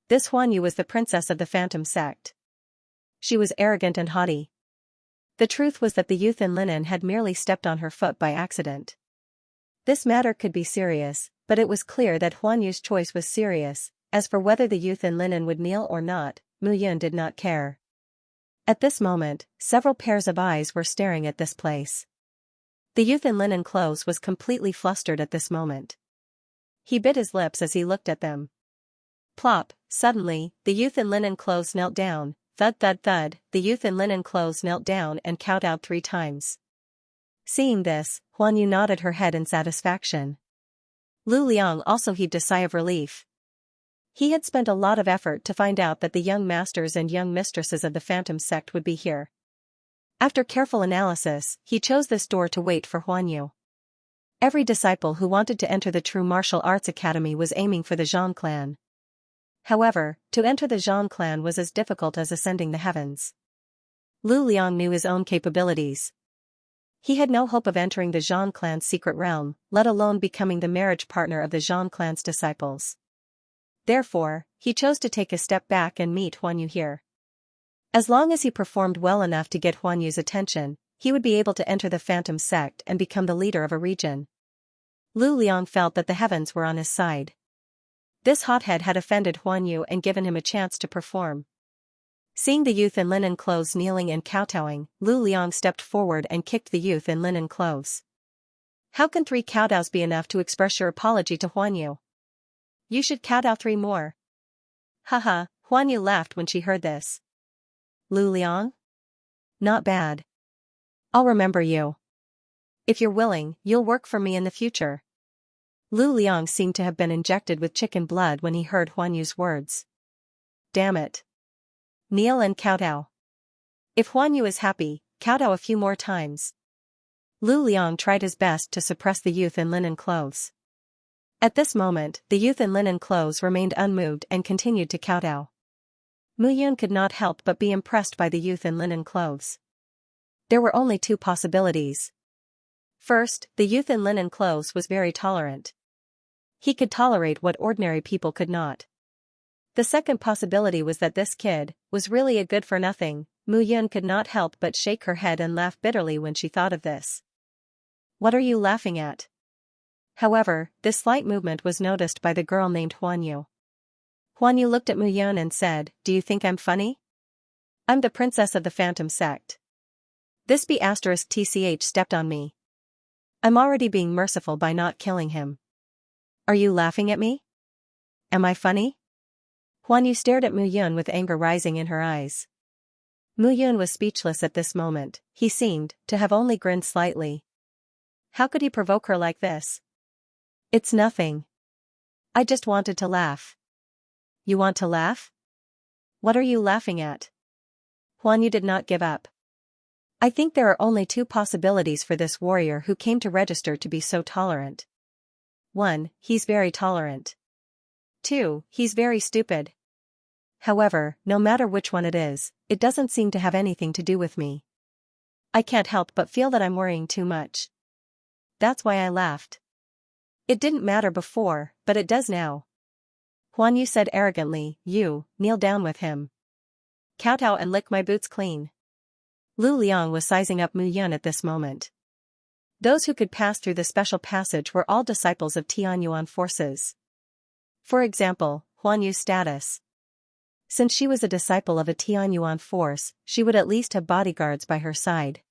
This Huanyu was the princess of the Phantom Sect. She was arrogant and haughty. The truth was that the youth in linen had merely stepped on her foot by accident. This matter could be serious, but it was clear that Huanyu's choice was serious. As for whether the youth in linen would kneel or not, Mu Yun did not care. At this moment, several pairs of eyes were staring at this place. The youth in linen clothes was completely flustered at this moment. He bit his lips as he looked at them. Plop, suddenly, the youth in linen clothes knelt down, thud thud thud, the youth in linen clothes knelt down and kowtowed 3 times. Seeing this, Huanyu nodded her head in satisfaction. Lu Liang also heaved a sigh of relief. He had spent a lot of effort to find out that the young masters and young mistresses of the Phantom Sect would be here. After careful analysis, he chose this door to wait for Huanyu. Every disciple who wanted to enter the True Martial Arts Academy was aiming for the Zhang clan. However, to enter the Zhang clan was as difficult as ascending the heavens. Lu Liang knew his own capabilities. He had no hope of entering the Zhang clan's secret realm, let alone becoming the marriage partner of the Zhang clan's disciples. Therefore, he chose to take a step back and meet Huanyu here. As long as he performed well enough to get Huanyu's attention, he would be able to enter the Phantom Sect and become the leader of a region. Lu Liang felt that the heavens were on his side. This hothead had offended Huanyu and given him a chance to perform. Seeing the youth in linen clothes kneeling and kowtowing, Lu Liang stepped forward and kicked the youth in linen clothes. How can 3 kowtows be enough to express your apology to Huanyu? You should kowtow 3 more. Haha, Huanyu laughed when she heard this. Lu Liang? Not bad. I'll remember you. If you're willing, you'll work for me in the future. Lu Liang seemed to have been injected with chicken blood when he heard Huanyu's words. Damn it. Kneel and kowtow. If Huanyu is happy, kowtow a few more times. Lu Liang tried his best to suppress the youth in linen clothes. At this moment, the youth in linen clothes remained unmoved and continued to kowtow. Mu Yun could not help but be impressed by the youth in linen clothes. There were only 2 possibilities. First, the youth in linen clothes was very tolerant. He could tolerate what ordinary people could not. The second possibility was that this kid was really a good-for-nothing. Mu Yun could not help but shake her head and laugh bitterly when she thought of this. What are you laughing at? However, this slight movement was noticed by the girl named Huanyu. Huanyu looked at Mu Yun and said, "Do you think I'm funny? I'm the princess of the Phantom Sect. This B***TCH stepped on me. I'm already being merciful by not killing him. Are you laughing at me? Am I funny?" Huanyu stared at Mu Yun with anger rising in her eyes. Mu Yun was speechless at this moment. He seemed to have only grinned slightly. How could he provoke her like this? It's nothing. I just wanted to laugh. You want to laugh? What are you laughing at? Huanyu did not give up. I think there are only 2 possibilities for this warrior who came to register to be so tolerant. 1. He's very tolerant. 2. He's very stupid. However, no matter which one it is, it doesn't seem to have anything to do with me. I can't help but feel that I'm worrying too much. That's why I laughed. It didn't matter before, but it does now. Huanyu said arrogantly, "You, kneel down with him. Kowtow and lick my boots clean." Lu Liang was sizing up Mu Yun at this moment. Those who could pass through the special passage were all disciples of Tianyuan forces. For example, Huanyu's status. Since she was a disciple of a Tianyuan force, she would at least have bodyguards by her side.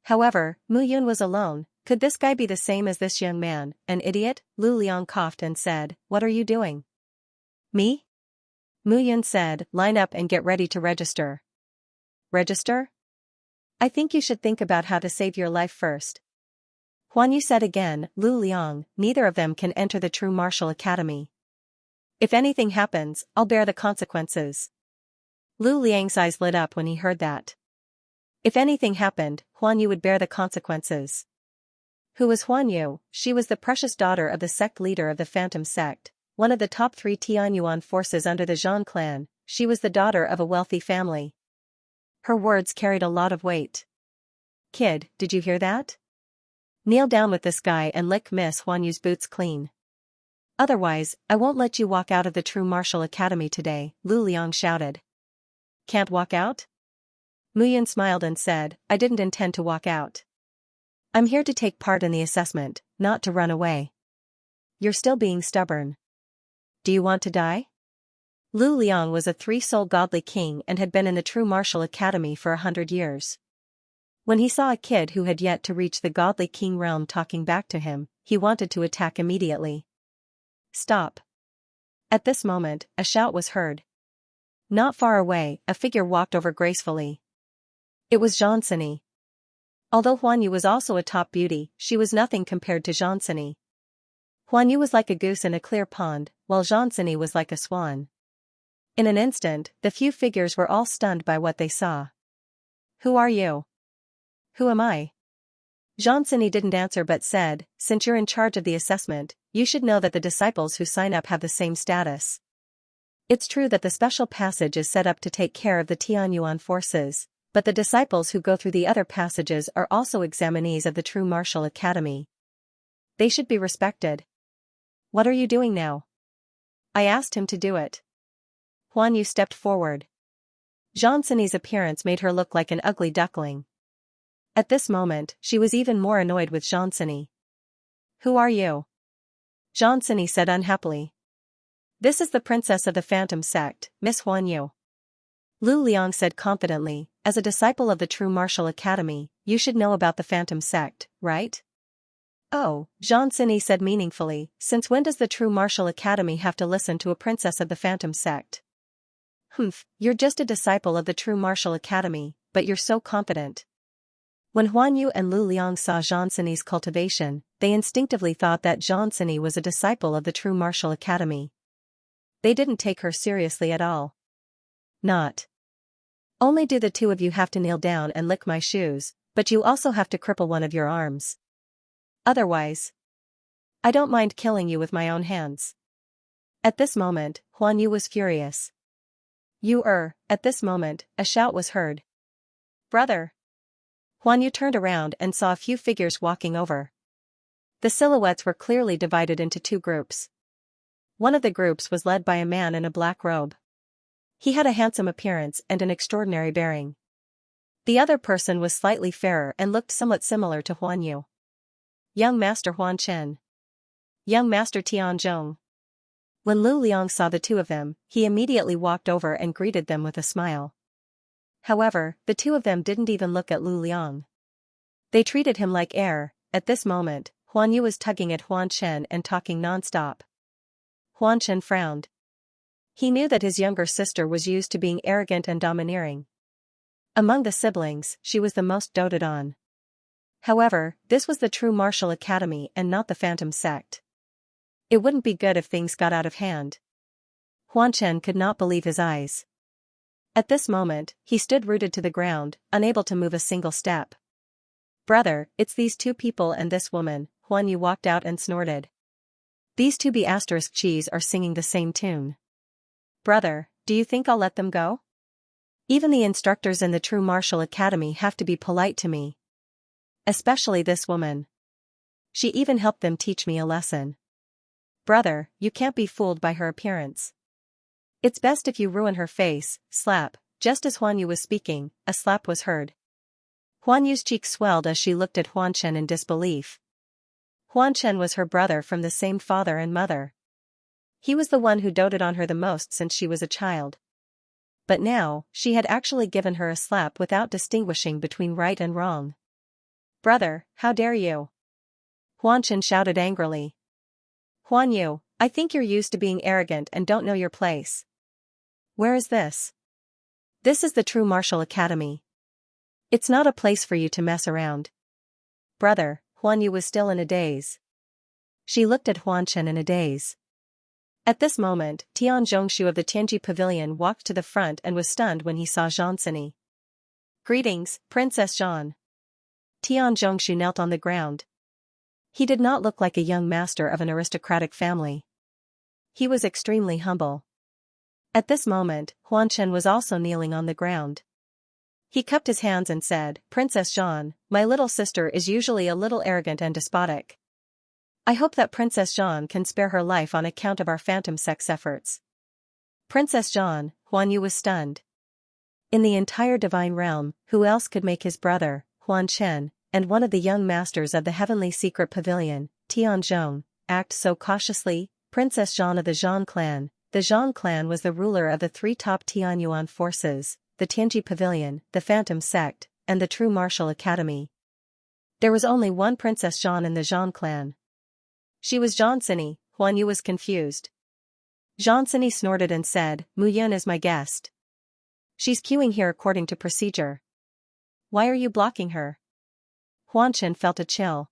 However, Mu Yun was alone. Could this guy be the same as this young man, an idiot? Lu Liang coughed and said, "What are you doing?" "Me?" Mu Yun said, "Line up and get ready to register." "Register? I think you should think about how to save your life first." Huan Yu said again, "Lu Liang, neither of them can enter the true martial academy. If anything happens, I'll bear the consequences." Lu Liang's eyes lit up when he heard that. If anything happened, Huan Yu would bear the consequences. Who was Huan Yu? She was the precious daughter of the sect leader of the Phantom Sect, one of the top 3 Tianyuan forces under the Zhang clan. She was the daughter of a wealthy family. Her words carried a lot of weight. "Kid, did you hear that? Kneel down with this guy and lick Miss Huan Yu's boots clean. Otherwise, I won't let you walk out of the true martial academy today," Lu Liang shouted. "Can't walk out?" Mu Yun smiled and said, "I didn't intend to walk out. I'm here to take part in the assessment, not to run away." "You're still being stubborn. Do you want to die?" Lu Liang was a 3-soul godly king and had been in the true martial academy for 100 years. When he saw a kid who had yet to reach the godly king realm talking back to him, he wanted to attack immediately. "Stop." At this moment, a shout was heard. Not far away, a figure walked over gracefully. It was Xianxia. Although Huan Yu was also a top beauty, she was nothing compared to Xianxia. Huan Yu was like a goose in a clear pond, while Xianxia was like a swan. In an instant, the few figures were all stunned by what they saw. "Who are you?" "Who am I?" Xianxia didn't answer but said, "Since you're in charge of the assessment, you should know that the disciples who sign up have the same status. It's true that the special passage is set up to take care of the Tianyuan forces, but the disciples who go through the other passages are also examinees of the true martial academy. They should be respected." "What are you doing now?" "I asked him to do it." Huan Yu stepped forward. Xianxia's appearance made her look like an ugly duckling. At this moment, she was even more annoyed with Xianxia. "Who are you?" Xianxia said unhappily. "This is the princess of the Phantom Sect, Miss Huan Yu." Lu Liang said confidently, "As a disciple of the True Martial Academy, you should know about the Phantom Sect, right?" "Oh," Xianxia said meaningfully, "since when does the True Martial Academy have to listen to a princess of the Phantom Sect?" "Humph, you're just a disciple of the True Martial Academy, but you're so confident." When Huan Yu and Lu Liang saw Xianxia's cultivation, they instinctively thought that Xianxia was a disciple of the True Martial Academy. They didn't take her seriously at all. "Not only do the two of you have to kneel down and lick my shoes, but you also have to cripple one of your arms. Otherwise, I don't mind killing you with my own hands." At this moment, Huan Yu was furious. At this moment, a shout was heard. "Brother!" Huan Yu turned around and saw a few figures walking over. The silhouettes were clearly divided into 2 groups. One of the groups was led by a man in a black robe. He had a handsome appearance and an extraordinary bearing. The other person was slightly fairer and looked somewhat similar to Huan Yu. "Young Master Huan Chen. Young Master Tian Zhong." When Lu Liang saw the 2 of them, he immediately walked over and greeted them with a smile. However, the 2 of them didn't even look at Lu Liang. They treated him like air. At this moment, Huan Yu was tugging at Huan Chen and talking non-stop. Huan Chen frowned. He knew that his younger sister was used to being arrogant and domineering. Among the siblings, she was the most doted on. However, this was the True Martial Academy and not the Phantom Sect. It wouldn't be good if things got out of hand. Huan Chen could not believe his eyes. At this moment, he stood rooted to the ground, unable to move a single step. "Brother, it's these 2 people and this woman," Huan Yu walked out and snorted. "These 2 B*****s are singing the same tune. Brother, do you think I'll let them go? Even the instructors in the True Martial Academy have to be polite to me. Especially this woman. She even helped them teach me a lesson. Brother, you can't be fooled by her appearance. It's best if you ruin her face." Slap. Just as Huan Yu was speaking, a slap was heard. Huan Yu's cheeks swelled as she looked at Huan Chen in disbelief. Huan Chen was her brother from the same father and mother. He was the one who doted on her the most since she was a child. But now, she had actually given her a slap without distinguishing between right and wrong. Brother, how dare you? Huan Chen shouted angrily. Huan Yu, I think you're used to being arrogant and don't know your place. Where is this? This is the true martial academy. It's not a place for you to mess around. Brother, Huan Yu was still in a daze. She looked at Huan Chen in a daze. At this moment, Tian Zhongshu of the Tianji Pavilion walked to the front and was stunned when he saw Xianxia. Greetings, Princess Zhan. Tian Zhongshu knelt on the ground. He did not look like a young master of an aristocratic family. He was extremely humble. At this moment, Huan Chen was also kneeling on the ground. He cupped his hands and said, Princess Zhan, my little sister is usually a little arrogant and despotic. I hope that Princess Zhan can spare her life on account of our phantom sex efforts. Princess Zhan, Huan Yu was stunned. In the entire divine realm, who else could make his brother, Huan Chen, and one of the young masters of the heavenly secret pavilion, Tian Zhong, act so cautiously? Princess Zhan of the Zhang clan. The Zhang clan was the ruler of the three top Tianyuan forces, the Tianji Pavilion, the Phantom Sect, and the True Martial Academy. There was only one Princess Zhan in the Zhang clan. She was Xianxia. Huan Yu was confused. Xianxia snorted and said, Mu Yun is my guest. She's queuing here according to procedure. Why are you blocking her? Huan Chen felt a chill.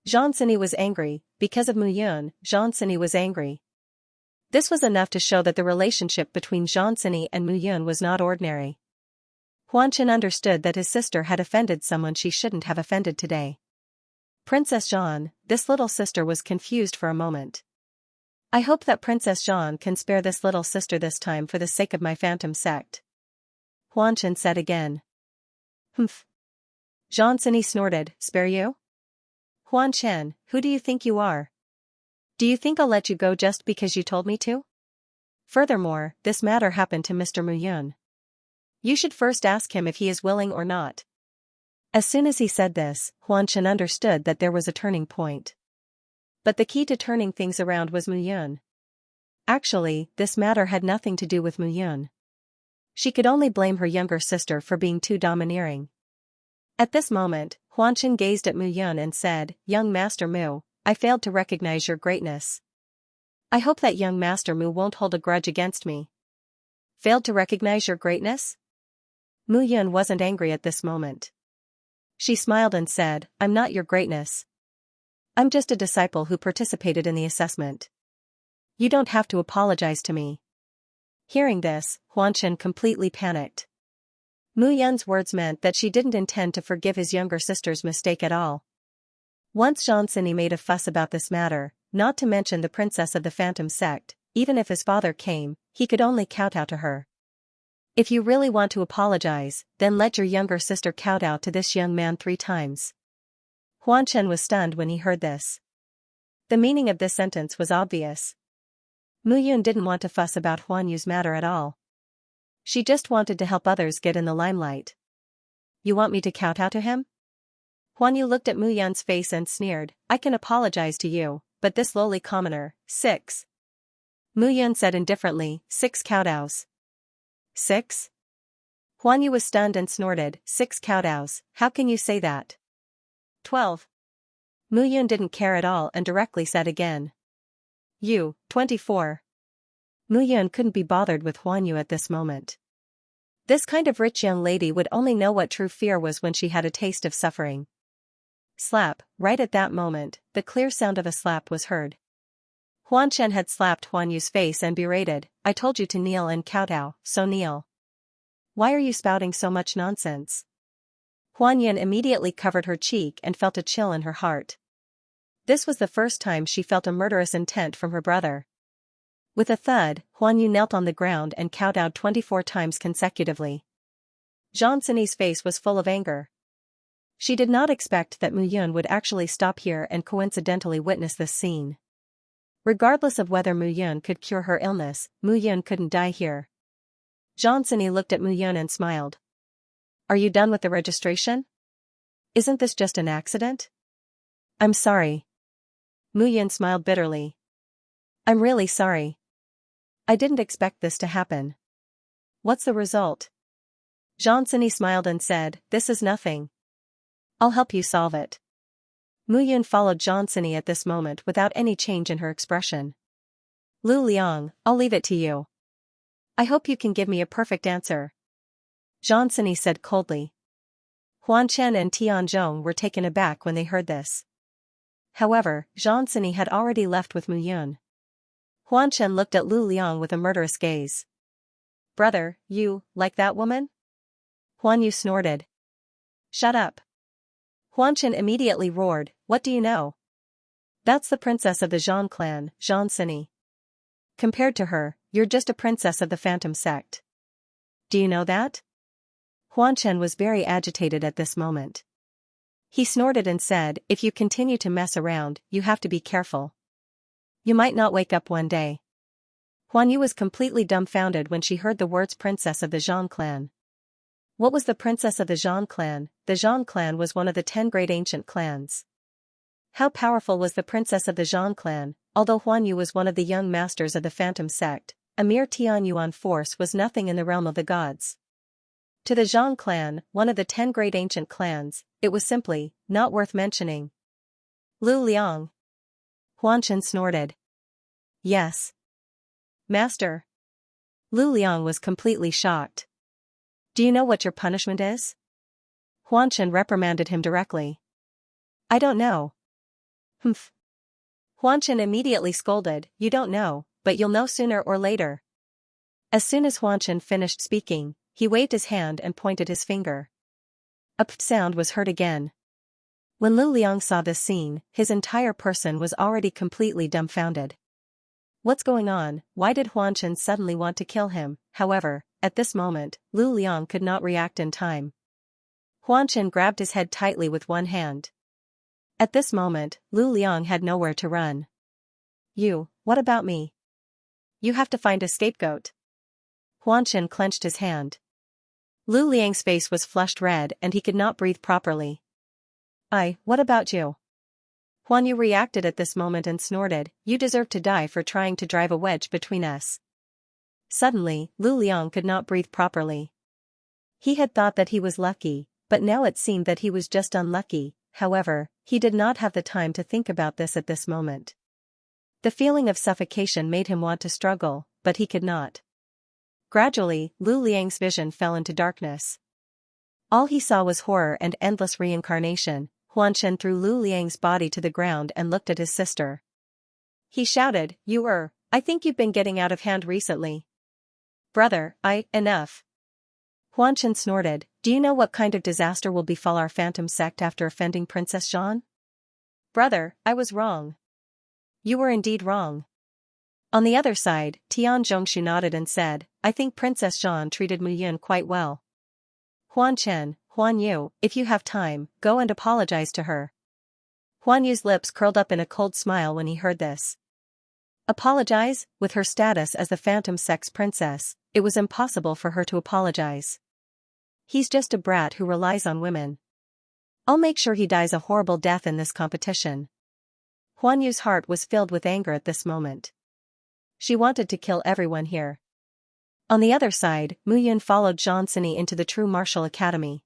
Xianxia was angry, because of Mu Yun. Xianxia was angry. This was enough to show that the relationship between Xianxia and Mu Yun was not ordinary. Huan Chen understood that his sister had offended someone she shouldn't have offended today. Princess Zhan, this little sister was confused for a moment. I hope that Princess Zhan can spare this little sister this time for the sake of my phantom sect. Huan Chen said again. Humph. Xianxia snorted, spare you? Huan Chen, who do you think you are? Do you think I'll let you go just because you told me to? Furthermore, this matter happened to Mr. Mu Yun. You should first ask him if he is willing or not. As soon as he said this, Huan Chen understood that there was a turning point. But the key to turning things around was Mu Yun. Actually, this matter had nothing to do with Mu Yun. She could only blame her younger sister for being too domineering. At this moment, Huan Chen gazed at Mu Yun and said, Young Master Mu, I failed to recognize your greatness. I hope that young Master Mu won't hold a grudge against me. Failed to recognize your greatness? Mu Yun wasn't angry at this moment. She smiled and said, I'm not your greatness. I'm just a disciple who participated in the assessment. You don't have to apologize to me. Hearing this, Huan Chen completely panicked. Mu Yun's words meant that she didn't intend to forgive his younger sister's mistake at all. Once Xianxia made a fuss about this matter, not to mention the princess of the Phantom Sect, even if his father came, he could only kowtow to her. If you really want to apologize, then let your younger sister kowtow to this young man 3 times. Huan Chen was stunned when he heard this. The meaning of this sentence was obvious. Mu Yun didn't want to fuss about Huan Yu's matter at all. She just wanted to help others get in the limelight. You want me to kowtow to him? Huan Yu looked at Mu Yun's face and sneered, I can apologize to you, but this lowly commoner, 6. Mu Yun said indifferently, 6 kowtows. 6? Huan Yu was stunned and snorted, 6 kowtows, how can you say that? 12. Mu Yun didn't care at all and directly said again. 24. Mu Yun couldn't be bothered with Huan Yu at this moment. This kind of rich young lady would only know what true fear was when she had a taste of suffering. Slap, right at that moment, the clear sound of a slap was heard. Huan Chen had slapped Huan Yu's face and berated, I told you to kneel and kowtow, so kneel. Why are you spouting so much nonsense? Huan Yun immediately covered her cheek and felt a chill in her heart. This was the first time she felt a murderous intent from her brother. With a thud, Huan Yu knelt on the ground and kowtowed 24 times consecutively. Xianxia's face was full of anger. She did not expect that Mu Yun would actually stop here and coincidentally witness this scene. Regardless of whether Mu Yun could cure her illness, Mu Yun couldn't die here. Xianxia looked at Mu Yun and smiled. Are you done with the registration? Isn't this just an accident? I'm sorry. Mu Yun smiled bitterly. I'm really sorry. I didn't expect this to happen. What's the result? Xianxia smiled and said, this is nothing. I'll help you solve it. Mu Yun followed Xianxia at this moment without any change in her expression. Lu Liang, I'll leave it to you. I hope you can give me a perfect answer. Xianxia said coldly. Huan Chen and Tianzhong were taken aback when they heard this. However, Xianxia had already left with Mu Yun. Huan Chen looked at Lu Liang with a murderous gaze. Brother, you, like that woman? Huan Yu snorted. Shut up. Huan Chen immediately roared, what do you know? That's the princess of the Zhang clan, Xianxia. Compared to her, you're just a princess of the Phantom sect. Do you know that? Huan Chen was very agitated at this moment. He snorted and said, if you continue to mess around, you have to be careful. You might not wake up one day. Huan Yu was completely dumbfounded when she heard the words princess of the Zhang clan. What was the princess of the Zhang clan? The Zhang clan was one of the 10 great ancient clans. How powerful was the princess of the Zhang clan? Although Huan Yu was one of the young masters of the Phantom sect, a mere Tianyuan force was nothing in the realm of the gods. To the Zhang clan, one of the 10 great ancient clans, it was simply not worth mentioning. Lu Liang. Huan Chen snorted. Yes. Master. Lu Liang was completely shocked. Do you know what your punishment is? Huan Chen reprimanded him directly. I don't know. Humph. Huan Chen immediately scolded, you don't know, but you'll know sooner or later. As soon as Huan Chen finished speaking, he waved his hand and pointed his finger. A pft sound was heard again. When Lu Liang saw this scene, his entire person was already completely dumbfounded. What's going on? Why did Huan Chen suddenly want to kill him? However, at this moment, Lu Liang could not react in time. Huan Chen grabbed his head tightly with one hand. At this moment, Lu Liang had nowhere to run. What about me? You have to find a scapegoat. Huan Chen clenched his hand. Lu Liang's face was flushed red and he could not breathe properly. What about you? Huan Yu reacted at this moment and snorted, you deserve to die for trying to drive a wedge between us. Suddenly, Lu Liang could not breathe properly. He had thought that he was lucky, but now it seemed that he was just unlucky. However, he did not have the time to think about this at this moment. The feeling of suffocation made him want to struggle, but he could not. Gradually, Lu Liang's vision fell into darkness. All he saw was horror and endless reincarnation. Huan Chen threw Lu Liang's body to the ground and looked at his sister. He shouted, I think you've been getting out of hand recently. Brother, enough. Huan Chen snorted, do you know what kind of disaster will befall our Phantom sect after offending Princess Zhan? Brother, I was wrong. You were indeed wrong. On the other side, Tianzhong nodded and said, I think Princess Zhan treated Mu Yun quite well. Huan Chen, Huan Yu, if you have time, go and apologize to her. Huan Yu's lips curled up in a cold smile when he heard this. Apologize? With her status as the Phantom sect's princess, it was impossible for her to apologize. He's just a brat who relies on women. I'll make sure he dies a horrible death in this competition. Huan Yu's heart was filled with anger at this moment. She wanted to kill everyone here. On the other side, Mu Yun followed Xianxia into the True Martial Academy.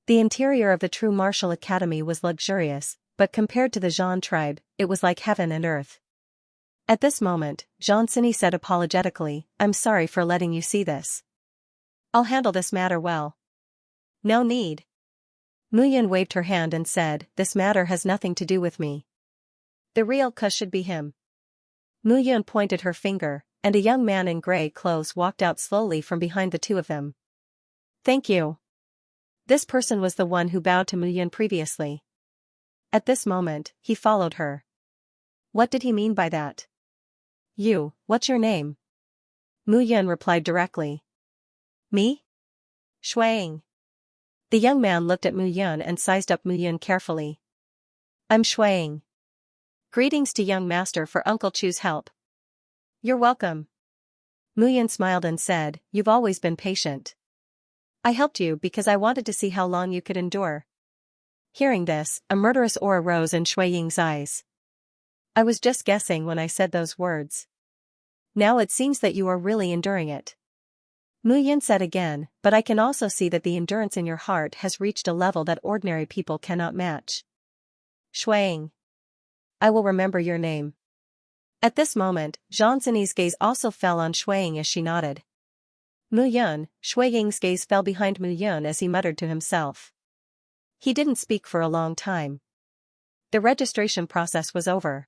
The interior of the True Martial Academy was luxurious, but compared to the Zhan tribe, it was like heaven and earth. At this moment, Xianxia said apologetically, I'm sorry for letting you see this. I'll handle this matter well. No need. Mu Yun waved her hand and said, this matter has nothing to do with me. The real cause should be him. Mu Yun pointed her finger, and a young man in gray clothes walked out slowly from behind the two of them. Thank you. This person was the one who bowed to Mu Yun previously. At this moment, he followed her. What did he mean by that? What's your name? Mu Yun replied directly. Me? Shuang. The young man looked at Mu Yun and sized up Mu Yun carefully. I'm Shuang. Greetings to young master for Uncle Chu's help. You're welcome. Mu Yun smiled and said, you've always been patient. I helped you because I wanted to see how long you could endure. Hearing this, a murderous aura rose in Shui Ying's eyes. I was just guessing when I said those words. Now it seems that you are really enduring it. Mu Yun said again, but I can also see that the endurance in your heart has reached a level that ordinary people cannot match. Shuang. I will remember your name. At this moment, Xianxia's gaze also fell on Shuang as she nodded. Mu Yun, Shuang's gaze fell behind Mu Yun as he muttered to himself. He didn't speak for a long time. The registration process was over.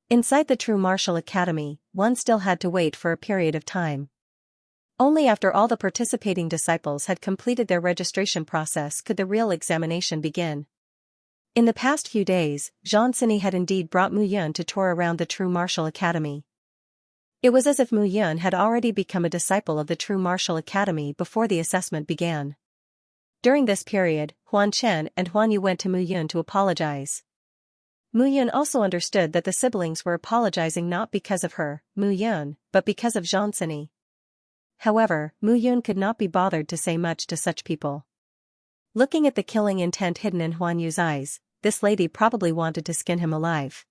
Inside the True Martial Academy, one still had to wait for a period of time. Only after all the participating disciples had completed their registration process could the real examination begin. In the past few days, Xianxia had indeed brought Mu Yun to tour around the True Martial Academy. It was as if Mu Yun had already become a disciple of the True Martial Academy before the assessment began. During this period, Huan Chen and Huan Yu went to Mu Yun to apologize. Mu Yun also understood that the siblings were apologizing not because of her, Mu Yun, but because of Xianxia. However, Mu Yun could not be bothered to say much to such people. Looking at the killing intent hidden in Huan Yu's eyes, this lady probably wanted to skin him alive.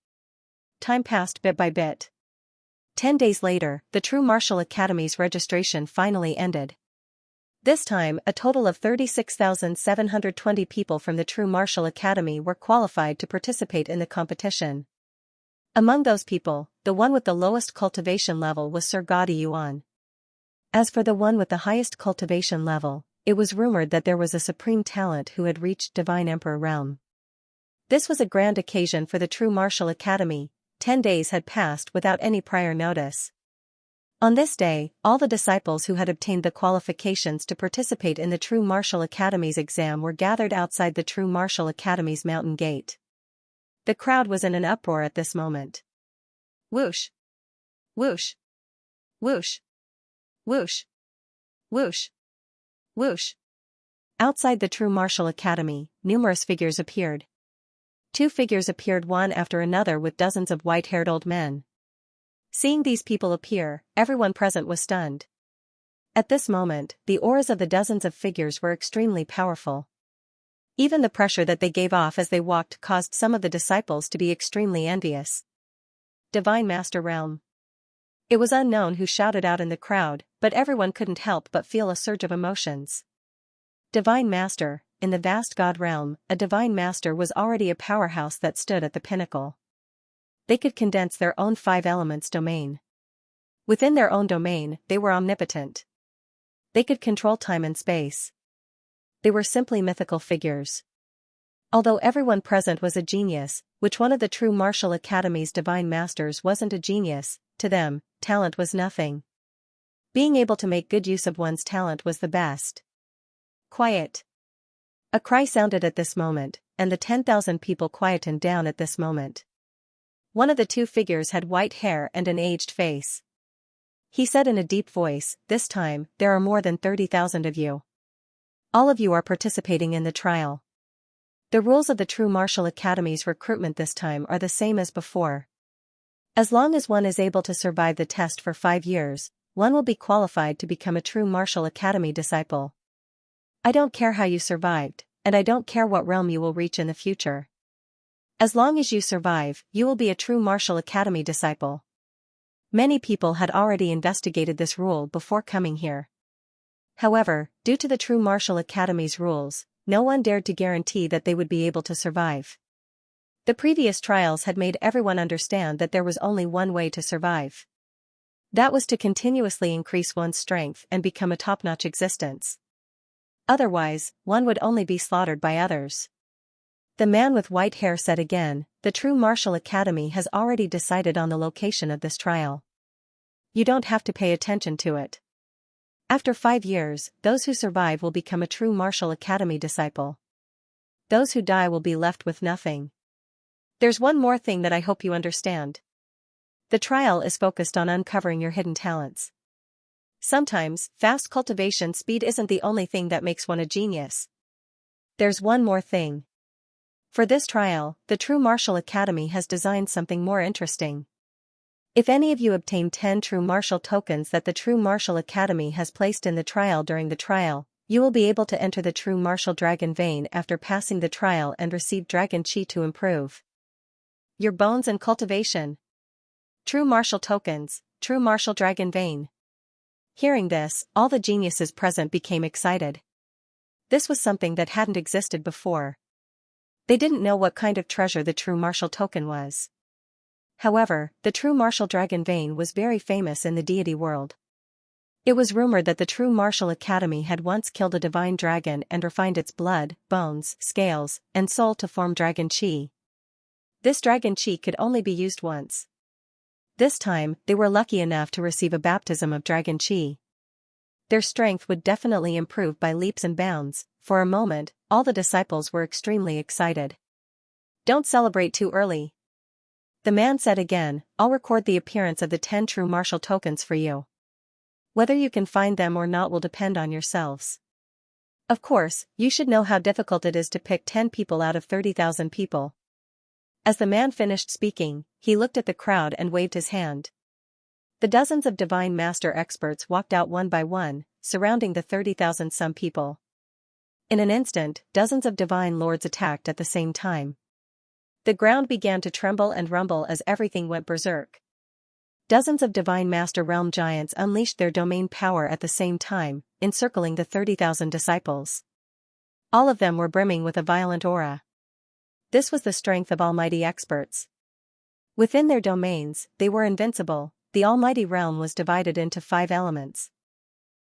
Time passed bit by bit. 10 days later, the True Martial Academy's registration finally ended. This time, a total of 36,720 people from the True Martial Academy were qualified to participate in the competition. Among those people, the one with the lowest cultivation level was Sir Gadi Yuan. As for the one with the highest cultivation level, it was rumored that there was a supreme talent who had reached Divine Emperor realm. This was a grand occasion for the True Martial Academy. 10 days had passed without any prior notice. On this day, all the disciples who had obtained the qualifications to participate in the True Martial Academy's exam were gathered outside the True Martial Academy's mountain gate. The crowd was in an uproar at this moment. Whoosh! Whoosh! Whoosh! Whoosh! Whoosh! Whoosh! Outside the True Martial Academy, numerous figures appeared. 2 figures appeared one after another with dozens of white-haired old men. Seeing these people appear, everyone present was stunned. At this moment, the auras of the dozens of figures were extremely powerful. Even the pressure that they gave off as they walked caused some of the disciples to be extremely envious. Divine Master Realm. It was unknown who shouted out in the crowd, but everyone couldn't help but feel a surge of emotions. Divine Master, in the vast God realm, a Divine Master was already a powerhouse that stood at the pinnacle. They could condense their own 5 elements domain. Within their own domain, they were omnipotent. They could control time and space. They were simply mythical figures. Although everyone present was a genius, which one of the True Martial Academy's Divine Masters wasn't a genius, to them, talent was nothing. Being able to make good use of one's talent was the best. Quiet. A cry sounded at this moment, and the 10,000 people quietened down at this moment. One of the 2 figures had white hair and an aged face. He said in a deep voice, "This time, there are more than 30,000 of you. All of you are participating in the trial. The rules of the True Martial Academy's recruitment this time are the same as before. As long as one is able to survive the test for 5 years, one will be qualified to become a True Martial Academy disciple. I don't care how you survived, and I don't care what realm you will reach in the future. As long as you survive, you will be a True Martial Academy disciple." Many people had already investigated this rule before coming here. However, due to the True Martial Academy's rules, no one dared to guarantee that they would be able to survive. The previous trials had made everyone understand that there was only one way to survive. That was to continuously increase one's strength and become a top-notch existence. Otherwise, one would only be slaughtered by others. The man with white hair said again, "The True Martial Academy has already decided on the location of this trial. You don't have to pay attention to it. After 5 years, those who survive will become a True Martial Academy disciple. Those who die will be left with nothing. There's one more thing that I hope you understand. The trial is focused on uncovering your hidden talents. Sometimes, fast cultivation speed isn't the only thing that makes one a genius. There's one more thing. For this trial, the True Martial Academy has designed something more interesting. If any of you obtain 10 True Martial tokens that the True Martial Academy has placed in the trial during the trial, you will be able to enter the True Martial Dragon Vein after passing the trial and receive Dragon Chi to improve your bones and cultivation. True Martial tokens, True Martial Dragon Vein. Hearing this, all the geniuses present became excited. This was something that hadn't existed before. They didn't know what kind of treasure the true martial token was. However, the true martial dragon vein was very famous in the deity world. It was rumored that the true martial academy had once killed a divine dragon and refined its blood, bones, scales, and soul to form dragon chi. This dragon chi could only be used once. This time, they were lucky enough to receive a baptism of dragon chi. Their strength would definitely improve by leaps and bounds. For a moment, all the disciples were extremely excited. Don't celebrate too early. The man said again, I'll record the appearance of the 10 true martial tokens for you. Whether you can find them or not will depend on yourselves. Of course, you should know how difficult it is to pick 10 people out of 30,000 people. As the man finished speaking, he looked at the crowd and waved his hand. The dozens of divine master experts walked out one by one, surrounding the 30,000 some people. In an instant, dozens of divine lords attacked at the same time. The ground began to tremble and rumble as everything went berserk. Dozens of divine master realm giants unleashed their domain power at the same time, encircling the 30,000 disciples. All of them were brimming with a violent aura. This was the strength of almighty experts. Within their domains, they were invincible. The almighty realm was divided into 5 elements.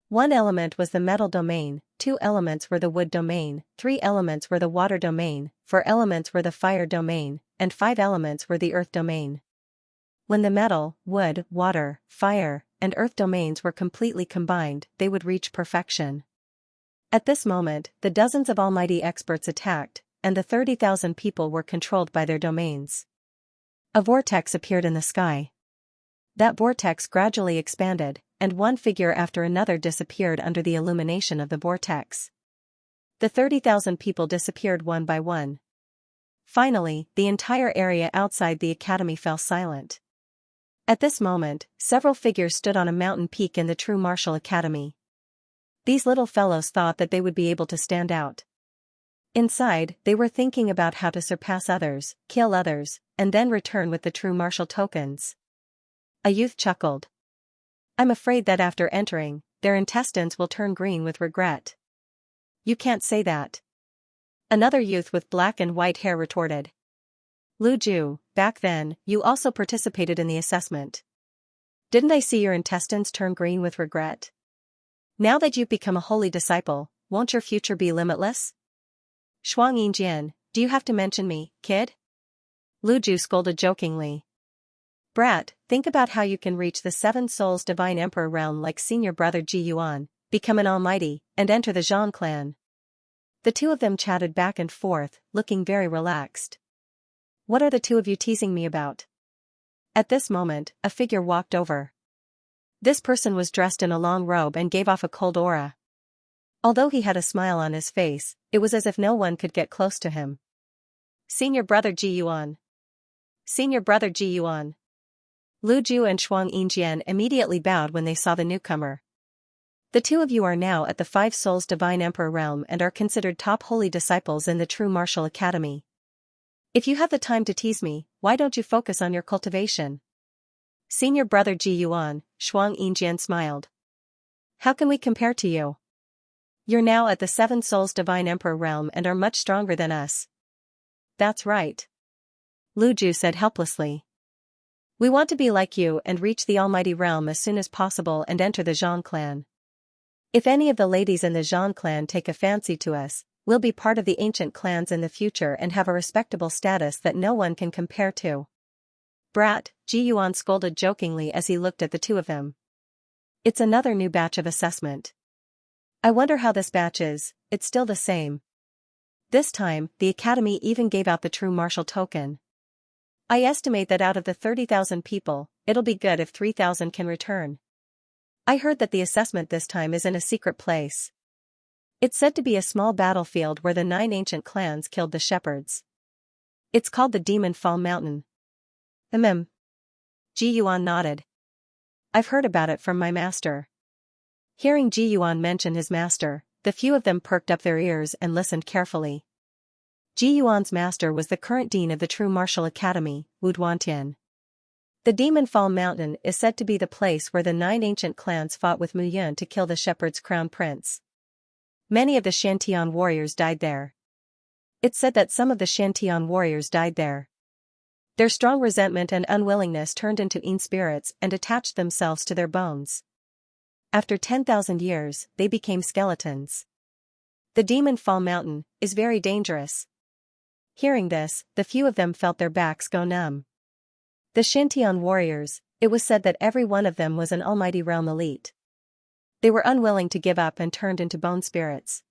1 element was the metal domain, 2 elements were the wood domain, 3 elements were the water domain, 4 elements were the fire domain, and 5 elements were the earth domain. When the metal, wood, water, fire, and earth domains were completely combined, they would reach perfection. At this moment, the dozens of almighty experts attacked, and the 30,000 people were controlled by their domains. A vortex appeared in the sky. That vortex gradually expanded, and one figure after another disappeared under the illumination of the vortex. The 30,000 people disappeared one by one. Finally, the entire area outside the academy fell silent. At this moment, several figures stood on a mountain peak in the true martial academy. These little fellows thought that they would be able to stand out. Inside, they were thinking about how to surpass others, kill others, and then return with the true martial tokens. A youth chuckled. I'm afraid that after entering, their intestines will turn green with regret. You can't say that. Another youth with black and white hair retorted. Lu Ju, back then, you also participated in the assessment. Didn't I see your intestines turn green with regret? Now that you've become a holy disciple, won't your future be limitless? Xianxia, do you have to mention me, kid? Lu Ju scolded jokingly. Brat, think about how you can reach the 7 souls divine emperor realm like senior brother Ji Yuan, become an almighty, and enter the Zhang clan. The two of them chatted back and forth, looking very relaxed. What are the two of you teasing me about? At this moment, a figure walked over. This person was dressed in a long robe and gave off a cold aura. Although he had a smile on his face, it was as if no one could get close to him. Senior brother Ji Yuan. Senior brother Ji Yuan. Lu Ju and Xianxia immediately bowed when they saw the newcomer. The two of you are now at the 5 Souls Divine Emperor realm and are considered top holy disciples in the True Martial Academy. If you have the time to tease me, why don't you focus on your cultivation? Senior brother Ji Yuan, Xianxia smiled. How can we compare to you? You're now at the 7 Souls Divine Emperor realm and are much stronger than us. That's right. Lu Ju said helplessly. We want to be like you and reach the Almighty Realm as soon as possible and enter the Zhang clan. If any of the ladies in the Zhang clan take a fancy to us, we'll be part of the ancient clans in the future and have a respectable status that no one can compare to. Brat, Ji Yuan scolded jokingly as he looked at the two of them. It's another new batch of assessment. I wonder how this batch is, it's still the same. This time, the academy even gave out the true martial token. I estimate that out of the 30,000 people, it'll be good if 3,000 can return. I heard that the assessment this time is in a secret place. It's said to be a small battlefield where the 9 ancient clans killed the shepherds. It's called the Demon Fall Mountain. Ji Yuan nodded. I've heard about it from my master. Hearing Ji Yuan mention his master, the few of them perked up their ears and listened carefully. Ji Yuan's master was the current dean of the True Martial Academy, Wu Duantian. The Demon Fall Mountain is said to be the place where the 9 ancient clans fought with Mu Yun to kill the shepherd's crown prince. Many of the Xianxia warriors died there. It's said that some of the Xianxia warriors died there. Their strong resentment and unwillingness turned into Yin spirits and attached themselves to their bones. After 10,000 years, they became skeletons. The Demon Fall Mountain is very dangerous. Hearing this, the few of them felt their backs go numb. The Xianxia warriors, it was said that every one of them was an almighty realm elite. They were unwilling to give up and turned into bone spirits.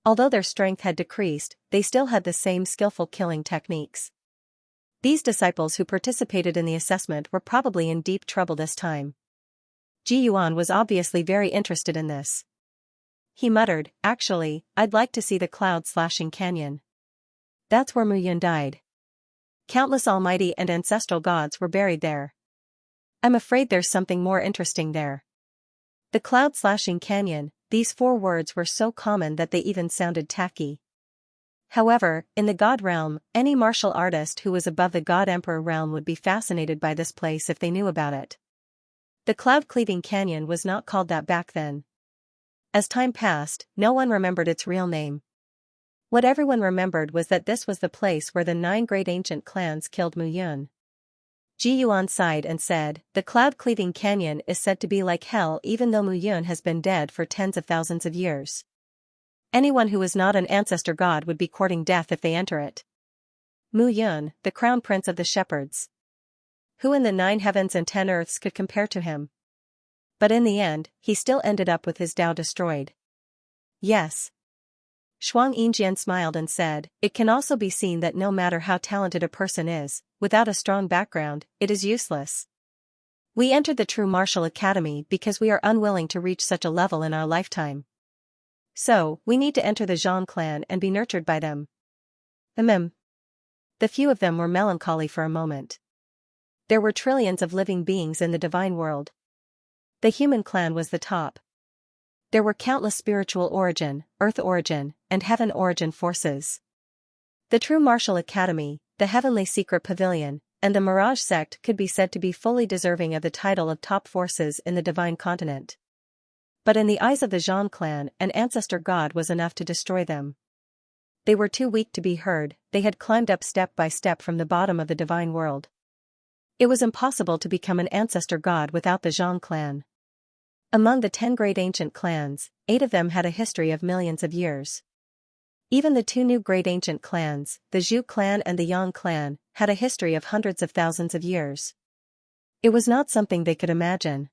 Although their strength had decreased, they still had the same skillful killing techniques. These disciples who participated in the assessment were probably in deep trouble this time. Ji Yuan was obviously very interested in this. He muttered, "Actually, I'd like to see the cloud-slashing canyon. That's where Mu Yun died. Countless almighty and ancestral gods were buried there. I'm afraid there's something more interesting there." The cloud-slashing canyon, these 4 words were so common that they even sounded tacky. However, in the god realm, any martial artist who was above the god-emperor realm would be fascinated by this place if they knew about it. The cloud-cleaving canyon was not called that back then. As time passed, no one remembered its real name. What everyone remembered was that this was the place where the 9 great ancient clans killed Mu Yun. Ji Yuan sighed and said, "The cloud-cleaving canyon is said to be like hell even though Mu Yun has been dead for tens of thousands of years. Anyone who is not an ancestor god would be courting death if they enter it. Mu Yun, the crown prince of the shepherds. Who in the 9 heavens and 10 earths could compare to him? But in the end, he still ended up with his Tao destroyed." Yes. Xianxia smiled and said, "It can also be seen that no matter how talented a person is, without a strong background, it is useless. We entered the true martial academy because we are unwilling to reach such a level in our lifetime. So, we need to enter the Zhang clan and be nurtured by them." The few of them were melancholy for a moment. There were trillions of living beings in the divine world. The human clan was the top. There were countless spiritual origin, earth origin, and heaven origin forces. The true martial academy, the heavenly secret pavilion, and the Mirage sect could be said to be fully deserving of the title of top forces in the divine continent. But in the eyes of the Zhang clan, an ancestor god was enough to destroy them. They were too weak to be heard, they had climbed up step by step from the bottom of the divine world. It was impossible to become an ancestor god without the Zhang clan. Among the 10 great ancient clans, 8 of them had a history of millions of years. Even the 2 new great ancient clans, the Zhu clan and the Yang clan, had a history of hundreds of thousands of years. It was not something they could imagine.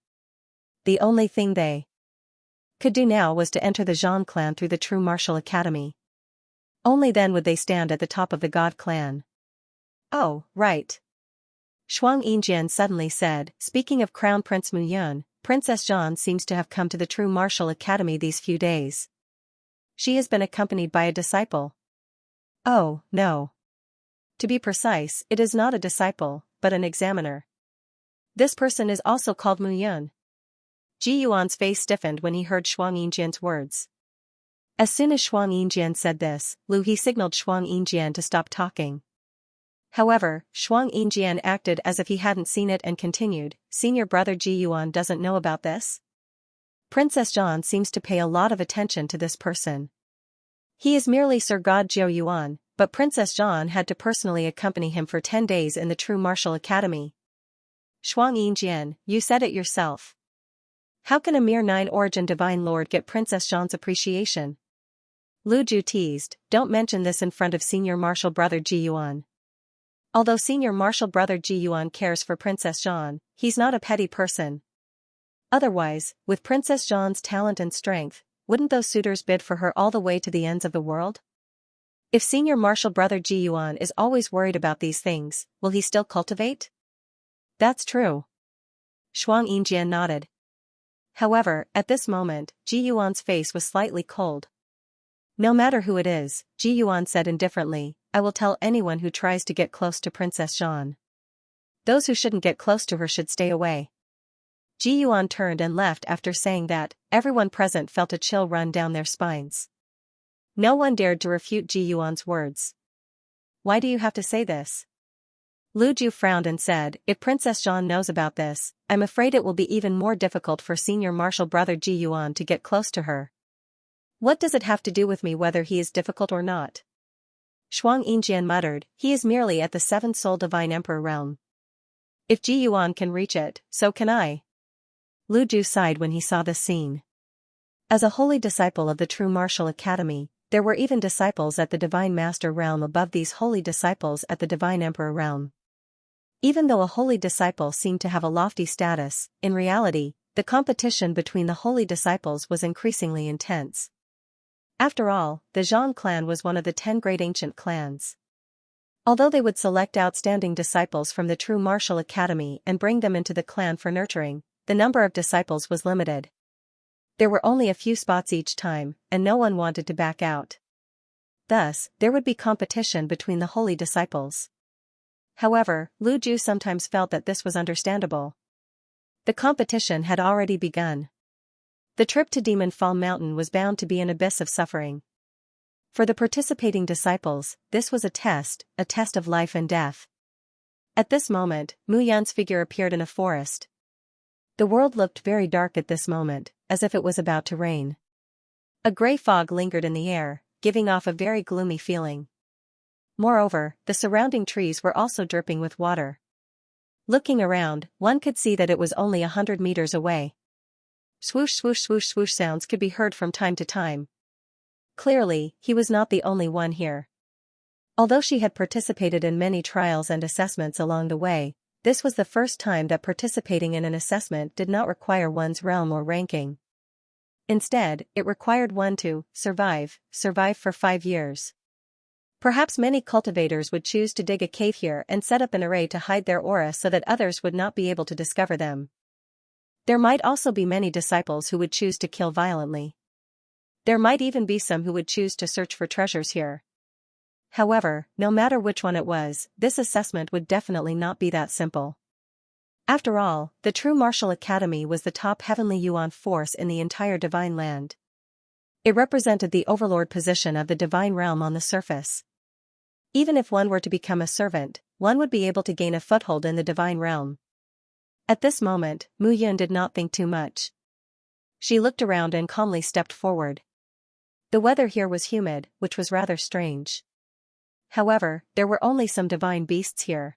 The only thing they could do now was to enter the Zhang clan through the true martial academy. Only then would they stand at the top of the god clan. "Oh, right." Xianxia suddenly said, "Speaking of Crown Prince Mu Yun, Princess Zhan seems to have come to the true martial academy these few days. She has been accompanied by a disciple." "Oh, no. To be precise, it is not a disciple, but an examiner. This person is also called Mu Yun." Ji Yuan's face stiffened when he heard Xianxia's words. As soon as Xianxia said this, Lu He signaled Xianxia to stop talking. However, Xianxia acted as if he hadn't seen it and continued, "Senior brother Ji Yuan doesn't know about this? Princess Zhan seems to pay a lot of attention to this person. He is merely Sir God Jiu Yuan, but Princess Zhan had to personally accompany him for 10 days in the true martial academy." "Xianxia, you said it yourself. How can a mere 9 origin divine lord get Princess Zhan's appreciation?" Lu Ju teased, "Don't mention this in front of senior martial brother Ji Yuan. Although senior martial brother Ji Yuan cares for Princess Zhan, he's not a petty person. Otherwise, with Princess Zhan's talent and strength, wouldn't those suitors bid for her all the way to the ends of the world? If senior martial brother Ji Yuan is always worried about these things, will he still cultivate?" "That's true." Xianxia nodded. However, at this moment, Ji Yuan's face was slightly cold. "No matter who it is," Ji Yuan said indifferently, "I will tell anyone who tries to get close to Princess Zhan. Those who shouldn't get close to her should stay away." Ji Yuan turned and left. After saying that, everyone present felt a chill run down their spines. No one dared to refute Ji Yuan's words. "Why do you have to say this? Lu Ju frowned and said, if Princess Zhan knows about this, I'm afraid it will be even more difficult for senior martial brother Ji Yuan to get close to her. What does it have to do with me whether he is difficult or not? Shuang Yingjian muttered, he is merely at the 7th Soul Divine Emperor realm. If Ji Yuan can reach it, so can I. Lu Ju sighed when he saw this scene. As a holy disciple of the true martial academy, there were even disciples at the Divine Master realm above these holy disciples at the Divine Emperor realm. Even though a holy disciple seemed to have a lofty status, in reality, the competition between the holy disciples was increasingly intense. After all, the Zhang clan was one of the 10 great ancient clans. Although they would select outstanding disciples from the true martial academy and bring them into the clan for nurturing, the number of disciples was limited. There were only a few spots each time, and no one wanted to back out. Thus, there would be competition between the holy disciples. However, Lu Ju sometimes felt that this was understandable. The competition had already begun. The trip to Demon Fall Mountain was bound to be an abyss of suffering. For the participating disciples, this was a test of life and death. At this moment, Mu Yan's figure appeared in a forest. The world looked very dark at this moment, as if it was about to rain. A gray fog lingered in the air, giving off a very gloomy feeling. Moreover, the surrounding trees were also dripping with water. Looking around, one could see that it was only 100 meters away. Swoosh swoosh swoosh swoosh sounds could be heard from time to time. Clearly, he was not the only one here. Although she had participated in many trials and assessments along the way, this was the first time that participating in an assessment did not require one's realm or ranking. Instead, it required one to survive for 5 years. Perhaps many cultivators would choose to dig a cave here and set up an array to hide their aura so that others would not be able to discover them. There might also be many disciples who would choose to kill violently. There might even be some who would choose to search for treasures here. However, no matter which one it was, this assessment would definitely not be that simple. After all, the true martial academy was the top heavenly Yuan force in the entire divine land. It represented the overlord position of the divine realm on the surface. Even if one were to become a servant, one would be able to gain a foothold in the divine realm. At this moment, Mu Yun did not think too much. She looked around and calmly stepped forward. The weather here was humid, which was rather strange. However, there were only some divine beasts here.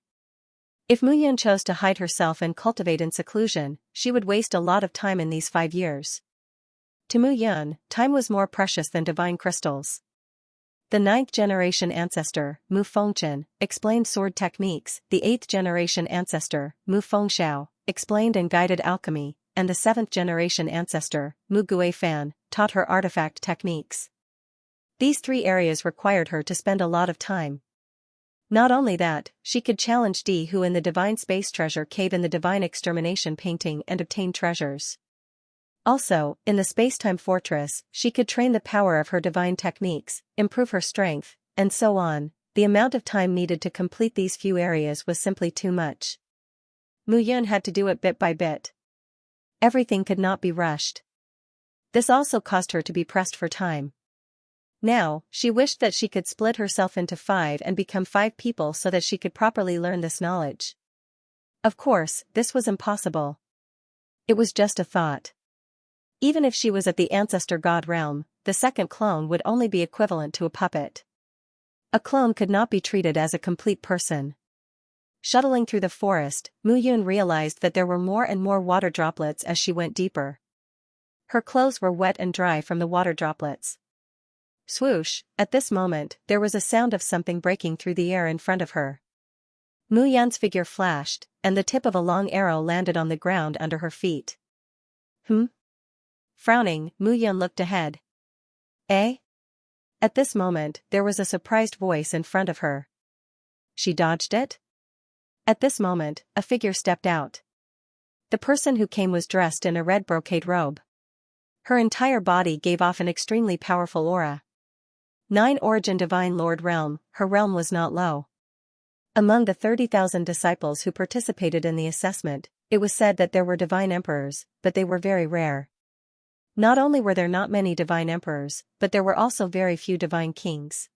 If Mu Yun chose to hide herself and cultivate in seclusion, she would waste a lot of time in these 5 years. To Mu Yun, time was more precious than divine crystals. The 9th generation ancestor, Mu Fengchen, explained sword techniques, the 8th generation ancestor, Mu Fengxiao, explained and guided alchemy, and the 7th generation ancestor, Mu Guifan, taught her artifact techniques. These 3 areas required her to spend a lot of time. Not only that, she could challenge Di Hu in the Divine Space Treasure Cave in the Divine Extermination Painting and obtain treasures. Also, in the Spacetime Fortress, she could train the power of her divine techniques, improve her strength, and so on. The amount of time needed to complete these few areas was simply too much. Mu Yun had to do it bit by bit. Everything could not be rushed. This also caused her to be pressed for time. Now, she wished that she could split herself into 5 and become 5 people so that she could properly learn this knowledge. Of course, this was impossible. It was just a thought. Even if she was at the Ancestor God realm, the second clone would only be equivalent to a puppet. A clone could not be treated as a complete person. Shuttling through the forest, Mu Yun realized that there were more and more water droplets as she went deeper. Her clothes were wet and dry from the water droplets. Swoosh, at this moment, there was a sound of something breaking through the air in front of her. Mu Yan's figure flashed, and the tip of a long arrow landed on the ground under her feet. Frowning, Mu Yan looked ahead. Eh? At this moment, there was a surprised voice in front of her. She dodged it? At this moment, a figure stepped out. The person who came was dressed in a red brocade robe. Her entire body gave off an extremely powerful aura. 9 Origin Divine Lord Realm, her realm was not low. Among the 30,000 disciples who participated in the assessment, it was said that there were divine emperors, but they were very rare. Not only were there not many divine emperors, but there were also very few divine kings.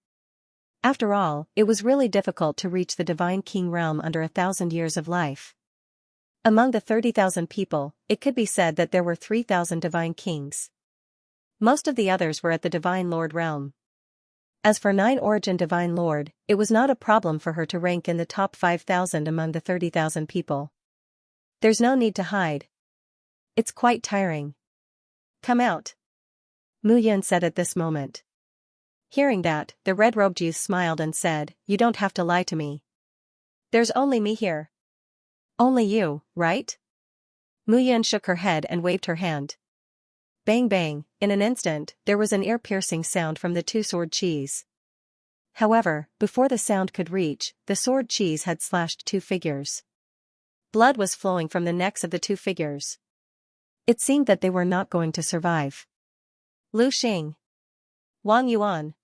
After all, it was really difficult to reach the Divine King realm under 1,000 years of life. Among the 30,000 people, it could be said that there were 3,000 Divine Kings. Most of the others were at the Divine Lord realm. As for 9 Origin Divine Lord, it was not a problem for her to rank in the top 5,000 among the 30,000 people. There's no need to hide. It's quite tiring. Come out. Mu Yun said at this moment. Hearing that, the red-robed youth smiled and said, "You don't have to lie to me. There's only me here." "Only you, right?" Mu Yun shook her head and waved her hand. Bang bang, in an instant, there was an ear-piercing sound from the 2 sword cheese. However, before the sound could reach, the sword cheese had slashed 2 figures. Blood was flowing from the necks of the 2 figures. It seemed that they were not going to survive. Lu Xing. Wang Yuan.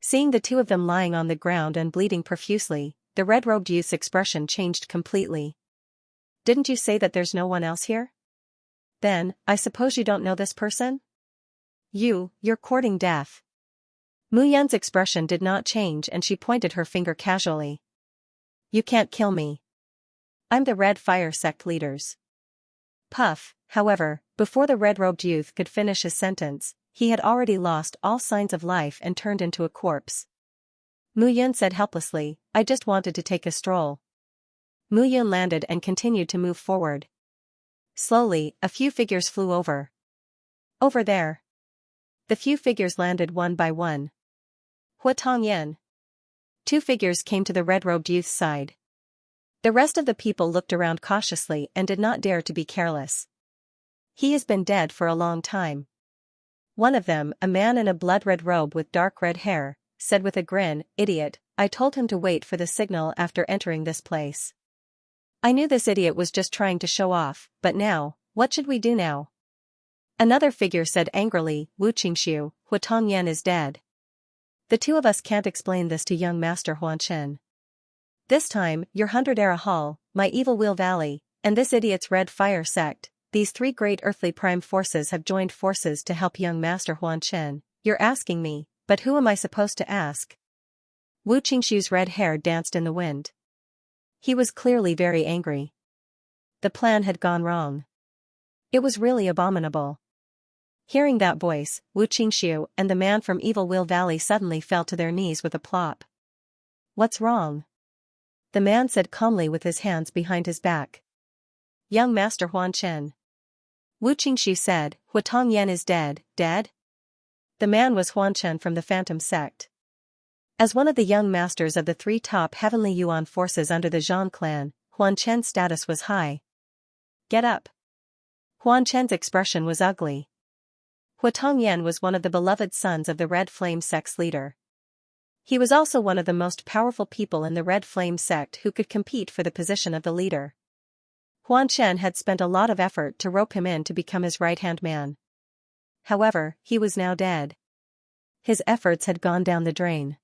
Seeing the 2 of them lying on the ground and bleeding profusely, the red-robed youth's expression changed completely. "Didn't you say that there's no one else here? Then, I suppose you don't know this person? You're courting death." Mu Yun's expression did not change and she pointed her finger casually. "You can't kill me. I'm the Red Fire Sect leaders." Puff, however, before the red-robed youth could finish his sentence, he had already lost all signs of life and turned into a corpse. Mu Yun said helplessly, "I just wanted to take a stroll." Mu Yun landed and continued to move forward. Slowly, a few figures flew over. Over there. The few figures landed one by one. Hua Tongyan. 2 figures came to the red-robed youth's side. The rest of the people looked around cautiously and did not dare to be careless. "He has been dead for a long time." One of them, a man in a blood-red robe with dark red hair, said with a grin, "Idiot, I told him to wait for the signal after entering this place. I knew this idiot was just trying to show off, but now, what should we do now?" Another figure said angrily, "Wu Qingxiu, Hua Tongyan is dead. The 2 of us can't explain this to young Master Huanchen. This time, your 100-era Hall, my Evil Wheel Valley, and this idiot's Red Fire Sect, these 3 great earthly prime forces have joined forces to help young Master Huanchen. You're asking me, but who am I supposed to ask?" Wu Qingxiu's red hair danced in the wind. He was clearly very angry. The plan had gone wrong. It was really abominable. Hearing that voice, Wu Qingxiu and the man from Evil Wheel Valley suddenly fell to their knees with a plop. "What's wrong?" the man said calmly with his hands behind his back. "Young Master Huanchen." Wu Qingxiu said, "Hua Tongyan is dead." "Dead?" The man was Huanchen from the Phantom Sect. As one of the young masters of the 3 top heavenly Yuan forces under the Zhang clan, Huanchen's status was high. "Get up." Huanchen's expression was ugly. Hua Tongyan was one of the beloved sons of the Red Flame Sect's leader. He was also one of the most powerful people in the Red Flame Sect who could compete for the position of the leader. Huanchen had spent a lot of effort to rope him in to become his right-hand man. However, he was now dead. His efforts had gone down the drain.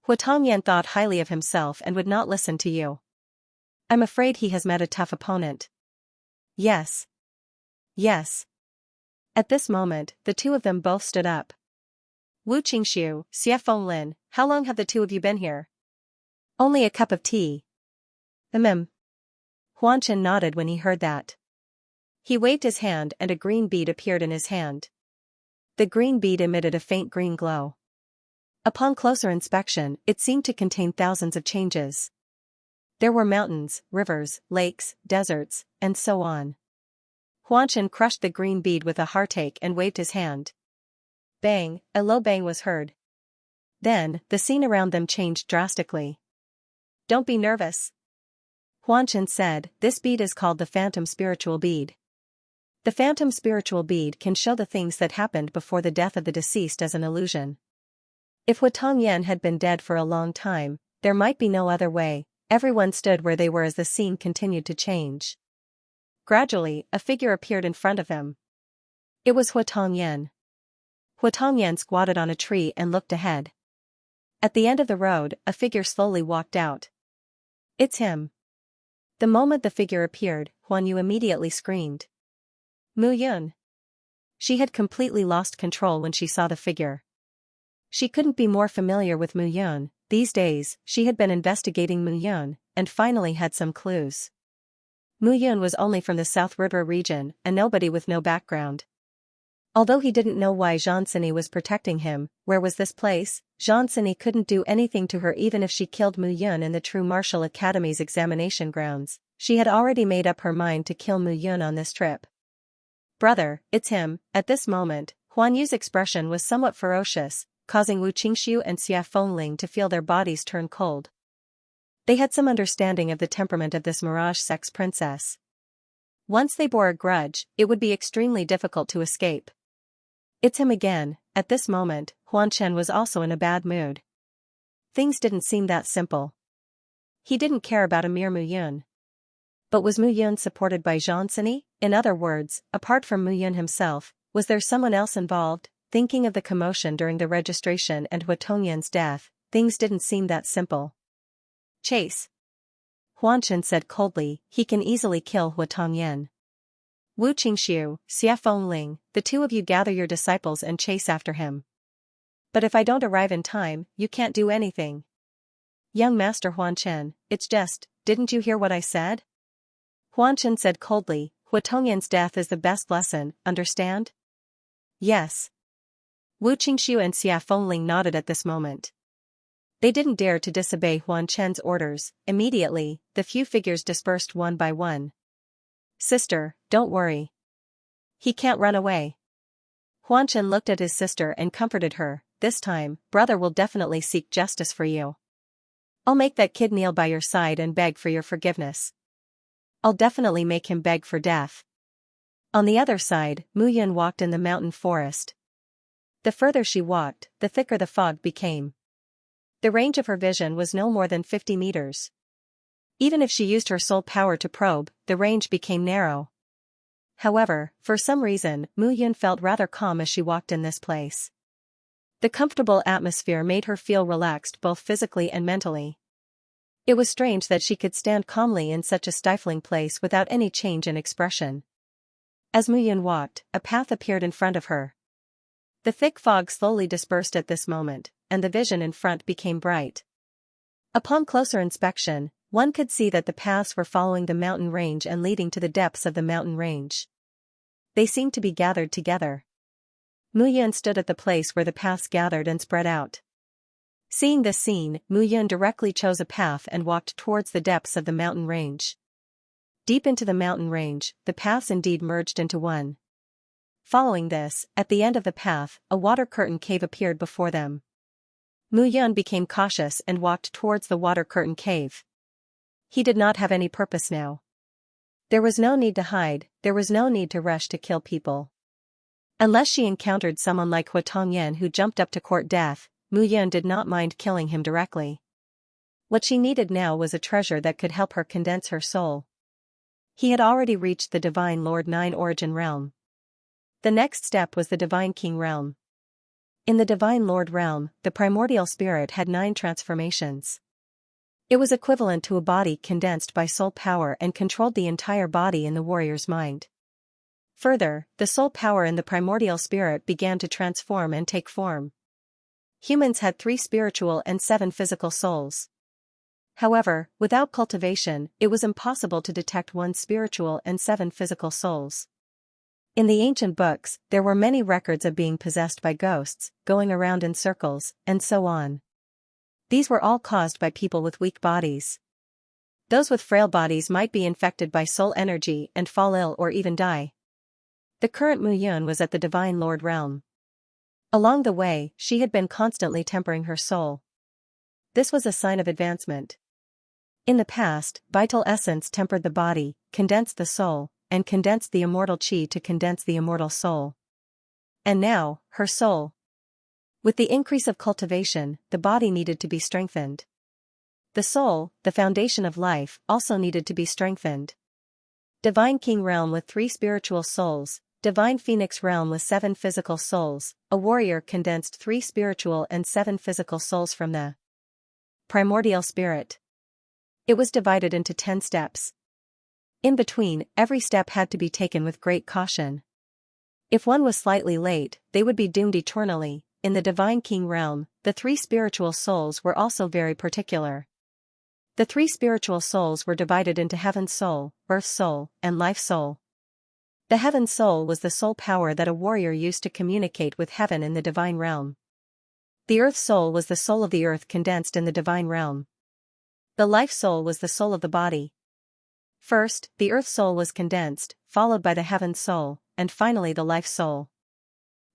Hua Tongyan thought highly of himself and would not listen to you. I'm afraid he has met a tough opponent. Yes. Yes. At this moment, the 2 of them both stood up. Wu Qingxiu, Xie Fenglin, how long have the 2 of you been here? Only a cup of tea. Huanchen nodded when he heard that. He waved his hand and a green bead appeared in his hand. The green bead emitted a faint green glow. Upon closer inspection, it seemed to contain thousands of changes. There were mountains, rivers, lakes, deserts, and so on. Huanchen crushed the green bead with a heartache and waved his hand. Bang, a low bang was heard. Then, the scene around them changed drastically. Don't be nervous. Huanchen said, this bead is called the Phantom Spiritual Bead. The Phantom Spiritual Bead can show the things that happened before the death of the deceased as an illusion. If Hua Tongyan had been dead for a long time, there might be no other way. Everyone stood where they were as the scene continued to change. Gradually, a figure appeared in front of him. It was Hua Tongyan. Hua Tongyan squatted on a tree and looked ahead. At the end of the road, a figure slowly walked out. It's him. The moment the figure appeared, Huan Yu immediately screamed. Mu Yun. She had completely lost control when she saw the figure. She couldn't be more familiar with Mu Yun. These days, she had been investigating Mu Yun, and finally had some clues. Mu Yun was only from the South River region, and nobody with no background. Although he didn't know why Xianxia was protecting him, where was this place? Xianxia couldn't do anything to her even if she killed Mu Yun in the True Martial Academy's examination grounds. She had already made up her mind to kill Mu Yun on this trip. Brother, it's him. At this moment, Huan Yu's expression was somewhat ferocious, causing Wu Qingxiu and Xia Fengling to feel their bodies turn cold. They had some understanding of the temperament of this Mirage sex princess. Once they bore a grudge, it would be extremely difficult to escape. It's him again. At this moment, Huan Chen was also in a bad mood. Things didn't seem that simple. He didn't care about a mere Mu Yun. But was Mu Yun supported by Xianxia? In other words, apart from Mu Yun himself, was there someone else involved? Thinking of the commotion during the registration and Hua Tongyan's death, things didn't seem that simple. Chase. Huan Chen said coldly, he can easily kill Hua Tongyan. Wu Qingxiu, Xia Fengling, the two of you gather your disciples and chase after him. But if I don't arrive in time, you can't do anything. Young Master Huan Chen, it's just, didn't you hear what I said? Huan Chen said coldly, Hua Tongyan's death is the best lesson, understand? Yes. Wu Qingxiu and Xia Fengling nodded at this moment. They didn't dare to disobey Huan Chen's orders. Immediately, the few figures dispersed one by one. Sister, don't worry. He can't run away. Huan Chen looked at his sister and comforted her. This time, brother will definitely seek justice for you. I'll make that kid kneel by your side and beg for your forgiveness. I'll definitely make him beg for death. On the other side, Mu Yun walked in the mountain forest. The further she walked, the thicker the fog became. The range of her vision was no more than 50 meters. Even if she used her soul power to probe, the range became narrow. However, for some reason, Mu Yun felt rather calm as she walked in this place. The comfortable atmosphere made her feel relaxed both physically and mentally. It was strange that she could stand calmly in such a stifling place without any change in expression. As Mu Yun walked, a path appeared in front of her. The thick fog slowly dispersed at this moment, and the vision in front became bright. Upon closer inspection, one could see that the paths were following the mountain range and leading to the depths of the mountain range. They seemed to be gathered together. Mu Yun stood at the place where the paths gathered and spread out. Seeing this scene, Mu Yun directly chose a path and walked towards the depths of the mountain range. Deep into the mountain range, the paths indeed merged into one. Following this, at the end of the path, a water curtain cave appeared before them. Mu Yun became cautious and walked towards the water curtain cave. He did not have any purpose now. There was no need to hide, there was no need to rush to kill people. Unless she encountered someone like Hua Tongyan who jumped up to court death, Mu Yun did not mind killing him directly. What she needed now was a treasure that could help her condense her soul. He had already reached the Divine Lord 9 origin realm. The next step was the Divine King realm. In the Divine Lord realm, the primordial spirit had 9 transformations. It was equivalent to a body condensed by soul power and controlled the entire body in the warrior's mind. Further, the soul power in the primordial spirit began to transform and take form. Humans had 3 spiritual and 7 physical souls. However, without cultivation, it was impossible to detect 1 spiritual and 7 physical souls. In the ancient books, there were many records of being possessed by ghosts, going around in circles, and so on. These were all caused by people with weak bodies. Those with frail bodies might be infected by soul energy and fall ill or even die. The current Mu Yun was at the Divine Lord realm. Along the way, she had been constantly tempering her soul. This was a sign of advancement. In the past, vital essence tempered the body, condensed the soul, and condensed the immortal chi to condense the immortal soul. And now, her soul. With the increase of cultivation, the body needed to be strengthened. The soul, the foundation of life, also needed to be strengthened. Divine King realm with 3 spiritual souls, Divine Phoenix realm with 7 physical souls, a warrior condensed 3 spiritual and 7 physical souls from the primordial spirit. It was divided into 10 steps. In between, every step had to be taken with great caution. If one was slightly late, they would be doomed eternally. in the Divine King realm, the three spiritual souls were also very particular. The three spiritual souls were divided into Heaven's Soul, Earth's Soul, and Life's Soul. The Heaven's Soul was the soul power that a warrior used to communicate with heaven in the divine realm. The Earth's Soul was the soul of the earth condensed in the divine realm. The Life Soul was the soul of the body. First, the Earth Soul was condensed, followed by the Heaven's Soul, and finally the Life Soul.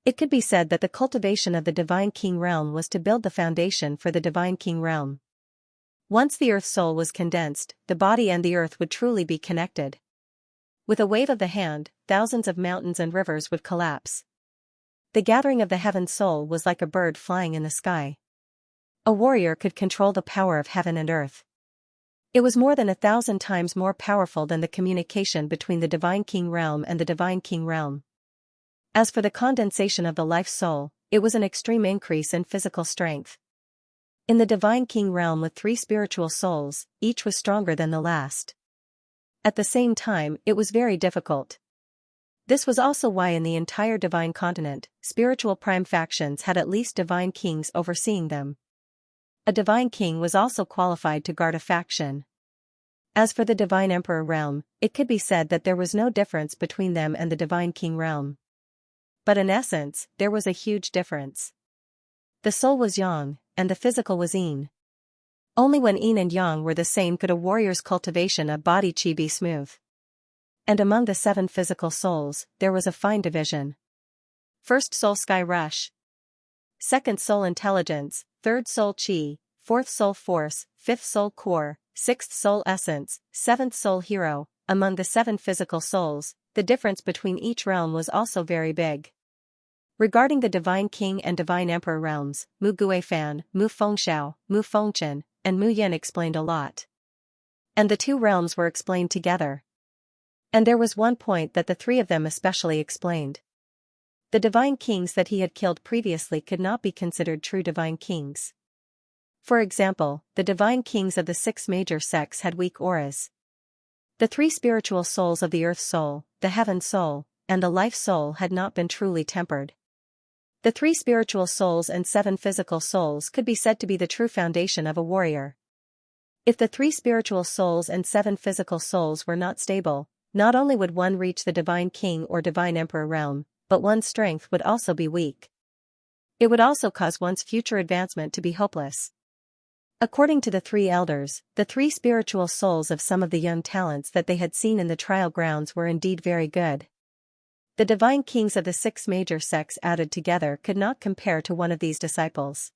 It could be said that the cultivation of the Divine King realm was to build the foundation for the Divine King realm. Once the Earth Soul was condensed, the body and the earth would truly be connected. With a wave of the hand, thousands of mountains and rivers would collapse. The gathering of the Heaven's Soul was like a bird flying in the sky. A warrior could control the power of heaven and earth. It was more than 1,000 times more powerful than the communication between the Divine King realm and the Divine King realm. As for the condensation of the Life Soul, it was an extreme increase in physical strength. In the Divine King realm with three spiritual souls, each was stronger than the last. At the same time, it was very difficult. This was also why in the entire Divine Continent, spiritual prime factions had at least Divine Kings overseeing them. A Divine King was also qualified to guard a faction. As for the Divine Emperor realm, it could be said that there was no difference between them and the Divine King realm. But in essence, there was a huge difference. The soul was yang, and the physical was yin. Only when yin and yang were the same could a warrior's cultivation of body chi be smooth. And among the 7 physical souls, there was a fine division. First soul sky rush. Second soul intelligence, third soul chi, fourth soul force, fifth soul core, sixth soul essence, seventh soul hero. Among the 7 physical souls, the difference between each realm was also very big. Regarding the Divine King and Divine Emperor realms, Mu Guifan, Mu Fengxiao, Mu Fengchen, and Mu Yin explained a lot. And the 2 realms were explained together. And there was one point that the 3 of them especially explained. The Divine Kings that he had killed previously could not be considered true Divine Kings. For example, the Divine Kings of the 6 major sects had weak auras. The 3 spiritual souls of the Earth Soul, the Heaven Soul, and the Life Soul had not been truly tempered. The 3 spiritual souls and 7 physical souls could be said to be the true foundation of a warrior. If the 3 spiritual souls and 7 physical souls were not stable, not only would one reach the Divine King or Divine Emperor realm, but one's strength would also be weak. It would also cause one's future advancement to be hopeless. According to the 3 elders, the 3 spiritual souls of some of the young talents that they had seen in the trial grounds were indeed very good. The Divine Kings of the 6 major sects added together could not compare to one of these disciples.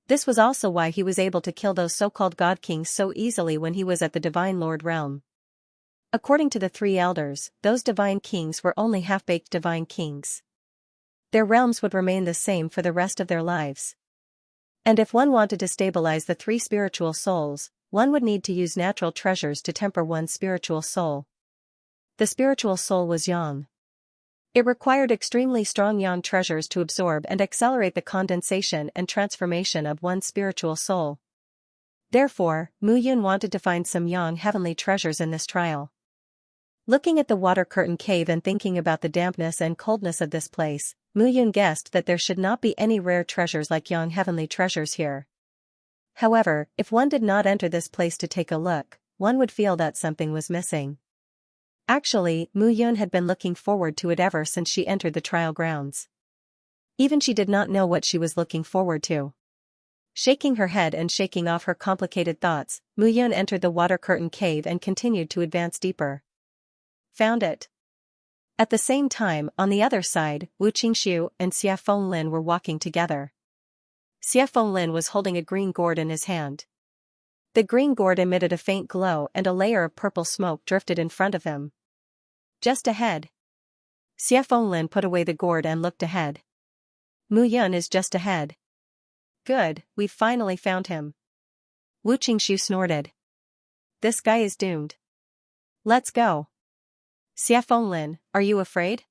This was also why he was able to kill those so-called God Kings so easily when he was at the Divine Lord realm. According to the 3 elders, those Divine Kings were only half-baked Divine Kings. Their realms would remain the same for the rest of their lives. And if one wanted to stabilize the 3 spiritual souls, one would need to use natural treasures to temper one's spiritual soul. The spiritual soul was yang. It required extremely strong yang treasures to absorb and accelerate the condensation and transformation of one's spiritual soul. Therefore, Mu Yun wanted to find some yang heavenly treasures in this trial. Looking at the water curtain cave and thinking about the dampness and coldness of this place, Mu Yun guessed that there should not be any rare treasures like yang heavenly treasures here. However, if one did not enter this place to take a look, one would feel that something was missing. Actually, Mu Yun had been looking forward to it ever since she entered the trial grounds. Even she did not know what she was looking forward to. Shaking her head and shaking off her complicated thoughts, Mu Yun entered the water curtain cave and continued to advance deeper. Found it. At the same time, on the other side, Wu Qingxiu and Xia Fenglin were walking together. Xia Fenglin was holding a green gourd in his hand. The green gourd emitted a faint glow and a layer of purple smoke drifted in front of him. Just ahead. Xia Fenglin put away the gourd and looked ahead. Mu Yun is just ahead. Good, we've finally found him. Wu Qingxiu snorted. This guy is doomed. Let's go. Xia Fenglin, are you afraid?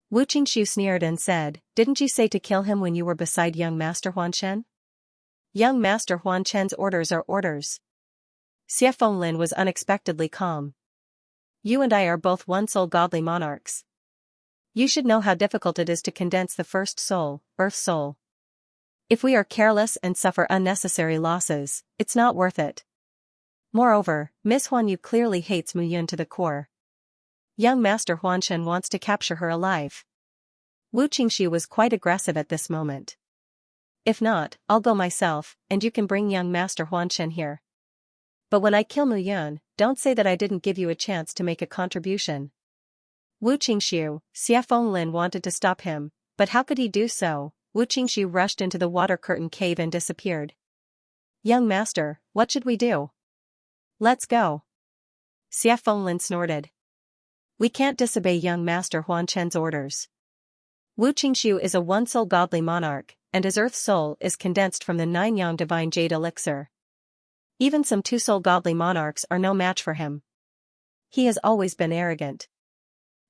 Wu Qingxiu sneered and said, didn't you say to kill him when you were beside young Master Huanshen? Young Master Huanshen's orders are orders. Xia Fenglin was unexpectedly calm. You and I are both one-soul godly monarchs. You should know how difficult it is to condense the first soul, Earth soul. If we are careless and suffer unnecessary losses, it's not worth it. Moreover, Miss Huan Yu clearly hates Mu Yun to the core. Young Master Huan Shen wants to capture her alive. Wu Qingxiu was quite aggressive at this moment. If not, I'll go myself, and you can bring young Master Huan Shen here. But when I kill Mu Yun, don't say that I didn't give you a chance to make a contribution. Wu Qingxiu, Xia Fenglin wanted to stop him, but how could he do so? Wu Qingxiu rushed into the water curtain cave and disappeared. Young master, what should we do? Let's go. Xia Fenglin snorted. We can't disobey young master Huan Chen's orders. Wu Qingxiu is a one-soul godly monarch, and his earth soul is condensed from the 9-yang divine jade elixir. Even some two-soul godly monarchs are no match for him. He has always been arrogant.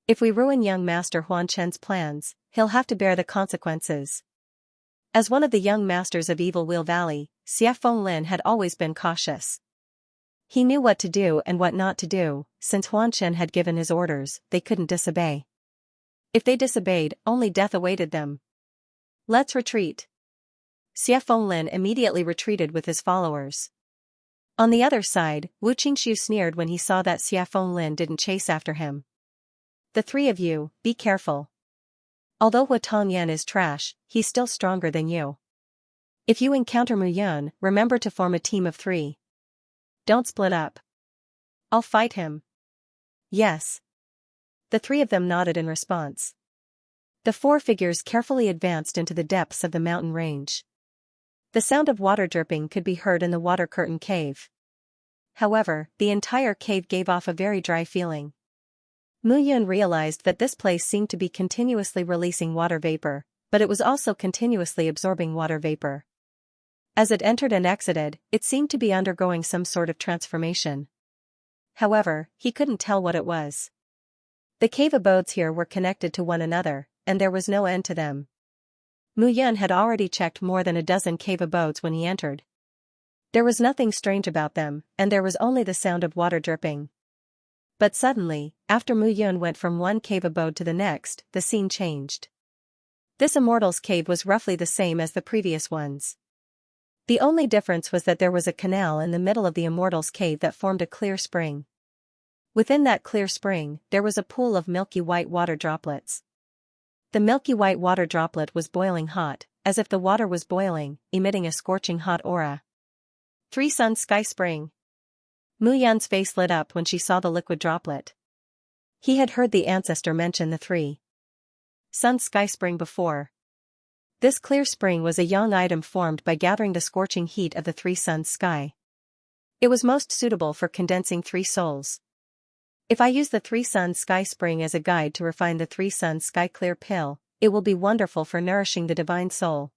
If we ruin young master Huan Chen's plans, he'll have to bear the consequences. As one of the young masters of Evil Wheel Valley, Xia Fenglin had always been cautious. He knew what to do and what not to do. Since Huan Chen had given his orders, they couldn't disobey. If they disobeyed, only death awaited them. Let's retreat. Xia Fenglin immediately retreated with his followers. On the other side, Wu Qingxiu sneered when he saw that Xia Fenglin didn't chase after him. The three of you, be careful. Although Hua Tongyan is trash, he's still stronger than you. If you encounter Mu Yun, remember to form a team of 3. Don't split up. I'll fight him. Yes. The 3 of them nodded in response. The 4 figures carefully advanced into the depths of the mountain range. The sound of water dripping could be heard in the water curtain cave. However, the entire cave gave off a very dry feeling. Mu Yun realized that this place seemed to be continuously releasing water vapor, but it was also continuously absorbing water vapor. As it entered and exited, it seemed to be undergoing some sort of transformation. However, he couldn't tell what it was. The cave abodes here were connected to one another, and there was no end to them. Mu Yun had already checked more than a dozen cave abodes when he entered. There was nothing strange about them, and there was only the sound of water dripping. But suddenly, after Mu Yun went from one cave abode to the next, the scene changed. This immortal's cave was roughly the same as the previous ones. The only difference was that there was a canal in the middle of the immortal's cave that formed a clear spring. Within that clear spring, there was a pool of milky white water droplets. The milky white water droplet was boiling hot, as if the water was boiling, emitting a scorching hot aura. 3 Sun Sky Spring. Mu Yun's face lit up when she saw the liquid droplet. He had heard the ancestor mention the 3 Sun Sky Spring before. This clear spring was a young item formed by gathering the scorching heat of the 3 suns sky. It was most suitable for condensing 3 souls. If I use the 3 Sun Sky Spring as a guide to refine the 3 Sun Sky Clear Pill, it will be wonderful for nourishing the divine soul.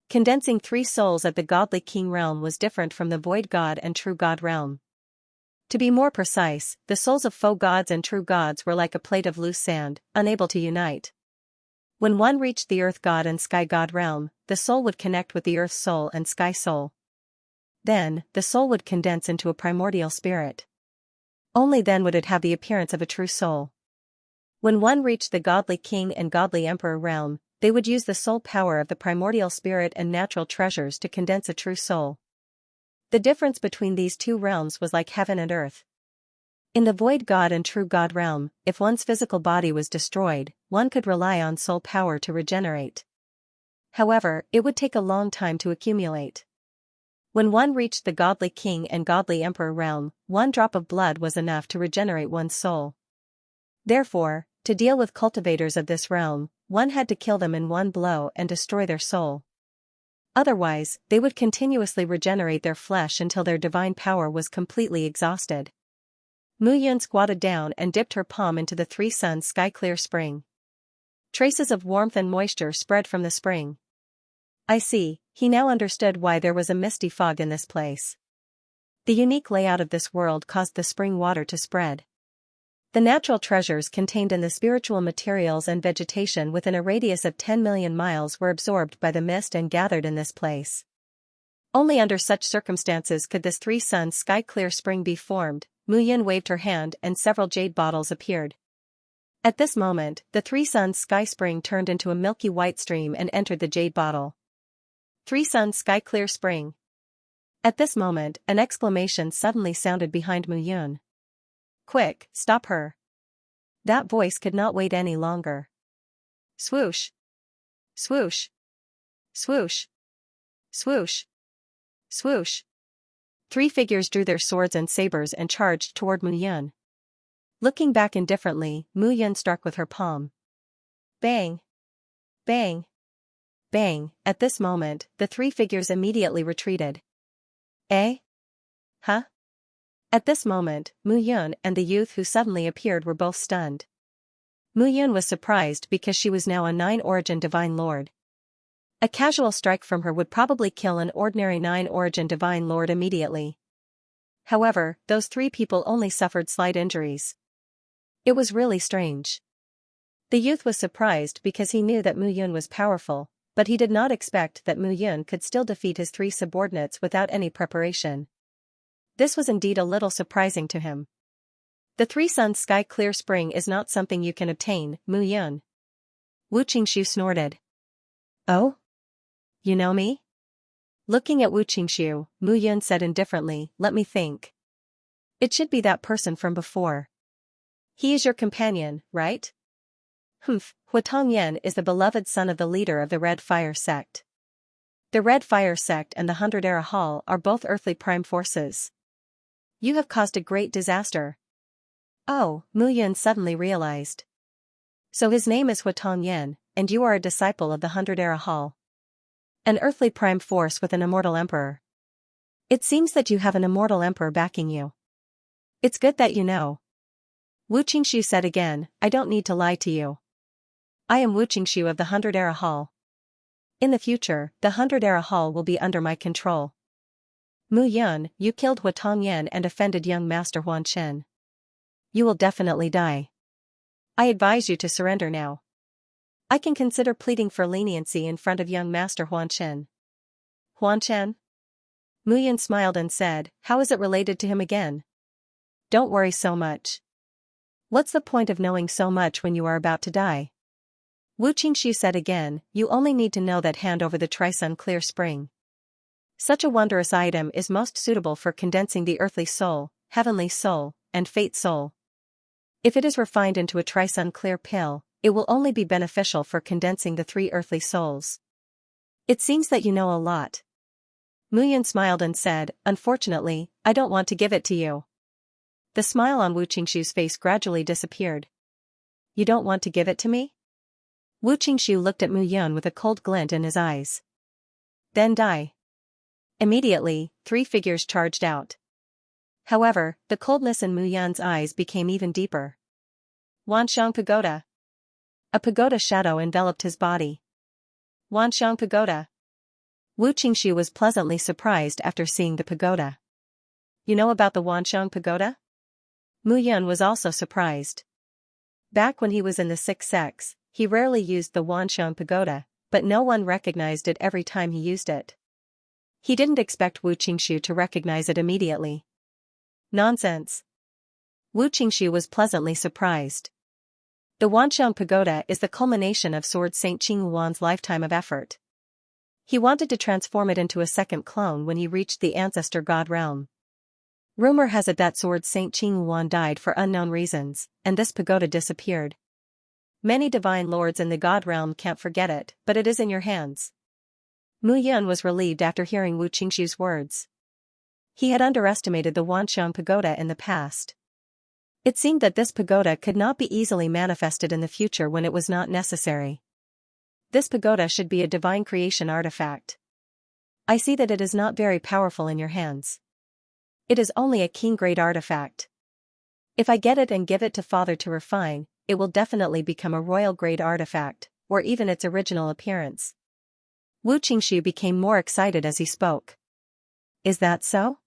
Condensing 3 souls at the godly king realm was different from the void god and true god realm. To be more precise, the souls of faux gods and true gods were like a plate of loose sand, unable to unite. When one reached the earth god and sky god realm, the soul would connect with the earth soul and sky soul. Then, the soul would condense into a primordial spirit. Only then would it have the appearance of a true soul. When one reached the godly king and godly emperor realm, they would use the soul power of the primordial spirit and natural treasures to condense a true soul. The difference between these 2 realms was like heaven and earth. In the void god and true god realm, if one's physical body was destroyed, one could rely on soul power to regenerate. However, it would take a long time to accumulate. When one reached the godly king and godly emperor realm, 1 drop of blood was enough to regenerate one's soul. Therefore, to deal with cultivators of this realm, one had to kill them in 1 blow and destroy their soul. Otherwise, they would continuously regenerate their flesh until their divine power was completely exhausted. Mu Yun squatted down and dipped her palm into the 3 Sun Sky Clear Spring. Traces of warmth and moisture spread from the spring. I see, he now understood why there was a misty fog in this place. The unique layout of this world caused the spring water to spread. The natural treasures contained in the spiritual materials and vegetation within a radius of 10 million miles were absorbed by the mist and gathered in this place. Only under such circumstances could this 3 Sun Sky Clear Spring be formed. Mu Yun waved her hand and several jade bottles appeared. At this moment, the Three Suns Sky Spring turned into a milky white stream and entered the jade bottle. Three Suns Sky Clear Spring. At this moment, an exclamation suddenly sounded behind Mu Yun. Quick, stop her. That voice could not wait any longer. Swoosh. Swoosh. Swoosh. Swoosh. Swoosh. Three figures drew their swords and sabers and charged toward Mu Yun. Looking back indifferently, Mu Yun struck with her palm. Bang! Bang! Bang! At this moment, the three figures immediately retreated. Eh? Huh? At this moment, Mu Yun and the youth who suddenly appeared were both stunned. Mu Yun was surprised because she was now a 9-origin Divine Lord. A casual strike from her would probably kill an ordinary 9-origin Divine Lord immediately. However, those three people only suffered slight injuries. It was really strange. The youth was surprised because he knew that Mu Yun was powerful, but he did not expect that Mu Yun could still defeat his three subordinates without any preparation. This was indeed a little surprising to him. The Three Suns Sky Clear Spring is not something you can obtain, Mu Yun. Wu Qingxiu snorted. Oh? You know me? Looking at Wu Qingxiu, Mu Yun said indifferently, let me think. It should be that person from before. He is your companion, right? Humph, Hua Tongyan is the beloved son of the leader of the Red Fire Sect. The Red Fire Sect and the 100-Era Hall are both earthly prime forces. You have caused a great disaster. Oh, Mu Yun suddenly realized. So his name is Hua Tongyan, and you are a disciple of the 100-Era Hall. An earthly prime force with an immortal emperor. It seems that you have an immortal emperor backing you. It's good that you know. Wu Qingxiu said again, I don't need to lie to you. I am Wu Qingxiu of the 100-Era Hall. In the future, the 100-Era Hall will be under my control. Mu Yun, you killed Hua Tongyan and offended young Master Huan Chen. You will definitely die. I advise you to surrender now. I can consider pleading for leniency in front of young Master Huan Chen. Huan Chen? Mu Yun smiled and said, how is it related to him again? Don't worry so much. What's the point of knowing so much when you are about to die? Wu Qingxiu said again, you only need to know that hand over the Tri-Sun Clear Spring. Such a wondrous item is most suitable for condensing the earthly soul, heavenly soul, and fate soul. If it is refined into a Tri-Sun Clear pill, it will only be beneficial for condensing the three earthly souls. It seems that you know a lot. Mu Yun smiled and said, unfortunately, I don't want to give it to you. The smile on Wu Qingxiu's face gradually disappeared. You don't want to give it to me? Wu Qingxiu looked at Mu Yun with a cold glint in his eyes. Then die. Immediately, three figures charged out. However, the coldness in Mu Yun's eyes became even deeper. Wanxiang Pagoda. A pagoda shadow enveloped his body. Wanxiang Pagoda. Wu Qingxiu was pleasantly surprised after seeing the pagoda. You know about the Wanxiang Pagoda? Mu Yun was also surprised. Back when he was in the Sixth Sex, he rarely used the Wanxiang Pagoda, but no one recognized it every time he used it. He didn't expect Wu Qingxiu to recognize it immediately. Nonsense. Wu Qingxiu was pleasantly surprised. The Wanxiang Pagoda is the culmination of Sword Saint Qing Yuan's lifetime of effort. He wanted to transform it into a second clone when he reached the Ancestor God realm. Rumor has it that Sword Saint Qing Yuan died for unknown reasons, and this pagoda disappeared. Many divine lords in the God realm can't forget it, but it is in your hands. Mu Yun was relieved after hearing Wu Qingxiu's words. He had underestimated the Wanxiang Pagoda in the past. It seemed that this pagoda could not be easily manifested in the future when it was not necessary. This pagoda should be a divine creation artifact. I see that it is not very powerful in your hands. It is only a king-grade artifact. If I get it and give it to Father to refine, it will definitely become a royal-grade artifact, or even its original appearance. Wu Qingxiu became more excited as he spoke. Is that so?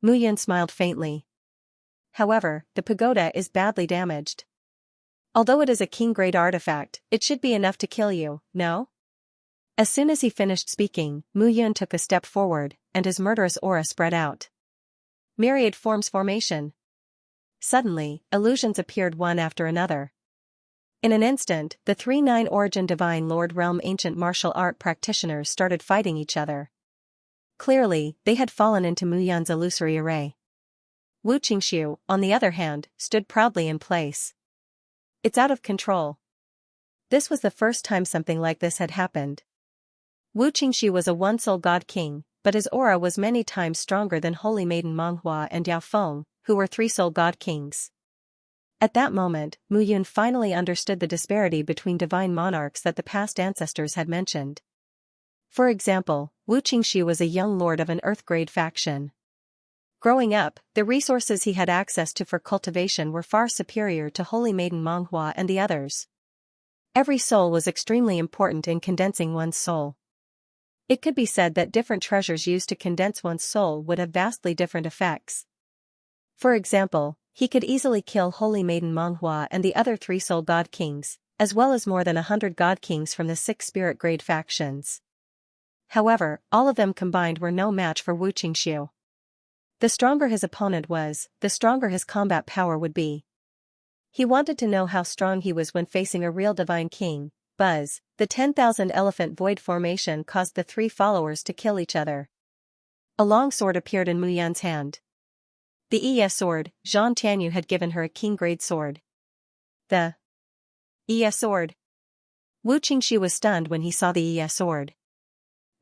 Mu Yun smiled faintly. However, the pagoda is badly damaged. Although it is a king-grade artifact, it should be enough to kill you, no? As soon as he finished speaking, Mu Yun took a step forward, and his murderous aura spread out. Myriad forms formation. Suddenly, illusions appeared one after another. In an instant, the 3-9 Origin Divine Lord Realm ancient martial art practitioners started fighting each other. Clearly, they had fallen into Mu Yun's illusory array. Wu Qingxiu, on the other hand, stood proudly in place. It's out of control. This was the first time something like this had happened. Wu Qingxiu was a one-soul god king, but his aura was many times stronger than Holy Maiden Menghua and Yao Feng, who were three-soul god kings. At that moment, Mu Yun finally understood the disparity between divine monarchs that the past ancestors had mentioned. For example, Wu Qingxiu was a young lord of an Earth-grade faction. Growing up, the resources he had access to for cultivation were far superior to Holy Maiden Menghua and the others. Every soul was extremely important in condensing one's soul. It could be said that different treasures used to condense one's soul would have vastly different effects. For example, he could easily kill Holy Maiden Menghua and the other three-soul god kings, as well as more than 100 god kings from the 6 spirit-grade factions. However, all of them combined were no match for Wu Qingxiu. The stronger his opponent was, the stronger his combat power would be. He wanted to know how strong he was when facing a real divine king. Buzz, the 10,000 elephant void formation caused the 3 followers to kill each other. A long sword appeared in Mu Yun's hand. The Yi sword, Zhang Tianyu had given her a king-grade sword. The Yi sword. Wu Qingxiu was stunned when he saw the Yi sword.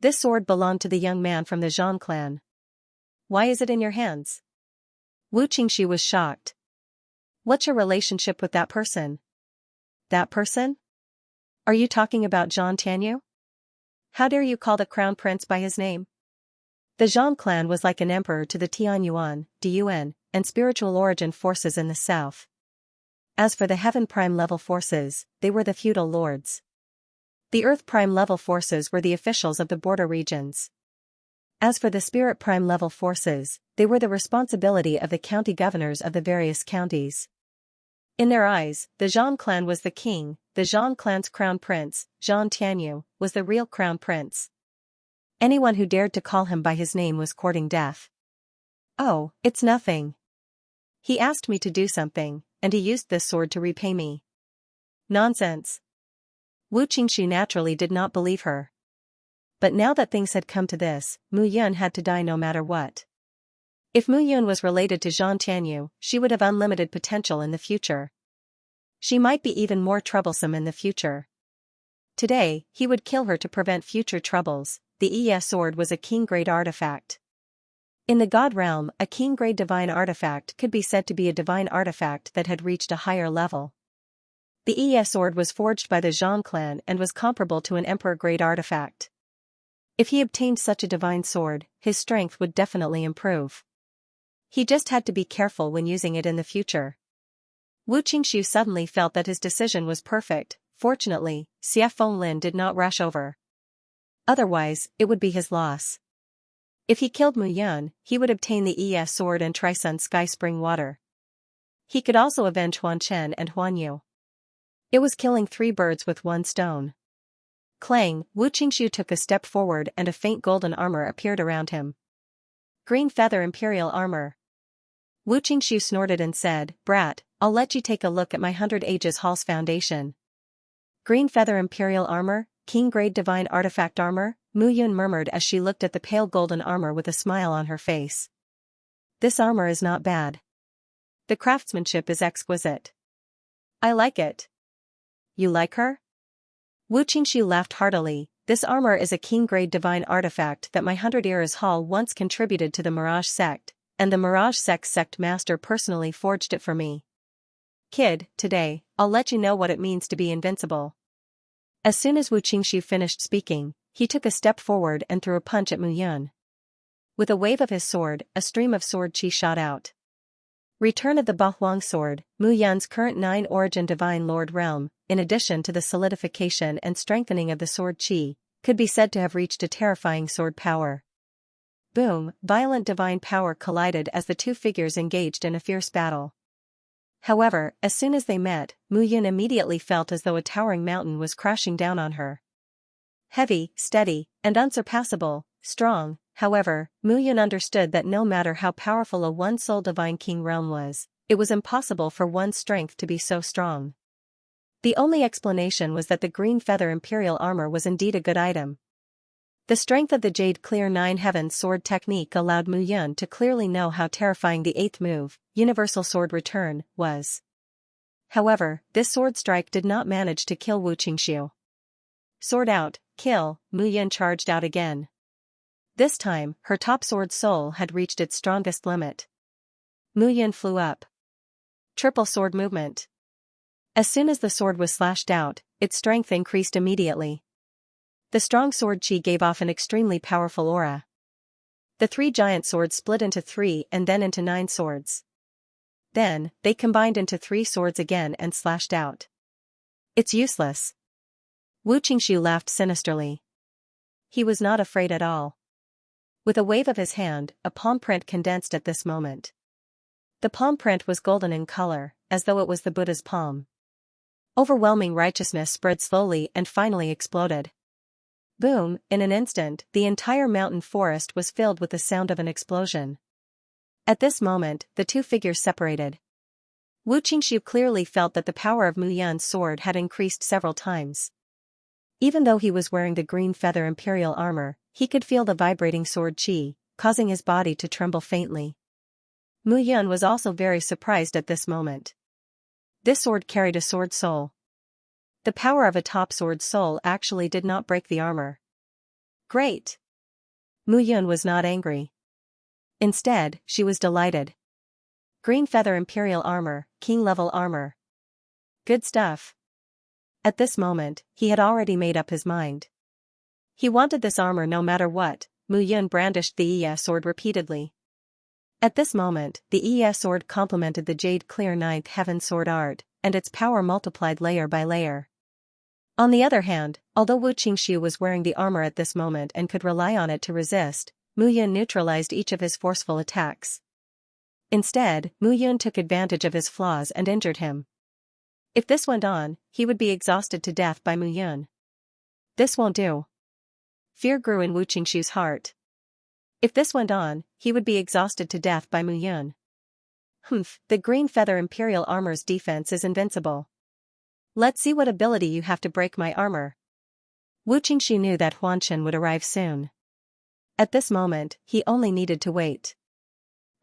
This sword belonged to the young man from the Zhang clan. Why is it in your hands? Wu Qingxiu was shocked. What's your relationship with that person? That person? Are you talking about Zhang Tianyu? How dare you call the crown prince by his name? The Zhang clan was like an emperor to the Tianyuan, Diyuan, and spiritual origin forces in the south. As for the heaven prime level forces, they were the feudal lords. The earth prime level forces were the officials of the border regions. As for the spirit prime level forces, they were the responsibility of the county governors of the various counties. In their eyes, the Zhang clan was the king. The Zhang clan's crown prince, Zhang Tianyu, was the real crown prince. Anyone who dared to call him by his name was courting death. Oh, it's nothing. He asked me to do something, and he used this sword to repay me. Nonsense. Wu Qingxiu naturally did not believe her. But now that things had come to this, Mu Yun had to die no matter what. If Mu Yun was related to Zhang Tianyu, she would have unlimited potential in the future. She might be even more troublesome in the future. Today, he would kill her to prevent future troubles. The Yi sword was a king-grade artifact. In the god realm, a king-grade divine artifact could be said to be a divine artifact that had reached a higher level. The Yi sword was forged by the Zhang clan and was comparable to an emperor-grade artifact. If he obtained such a divine sword, his strength would definitely improve. He just had to be careful when using it in the future. Wu Qingxiu suddenly felt that his decision was perfect. Fortunately, Xie Fenglin did not rush over. Otherwise, it would be his loss. If he killed Mu Yun, he would obtain the Yi sword and Trisun Sky Spring Water. He could also avenge Huan Chen and Huan Yu. It was killing 3 birds with 1 stone. Clang, Wu Qingxiu took a step forward and a faint golden armor appeared around him. Green feather imperial armor. Wu Qingxiu snorted and said, "Brat, I'll let you take a look at my 100 Ages Hall's foundation." Green feather imperial armor, king-grade divine artifact armor, Mu Yun murmured as she looked at the pale golden armor with a smile on her face. This armor is not bad. The craftsmanship is exquisite. I like it. You like her? Wu Qingxiu laughed heartily. This armor is a king-grade divine artifact that my 100 Eras Hall once contributed to the Mirage sect, and the Mirage sect master personally forged it for me. Kid, today, I'll let you know what it means to be invincible. As soon as Wu Qingxiu finished speaking, he took a step forward and threw a punch at Mu Yun. With a wave of his sword, a stream of sword chi shot out. Return of the Bahuang sword, Mu Yun's current 9 origin divine lord realm, in addition to the solidification and strengthening of the sword chi, could be said to have reached a terrifying sword power. Boom, violent divine power collided as the 2 figures engaged in a fierce battle. However, as soon as they met, Mu Yun immediately felt as though a towering mountain was crashing down on her. Heavy, steady, and unsurpassable, strong. However, Mu Yun understood that no matter how powerful a one-soul divine king realm was, it was impossible for one's strength to be so strong. The only explanation was that the green feather imperial armor was indeed a good item. The strength of the Jade Clear Nine Heavens sword technique allowed Mu Yun to clearly know how terrifying the eighth move, Universal Sword Return, was. However, this sword strike did not manage to kill Wu Qingxiu. Sword out, kill, Mu Yun charged out again. This time, her top sword soul had reached its strongest limit. Mu Yun flew up. Triple sword movement. As soon as the sword was slashed out, its strength increased immediately. The strong sword chi gave off an extremely powerful aura. The three giant swords split into 3 and then into 9 swords. Then, they combined into 3 swords again and slashed out. It's useless. Wu Qingxiu laughed sinisterly. He was not afraid at all. With a wave of his hand, a palm print condensed at this moment. The palm print was golden in color, as though it was the Buddha's palm. Overwhelming righteousness spread slowly and finally exploded. Boom, in an instant, the entire mountain forest was filled with the sound of an explosion. At this moment, the two figures separated. Wu Qingxiu clearly felt that the power of Mu Yun's sword had increased several times. Even though he was wearing the green feather imperial armor, he could feel the vibrating sword chi, causing his body to tremble faintly. Mu Yun was also very surprised at this moment. This sword carried a sword soul. The power of a top sword soul actually did not break the armor. Great! Mu Yun was not angry. Instead, she was delighted. Green feather imperial armor, king-level armor. Good stuff. At this moment, he had already made up his mind. He wanted this armor no matter what. Mu Yun brandished the Iya sword repeatedly. At this moment, the Iya sword complemented the Jade Clear Ninth Heaven sword art, and its power multiplied layer by layer. On the other hand, although Wu Qingxiu was wearing the armor at this moment and could rely on it to resist, Mu Yun neutralized each of his forceful attacks. Instead, Mu Yun took advantage of his flaws and injured him. If this went on, he would be exhausted to death by Mu Yun. This won't do. Fear grew in Wu Qingxiu's heart. If this went on, he would be exhausted to death by Mu Yun. The green feather imperial armor's defense is invincible. Let's see what ability you have to break my armor. Wu Qingxiu knew that Huanshen would arrive soon. At this moment, he only needed to wait.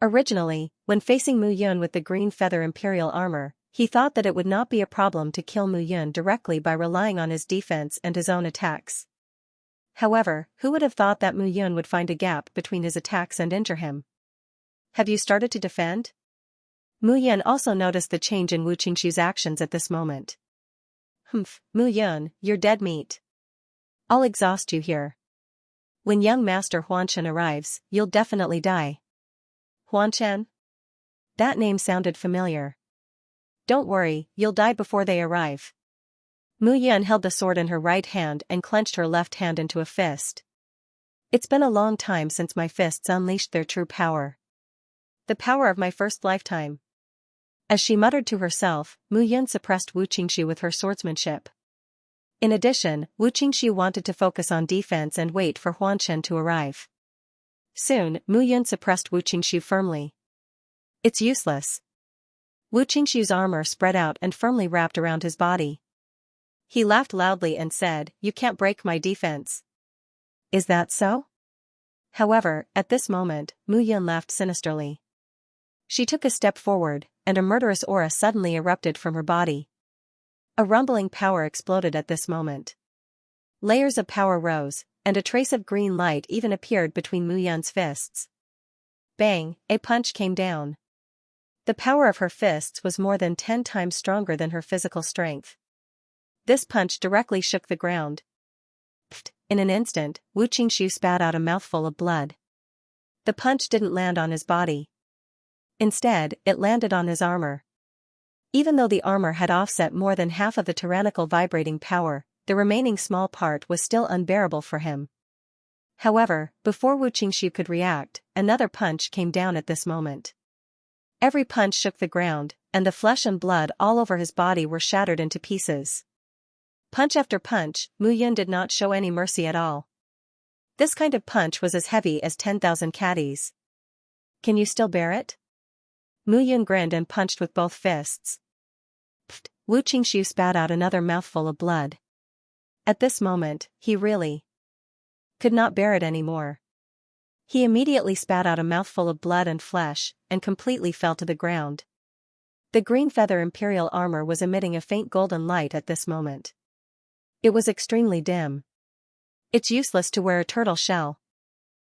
Originally, when facing Mu Yun with the green feather imperial armor, he thought that it would not be a problem to kill Mu Yun directly by relying on his defense and his own attacks. However, who would have thought that Mu Yun would find a gap between his attacks and injure him? Have you started to defend? Mu Yun also noticed the change in Wu Qingxiu's actions at this moment. Mu Yun, you're dead meat. I'll exhaust you here. When young Master Huanshen arrives, you'll definitely die. Huanshen? That name sounded familiar. Don't worry, you'll die before they arrive. Mu Yun held the sword in her right hand and clenched her left hand into a fist. It's been a long time since my fists unleashed their true power. The power of my first lifetime. As she muttered to herself, Mu Yun suppressed Wu Qingxiu with her swordsmanship. In addition, Wu Qingxiu wanted to focus on defense and wait for Huanshen to arrive. Soon, Mu Yun suppressed Wu Qingxiu firmly. It's useless. Wu Qingxiu's armor spread out and firmly wrapped around his body. He laughed loudly and said, "You can't break my defense." Is that so? However, at this moment, Mu Yun laughed sinisterly. She took a step forward, and a murderous aura suddenly erupted from her body. A rumbling power exploded at this moment. Layers of power rose, and a trace of green light even appeared between Mu Yun's fists. Bang, a punch came down. The power of her fists was more than 10 times stronger than her physical strength. This punch directly shook the ground. In an instant, Wu Qingxiu spat out a mouthful of blood. The punch didn't land on his body. Instead, it landed on his armor. Even though the armor had offset more than half of the tyrannical vibrating power, the remaining small part was still unbearable for him. However, before Wu Qingxiu could react, another punch came down at this moment. Every punch shook the ground, and the flesh and blood all over his body were shattered into pieces. Punch after punch, Mu Yun did not show any mercy at all. This kind of punch was as heavy as 10,000 caddies. Can you still bear it? Mu Yun grinned and punched with both fists. Wu Qingxiu spat out another mouthful of blood. At this moment, he really could not bear it anymore. He immediately spat out a mouthful of blood and flesh, and completely fell to the ground. The green feather imperial armor was emitting a faint golden light at this moment. It was extremely dim. It's useless to wear a turtle shell.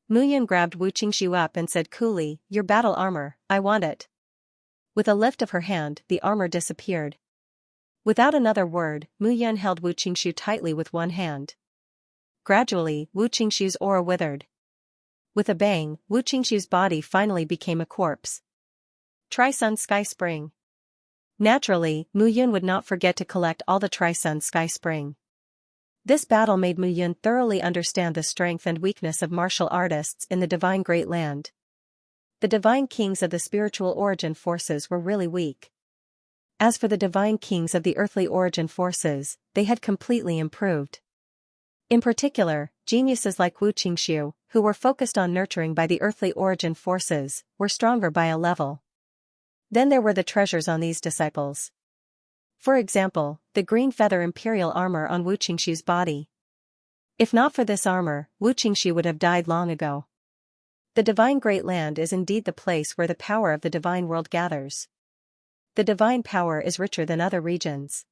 Mu Yun grabbed Wu Qingxiu up and said coolly, "Your battle armor, I want it." With a lift of her hand, the armor disappeared. Without another word, Mu Yun held Wu Qingxiu tightly with one hand. Gradually, Wu Qingxiu's aura withered. With a bang, Wu Qingxiu's body finally became a corpse. Tri-Sun Sky Spring. Naturally, Mu Yun would not forget to collect all the Tri-Sun Sky Spring. This battle made Mu Yun thoroughly understand the strength and weakness of martial artists in the Divine Great Land. The Divine Kings of the spiritual origin forces were really weak. As for the Divine Kings of the earthly origin forces, they had completely improved. In particular, geniuses like Wu Qingxiu, who were focused on nurturing by the earthly origin forces, were stronger by a level. Then there were the treasures on these disciples. For example, the green feather imperial armor on Wu Qingxiu's body. If not for this armor, Wu Qingxiu would have died long ago. The Divine Great Land is indeed the place where the power of the divine world gathers. The divine power is richer than other regions.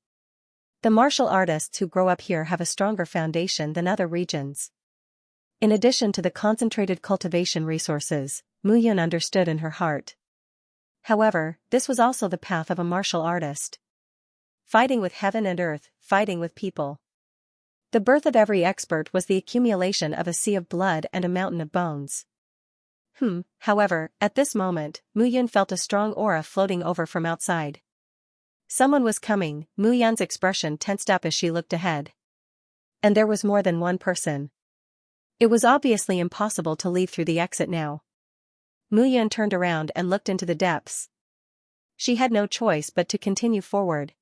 The martial artists who grow up here have a stronger foundation than other regions. In addition to the concentrated cultivation resources, Mu Yun understood in her heart. However, this was also the path of a martial artist. Fighting with heaven and earth, fighting with people. The birth of every expert was the accumulation of a sea of blood and a mountain of bones. However, at this moment, Mu Yun felt a strong aura floating over from outside. Someone was coming. Mu Yun's expression tensed up as she looked ahead. And there was more than one person. It was obviously impossible to leave through the exit now. Mu Yun turned around and looked into the depths. She had no choice but to continue forward.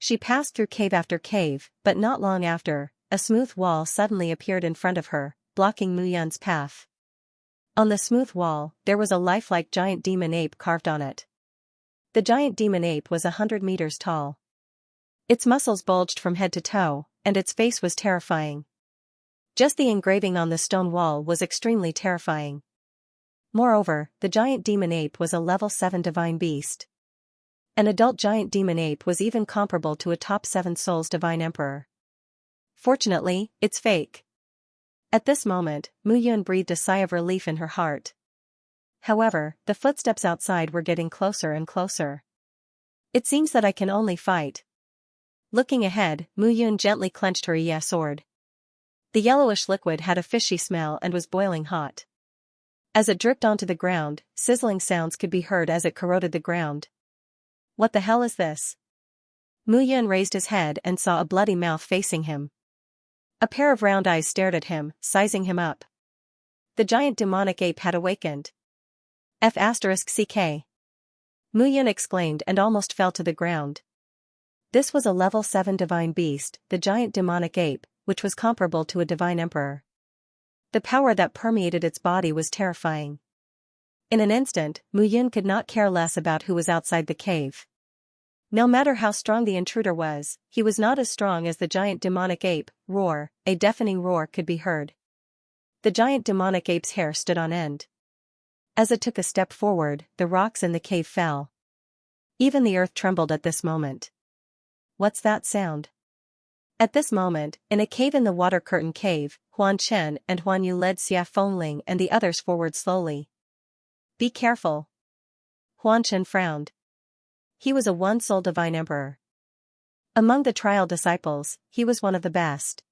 She passed through cave after cave, but not long after, a smooth wall suddenly appeared in front of her, blocking Mu Yun's path. On the smooth wall, there was a lifelike giant demon ape carved on it. The giant demon ape was 100 meters tall. Its muscles bulged from head to toe, and its face was terrifying. Just the engraving on the stone wall was extremely terrifying. Moreover, the giant demon ape was a level 7 divine beast. An adult giant demon ape was even comparable to a top 7 souls divine emperor. Fortunately, it's fake. At this moment, Mu Yun breathed a sigh of relief in her heart. However, the footsteps outside were getting closer and closer. It seems that I can only fight. Looking ahead, Mu Yun gently clenched her Iya sword. The yellowish liquid had a fishy smell and was boiling hot. As it dripped onto the ground, sizzling sounds could be heard as it corroded the ground. What the hell is this? Mu Yun raised his head and saw a bloody mouth facing him. A pair of round eyes stared at him, sizing him up. The giant demonic ape had awakened. F***CK. Mu Yun exclaimed and almost fell to the ground. This was a level 7 divine beast, the giant demonic ape, which was comparable to a divine emperor. The power that permeated its body was terrifying. In an instant, Mu Yun could not care less about who was outside the cave. No matter how strong the intruder was, he was not as strong as the giant demonic ape. Roar, a deafening roar could be heard. The giant demonic ape's hair stood on end. As it took a step forward, the rocks in the cave fell. Even the earth trembled at this moment. What's that sound? At this moment, in a cave in the water curtain cave, Huan Chen and Huan Yu led Xia Fengling and the others forward slowly. Be careful. Huan Chen frowned. He was a one-soul divine emperor. Among the trial disciples, he was one of the best.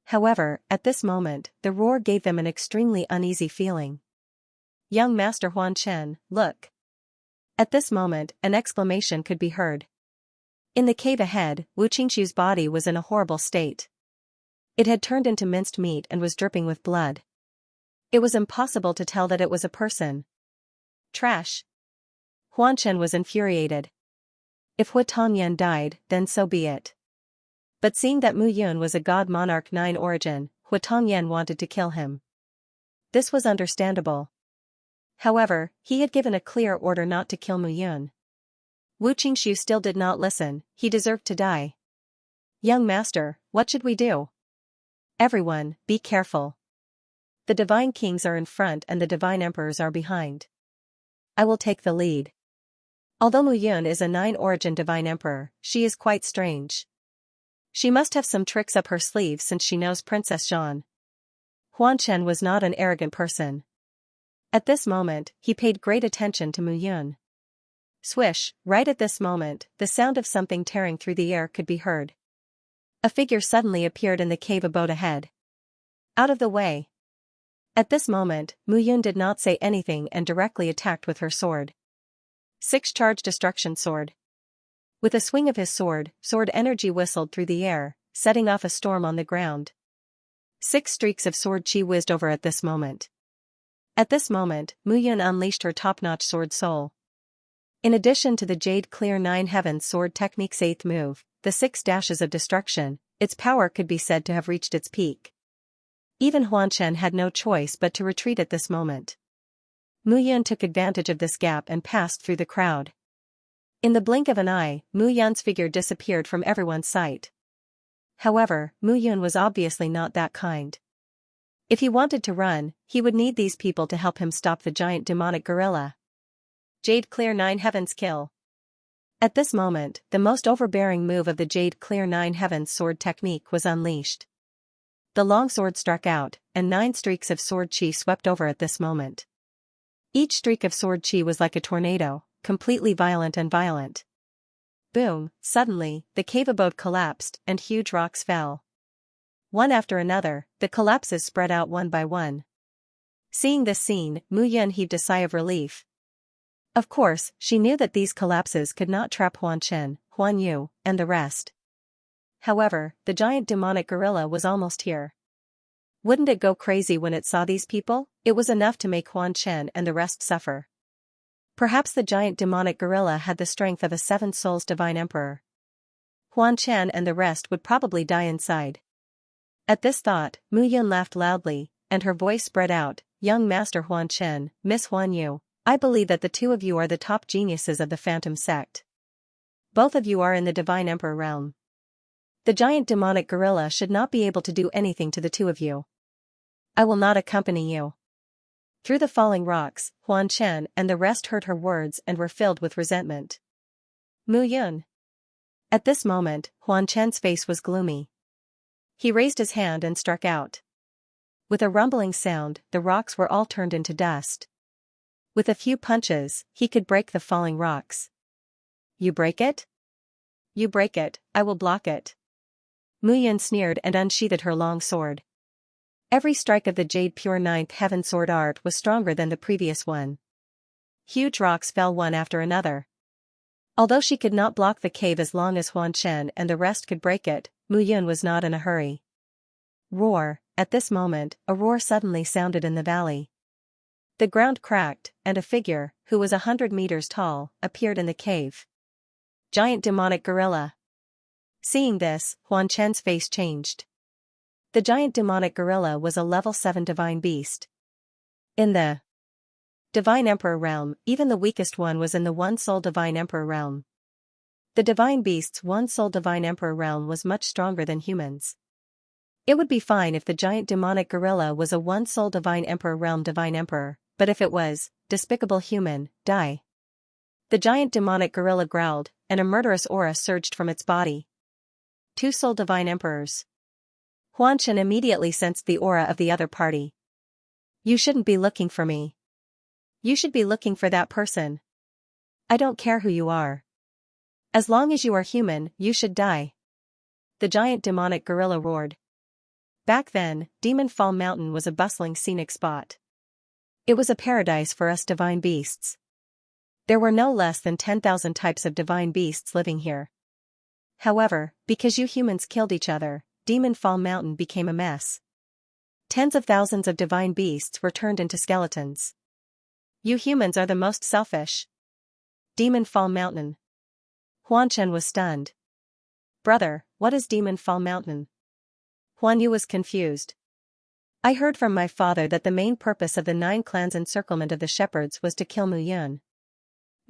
However, at this moment, the roar gave them an extremely uneasy feeling. Young Master Huan Chen, look. At this moment, an exclamation could be heard. In the cave ahead, Wu Qingxiu's body was in a horrible state. It had turned into minced meat and was dripping with blood. It was impossible to tell that it was a person. Trash. Huan Chen was infuriated. If Hu Tongyan died, then so be it. But seeing that Mu Yun was a god monarch 9 origin, Hu Tongyan wanted to kill him. This was understandable. However, he had given a clear order not to kill Mu Yun. Wu Qingshu still did not listen, he deserved to die. Young master, what should we do? Everyone, be careful. The divine kings are in front and the divine emperors are behind. I will take the lead. Although Mu Yun is a 9-origin divine emperor, she is quite strange. She must have some tricks up her sleeve since she knows Princess Zhan. Huan Chen was not an arrogant person. At this moment, he paid great attention to Mu Yun. Swish, right at this moment, the sound of something tearing through the air could be heard. A figure suddenly appeared in the cave abode ahead. Out of the way. At this moment, Mu Yun did not say anything and directly attacked with her sword. 6-charge destruction sword. With a swing of his sword energy whistled through the air, setting off a storm on the ground. 6 streaks of sword chi whizzed over at this moment. At this moment, Mu Yun unleashed her top-notch sword soul. In addition to the Jade Clear 9 Heavens sword technique's 8th move, the 6 dashes of destruction, its power could be said to have reached its peak. Even Huan Chen had no choice but to retreat at this moment. Mu Yun took advantage of this gap and passed through the crowd. In the blink of an eye, Mu Yun's figure disappeared from everyone's sight. However, Mu Yun was obviously not that kind. If he wanted to run, he would need these people to help him stop the giant demonic gorilla. Jade Clear 9 Heavens kill. At this moment, the most overbearing move of the Jade Clear 9 Heavens sword technique was unleashed. The long sword struck out, and 9 streaks of sword chi swept over at this moment. Each streak of sword chi was like a tornado, completely violent and violent. Boom, suddenly, the cave abode collapsed and huge rocks fell. One after another, the collapses spread out one by one. Seeing this scene, Mu Yun heaved a sigh of relief. Of course, she knew that these collapses could not trap Huan Chen, Huan Yu, and the rest. However, the giant demonic gorilla was almost here. Wouldn't it go crazy when it saw these people? It was enough to make Huan Chen and the rest suffer. Perhaps the giant demonic gorilla had the strength of a 7 souls divine emperor. Huan Chen and the rest would probably die inside. At this thought, Mu Yun laughed loudly, and her voice spread out, "Young Master Huan Chen, Miss Huan Yu, I believe that the 2 of you are the top geniuses of the Phantom Sect. Both of you are in the Divine Emperor realm. The giant demonic gorilla should not be able to do anything to the 2 of you. I will not accompany you." Through the falling rocks, Huan Chen and the rest heard her words and were filled with resentment. Mu Yun. At this moment, Huan Chen's face was gloomy. He raised his hand and struck out. With a rumbling sound, the rocks were all turned into dust. With a few punches, he could break the falling rocks. You break it? You break it, I will block it. Mu Yun sneered and unsheathed her long sword. Every strike of the Jade Pure 9th Heaven sword art was stronger than the previous one. Huge rocks fell one after another. Although she could not block the cave as long as Huan Chen and the rest could break it, Mu Yun was not in a hurry. Roar! At this moment, a roar suddenly sounded in the valley. The ground cracked, and a figure, who was 100 meters tall, appeared in the cave. Giant demonic gorilla. Seeing this, Huan Chen's face changed. The giant demonic gorilla was a level 7 divine beast. In the Divine Emperor realm, even the weakest one was in the One-Soul Divine Emperor realm. The divine beast's One-Soul Divine Emperor realm was much stronger than humans. It would be fine if the giant demonic gorilla was a One-Soul Divine Emperor realm divine emperor, but if it was, despicable human, die. The giant demonic gorilla growled, and a murderous aura surged from its body. 2 soul divine emperors. Huan Chen immediately sensed the aura of the other party. You shouldn't be looking for me. You should be looking for that person. I don't care who you are. As long as you are human, you should die. The giant demonic gorilla roared. Back then, Demon Fall Mountain was a bustling scenic spot. It was a paradise for us divine beasts. There were no less than 10,000 types of divine beasts living here. However, because you humans killed each other, Demon Fall Mountain became a mess. Tens of thousands of divine beasts were turned into skeletons. You humans are the most selfish. Demon Fall Mountain. Huan Chen was stunned. Brother, what is Demon Fall Mountain? Huan Yu was confused. I heard from my father that the main purpose of the 9 clans' encirclement of the shepherds was to kill Mu Yun.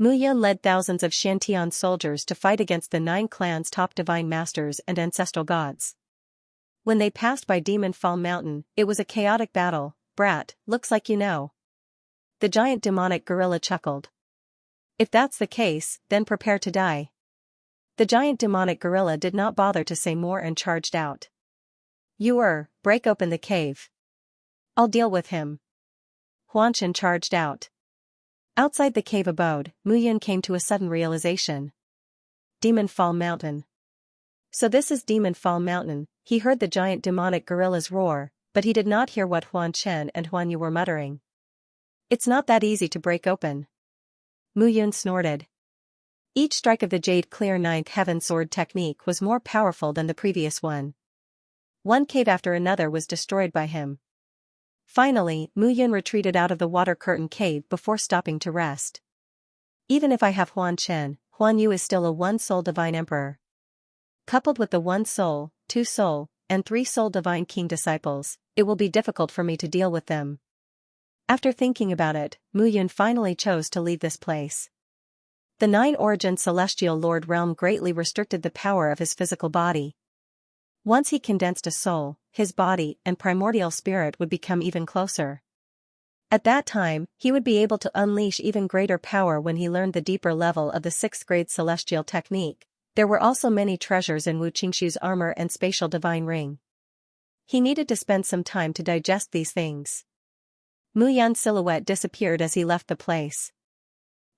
Mu Yun led thousands of Xiantian soldiers to fight against the 9 clans' top divine masters and ancestral gods. When they passed by Demon Fall Mountain, it was a chaotic battle. "Brat, looks like you know." The giant demonic gorilla chuckled. "If that's the case, then prepare to die." The giant demonic gorilla did not bother to say more and charged out. Break open the cave. I'll deal with him." Huanshan charged out. Outside the cave abode, Mu Yun came to a sudden realization. Demon Fall Mountain. So this is Demon Fall Mountain. He heard the giant demonic gorilla's roar, but he did not hear what Huan Chen and Huan Yu were muttering. "It's not that easy to break open." Mu Yun snorted. Each strike of the Jade Clear Ninth Heaven Sword technique was more powerful than the previous one. One cave after another was destroyed by him. Finally, Mu Yun retreated out of the water curtain cave before stopping to rest. Even if I have Huan Chen, Huan Yu is still a one-soul divine emperor. Coupled with the 1-soul, 2-soul, and 3-soul divine king disciples, it will be difficult for me to deal with them. After thinking about it, Mu Yun finally chose to leave this place. The 9-origin celestial lord realm greatly restricted the power of his physical body. Once he condensed a soul, his body and primordial spirit would become even closer. At that time, he would be able to unleash even greater power when he learned the deeper level of the 6th grade celestial technique. There were also many treasures in Wu Qingshu's armor and spatial divine ring. He needed to spend some time to digest these things. Mu Yun's silhouette disappeared as he left the place.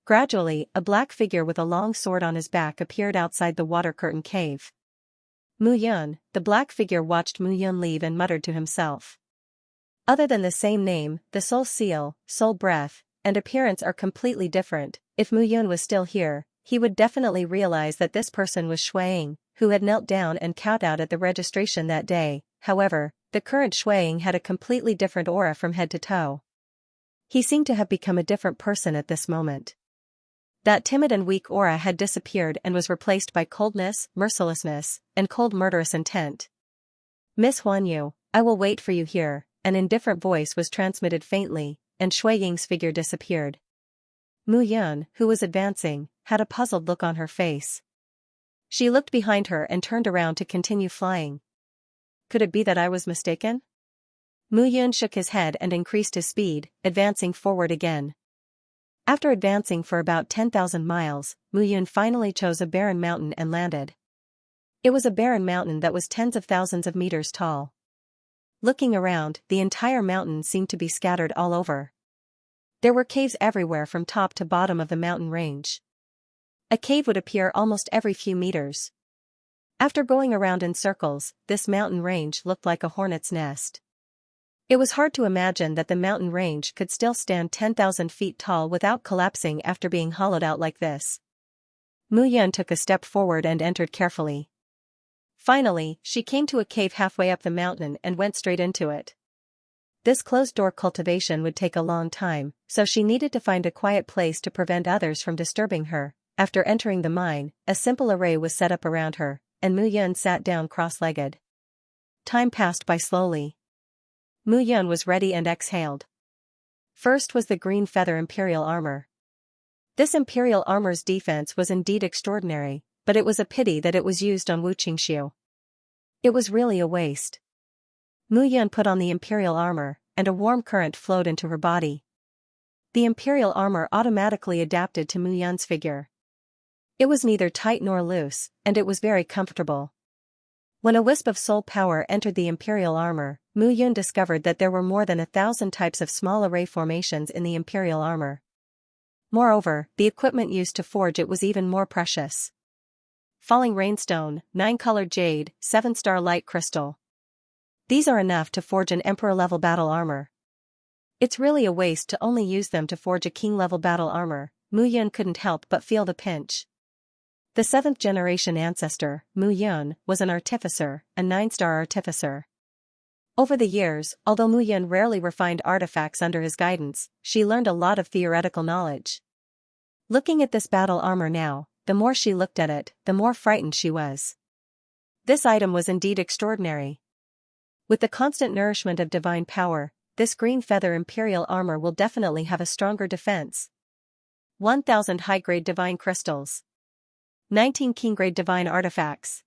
Gradually, a black figure with a long sword on his back appeared outside the water curtain cave. Mu Yun, the black figure watched Mu Yun leave and muttered to himself. Other than the same name, the soul seal, soul breath, and appearance are completely different. If Mu Yun was still here, he would definitely realize that this person was Shuiying, who had knelt down and kowtowed at the registration that day. However, the current Shuiying had a completely different aura from head to toe. He seemed to have become a different person at this moment. That timid and weak aura had disappeared and was replaced by coldness, mercilessness, and cold murderous intent. "Miss Huan Yu, I will wait for you here," an indifferent voice was transmitted faintly, and Shuiying's figure disappeared. Mu Yun, who was advancing, had a puzzled look on her face. She looked behind her and turned around to continue flying. Could it be that I was mistaken? Mu Yun shook his head and increased his speed, advancing forward again. After advancing for about 10,000 miles, Mu Yun finally chose a barren mountain and landed. It was a barren mountain that was tens of thousands of meters tall. Looking around, the entire mountain seemed to be scattered all over. There were caves everywhere from top to bottom of the mountain range. A cave would appear almost every few meters. After going around in circles, this mountain range looked like a hornet's nest. It was hard to imagine that the mountain range could still stand 10,000 feet tall without collapsing after being hollowed out like this. Mu Yun took a step forward and entered carefully. Finally, she came to a cave halfway up the mountain and went straight into it. This closed-door cultivation would take a long time, so she needed to find a quiet place to prevent others from disturbing her. After entering the mine, a simple array was set up around her, and Mu Yun sat down cross-legged. Time passed by slowly. Mu Yun was ready and exhaled. First was the green feather imperial armor. This imperial armor's defense was indeed extraordinary, but it was a pity that it was used on Wu Qingshu. It was really a waste. Mu Yun put on the imperial armor, and a warm current flowed into her body. The imperial armor automatically adapted to Mu Yun's figure. It was neither tight nor loose, and it was very comfortable. When a wisp of soul power entered the imperial armor, Mu Yun discovered that there were more than 1,000 types of small array formations in the imperial armor. Moreover, the equipment used to forge it was even more precious. Falling rainstone, 9-colored jade, 7-star light crystal. These are enough to forge an emperor-level battle armor. It's really a waste to only use them to forge a king-level battle armor. Mu Yun couldn't help but feel the pinch. The 7th-generation ancestor, Mu Yun, was an artificer, a 9-star artificer. Over the years, although Mu Yun rarely refined artifacts under his guidance, she learned a lot of theoretical knowledge. Looking at this battle armor now, the more she looked at it, the more frightened she was. This item was indeed extraordinary. With the constant nourishment of divine power, this green feather imperial armor will definitely have a stronger defense. 1,000 high-grade divine crystals, 19 king-grade divine artifacts,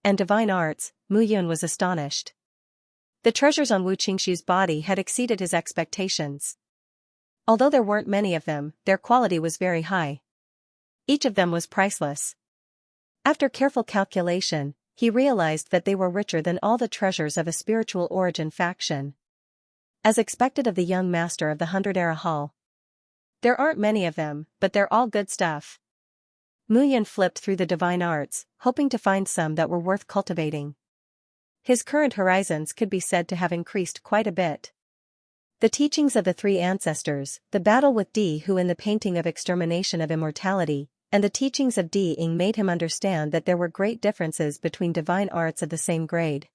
and divine arts. Mu Yun was astonished. The treasures on Wu Qingxiu's body had exceeded his expectations. Although there weren't many of them, their quality was very high. Each of them was priceless. After careful calculation, he realized that they were richer than all the treasures of a spiritual origin faction. As expected of the young master of the 100-era hall. There aren't many of them, but they're all good stuff. Mu Yun flipped through the divine arts, hoping to find some that were worth cultivating. His current horizons could be said to have increased quite a bit. The teachings of the three ancestors, the battle with Di Hu in the painting of extermination of immortality, and the teachings of Di Ying made him understand that there were great differences between divine arts of the same grade.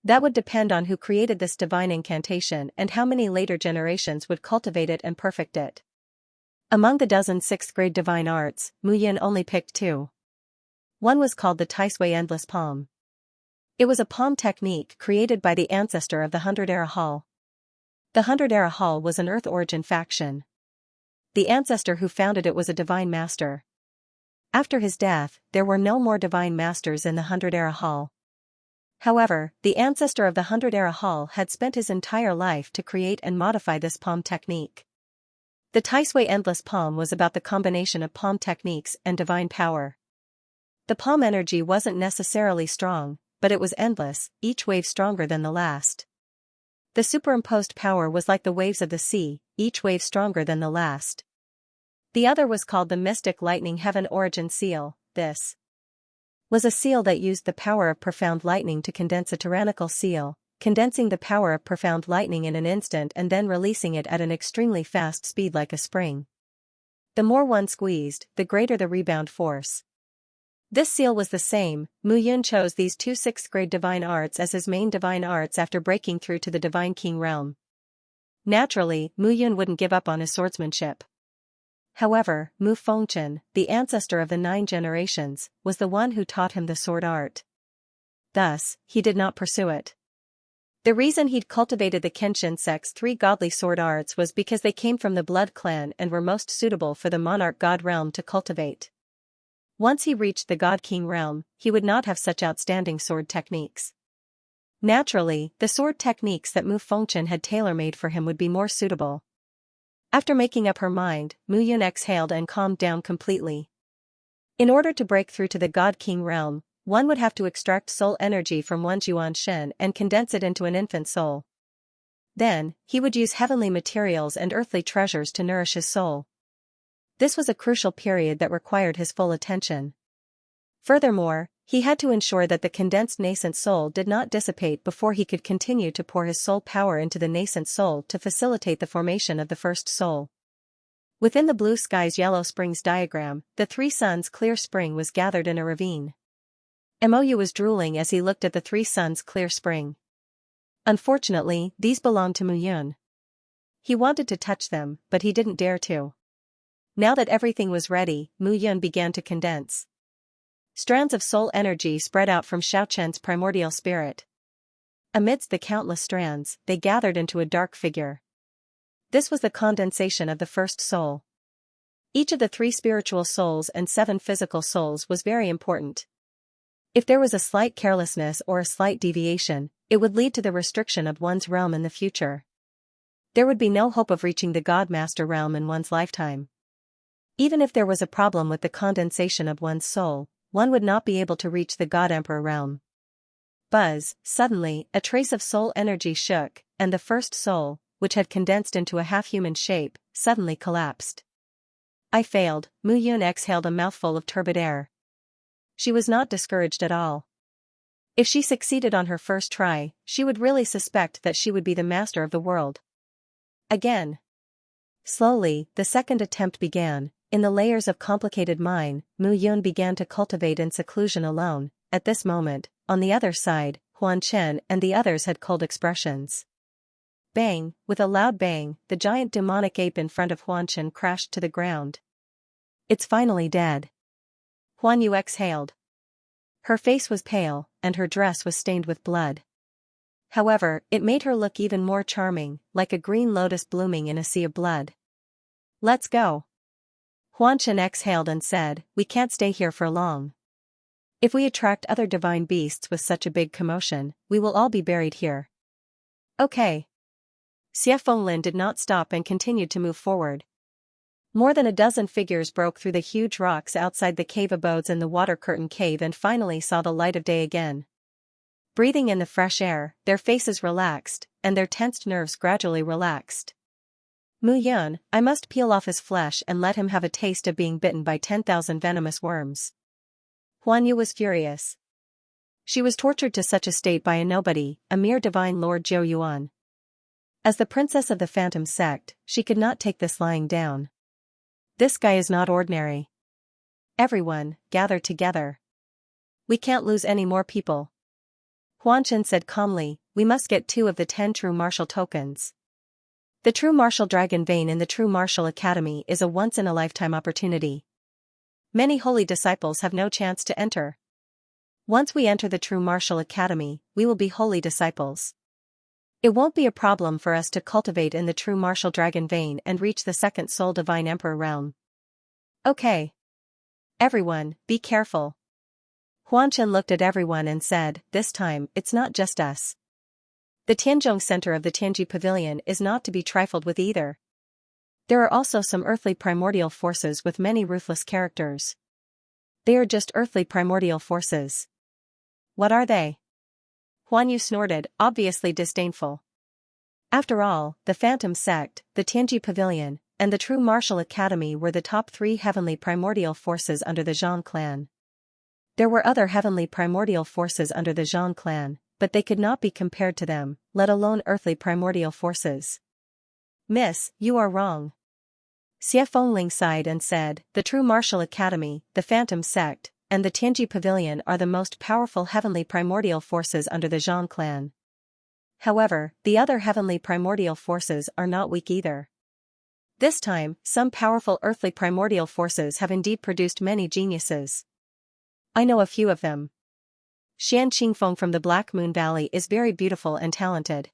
That would depend on who created this divine incantation and how many later generations would cultivate it and perfect it. Among the dozen 6th-grade divine arts, Mu Yun only picked 2. One was called the Taisui Endless Palm. It was a palm technique created by the ancestor of the 100-era hall. The 100-era hall was an Earth origin faction. The ancestor who founded it was a divine master. After his death, there were no more divine masters in the 100-era hall. However, the ancestor of the 100-era hall had spent his entire life to create and modify this palm technique. The Taisui Endless Palm was about the combination of palm techniques and divine power. The palm energy wasn't necessarily strong, but it was endless, each wave stronger than the last. The superimposed power was like the waves of the sea, each wave stronger than the last. The other was called the Mystic Lightning Heaven Origin Seal. This was a seal that used the power of profound lightning to condense a tyrannical seal, condensing the power of profound lightning in an instant and then releasing it at an extremely fast speed like a spring. The more one squeezed, the greater the rebound force. This seal was the same. Mu Yun chose these 2 6th-grade divine arts as his main divine arts after breaking through to the divine king realm. Naturally, Mu Yun wouldn't give up on his swordsmanship. However, Mu Fengchen, the ancestor of the 9 generations, was the one who taught him the sword art. Thus, he did not pursue it. The reason he'd cultivated the Kenshin sect's 3 godly sword arts was because they came from the blood clan and were most suitable for the monarch god realm to cultivate. Once he reached the God King realm, he would not have such outstanding sword techniques. Naturally, the sword techniques that Mu Fengchen had tailor-made for him would be more suitable. After making up her mind, Mu Yun exhaled and calmed down completely. In order to break through to the God King realm, one would have to extract soul energy from one's Yuan Shen and condense it into an infant soul. Then, he would use heavenly materials and earthly treasures to nourish his soul. This was a crucial period that required his full attention. Furthermore, he had to ensure that the condensed nascent soul did not dissipate before he could continue to pour his soul power into the nascent soul to facilitate the formation of the first soul. Within the blue sky's yellow springs diagram, the 3 suns' clear spring was gathered in a ravine. Mou was drooling as he looked at the 3 suns' clear spring. Unfortunately, these belonged to Mu Yun. He wanted to touch them, but he didn't dare to. Now that everything was ready, Mu Yun began to condense. Strands of soul energy spread out from Xiaochen's primordial spirit. Amidst the countless strands, they gathered into a dark figure. This was the condensation of the first soul. Each of the 3 spiritual souls and 7 physical souls was very important. If there was a slight carelessness or a slight deviation, it would lead to the restriction of one's realm in the future. There would be no hope of reaching the God Master realm in one's lifetime. Even if there was a problem with the condensation of one's soul, one would not be able to reach the God Emperor realm. Buzz, suddenly, a trace of soul energy shook, and the first soul, which had condensed into a half-human shape, suddenly collapsed. I failed. Mu Yun exhaled a mouthful of turbid air. She was not discouraged at all. If she succeeded on her first try, she would really suspect that she would be the master of the world. Again. Slowly, the second attempt began. In the layers of complicated mine, Mu Yun began to cultivate in seclusion alone. At this moment, on the other side, Huan Chen and the others had cold expressions. Bang! With a loud bang, the giant demonic ape in front of Huan Chen crashed to the ground. It's finally dead. Huan Yu exhaled. Her face was pale, and her dress was stained with blood. However, it made her look even more charming, like a green lotus blooming in a sea of blood. Let's go. Huan Chen exhaled and said, "We can't stay here for long. If we attract other divine beasts with such a big commotion, we will all be buried here." Okay. Xie Fenglin did not stop and continued to move forward. More than a dozen figures broke through the huge rocks outside the cave abodes in the water curtain cave and finally saw the light of day again. Breathing in the fresh air, their faces relaxed, and their tensed nerves gradually relaxed. Mu Yun, I must peel off his flesh and let him have a taste of being bitten by 10,000 venomous worms. Huan Yu was furious. She was tortured to such a state by a nobody, a mere divine Lord Zhou Yuan. As the princess of the Phantom sect, she could not take this lying down. This guy is not ordinary. Everyone, gather together. We can't lose any more people. Huan Chen said calmly, we must get 2 of the 10 true martial tokens. The true martial dragon vein in the true martial academy is a once-in-a-lifetime opportunity. Many holy disciples have no chance to enter. Once we enter the true martial academy, we will be holy disciples. It won't be a problem for us to cultivate in the true martial dragon vein and reach the second soul divine emperor realm. Okay. Everyone, be careful. Huan Chen looked at everyone and said, this time, it's not just us. The Tianzhong center of the Tianji Pavilion is not to be trifled with either. There are also some earthly primordial forces with many ruthless characters. They are just earthly primordial forces. What are they? Huan Yu snorted, obviously disdainful. After all, the Phantom sect, the Tianji Pavilion, and the True Martial Academy were the top 3 heavenly primordial forces under the Zhang clan. There were other heavenly primordial forces under the Zhang clan, but they could not be compared to them, let alone earthly primordial forces. Miss, you are wrong. Xie Fengling sighed and said, the True Martial Academy, the Phantom sect, and the Tianji Pavilion are the most powerful heavenly primordial forces under the Zhang clan. However, the other heavenly primordial forces are not weak either. This time, some powerful earthly primordial forces have indeed produced many geniuses. I know a few of them. Xian Qingfeng from the Black Moon Valley is very beautiful and talented.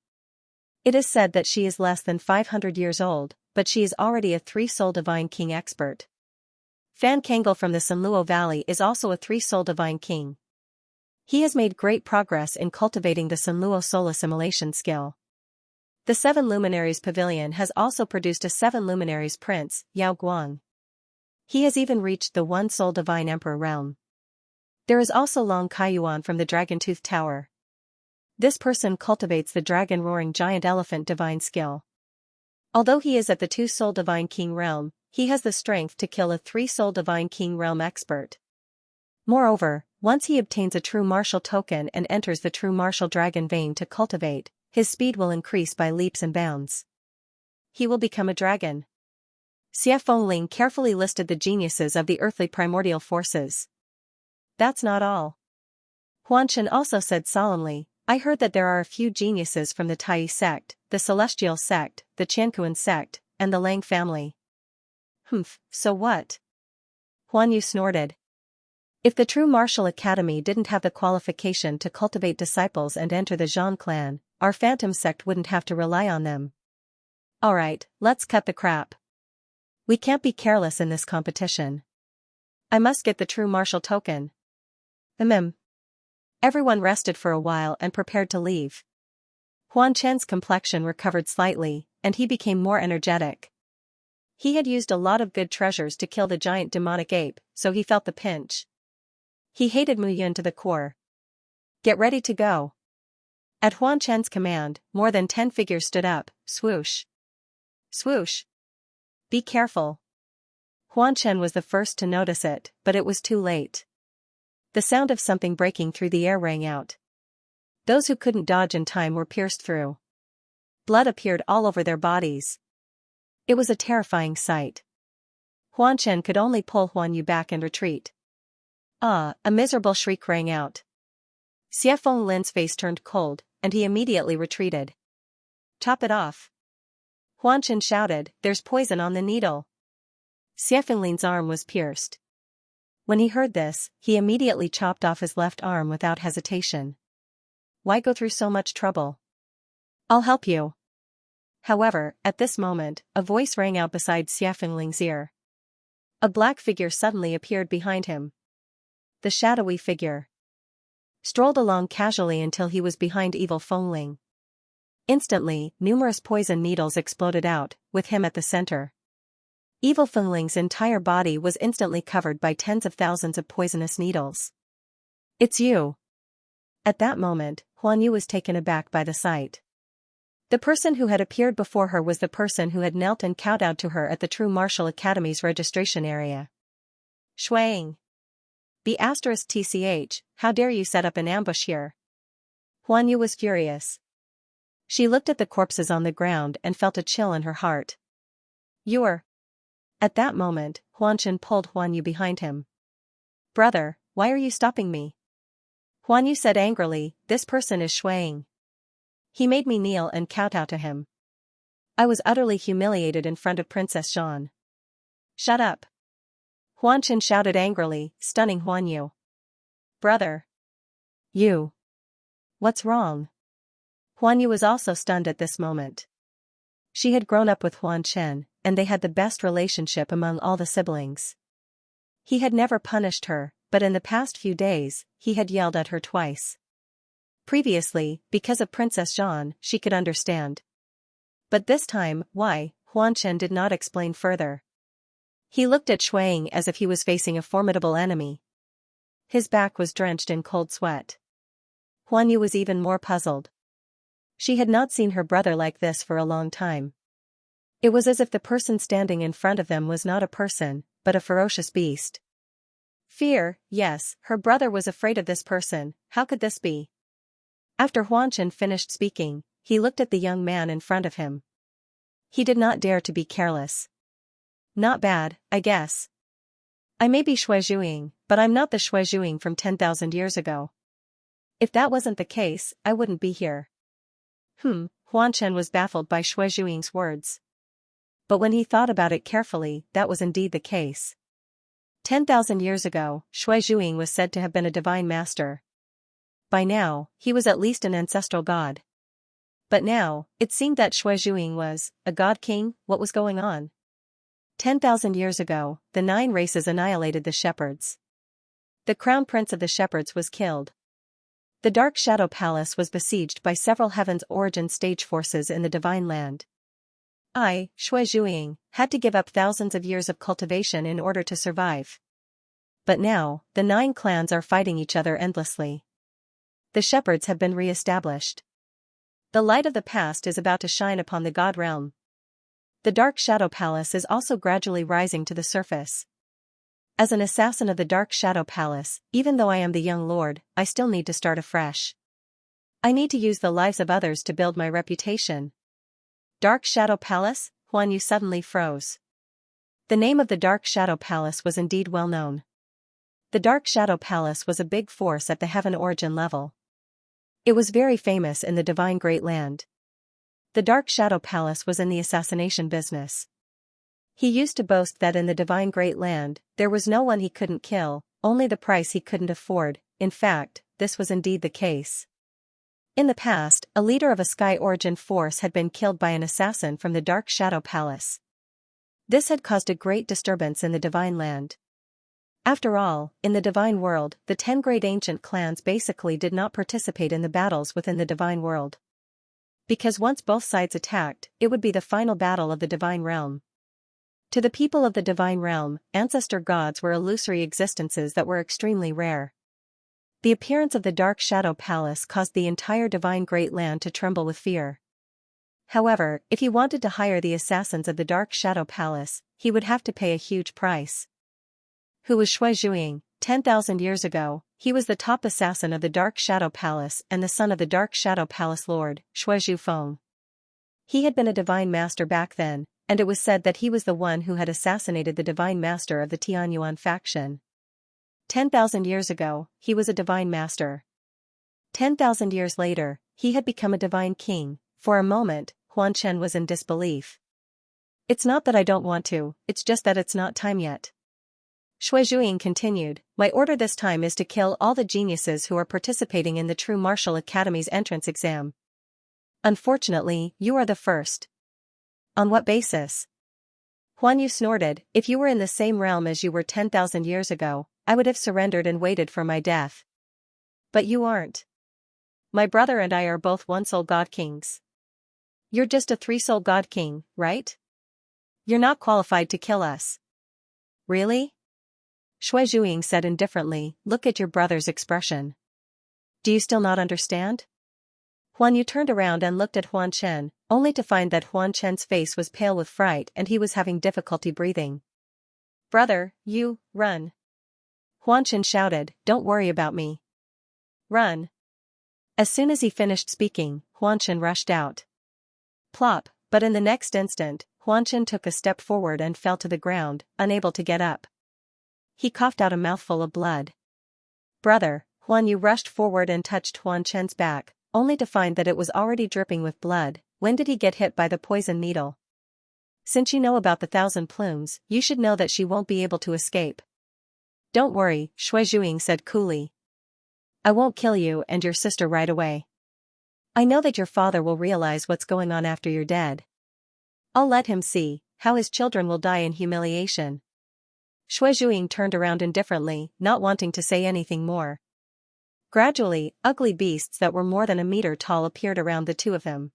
It is said that she is less than 500 years old, but she is already a 3-soul divine king expert. Fan Kangol from the Sanluo Valley is also a 3-soul divine king. He has made great progress in cultivating the Sanluo soul assimilation skill. The 7 Luminaries Pavilion has also produced a 7 Luminaries Prince, Yao Guang. He has even reached the 1-soul divine emperor realm. There is also Long Kaiyuan from the Dragon Tooth Tower. This person cultivates the dragon roaring giant elephant divine skill. Although he is at the 2-soul divine king realm, he has the strength to kill a 3-soul divine king realm expert. Moreover, once he obtains a true martial token and enters the true martial dragon vein to cultivate, his speed will increase by leaps and bounds. He will become a dragon. Xie Fengling carefully listed the geniuses of the earthly primordial forces. That's not all. Huan Chen also said solemnly, I heard that there are a few geniuses from the Tai sect, the Celestial sect, the Qiankuan sect, and the Lang family. So what? Huan Yu snorted. If the True Martial Academy didn't have the qualification to cultivate disciples and enter the Zhang clan, our Phantom sect wouldn't have to rely on them. Alright, let's cut the crap. We can't be careless in this competition. I must get the True Martial token. Everyone rested for a while and prepared to leave. Huan Chen's complexion recovered slightly, and he became more energetic. He had used a lot of good treasures to kill the giant demonic ape, so he felt the pinch. He hated Mu Yun to the core. Get ready to go. At Huan Chen's command, more than 10 figures stood up, swoosh. Swoosh. Be careful. Huan Chen was the first to notice it, but it was too late. The sound of something breaking through the air rang out. Those who couldn't dodge in time were pierced through. Blood appeared all over their bodies. It was a terrifying sight. Huan Chen could only pull Huan Yu back and retreat. A miserable shriek rang out. Xie Fenglin's face turned cold, and he immediately retreated. Chop it off. Huan Chen shouted, there's poison on the needle. Xie Fenglin's arm was pierced. When he heard this, he immediately chopped off his left arm without hesitation. Why go through so much trouble? I'll help you. However, at this moment, a voice rang out beside Xie Fengling's ear. A black figure suddenly appeared behind him. The shadowy figure strolled along casually until he was behind Evil Fengling. Instantly, numerous poison needles exploded out, with him at the center. Evil Fengling's entire body was instantly covered by tens of thousands of poisonous needles. "It's you." At that moment, Huan Yu was taken aback by the sight. The person who had appeared before her was the person who had knelt and kowtowed to her at the True Martial Academy's registration area. "Shuang. B*TCH, how dare you set up an ambush here?" Huan Yu was furious. She looked at the corpses on the ground and felt a chill in her heart. "You're..." At that moment, Huan Chen pulled Huan Yu behind him. "Brother, why are you stopping me?" Huan Yu said angrily, "This person is Shuang. He made me kneel and kowtow to him. I was utterly humiliated in front of Princess Zhan." "Shut up!" Huan Chen shouted angrily, stunning Huan Yu. "Brother! You! What's wrong?" Huan Yu was also stunned at this moment. She had grown up with Huan Chen, and they had the best relationship among all the siblings. He had never punished her, but in the past few days, he had yelled at her twice. Previously, because of Princess Zhan, she could understand. But this time, why? Huan Chen did not explain further. He looked at Shuang as if he was facing a formidable enemy. His back was drenched in cold sweat. Huan Yu was even more puzzled. She had not seen her brother like this for a long time. It was as if the person standing in front of them was not a person, but a ferocious beast. Fear, yes, her brother was afraid of this person. How could this be? After Huan Chen finished speaking, he looked at the young man in front of him. He did not dare to be careless. "Not bad, I guess. I may be Shui Zhuing, but I'm not the Shui Zhuing from 10,000 years ago. If that wasn't the case, I wouldn't be here." Huan Chen was baffled by Shui Zhuing's words. But when he thought about it carefully, that was indeed the case. 10,000 years ago, Shui Zhuing was said to have been a divine master. By now, he was at least an ancestral god. But now, it seemed that Shui Zhuing was a god king. What was going on? 10,000 years ago, the 9 races annihilated the shepherds. The crown prince of the shepherds was killed. The Dark Shadow Palace was besieged by several Heaven's Origin stage forces in the Divine Land. I, Shui Zhuing, had to give up thousands of years of cultivation in order to survive. But now, the 9 clans are fighting each other endlessly. The shepherds have been re-established. The light of the past is about to shine upon the God realm. The Dark Shadow Palace is also gradually rising to the surface. As an assassin of the Dark Shadow Palace, even though I am the young lord, I still need to start afresh. I need to use the lives of others to build my reputation. Dark Shadow Palace? Huan Yu suddenly froze. The name of the Dark Shadow Palace was indeed well known. The Dark Shadow Palace was a big force at the Heaven Origin level. It was very famous in the Divine Great Land. The Dark Shadow Palace was in the assassination business. He used to boast that in the Divine Great Land, there was no one he couldn't kill, only the price he couldn't afford. In fact, this was indeed the case. In the past, a leader of a Sky Origin force had been killed by an assassin from the Dark Shadow Palace. This had caused a great disturbance in the Divine Land. After all, in the Divine World, the 10 great ancient clans basically did not participate in the battles within the Divine World. Because once both sides attacked, it would be the final battle of the Divine Realm. To the people of the Divine Realm, ancestor gods were illusory existences that were extremely rare. The appearance of the Dark Shadow Palace caused the entire Divine Great Land to tremble with fear. However, if he wanted to hire the assassins of the Dark Shadow Palace, he would have to pay a huge price. Who was Shui Zhuing? 10,000 years ago, he was the top assassin of the Dark Shadow Palace and the son of the Dark Shadow Palace Lord, Shui Zhufeng. He had been a divine master back then, and it was said that he was the one who had assassinated the divine master of the Tianyuan faction. 10,000 years ago, he was a divine master. 10,000 years later, he had become a divine king. For a moment, Huan Chen was in disbelief. It's not that I don't want to, it's just that it's not time yet. Shui Zhuing continued, my order this time is to kill all the geniuses who are participating in the True Martial Academy's entrance exam. Unfortunately, you are the first. On what basis? Huan Yu snorted, if you were in the same realm as you were 10,000 years ago, I would have surrendered and waited for my death. But you aren't. My brother and I are both one-soul god kings. You're just a three-soul god king, right? You're not qualified to kill us. Really? Shui Zhuying said indifferently, look at your brother's expression. Do you still not understand? Huan Yu turned around and looked at Huan Chen, only to find that Huan Chen's face was pale with fright and he was having difficulty breathing. Brother, you, run. Huan Chen shouted, don't worry about me. Run. As soon as he finished speaking, Huan Chen rushed out. Plop, but in the next instant, Huan Chen took a step forward and fell to the ground, unable to get up. He coughed out a mouthful of blood. Brother, Huan Yu rushed forward and touched Huan Chen's back, only to find that it was already dripping with blood. When did he get hit by the poison needle? Since you know about the 1,000 plumes, you should know that she won't be able to escape. Don't worry, Shui Zhuying said coolly. I won't kill you and your sister right away. I know that your father will realize what's going on after you're dead. I'll let him see how his children will die in humiliation. Shui Zhuying turned around indifferently, not wanting to say anything more. Gradually, ugly beasts that were more than a meter tall appeared around the two of them.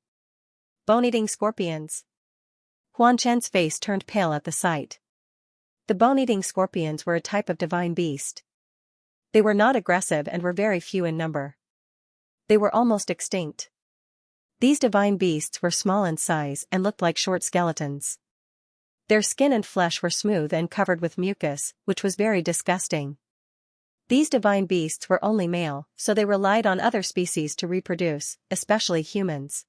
Bone-eating scorpions. Huan Chen's face turned pale at the sight. The bone-eating scorpions were a type of divine beast. They were not aggressive and were very few in number. They were almost extinct. These divine beasts were small in size and looked like short skeletons. Their skin and flesh were smooth and covered with mucus, which was very disgusting. These divine beasts were only male, so they relied on other species to reproduce, especially humans.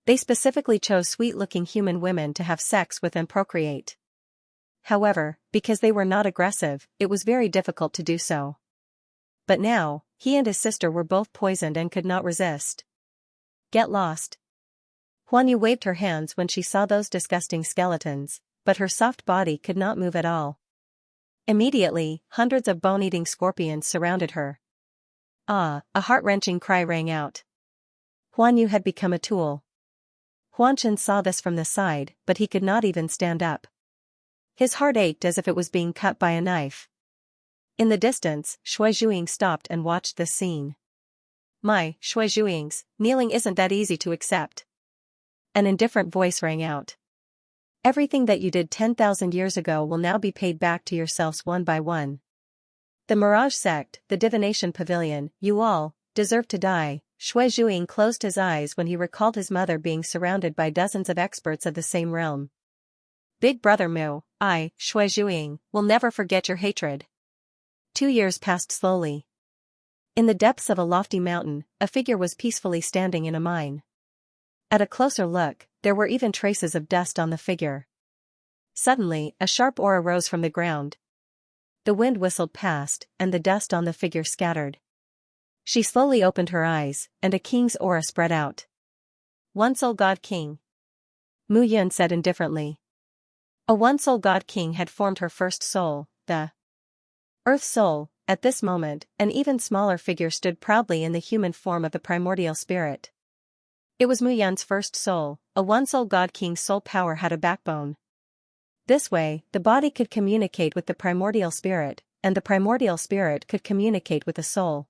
They specifically chose sweet-looking human women to have sex with and procreate. However, because they were not aggressive, it was very difficult to do so. But now, he and his sister were both poisoned and could not resist. Get lost. Huan Yu waved her hands when she saw those disgusting skeletons, but her soft body could not move at all. Immediately, hundreds of bone-eating scorpions surrounded her. Ah, a heart-wrenching cry rang out. Huan Yu had become a tool. Huan Chen saw this from the side, but he could not even stand up. His heart ached as if it was being cut by a knife. In the distance, Shui Zhuying stopped and watched this scene. My, Shui Zhuiyings, kneeling isn't that easy to accept. An indifferent voice rang out. Everything that you did 10,000 years ago will now be paid back to yourselves one by one. The Mirage Sect, the Divination Pavilion, you all, deserve to die. Shui Zhuiying closed his eyes when he recalled his mother being surrounded by dozens of experts of the same realm. Big Brother Mu, I, Shui Zhuiying, will never forget your hatred. 2 years passed slowly. In the depths of a lofty mountain, a figure was peacefully standing in a mine. At a closer look, there were even traces of dust on the figure. Suddenly, a sharp aura rose from the ground. The wind whistled past, and the dust on the figure scattered. She slowly opened her eyes, and a king's aura spread out. One-soul god king. Mu Yun said indifferently. A one-soul god king had formed her first soul, the Earth soul. At this moment, an even smaller figure stood proudly in the human form of the primordial spirit. It was Mu Yun's first soul. A one-soul god king's soul power had a backbone. This way, the body could communicate with the primordial spirit, and the primordial spirit could communicate with the soul.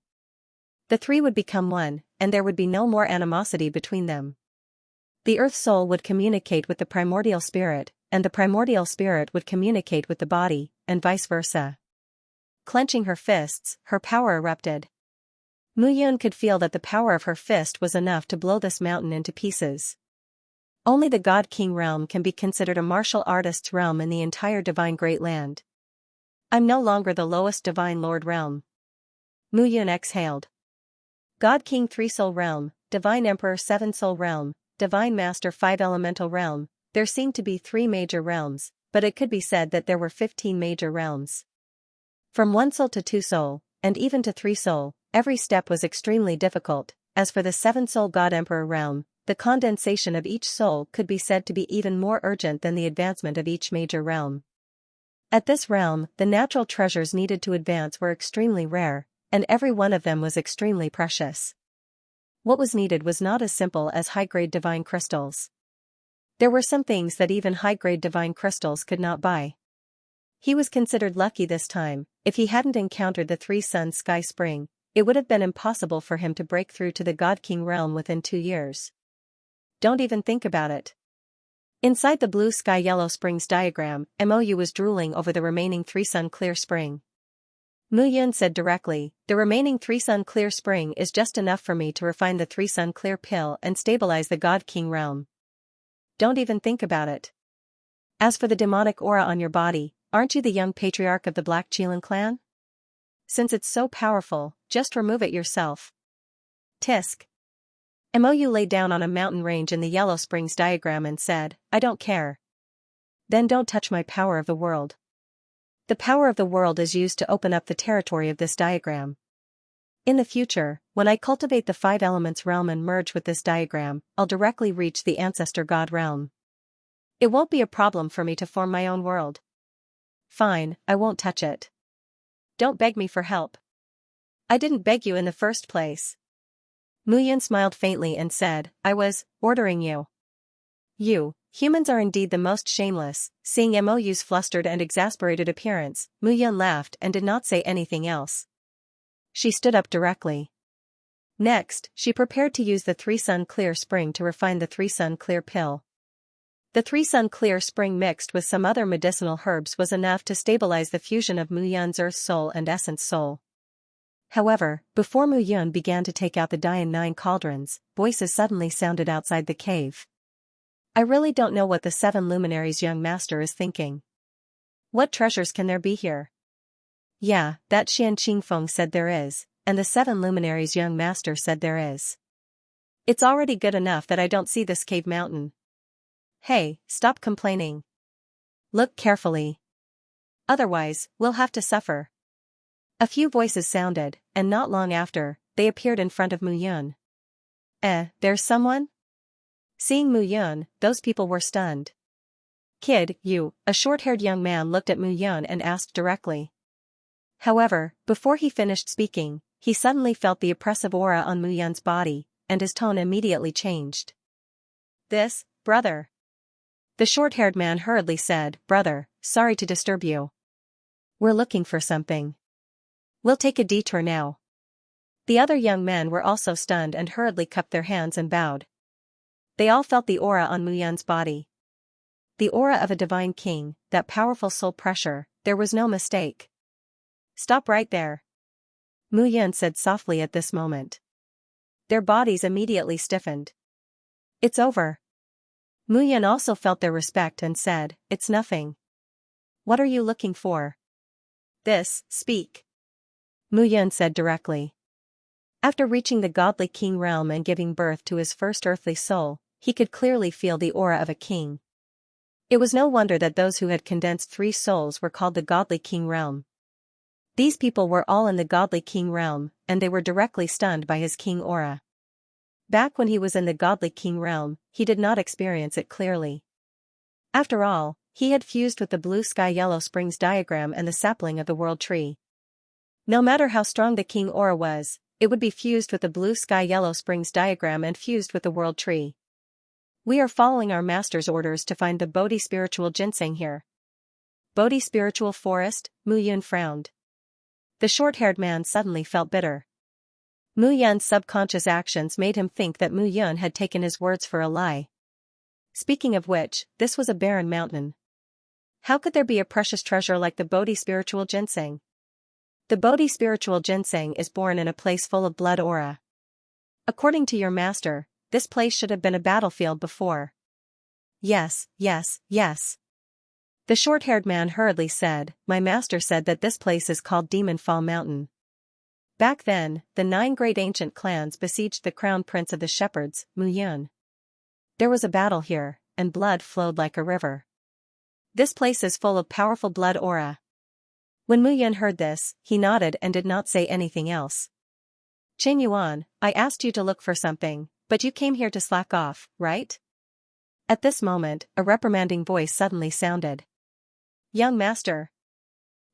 The three would become one, and there would be no more animosity between them. The earth soul would communicate with the primordial spirit, and the primordial spirit would communicate with the body, and vice versa. Clenching her fists, her power erupted. Mu Yun could feel that the power of her fist was enough to blow this mountain into pieces. Only the God King realm can be considered a martial artist's realm in the entire divine great land. I'm no longer the lowest divine lord realm. Mu Yun exhaled. God King 3-soul realm, Divine Emperor 7-soul realm, Divine Master 5-elemental realm. There seemed to be 3 major realms, but it could be said that there were 15 major realms. From 1-soul to 2-soul, and even to 3-soul, every step was extremely difficult. As for the 7-soul God Emperor realm, the condensation of each soul could be said to be even more urgent than the advancement of each major realm. At this realm, the natural treasures needed to advance were extremely rare, and every one of them was extremely precious. What was needed was not as simple as high-grade divine crystals. There were some things that even high-grade divine crystals could not buy. He was considered lucky this time. If he hadn't encountered the Three Suns Sky Spring, it would have been impossible for him to break through to the God King realm within 2 years. Don't even think about it. Inside the blue sky yellow springs diagram, Mou was drooling over the remaining 3 sun clear spring. Mu Yun said directly, the remaining 3 sun clear spring is just enough for me to refine the 3 sun clear pill and stabilize the God King realm. Don't even think about it. As for the demonic aura on your body, aren't you the young patriarch of the Black Qilin clan? Since it's so powerful, just remove it yourself. Tisk. Mou lay down on a mountain range in the Yellow Springs diagram and said, I don't care. Then don't touch my power of the world. The power of the world is used to open up the territory of this diagram. In the future, when I cultivate the 5 elements realm and merge with this diagram, I'll directly reach the ancestor god realm. It won't be a problem for me to form my own world. Fine, I won't touch it. Don't beg me for help. I didn't beg you in the first place. Mu Yun smiled faintly and said, I was ordering you. You, humans are indeed the most shameless. Seeing Mou's flustered and exasperated appearance, Mu Yun laughed and did not say anything else. She stood up directly. Next, she prepared to use the 3 sun clear spring to refine the 3 sun clear pill. The 3 sun clear spring mixed with some other medicinal herbs was enough to stabilize the fusion of Mu Yun's earth soul and essence soul. However, before Mu Yun began to take out the Dian 9 cauldrons, voices suddenly sounded outside the cave. I really don't know what the 7 luminaries' young master is thinking. What treasures can there be here? Yeah, that Xian Qingfeng said there is, and the 7 luminaries' young master said there is. It's already good enough that I don't see this cave mountain. Hey, stop complaining. Look carefully. Otherwise, we'll have to suffer. A few voices sounded, and not long after, they appeared in front of Mu Yun. There's someone? Seeing Mu Yun, those people were stunned. Kid, you, a short-haired young man looked at Mu Yun and asked directly. However, before he finished speaking, he suddenly felt the oppressive aura on Mu Yun's body, and his tone immediately changed. This, brother. The short-haired man hurriedly said, Brother, sorry to disturb you. We're looking for something. We'll take a detour now. The other young men were also stunned and hurriedly cupped their hands and bowed. They all felt the aura on Mu Yun's body. The aura of a divine king, that powerful soul pressure, there was no mistake. Stop right there. Mu Yun said softly at this moment. Their bodies immediately stiffened. It's over. Mu Yun also felt their respect and said, It's nothing. What are you looking for? This, speak. Mu Yun said directly. After reaching the godly king realm and giving birth to his first earthly soul, he could clearly feel the aura of a king. It was no wonder that those who had condensed 3 souls were called the godly king realm. These people were all in the godly king realm, and they were directly stunned by his king aura. Back when he was in the godly king realm, he did not experience it clearly. After all, he had fused with the blue sky yellow springs diagram and the sapling of the world tree. No matter how strong the king aura was, it would be fused with the blue sky yellow springs diagram and fused with the world tree. We are following our master's orders to find the Bodhi spiritual ginseng here. Bodhi spiritual forest, Mu Yun frowned. The short-haired man suddenly felt bitter. Mu Yun's subconscious actions made him think that Mu Yun had taken his words for a lie. Speaking of which, this was a barren mountain. How could there be a precious treasure like the Bodhi spiritual ginseng? The Bodhi spiritual ginseng is born in a place full of blood aura. According to your master, this place should have been a battlefield before. Yes, yes, yes. The short-haired man hurriedly said, My master said that this place is called Demon Fall Mountain. Back then, the 9 great ancient clans besieged the crown prince of the shepherds, Mu Yun. There was a battle here, and blood flowed like a river. This place is full of powerful blood aura. When Mu Yun heard this, he nodded and did not say anything else. Chen Yuan, I asked you to look for something, but you came here to slack off, right? At this moment, a reprimanding voice suddenly sounded. Young master.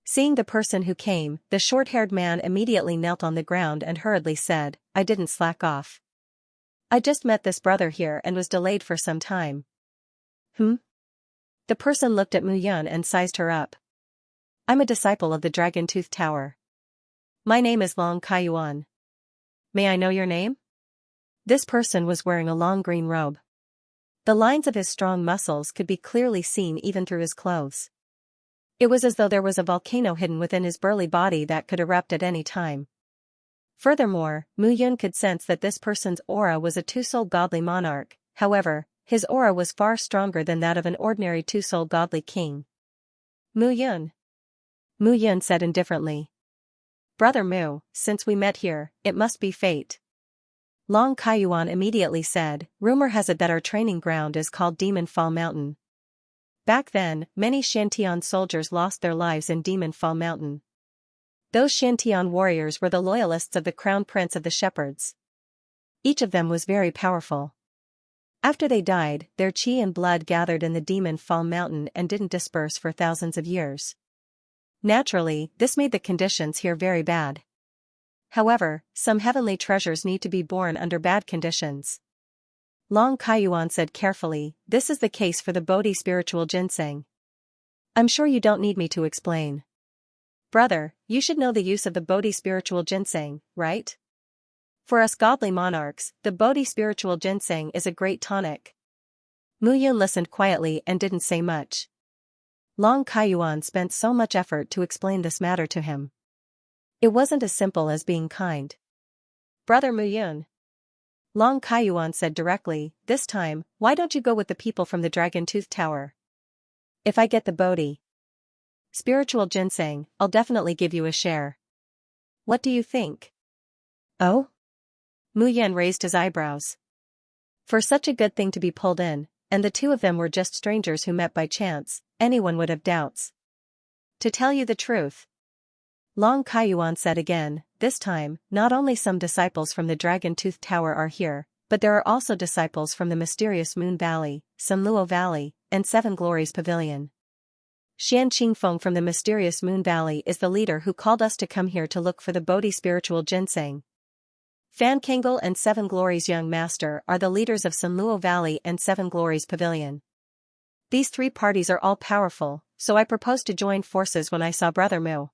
Seeing the person who came, the short-haired man immediately knelt on the ground and hurriedly said, I didn't slack off. I just met this brother here and was delayed for some time. Hmm? The person looked at Mu Yun and sized her up. I'm a disciple of the Dragon Tooth Tower. My name is Long Kaiyuan. May I know your name? This person was wearing a long green robe. The lines of his strong muscles could be clearly seen even through his clothes. It was as though there was a volcano hidden within his burly body that could erupt at any time. Furthermore, Mu Yun could sense that this person's aura was a two-souled godly monarch. However, his aura was far stronger than that of an ordinary two-souled godly king. Mu Yun. Mu Yun said indifferently. Brother Mu, since we met here, it must be fate. Long Kaiyuan immediately said, rumor has it that our training ground is called Demon Fall Mountain. Back then, many Shantian soldiers lost their lives in Demon Fall Mountain. Those Shantian warriors were the loyalists of the Crown Prince of the Shepherds. Each of them was very powerful. After they died, their chi and blood gathered in the Demon Fall Mountain and didn't disperse for thousands of years. Naturally, this made the conditions here very bad. However, some heavenly treasures need to be born under bad conditions. Long Kaiyuan said carefully, this is the case for the Bodhi spiritual ginseng. I'm sure you don't need me to explain. Brother, you should know the use of the Bodhi spiritual ginseng, right? For us godly monarchs, the Bodhi spiritual ginseng is a great tonic. Mu Yun listened quietly and didn't say much. Long Kaiyuan spent so much effort to explain this matter to him. It wasn't as simple as being kind. Brother Mu Yun. Long Kaiyuan said directly, this time, why don't you go with the people from the Dragon Tooth Tower? If I get the Bodhi spiritual ginseng, I'll definitely give you a share. What do you think? Oh? Mu Yun raised his eyebrows. For such a good thing to be pulled in, and the two of them were just strangers who met by chance, anyone would have doubts. To tell you the truth, Long Kaiyuan said again, this time, not only some disciples from the Dragon Tooth Tower are here, but there are also disciples from the mysterious Moon Valley, Sunluo Valley, and Seven Glories Pavilion. Xian Qingfeng from the mysterious Moon Valley is the leader who called us to come here to look for the Bodhi spiritual ginseng. Fan Kangle and Seven Glories Young Master are the leaders of Sunluo Valley and Seven Glories Pavilion. These three parties are all powerful, so I proposed to join forces when I saw Brother Mu.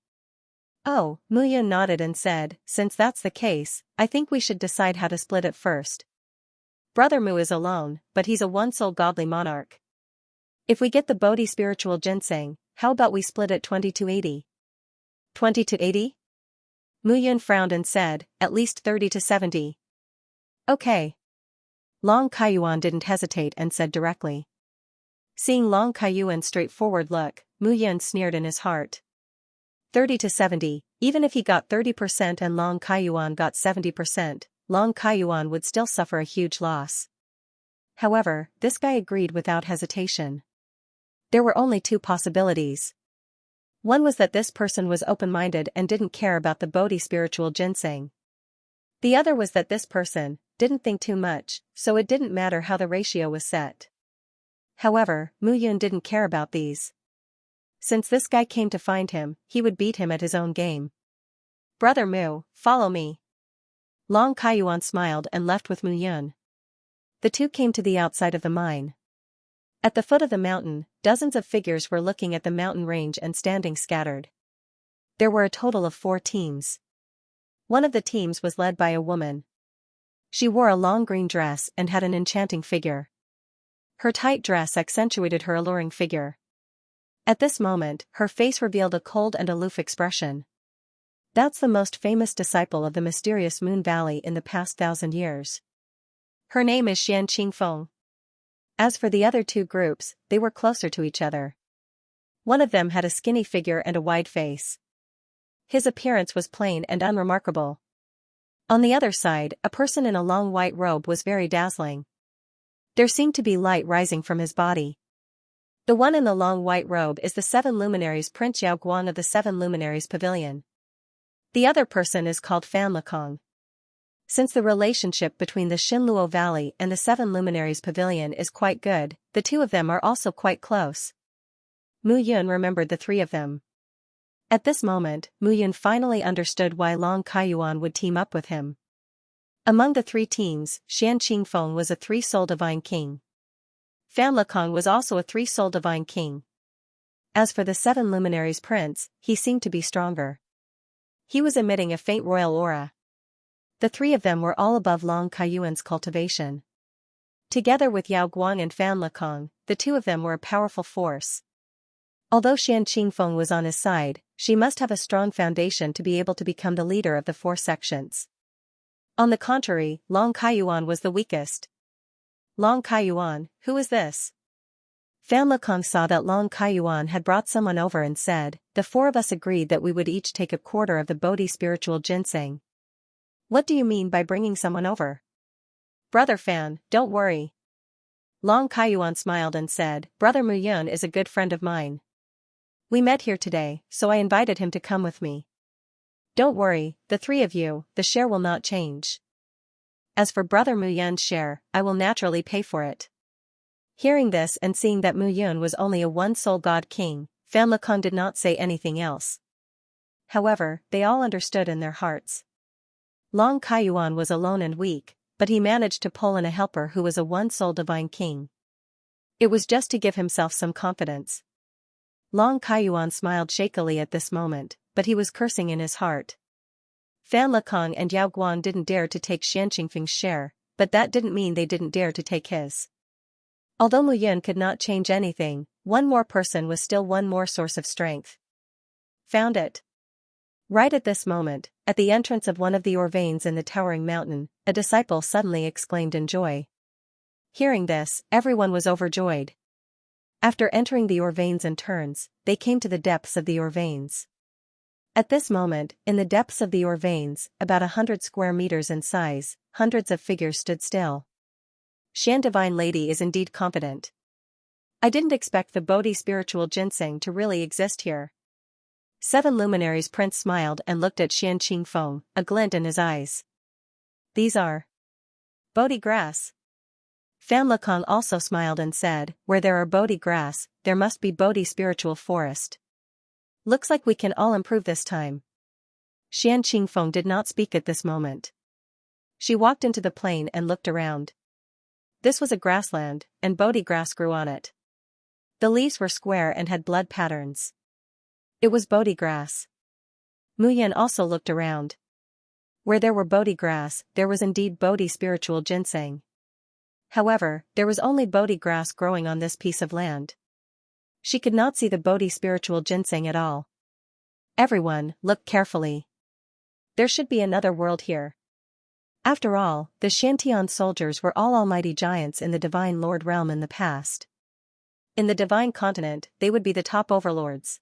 Oh, Mu Yun nodded and said, since that's the case, I think we should decide how to split it first. Brother Mu is alone, but he's a one-soul godly monarch. If we get the Bodhi spiritual ginseng, how about we split it 20-80? 20-80? Mu Yun frowned and said, at least 30-70. Okay. Long Kaiyuan didn't hesitate and said directly. Seeing Long Kaiyuan's straightforward look, Mu Yun sneered in his heart. 30-70, even if he got 30% and Long Kaiyuan got 70%, Long Kaiyuan would still suffer a huge loss. However, this guy agreed without hesitation. There were only two possibilities. One was that this person was open-minded and didn't care about the Bodhi spiritual ginseng. The other was that this person didn't think too much, so it didn't matter how the ratio was set. However, Mu Yun didn't care about these. Since this guy came to find him, he would beat him at his own game. Brother Mu, follow me. Long Kaiyuan smiled and left with Mu Yun. The two came to the outside of the mine. At the foot of the mountain, dozens of figures were looking at the mountain range and standing scattered. There were a total of 4 teams. One of the teams was led by a woman. She wore a long green dress and had an enchanting figure. Her tight dress accentuated her alluring figure. At this moment, her face revealed a cold and aloof expression. That's the most famous disciple of the mysterious Moon Valley in the past 1,000 years. Her name is Xian Qingfeng. As for the other two groups, they were closer to each other. One of them had a skinny figure and a wide face. His appearance was plain and unremarkable. On the other side, a person in a long white robe was very dazzling. There seemed to be light rising from his body. The one in the long white robe is the Seven Luminaries Prince Yao Guang of the Seven Luminaries Pavilion. The other person is called Fan Lekong. Since the relationship between the Xinluo Valley and the Seven Luminaries Pavilion is quite good, the two of them are also quite close. Mu Yun remembered the three of them. At this moment, Mu Yun finally understood why Long Kaiyuan would team up with him. Among the 3 teams, Xian Qingfeng was a 3-soul divine king. Fan Lekong was also a three-soul divine king. As for the seven luminaries prince, he seemed to be stronger. He was emitting a faint royal aura. The three of them were all above Long Kaiyuan's cultivation. Together with Yao Guang and Fan Lekong, the two of them were a powerful force. Although Xian Qingfeng was on his side, she must have a strong foundation to be able to become the leader of the four sections. On the contrary, Long Kaiyuan was the weakest. Long Kaiyuan, who is this? Fan Lekong saw that Long Kaiyuan had brought someone over and said, the four of us agreed that we would each take a quarter of the Bodhi spiritual ginseng. What do you mean by bringing someone over? Brother Fan, don't worry. Long Kaiyuan smiled and said, Brother Muyun is a good friend of mine. We met here today, so I invited him to come with me. Don't worry, the three of you, the share will not change. As for Brother Muyun's share, I will naturally pay for it. Hearing this and seeing that Muyun was only a one-soul god king, Fan Lekong did not say anything else. However, they all understood in their hearts. Long Kaiyuan was alone and weak, but he managed to pull in a helper who was a one-soul divine king. It was just to give himself some confidence. Long Kaiyuan smiled shakily at this moment, but he was cursing in his heart. Fan Lekong and Yao Guang didn't dare to take Xian Qingfeng's share, but that didn't mean they didn't dare to take his. Although Muyun could not change anything, one more person was still one more source of strength. Found it. Right at this moment, at the entrance of one of the ore veins in the towering mountain, a disciple suddenly exclaimed in joy. Hearing this, everyone was overjoyed. After entering the ore veins in turns, they came to the depths of the ore veins. At this moment, in the depths of the ore veins, about 100 square meters in size, hundreds of figures stood still. Xian Divine Lady is indeed confident. I didn't expect the Bodhi spiritual ginseng to really exist here. Seven luminaries prince smiled and looked at Xian Qingfeng, a glint in his eyes. These are Bodhi grass. Fan Lekong also smiled and said, where there are Bodhi grass, there must be Bodhi spiritual forest. Looks like we can all improve this time. Xian Qingfeng did not speak at this moment. She walked into the plain and looked around. This was a grassland, and Bodhi grass grew on it. The leaves were square and had blood patterns. It was Bodhi grass. Muyun also looked around. Where there were Bodhi grass, there was indeed Bodhi spiritual ginseng. However, there was only Bodhi grass growing on this piece of land. She could not see the Bodhi spiritual ginseng at all. Everyone, look carefully. There should be another world here. After all, the Shantian soldiers were all almighty giants in the Divine Lord realm in the past. In the Divine Continent, they would be the top overlords.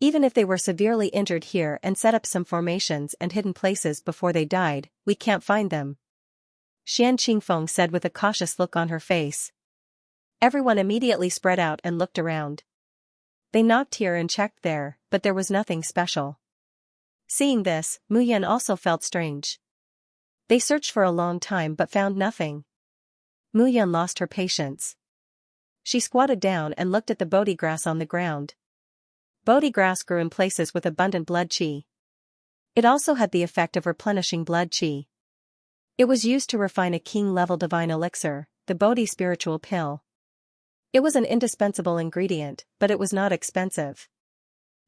Even if they were severely injured here and set up some formations and hidden places before they died, we can't find them. Xian Qingfeng said with a cautious look on her face. Everyone immediately spread out and looked around. They knocked here and checked there, but there was nothing special. Seeing this, Muyun also felt strange. They searched for a long time but found nothing. Muyun lost her patience. She squatted down and looked at the Bodhi grass on the ground. Bodhi grass grew in places with abundant blood qi. It also had the effect of replenishing blood qi. It was used to refine a king-level divine elixir, the Bodhi spiritual pill. It was an indispensable ingredient, but it was not expensive.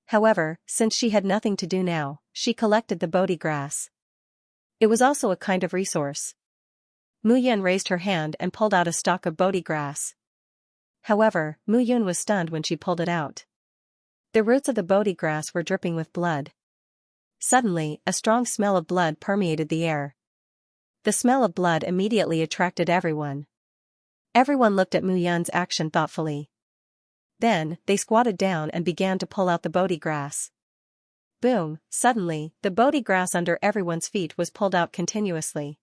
However, since she had nothing to do now, she collected the Bodhi grass. It was also a kind of resource. Muyun raised her hand and pulled out a stalk of Bodhi grass. However, Muyun was stunned when she pulled it out. The roots of the Bodhi grass were dripping with blood. Suddenly, a strong smell of blood permeated the air. The smell of blood immediately attracted everyone. Everyone looked at Muyun's action thoughtfully. Then, they squatted down and began to pull out the Bodhi grass. Boom, suddenly, the Bodhi grass under everyone's feet was pulled out continuously.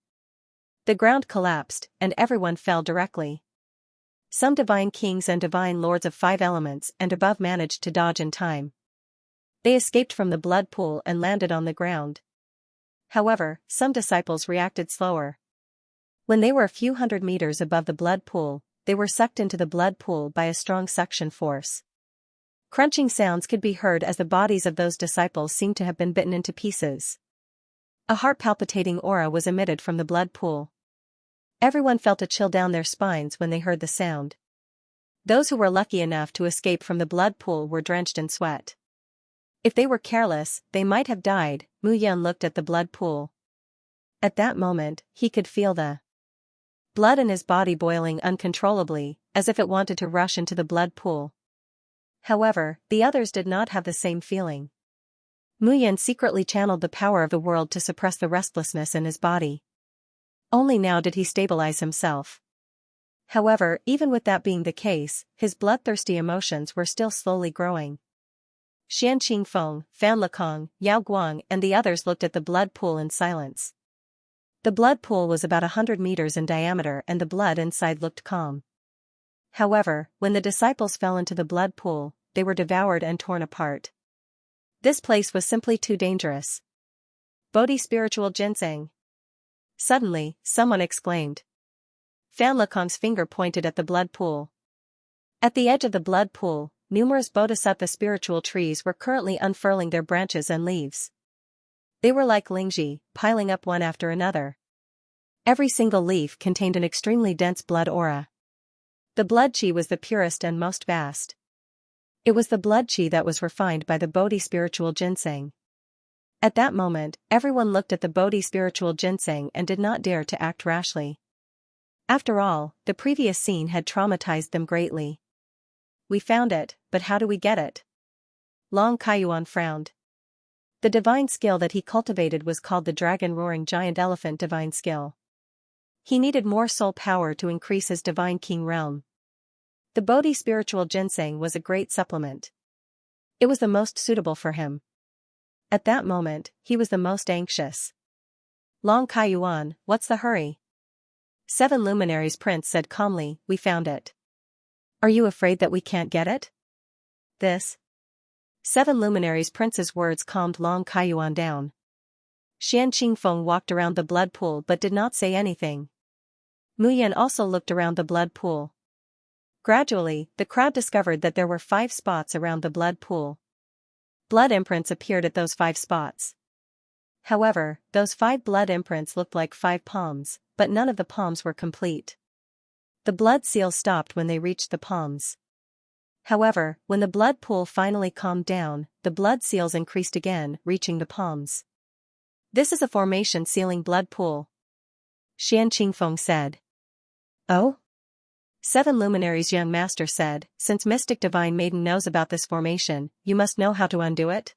The ground collapsed, and everyone fell directly. Some divine kings and divine lords of 5 elements and above managed to dodge in time. They escaped from the blood pool and landed on the ground. However, some disciples reacted slower. When they were a few hundred meters above the blood pool, they were sucked into the blood pool by a strong suction force. Crunching sounds could be heard as the bodies of those disciples seemed to have been bitten into pieces. A heart-palpitating aura was emitted from the blood pool. Everyone felt a chill down their spines when they heard the sound. Those who were lucky enough to escape from the blood pool were drenched in sweat. If they were careless, they might have died. Mu Yan looked at the blood pool. At that moment, he could feel the blood in his body boiling uncontrollably, as if it wanted to rush into the blood pool. However, the others did not have the same feeling. Mu Yan secretly channeled the power of the world to suppress the restlessness in his body. Only now did he stabilize himself. However, even with that being the case, his bloodthirsty emotions were still slowly growing. Xian Qingfeng, Fan Lekong, Yao Guang and the others looked at the blood pool in silence. The blood pool was about 100 meters in diameter and the blood inside looked calm. However, when the disciples fell into the blood pool, they were devoured and torn apart. This place was simply too dangerous. Bodhi spiritual ginseng. Suddenly, someone exclaimed. Fan Lekong's finger pointed at the blood pool. At the edge of the blood pool, numerous bodhisattva spiritual trees were currently unfurling their branches and leaves. They were like lingji, piling up one after another. Every single leaf contained an extremely dense blood aura. The blood chi was the purest and most vast. It was the blood chi that was refined by the Bodhi spiritual ginseng. At that moment, everyone looked at the Bodhi spiritual ginseng and did not dare to act rashly. After all, the previous scene had traumatized them greatly. We found it, but how do we get it? Long Kaiyuan frowned. The divine skill that he cultivated was called the Dragon Roaring Giant Elephant Divine Skill. He needed more soul power to increase his divine king realm. The Bodhi spiritual ginseng was a great supplement. It was the most suitable for him. At that moment, he was the most anxious. Long Kaiyuan, what's the hurry? 7 Luminaries Prince said calmly, we found it. Are you afraid that we can't get it? This 7 Luminaries Prince's words calmed Long Kaiyuan down. Xian Qingfeng walked around the blood pool but did not say anything. Mu Yan also looked around the blood pool. Gradually, the crowd discovered that there were 5 spots around the blood pool. Blood imprints appeared at those 5 spots. However, those 5 blood imprints looked like 5 palms, but none of the palms were complete. The blood seals stopped when they reached the palms. However, when the blood pool finally calmed down, the blood seals increased again, reaching the palms. This is a formation sealing blood pool. Xian Qingfeng said. Oh? 7 Luminaries' young master said, since Mystic Divine Maiden knows about this formation, you must know how to undo it?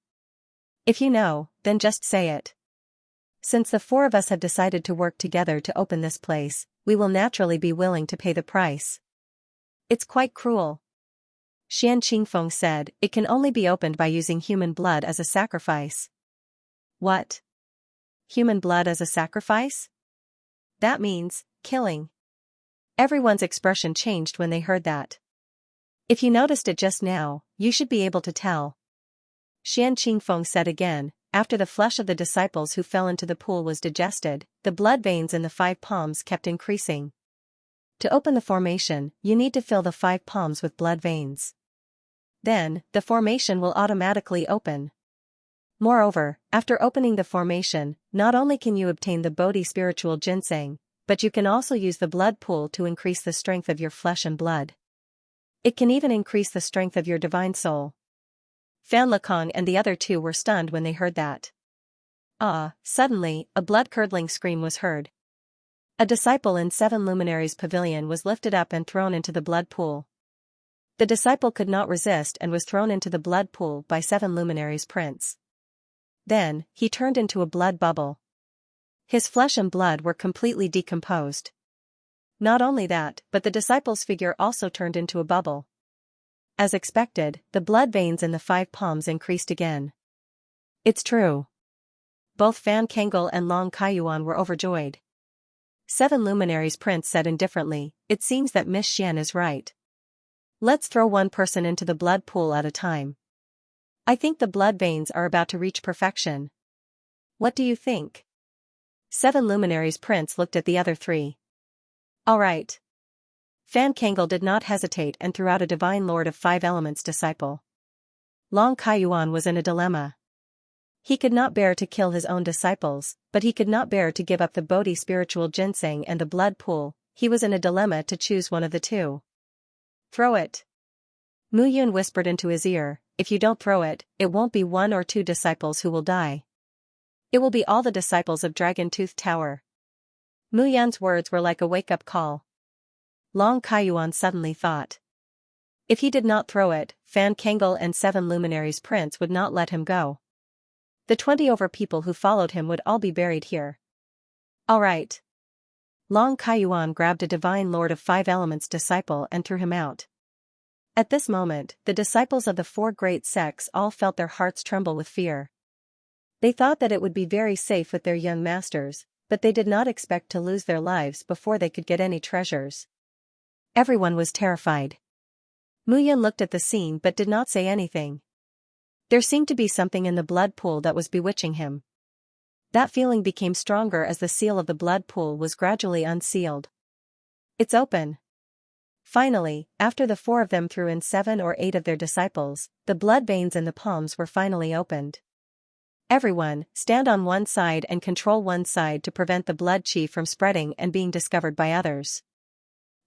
If you know, then just say it. Since the 4 of us have decided to work together to open this place, we will naturally be willing to pay the price. It's quite cruel. Xian Qingfeng said, it can only be opened by using human blood as a sacrifice. What? Human blood as a sacrifice? That means, killing. Everyone's expression changed when they heard that. If you noticed it just now, you should be able to tell. Xian Qingfeng said again, after the flesh of the disciples who fell into the pool was digested, the blood veins in the 5 palms kept increasing. To open the formation, you need to fill the 5 palms with blood veins. Then, the formation will automatically open. Moreover, after opening the formation, not only can you obtain the Bodhi spiritual ginseng, but you can also use the blood pool to increase the strength of your flesh and blood. It can even increase the strength of your divine soul. Fan Lekong and the other 2 were stunned when they heard that. Suddenly, a blood-curdling scream was heard. A disciple in 7 Luminaries' pavilion was lifted up and thrown into the blood pool. The disciple could not resist and was thrown into the blood pool by 7 Luminaries' Prince. Then, he turned into a blood bubble. His flesh and blood were completely decomposed. Not only that, but the disciple's figure also turned into a bubble. As expected, the blood veins in the 5 palms increased again. It's true. Both Fan Kangol and Long Kaiyuan were overjoyed. 7 Luminaries Prince said indifferently, it seems that Miss Xian is right. Let's throw one person into the blood pool at a time. I think the blood veins are about to reach perfection. What do you think? 7 Luminaries Prince looked at the other 3. All right. Fan Kangol did not hesitate and threw out a divine lord of 5 elements disciple. Long Kaiyuan was in a dilemma. He could not bear to kill his own disciples, but he could not bear to give up the Bodhi spiritual ginseng and the blood pool. He was in a dilemma to choose one of the 2. Throw it. Mu Yun whispered into his ear, if you don't throw it, it won't be 1 or 2 disciples who will die. It will be all the disciples of Dragon Tooth Tower. Mu Yun's words were like a wake-up call. Long Kaiyuan suddenly thought. If he did not throw it, Fan Kangle and 7 luminaries prince would not let him go. The 20 over people who followed him would all be buried here. All right. Long Kaiyuan grabbed a divine lord of 5 elements disciple and threw him out. At this moment, the disciples of the 4 great sects all felt their hearts tremble with fear. They thought that it would be very safe with their young masters, but they did not expect to lose their lives before they could get any treasures. Everyone was terrified. Mu Yun looked at the scene but did not say anything. There seemed to be something in the blood pool that was bewitching him. That feeling became stronger as the seal of the blood pool was gradually unsealed. It's open. Finally, after the 4 of them threw in 7 or 8 of their disciples, the blood veins in the palms were finally opened. Everyone, stand on one side and control one side to prevent the blood chi from spreading and being discovered by others.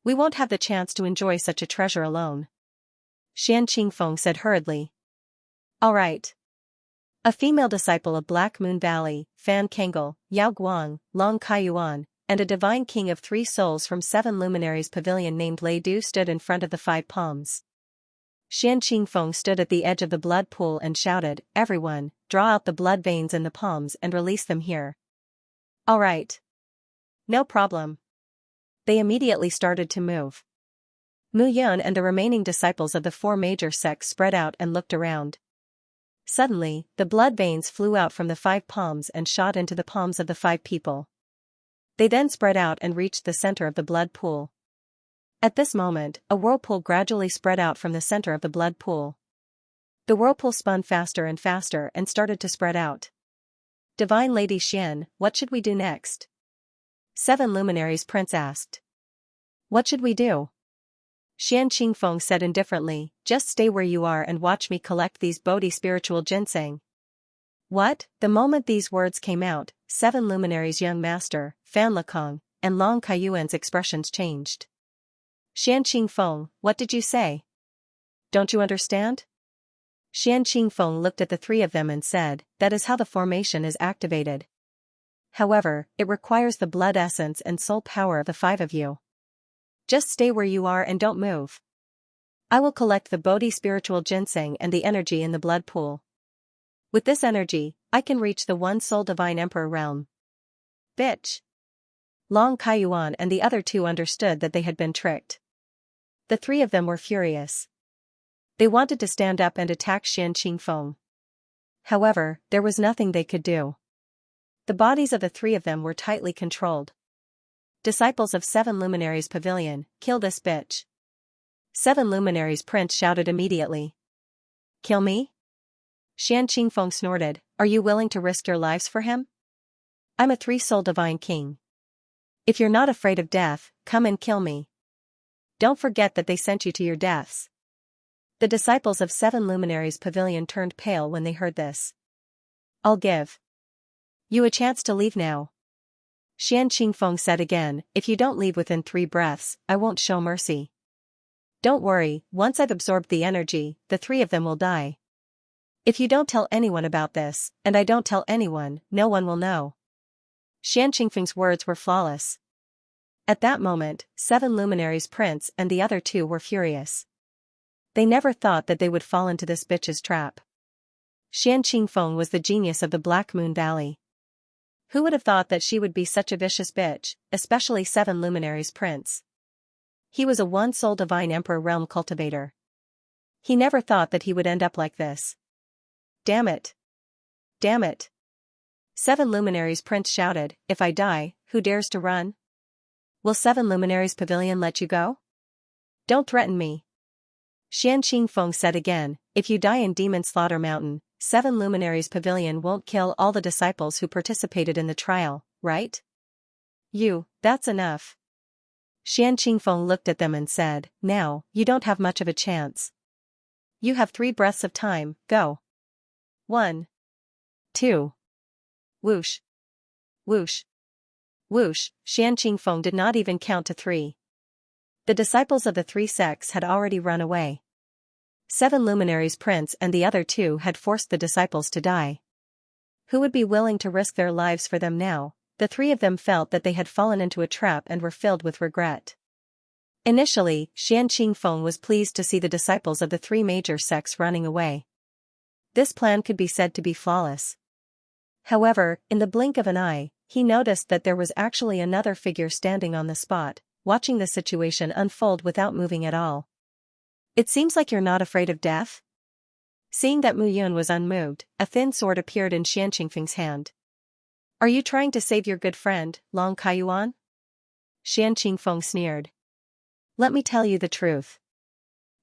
We won't have the chance to enjoy such a treasure alone. Xian Qingfeng said hurriedly. All right. A female disciple of Black Moon Valley, Fan Kangle, Yao Guang, Long Kaiyuan, and a divine king of 3 souls from 7 luminaries pavilion named Lei Du stood in front of the 5 palms. Xian Qingfeng stood at the edge of the blood pool and shouted, everyone, draw out the blood veins in the palms and release them here. All right. No problem. They immediately started to move. Mu Yun and the remaining disciples of the 4 major sects spread out and looked around. Suddenly, the blood veins flew out from the 5 palms and shot into the palms of the 5 people. They then spread out and reached the center of the blood pool. At this moment, a whirlpool gradually spread out from the center of the blood pool. The whirlpool spun faster and faster and started to spread out. Divine Lady Xian, what should we do next? 7 luminaries prince asked. What should we do? Xian Qingfeng said indifferently, just stay where you are and watch me collect these Bodhi spiritual ginseng. What? The moment these words came out, 7 luminaries young master, Fan Lekong, and Long Kaiyuan's expressions changed. Xian Qingfeng, what did you say? Don't you understand? Xian Qingfeng looked at the 3 of them and said, that is how the formation is activated. However, it requires the blood essence and soul power of the 5 of you. Just stay where you are and don't move. I will collect the Bodhi spiritual ginseng and the energy in the blood pool. With this energy, I can reach the One Soul Divine Emperor realm. Bitch. Long Kaiyuan and the other 2 understood that they had been tricked. The 3 of them were furious. They wanted to stand up and attack Xian Qingfeng. However, there was nothing they could do. The bodies of the 3 of them were tightly controlled. Disciples of 7 luminaries pavilion, kill this bitch. 7 luminaries prince shouted immediately. Kill me? Xian Qingfeng snorted, are you willing to risk your lives for him? I'm a 3-soul divine king. If you're not afraid of death, come and kill me. Don't forget that they sent you to your deaths. The disciples of 7 luminaries pavilion turned pale when they heard this. I'll give you a chance to leave now. Xian Qingfeng said again, if you don't leave within 3 breaths, I won't show mercy. Don't worry, once I've absorbed the energy, the 3 of them will die. If you don't tell anyone about this, and I don't tell anyone, no one will know. Xian Qingfeng's words were flawless. At that moment, 7 luminaries prince and the other 2 were furious. They never thought that they would fall into this bitch's trap. Xian Qingfeng was the genius of the Black Moon Valley. Who would have thought that she would be such a vicious bitch, especially 7 luminaries prince? He was a One-Soul Divine Emperor realm cultivator. He never thought that he would end up like this. Damn it. Damn it. 7 luminaries prince shouted, if I die, who dares to run? Will 7 luminaries pavilion let you go? Don't threaten me. Xian Qingfeng said again, if you die in Demon Slaughter Mountain, 7 luminaries pavilion won't kill all the disciples who participated in the trial, right? That's enough. Xian Qingfeng looked at them and said, now, you don't have much of a chance. You have 3 breaths of time, go. 1. 2. Whoosh. Whoosh. Whoosh, Xian Qingfeng did not even count to 3. The disciples of the three sects had already run away. 7 luminaries prince and the other 2 had forced the disciples to die. Who would be willing to risk their lives for them now? The 3 of them felt that they had fallen into a trap and were filled with regret. Initially, Xianxia was pleased to see the disciples of the 3 major sects running away. This plan could be said to be flawless. However, in the blink of an eye, he noticed that there was actually another figure standing on the spot, watching the situation unfold without moving at all. It seems like you're not afraid of death? Seeing that Mu Yun was unmoved, a thin sword appeared in Xianxing's hand. Are you trying to save your good friend, Long Kaiyuan? Xianxing sneered. Let me tell you the truth.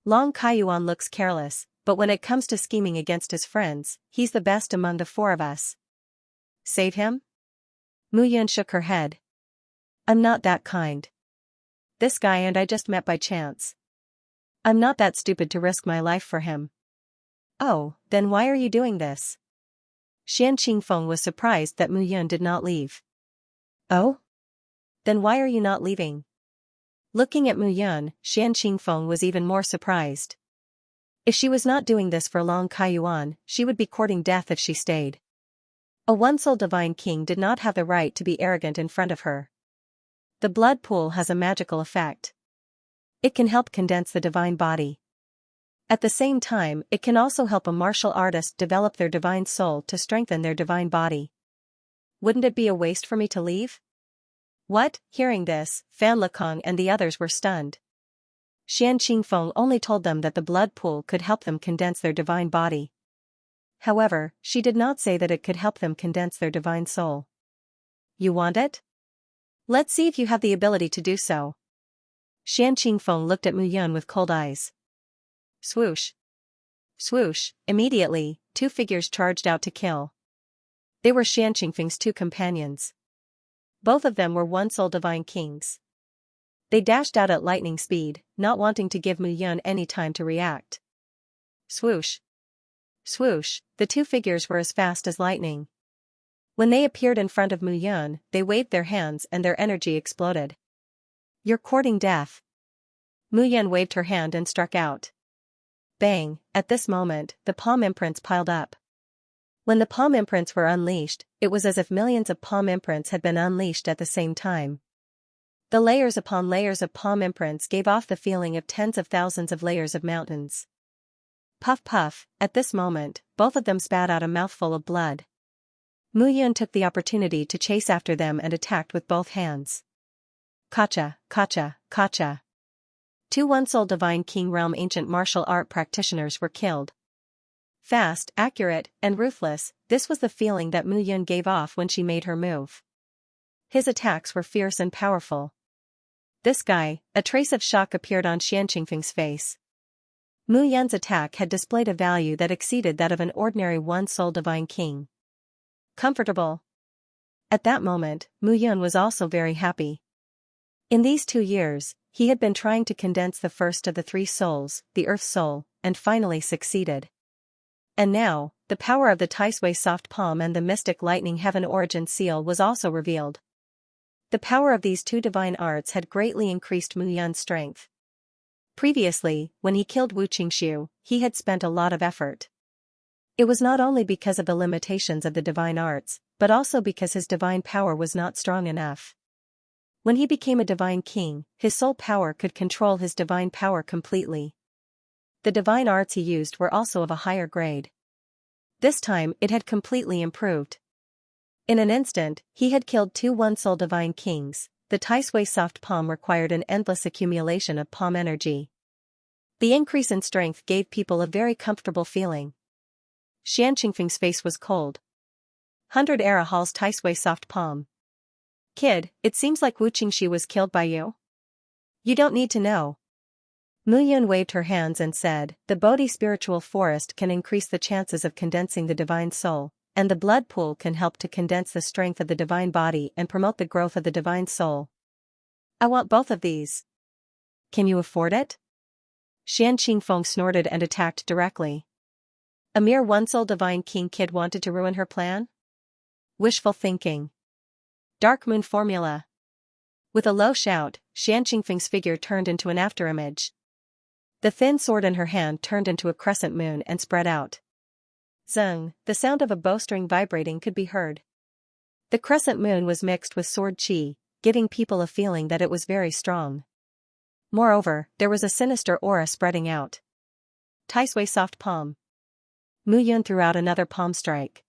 Long Kaiyuan looks careless, but when it comes to scheming against his friends, he's the best among the 4 of us. Save him? Mu Yun shook her head. I'm not that kind. This guy and I just met by chance. I'm not that stupid to risk my life for him. Oh, then why are you doing this? Xianxing was surprised that Mu Yun did not leave. Oh? Then why are you not leaving? Looking at Mu Yun, Xianxing was even more surprised. If she was not doing this for Long Kaiyuan, she would be courting death if she stayed. A one-soul divine king did not have the right to be arrogant in front of her. The blood pool has a magical effect. It can help condense the divine body. At the same time, it can also help a martial artist develop their divine soul to strengthen their divine body. Wouldn't it be a waste for me to leave? What? Hearing this, Fan Lekong and the others were stunned. Xianxing only told them that the blood pool could help them condense their divine body. However, she did not say that it could help them condense their divine soul. You want it? Let's see if you have the ability to do so. Xianxing looked at Mu Yun with cold eyes. Swoosh. Swoosh, immediately, 2 figures charged out to kill. They were Xianxing's 2 companions. Both of them were one-soul divine kings. They dashed out at lightning speed, not wanting to give Mu Yun any time to react. Swoosh. Swoosh, the 2 figures were as fast as lightning. When they appeared in front of Mu Yun, they waved their hands and their energy exploded. You're courting death. Mu Yun waved her hand and struck out. Bang, at this moment, the palm imprints piled up. When the palm imprints were unleashed, it was as if millions of palm imprints had been unleashed at the same time. The layers upon layers of palm imprints gave off the feeling of tens of thousands of layers of mountains. Puff puff, at this moment, both of them spat out a mouthful of blood. Mu Yun took the opportunity to chase after them and attacked with both hands. Kacha, kacha, kacha. 2 one-soul divine king realm ancient martial art practitioners were killed. Fast, accurate, and ruthless, this was the feeling that Mu Yun gave off when she made her move. His attacks were fierce and powerful. This guy, a trace of shock appeared on Xianxing's face. Mu Yun's attack had displayed a value that exceeded that of an ordinary one-soul divine king. Comfortable. At that moment, Mu Yun was also very happy. In these 2 years, he had been trying to condense the first of the 3 souls, the Earth Soul, and finally succeeded. And now, the power of the Taisui soft palm and the mystic lightning heaven origin seal was also revealed. The power of these 2 divine arts had greatly increased Mu Yun's strength. Previously, when he killed Wu Qingxiu, he had spent a lot of effort. It was not only because of the limitations of the divine arts, but also because his divine power was not strong enough. When he became a divine king, his soul power could control his divine power completely. The divine arts he used were also of a higher grade. This time it had completely improved. In an instant, he had killed 2 one-soul divine kings. The Taisui soft palm required an endless accumulation of palm energy. The increase in strength gave people a very comfortable feeling. Xianxing's face was cold. 100 Era Hall's Taisui soft palm. Kid, it seems like Wu Qingxiu was killed by you? You don't need to know. Mu Yun waved her hands and said, the Bodhi spiritual forest can increase the chances of condensing the divine soul, and the blood pool can help to condense the strength of the divine body and promote the growth of the divine soul. I want both of these. Can you afford it? Xianxing snorted and attacked directly. A mere one-soul divine king kid wanted to ruin her plan? Wishful thinking. Dark Moon Formula. With a low shout, Xianxing's figure turned into an afterimage. The thin sword in her hand turned into a crescent moon and spread out. Zung, the sound of a bowstring vibrating could be heard. The crescent moon was mixed with sword qi, giving people a feeling that it was very strong. Moreover, there was a sinister aura spreading out. Taisui soft palm. Mu Yun threw out another palm strike.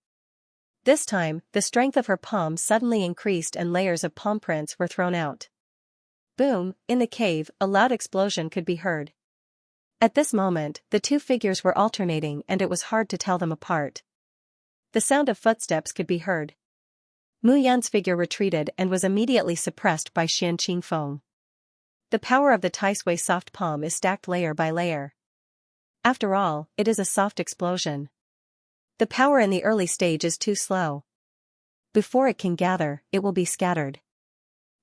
This time, the strength of her palm suddenly increased and layers of palm prints were thrown out. Boom, in the cave, a loud explosion could be heard. At this moment, the two figures were alternating and it was hard to tell them apart. The sound of footsteps could be heard. Mu Yun's figure retreated and was immediately suppressed by Xianxia. The power of the Taisui soft palm is stacked layer by layer. After all, it is a soft explosion. The power in the early stage is too slow. Before it can gather, it will be scattered.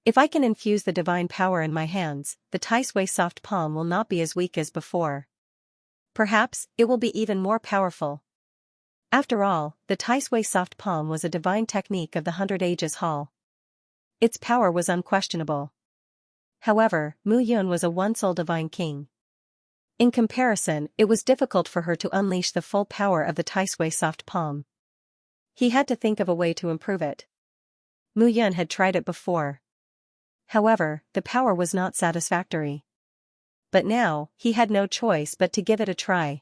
If I can infuse the divine power in my hands, the Taisui soft palm will not be as weak as before. Perhaps, it will be even more powerful. After all, the Taisui soft palm was a divine technique of the 100 Ages Hall. Its power was unquestionable. However, Mu Yun was a one-soul divine king. In comparison, it was difficult for her to unleash the full power of the Taisui soft palm. He had to think of a way to improve it. Mu Yun had tried it before. However, the power was not satisfactory. But now, he had no choice but to give it a try.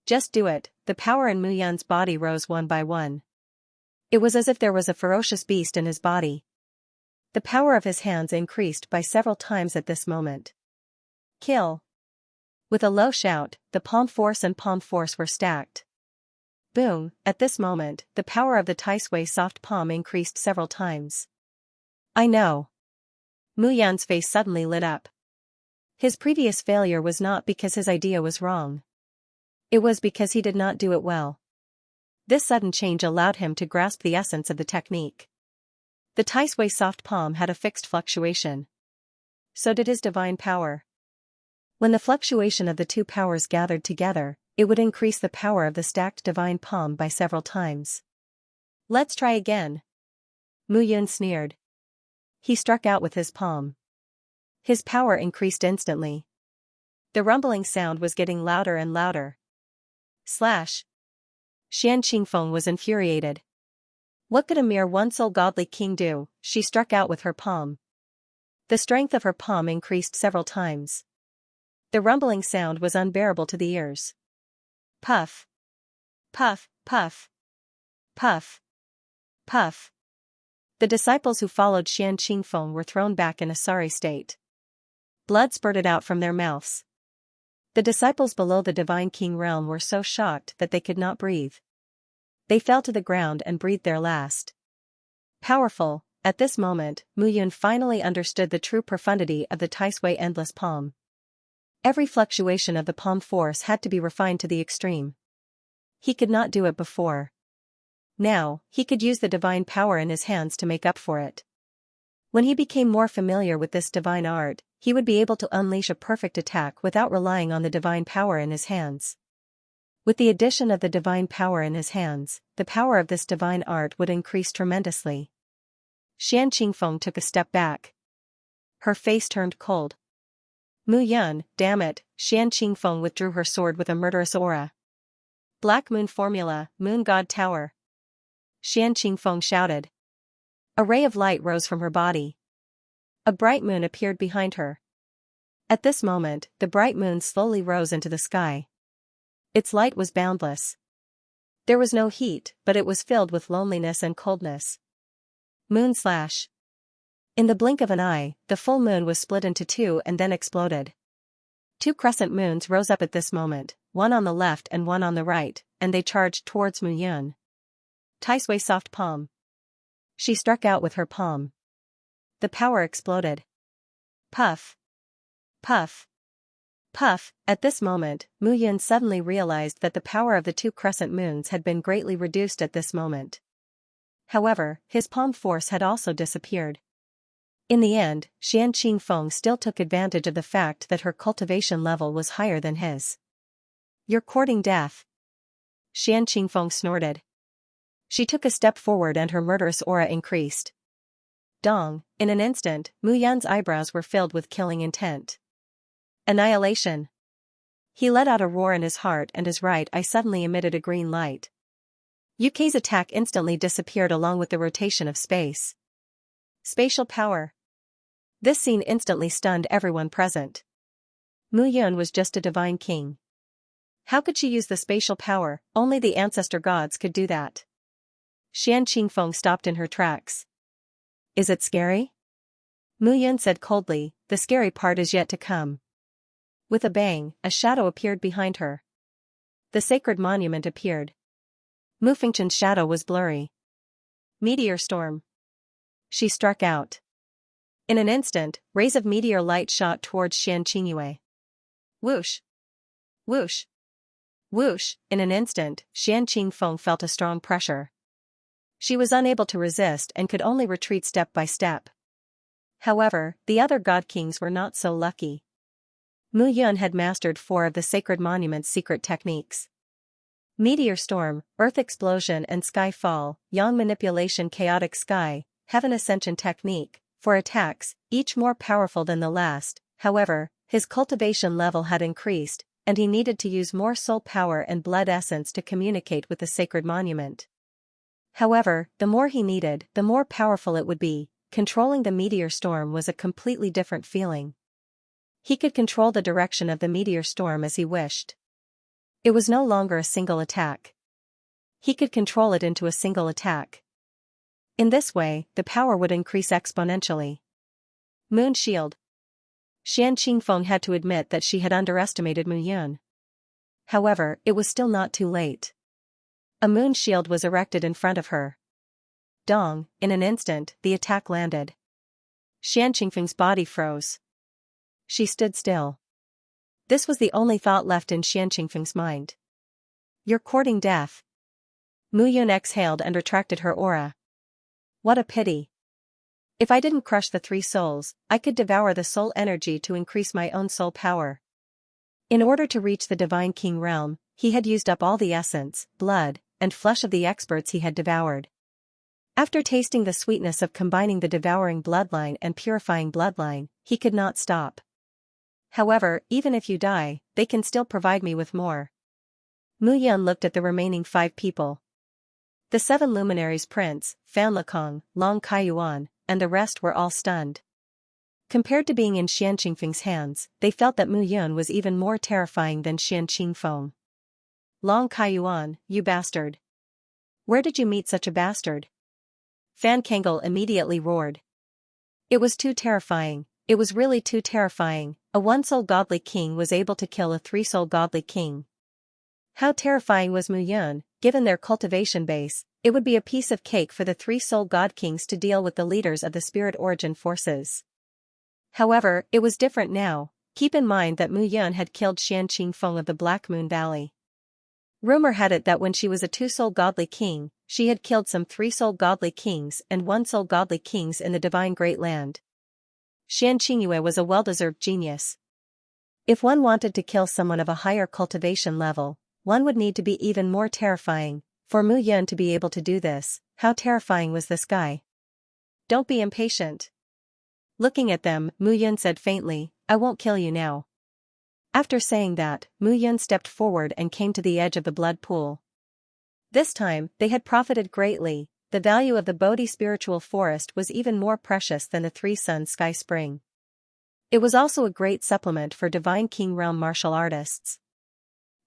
Just do it, the power in Mu Yun's body rose one by one. It was as if there was a ferocious beast in his body. The power of his hands increased by several times at this moment. Kill. With a low shout, the palm force and palm force were stacked. Boom, at this moment, the power of the Taisui soft palm increased several times. I know. Mu Yun's face suddenly lit up. His previous failure was not because his idea was wrong. It was because he did not do it well. This sudden change allowed him to grasp the essence of the technique. The Taisui soft palm had a fixed fluctuation. So did his divine power. When the fluctuation of the two powers gathered together, it would increase the power of the stacked divine palm by several times. Let's try again. Mu Yun sneered. He struck out with his palm. His power increased instantly. The rumbling sound was getting louder and louder. Slash. Xianxia was infuriated. What could a mere one-soul godly king do? She struck out with her palm. The strength of her palm increased several times. The rumbling sound was unbearable to the ears. Puff. Puff, puff. Puff. Puff. The disciples who followed Xianxia were thrown back in a sorry state. Blood spurted out from their mouths. The disciples below the divine king realm were so shocked that they could not breathe. They fell to the ground and breathed their last. Powerful, at this moment, Mu Yun finally understood the true profundity of the Taisui endless palm. Every fluctuation of the palm force had to be refined to the extreme. He could not do it before. Now, he could use the divine power in his hands to make up for it. When he became more familiar with this divine art, he would be able to unleash a perfect attack without relying on the divine power in his hands. With the addition of the divine power in his hands, the power of this divine art would increase tremendously. Xianxia took a step back. Her face turned cold. Mu Yun, damn it, Xianxia withdrew her sword with a murderous aura. Black Moon Formula, Moon God Tower. Xianxia shouted. A ray of light rose from her body. A bright moon appeared behind her. At this moment, the bright moon slowly rose into the sky. Its light was boundless. There was no heat, but it was filled with loneliness and coldness. Moon slash. In the blink of an eye, the full moon was split into two and then exploded. Two crescent moons rose up at this moment, one on the left and one on the right, and they charged towards Mu Yun. Taisui soft palm. She struck out with her palm. The power exploded. Puff. Puff. Puff. At this moment, Mu Yun suddenly realized that the power of the two crescent moons had been greatly reduced at this moment. However, his palm force had also disappeared. In the end, Xianxia still took advantage of the fact that her cultivation level was higher than his. You're courting death. Xianxia snorted. She took a step forward and her murderous aura increased. Dong, in an instant, Mu Yun's eyebrows were filled with killing intent. Annihilation. He let out a roar in his heart and his right eye suddenly emitted a green light. Yuki's attack instantly disappeared along with the rotation of space. Spatial power. This scene instantly stunned everyone present. Mu Yun was just a divine king. How could she use the spatial power? Only the ancestor gods could do that. Xian Qingfeng stopped in her tracks. Is it scary? Mu Yun said coldly, the scary part is yet to come. With a bang, a shadow appeared behind her. The sacred monument appeared. Mu Fengchen's shadow was blurry. Meteor storm. She struck out. In an instant, rays of meteor light shot towards Xian Qingyue. Whoosh! Whoosh! Whoosh! In an instant, Xian Qingfeng felt a strong pressure. She was unable to resist and could only retreat step by step. However, the other god kings were not so lucky. Mu Yun had mastered 4 of the sacred monument's secret techniques. Meteor storm, earth explosion and sky fall, yang manipulation, chaotic sky, heaven ascension technique, for attacks, each more powerful than the last. However, his cultivation level had increased, and he needed to use more soul power and blood essence to communicate with the sacred monument. However, the more he needed, the more powerful it would be. Controlling the meteor storm was a completely different feeling. He could control the direction of the meteor storm as he wished. It was no longer a single attack. He could control it into a single attack. In this way, the power would increase exponentially. Moon Shield. Xian Qingfeng had to admit that she had underestimated Mu Yun. However, it was still not too late. A moon shield was erected in front of her. Dong, in an instant, the attack landed. Xian Qingfeng's body froze. She stood still. This was the only thought left in Xian Qingfeng's mind. You're courting death. Mu Yun exhaled and retracted her aura. What a pity. If I didn't crush the 3 souls, I could devour the soul energy to increase my own soul power. In order to reach the Divine King realm, he had used up all the essence, blood, and flesh of the experts he had devoured. After tasting the sweetness of combining the devouring bloodline and purifying bloodline, he could not stop. However, even if you die, they can still provide me with more. Mu Yun looked at the remaining 5 people. The 7 luminaries Prince, Fan Lekong, Long Kaiyuan, and the rest were all stunned. Compared to being in Xian Qingfeng's hands, they felt that Mu Yun was even more terrifying than Xian Qingfeng. Long Kaiyuan, you bastard. Where did you meet such a bastard? Fan Kangle immediately roared. It was too terrifying, it was really too terrifying. A 1-soul godly king was able to kill a 3-soul godly king. How terrifying was Mu Yun? Given their cultivation base, it would be a piece of cake for the 3-soul god kings to deal with the leaders of the spirit origin forces. However, it was different now. Keep in mind that Mu Yun had killed Xian Qingfeng of the Black Moon Valley. Rumor had it that when she was a 2-soul godly king, she had killed some 3-soul godly kings and 1-soul godly kings in the divine Great Land. Xian Qingyue was a well-deserved genius. If one wanted to kill someone of a higher cultivation level, one would need to be even more terrifying. For Mu Yun to be able to do this, how terrifying was this guy? Don't be impatient. Looking at them, Mu Yun said faintly, I won't kill you now. After saying that, Mu Yun stepped forward and came to the edge of the blood pool. This time, they had profited greatly. The value of the Bodhi spiritual forest was even more precious than the 3 Sun Sky Spring. It was also a great supplement for Divine King Realm martial artists.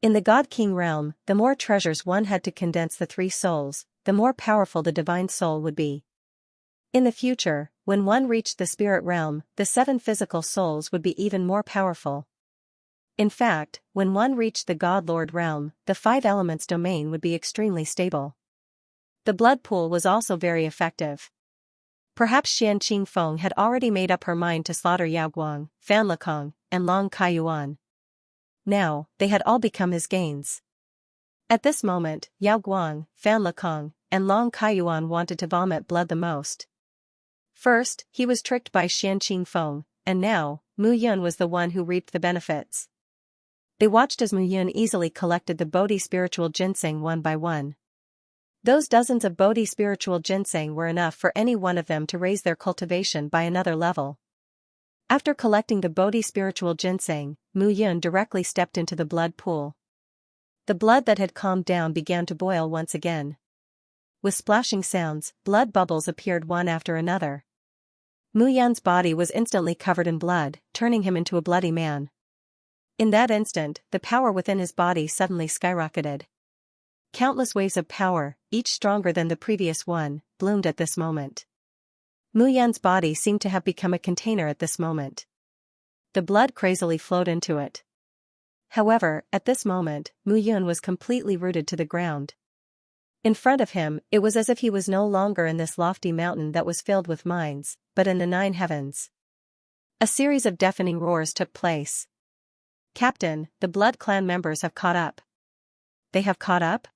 In the God King Realm, the more treasures one had to condense the 3 souls, the more powerful the divine soul would be. In the future, when one reached the spirit realm, the 7 physical souls would be even more powerful. In fact, when one reached the God Lord realm, the 5 elements domain would be extremely stable. The blood pool was also very effective. Perhaps Xian Qingfeng had already made up her mind to slaughter Yao Guang, Fan Lekong, and Long Kaiyuan. Now, they had all become his gains. At this moment, Yao Guang, Fan Lekong, and Long Kaiyuan wanted to vomit blood the most. First, he was tricked by Xian Qingfeng, and now, Mu Yun was the one who reaped the benefits. They watched as Mu Yun easily collected the Bodhi spiritual ginseng one by one. Those dozens of Bodhi spiritual ginseng were enough for any one of them to raise their cultivation by another level. After collecting the Bodhi spiritual ginseng, Mu Yun directly stepped into the blood pool. The blood that had calmed down began to boil once again. With splashing sounds, blood bubbles appeared one after another. Mu Yun's body was instantly covered in blood, turning him into a bloody man. In that instant, the power within his body suddenly skyrocketed. Countless waves of power, each stronger than the previous one, bloomed at this moment. Mu Yun's body seemed to have become a container at this moment. The blood crazily flowed into it. However, at this moment, Mu Yun was completely rooted to the ground. In front of him, it was as if he was no longer in this lofty mountain that was filled with mines, but in the 9 heavens. A series of deafening roars took place. "Captain, the Blood Clan members have caught up." "They have caught up?"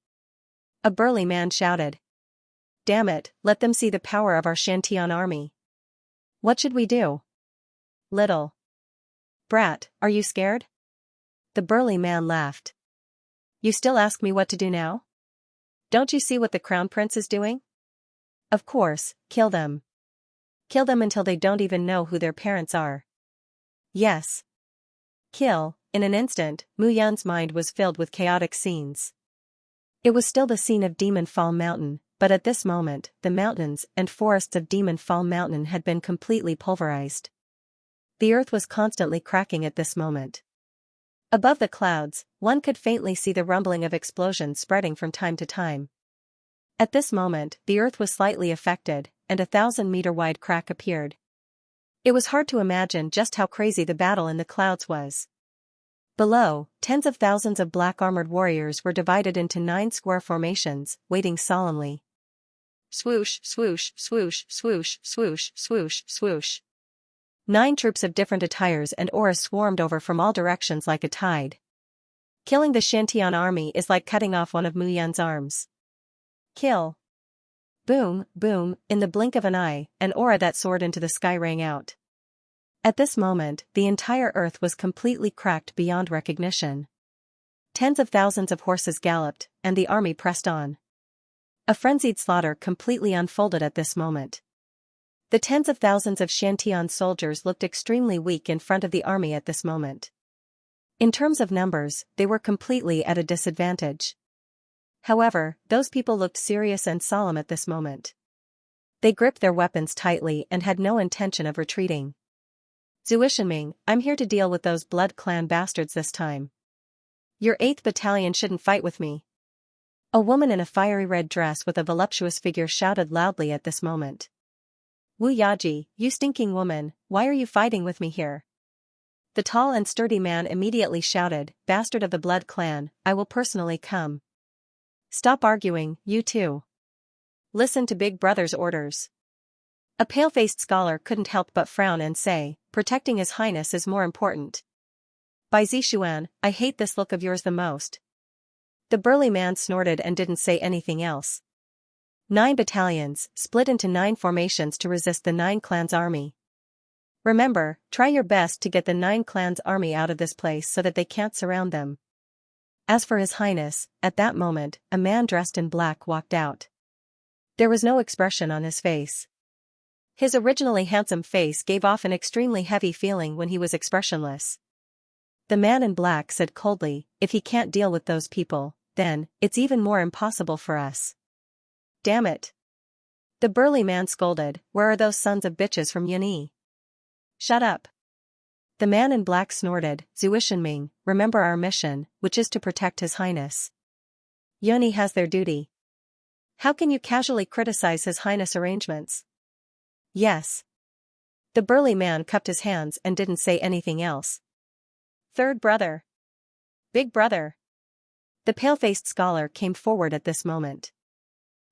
A burly man shouted. "Damn it, let them see the power of our Xiantian army." "What should we do?" "Little brat, are you scared?" The burly man laughed. "You still ask me what to do now? Don't you see what the Crown Prince is doing? Of course, kill them. Kill them until they don't even know who their parents are." "Yes. Kill." In an instant, Mu Yun's mind was filled with chaotic scenes. It was still the scene of Demon Fall Mountain, but at this moment, the mountains and forests of Demon Fall Mountain had been completely pulverized. The earth was constantly cracking at this moment. Above the clouds, one could faintly see the rumbling of explosions spreading from time to time. At this moment, the earth was slightly affected, and a 1,000-meter-wide crack appeared. It was hard to imagine just how crazy the battle in the clouds was. Below, tens of thousands of black-armored warriors were divided into 9 square formations, waiting solemnly. Swoosh, swoosh, swoosh, swoosh, swoosh, swoosh, swoosh. 9 troops of different attires and auras swarmed over from all directions like a tide. Killing the Xiantian army is like cutting off one of Mu Yun's arms. Kill. Boom, boom, in the blink of an eye, an aura that soared into the sky rang out. At this moment, the entire earth was completely cracked beyond recognition. Tens of thousands of horses galloped, and the army pressed on. A frenzied slaughter completely unfolded at this moment. The tens of thousands of Xiantian soldiers looked extremely weak in front of the army at this moment. In terms of numbers, they were completely at a disadvantage. However, those people looked serious and solemn at this moment. They gripped their weapons tightly and had no intention of retreating. "Zuishanming, I'm here to deal with those Blood Clan bastards this time. Your 8th Battalion shouldn't fight with me." A woman in a fiery red dress with a voluptuous figure shouted loudly at this moment. "Wu Yaji, you stinking woman, why are you fighting with me here?" The tall and sturdy man immediately shouted, "Bastard of the Blood Clan, I will personally come." "Stop arguing, you two. Listen to Big Brother's orders." A pale-faced scholar couldn't help but frown and say, "Protecting His Highness is more important." "By Zishuan, I hate this look of yours the most." The burly man snorted and didn't say anything else. 9 battalions, split into 9 formations to resist the 9 clans' army. Remember, try your best to get the 9 clans' army out of this place so that they can't surround them. As for His Highness, at that moment, a man dressed in black walked out. There was no expression on his face. His originally handsome face gave off an extremely heavy feeling when he was expressionless. The man in black said coldly, "If he can't deal with those people, then, it's even more impossible for us." "Damn it." The burly man scolded, "Where are those sons of bitches from Yunyi?" "Shut up." The man in black snorted, "Zuishanming, remember our mission, which is to protect His Highness. Yunyi has their duty. How can you casually criticize His Highness' arrangements?" "Yes." The burly man cupped his hands and didn't say anything else. "Third brother. Big brother." The pale-faced scholar came forward at this moment.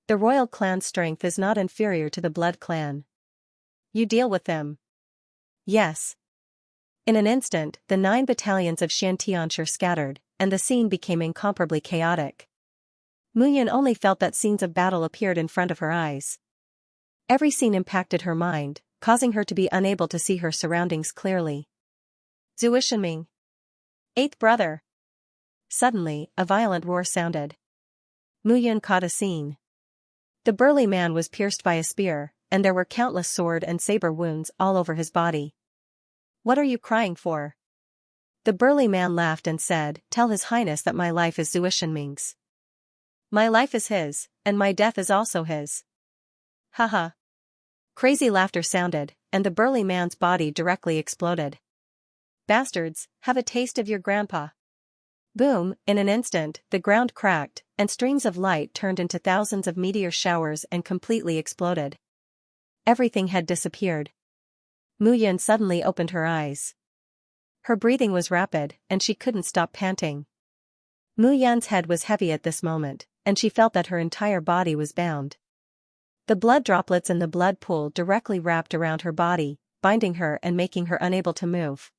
"The royal clan's strength is not inferior to the Blood Clan. You deal with them." "Yes." In an instant, the 9 battalions of Xiantianshire scattered, and the scene became incomparably chaotic. Mu Yun only felt that scenes of battle appeared in front of her eyes. Every scene impacted her mind, causing her to be unable to see her surroundings clearly. "Zuishanming. 8th brother." Suddenly, a violent roar sounded. Mu Yun caught a scene. The burly man was pierced by a spear, and there were countless sword and saber wounds all over his body. "What are you crying for?" The burly man laughed and said, "Tell His Highness that my life is Zuishanming's. My life is his, and my death is also his." Haha. Crazy laughter sounded, and the burly man's body directly exploded. "Bastards, have a taste of your grandpa." Boom, in an instant, the ground cracked, and streams of light turned into thousands of meteor showers and completely exploded. Everything had disappeared. Mu Yun suddenly opened her eyes. Her breathing was rapid, and she couldn't stop panting. Mu Yan's head was heavy at this moment, and she felt that her entire body was bound. The blood droplets in the blood pool directly wrapped around her body, binding her and making her unable to move.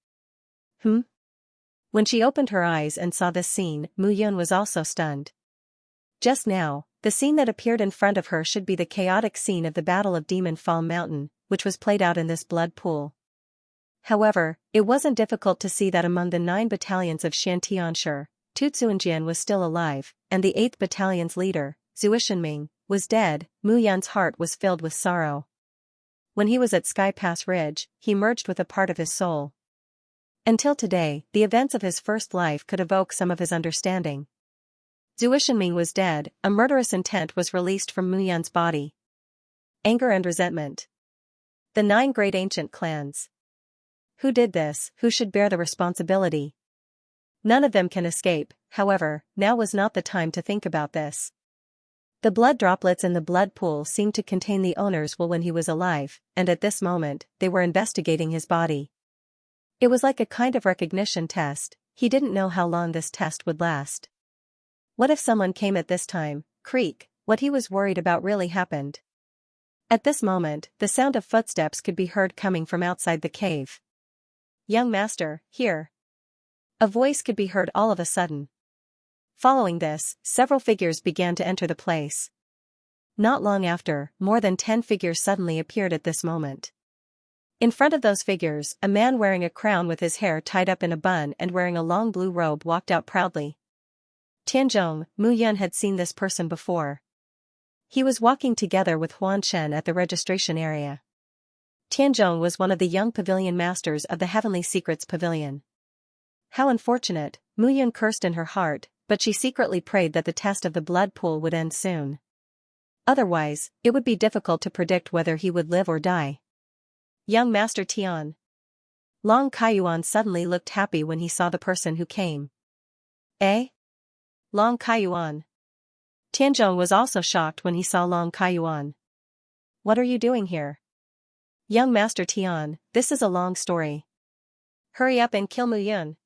When she opened her eyes and saw this scene, Mu Yun was also stunned. Just now, the scene that appeared in front of her should be the chaotic scene of the Battle of Demon Fall Mountain, which was played out in this blood pool. However, it wasn't difficult to see that among the 9 battalions of Xianxia, Tutsuanjian was still alive, and the 8th battalion's leader, Zuishanming, was dead. Mu Yun's heart was filled with sorrow. When he was at Sky Pass Ridge, he merged with a part of his soul. Until today, the events of his first life could evoke some of his understanding. Zuishanming was dead, a murderous intent was released from Mu Yun's body. Anger and resentment. The 9 great ancient clans. Who did this? Who should bear the responsibility? None of them can escape. However, now was not the time to think about this. The blood droplets in the blood pool seemed to contain the owner's will when he was alive, and at this moment, they were investigating his body. It was like a kind of recognition test. He didn't know how long this test would last. What if someone came at this time? Creak, what he was worried about really happened. At this moment, the sound of footsteps could be heard coming from outside the cave. "Young master, here." A voice could be heard all of a sudden. Following this, several figures began to enter the place. Not long after, more than 10 figures suddenly appeared at this moment. In front of those figures, a man wearing a crown with his hair tied up in a bun and wearing a long blue robe walked out proudly. Tianzhong, Mu Yun had seen this person before. He was walking together with Huan Shen at the registration area. Tianzhong was one of the young pavilion masters of the Heavenly Secrets Pavilion. How unfortunate, Mu Yun cursed in her heart, but she secretly prayed that the test of the blood pool would end soon. Otherwise, it would be difficult to predict whether he would live or die. "Young Master Tian." Long Kaiyuan suddenly looked happy when he saw the person who came. "Eh? Long Kaiyuan." Tianzhong was also shocked when he saw Long Kaiyuan. "What are you doing here?" "Young Master Tian, this is a long story." "Hurry up and kill Mu Yun."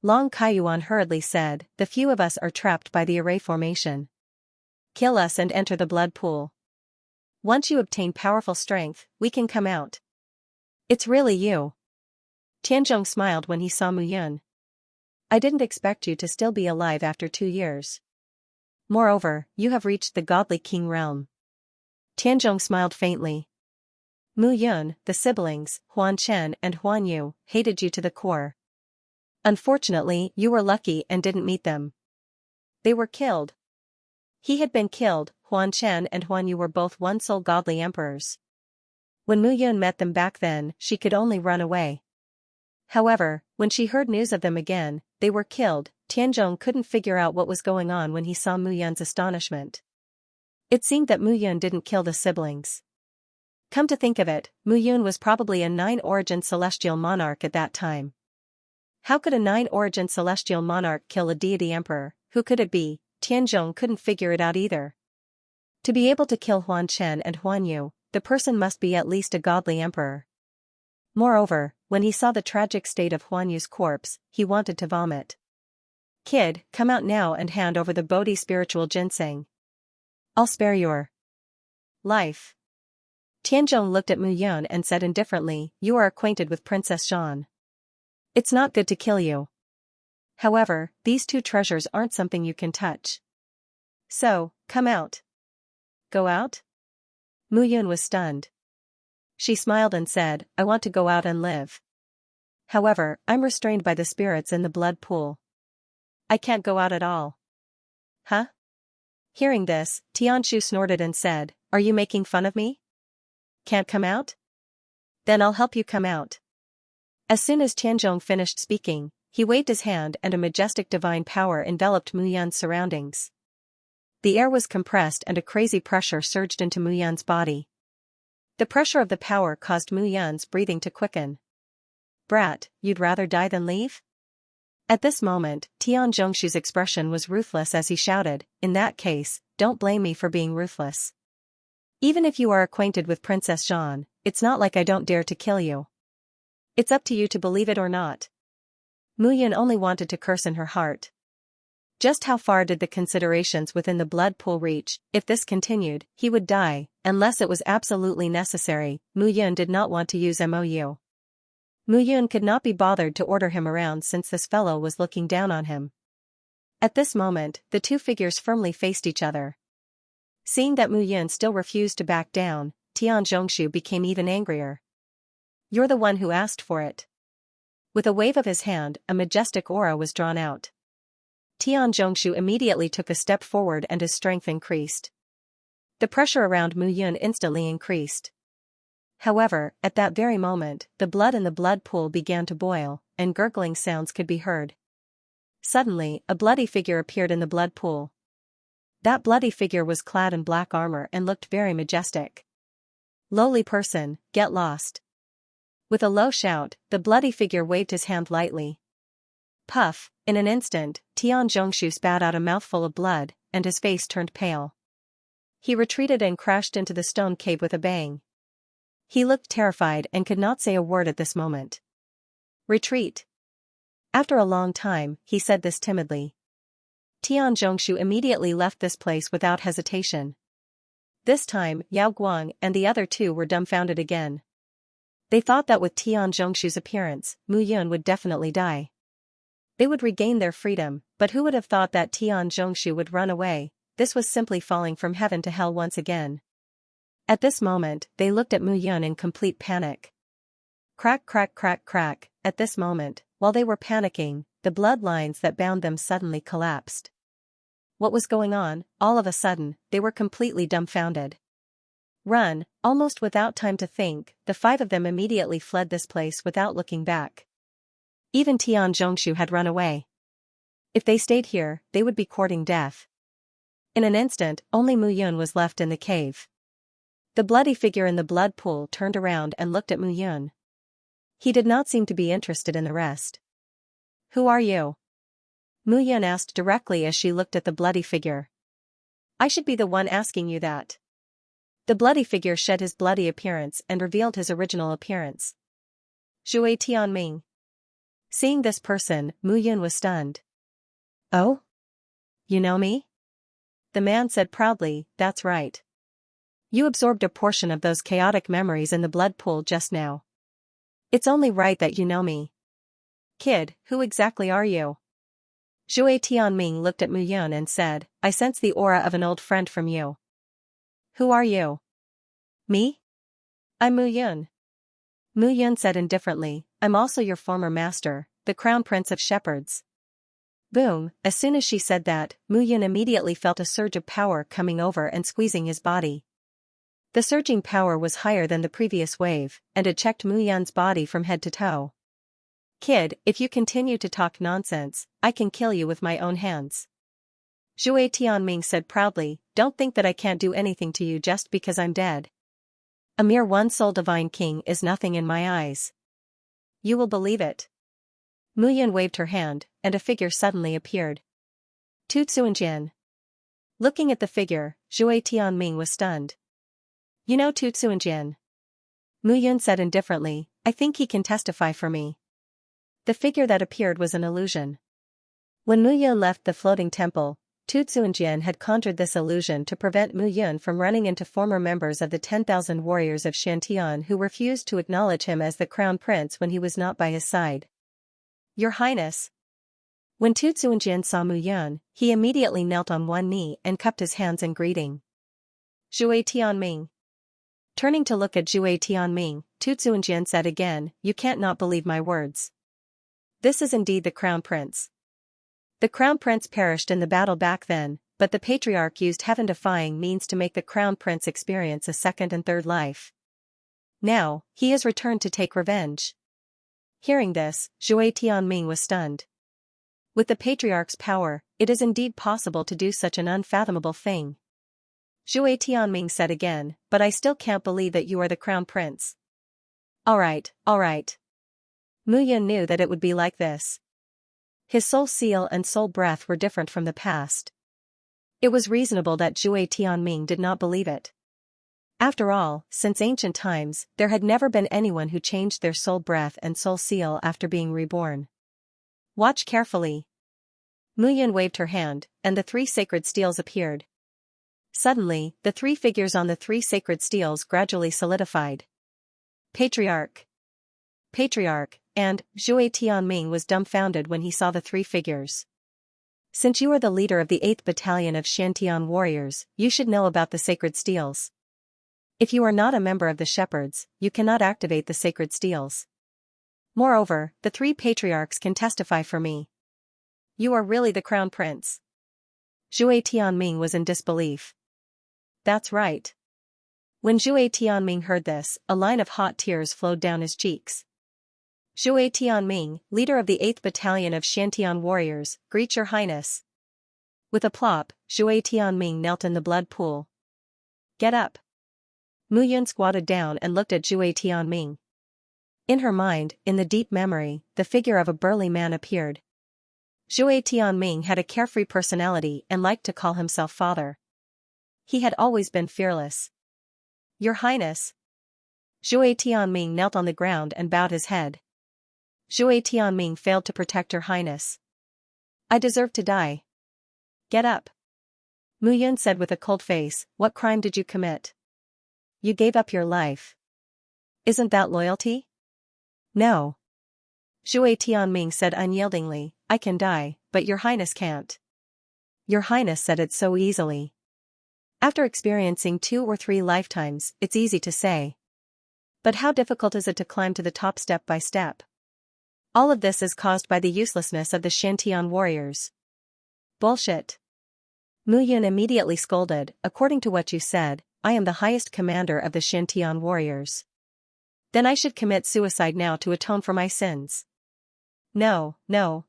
Long Kaiyuan hurriedly said, "The few of us are trapped by the array formation. Kill us and enter the blood pool. Once you obtain powerful strength, we can come out." "It's really you." Tianzhong smiled when he saw Mu Yun. "I didn't expect you to still be alive after 2 years. Moreover, you have reached the godly king realm." Tianzhong smiled faintly. "Mu Yun, the siblings, Huan Chen and Huan Yu, hated you to the core. Unfortunately, you were lucky and didn't meet them. They were killed." He had been killed. Huan Chen and Huan Yu were both one-soul godly emperors. When Mu Yun met them back then, she could only run away. However, when she heard news of them again, they were killed. Tianzhong couldn't figure out what was going on when he saw Mu Yun's astonishment. It seemed that Mu Yun didn't kill the siblings. Come to think of it, Mu Yun was probably a 9-origin celestial monarch at that time. How could a 9-origin celestial monarch kill a deity emperor? Who could it be? Tianzhong couldn't figure it out either. To be able to kill Huan Chen and Huan Yu, the person must be at least a godly emperor. Moreover, when he saw the tragic state of Huan Yu's corpse, he wanted to vomit. "Kid, come out now and hand over the Bodhi spiritual ginseng. I'll spare your life." Tianzhong looked at Mu Yun and said indifferently, "You are acquainted with Princess Zhan. It's not good to kill you. However, these 2 treasures aren't something you can touch. So, come out." "Go out?" Mu Yun was stunned. She smiled and said, "I want to go out and live. However, I'm restrained by the spirits in the blood pool. I can't go out at all." "Huh? Hearing this, Tianshu snorted and said, "Are you making fun of me? Can't come out? Then I'll help you come out." As soon as Tianzhong finished speaking, he waved his hand and a majestic divine power enveloped Mu Yun's surroundings. The air was compressed and a crazy pressure surged into Mu Yun's body. The pressure of the power caused Mu Yun's breathing to quicken. "Brat, you'd rather die than leave?" At this moment, Tian Zhongshu's expression was ruthless as he shouted, "In that case, don't blame me for being ruthless. Even if you are acquainted with Princess Zhan, it's not like I don't dare to kill you. It's up to you to believe it or not." Mu Yun only wanted to curse in her heart. Just how far did the considerations within the blood pool reach? If this continued, he would die, unless it was absolutely necessary. Mu Yun did not want to use MOU. Mu Yun could not be bothered to order him around since this fellow was looking down on him. At this moment, the two figures firmly faced each other. Seeing that Mu Yun still refused to back down, Tian Zhongshu became even angrier. "You're the one who asked for it." With a wave of his hand, a majestic aura was drawn out. Tian Zhongshu immediately took a step forward and his strength increased. The pressure around Mu Yun instantly increased. However, at that very moment, the blood in the blood pool began to boil, and gurgling sounds could be heard. Suddenly, a bloody figure appeared in the blood pool. That bloody figure was clad in black armor and looked very majestic. "Lowly person, get lost." With a low shout, the bloody figure waved his hand lightly. Puff, in an instant, Tian Zhongshu spat out a mouthful of blood, and his face turned pale. He retreated and crashed into the stone cave with a bang. He looked terrified and could not say a word at this moment. "Retreat." After a long time, he said this timidly. Tian Zhongshu immediately left this place without hesitation. This time, Yao Guang and the other two were dumbfounded again. They thought that with Tian Zhongshu's appearance, Mu Yun would definitely die. They would regain their freedom, but who would have thought that Tian Zhongshu would run away? This was simply falling from heaven to hell once again. At this moment, they looked at Mu Yun in complete panic. Crack, crack, crack, crack. At this moment, while they were panicking, the bloodlines that bound them suddenly collapsed. What was going on? All of a sudden, they were completely dumbfounded. "Run!" Almost without time to think, the five of them immediately fled this place without looking back. Even Tian Zhongshu had run away. If they stayed here, they would be courting death. In an instant, only Mu Yun was left in the cave. The bloody figure in the blood pool turned around and looked at Mu Yun. He did not seem to be interested in the rest. "Who are you?" Mu Yun asked directly as she looked at the bloody figure. "I should be the one asking you that." The bloody figure shed his bloody appearance and revealed his original appearance. Zhui Tianming. Seeing this person, Mu Yun was stunned. "Oh? You know me?" The man said proudly, "That's right. You absorbed a portion of those chaotic memories in the blood pool just now. It's only right that you know me." "Kid, who exactly are you?" Zhui Tianming looked at Mu Yun and said, "I sense the aura of an old friend from you." "Who are you?" "Me? I'm Mu Yun." Mu Yun said indifferently, "I'm also your former master, the Crown Prince of Shepherds." Boom! As soon as she said that, Mu Yun immediately felt a surge of power coming over and squeezing his body. The surging power was higher than the previous wave, and it checked Mu Yun's body from head to toe. "Kid, if you continue to talk nonsense, I can kill you with my own hands." Zhui Tianming said proudly, "Don't think that I can't do anything to you just because I'm dead. A mere one-soul divine king is nothing in my eyes. You will believe it." Mu Yun waved her hand, and a figure suddenly appeared. Tu Tsuanjian. Looking at the figure, Zhui Tianming was stunned. "You know Tu Tsuanjian?" Mu Yun said indifferently, "I think he can testify for me." The figure that appeared was an illusion. When Mu Yun left the floating temple, Tu Tsuanjian had conjured this illusion to prevent Mu Yun from running into former members of the 10,000 warriors of Shantian who refused to acknowledge him as the crown prince when he was not by his side. "Your Highness." When Tu Tsuanjian saw Mu Yun, he immediately knelt on one knee and cupped his hands in greeting. "Zhui Tianming." Turning to look at Zhui Tianming, Tu Tsuanjian said again, "You can't not believe my words. This is indeed the crown prince." The crown prince perished in the battle back then, but the patriarch used heaven-defying means to make the crown prince experience a second and third life. Now, he has returned to take revenge. Hearing this, Zhui Tianming was stunned. With the patriarch's power, it is indeed possible to do such an unfathomable thing. Zhui Tianming said again, but I still can't believe that you are the crown prince. Alright. Mu Yun knew that it would be like this. His soul seal and soul breath were different from the past. It was reasonable that Zhui Tianming did not believe it. After all, since ancient times, there had never been anyone who changed their soul breath and soul seal after being reborn. Watch carefully. Mu Yun waved her hand, and the 3 sacred steels appeared. Suddenly, the 3 figures on the 3 sacred steels gradually solidified. Patriarch, and Zhui Tianming was dumbfounded when he saw the 3 figures. Since you are the leader of the 8th Battalion of Xianxia warriors, you should know about the sacred steels. If you are not a member of the shepherds, you cannot activate the sacred steels. Moreover, the 3 patriarchs can testify for me. You are really the crown prince. Zhui Tianming was in disbelief. That's right. When Zhui Tianming heard this, a line of hot tears flowed down his cheeks. Zhui Tianming, leader of the 8th Battalion of Xiantian warriors, greet your highness. With a plop, Zhui Tianming knelt in the blood pool. Get up. Mu Yun squatted down and looked at Zhui Tianming. In her mind, in the deep memory, the figure of a burly man appeared. Zhui Tianming had a carefree personality and liked to call himself father. He had always been fearless. Your Highness. Zhui Tianming knelt on the ground and bowed his head. Zhui Tianming failed to protect Her Highness. I deserve to die. Get up. Mu Yun said with a cold face, what crime did you commit? You gave up your life. Isn't that loyalty? No. Zhui Tianming said unyieldingly, I can die, but Your Highness can't. Your Highness said it so easily. After experiencing 2 or 3 lifetimes, it's easy to say. But how difficult is it to climb to the top step by step? All of this is caused by the uselessness of the Xiantian warriors. Bullshit. Mu Yun immediately scolded, according to what you said, I am the highest commander of the Xiantian warriors. Then I should commit suicide now to atone for my sins. No,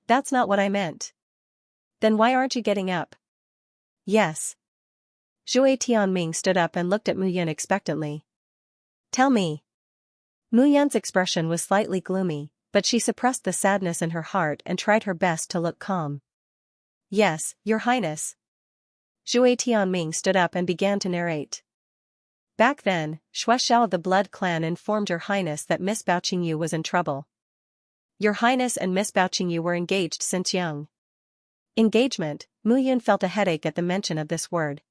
that's not what I meant. Then why aren't you getting up? Yes. Zhui Tianming stood up and looked at Mu Yun expectantly. Tell me. Mu Yun's expression was slightly gloomy, but she suppressed the sadness in her heart and tried her best to look calm. Yes, Your Highness. Zhui Tianming stood up and began to narrate. Back then, Xianxia of the Blood Clan informed Your Highness that Miss Baoqingyu was in trouble. Your Highness and Miss Baoqingyu were engaged since young. Engagement, Mu Yun felt a headache at the mention of this word.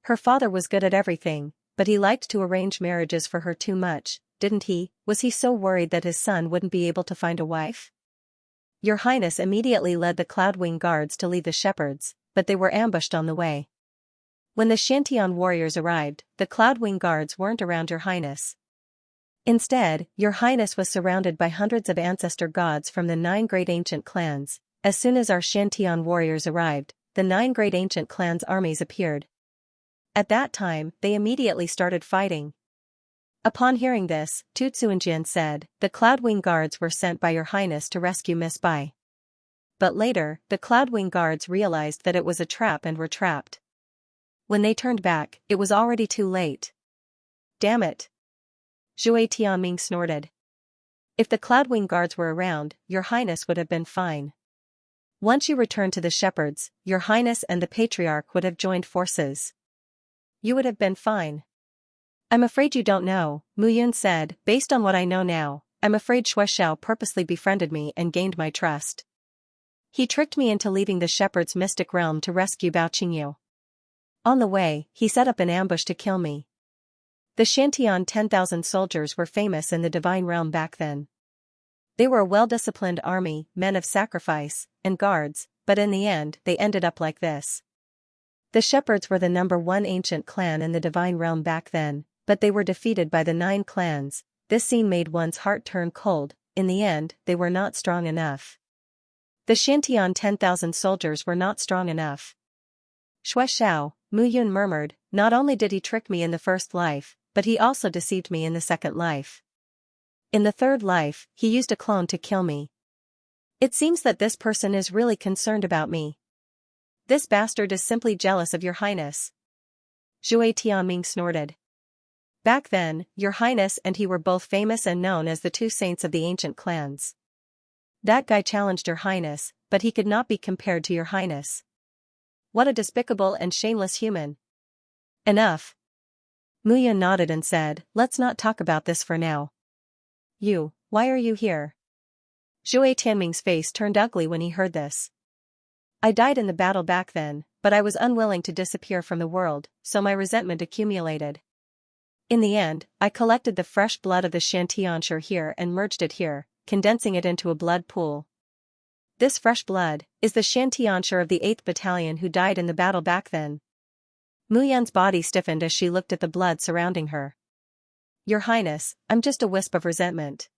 Her father was good at everything, but he liked to arrange marriages for her too much, didn't he? Was he so worried that his son wouldn't be able to find a wife? Your Highness immediately led the Cloudwing Guards to lead the shepherds, but they were ambushed on the way. When the Xiantian warriors arrived, the Cloudwing Guards weren't around Your Highness. Instead, Your Highness was surrounded by hundreds of ancestor gods from the 9 great ancient clans. As soon as our Xiantian warriors arrived, the 9 great ancient clans' armies appeared. At that time, they immediately started fighting. Upon hearing this, Tu Tsuanjian said, the Cloudwing Guards were sent by Your Highness to rescue Miss Bai. But later, the Cloudwing Guards realized that it was a trap and were trapped. When they turned back, it was already too late. Damn it. Zhui Tianming snorted. If the Cloudwing Guards were around, Your Highness would have been fine. Once you returned to the shepherds, Your Highness and the Patriarch would have joined forces. You would have been fine. I'm afraid you don't know, Mu Yun said, based on what I know now, I'm afraid Xianxia purposely befriended me and gained my trust. He tricked me into leaving the shepherd's mystic realm to rescue Baoqingyu. On the way, he set up an ambush to kill me. The Xiantian 10,000 soldiers were famous in the divine realm back then. They were a well-disciplined army, men of sacrifice, and guards, but in the end they ended up like this. The shepherds were the number 1 ancient clan in the divine realm back then, but they were defeated by the 9 clans. This scene made one's heart turn cold. In the end, they were not strong enough. The Xiantian 10,000 soldiers were not strong enough. Shui Xiao, Mu Yun murmured, not only did he trick me in the first life, but he also deceived me in the second life. In the third life, he used a clone to kill me. It seems that this person is really concerned about me. This bastard is simply jealous of your highness. Zhui Tianming snorted. Back then, your highness and he were both famous and known as the two saints of the ancient clans. That guy challenged your highness, but he could not be compared to your highness. What a despicable and shameless human. Enough. Mu Yun nodded and said, let's not talk about this for now. Why are you here? Zhui Tianming's face turned ugly when he heard this. I died in the battle back then, but I was unwilling to disappear from the world, so my resentment accumulated. In the end, I collected the fresh blood of the Xianxia here and merged it here, condensing it into a blood pool. This fresh blood is the Xianxia of the 8th Battalion who died in the battle back then. Mu Yun's body stiffened as she looked at the blood surrounding her. Your Highness, I'm just a wisp of resentment.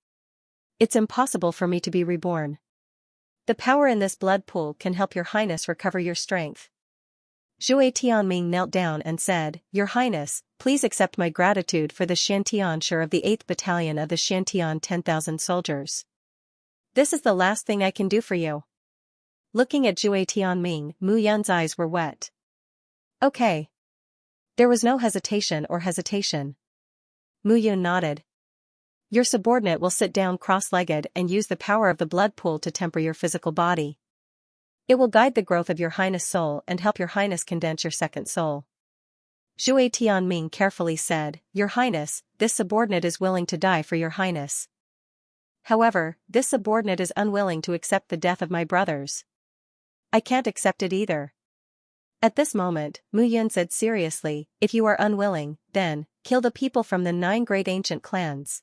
It's impossible for me to be reborn. The power in this blood pool can help your Highness recover your strength. Zhui Tianming knelt down and said, Your Highness, please accept my gratitude for the Xianxia of the 8th Battalion of the Xiantian 10,000 soldiers. This is the last thing I can do for you. Looking at Zhui Tianming, Mu Yun's eyes were wet. Okay. There was no hesitation. Mu Yun nodded. Your subordinate will sit down cross-legged and use the power of the blood pool to temper your physical body. It will guide the growth of your Highness' soul and help your Highness condense your second soul. Zhui Tianming carefully said, Your Highness, this subordinate is willing to die for your Highness. However, this subordinate is unwilling to accept the death of my brothers. I can't accept it either. At this moment, Mu Yun said seriously, If you are unwilling, then, kill the people from the 9 great ancient clans.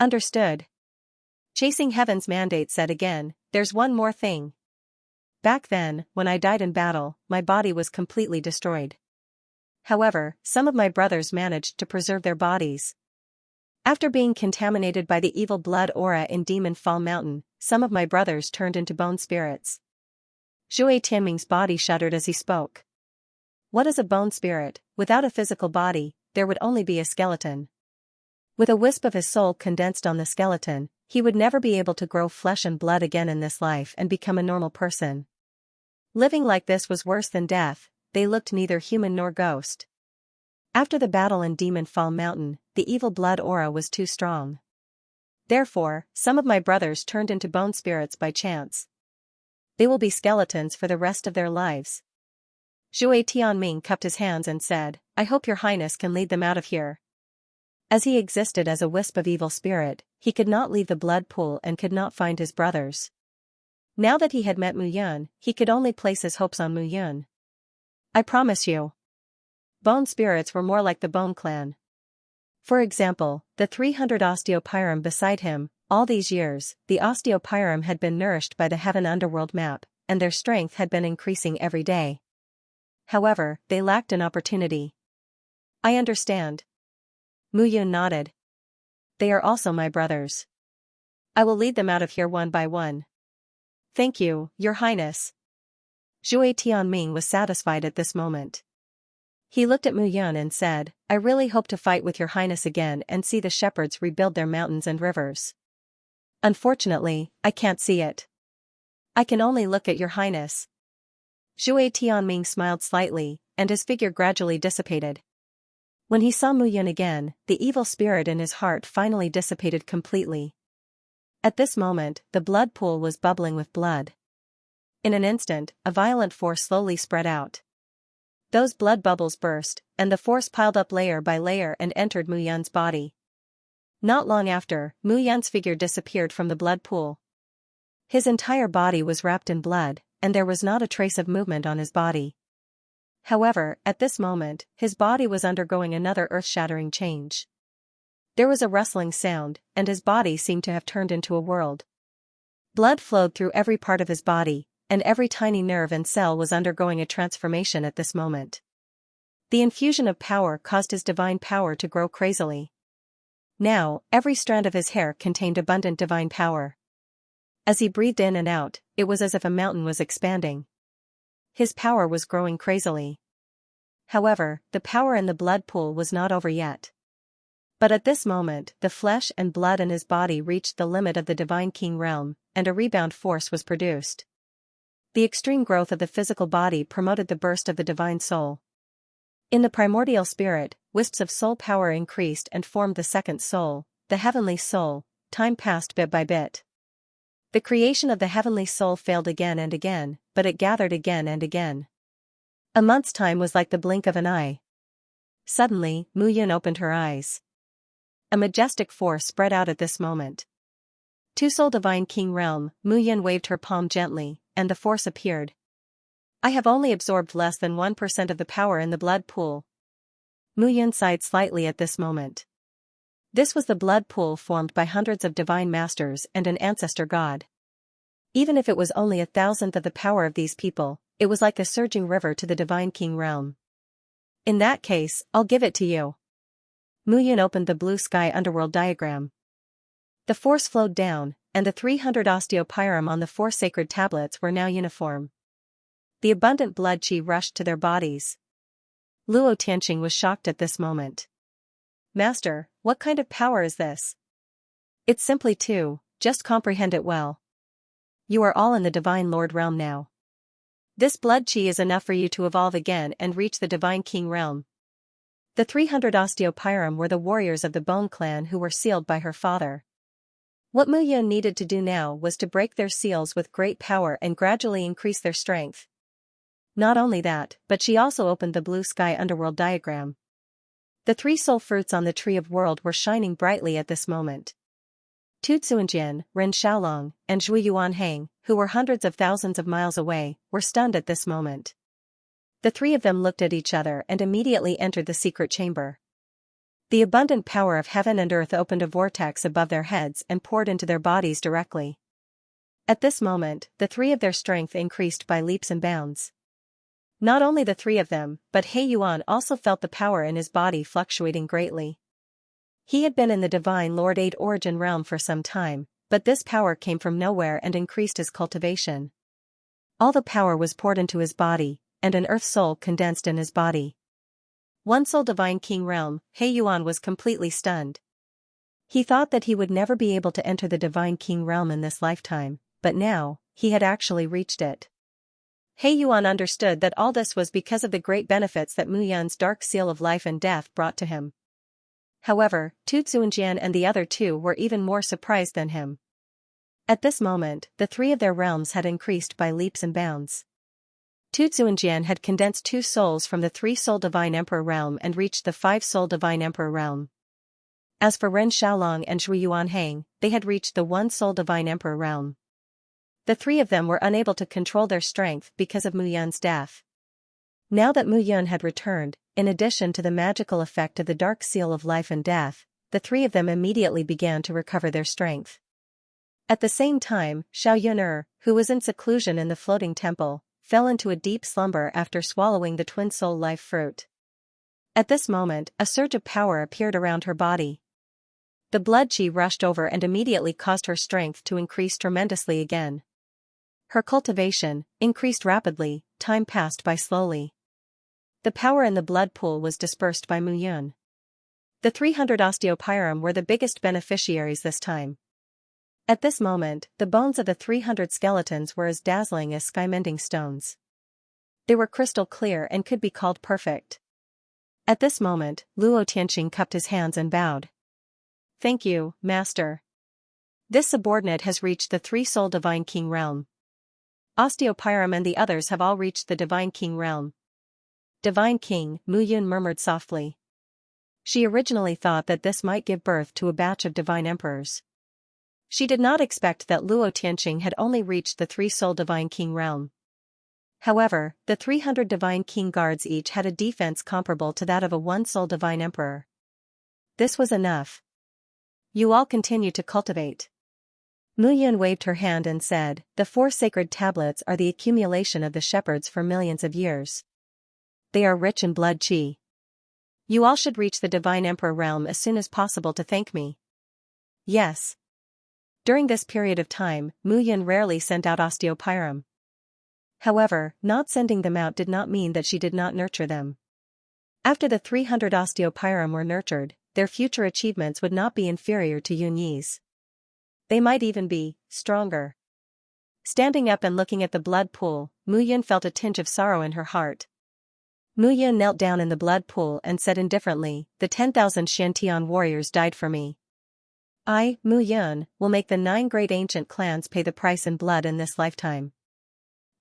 Understood. Chasing Heaven's mandate said again, There's one more thing. Back then, when I died in battle, my body was completely destroyed. However, some of my brothers managed to preserve their bodies. After being contaminated by the evil blood aura in Demon Fall Mountain, some of my brothers turned into bone spirits. Zhui Tianming's body shuddered as he spoke. What is a bone spirit? Without a physical body, there would only be a skeleton. With a wisp of his soul condensed on the skeleton, he would never be able to grow flesh and blood again in this life and become a normal person. Living like this was worse than death. They looked neither human nor ghost. After the battle in Demon Fall Mountain, the evil blood aura was too strong. Therefore, some of my brothers turned into bone spirits by chance. They will be skeletons for the rest of their lives. Zhui Tianming cupped his hands and said, I hope your Highness can lead them out of here. As he existed as a wisp of evil spirit, he could not leave the blood pool and could not find his brothers. Now that he had met Mu Yun, he could only place his hopes on Mu Yun. I promise you. Bone spirits were more like the Bone Clan. For example, the 300 osteopyrum beside him, all these years, the osteopyrum had been nourished by the Heaven Underworld map, and their strength had been increasing every day. However, they lacked an opportunity. I understand. Mu Yun nodded. They are also my brothers. I will lead them out of here one by one. Thank you, Your Highness. Zhui Tianming was satisfied at this moment. He looked at Mu Yun and said, I really hope to fight with Your Highness again and see the shepherds rebuild their mountains and rivers. Unfortunately, I can't see it. I can only look at Your Highness. Zhui Tianming smiled slightly, and his figure gradually dissipated. When he saw Mu Yun again, the evil spirit in his heart finally dissipated completely. At this moment, the blood pool was bubbling with blood. In an instant, a violent force slowly spread out. Those blood bubbles burst, and the force piled up layer by layer and entered Mu Yun's body. Not long after, Mu Yun's figure disappeared from the blood pool. His entire body was wrapped in blood, and there was not a trace of movement on his body. However, at this moment, his body was undergoing another earth-shattering change. There was a rustling sound, and his body seemed to have turned into a world. Blood flowed through every part of his body, and every tiny nerve and cell was undergoing a transformation at this moment. The infusion of power caused his divine power to grow crazily. Now, every strand of his hair contained abundant divine power. As he breathed in and out, it was as if a mountain was expanding. His power was growing crazily. However, the power in the blood pool was not over yet. But at this moment, the flesh and blood in his body reached the limit of the Divine King realm, and a rebound force was produced. The extreme growth of the physical body promoted the burst of the divine soul. In the primordial spirit, wisps of soul power increased and formed the second soul, the heavenly soul. Time passed bit by bit. The creation of the heavenly soul failed again and again, but it gathered again and again. A month's time was like the blink of an eye. Suddenly, Mu Yun opened her eyes. A majestic force spread out at this moment. Two-soul Divine King realm, Mu Yun waved her palm gently, and the force appeared. I have only absorbed less than 1% of the power in the blood pool. Mu Yun sighed slightly at this moment. This was the blood pool formed by hundreds of divine masters and an ancestor god. Even if it was only 1,000th of the power of these people, it was like a surging river to the Divine King realm. In that case, I'll give it to you. Mu Yun opened the blue sky underworld diagram. The force flowed down, and the 300 osteopyrum on the 4 sacred tablets were now uniform. The abundant blood qi rushed to their bodies. Luo Tianqing was shocked at this moment. Master, what kind of power is this? It's simply two, just comprehend it well. You are all in the Divine Lord realm now. This blood qi is enough for you to evolve again and reach the Divine King realm. The 300 osteopyrum were the warriors of the Bone clan who were sealed by her father. What Mu Yun needed to do now was to break their seals with great power and gradually increase their strength. Not only that, but she also opened the blue sky underworld diagram. The 3 soul fruits on the tree of world were shining brightly at this moment. Tu Tsuanjian, Ren Xiaolong, and Zhui Yuanhang, who were hundreds of thousands of miles away, were stunned at this moment. The 3 of them looked at each other and immediately entered the secret chamber. The abundant power of heaven and earth opened a vortex above their heads and poured into their bodies directly. At this moment, the 3 of their strength increased by leaps and bounds. Not only the 3 of them, but He Yuan also felt the power in his body fluctuating greatly. He had been in the Divine Lord 8 origin realm for some time, but this power came from nowhere and increased his cultivation. All the power was poured into his body, and an earth soul condensed in his body. 1 soul Divine King realm, He Yuan was completely stunned. He thought that he would never be able to enter the Divine King realm in this lifetime, but now, he had actually reached it. He Yuan understood that all this was because of the great benefits that Mu Yun's dark seal of life and death brought to him. However, Tu Tsuanjian and the other 2 were even more surprised than him. At this moment, the 3 of their realms had increased by leaps and bounds. Tu Tsuanjian had condensed 2 souls from the 3-soul Divine Emperor realm and reached the 5-soul Divine Emperor realm. As for Ren Xiaolong and Zhui Yuanhang, they had reached the 1-soul Divine Emperor realm. The 3 of them were unable to control their strength because of Mu Yun's death. Now that Mu Yun had returned, in addition to the magical effect of the dark seal of life and death, the 3 of them immediately began to recover their strength. At the same time, Xiao Yun'er, who was in seclusion in the floating temple, fell into a deep slumber after swallowing the twin soul life fruit. At this moment, a surge of power appeared around her body. The blood qi rushed over and immediately caused her strength to increase tremendously again. Her cultivation increased rapidly, time passed by slowly. The power in the blood pool was dispersed by Mu Yun. The 300 osteopyrum were the biggest beneficiaries this time. At this moment, the bones of the 300 skeletons were as dazzling as sky-mending stones. They were crystal clear and could be called perfect. At this moment, Luo Tianqing cupped his hands and bowed. Thank you, Master. This subordinate has reached the 3-soul Divine King realm. Osteopyrum and the others have all reached the Divine King realm. Divine King, Mu Yun murmured softly. She originally thought that this might give birth to a batch of divine emperors. She did not expect that Luo Tianqing had only reached the 3-soul Divine King realm. However, the 300 Divine King guards each had a defense comparable to that of a 1-soul Divine Emperor. This was enough. You all continue to cultivate. Mu Yun waved her hand and said, the 4 sacred tablets are the accumulation of the shepherds for millions of years. They are rich in blood qi. You all should reach the Divine Emperor realm as soon as possible to thank me. Yes. During this period of time, Mu Yun rarely sent out osteopyrum. However, not sending them out did not mean that she did not nurture them. After the 300 osteopyrum were nurtured, their future achievements would not be inferior to Yunyi's. They might even be stronger. Standing up and looking at the blood pool, Mu Yun felt a tinge of sorrow in her heart. Mu Yun knelt down in the blood pool and said indifferently, "The 10,000 Xiantian warriors died for me. I, Mu Yun, will make the 9 great ancient clans pay the price in blood in this lifetime."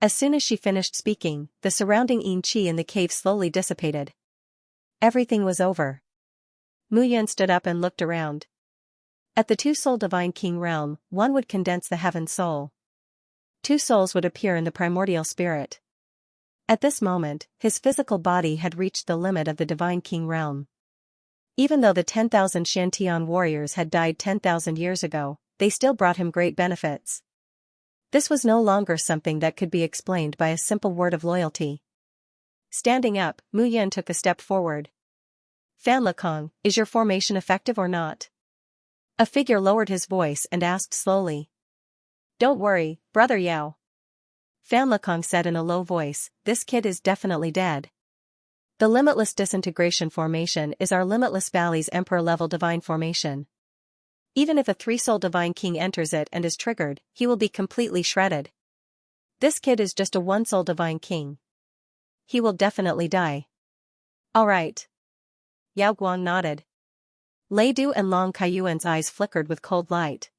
As soon as she finished speaking, the surrounding yin qi in the cave slowly dissipated. Everything was over. Mu Yun stood up and looked around. At the two-soul divine king realm, one would condense the heaven soul. 2 souls would appear in the primordial spirit. At this moment, his physical body had reached the limit of the divine king realm. Even though the 10,000 Xiantian warriors had died 10,000 years ago, they still brought him great benefits. This was no longer something that could be explained by a simple word of loyalty. Standing up, Mu Yun took a step forward. "Fan Lekong, is your formation effective or not?" A figure lowered his voice and asked slowly. "Don't worry, Brother Yao," Fan Lekong said in a low voice, "this kid is definitely dead. The Limitless Disintegration formation is our Limitless Valley's Emperor-level divine formation. Even if a 3-soul divine king enters it and is triggered, he will be completely shredded. This kid is just a 1-soul divine king. He will definitely die." "Alright." Yao Guang nodded. Lei Du and Long Kaiyuan's eyes flickered with cold light.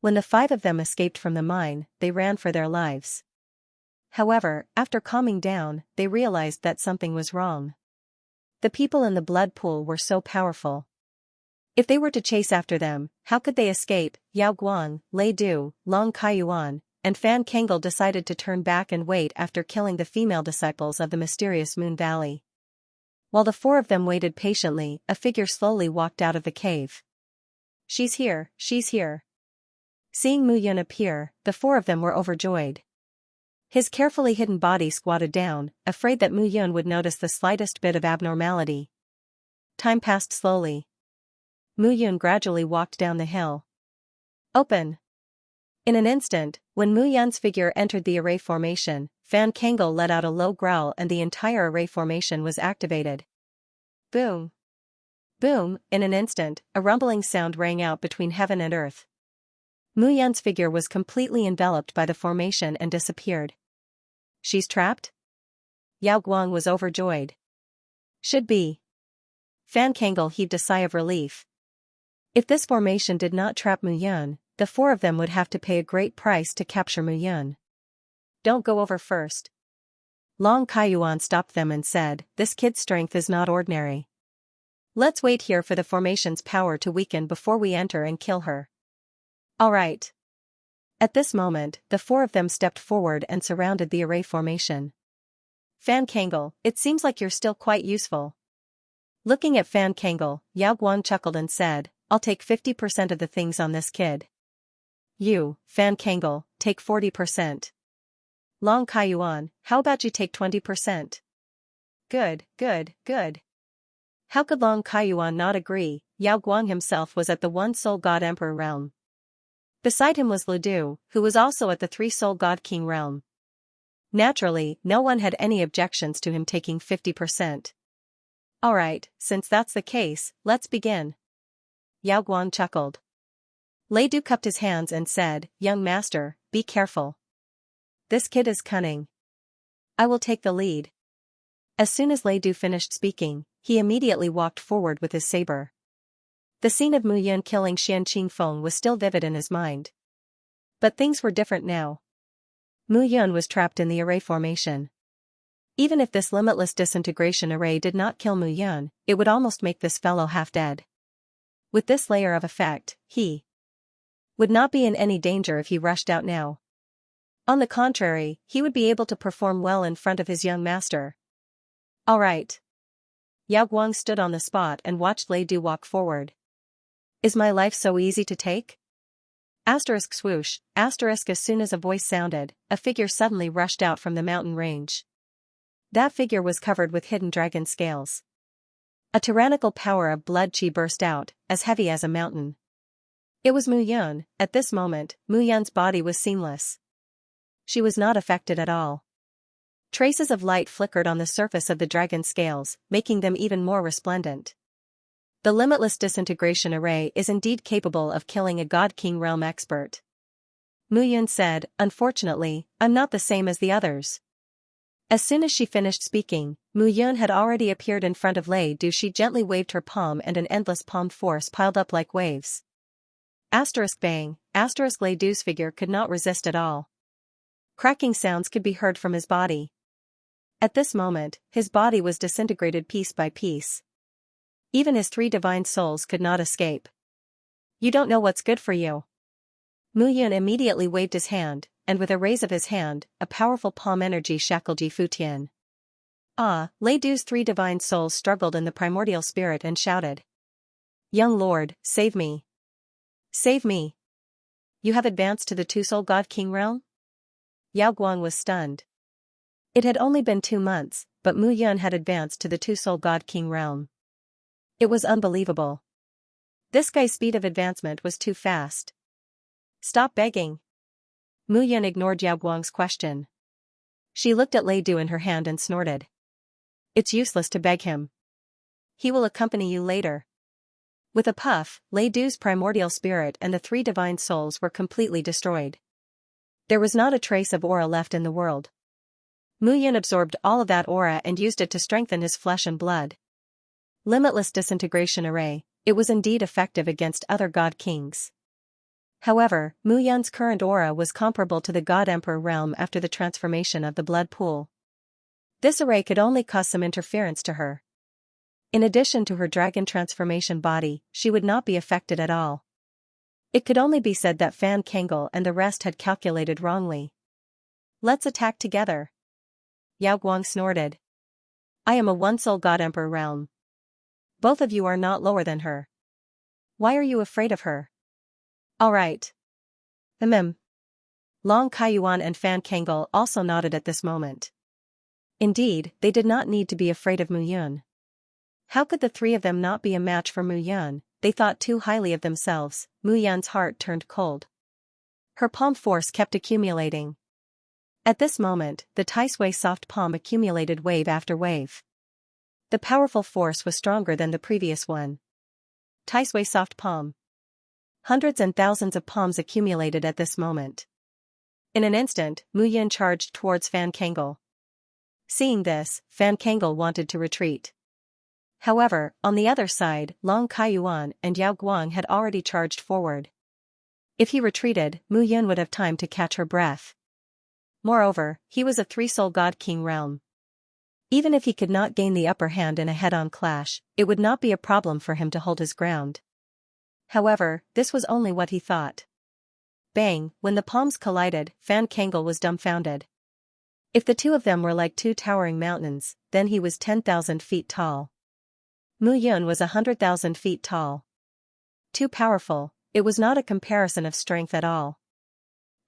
When the 5 of them escaped from the mine, they ran for their lives. However, after calming down, they realized that something was wrong. The people in the blood pool were so powerful. If they were to chase after them, how could they escape? Yao Guang, Lei Du, Long Kaiyuan, and Fan Kangol decided to turn back and wait after killing the female disciples of the mysterious Moon Valley. While the 4 of them waited patiently, a figure slowly walked out of the cave. "She's here, she's here." Seeing Mu Yun appear, the 4 of them were overjoyed. His carefully hidden body squatted down, afraid that Mu Yun would notice the slightest bit of abnormality. Time passed slowly. Mu Yun gradually walked down the hill. "Open!" In an instant, when Mu Yun's figure entered the array formation, Fan Kangol let out a low growl and the entire array formation was activated. Boom! Boom! In an instant, a rumbling sound rang out between heaven and earth. Mu Yun's figure was completely enveloped by the formation and disappeared. "She's trapped?" Yao Guang was overjoyed. "Should be." Fan Kangol heaved a sigh of relief. If this formation did not trap Mu Yun, the 4 of them would have to pay a great price to capture Mu Yun. "Don't go over first." Long Kaiyuan stopped them and said, "This kid's strength is not ordinary. Let's wait here for the formation's power to weaken before we enter and kill her." "Alright." At this moment, the 4 of them stepped forward and surrounded the array formation. "Fan Kangol, it seems like you're still quite useful." Looking at Fan Kangol, Yao Guang chuckled and said, "I'll take 50% of the things on this kid. You, Fan Kangol, take 40%. Long Kaiyuan, how about you take 20%? Good, good, good." How could Long Kaiyuan not agree? Yao Guang himself was at the 1-soul God Emperor realm. Beside him was Lei Du, who was also at the 3-soul God King realm. Naturally, no one had any objections to him taking 50%. "Alright, since that's the case, let's begin." Yao Guang chuckled. Lei Du cupped his hands and said, "Young master, be careful. This kid is cunning. I will take the lead." As soon as Lei Du finished speaking, he immediately walked forward with his saber. The scene of Mu Yun killing Xian Qingfeng was still vivid in his mind. But things were different now. Mu Yun was trapped in the array formation. Even if this limitless disintegration array did not kill Mu Yun, it would almost make this fellow half dead. With this layer of effect, he would not be in any danger if he rushed out now. On the contrary, he would be able to perform well in front of his young master. "Alright." Yao Guang stood on the spot and watched Lei Du walk forward. "Is my life so easy to take?" Asterisk swoosh, asterisk. As soon as a voice sounded, a figure suddenly rushed out from the mountain range. That figure was covered with hidden dragon scales. A tyrannical power of blood chi burst out, as heavy as a mountain. It was Mu Yun. At this moment, Mu Yun's body was seamless. She was not affected at all. Traces of light flickered on the surface of the dragon's scales, making them even more resplendent. The limitless disintegration array is indeed capable of killing a God King realm expert. Mu Yun said, "Unfortunately, I'm not the same as the others." As soon as she finished speaking, Mu Yun had already appeared in front of Lei Du. She gently waved her palm and an endless palmed force piled up like waves. Bang, Lei Du's figure could not resist at all. Cracking sounds could be heard from his body. At this moment, his body was disintegrated piece by piece. Even his 3 divine souls could not escape. "You don't know what's good for you." Mu Yun immediately waved his hand, and with a raise of his hand, a powerful palm energy shackled Yi Futian. Lei Du's 3 divine souls struggled in the primordial spirit and shouted. "Young lord, save me. Save me. You have advanced to the Two-Soul God King realm?" Yao Guang was stunned. It had only been 2 months, but Mu Yun had advanced to the Two-Soul God King realm. It was unbelievable. This guy's speed of advancement was too fast. "Stop begging." Mu Yun ignored Yao Guang's question. She looked at Lei Du in her hand and snorted. "It's useless to beg him. He will accompany you later." With a puff, Lei Du's primordial spirit and the 3 divine souls were completely destroyed. There was not a trace of aura left in the world. Mu Yun absorbed all of that aura and used it to strengthen his flesh and blood. Limitless disintegration array, it was indeed effective against other god kings. However, Mu Yun's current aura was comparable to the God Emperor realm after the transformation of the blood pool. This array could only cause some interference to her. In addition to her dragon transformation body, she would not be affected at all. It could only be said that Fan Kangol and the rest had calculated wrongly. "Let's attack together." Yao Guang snorted. "I am a one-soul God Emperor realm. Both of you are not lower than her. Why are you afraid of her?" "Alright." Long Kaiyuan and Fan Kangol also nodded at this moment. Indeed, they did not need to be afraid of Mu Yun. How could the 3 of them not be a match for Mu Yun? They thought too highly of themselves. Mu Yun's heart turned cold. Her palm force kept accumulating. At this moment, the Tai Sui soft palm accumulated wave after wave. The powerful force was stronger than the previous one. Tai Sui soft palm. Hundreds and thousands of palms accumulated at this moment. In an instant, Mu Yun charged towards Fan Kangol. Seeing this, Fan Kangol wanted to retreat. However, on the other side, Long Kaiyuan and Yao Guang had already charged forward. If he retreated, Mu Yun would have time to catch her breath. Moreover, he was a 3-soul God King realm. Even if he could not gain the upper hand in a head-on clash, it would not be a problem for him to hold his ground. However, this was only what he thought. Bang, when the palms collided, Fan Kangol was dumbfounded. If the 2 of them were like 2 towering mountains, then he was 10,000 feet tall. Mu Yun was 100,000 feet tall. Too powerful, it was not a comparison of strength at all.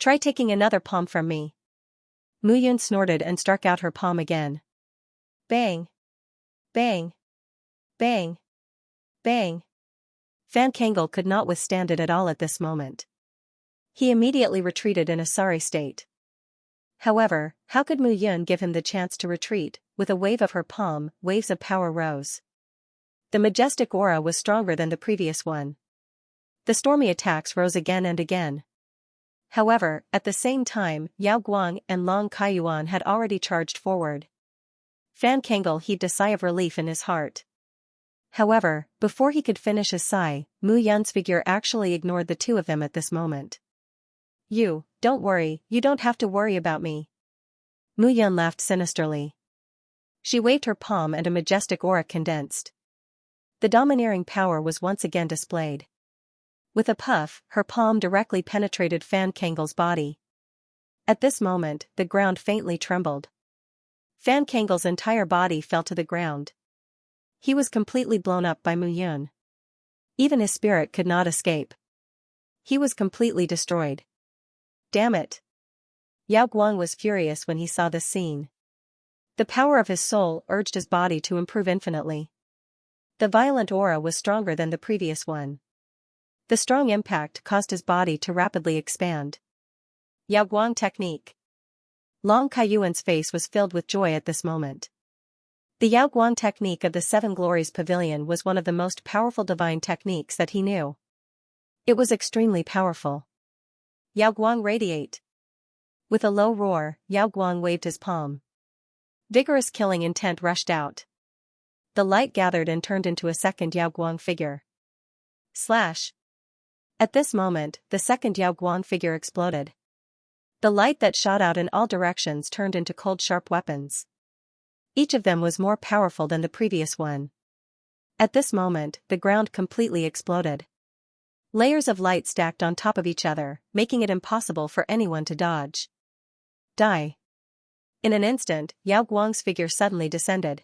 "Try taking another palm from me." Mu Yun snorted and struck out her palm again. Bang! Bang! Bang! Bang! Fan Kangol could not withstand it at all at this moment. He immediately retreated in a sorry state. However, how could Mu Yun give him the chance to retreat? With a wave of her palm, waves of power rose. The majestic aura was stronger than the previous one. The stormy attacks rose again and again. However, at the same time, Yao Guang and Long Kaiyuan had already charged forward. Fan Kangol heaved a sigh of relief in his heart. However, before he could finish his sigh, Mu Yun's figure actually ignored the 2 of them at this moment. Don't worry, you don't have to worry about me." Mu Yun laughed sinisterly. She waved her palm and a majestic aura condensed. The domineering power was once again displayed. With a puff, her palm directly penetrated Fan Kangol's body. At this moment, the ground faintly trembled. Fan Kangol's entire body fell to the ground. He was completely blown up by Mu Yun. Even his spirit could not escape. He was completely destroyed. Damn it! Yao Guang was furious when he saw this scene. The power of his soul urged his body to improve infinitely. The violent aura was stronger than the previous one. The strong impact caused his body to rapidly expand. Yao Guang technique. Long Kaiyuan's face was filled with joy at this moment. The Yaoguang technique of the Seven Glories Pavilion was one of the most powerful divine techniques that he knew. It was extremely powerful. Yaoguang radiate. With a low roar, Yaoguang waved his palm. Vigorous killing intent rushed out. The light gathered and turned into a second Yaoguang figure. Slash. At this moment, the second Yaoguang figure exploded. The light that shot out in all directions turned into cold sharp weapons. Each of them was more powerful than the previous one. At this moment, the ground completely exploded. Layers of light stacked on top of each other, making it impossible for anyone to dodge. Die. In an instant, Yaoguang's figure suddenly descended.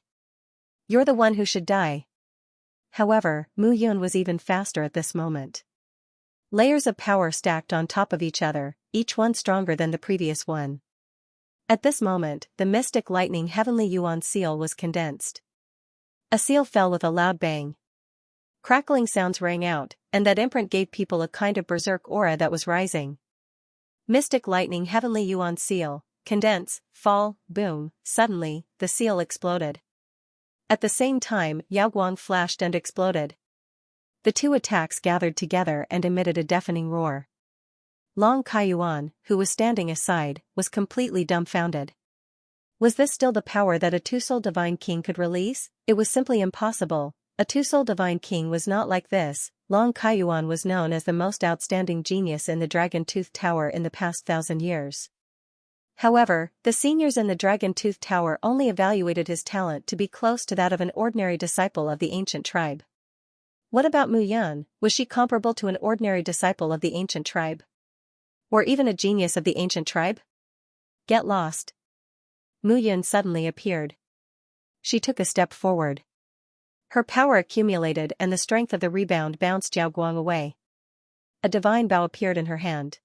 You're the one who should die. However, Mu Yun was even faster at this moment. Layers of power stacked on top of each other, each one stronger than the previous one. At this moment, the mystic lightning heavenly Yuan seal was condensed. A seal fell with a loud bang. Crackling sounds rang out, and that imprint gave people a kind of berserk aura that was rising. Mystic lightning heavenly Yuan seal, condense, fall, boom, suddenly, the seal exploded. At the same time, Yaoguang flashed and exploded. The two attacks gathered together and emitted a deafening roar. Long Kaiyuan, who was standing aside, was completely dumbfounded. Was this still the power that a two-soul divine king could release? It was simply impossible. A two-soul divine king was not like this. Long Kaiyuan was known as the most outstanding genius in the Dragon Tooth Tower in the past 1,000 years. However, the seniors in the Dragon Tooth Tower only evaluated his talent to be close to that of an ordinary disciple of the ancient tribe. What about Mu Yun? Was she comparable to an ordinary disciple of the ancient tribe? Or even a genius of the ancient tribe? Get lost. Mu Yun suddenly appeared. She took a step forward. Her power accumulated and the strength of the rebound bounced Yaoguang away. A divine bow appeared in her hand.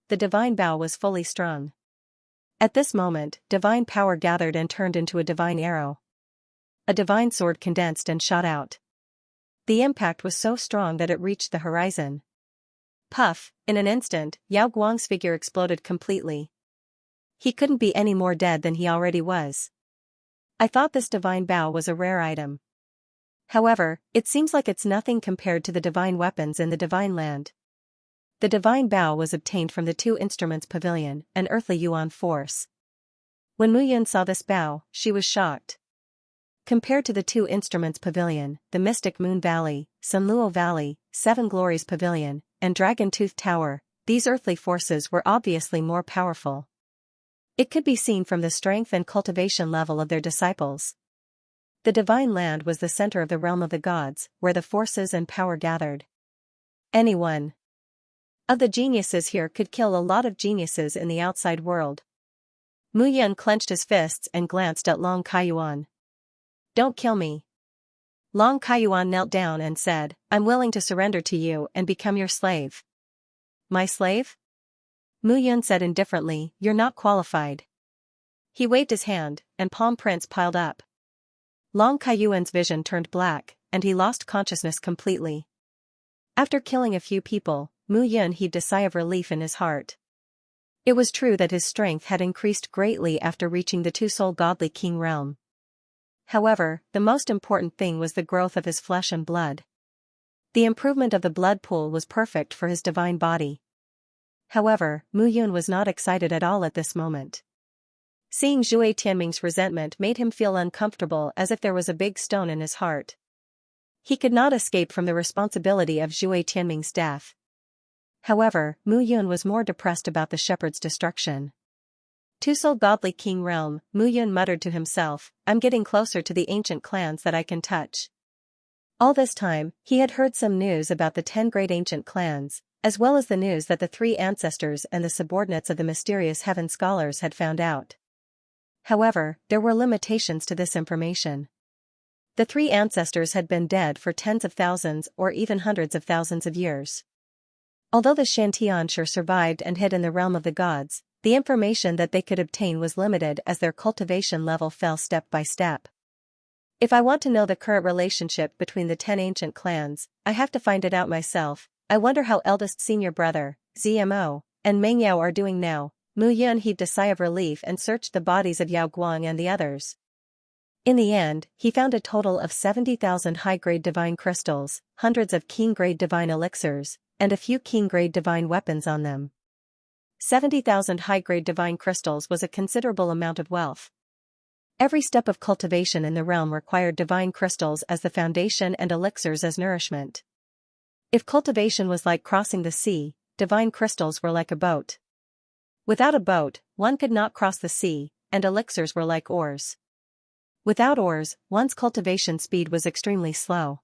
The divine bow was fully strung. At this moment, divine power gathered and turned into a divine arrow. A divine sword condensed and shot out. The impact was so strong that it reached the horizon. Puff, in an instant, Yaoguang's figure exploded completely. He couldn't be any more dead than he already was. I thought this divine bow was a rare item. However, it seems like it's nothing compared to the divine weapons in the divine land. The divine bow was obtained from the Two Instruments Pavilion, an earthly Yuan force. When Mu Yun saw this bow, she was shocked. Compared to the Two Instruments Pavilion, the Mystic Moon Valley, Sunluo Valley, Seven Glories Pavilion, and Dragon Tooth Tower, these earthly forces were obviously more powerful. It could be seen from the strength and cultivation level of their disciples. The divine land was the center of the realm of the gods, where the forces and power gathered. Anyone of the geniuses here could kill a lot of geniuses in the outside world. Mu Yun clenched his fists and glanced at Long Kaiyuan. Don't kill me. Long Kaiyuan knelt down and said, I'm willing to surrender to you and become your slave. My slave? Mu Yun said indifferently, you're not qualified. He waved his hand, and palm prints piled up. Long Kaiyuan's vision turned black, and he lost consciousness completely. After killing a few people, Mu Yun heaved a sigh of relief in his heart. It was true that his strength had increased greatly after reaching the two-soul godly king realm. However, the most important thing was the growth of his flesh and blood. The improvement of the blood pool was perfect for his divine body. However, Mu Yun was not excited at all at this moment. Seeing Zhui Tianming's resentment made him feel uncomfortable, as if there was a big stone in his heart. He could not escape from the responsibility of Zhui Tianming's death. However, Mu Yun was more depressed about the shepherd's destruction. Two-soul godly king realm, Mu Yun muttered to himself, I'm getting closer to the ancient clans that I can touch. All this time, he had heard some news about the 10 great ancient clans, as well as the news that the 3 ancestors and the subordinates of the mysterious heaven scholars had found out. However, there were limitations to this information. The 3 ancestors had been dead for tens of thousands or even hundreds of thousands of years. Although the Xianxia survived and hid in the realm of the gods, the information that they could obtain was limited as their cultivation level fell step by step. If I want to know the current relationship between the 10 ancient clans, I have to find it out myself. I wonder how eldest senior brother, ZMO, and Mengyao are doing now. Mu Yun heaved a sigh of relief and searched the bodies of Yao Guang and the others. In the end, he found a total of 70,000 high-grade divine crystals, hundreds of king-grade divine elixirs, and a few king-grade divine weapons on them. 70,000 high-grade divine crystals was a considerable amount of wealth. Every step of cultivation in the realm required divine crystals as the foundation and elixirs as nourishment. If cultivation was like crossing the sea, divine crystals were like a boat. Without a boat, one could not cross the sea, and elixirs were like oars. Without oars, one's cultivation speed was extremely slow.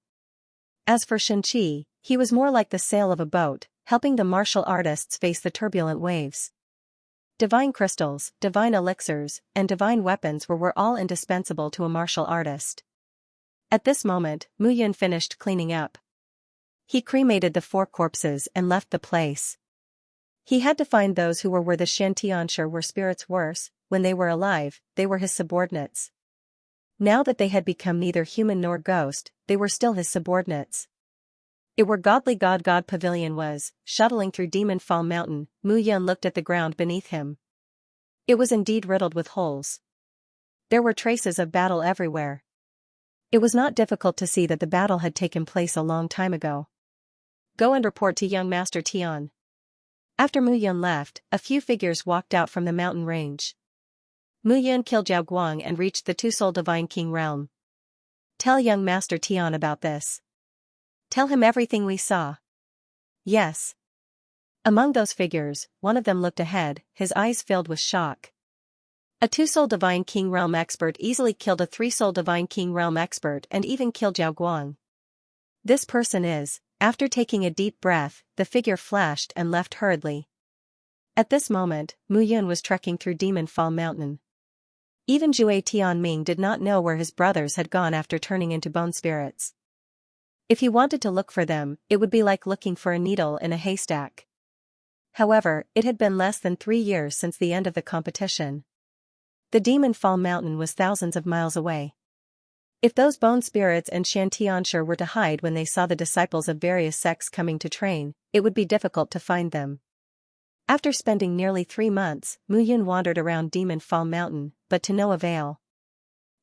As for Xianxia, he was more like the sail of a boat, helping the martial artists face the turbulent waves. Divine crystals, divine elixirs, and divine weapons were all indispensable to a martial artist. At this moment, Mu Yun finished cleaning up. He cremated the 4 corpses and left the place. He had to find those who were where the Xianxia were spirits worse. When they were alive, they were his subordinates. Now that they had become neither human nor ghost, they were still his subordinates. It where godly God Pavilion was, shuttling through Demon Fall Mountain. Mu Yun looked at the ground beneath him. It was indeed riddled with holes. There were traces of battle everywhere. It was not difficult to see that the battle had taken place a long time ago. Go and report to young Master Tian. After Mu Yun left, a few figures walked out from the mountain range. Mu Yun killed Zhao Guang and reached the Two-Soul Divine King realm. Tell young Master Tian about this. Tell him everything we saw. Yes. Among those figures, one of them looked ahead, his eyes filled with shock. A Two-Soul Divine King realm expert easily killed a Three-Soul Divine King realm expert and even killed Zhao Guang. This person is. After taking a deep breath, the figure flashed and left hurriedly. At this moment, Mu Yun was trekking through Demon Fall Mountain. Even Jue Tianming did not know where his brothers had gone after turning into bone spirits. If he wanted to look for them, it would be like looking for a needle in a haystack. However, it had been less than 3 years since the end of the competition. The Demon Fall Mountain was thousands of miles away. If those bone spirits and Xianxia were to hide when they saw the disciples of various sects coming to train, it would be difficult to find them. After spending nearly 3 months, Mu Yun wandered around Demon Fall Mountain, but to no avail.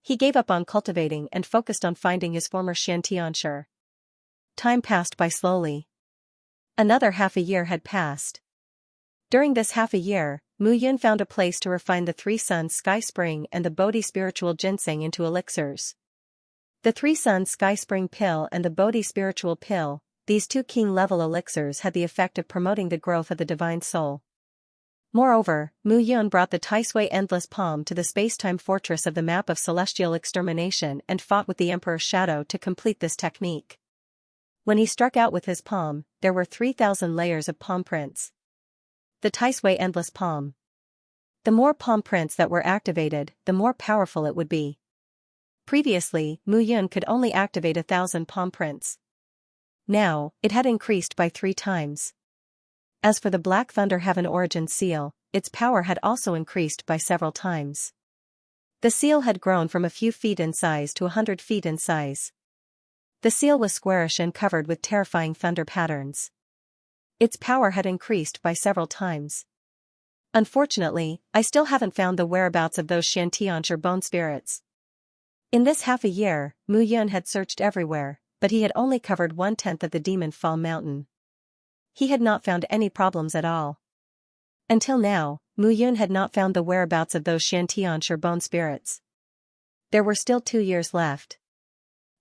He gave up on cultivating and focused on finding his former Xianxia. Time passed by slowly. Another half a year had passed. During this half a year, Mu Yun found a place to refine the 3 Suns Sky Spring and the Bodhi Spiritual Ginseng into elixirs. The 3 Suns Sky Spring Pill and the Bodhi Spiritual Pill, these 2 king-level elixirs had the effect of promoting the growth of the divine soul. Moreover, Mu Yun brought the Taisui Endless Palm to the space-time fortress of the map of celestial extermination and fought with the Emperor's Shadow to complete this technique. When he struck out with his palm, there were 3,000 layers of palm prints. The Taisui Endless Palm. The more palm prints that were activated, the more powerful it would be. Previously, Mu Yun could only activate 1,000 palm prints. Now, it had increased by 3 times. As for the Black Thunder Heaven Origin Seal, its power had also increased by several times. The seal had grown from a few feet in size to 100 feet in size. The seal was squarish and covered with terrifying thunder patterns. Its power had increased by several times. Unfortunately, I still haven't found the whereabouts of those Xianxia bone spirits. In this half a year, Mu Yun had searched everywhere, but he had only covered 1/10 of the Demon Fall Mountain. He had not found any problems at all. Until now, Mu Yun had not found the whereabouts of those Xianxia bone spirits. There were still 2 years left.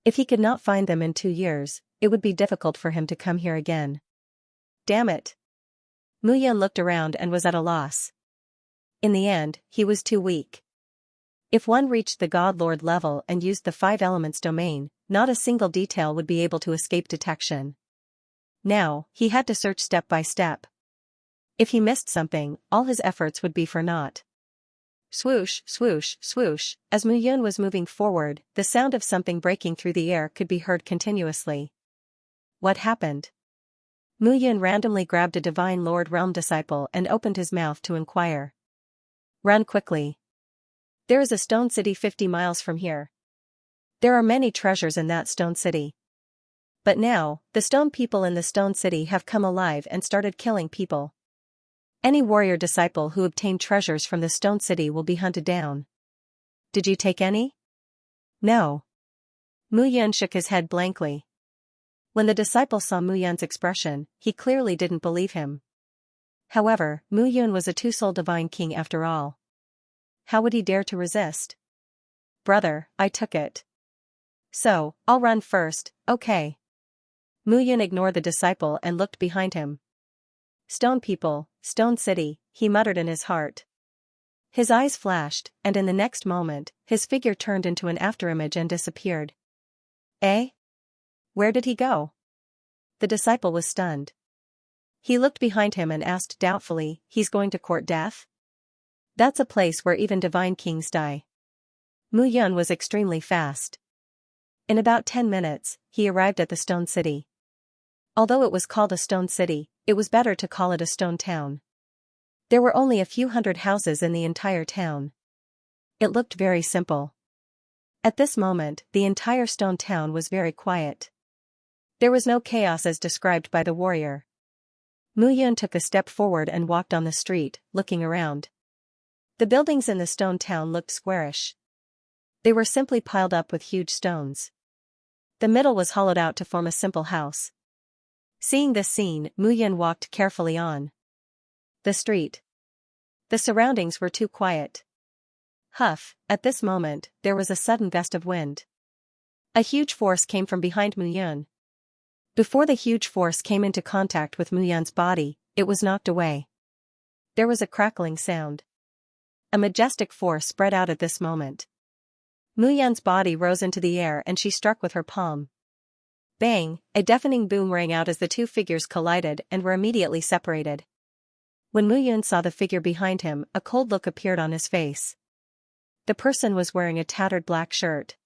If he could not find them in 2 years, it would be difficult for him to come here again. Damn it! Mu Yun looked around and was at a loss. In the end, he was too weak. If one reached the God Lord level and used the 5 elements domain, not a single detail would be able to escape detection. Now, he had to search step by step. If he missed something, all his efforts would be for naught. Swoosh, swoosh, swoosh, as Mu Yun was moving forward, the sound of something breaking through the air could be heard continuously. What happened? Mu Yun randomly grabbed a Divine Lord Realm disciple and opened his mouth to inquire. Run quickly. There is a stone city 50 miles from here. There are many treasures in that stone city. But now, the stone people in the stone city have come alive and started killing people. Any warrior disciple who obtained treasures from the stone city will be hunted down. Did you take any? No. Mu Yun shook his head blankly. When the disciple saw Mu Yun's expression, he clearly didn't believe him. However, Mu Yun was a two-soul divine king after all. How would he dare to resist? Brother, I took it. So, I'll run first, okay. Mu Yun ignored the disciple and looked behind him. Stone people, stone city, he muttered in his heart. His eyes flashed, and in the next moment, his figure turned into an afterimage and disappeared. Eh? Where did he go? The disciple was stunned. He looked behind him and asked doubtfully, he's going to court death? That's a place where even divine kings die. Mu Yun was extremely fast. In about 10 minutes, he arrived at the stone city. Although it was called a stone city, it was better to call it a stone town. There were only a few hundred houses in the entire town. It looked very simple. At this moment, the entire stone town was very quiet. There was no chaos as described by the warrior. Mu Yun took a step forward and walked on the street, looking around. The buildings in the stone town looked squarish. They were simply piled up with huge stones. The middle was hollowed out to form a simple house. Seeing this scene, Mu Yun walked carefully on. The street. The surroundings were too quiet. Huff, at this moment, there was a sudden gust of wind. A huge force came from behind Mu Yun. Before the huge force came into contact with Mu Yun's body, it was knocked away. There was a crackling sound. A majestic force spread out at this moment. Mu Yun's body rose into the air and she struck with her palm. Bang, a deafening boom rang out as the two figures collided and were immediately separated. When Mu Yun saw the figure behind him, a cold look appeared on his face. The person was wearing a tattered black shirt.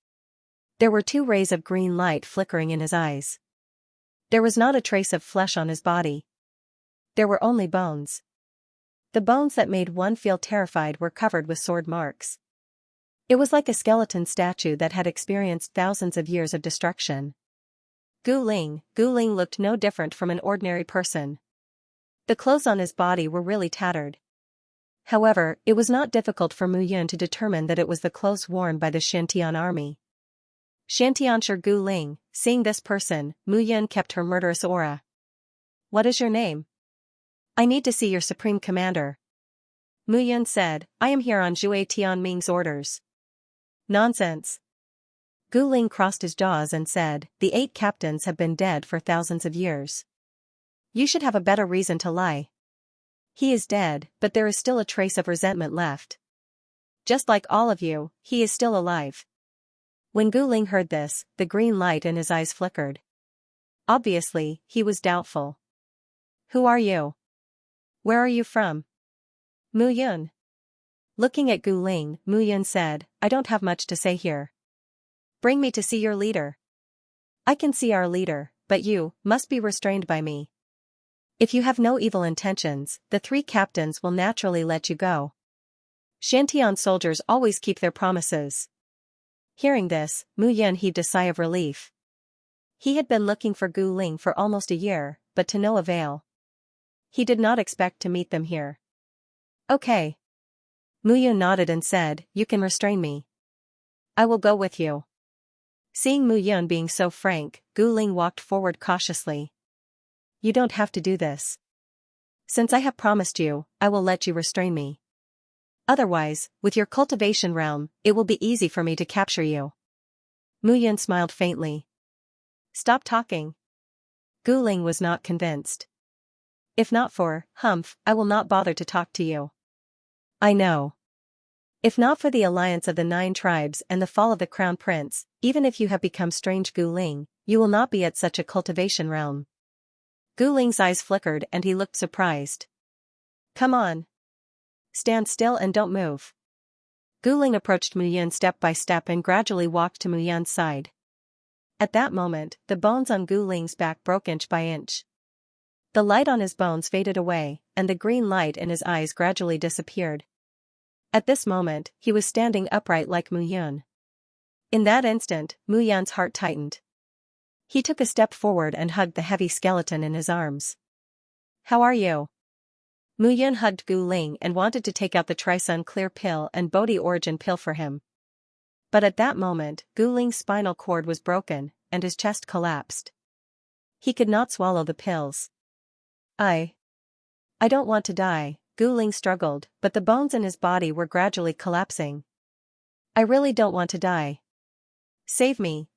There were 2 rays of green light flickering in his eyes. There was not a trace of flesh on his body. There were only bones. The bones that made one feel terrified were covered with sword marks. It was like a skeleton statue that had experienced thousands of years of destruction. Gu Ling looked no different from an ordinary person. The clothes on his body were really tattered. However, it was not difficult for Mu Yun to determine that it was the clothes worn by the Xiantian army. Xiantianshi Gu Ling, seeing this person, Mu Yun kept her murderous aura. What is your name? I need to see your supreme commander. Mu Yun said, I am here on Zhui Tianming's orders. Nonsense. Gu Ling crossed his jaws and said, the 8 captains have been dead for thousands of years. You should have a better reason to lie. He is dead, but there is still a trace of resentment left. Just like all of you, he is still alive. When Gu Ling heard this, the green light in his eyes flickered. Obviously, he was doubtful. Who are you? Where are you from? Mu Yun. Looking at Gu Ling, Mu Yun said, I don't have much to say here. Bring me to see your leader. I can see our leader, but you must be restrained by me. If you have no evil intentions, the 3 captains will naturally let you go. Xiantian soldiers always keep their promises. Hearing this, Mu Yun heaved a sigh of relief. He had been looking for Gu Ling for almost a year, but to no avail. He did not expect to meet them here. Okay. Mu Yun nodded and said, you can restrain me. I will go with you. Seeing Mu Yun being so frank, Gu Ling walked forward cautiously. You don't have to do this. Since I have promised you, I will let you restrain me. Otherwise, with your cultivation realm, it will be easy for me to capture you. Mu Yun smiled faintly. Stop talking. Gu Ling was not convinced. If not for, humph, I will not bother to talk to you. I know. If not for the alliance of the 9 tribes and the fall of the crown prince, even if you have become strange Gu Ling, you will not be at such a cultivation realm. Gu Ling's eyes flickered and he looked surprised. Come on. Stand still and don't move. Gu Ling approached Mu Yun step by step and gradually walked to Mu Yun's side. At that moment, the bones on Gu Ling's back broke inch by inch. The light on his bones faded away, and the green light in his eyes gradually disappeared. At this moment, he was standing upright like Mu Yun. In that instant, Mu Yun's heart tightened. He took a step forward and hugged the heavy skeleton in his arms. How are you? Mu Yun hugged Gu Ling and wanted to take out the Trisun Clear pill and Bodhi Origin pill for him. But at that moment, Gu Ling's spinal cord was broken, and his chest collapsed. He could not swallow the pills. I don't want to die, Gu Ling struggled, but the bones in his body were gradually collapsing. I really don't want to die. Save me,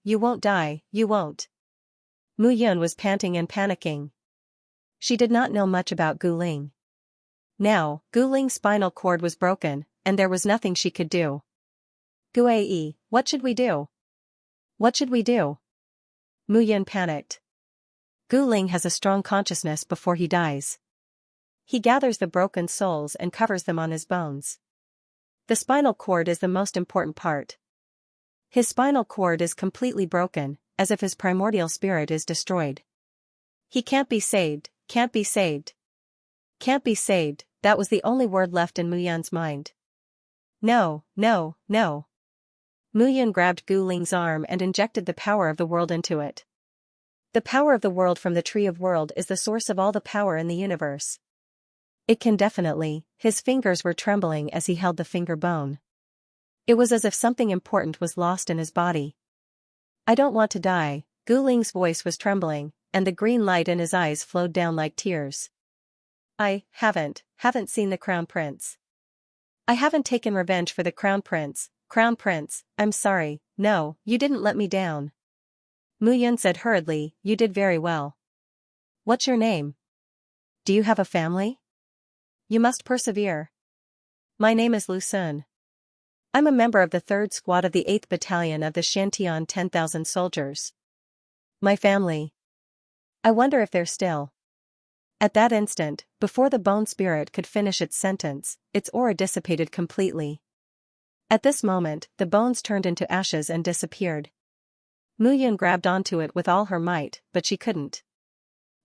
you won't die, you won't. Mu Yun was panting and panicking. She did not know much about Gu Ling. Now, Gu Ling's spinal cord was broken, and there was nothing she could do. Gu-ae, what should we do? What should we do? Mu Yun panicked. Gu Ling has a strong consciousness before he dies. He gathers the broken souls and covers them on his bones. The spinal cord is the most important part. His spinal cord is completely broken, as if his primordial spirit is destroyed. He can't be saved, can't be saved. Can't be saved, that was the only word left in Mu Yun's mind. No, no, no. Mu Yun grabbed Gu Ling's arm and injected the power of the world into it. The power of the world from the Tree of World is the source of all the power in the universe. It can definitely, his fingers were trembling as he held the finger bone. It was as if something important was lost in his body. I don't want to die, Gu Ling's voice was trembling, and the green light in his eyes flowed down like tears. I haven't seen the Crown Prince. I haven't taken revenge for the Crown Prince, I'm sorry, no, you didn't let me down. Mu Yun said hurriedly, you did very well. What's your name? Do you have a family? You must persevere. My name is Lu Sun. I'm a member of the 3rd Squad of the 8th Battalion of the Shantian 10,000 soldiers. My family. I wonder if they're still. At that instant, before the bone spirit could finish its sentence, its aura dissipated completely. At this moment, the bones turned into ashes and disappeared. Mu Yun grabbed onto it with all her might, but she couldn't.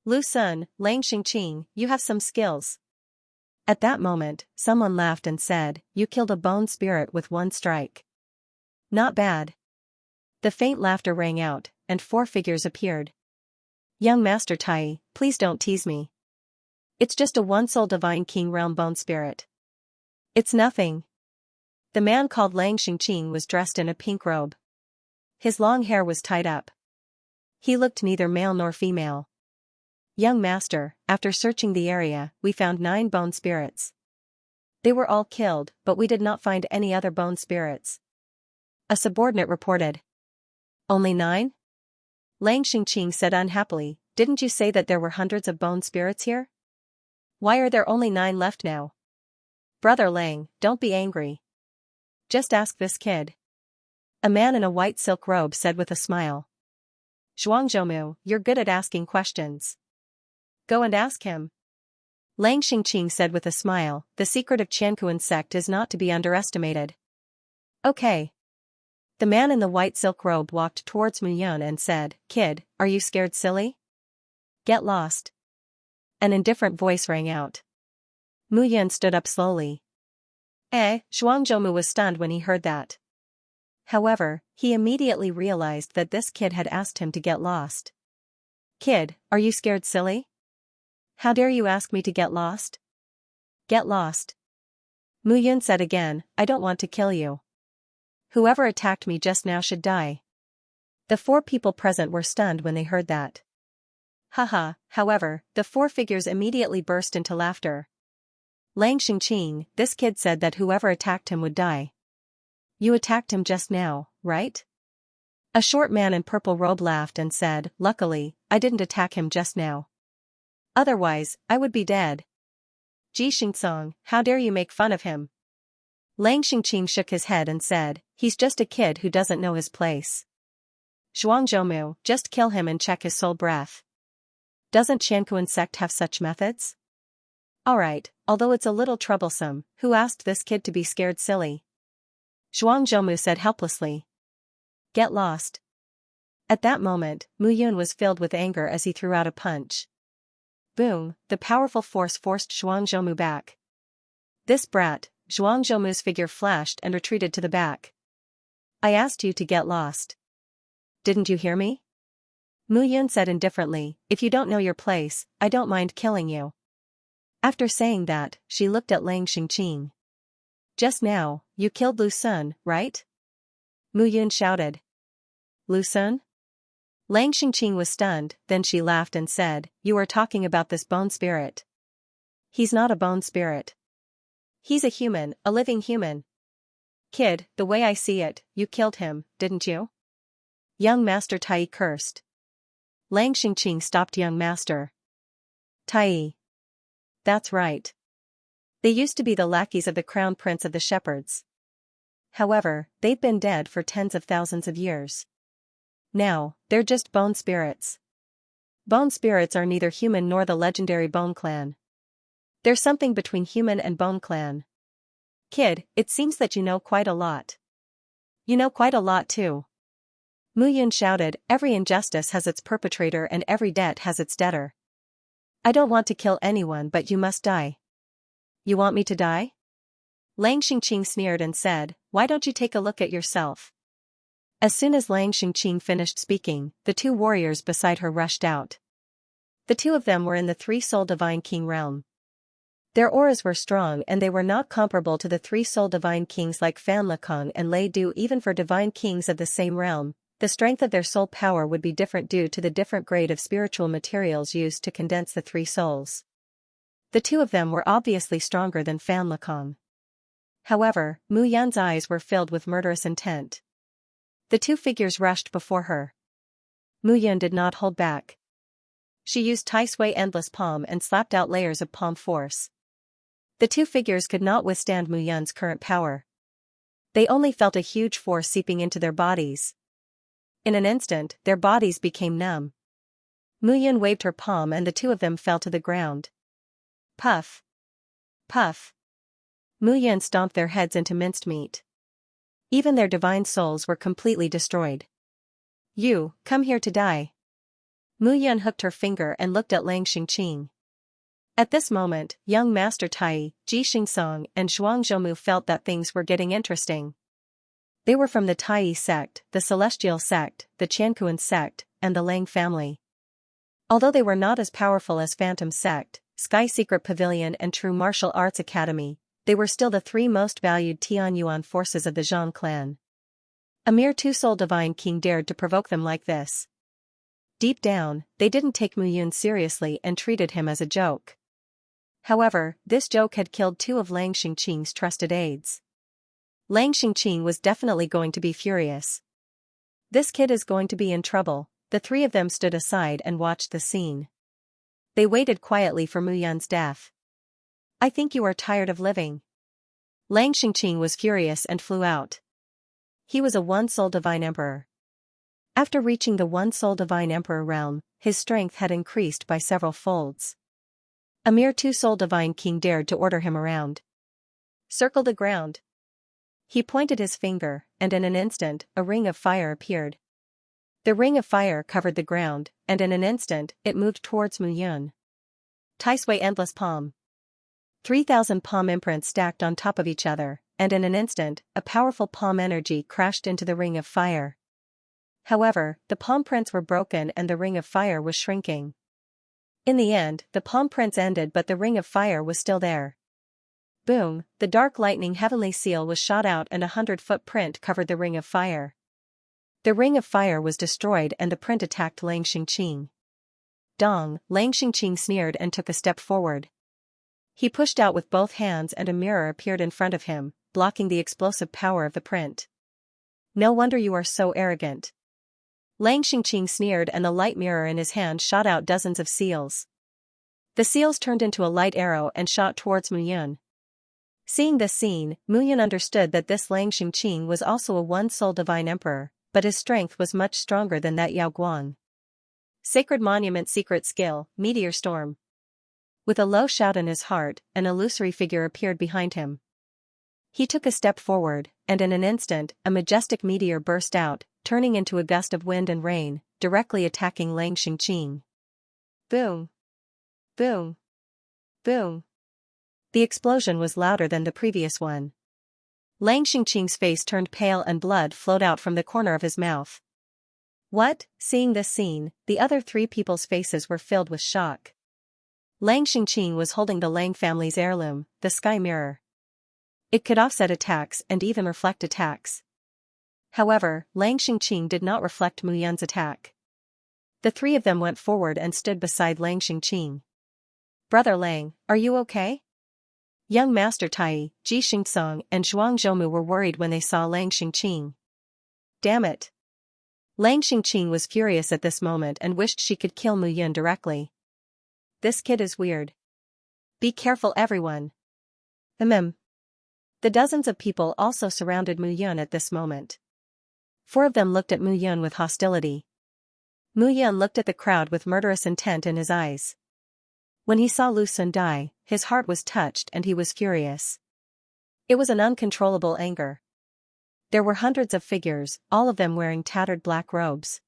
Lu Sun, Lang Xingqing, you have some skills. At that moment, someone laughed and said, you killed a bone spirit with one strike. Not bad. The faint laughter rang out, and 4 figures appeared. Young Master Tai, please don't tease me. It's just a one-soul divine king realm bone spirit. It's nothing. The man called Lang Xingqing was dressed in a pink robe. His long hair was tied up. He looked neither male nor female. Young Master, after searching the area, we found 9 bone spirits. They were all killed, but we did not find any other bone spirits. A subordinate reported. Only 9? Lang Xingqing said unhappily, didn't you say that there were hundreds of bone spirits here? Why are there only 9 left now? Brother Lang, don't be angry. Just ask this kid. A man in a white silk robe said with a smile. Zhuangzhoumu, you're good at asking questions. Go and ask him. Lang Xingqing said with a smile, the secret of Qiankuan sect is not to be underestimated. Okay. The man in the white silk robe walked towards Mu Yun and said, kid, are you scared silly? Get lost. An indifferent voice rang out. Mu Yun stood up slowly. Zhuangzhoumu was stunned when he heard that. However, he immediately realized that this kid had asked him to get lost. Kid, are you scared silly? How dare you ask me to get lost? Get lost. Mu Yun said again, I don't want to kill you. Whoever attacked me just now should die. The 4 people present were stunned when they heard that. Haha, however, the 4 figures immediately burst into laughter. Lang Xingqing, this kid said that whoever attacked him would die. You attacked him just now, right? A short man in purple robe laughed and said, luckily, I didn't attack him just now. Otherwise, I would be dead. Ji Xingcong, how dare you make fun of him? Lang Xingqing shook his head and said, he's just a kid who doesn't know his place. Zhuangzhoumu, just kill him and check his soul breath. Doesn't Qiankuan sect have such methods? Alright, although it's a little troublesome, who asked this kid to be scared silly? Zhuangzhoumu said helplessly. Get lost. At that moment, Mu Yun was filled with anger as he threw out a punch. Boom, the powerful force forced Zhuangzhoumu back. This brat, Zhuangzhoumu's figure flashed and retreated to the back. I asked you to get lost. Didn't you hear me? Mu Yun said indifferently, if you don't know your place, I don't mind killing you. After saying that, she looked at Lang Xingqing. Just now, you killed Lu Sun, right? Mu Yun shouted. Lu Sun? Lang Xingqing was stunned, then she laughed and said, you are talking about this bone spirit. He's not a bone spirit. He's a human, a living human. Kid, the way I see it, you killed him, didn't you? Young Master Tai cursed. Lang Xingqing stopped young master. Tai. That's right. They used to be the lackeys of the crown prince of the shepherds. However, they've been dead for tens of thousands of years. Now, they're just bone spirits. Bone spirits are neither human nor the legendary Bone Clan. There's something between human and Bone Clan. Kid, it seems that you know quite a lot. You know quite a lot too. Mu Yun shouted, every injustice has its perpetrator and every debt has its debtor. I don't want to kill anyone but you must die. You want me to die? Lang Xingqing sneered and said, why don't you take a look at yourself? As soon as Lang Xingqing finished speaking, the two warriors beside her rushed out. The two of them were in the three-soul divine king realm. Their auras were strong and they were not comparable to the three-soul divine kings like Fan Lekong and Lei Du. Even for divine kings of the same realm, the strength of their soul power would be different due to the different grade of spiritual materials used to condense the three souls. The two of them were obviously stronger than Fan Lekong. However, Mu Yun's eyes were filled with murderous intent. The two figures rushed before her. Mu Yun did not hold back. She used Tai Sui Endless Palm and slapped out layers of palm force. The two figures could not withstand Mu Yun's current power. They only felt a huge force seeping into their bodies. In an instant, their bodies became numb. Mu Yun waved her palm and the two of them fell to the ground. Puff. Puff. Mu Yun stomped their heads into minced meat. Even their divine souls were completely destroyed. You, come here to die. Mu Yun hooked her finger and looked at Lang Xingqing. At this moment, young Master Tai, Ji Xingsong and Zhuang Zhoumu felt that things were getting interesting. They were from the Tai sect, the Celestial sect, the Qiankuan sect, and the Lang family. Although they were not as powerful as Phantom sect, Sky Secret Pavilion and True Martial Arts Academy, they were still the three most valued Tianyuan forces of the Zhang clan. A mere two-soul divine king dared to provoke them like this. Deep down, they didn't take Mu Yun seriously and treated him as a joke. However, this joke had killed two of Lang Xingqing's trusted aides. Lang Xingqing was definitely going to be furious. This kid is going to be in trouble. The three of them stood aside and watched the scene. They waited quietly for Mu Yun's death. I think you are tired of living. Lang Xingqing was furious and flew out. He was a one-soul divine emperor. After reaching the one-soul divine emperor realm, his strength had increased by several folds. A mere two-soul divine king dared to order him around. Circle the ground. He pointed his finger, and in an instant, a ring of fire appeared. The ring of fire covered the ground, and in an instant, it moved towards Mu Yun. Tai Sui Endless Palm. 3,000 palm imprints stacked on top of each other, and in an instant, a powerful palm energy crashed into the ring of fire. However, the palm prints were broken and the ring of fire was shrinking. In the end, the palm prints ended but the ring of fire was still there. Boom, the dark lightning heavenly seal was shot out and a 100-foot print covered the ring of fire. The ring of fire was destroyed and the print attacked Lang Xingqing. Dong, Lang Xingqing sneered and took a step forward. He pushed out with both hands and a mirror appeared in front of him, blocking the explosive power of the print. No wonder you are so arrogant. Lang Xingqing sneered and the light mirror in his hand shot out dozens of seals. The seals turned into a light arrow and shot towards Mu Yun. Seeing this scene, Mu Yun understood that this Lang Xingqing was also a one-soul divine emperor, but his strength was much stronger than that Yao Guang. Sacred Monument Secret Skill, Meteor Storm. With a low shout in his heart, an illusory figure appeared behind him. He took a step forward, and in an instant, a majestic meteor burst out, turning into a gust of wind and rain, directly attacking Lang Xingqing. Boom! Boom! Boom! The explosion was louder than the previous one. Lang Xingqing's face turned pale and blood flowed out from the corner of his mouth. What? Seeing this scene, the other three people's faces were filled with shock. Lang Xingqing was holding the Lang family's heirloom, the sky mirror. It could offset attacks and even reflect attacks. However, Lang Xingqing did not reflect Mu Yun's attack. The three of them went forward and stood beside Lang Xingqing. "Brother Lang, are you okay?" Young Master Tai, Ji Xingsong and Zhuang Zhoumu were worried when they saw Lang Xingqing. Damn it! Lang Xingqing was furious at this moment and wished she could kill Mu Yun directly. This kid is weird. Be careful everyone. The dozens of people also surrounded Mu Yun at this moment. 4 of them looked at Mu Yun with hostility. Mu Yun looked at the crowd with murderous intent in his eyes. When he saw Lu Sun die, his heart was touched and he was furious. It was an uncontrollable anger. There were hundreds of figures, all of them wearing tattered black robes.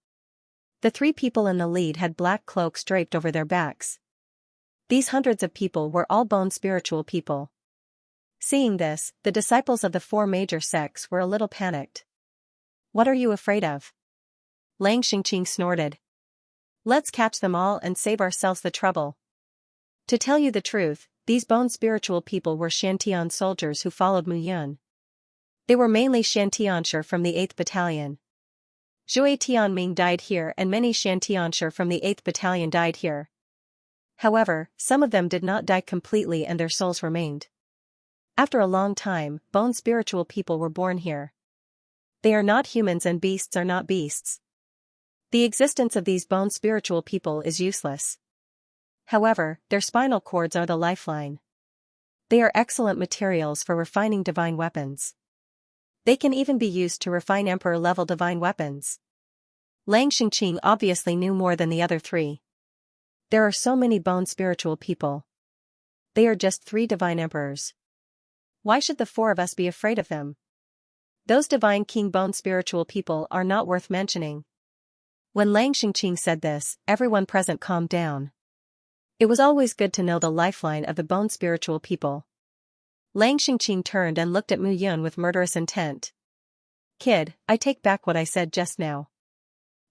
The 3 people in the lead had black cloaks draped over their backs. These hundreds of people were all bone spiritual people. Seeing this, the disciples of the 4 major sects were a little panicked. What are you afraid of? Lang Xingqing snorted. Let's catch them all and save ourselves the trouble. To tell you the truth, these bone spiritual people were Shantian soldiers who followed Mu Yun. They were mainly Shantianshi from the 8th Battalion. Zhui Tianming died here and many Shantianshi from the 8th Battalion died here. However, some of them did not die completely and their souls remained. After a long time, bone spiritual people were born here. They are not humans and beasts are not beasts. The existence of these bone spiritual people is useless. However, their spinal cords are the lifeline. They are excellent materials for refining divine weapons. They can even be used to refine emperor-level divine weapons. Lang Xingqing obviously knew more than the other 3. There are so many bone spiritual people. They are just 3 divine emperors. Why should the 4 of us be afraid of them? Those divine king bone spiritual people are not worth mentioning. When Lang Xingqing said this, everyone present calmed down. It was always good to know the lifeline of the bone spiritual people. Lang Xingqing turned and looked at Mu Yun with murderous intent. Kid, I take back what I said just now.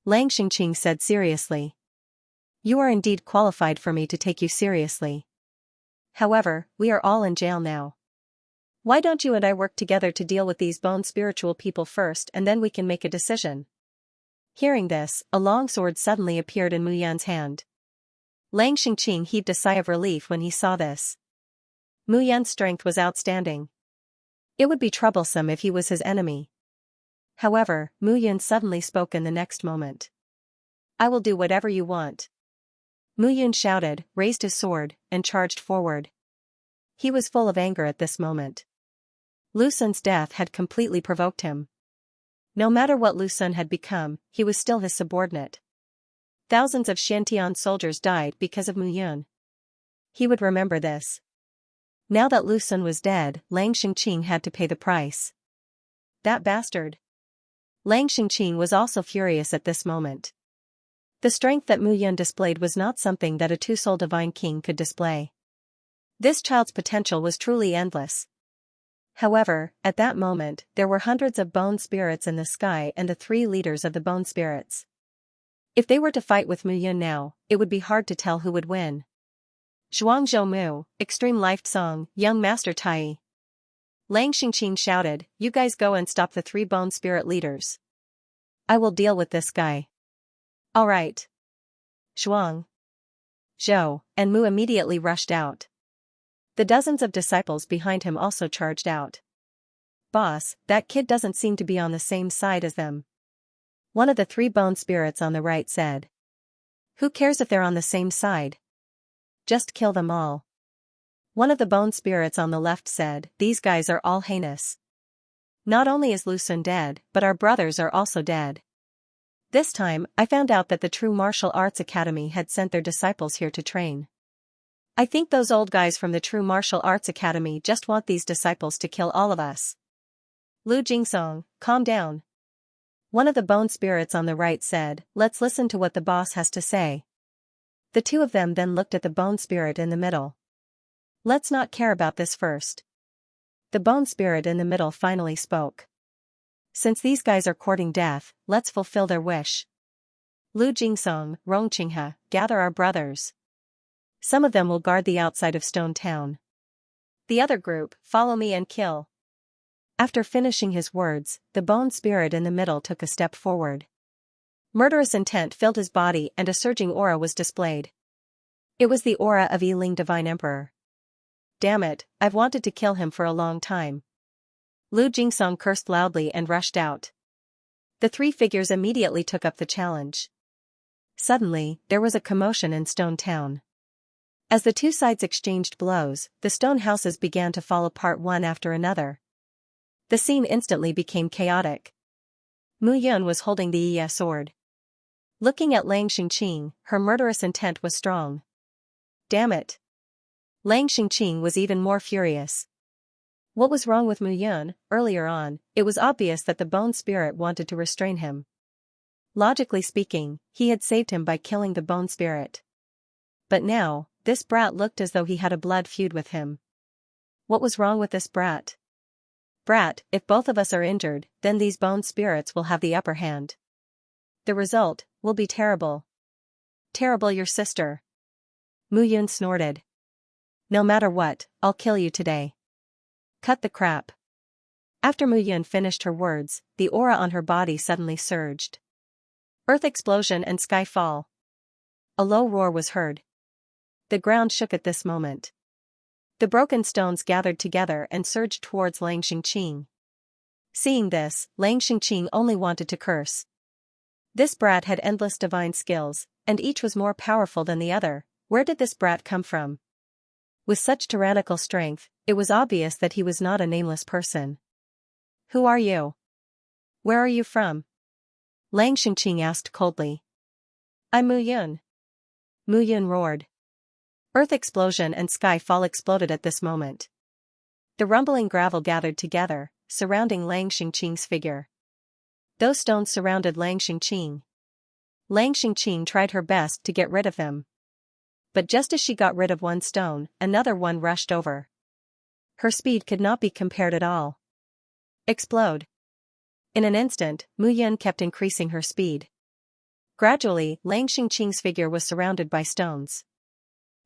Lang Xingqing said seriously. You are indeed qualified for me to take you seriously. However, we are all in jail now. Why don't you and I work together to deal with these bone spiritual people first and then we can make a decision? Hearing this, a long sword suddenly appeared in Mu Yun's hand. Lang Xingqing heaved a sigh of relief when he saw this. Mu Yun's strength was outstanding. It would be troublesome if he was his enemy. However, Mu Yun suddenly spoke in the next moment. I will do whatever you want. Mu Yun shouted, raised his sword, and charged forward. He was full of anger at this moment. Lu Sun's death had completely provoked him. No matter what Lu Sun had become, he was still his subordinate. Thousands of Shantian soldiers died because of Mu Yun. He would remember this. Now that Lu Sun was dead, Lang Xingqing had to pay the price. That bastard. Lang Xingqing was also furious at this moment. The strength that Mu Yun displayed was not something that a 2-soul divine king could display. This child's potential was truly endless. However, at that moment, there were hundreds of bone spirits in the sky and the 3 leaders of the bone spirits. If they were to fight with Mu Yun now, it would be hard to tell who would win. Zhuang Zhoumu, Extreme Life Song, Young Master Tai. Lang Xingqing shouted, you guys go and stop the 3 bone spirit leaders. I will deal with this guy. Alright. Zhuang, Zhou, and Mu immediately rushed out. The dozens of disciples behind him also charged out. Boss, that kid doesn't seem to be on the same side as them. One of the 3 bone spirits on the right said. Who cares if they're on the same side? Just kill them all. One of the bone spirits on the left said, these guys are all heinous. Not only is Lu Sun dead, but our brothers are also dead. This time, I found out that the True Martial Arts Academy had sent their disciples here to train. I think those old guys from the True Martial Arts Academy just want these disciples to kill all of us. Lu Jingsong, calm down. One of the bone spirits on the right said, let's listen to what the boss has to say. The 2 of them then looked at the bone spirit in the middle. Let's not care about this first. The bone spirit in the middle finally spoke. Since these guys are courting death, let's fulfill their wish. Lu Jingsong, Rongqinghe, gather our brothers. Some of them will guard the outside of Stone Town. The other group, follow me and kill. After finishing his words, the bone spirit in the middle took a step forward. Murderous intent filled his body and a surging aura was displayed. It was the aura of Yiling Divine Emperor. Damn it, I've wanted to kill him for a long time. Lu Jingsong cursed loudly and rushed out. The three figures immediately took up the challenge. Suddenly, there was a commotion in Stone Town. As the two sides exchanged blows, the stone houses began to fall apart one after another. The scene instantly became chaotic. Mu Yun was holding the Yi sword. Looking at Lang Xingqing, her murderous intent was strong. Damn it! Lang Xingqing was even more furious. What was wrong with Mu Yun? Earlier on, it was obvious that the bone spirit wanted to restrain him. Logically speaking, he had saved him by killing the bone spirit. But now, this brat looked as though he had a blood feud with him. What was wrong with this brat? Brat, if both of us are injured, then these bone spirits will have the upper hand. The result will be terrible. Terrible, your sister. Mu Yun snorted. No matter what, I'll kill you today. Cut the crap. After Mu Yun finished her words, the aura on her body suddenly surged. Earth explosion and sky fall. A low roar was heard. The ground shook at this moment. The broken stones gathered together and surged towards Lang Xingqing. Seeing this, Lang Xingqing only wanted to curse. This brat had endless divine skills, and each was more powerful than the other. Where did this brat come from? With such tyrannical strength, it was obvious that he was not a nameless person. Who are you? Where are you from? Lang Xingqing asked coldly. I'm Mu Yun. Mu Yun roared. Earth explosion and sky fall exploded at this moment. The rumbling gravel gathered together, surrounding Lang Xingqing's figure. Those stones surrounded Lang Xingqing. Lang Xingqing tried her best to get rid of them. But just as she got rid of one stone, another one rushed over. Her speed could not be compared at all. Explode. In an instant, Mu Yun kept increasing her speed. Gradually, Lang Xingqing's figure was surrounded by stones.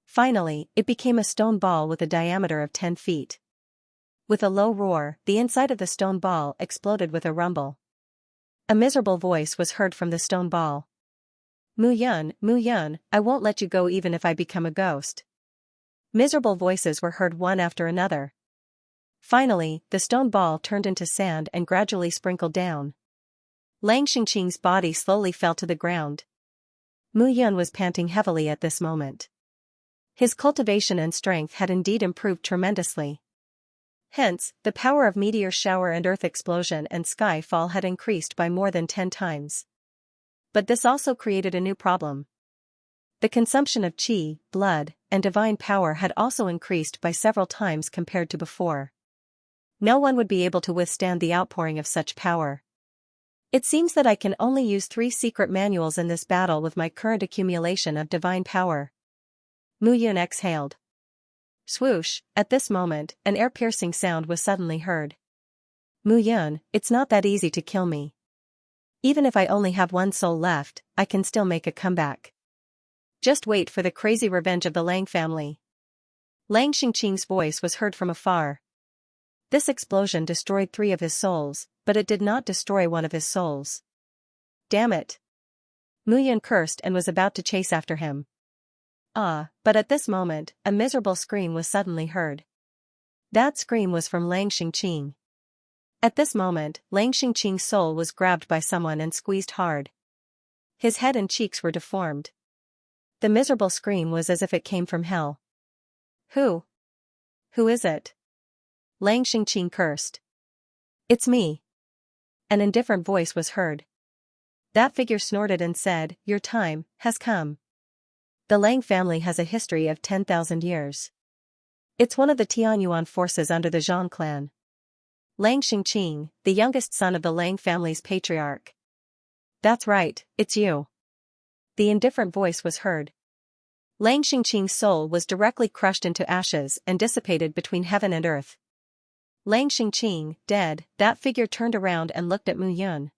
Finally, it became a stone ball with a diameter of 10 feet. With a low roar, the inside of the stone ball exploded with a rumble. A miserable voice was heard from the stone ball. Mu Yun, I won't let you go even if I become a ghost. Miserable voices were heard one after another. Finally, the stone ball turned into sand and gradually sprinkled down. Lang Xingqing's body slowly fell to the ground. Mu Yun was panting heavily at this moment. His cultivation and strength had indeed improved tremendously. Hence, the power of meteor shower and earth explosion and sky fall had increased by more than 10 times. But this also created a new problem. The consumption of qi, blood, and divine power had also increased by several times compared to before. No one would be able to withstand the outpouring of such power. It seems that I can only use 3 secret manuals in this battle with my current accumulation of divine power. Mu Yun exhaled. Swoosh, at this moment, an ear-piercing sound was suddenly heard. Mu Yun, it's not that easy to kill me. Even if I only have one soul left, I can still make a comeback. Just wait for the crazy revenge of the Lang family. Lang Xingqing's voice was heard from afar. This explosion destroyed 3 of his souls, but it did not destroy one of his souls. Damn it! Mu Yun cursed and was about to chase after him. But at this moment, a miserable scream was suddenly heard. That scream was from Lang Xingqing. At this moment, Lang Xingqing's soul was grabbed by someone and squeezed hard. His head and cheeks were deformed. The miserable scream was as if it came from hell. Who? Who is it? Lang Xingqing cursed. It's me. An indifferent voice was heard. That figure snorted and said, Your time has come. The Lang family has a history of 10,000 years. It's one of the Tianyuan forces under the Zhang clan. Lang Xingqing, the youngest son of the Lang family's patriarch. That's right, it's you. The indifferent voice was heard. Lang Xingqing's soul was directly crushed into ashes and dissipated between heaven and earth. Lang Xingqing, dead, that figure turned around and looked at Mu Yun.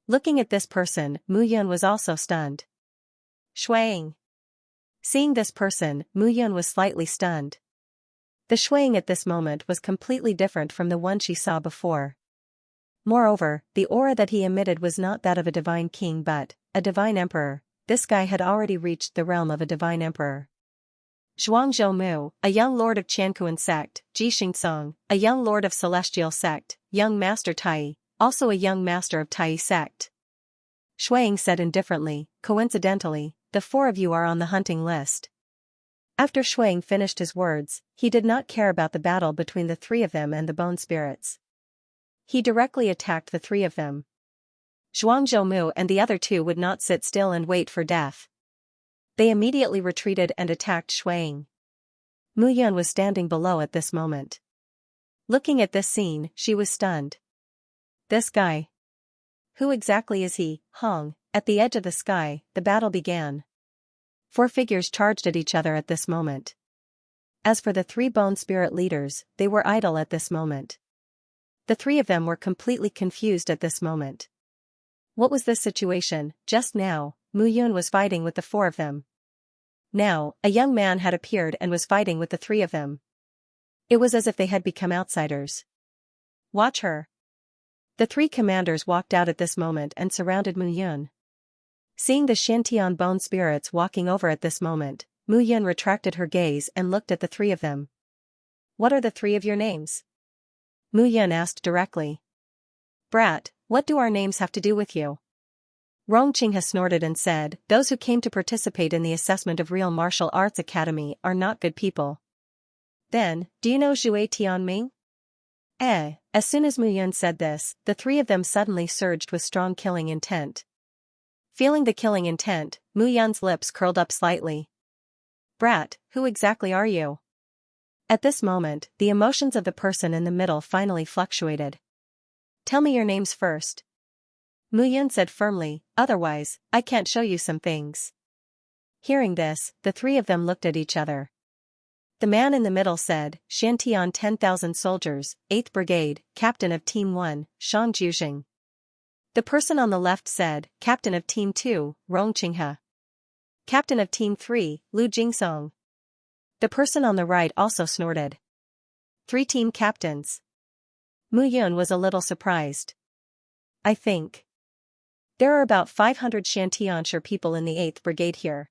Looking at this person, Mu Yun was also stunned. Shuang. Seeing this person, Mu Yun was slightly stunned. The Shuang at this moment was completely different from the one she saw before. Moreover, the aura that he emitted was not that of a divine king but a divine emperor. This guy had already reached the realm of a divine emperor. Zhuangzhou Mu, a young lord of Qiankuan sect, Ji Xingcong, a young lord of celestial sect, young master Tai, also a young master of Tai sect. Shuang said indifferently, coincidentally, the four of you are on the hunting list. After Shuang finished his words, he did not care about the battle between the three of them and the bone spirits. He directly attacked the three of them. Zhuangzhou Mu and the other two would not sit still and wait for death. They immediately retreated and attacked Shuang. Mu Yun was standing below at this moment. Looking at this scene, she was stunned. This guy. Who exactly is he? Hong, at the edge of the sky, the battle began. Four figures charged at each other at this moment. As for the three bone spirit leaders, they were idle at this moment. The three of them were completely confused at this moment. What was this situation? Just now, Mu Yun was fighting with the four of them. Now, a young man had appeared and was fighting with the three of them. It was as if they had become outsiders. Watch her. The three commanders walked out at this moment and surrounded Mu Yun. Seeing the Xintian bone spirits walking over at this moment, Mu Yun retracted her gaze and looked at the three of them. What are the three of your names? Mu Yun asked directly. Brat, what do our names have to do with you? Rong Qinghe snorted and said, those who came to participate in the assessment of Real Martial Arts Academy are not good people. Then, do you know Zhui Tianming? As soon as Mu Yun said this, the three of them suddenly surged with strong killing intent. Feeling the killing intent, Mu Yun's lips curled up slightly. Brat, who exactly are you? At this moment, the emotions of the person in the middle finally fluctuated. Tell me your names first. Mu Yun said firmly, otherwise, I can't show you some things. Hearing this, the three of them looked at each other. The man in the middle said, Xintian 10,000 soldiers, 8th Brigade, Captain of Team 1, Shang Juzheng. The person on the left said, Captain of Team 2, Rong Qinghe. Captain of Team 3, Lu Jingsong. The person on the right also snorted. 3 team captains. Mu Yun was a little surprised. I think there are about 500 Shantiansha people in the 8th Brigade here.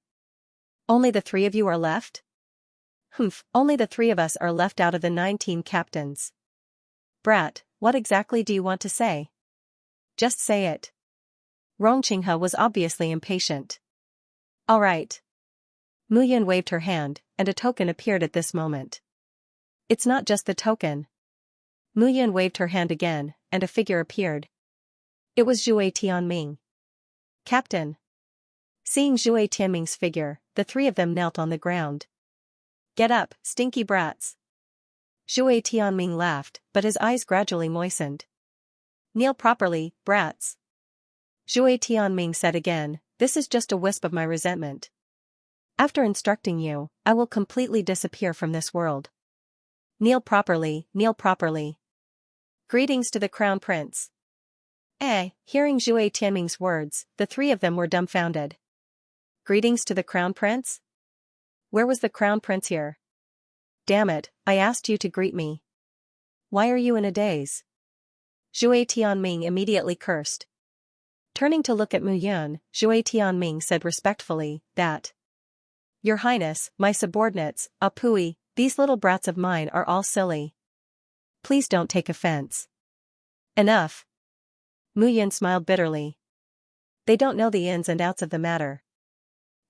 Only the three of you are left? Humph, only the three of us are left out of the 9 team captains. Brat, what exactly do you want to say? Just say it. Rong Qinghe was obviously impatient. All right. Mu Yun waved her hand, and a token appeared at this moment. It's not just the token. Mu Yun waved her hand again, and a figure appeared. It was Zhui Tianming. Captain. Seeing Zhui Tianming's figure, the three of them knelt on the ground. Get up, stinky brats. Zhui Tianming laughed, but his eyes gradually moistened. Kneel properly, brats. Zhui Tianming said again, this is just a wisp of my resentment. After instructing you, I will completely disappear from this world. Kneel properly, kneel properly. Greetings to the Crown Prince. Hearing Zhui Tianming's words, the three of them were dumbfounded. Greetings to the Crown Prince? Where was the Crown Prince here? Damn it, I asked you to greet me. Why are you in a daze? Zhui Tianming immediately cursed. Turning to look at Mu Yun, Zhui Tianming said respectfully, that Your Highness, my subordinates, Apui, these little brats of mine are all silly. Please don't take offense. Enough. Mu Yun smiled bitterly. They don't know the ins and outs of the matter.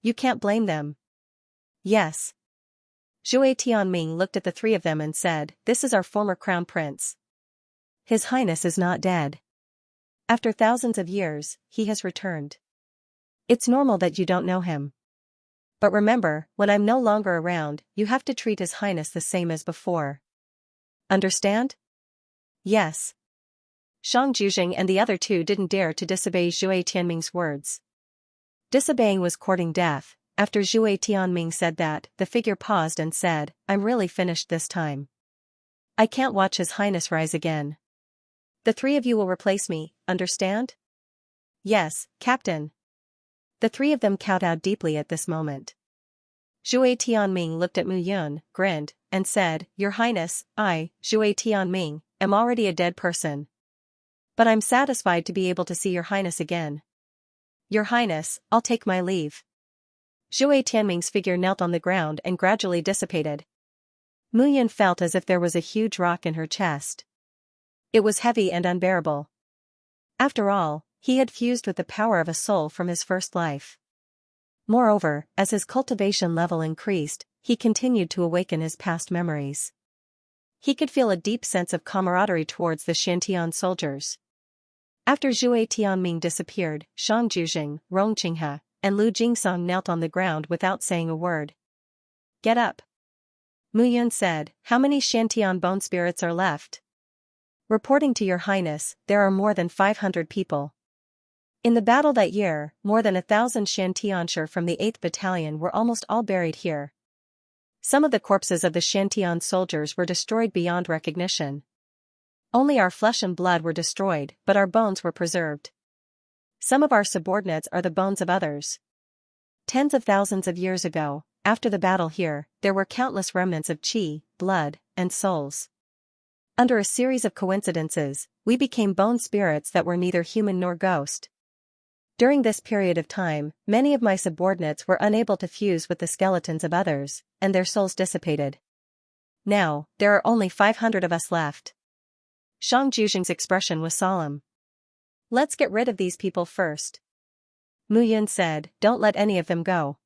You can't blame them. Yes. Zhui Tianming looked at the three of them and said, this is our former crown prince. His Highness is not dead. After thousands of years, he has returned. It's normal that you don't know him. But remember, when I'm no longer around, you have to treat His Highness the same as before. Understand? Yes. Shang Juzheng and the other two didn't dare to disobey Zhui Tianming's words. Disobeying was courting death. After Zhui Tianming said that, the figure paused and said, I'm really finished this time. I can't watch His Highness rise again. The three of you will replace me, understand? Yes, Captain. The three of them kowtowed deeply at this moment. Zhui Tianming looked at Mu Yun, grinned, and said, Your Highness, I, Zhui Tianming, am already a dead person. But I'm satisfied to be able to see your Highness again. Your Highness, I'll take my leave. Zhui Tianming's figure knelt on the ground and gradually dissipated. Mu Yun felt as if there was a huge rock in her chest. It was heavy and unbearable. After all, he had fused with the power of a soul from his first life. Moreover, as his cultivation level increased, he continued to awaken his past memories. He could feel a deep sense of camaraderie towards the Xiantian soldiers. After Zhui Tianming disappeared, Shang Juzheng, Rong Qinghe, and Lu Jingsong knelt on the ground without saying a word. Get up. Mu Yun said, How many Xiantian bone spirits are left? Reporting to your Highness, there are more than 500 people. In the battle that year, more than 1,000 Xiantianshi from the 8th Battalion were almost all buried here. Some of the corpses of the Xiantian soldiers were destroyed beyond recognition. Only our flesh and blood were destroyed, but our bones were preserved. Some of our subordinates are the bones of others. Tens of thousands of years ago, after the battle here, there were countless remnants of qi, blood, and souls. Under a series of coincidences, we became bone spirits that were neither human nor ghost. During this period of time, many of my subordinates were unable to fuse with the skeletons of others, and their souls dissipated. Now, there are only 500 of us left. Shang Juzheng's expression was solemn. Let's get rid of these people first. Mu Yun said, Don't let any of them go.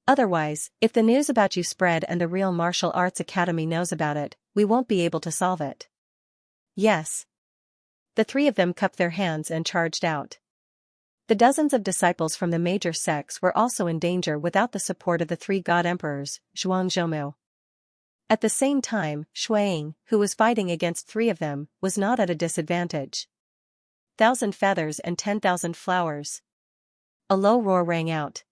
Otherwise, if the news about you spread and the real martial arts academy knows about it, we won't be able to solve it. Yes. The three of them cupped their hands and charged out. The dozens of disciples from the major sects were also in danger without the support of the three god emperors, Zhuangzhoumu. At the same time, Xueying, who was fighting against three of them, was not at a disadvantage. 1,000 feathers and 10,000 flowers. A low roar rang out.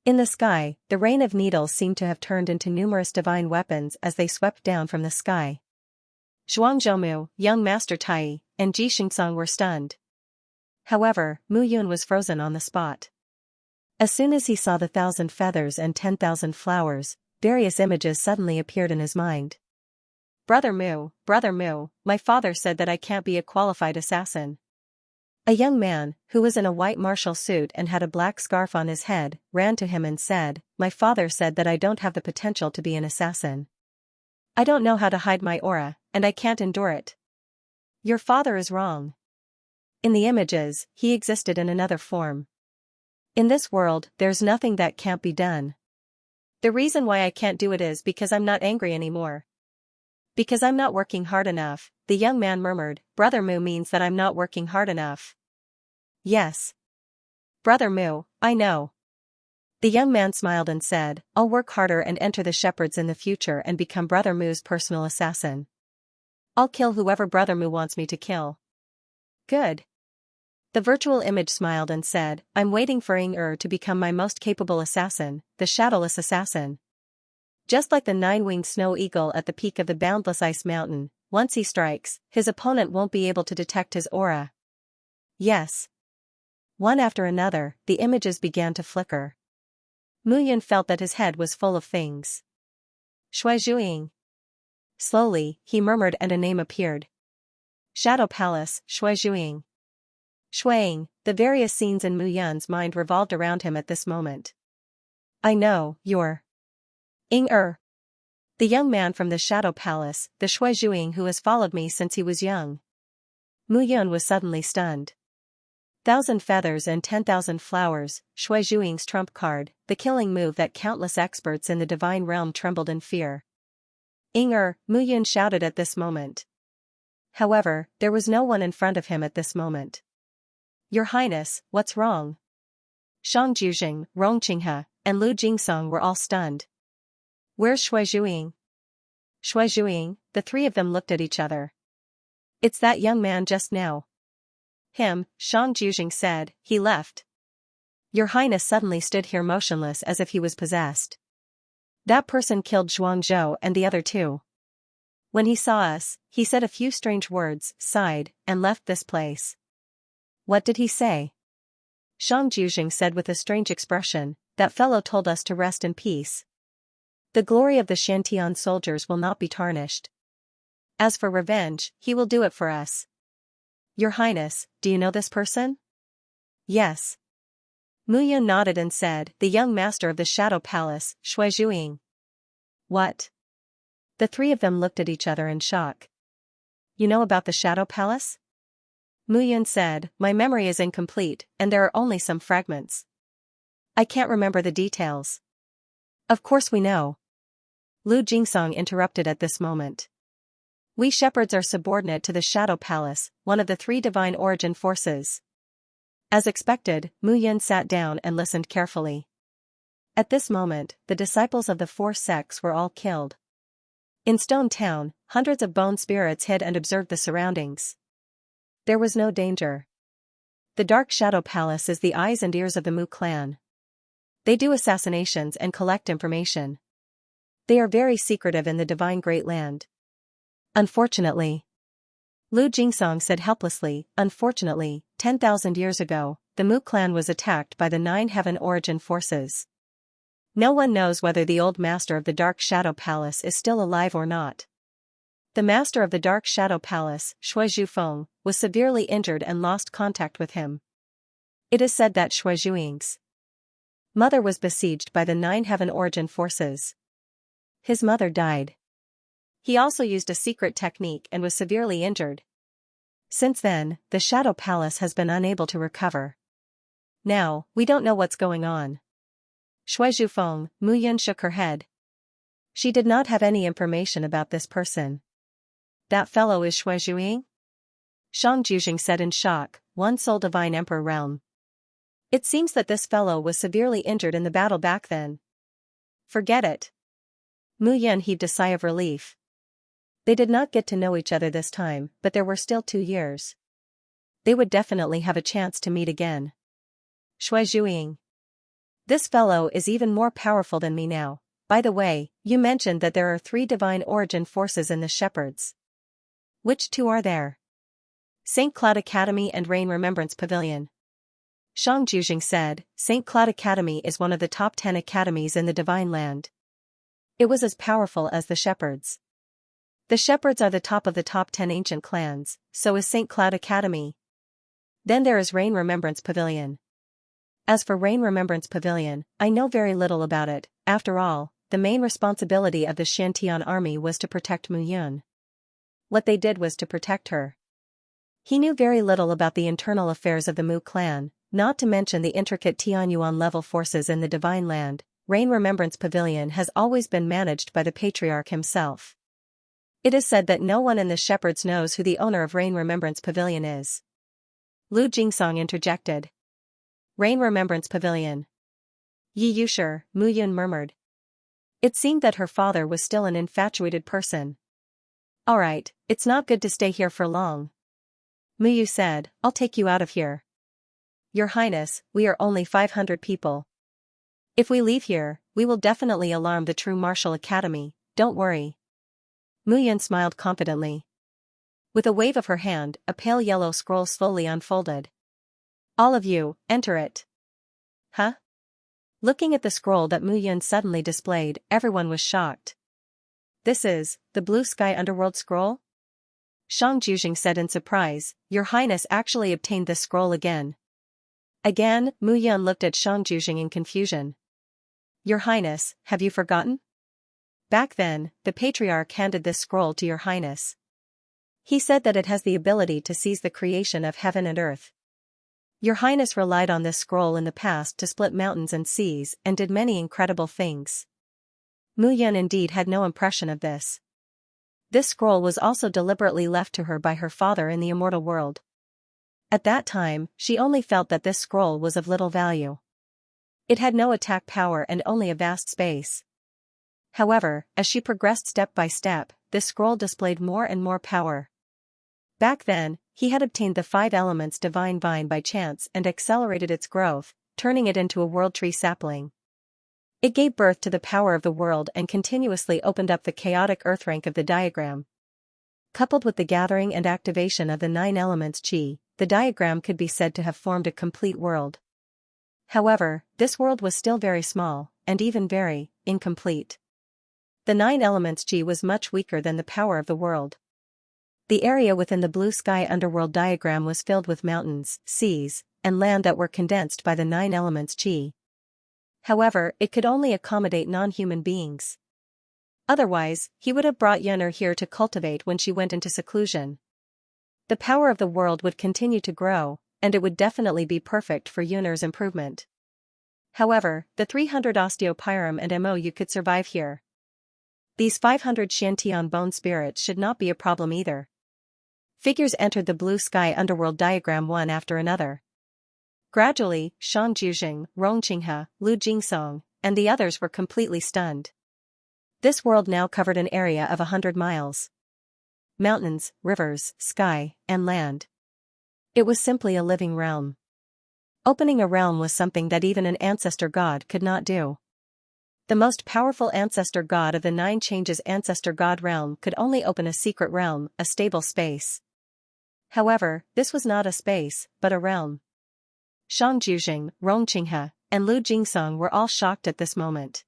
In the sky, the rain of needles seemed to have turned into numerous divine weapons as they swept down from the sky. Zhuangzhoumu, young Master Tai, and Ji Xingsong were stunned. However, Mu Yun was frozen on the spot. As soon as he saw the 1,000 feathers and 10,000 flowers, various images suddenly appeared in his mind. Brother Mu, my father said that I can't be a qualified assassin. A young man, who was in a white martial suit and had a black scarf on his head, ran to him and said, My father said that I don't have the potential to be an assassin. I don't know how to hide my aura, and I can't endure it. Your father is wrong. In the images, he existed in another form. In this world, there's nothing that can't be done. The reason why I can't do it is because I'm not angry anymore. Because I'm not working hard enough, the young man murmured. Brother Mu means that I'm not working hard enough. Yes. Brother Mu, I know. The young man smiled and said, I'll work harder and enter the shepherds in the future and become Brother Mu's personal assassin. I'll kill whoever Brother Mu wants me to kill. Good. The virtual image smiled and said, I'm waiting for Ying to become my most capable assassin, the shadowless assassin. Just like the 9-winged snow eagle at the peak of the boundless ice mountain, once he strikes, his opponent won't be able to detect his aura. Yes. One after another, the images began to flicker. Mu Yun felt that his head was full of things. Shuizhuiying. Slowly, he murmured and a name appeared. Shadow Palace, Shuizhuiying. Xueying, the various scenes in Mu Yun's mind revolved around him at this moment. I know, you're Ying. The young man from the Shadow Palace, the Shuizhuiying who has followed me since he was young. Mu Yun was suddenly stunned. 1,000 feathers and 10,000 flowers, Shuizhuiying's trump card, the killing move that countless experts in the divine realm trembled in fear. Ying, Mu Yun shouted at this moment. However, there was no one in front of him at this moment. Your Highness, what's wrong? Shang Juzheng, Rong Qinghe, and Lu Jingsong were all stunned. Where's Shuizhuiying? Shuizhuiying, the three of them looked at each other. It's that young man just now. Him, Shang Juzheng said, he left. Your Highness suddenly stood here motionless as if he was possessed. That person killed Zhuangzhou and the other two. When he saw us, he said a few strange words, sighed, and left this place. What did he say? Shang Juzheng said with a strange expression, that fellow told us to rest in peace. The glory of the Shantian soldiers will not be tarnished. As for revenge, he will do it for us. Your Highness, do you know this person? Yes. Mu Yun nodded and said, the young master of the Shadow Palace, Shui Zhuiying. What? The three of them looked at each other in shock. You know about the Shadow Palace? Mu Yun said, my memory is incomplete, and there are only some fragments. I can't remember the details. Of course we know. Lu Jingsong interrupted at this moment. We shepherds are subordinate to the Shadow Palace, one of the three divine origin forces. As expected, Mu Yun sat down and listened carefully. At this moment, the disciples of the four sects were all killed. In Stone Town, hundreds of bone spirits hid and observed the surroundings. There was no danger. The Dark Shadow Palace is the eyes and ears of the Mu clan. They do assassinations and collect information. They are very secretive in the Divine Great Land. Unfortunately. Lu Jingsong said helplessly, unfortunately, 10,000 years ago, the Mu clan was attacked by the 9 heaven origin forces. No one knows whether the old master of the Dark Shadow Palace is still alive or not. The master of the Dark Shadow Palace, Shui Zhufeng, was severely injured and lost contact with him. It is said that Shui Zhuiying's mother was besieged by the 9 heaven origin forces. His mother died. He also used a secret technique and was severely injured. Since then, the Shadow Palace has been unable to recover. Now, we don't know what's going on. Shui Zhufeng, Mu Yun shook her head. She did not have any information about this person. That fellow is Shui Zhuiying? Shang Jujing said in shock, one sole divine emperor realm. It seems that this fellow was severely injured in the battle back then. Forget it. Mu Yun heaved a sigh of relief. They did not get to know each other this time, but there were still 2 years. They would definitely have a chance to meet again. Shui Zhuiying. This fellow is even more powerful than me now. By the way, you mentioned that there are 3 divine origin forces in the shepherds. Which 2 are there? St. Cloud Academy and Rain Remembrance Pavilion. Shang Jujing said, St. Cloud Academy is one of the top 10 academies in the Divine Land. It was as powerful as the shepherds. The shepherds are the top of the top 10 ancient clans, so is St. Cloud Academy. Then there is Rain Remembrance Pavilion. As for Rain Remembrance Pavilion, I know very little about it. After all, the main responsibility of the Shantian army was to protect Mu Yun. What they did was to protect her. He knew very little about the internal affairs of the Mu clan, not to mention the intricate Tianyuan level forces in the Divine Land. Rain Remembrance Pavilion has always been managed by the Patriarch himself. It is said that no one in the shepherds knows who the owner of Rain Remembrance Pavilion is. Lu Jingsong interjected. Rain Remembrance Pavilion. Yi Yushir, Mu Yun murmured. It seemed that her father was still an infatuated person. Alright, it's not good to stay here for long. Mu Yu said, I'll take you out of here. Your Highness, we are only 500 people. If we leave here, we will definitely alarm the true Martial Academy, don't worry. Mu Yun smiled confidently. With a wave of her hand, a pale yellow scroll slowly unfolded. All of you, enter it. Huh? Looking at the scroll that Mu Yun suddenly displayed, everyone was shocked. This is, the Blue Sky Underworld scroll? Shang Jujing said in surprise, Your Highness actually obtained this scroll again. Again, Mu Yun looked at Shang Jujing in confusion. Your Highness, have you forgotten? Back then, the Patriarch handed this scroll to Your Highness. He said that it has the ability to seize the creation of heaven and earth. Your Highness relied on this scroll in the past to split mountains and seas and did many incredible things. Mu Yun indeed had no impression of this. This scroll was also deliberately left to her by her father in the immortal world. At that time, she only felt that this scroll was of little value. It had no attack power and only a vast space. However, as she progressed step by step, this scroll displayed more and more power. Back then, he had obtained the 5 elements divine vine by chance and accelerated its growth, turning it into a world tree sapling. It gave birth to the power of the world and continuously opened up the chaotic earth rank of the diagram. Coupled with the gathering and activation of the 9 elements chi, the diagram could be said to have formed a complete world. However, this world was still very small, and even very incomplete. The 9 elements G was much weaker than the power of the world. The area within the blue sky underworld diagram was filled with mountains, seas, and land that were condensed by the 9 elements G. However, it could only accommodate non-human beings. Otherwise, he would have brought Yun'er here to cultivate when she went into seclusion. The power of the world would continue to grow, and it would definitely be perfect for Yun'er's improvement. However, the 300 osteopyrum and MOU could survive here. These 500 Xiantian bone spirits should not be a problem either. Figures entered the blue sky underworld diagram one after another. Gradually, Shang Juzheng, Rong Qinghe, Lu Jingsong, and the others were completely stunned. This world now covered an area of 100 miles. Mountains, rivers, sky, and land. It was simply a living realm. Opening a realm was something that even an ancestor god could not do. The most powerful ancestor god of the 9 changes ancestor god realm could only open a secret realm, a stable space. However, this was not a space, but a realm. Shang Juzheng, Rong Qinghe, and Lu Jingsong were all shocked at this moment.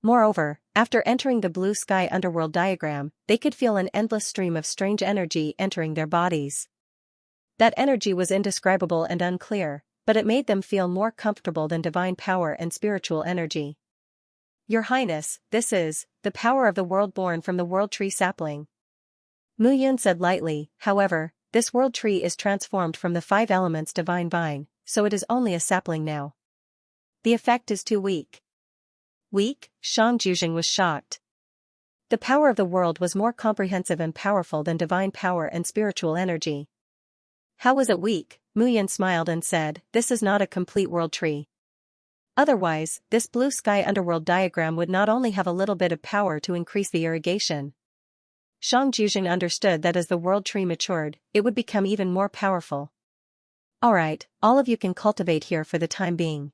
Moreover, after entering the blue sky underworld diagram, they could feel an endless stream of strange energy entering their bodies. That energy was indescribable and unclear, but it made them feel more comfortable than divine power and spiritual energy. Your Highness, this is the power of the world born from the world tree sapling. Mu Yun said lightly. However, this world tree is transformed from the 5 elements divine vine, so it is only a sapling now. The effect is too weak. Weak? Shang Juzheng was shocked. The power of the world was more comprehensive and powerful than divine power and spiritual energy. How was it weak? Mu Yun smiled and said, this is not a complete world tree. Otherwise, this blue sky underworld diagram would not only have a little bit of power to increase the irrigation. Shang Juzheng understood that as the world tree matured, it would become even more powerful. Alright, all of you can cultivate here for the time being.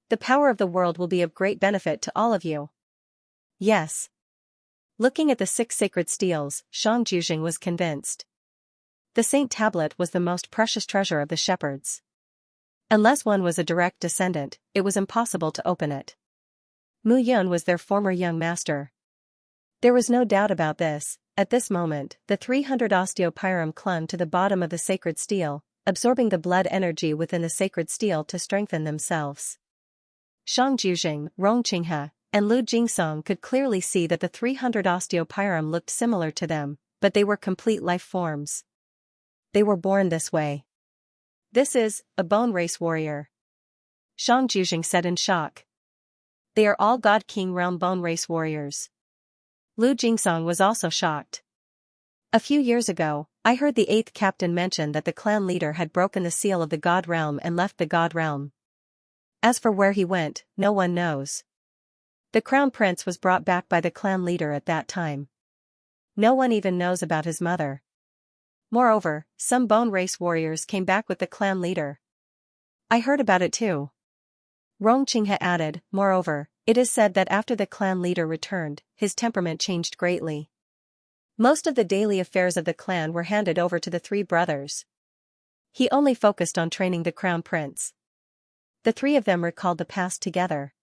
The power of the world will be of great benefit to all of you. Yes. Looking at the 6 sacred steels, Shang Juzheng was convinced. The Saint Tablet was the most precious treasure of the shepherds. Unless one was a direct descendant, it was impossible to open it. Mu Yun was their former young master. There was no doubt about this. At this moment, the 300 osteopyrum clung to the bottom of the sacred steel, absorbing the blood energy within the sacred steel to strengthen themselves. Shang Juzheng, Rong Qinghe, and Lu Jingsong could clearly see that the 300 osteopyrum looked similar to them, but they were complete life forms. They were born this way. This is a bone race warrior. Shang Juzheng said in shock. They are all God King realm bone race warriors. Lu Jingsong was also shocked. A few years ago, I heard the 8th captain mention that the clan leader had broken the seal of the God realm and left the God realm. As for where he went, no one knows. The crown prince was brought back by the clan leader at that time. No one even knows about his mother. Moreover, some bone race warriors came back with the clan leader. I heard about it too. Rong Qinghe added, moreover, it is said that after the clan leader returned, his temperament changed greatly. Most of the daily affairs of the clan were handed over to the 3 brothers. He only focused on training the crown prince. The 3 of them recalled the past together.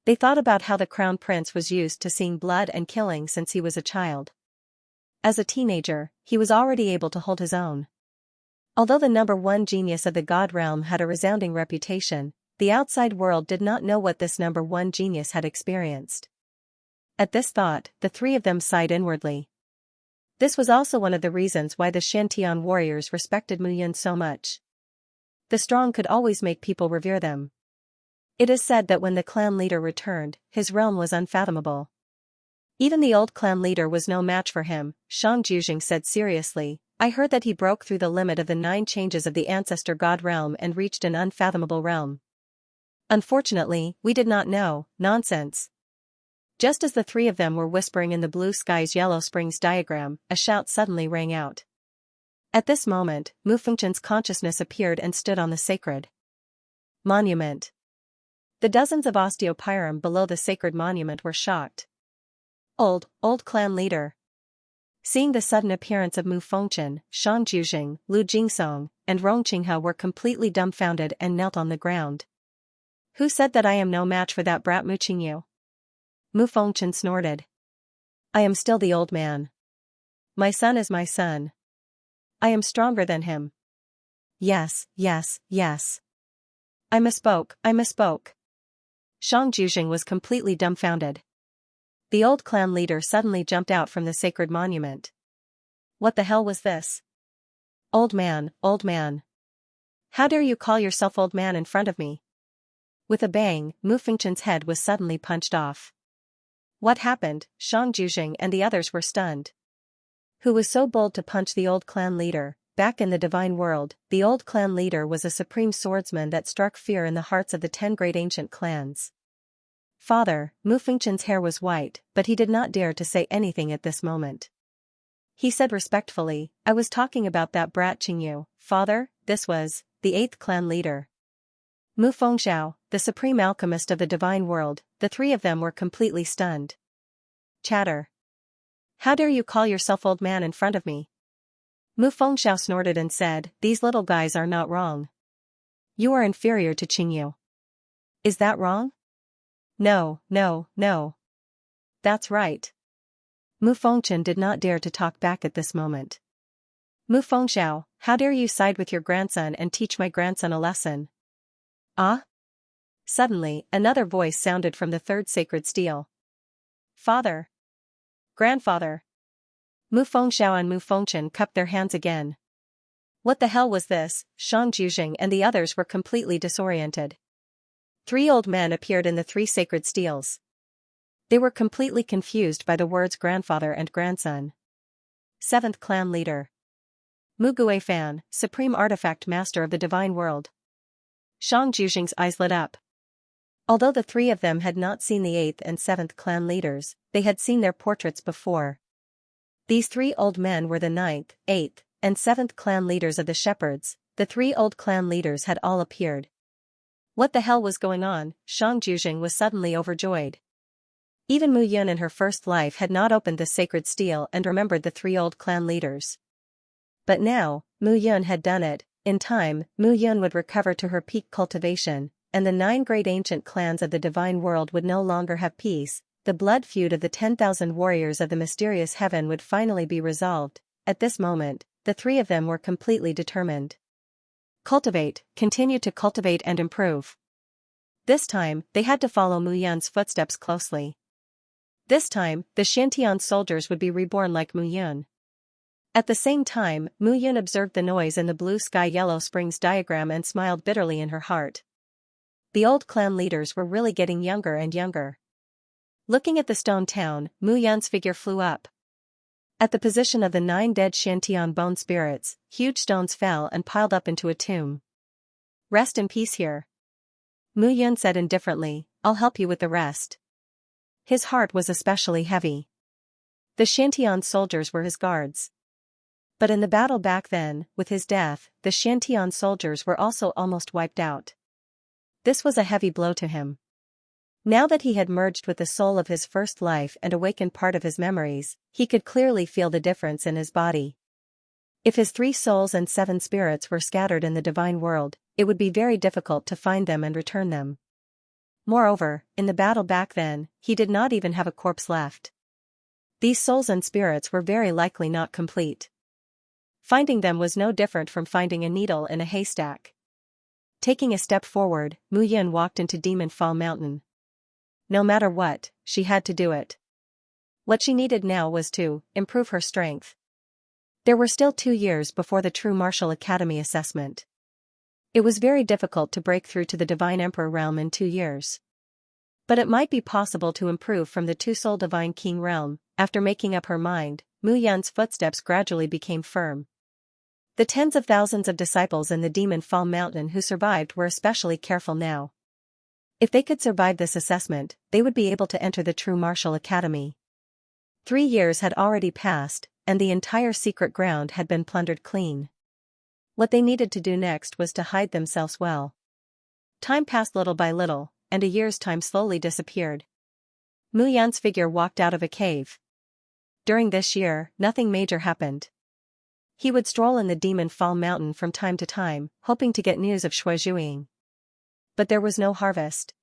They thought about how the crown prince was used to seeing blood and killing since he was a child. As a teenager, he was already able to hold his own. Although the number 1 genius of the God realm had a resounding reputation, the outside world did not know what this number 1 genius had experienced. At this thought, the 3 of them sighed inwardly. This was also one of the reasons why the Xiantian warriors respected Mu Yun so much. The strong could always make people revere them. It is said that when the clan leader returned, his realm was unfathomable. Even the old clan leader was no match for him, Shang Juzheng said seriously. I heard that he broke through the limit of the 9 changes of the ancestor god realm and reached an unfathomable realm. Unfortunately, we did not know. Nonsense. Just as the 3 of them were whispering in the blue sky's Yellow Springs diagram, a shout suddenly rang out. At this moment, Mu Fengchen's consciousness appeared and stood on the sacred monument. The dozens of osteopyrum below the sacred monument were shocked. Old clan leader. Seeing the sudden appearance of Mu Fengchen, Shang Juzheng, Lu Jingsong, and Rong Qinghe were completely dumbfounded and knelt on the ground. Who said that I am no match for that brat Mu Qingyu? Mu Fengchen snorted. I am still the old man. My son is my son. I am stronger than him. Yes, yes, yes. I misspoke. Shang Jujing was completely dumbfounded. The old clan leader suddenly jumped out from the sacred monument. What the hell was this? Old man, old man. How dare you call yourself old man in front of me? With a bang, Mu Fengchen's head was suddenly punched off. What happened? Shang Jujing and the others were stunned. Who was so bold to punch the old clan leader? Back in the divine world, the old clan leader was a supreme swordsman that struck fear in the hearts of the 10 great ancient clans. Father, Mu Fengchen's hair was white, but he did not dare to say anything at this moment. He said respectfully, I was talking about that brat Qingyu. Father, this was the 8th clan leader. Mu Fengxiao, the supreme alchemist of the divine world. The three of them were completely stunned. Chatter. How dare you call yourself old man in front of me? Mu Fengxiao snorted and said, these little guys are not wrong. You are inferior to Qingyu. Is that wrong? No. That's right. Mu Fengchen did not dare to talk back at this moment. Mu Fengxiao, how dare you side with your grandson and teach my grandson a lesson? Ah? Suddenly, another voice sounded from the 3rd sacred stele. Father. Grandfather. Mu Fengxiao and Mu Fengchen cupped their hands again. What the hell was this? Shang Jujing and the others were completely disoriented. 3 old men appeared in the 3 sacred steles. They were completely confused by the words grandfather and grandson. 7th clan leader. Mu Guifan, supreme artifact master of the divine world. Shang Jujing's eyes lit up. Although the 3 of them had not seen the 8th and 7th clan leaders, they had seen their portraits before. These 3 old men were the 9th, 8th, and 7th clan leaders of the shepherds. The 3 old clan leaders had all appeared. What the hell was going on? Shang Jujing was suddenly overjoyed. Even Mu Yun in her first life had not opened the sacred stele and remembered the 3 old clan leaders. But now, Mu Yun had done it. In time, Mu Yun would recover to her peak cultivation, and the 9 great ancient clans of the divine world would no longer have peace. The blood feud of the 10,000 warriors of the mysterious heaven would finally be resolved. At this moment, the 3 of them were completely determined. Cultivate, continue to cultivate and improve. This time, they had to follow Mu Yun's footsteps closely. This time, the Xiantian soldiers would be reborn like Mu Yun. At the same time, Mu Yun observed the noise in the blue sky yellow springs diagram and smiled bitterly in her heart. The old clan leaders were really getting younger and younger. Looking at the stone town, Mu Yun's figure flew up. At the position of the 9 dead Xiantian bone spirits, huge stones fell and piled up into a tomb. Rest in peace here. Mu Yun said indifferently, I'll help you with the rest. His heart was especially heavy. The Xiantian soldiers were his guards. But in the battle back then, with his death, the Xiantian soldiers were also almost wiped out. This was a heavy blow to him. Now that he had merged with the soul of his first life and awakened part of his memories, he could clearly feel the difference in his body. If his 3 souls and 7 spirits were scattered in the divine world, it would be very difficult to find them and return them. Moreover, in the battle back then, he did not even have a corpse left. These souls and spirits were very likely not complete. Finding them was no different from finding a needle in a haystack. Taking a step forward, Mu Yun walked into Demon Fall Mountain. No matter what, she had to do it. What she needed now was to improve her strength. There were still 2 years before the true martial academy assessment. It was very difficult to break through to the Divine Emperor realm in 2 years. But it might be possible to improve from the 2-soul Divine King realm. After making up her mind, Mu Yun's footsteps gradually became firm. The tens of thousands of disciples in the Demon Fall Mountain who survived were especially careful now. If they could survive this assessment, they would be able to enter the true martial academy. 3 years had already passed, and the entire secret ground had been plundered clean. What they needed to do next was to hide themselves well. Time passed little by little, and a year's time slowly disappeared. Mu Yan's figure walked out of a cave. During this year, nothing major happened. He would stroll in the Demon Fall Mountain from time to time, hoping to get news of Shuizhuiying. but there was no harvest.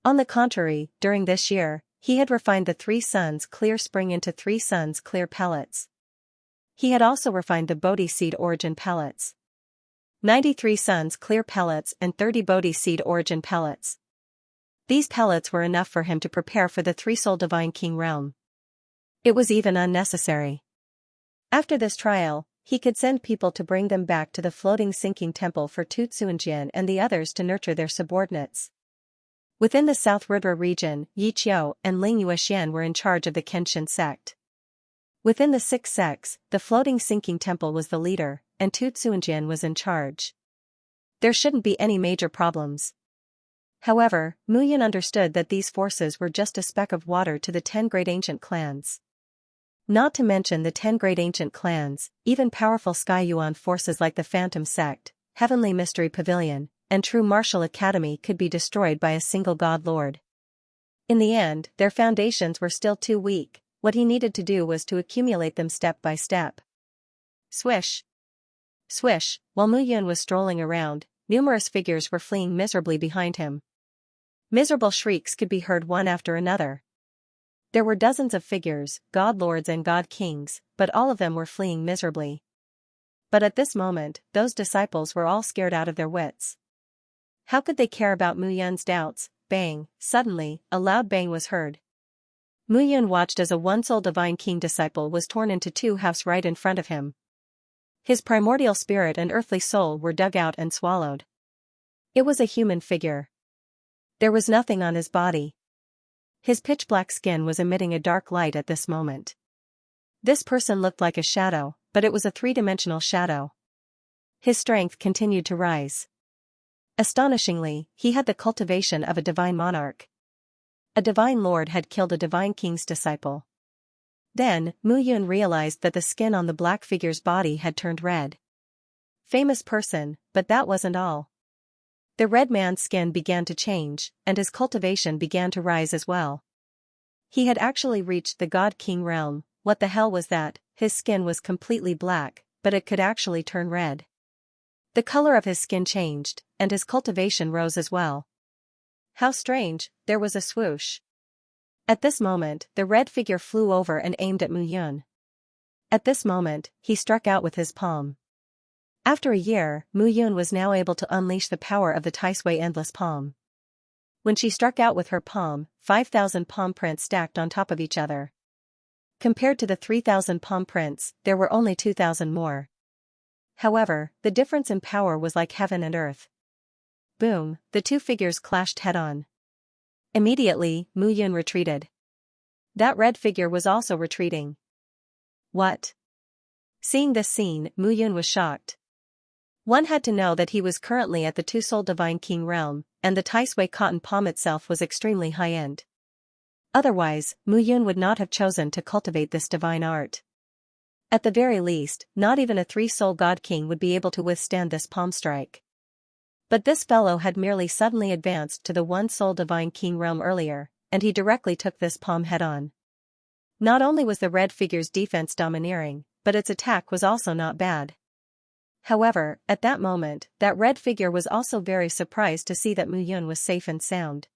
On the contrary, during this year, he had refined the 3 suns clear spring into 3 suns clear pellets. He had also refined the Bodhi seed origin pellets. 93 suns clear pellets and 30 Bodhi seed origin pellets. These pellets were enough for him to prepare for the 3-soul divine king realm. It was even unnecessary. After this trial, he could send people to bring them back to the floating sinking temple for Tu Tsuanjian and the others to nurture their subordinates. Within the South River region, Yi Qiu and Ling Yuexian were in charge of the Kenshin sect. Within the 6 sects, the floating sinking temple was the leader, and Tu Tsuanjian was in charge. There shouldn't be any major problems. However, Mu Yun understood that these forces were just a speck of water to the 10 great ancient clans. Not to mention the 10 great ancient clans, even powerful Sky Yuan forces like the Phantom Sect, Heavenly Mystery Pavilion, and True Martial Academy could be destroyed by a single God Lord. In the end, their foundations were still too weak. What he needed to do was to accumulate them step by step. Swish! Swish! While Mu Yun was strolling around, numerous figures were fleeing miserably behind him. Miserable shrieks could be heard one after another. There were dozens of figures, god lords and god kings, but all of them were fleeing miserably. But at this moment, those disciples were all scared out of their wits. How could they care about Mu Yun's doubts? Bang! Suddenly, a loud bang was heard. Mu Yun watched as a 1-soul divine king disciple was torn into 2 halves right in front of him. His primordial spirit and earthly soul were dug out and swallowed. It was a human figure. There was nothing on his body. His pitch-black skin was emitting a dark light at this moment. This person looked like a shadow, but it was a 3-dimensional shadow. His strength continued to rise. Astonishingly, he had the cultivation of a divine monarch. A divine lord had killed a divine king's disciple. Then, Mu Yun realized that the skin on the black figure's body had turned red. Famous person, but that wasn't all. The red man's skin began to change, and his cultivation began to rise as well. He had actually reached the God King realm. What the hell was that? His skin was completely black, but it could actually turn red. The color of his skin changed, and his cultivation rose as well. How strange, there was a swoosh. At this moment, the red figure flew over and aimed at Mu Yun. At this moment, he struck out with his palm. After a year, Mu Yun was now able to unleash the power of the Taisui endless palm. When she struck out with her palm, 5,000 palm prints stacked on top of each other. Compared to the 3,000 palm prints, there were only 2,000 more. However, the difference in power was like heaven and earth. Boom, the 2 figures clashed head-on. Immediately, Mu Yun retreated. That red figure was also retreating. What? Seeing this scene, Mu Yun was shocked. One had to know that he was currently at the 2-soul divine king realm, and the Taisui cotton palm itself was extremely high-end. Otherwise, Mu Yun would not have chosen to cultivate this divine art. At the very least, not even a 3-soul god king would be able to withstand this palm strike. But this fellow had merely suddenly advanced to the 1-soul divine king realm earlier, and he directly took this palm head-on. Not only was the red figure's defense domineering, but its attack was also not bad. However, at that moment, that red figure was also very surprised to see that Mu Yun was safe and sound.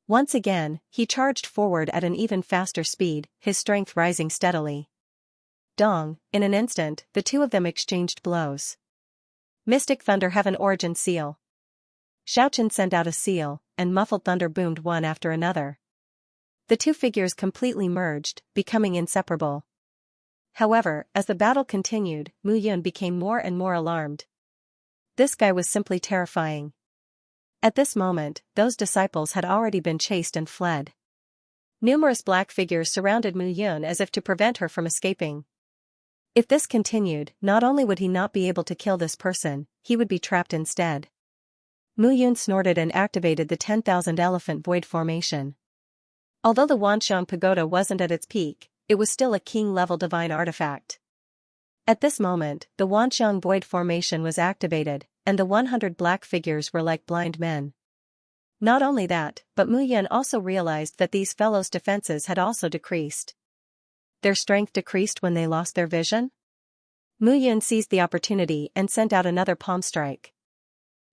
Once again, he charged forward at an even faster speed, his strength rising steadily. Dong, in an instant, the 2 of them exchanged blows. Mystic Thunder Heaven Origin Seal. Xiaochen sent out a seal, and muffled thunder boomed one after another. The 2 figures completely merged, becoming inseparable. However, as the battle continued, Mu Yun became more and more alarmed. This guy was simply terrifying. At this moment, those disciples had already been chased and fled. Numerous black figures surrounded Mu Yun as if to prevent her from escaping. If this continued, not only would he not be able to kill this person, he would be trapped instead. Mu Yun snorted and activated the 10,000 elephant void formation. Although the Wanxiang pagoda wasn't at its peak, it was still a king-level divine artifact. At this moment, the Wanxiang void formation was activated, and the 100 black figures were like blind men. Not only that, but Mu Yun also realized that these fellows' defenses had also decreased. Their strength decreased when they lost their vision? Mu Yun seized the opportunity and sent out another palm strike.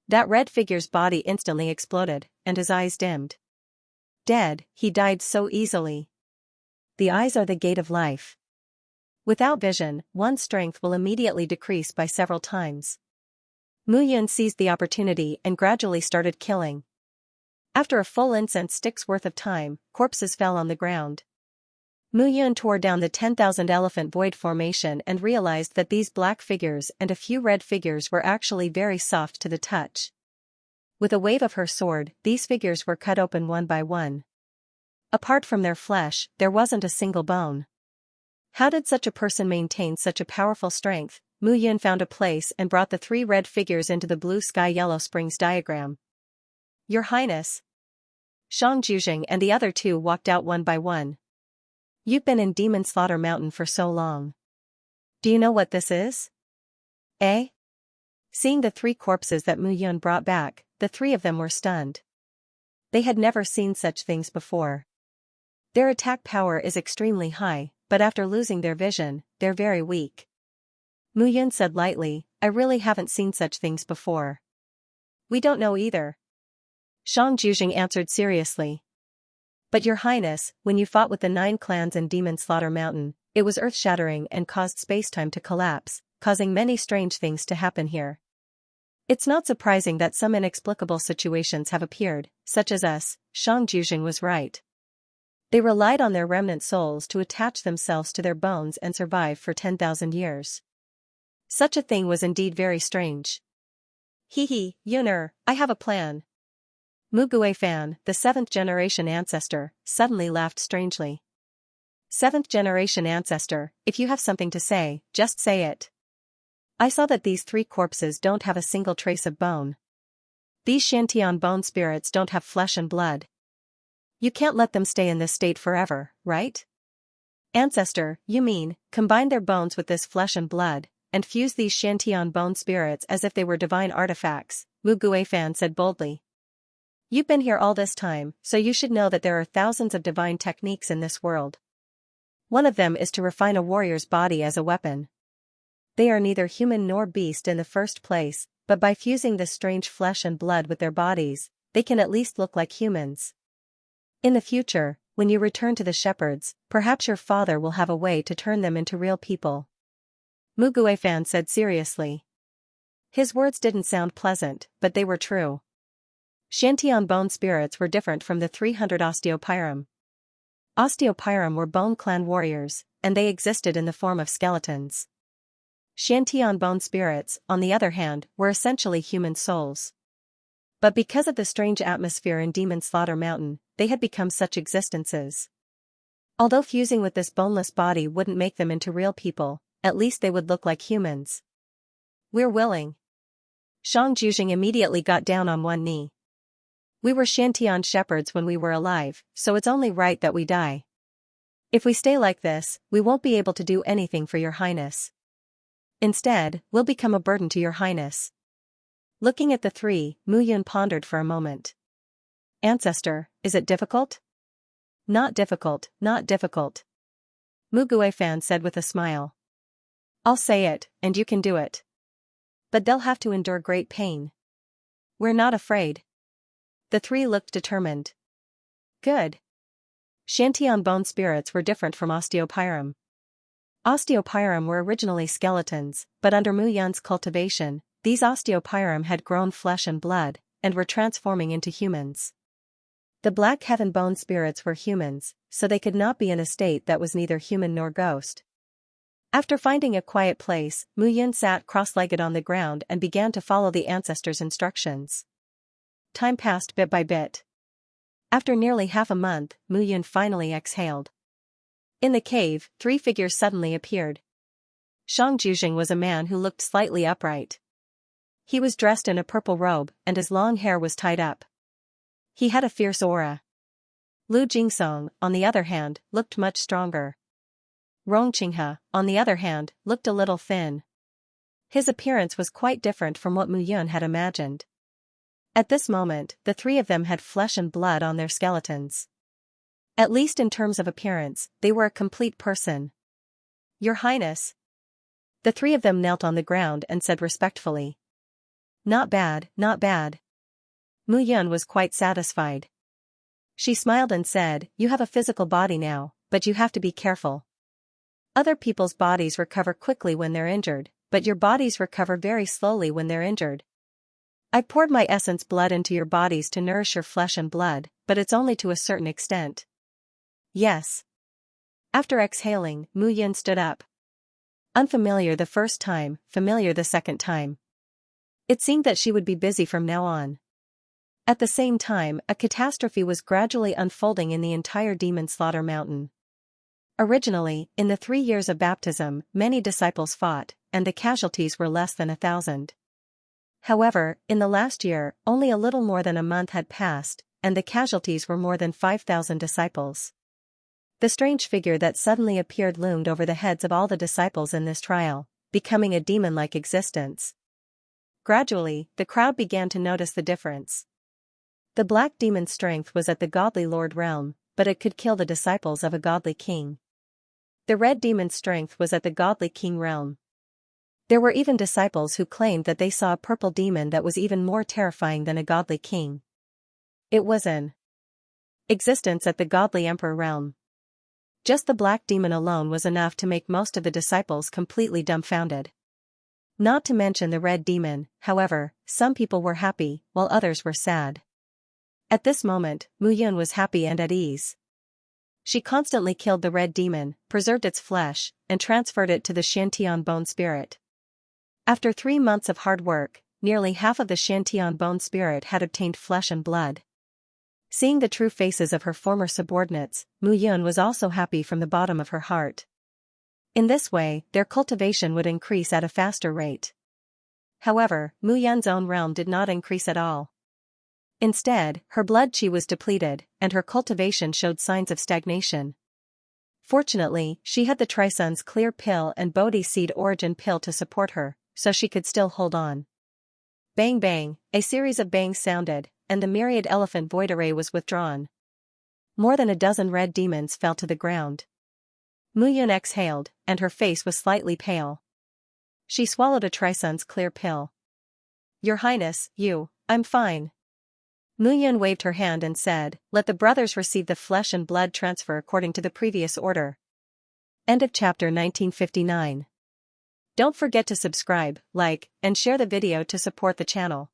That red figure's body instantly exploded, and his eyes dimmed. Dead, he died so easily. The eyes are the gate of life. Without vision, one's strength will immediately decrease by several times. Mu Yun seized the opportunity and gradually started killing. After a full incense stick's worth of time, corpses fell on the ground. Mu Yun tore down the 10,000 elephant void formation and realized that these black figures and a few red figures were actually very soft to the touch. With a wave of her sword, these figures were cut open one by one. Apart from their flesh, there wasn't a single bone. How did such a person maintain such a powerful strength? Mu Yun found a place and brought the 3 red figures into the blue sky yellow springs diagram. Your Highness. Xianxia and the other 2 walked out one by one. You've been in Demon Slaughter Mountain for so long. Do you know what this is? Eh? Seeing the 3 corpses that Mu Yun brought back, the 3 of them were stunned. They had never seen such things before. Their attack power is extremely high, but after losing their vision, they're very weak. Mu Yun said lightly, I really haven't seen such things before. We don't know either. Xianxia answered seriously. But Your Highness, when you fought with the 9 clans in Demon Slaughter Mountain, it was earth-shattering and caused spacetime to collapse, causing many strange things to happen here. It's not surprising that some inexplicable situations have appeared, such as us. Xianxia was right. They relied on their remnant souls to attach themselves to their bones and survive for 10,000 years. Such a thing was indeed very strange. Hee, Yuner, I have a plan. Mu Guifan, the 7th generation ancestor, suddenly laughed strangely. 7th generation ancestor, if you have something to say, just say it. I saw that these 3 corpses don't have a single trace of bone. These Xiantian bone spirits don't have flesh and blood. You can't let them stay in this state forever, right? Ancestor, you mean, combine their bones with this flesh and blood, and fuse these Xiantian bone spirits as if they were divine artifacts, Mu Guifan said boldly. You've been here all this time, so you should know that there are thousands of divine techniques in this world. One of them is to refine a warrior's body as a weapon. They are neither human nor beast in the first place, but by fusing this strange flesh and blood with their bodies, they can at least look like humans. In the future, when you return to the shepherds, perhaps your father will have a way to turn them into real people. Mu Guifan said seriously. His words didn't sound pleasant, but they were true. Xiantian bone spirits were different from the 300 Osteopyrum. Osteopyrum were bone clan warriors, and they existed in the form of skeletons. Xiantian bone spirits, on the other hand, were essentially human souls. But because of the strange atmosphere in Demon Slaughter Mountain, they had become such existences. Although fusing with this boneless body wouldn't make them into real people, at least they would look like humans. We're willing. Xianxia immediately got down on one knee. We were Xiantian shepherds when we were alive, so it's only right that we die. If we stay like this, we won't be able to do anything for Your Highness. Instead, we'll become a burden to Your Highness. Looking at the 3, Mu Yun pondered for a moment. Ancestor, is it difficult? Not difficult, not difficult. Mu Guifan said with a smile. I'll say it, and you can do it. But they'll have to endure great pain. We're not afraid. The 3 looked determined. Good. Xiantian bone spirits were different from Osteopyrum. Osteopyrum were originally skeletons, but under Mu Yun's cultivation, these Osteopyrum had grown flesh and blood, and were transforming into humans. The Black Heaven bone spirits were humans, so they could not be in a state that was neither human nor ghost. After finding a quiet place, Mu Yun sat cross-legged on the ground and began to follow the ancestors' instructions. Time passed bit by bit. After nearly half a month, Mu Yun finally exhaled. In the cave, 3 figures suddenly appeared. Xianxia was a man who looked slightly upright. He was dressed in a purple robe, and his long hair was tied up. He had a fierce aura. Lu Jingsong, on the other hand, looked much stronger. Rong Qinghe, on the other hand, looked a little thin. His appearance was quite different from what Mu Yun had imagined. At this moment, the 3 of them had flesh and blood on their skeletons. At least in terms of appearance, they were a complete person. Your Highness. The 3 of them knelt on the ground and said respectfully. Not bad, not bad. Mu Yun was quite satisfied. She smiled and said, you have a physical body now, but you have to be careful. Other people's bodies recover quickly when they're injured, but your bodies recover very slowly when they're injured. I poured my essence blood into your bodies to nourish your flesh and blood, but it's only to a certain extent. Yes. After exhaling, Mu Yun stood up. Unfamiliar the first time, familiar the second time. It seemed that she would be busy from now on. At the same time, a catastrophe was gradually unfolding in the entire Demon Slaughter Mountain. Originally, in the 3 years of baptism, many disciples fought, and the casualties were less than 1,000. However, in the last year, only a little more than a month had passed, and the casualties were more than 5,000 disciples. The strange figure that suddenly appeared loomed over the heads of all the disciples in this trial, becoming a demon-like existence. Gradually, the crowd began to notice the difference. The black demon's strength was at the godly Lord realm, but it could kill the disciples of a godly king. The red demon's strength was at the godly king realm. There were even disciples who claimed that they saw a purple demon that was even more terrifying than a godly king. It was in existence at the godly emperor realm. Just the black demon alone was enough to make most of the disciples completely dumbfounded. Not to mention the red demon, however, some people were happy, while others were sad. At this moment, Mu Yun was happy and at ease. She constantly killed the red demon, preserved its flesh, and transferred it to the Xianxia bone spirit. After 3 months of hard work, nearly half of the Xianxia bone spirit had obtained flesh and blood. Seeing the true faces of her former subordinates, Mu Yun was also happy from the bottom of her heart. In this way, their cultivation would increase at a faster rate. However, Mu Yun's own realm did not increase at all. Instead, her blood chi was depleted, and her cultivation showed signs of stagnation. Fortunately, she had the Trisun's clear pill and Bodhi seed origin pill to support her, so she could still hold on. Bang bang, a series of bangs sounded, and the myriad elephant void array was withdrawn. More than a dozen red demons fell to the ground. Mu Yun exhaled, and her face was slightly pale. She swallowed a Trisun's clear pill. Your Highness, I'm fine. Mu Yun waved her hand and said, let the brothers receive the flesh and blood transfer according to the previous order. End of chapter 1959. Don't forget to subscribe, like, and share the video to support the channel.